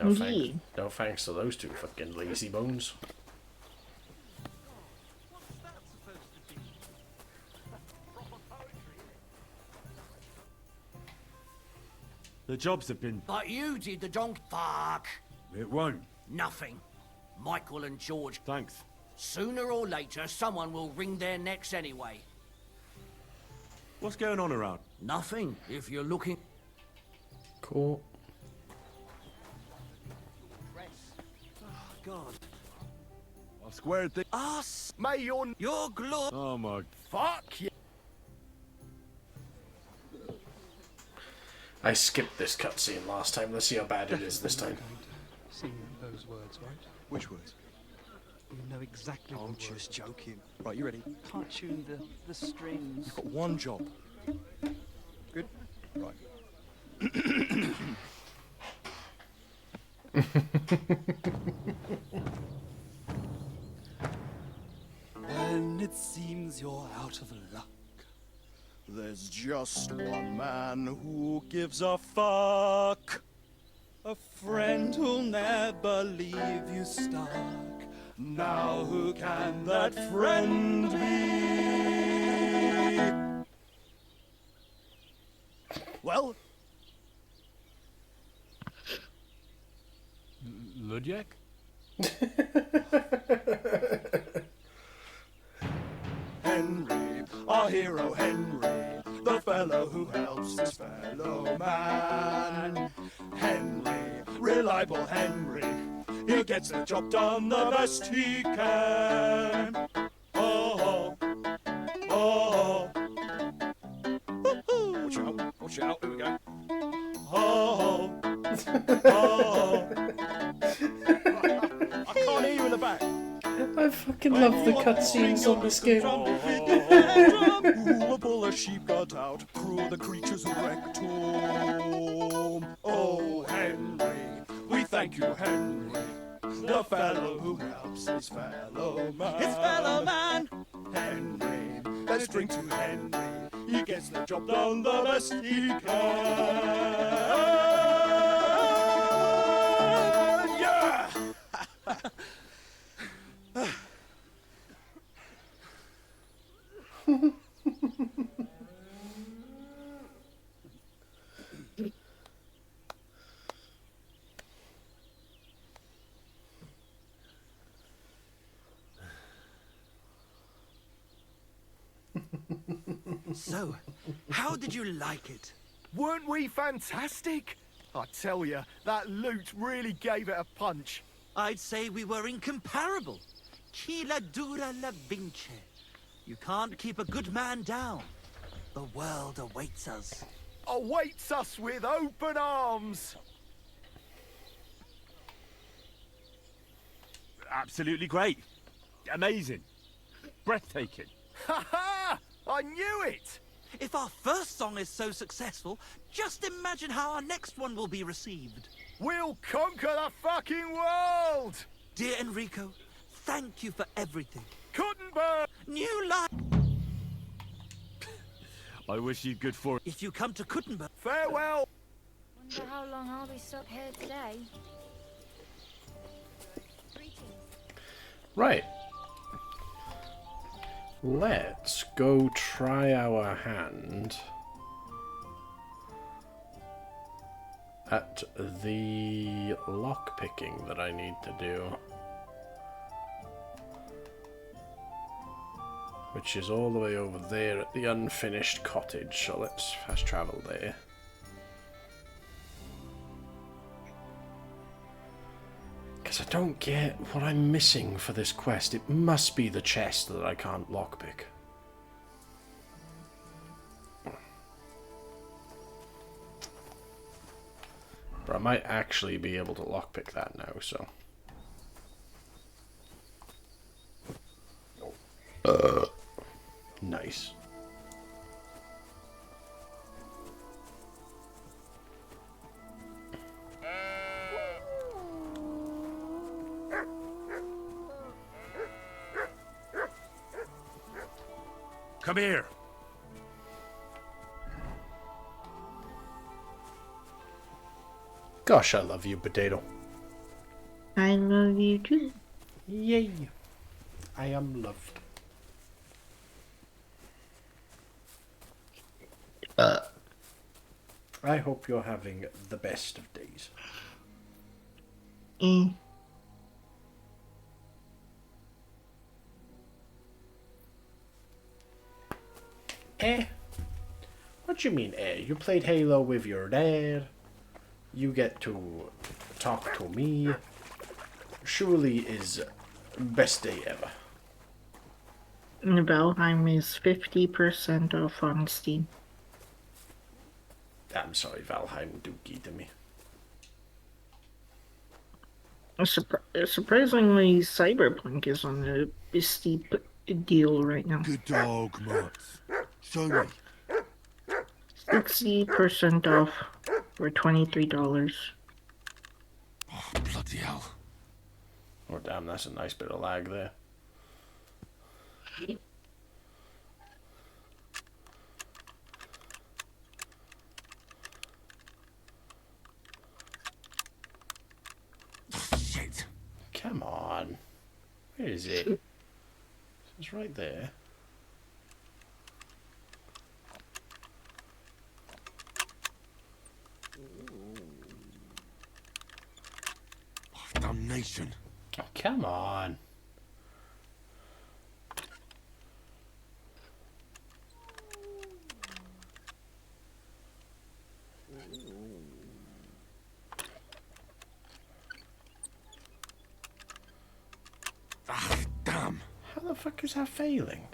No thanks to those two fucking lazy bones. The jobs have been... But you did the donk. Fuck. It won't. Nothing. Michael and George. Thanks. Sooner or later, someone will wring their necks anyway. What's going on around? Nothing, if you're looking... Cool. Oh, God. I squared things... Us, may your glory... Oh, my... Fuck you. I skipped this cutscene last time. Let's see how bad it is this time. Sing those words, right? Which words? You know exactly I'm what just words. joking. Right, you ready? Can't tune the strings. You've got one job. Good? Right. When it seems you're out of luck, there's just one man who gives a fuck. A friend who'll never leave you stuck. Now who can that friend be? Well, Ludwig? Henry, our hero Henry, the fellow who helps his fellow man. Henry, reliable Henry, he gets the job done the best he can. Oh, oh, oh. Watch out, here we go. Oh, oh. I can't hear you in the back. I fucking love the cutscenes on this game. Who will pull a sheep gut out, crew the creatures who wrecked home. Oh, Henry, we thank you, Henry, the fellow who helps his fellow man. His fellow man. Henry, let's drink to Henry. He gets the job done the best he can. Yeah. So, how did you like it? Weren't we fantastic? I tell you, that loot really gave it a punch. I'd say we were incomparable. Sheila dura la vince. You can't keep a good man down. The world awaits us. Awaits us with open arms. Absolutely great. Amazing. Breathtaking. Ha ha! I knew it! If our first song is so successful, just imagine how our next one will be received. We'll conquer the fucking world! Dear Enrico, thank you for everything. Gutenberg! New life! I wish you good fortune. If you come to Gutenberg... Farewell! Wonder how long I'll be stuck here today. Right. Let's go try our hand at the lockpicking that I need to do, which is all the way over there at the unfinished cottage, so let's fast travel there. Because I don't get what I'm missing for this quest. It must be the chest that I can't lockpick. But I might actually be able to lockpick that now, so... Nice. Come here. Gosh, I love you, Potato. I love you too. Yay. I am loved. I hope you're having the best of days. Eh? What do you mean, eh? You played Halo with your dad. You get to talk to me. Surely is best day ever. Valheim is 50% off on Steam. I'm sorry, Valheim dookie to me. Surprisingly, Cyberpunk is on a steep deal right now. Good dog, Mats. Show me. 60% off for $23. Bloody hell. Oh damn, that's a nice bit of lag there. Shit. Come on. Where is it? It's right there. Damnation. Oh, come on. Ah, damn. How the fuck is that failing?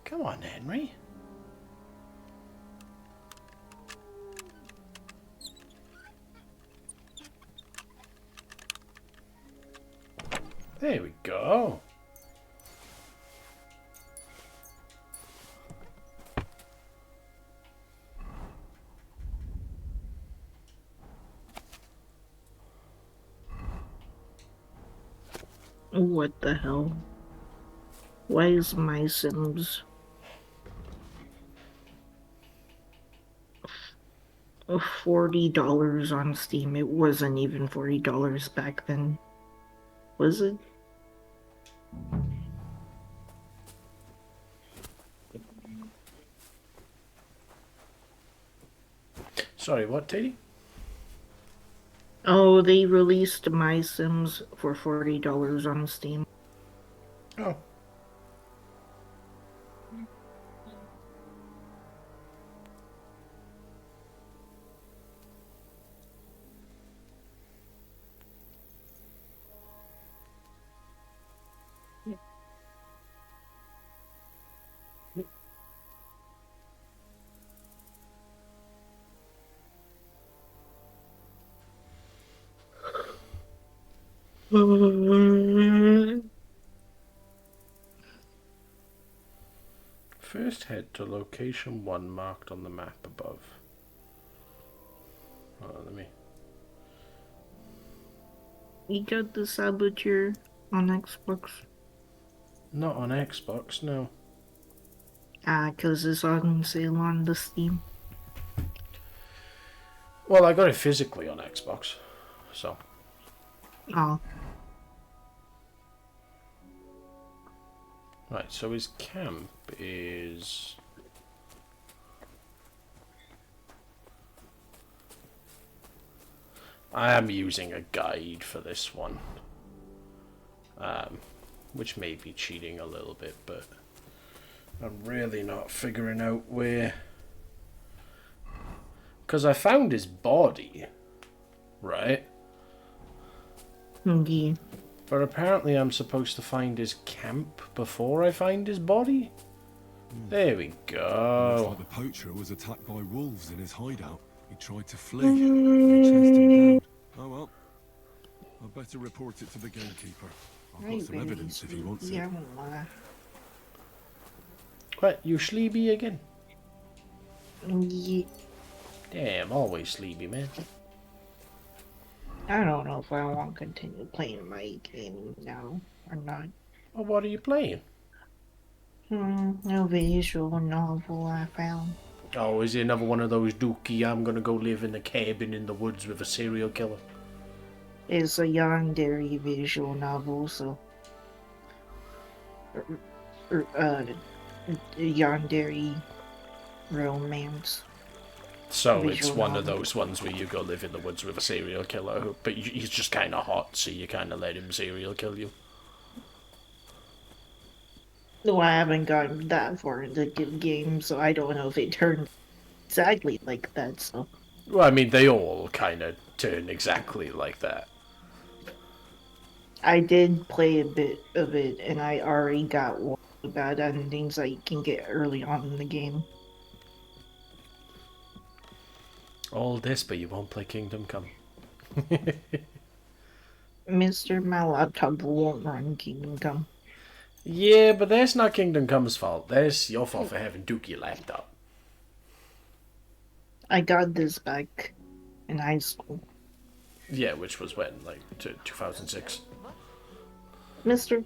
Come on, Henry. There we go. What the hell? Why is my Sims $40 on Steam? It wasn't even $40 back then. Was it? Sorry, what, Teddy? Oh, they released My Sims for $40 on Steam. Oh. First head to location 1 marked on the map above. Let me... You got the Saboteur on Xbox? Not on Xbox, no. Cause it's on sale on the Steam. Well, I got it physically on Xbox, so... Oh. Right, so his camp is... I am using a guide for this one. Which may be cheating a little bit, but I'm really not figuring out where... Because I found his body, right? Yeah. But apparently I'm supposed to find his camp before I find his body? There we Looks go. like the poacher was attacked by wolves in his hideout. He tried to flee. They chased him down. Oh well. I'd better report it to the gamekeeper. I've got some evidence if he wants it. What, you sleepy again? Yeah. Damn, always sleepy, man. I don't know if I want to continue playing my game now or not. Well, what are you playing? No visual novel I found. Oh, is it another one of those dookie, I'm gonna go live in a cabin in the woods with a serial killer? It's a yandere visual novel, so... yandere romance. So it's Visual one of novel. those ones where you go live in the woods with a serial killer, but he's just kind of hot, so you kind of let him serial kill you. No, I haven't gotten that far in the game, so I don't know if it turned exactly like that, so... Well, I mean, they all kind of turn exactly like that. I did play a bit of it, and I already got one of the bad endings I can get early on in the game. All this, but you won't play Kingdom Come. Mr. My laptop won't run Kingdom Come. Yeah, but that's not Kingdom Come's fault. That's your fault for having Dookie laptop. I got this back in high school. Yeah, which was when, like 2006. Mister,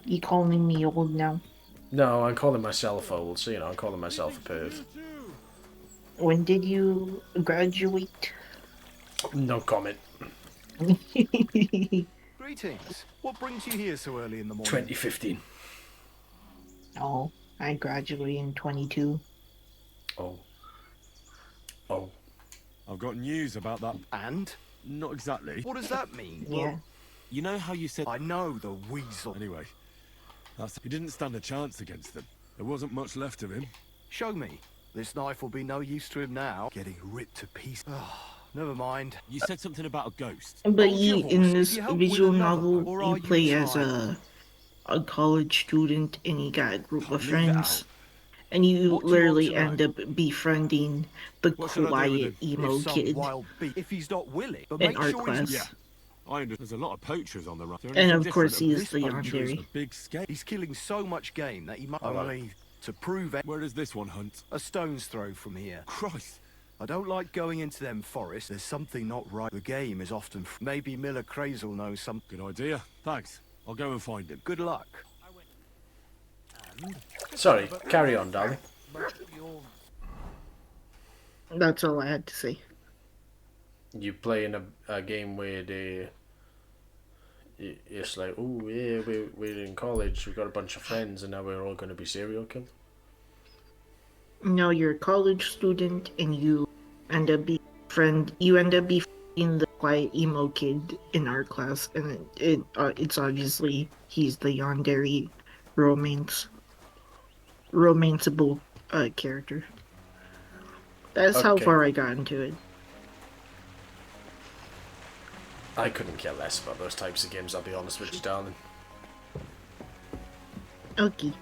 you calling me old now? No, I'm calling myself old, so I'm calling myself a perv. When did you graduate? No comment. Greetings. What brings you here so early in the morning? 2015. Oh, I graduated in 22. Oh. I've got news about that. And? Not exactly. What does that mean? Yeah. Well, you know how you said... I know, the weasel. Anyway, he didn't stand a chance against them. There wasn't much left of him. Show me. This knife will be no use to him now. Getting ripped to pieces. Never mind. You said something about a ghost. But in this visual novel, you play as a college student and you got a group of friends. And you literally end up befriending the quiet emo kid if he's not willing, but in art class. Yeah. I understand. There's a lot of poachers on the run. And of course he is the yandere. Big scale. He's killing so much game that he must only to prove it. Where does this one hunt? A stone's throw from here. Christ. I don't like going into them forests. There's something not right. The game is often... Maybe Miller Crazel knows something. Good idea. Thanks. I'll go and find him. Good luck. Sorry, carry on, darling. That's all I had to say. You playing a game where it's like, oh yeah, we're in college, we've got a bunch of friends, and now we're all going to be serial killed? No, you're a college student, and you end up befriending the quiet emo kid in art class, and it's obviously he's the yandere romanceable character. That's how far I got into it. I couldn't care less about those types of games, I'll be honest with you, darling. Okay.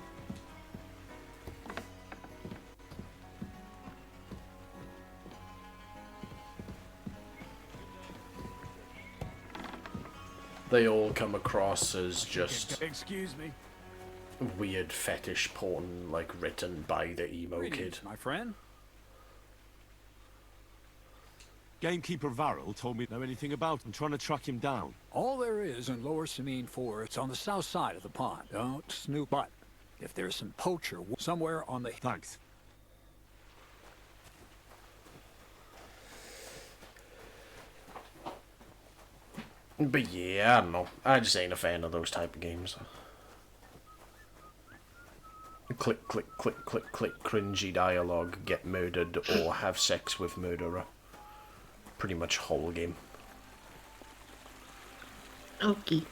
They all come across as just Excuse me. weird fetish porn, like written by the emo kid. My friend. Gamekeeper Varel told me to know anything about him. I'm trying to track him down. All there is in Lower Samine 4, it's on the south side of the pond. Don't snoop. But if there's some poacher somewhere on the... Thanks. But yeah, I don't know. I just ain't a fan of those type of games. Click, click, click, click, click, cringy dialogue, get murdered, or have sex with murderer. Pretty much whole game. Okay.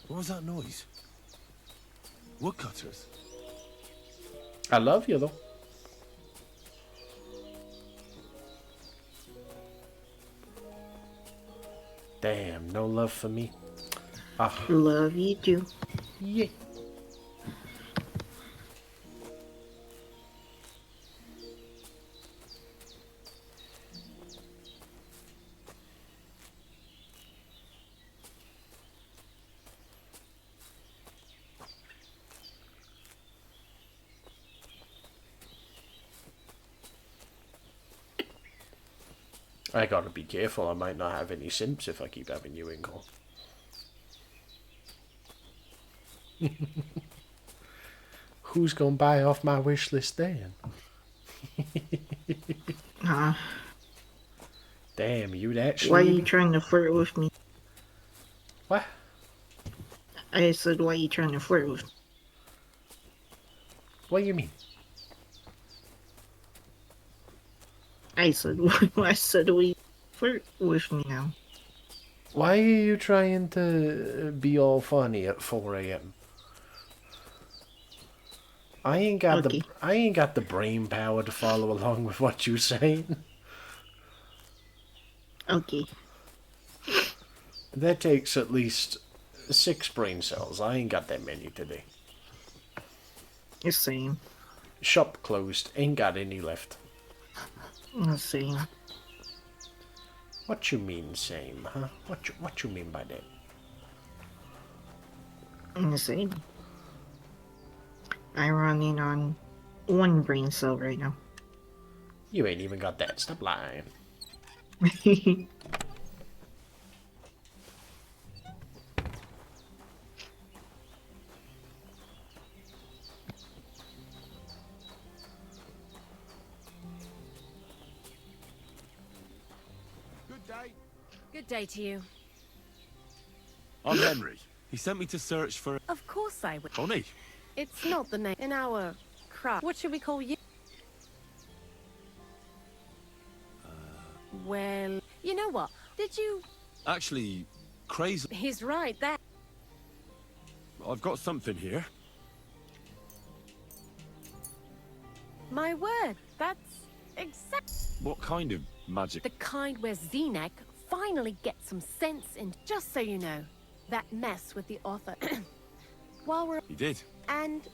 What was that noise? Woodcutters? I love you though. Damn, no love for me. Ah. Love you too. Yeah. I gotta be careful, I might not have any simps if I keep having you in call. Who's gonna buy off my wish list then? Damn, you'd actually... Why are you trying to flirt with me? What? I said, why are you trying to flirt with me? What do you mean? I said, we flirt with me now. Why are you trying to be all funny at 4 AM? I ain't got the brain power to follow along with what you're saying. Okay. That takes at least 6 brain cells. I ain't got that many today. The same. Shop closed. Ain't got any left. The same. What you mean same, huh? What you mean by that? Insane. I'm running on one brain cell right now. You ain't even got that. Stop lying. Good day. Good day to you. I'm Henry. He sent me to search for... Of course I will. Connie. It's not the name in our craft. What should we call you? Well, you know what? Did you... Actually, crazy. He's right there. I've got something here. My word, that's exact. What kind of magic? The kind where Zenek finally gets some sense in. Just so you know, that mess with the author. While we're... He did. And...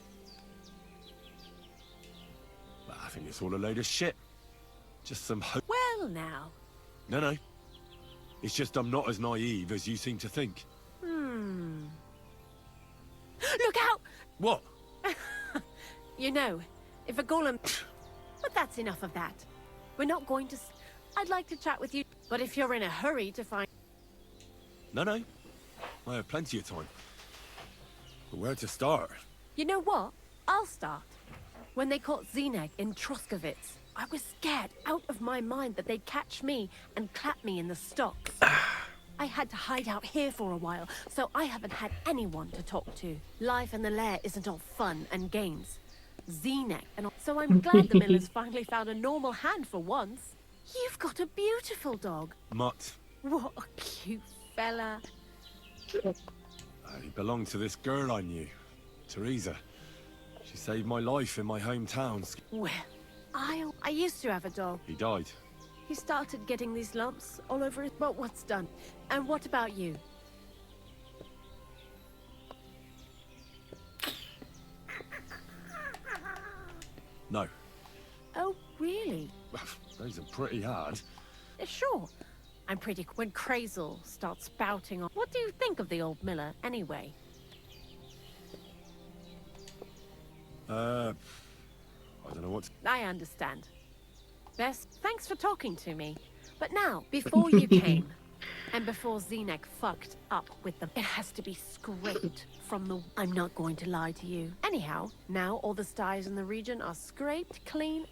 I think it's all a load of shit. Just some hope. Well, now. No. It's just I'm not as naive as you seem to think. Look out! What? You know, if a golem... But that's enough of that. We're not going to... I'd like to chat with you, but if you're in a hurry to find... No. I have plenty of time. But where to start? You know what? I'll start. When they caught Zeneg in Troskovitz, I was scared out of my mind that they'd catch me and clap me in the stocks. I had to hide out here for a while, so I haven't had anyone to talk to. Life in the lair isn't all fun and games. Zeneg and all. So I'm glad the miller's finally found a normal hand for once. You've got a beautiful dog. Mutt. What a cute fella. He belonged to this girl I knew, Teresa. She saved my life in my hometown. Well, I used to have a dog. He died. He started getting these lumps all over his... But what's done? And what about you? No. Oh, really? Those are pretty hard. Sure. I'm pretty... When Crazel starts spouting on... What do you think of the old miller, anyway? I don't know what... I understand. Best, thanks for talking to me. But now, before you came, and before Zeneg fucked up with the... It has to be scraped from the... I'm not going to lie to you. Anyhow, now all the styes in the region are scraped clean.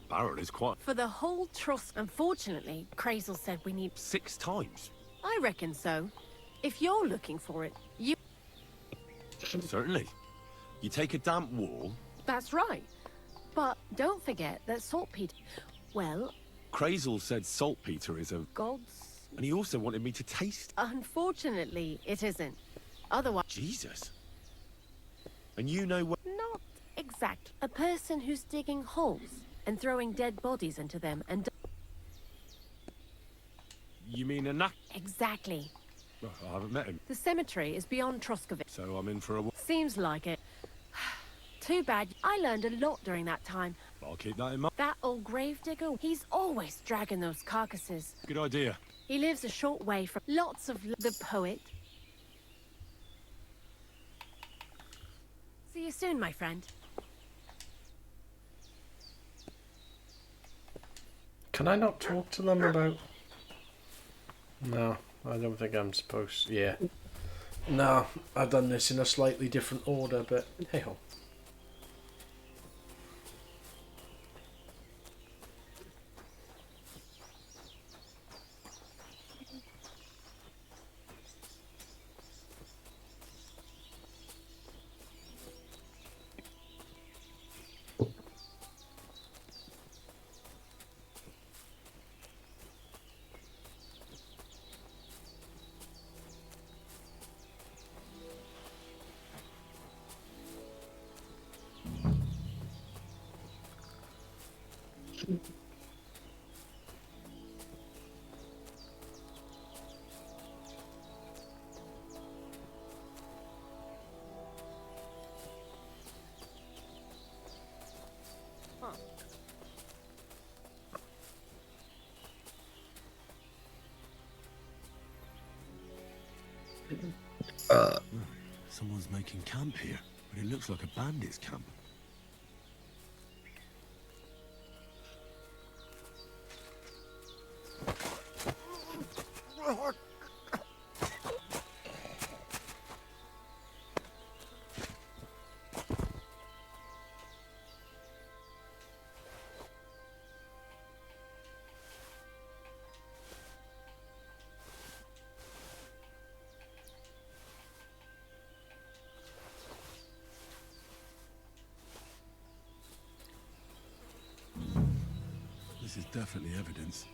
Barrel is quite... For the whole trust. Unfortunately, Crazel said we need... 6 times? I reckon so. If you're looking for it, you... Certainly. You take a damp wall... That's right. But don't forget that saltpeter... Well... Crazel said saltpeter is a... Gods... And he also wanted me to taste... Unfortunately, it isn't. Otherwise... Jesus. And you know what... Not exact. A person who's digging holes and throwing dead bodies into them and... You mean a knack... Exactly. Well, I haven't met him. The cemetery is beyond Troskovitz. So I'm in for a... Seems like it. Too bad. I learned a lot during that time. I'll keep that in mind. That old gravedigger, he's always dragging those carcasses. Good idea. He lives a short way from lots of the poet. See you soon, my friend. Can I not talk to them about... No, I don't think I'm supposed... Yeah. No, I've done this in a slightly different order, but hey-ho. Someone's making camp here, but it looks like a bandit's camp. This is definitely evidence.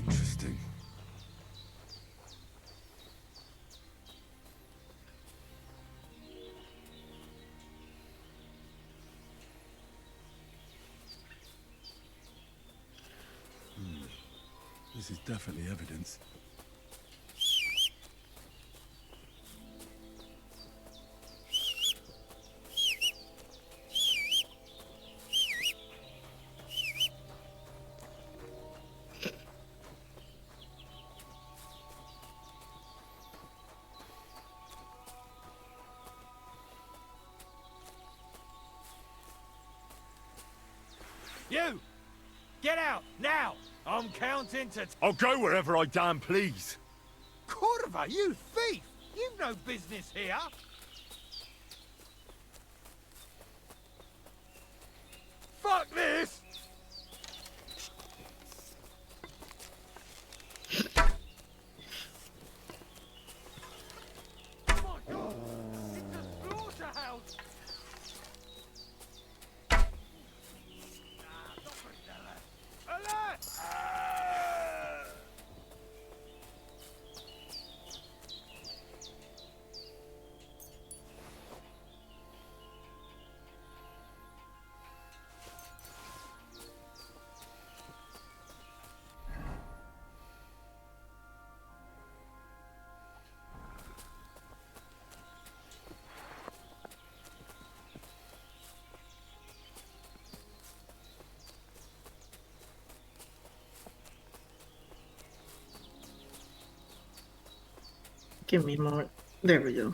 Interesting. This is definitely evidence. You! Get out, now! I'm counting to... I'll go wherever I damn please. Curva, you thief! You've no business here! Fuck this! Oh my god! It's a slaughterhouse! Give me more. There we go.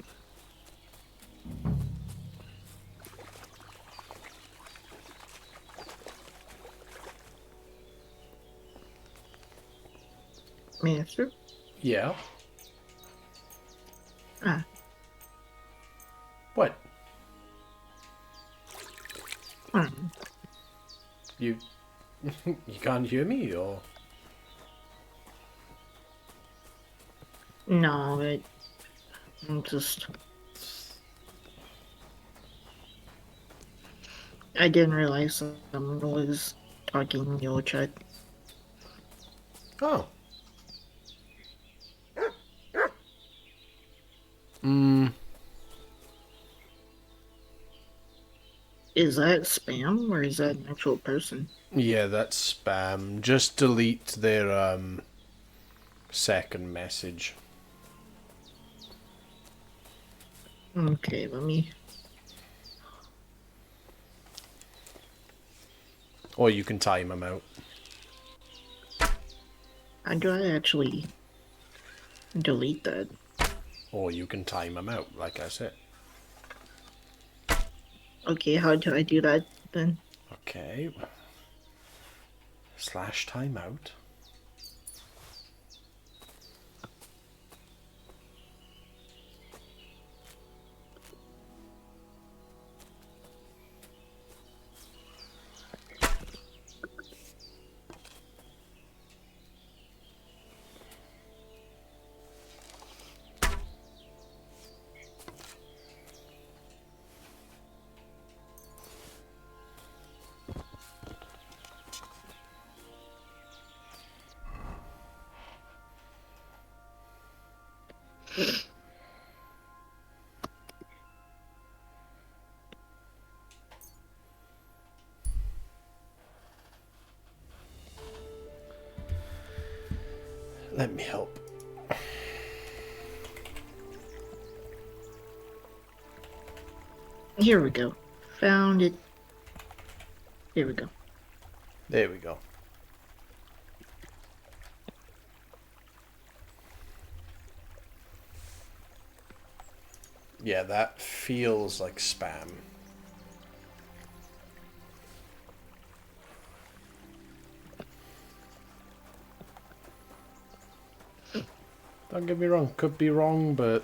Master? Yeah? Ah. What? You... you can't hear me, or...? No, I'm just... I didn't realize someone was talking in your chat. Oh. Is that spam, or is that an actual person? Yeah, that's spam. Just delete their, second message. Okay, let me... Or you can time them out. How do I actually delete that? Or you can time them out, like I said. Okay, how do I do that then? Okay. Slash timeout. Let me help. Here we go. Found it. Here we go. There we go. Yeah, that feels like spam. Don't get me wrong, could be wrong, but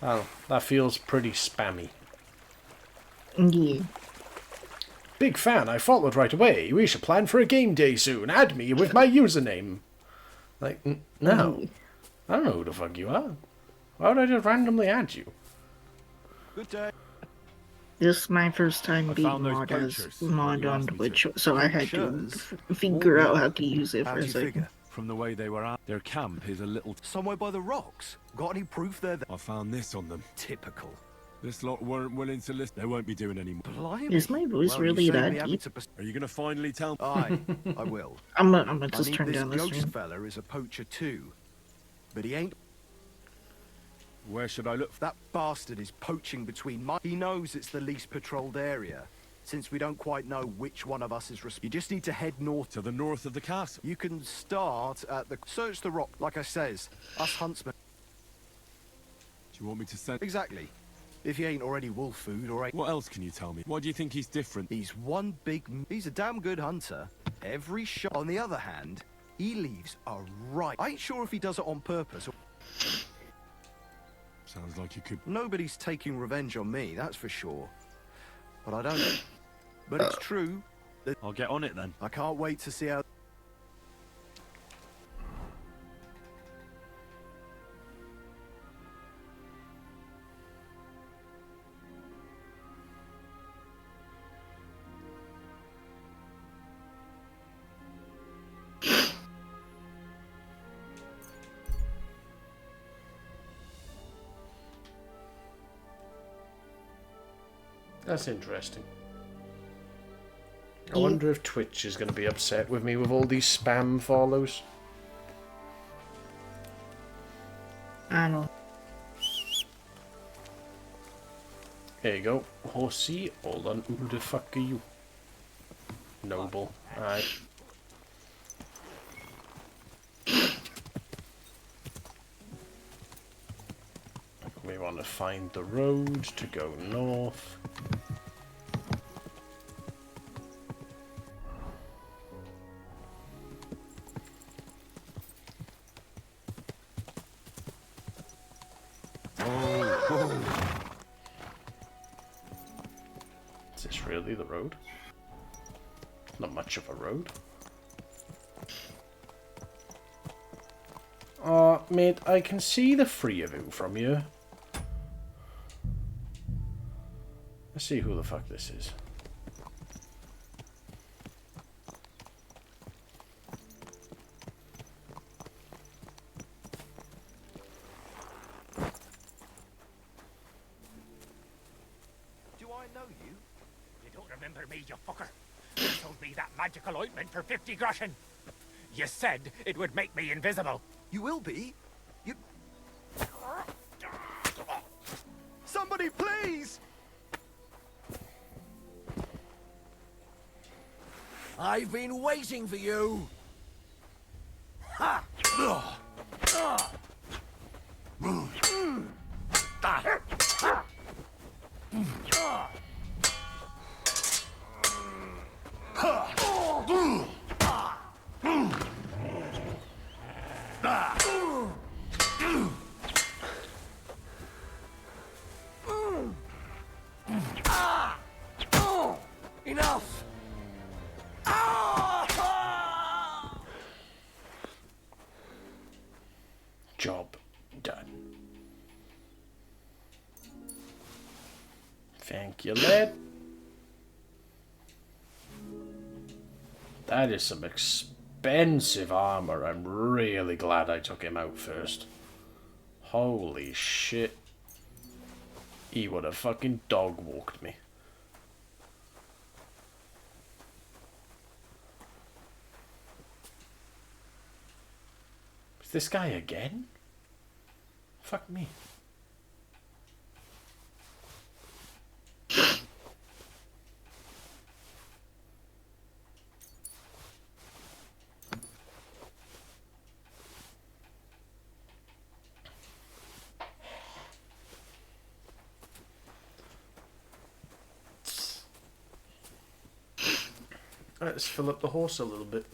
I don't know, that feels pretty spammy. Yeah. Big fan, I followed right away. We should plan for a game day soon. Add me with my username. Like, no. I don't know who the fuck you are. Why would I just randomly add you? Good day. This is my first time being mod on Twitch, so I had to figure out how to use it for a second. From the way they were at, their camp is a little... Somewhere by the rocks. Got any proof there? I found this on them. Typical. This lot weren't willing to listen. They won't be doing any more. Blimey. Is my voice really that deep? Are you going to finally tell me? Aye, I will. I'm gonna just turn down the This stream. ghost fella is a poacher too. But he ain't... Where should I look? That bastard is poaching between my... He knows it's the least patrolled area. Since we don't quite know which one of us is responsible. You just need to head north. To the north of the castle? You can start at the... Search the rock, like I says. Us huntsmen... Do you want me to send... Exactly. If he ain't already wolf food or... What else can you tell me? Why do you think he's different? He's one big... He's a damn good hunter. Every shot... On the other hand, he leaves a right... I ain't sure if he does it on purpose or... Sounds like you could... Nobody's taking revenge on me, that's for sure. But I don't... But it's true. I'll get on it then. I can't wait to see how... That's interesting. I wonder if Twitch is going to be upset with me with all these spam follows. I don't. There you go. Horsey, hold on. Who the fuck are you? Noble. Aye. We want to find the road to go north. Is this really the road? Not much of a road. Mate, I can see the three of you from here. Let's see who the fuck this is. Do I know you? You don't remember me, you fucker. You sold me that magical ointment for 50 groschen. You said it would make me invisible. You will be? You... Somebody please! I've been waiting for you. Ha! enough! Job done. Thank you, lad. That is some expensive armor. I'm really glad I took him out first. Holy shit. He would have fucking dog walked me. Is this guy again? Fuck me. Let's fill up the horse a little bit.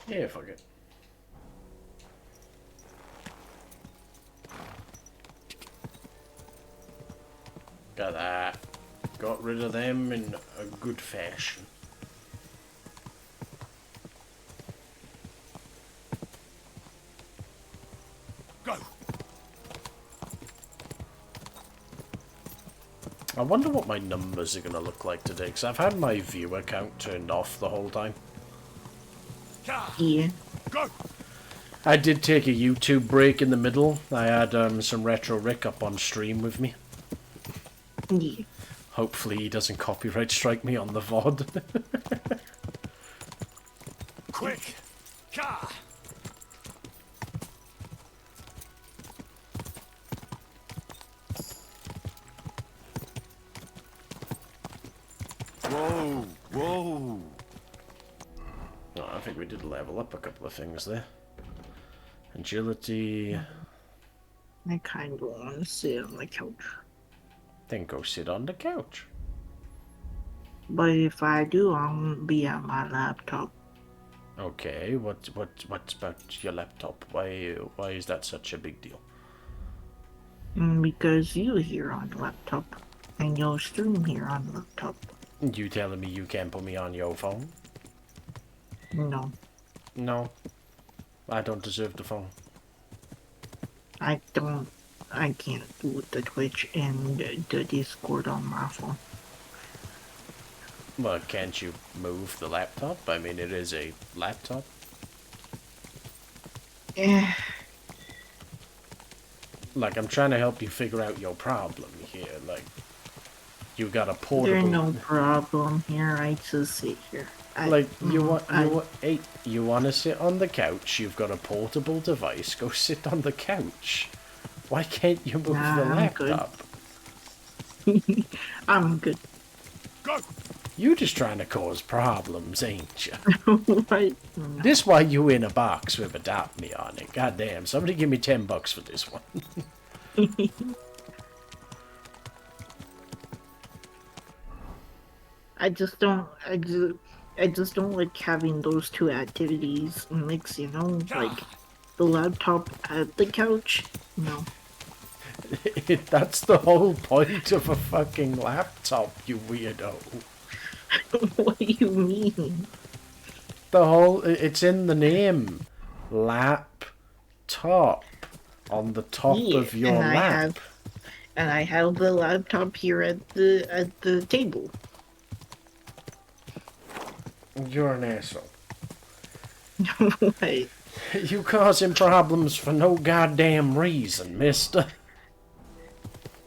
Yeah, fuck it. Got that. Got rid of them in a good fashion. Go. I wonder what my numbers are going to look like today, because I've had my viewer count turned off the whole time. Yeah. Go. I did take a YouTube break in the middle. I had some Retro Rick up on stream with me. Yeah. Hopefully he doesn't copyright strike me on the VOD. Quick. Ka. Whoa, whoa. Oh, I think we did level up a couple of things there. Agility. I kind of want to sit on the couch. Then go sit on the couch. But if I do, I'll be on my laptop. Okay, what's about your laptop? Why is that such a big deal? Because you here on the laptop. And you'll stream here on the laptop. You telling me you can't put me on your phone? No. No. I don't deserve the phone. I can't do the Twitch and the Discord on my phone. Well, can't you move the laptop? I mean, it is a laptop. Yeah. Like, I'm trying to help you figure out your problem here. Like, you got a portable... There's no problem here. I just sit here. You want to sit on the couch? You've got a portable device. Go sit on the couch. Why can't you move the laptop? I'm good. Go. You just trying to cause problems, ain't you? What? No. This why you in a box with Adopt Me on it. Goddamn! Somebody give me $10 for this one. I just don't like having those two activities mixed, you know? Like, the laptop at the couch? No. That's the whole point of a fucking laptop, you weirdo. What do you mean? It's in the name. Laptop. On the top of your lap. I have the laptop here at the table. You're an asshole. What? You causing problems for no goddamn reason, mister.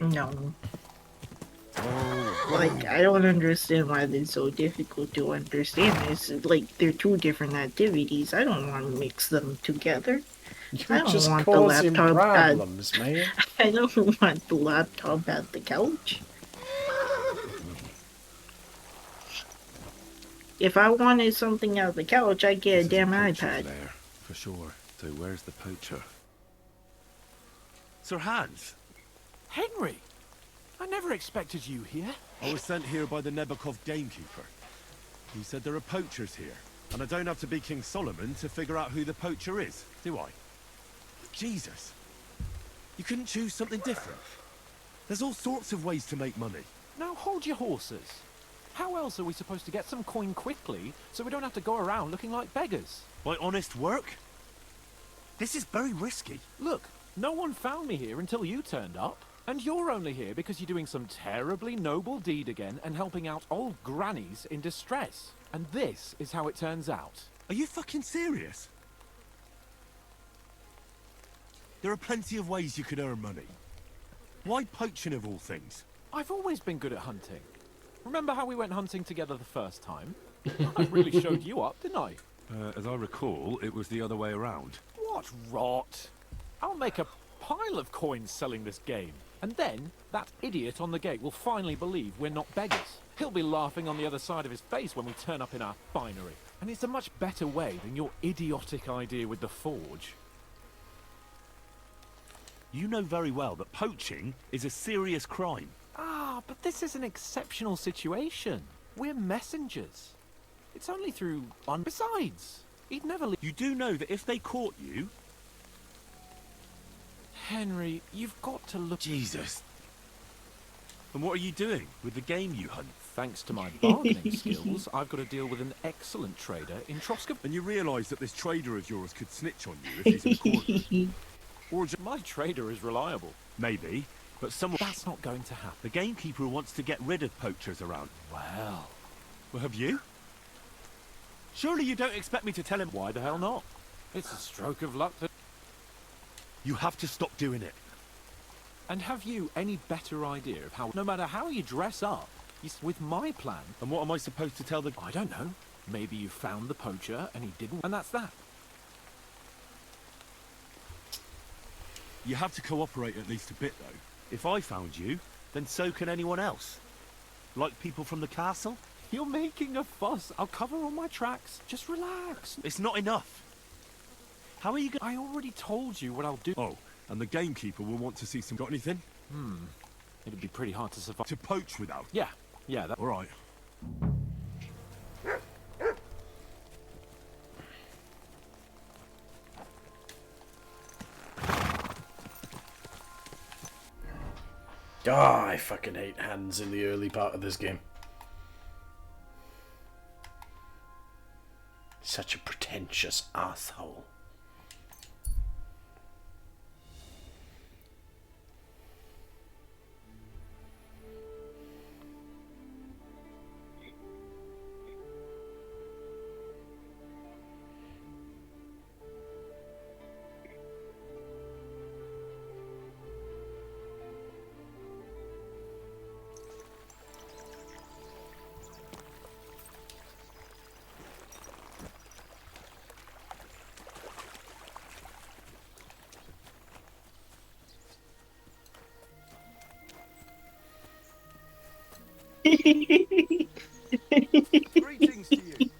No. Like, I don't understand why they're so difficult to understand. It's like they're two different activities. I don't want to mix them together. I You're don't just want the causing laptop problems, man. I don't want the laptop at the couch. If I wanted something at the couch, I'd get a damn iPad. There, for sure. So where's the poacher? Sir Hans, Henry! I never expected you here. I was sent here by the Nebakov gamekeeper. He said there are poachers here, and I don't have to be King Solomon to figure out who the poacher is, do I? Jesus! You couldn't choose something different? There's all sorts of ways to make money. Now hold your horses. How else are we supposed to get some coin quickly so we don't have to go around looking like beggars? By honest work? This is very risky. Look, no one found me here until you turned up. And you're only here because you're doing some terribly noble deed again and helping out old grannies in distress. And this is how it turns out. Are you fucking serious? There are plenty of ways you could earn money. Why poaching of all things? I've always been good at hunting. Remember how we went hunting together the first time? I really showed you up, didn't I? As I recall, it was the other way around. What rot! I'll make a pile of coins selling this game. And then, that idiot on the gate will finally believe we're not beggars. He'll be laughing on the other side of his face when we turn up in our finery. And it's a much better way than your idiotic idea with the forge. You know very well that poaching is a serious crime. Ah, but this is an exceptional situation. We're messengers. It's only through... Besides, he'd never leave... You do know that if they caught you... Henry, you've got to look... Jesus. And what are you doing with the game you hunt? Thanks to my bargaining skills, I've got to deal with an excellent trader in Troska. And you realise that this trader of yours could snitch on you if he's in the corner? Or my trader is reliable. Maybe, but someone... That's not going to happen. The gamekeeper wants to get rid of poachers around. Well... Well, have you? Surely you don't expect me to tell him... Why the hell not? It's a stroke of luck that... You have to stop doing it. And have you any better idea of how... No matter how you dress up, with my plan... And what am I supposed to tell the... I don't know. Maybe you found the poacher and he didn't... And that's that. You have to cooperate at least a bit, though. If I found you, then so can anyone else. Like people from the castle? You're making a fuss. I'll cover all my tracks. Just relax. It's not enough. How are you going... I already told you what I'll do. Oh, and the gamekeeper will want to see some... Got anything? It'd be pretty hard to survive. To poach without? Yeah, that... All right. Ah, I fucking hate hands in the early part of this game. Such a pretentious asshole. Greetings to you.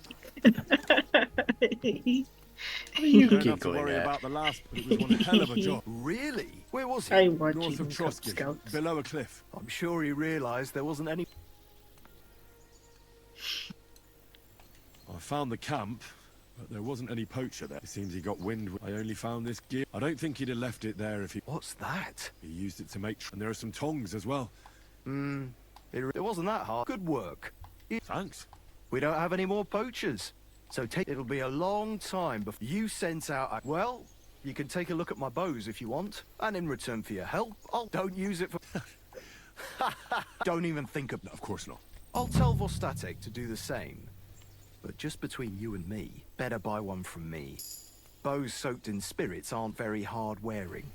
You don't have to giggling worry at? about the last, but it was one hell of a job. Really? Where was he? I'm watching North of Cub Troskey, Scouts. below a cliff. I'm sure he realised there wasn't any... I found the camp, but there wasn't any poacher there. It seems he got wind. I only found this gear. I don't think he'd have left it there if he... What's that? He used it to make... And there are some tongs as well. It wasn't that hard. Good work. Thanks. We don't have any more poachers. So it'll be a long time before you sent out... Well, you can take a look at my bows if you want. And in return for your help, don't use it for... Don't even think of... No, of course not. I'll tell Vostatek to do the same. But just between you and me, better buy one from me. Bows soaked in spirits aren't very hard wearing.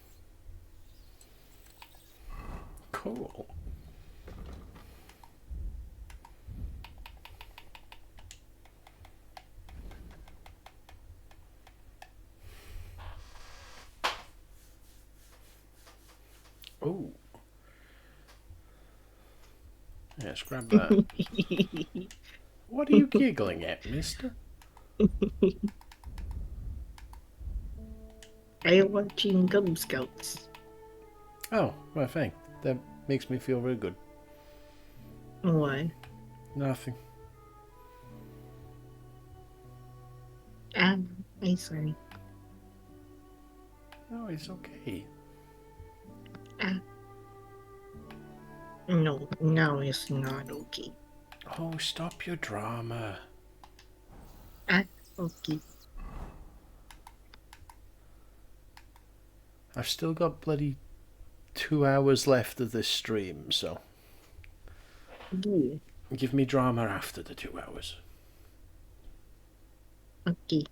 Of Cool. Oh. Yes, grab that. What are you giggling at, mister? I'm watching Cub Scouts. Oh, well, thanks. That makes me feel very good. Why? Nothing. I'm sorry. No, it's okay. No, now it's not okay. Oh, stop your drama. Okay. I've still got bloody 2 hours left of this stream, so... Yeah. Give me drama after the 2 hours. Okay.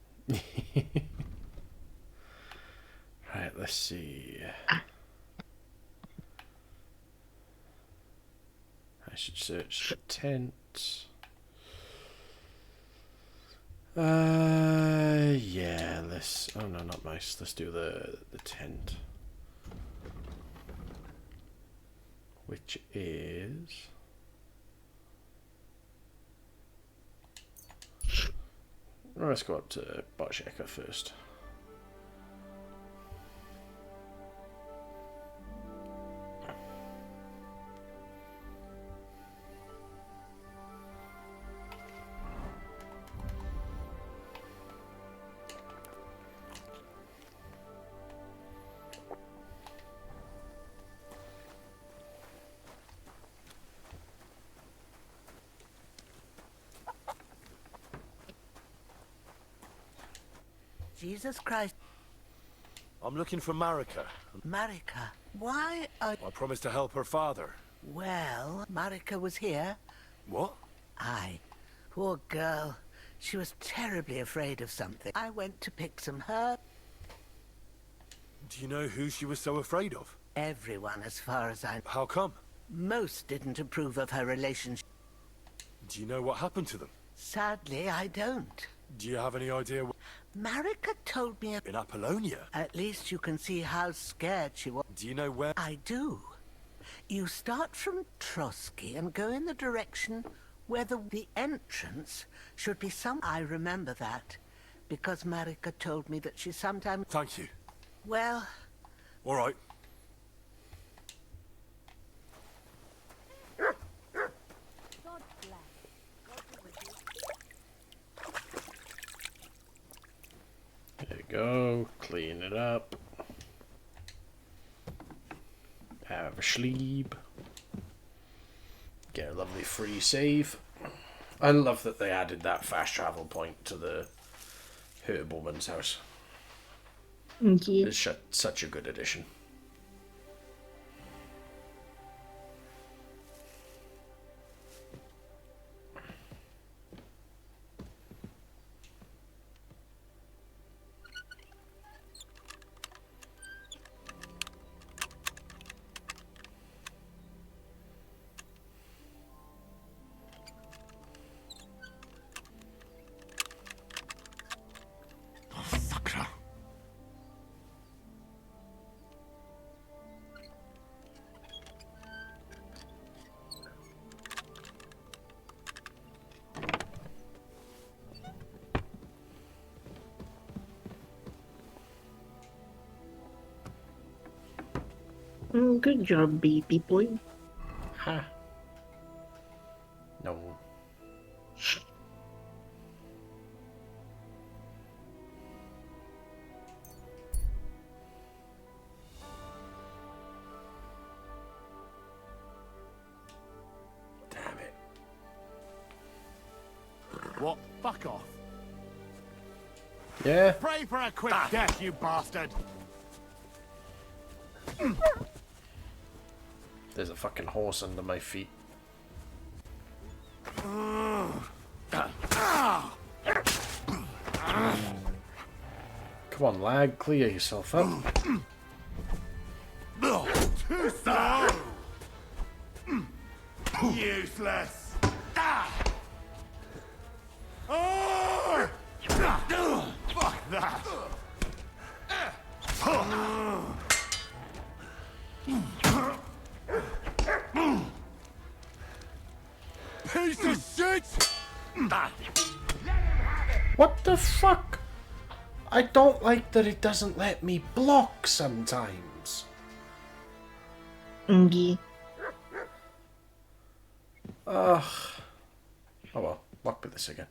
Right, let's see. I should search the tent. Yeah, let's... Oh, no, not mice. Let's do the tent. Which is... Well, let's go up to Botcheka first. Jesus Christ. I'm looking for Marika. Marika, why are... I promised to help her father. Well, Marika was here. What? Aye. Poor girl. She was terribly afraid of something. I went to pick some herbs. Do you know who she was so afraid of? Everyone, as far as I... How come? Most didn't approve of her relationship. Do you know what happened to them? Sadly, I don't. Do you have any idea Marika told me... In Apollonia? At least you can see how scared she was. Do you know where? I do. You start from Trotsky and go in the direction where the entrance should be some... I remember that, because Marika told me that she sometimes... Thank you. Well... All right. There you go. Clean it up. Have a sleep. Get a lovely free save. I love that they added that fast travel point to the Herbwoman's house. Yeah. It's such a good addition. Good job, baby boy. Ha. No. Damn it. What? Fuck off. Yeah. Pray for a quick death, you bastard. There's a fucking horse under my feet. Come on, lag, clear yourself up. Too slow. Useless. Oh! Fuck that. Piece of shit! What the fuck? I don't like that it doesn't let me block sometimes. Yeah. Ugh. Oh well, luck with this again.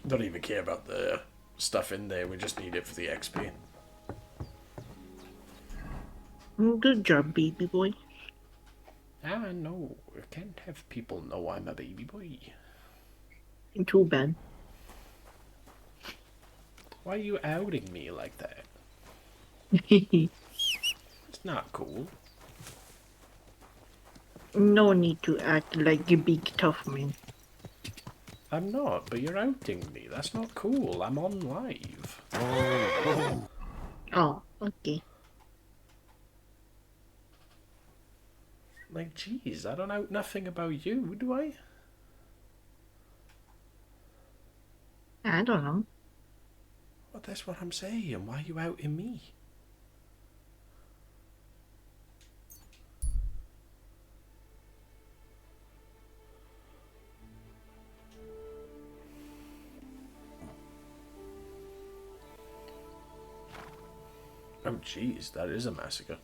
Don't even care about the stuff in there, we just need it for the XP. Good job, baby boy. Ah, no, I can't have people know I'm a baby boy. Too bad. Why are you outing me like that? It's not cool. No need to act like a big tough man. I'm not, but you're outing me. That's not cool. I'm on live. Oh, okay. Like, jeez, I don't know nothing about you, do I? I don't know. Well, that's what I'm saying. Why are you outing me? Oh, jeez, that is a massacre.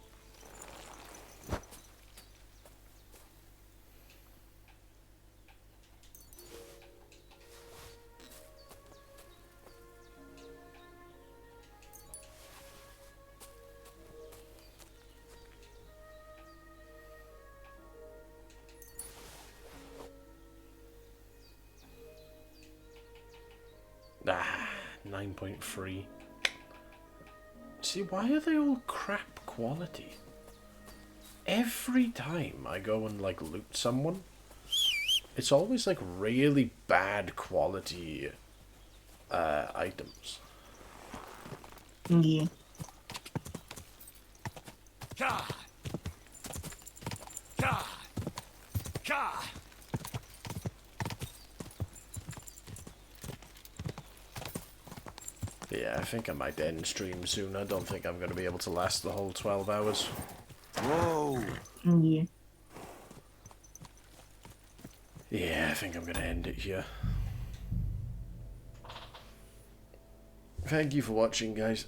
Ah, 9.3. See, why are they all crap quality? Every time I go and, like, loot someone, it's always, like, really bad quality items. Yeah. God. God. God. Yeah, I think I might end stream soon. I don't think I'm going to be able to last the whole 12 hours. Whoa. Yeah. Yeah, I think I'm going to end it here. Thank you for watching, guys.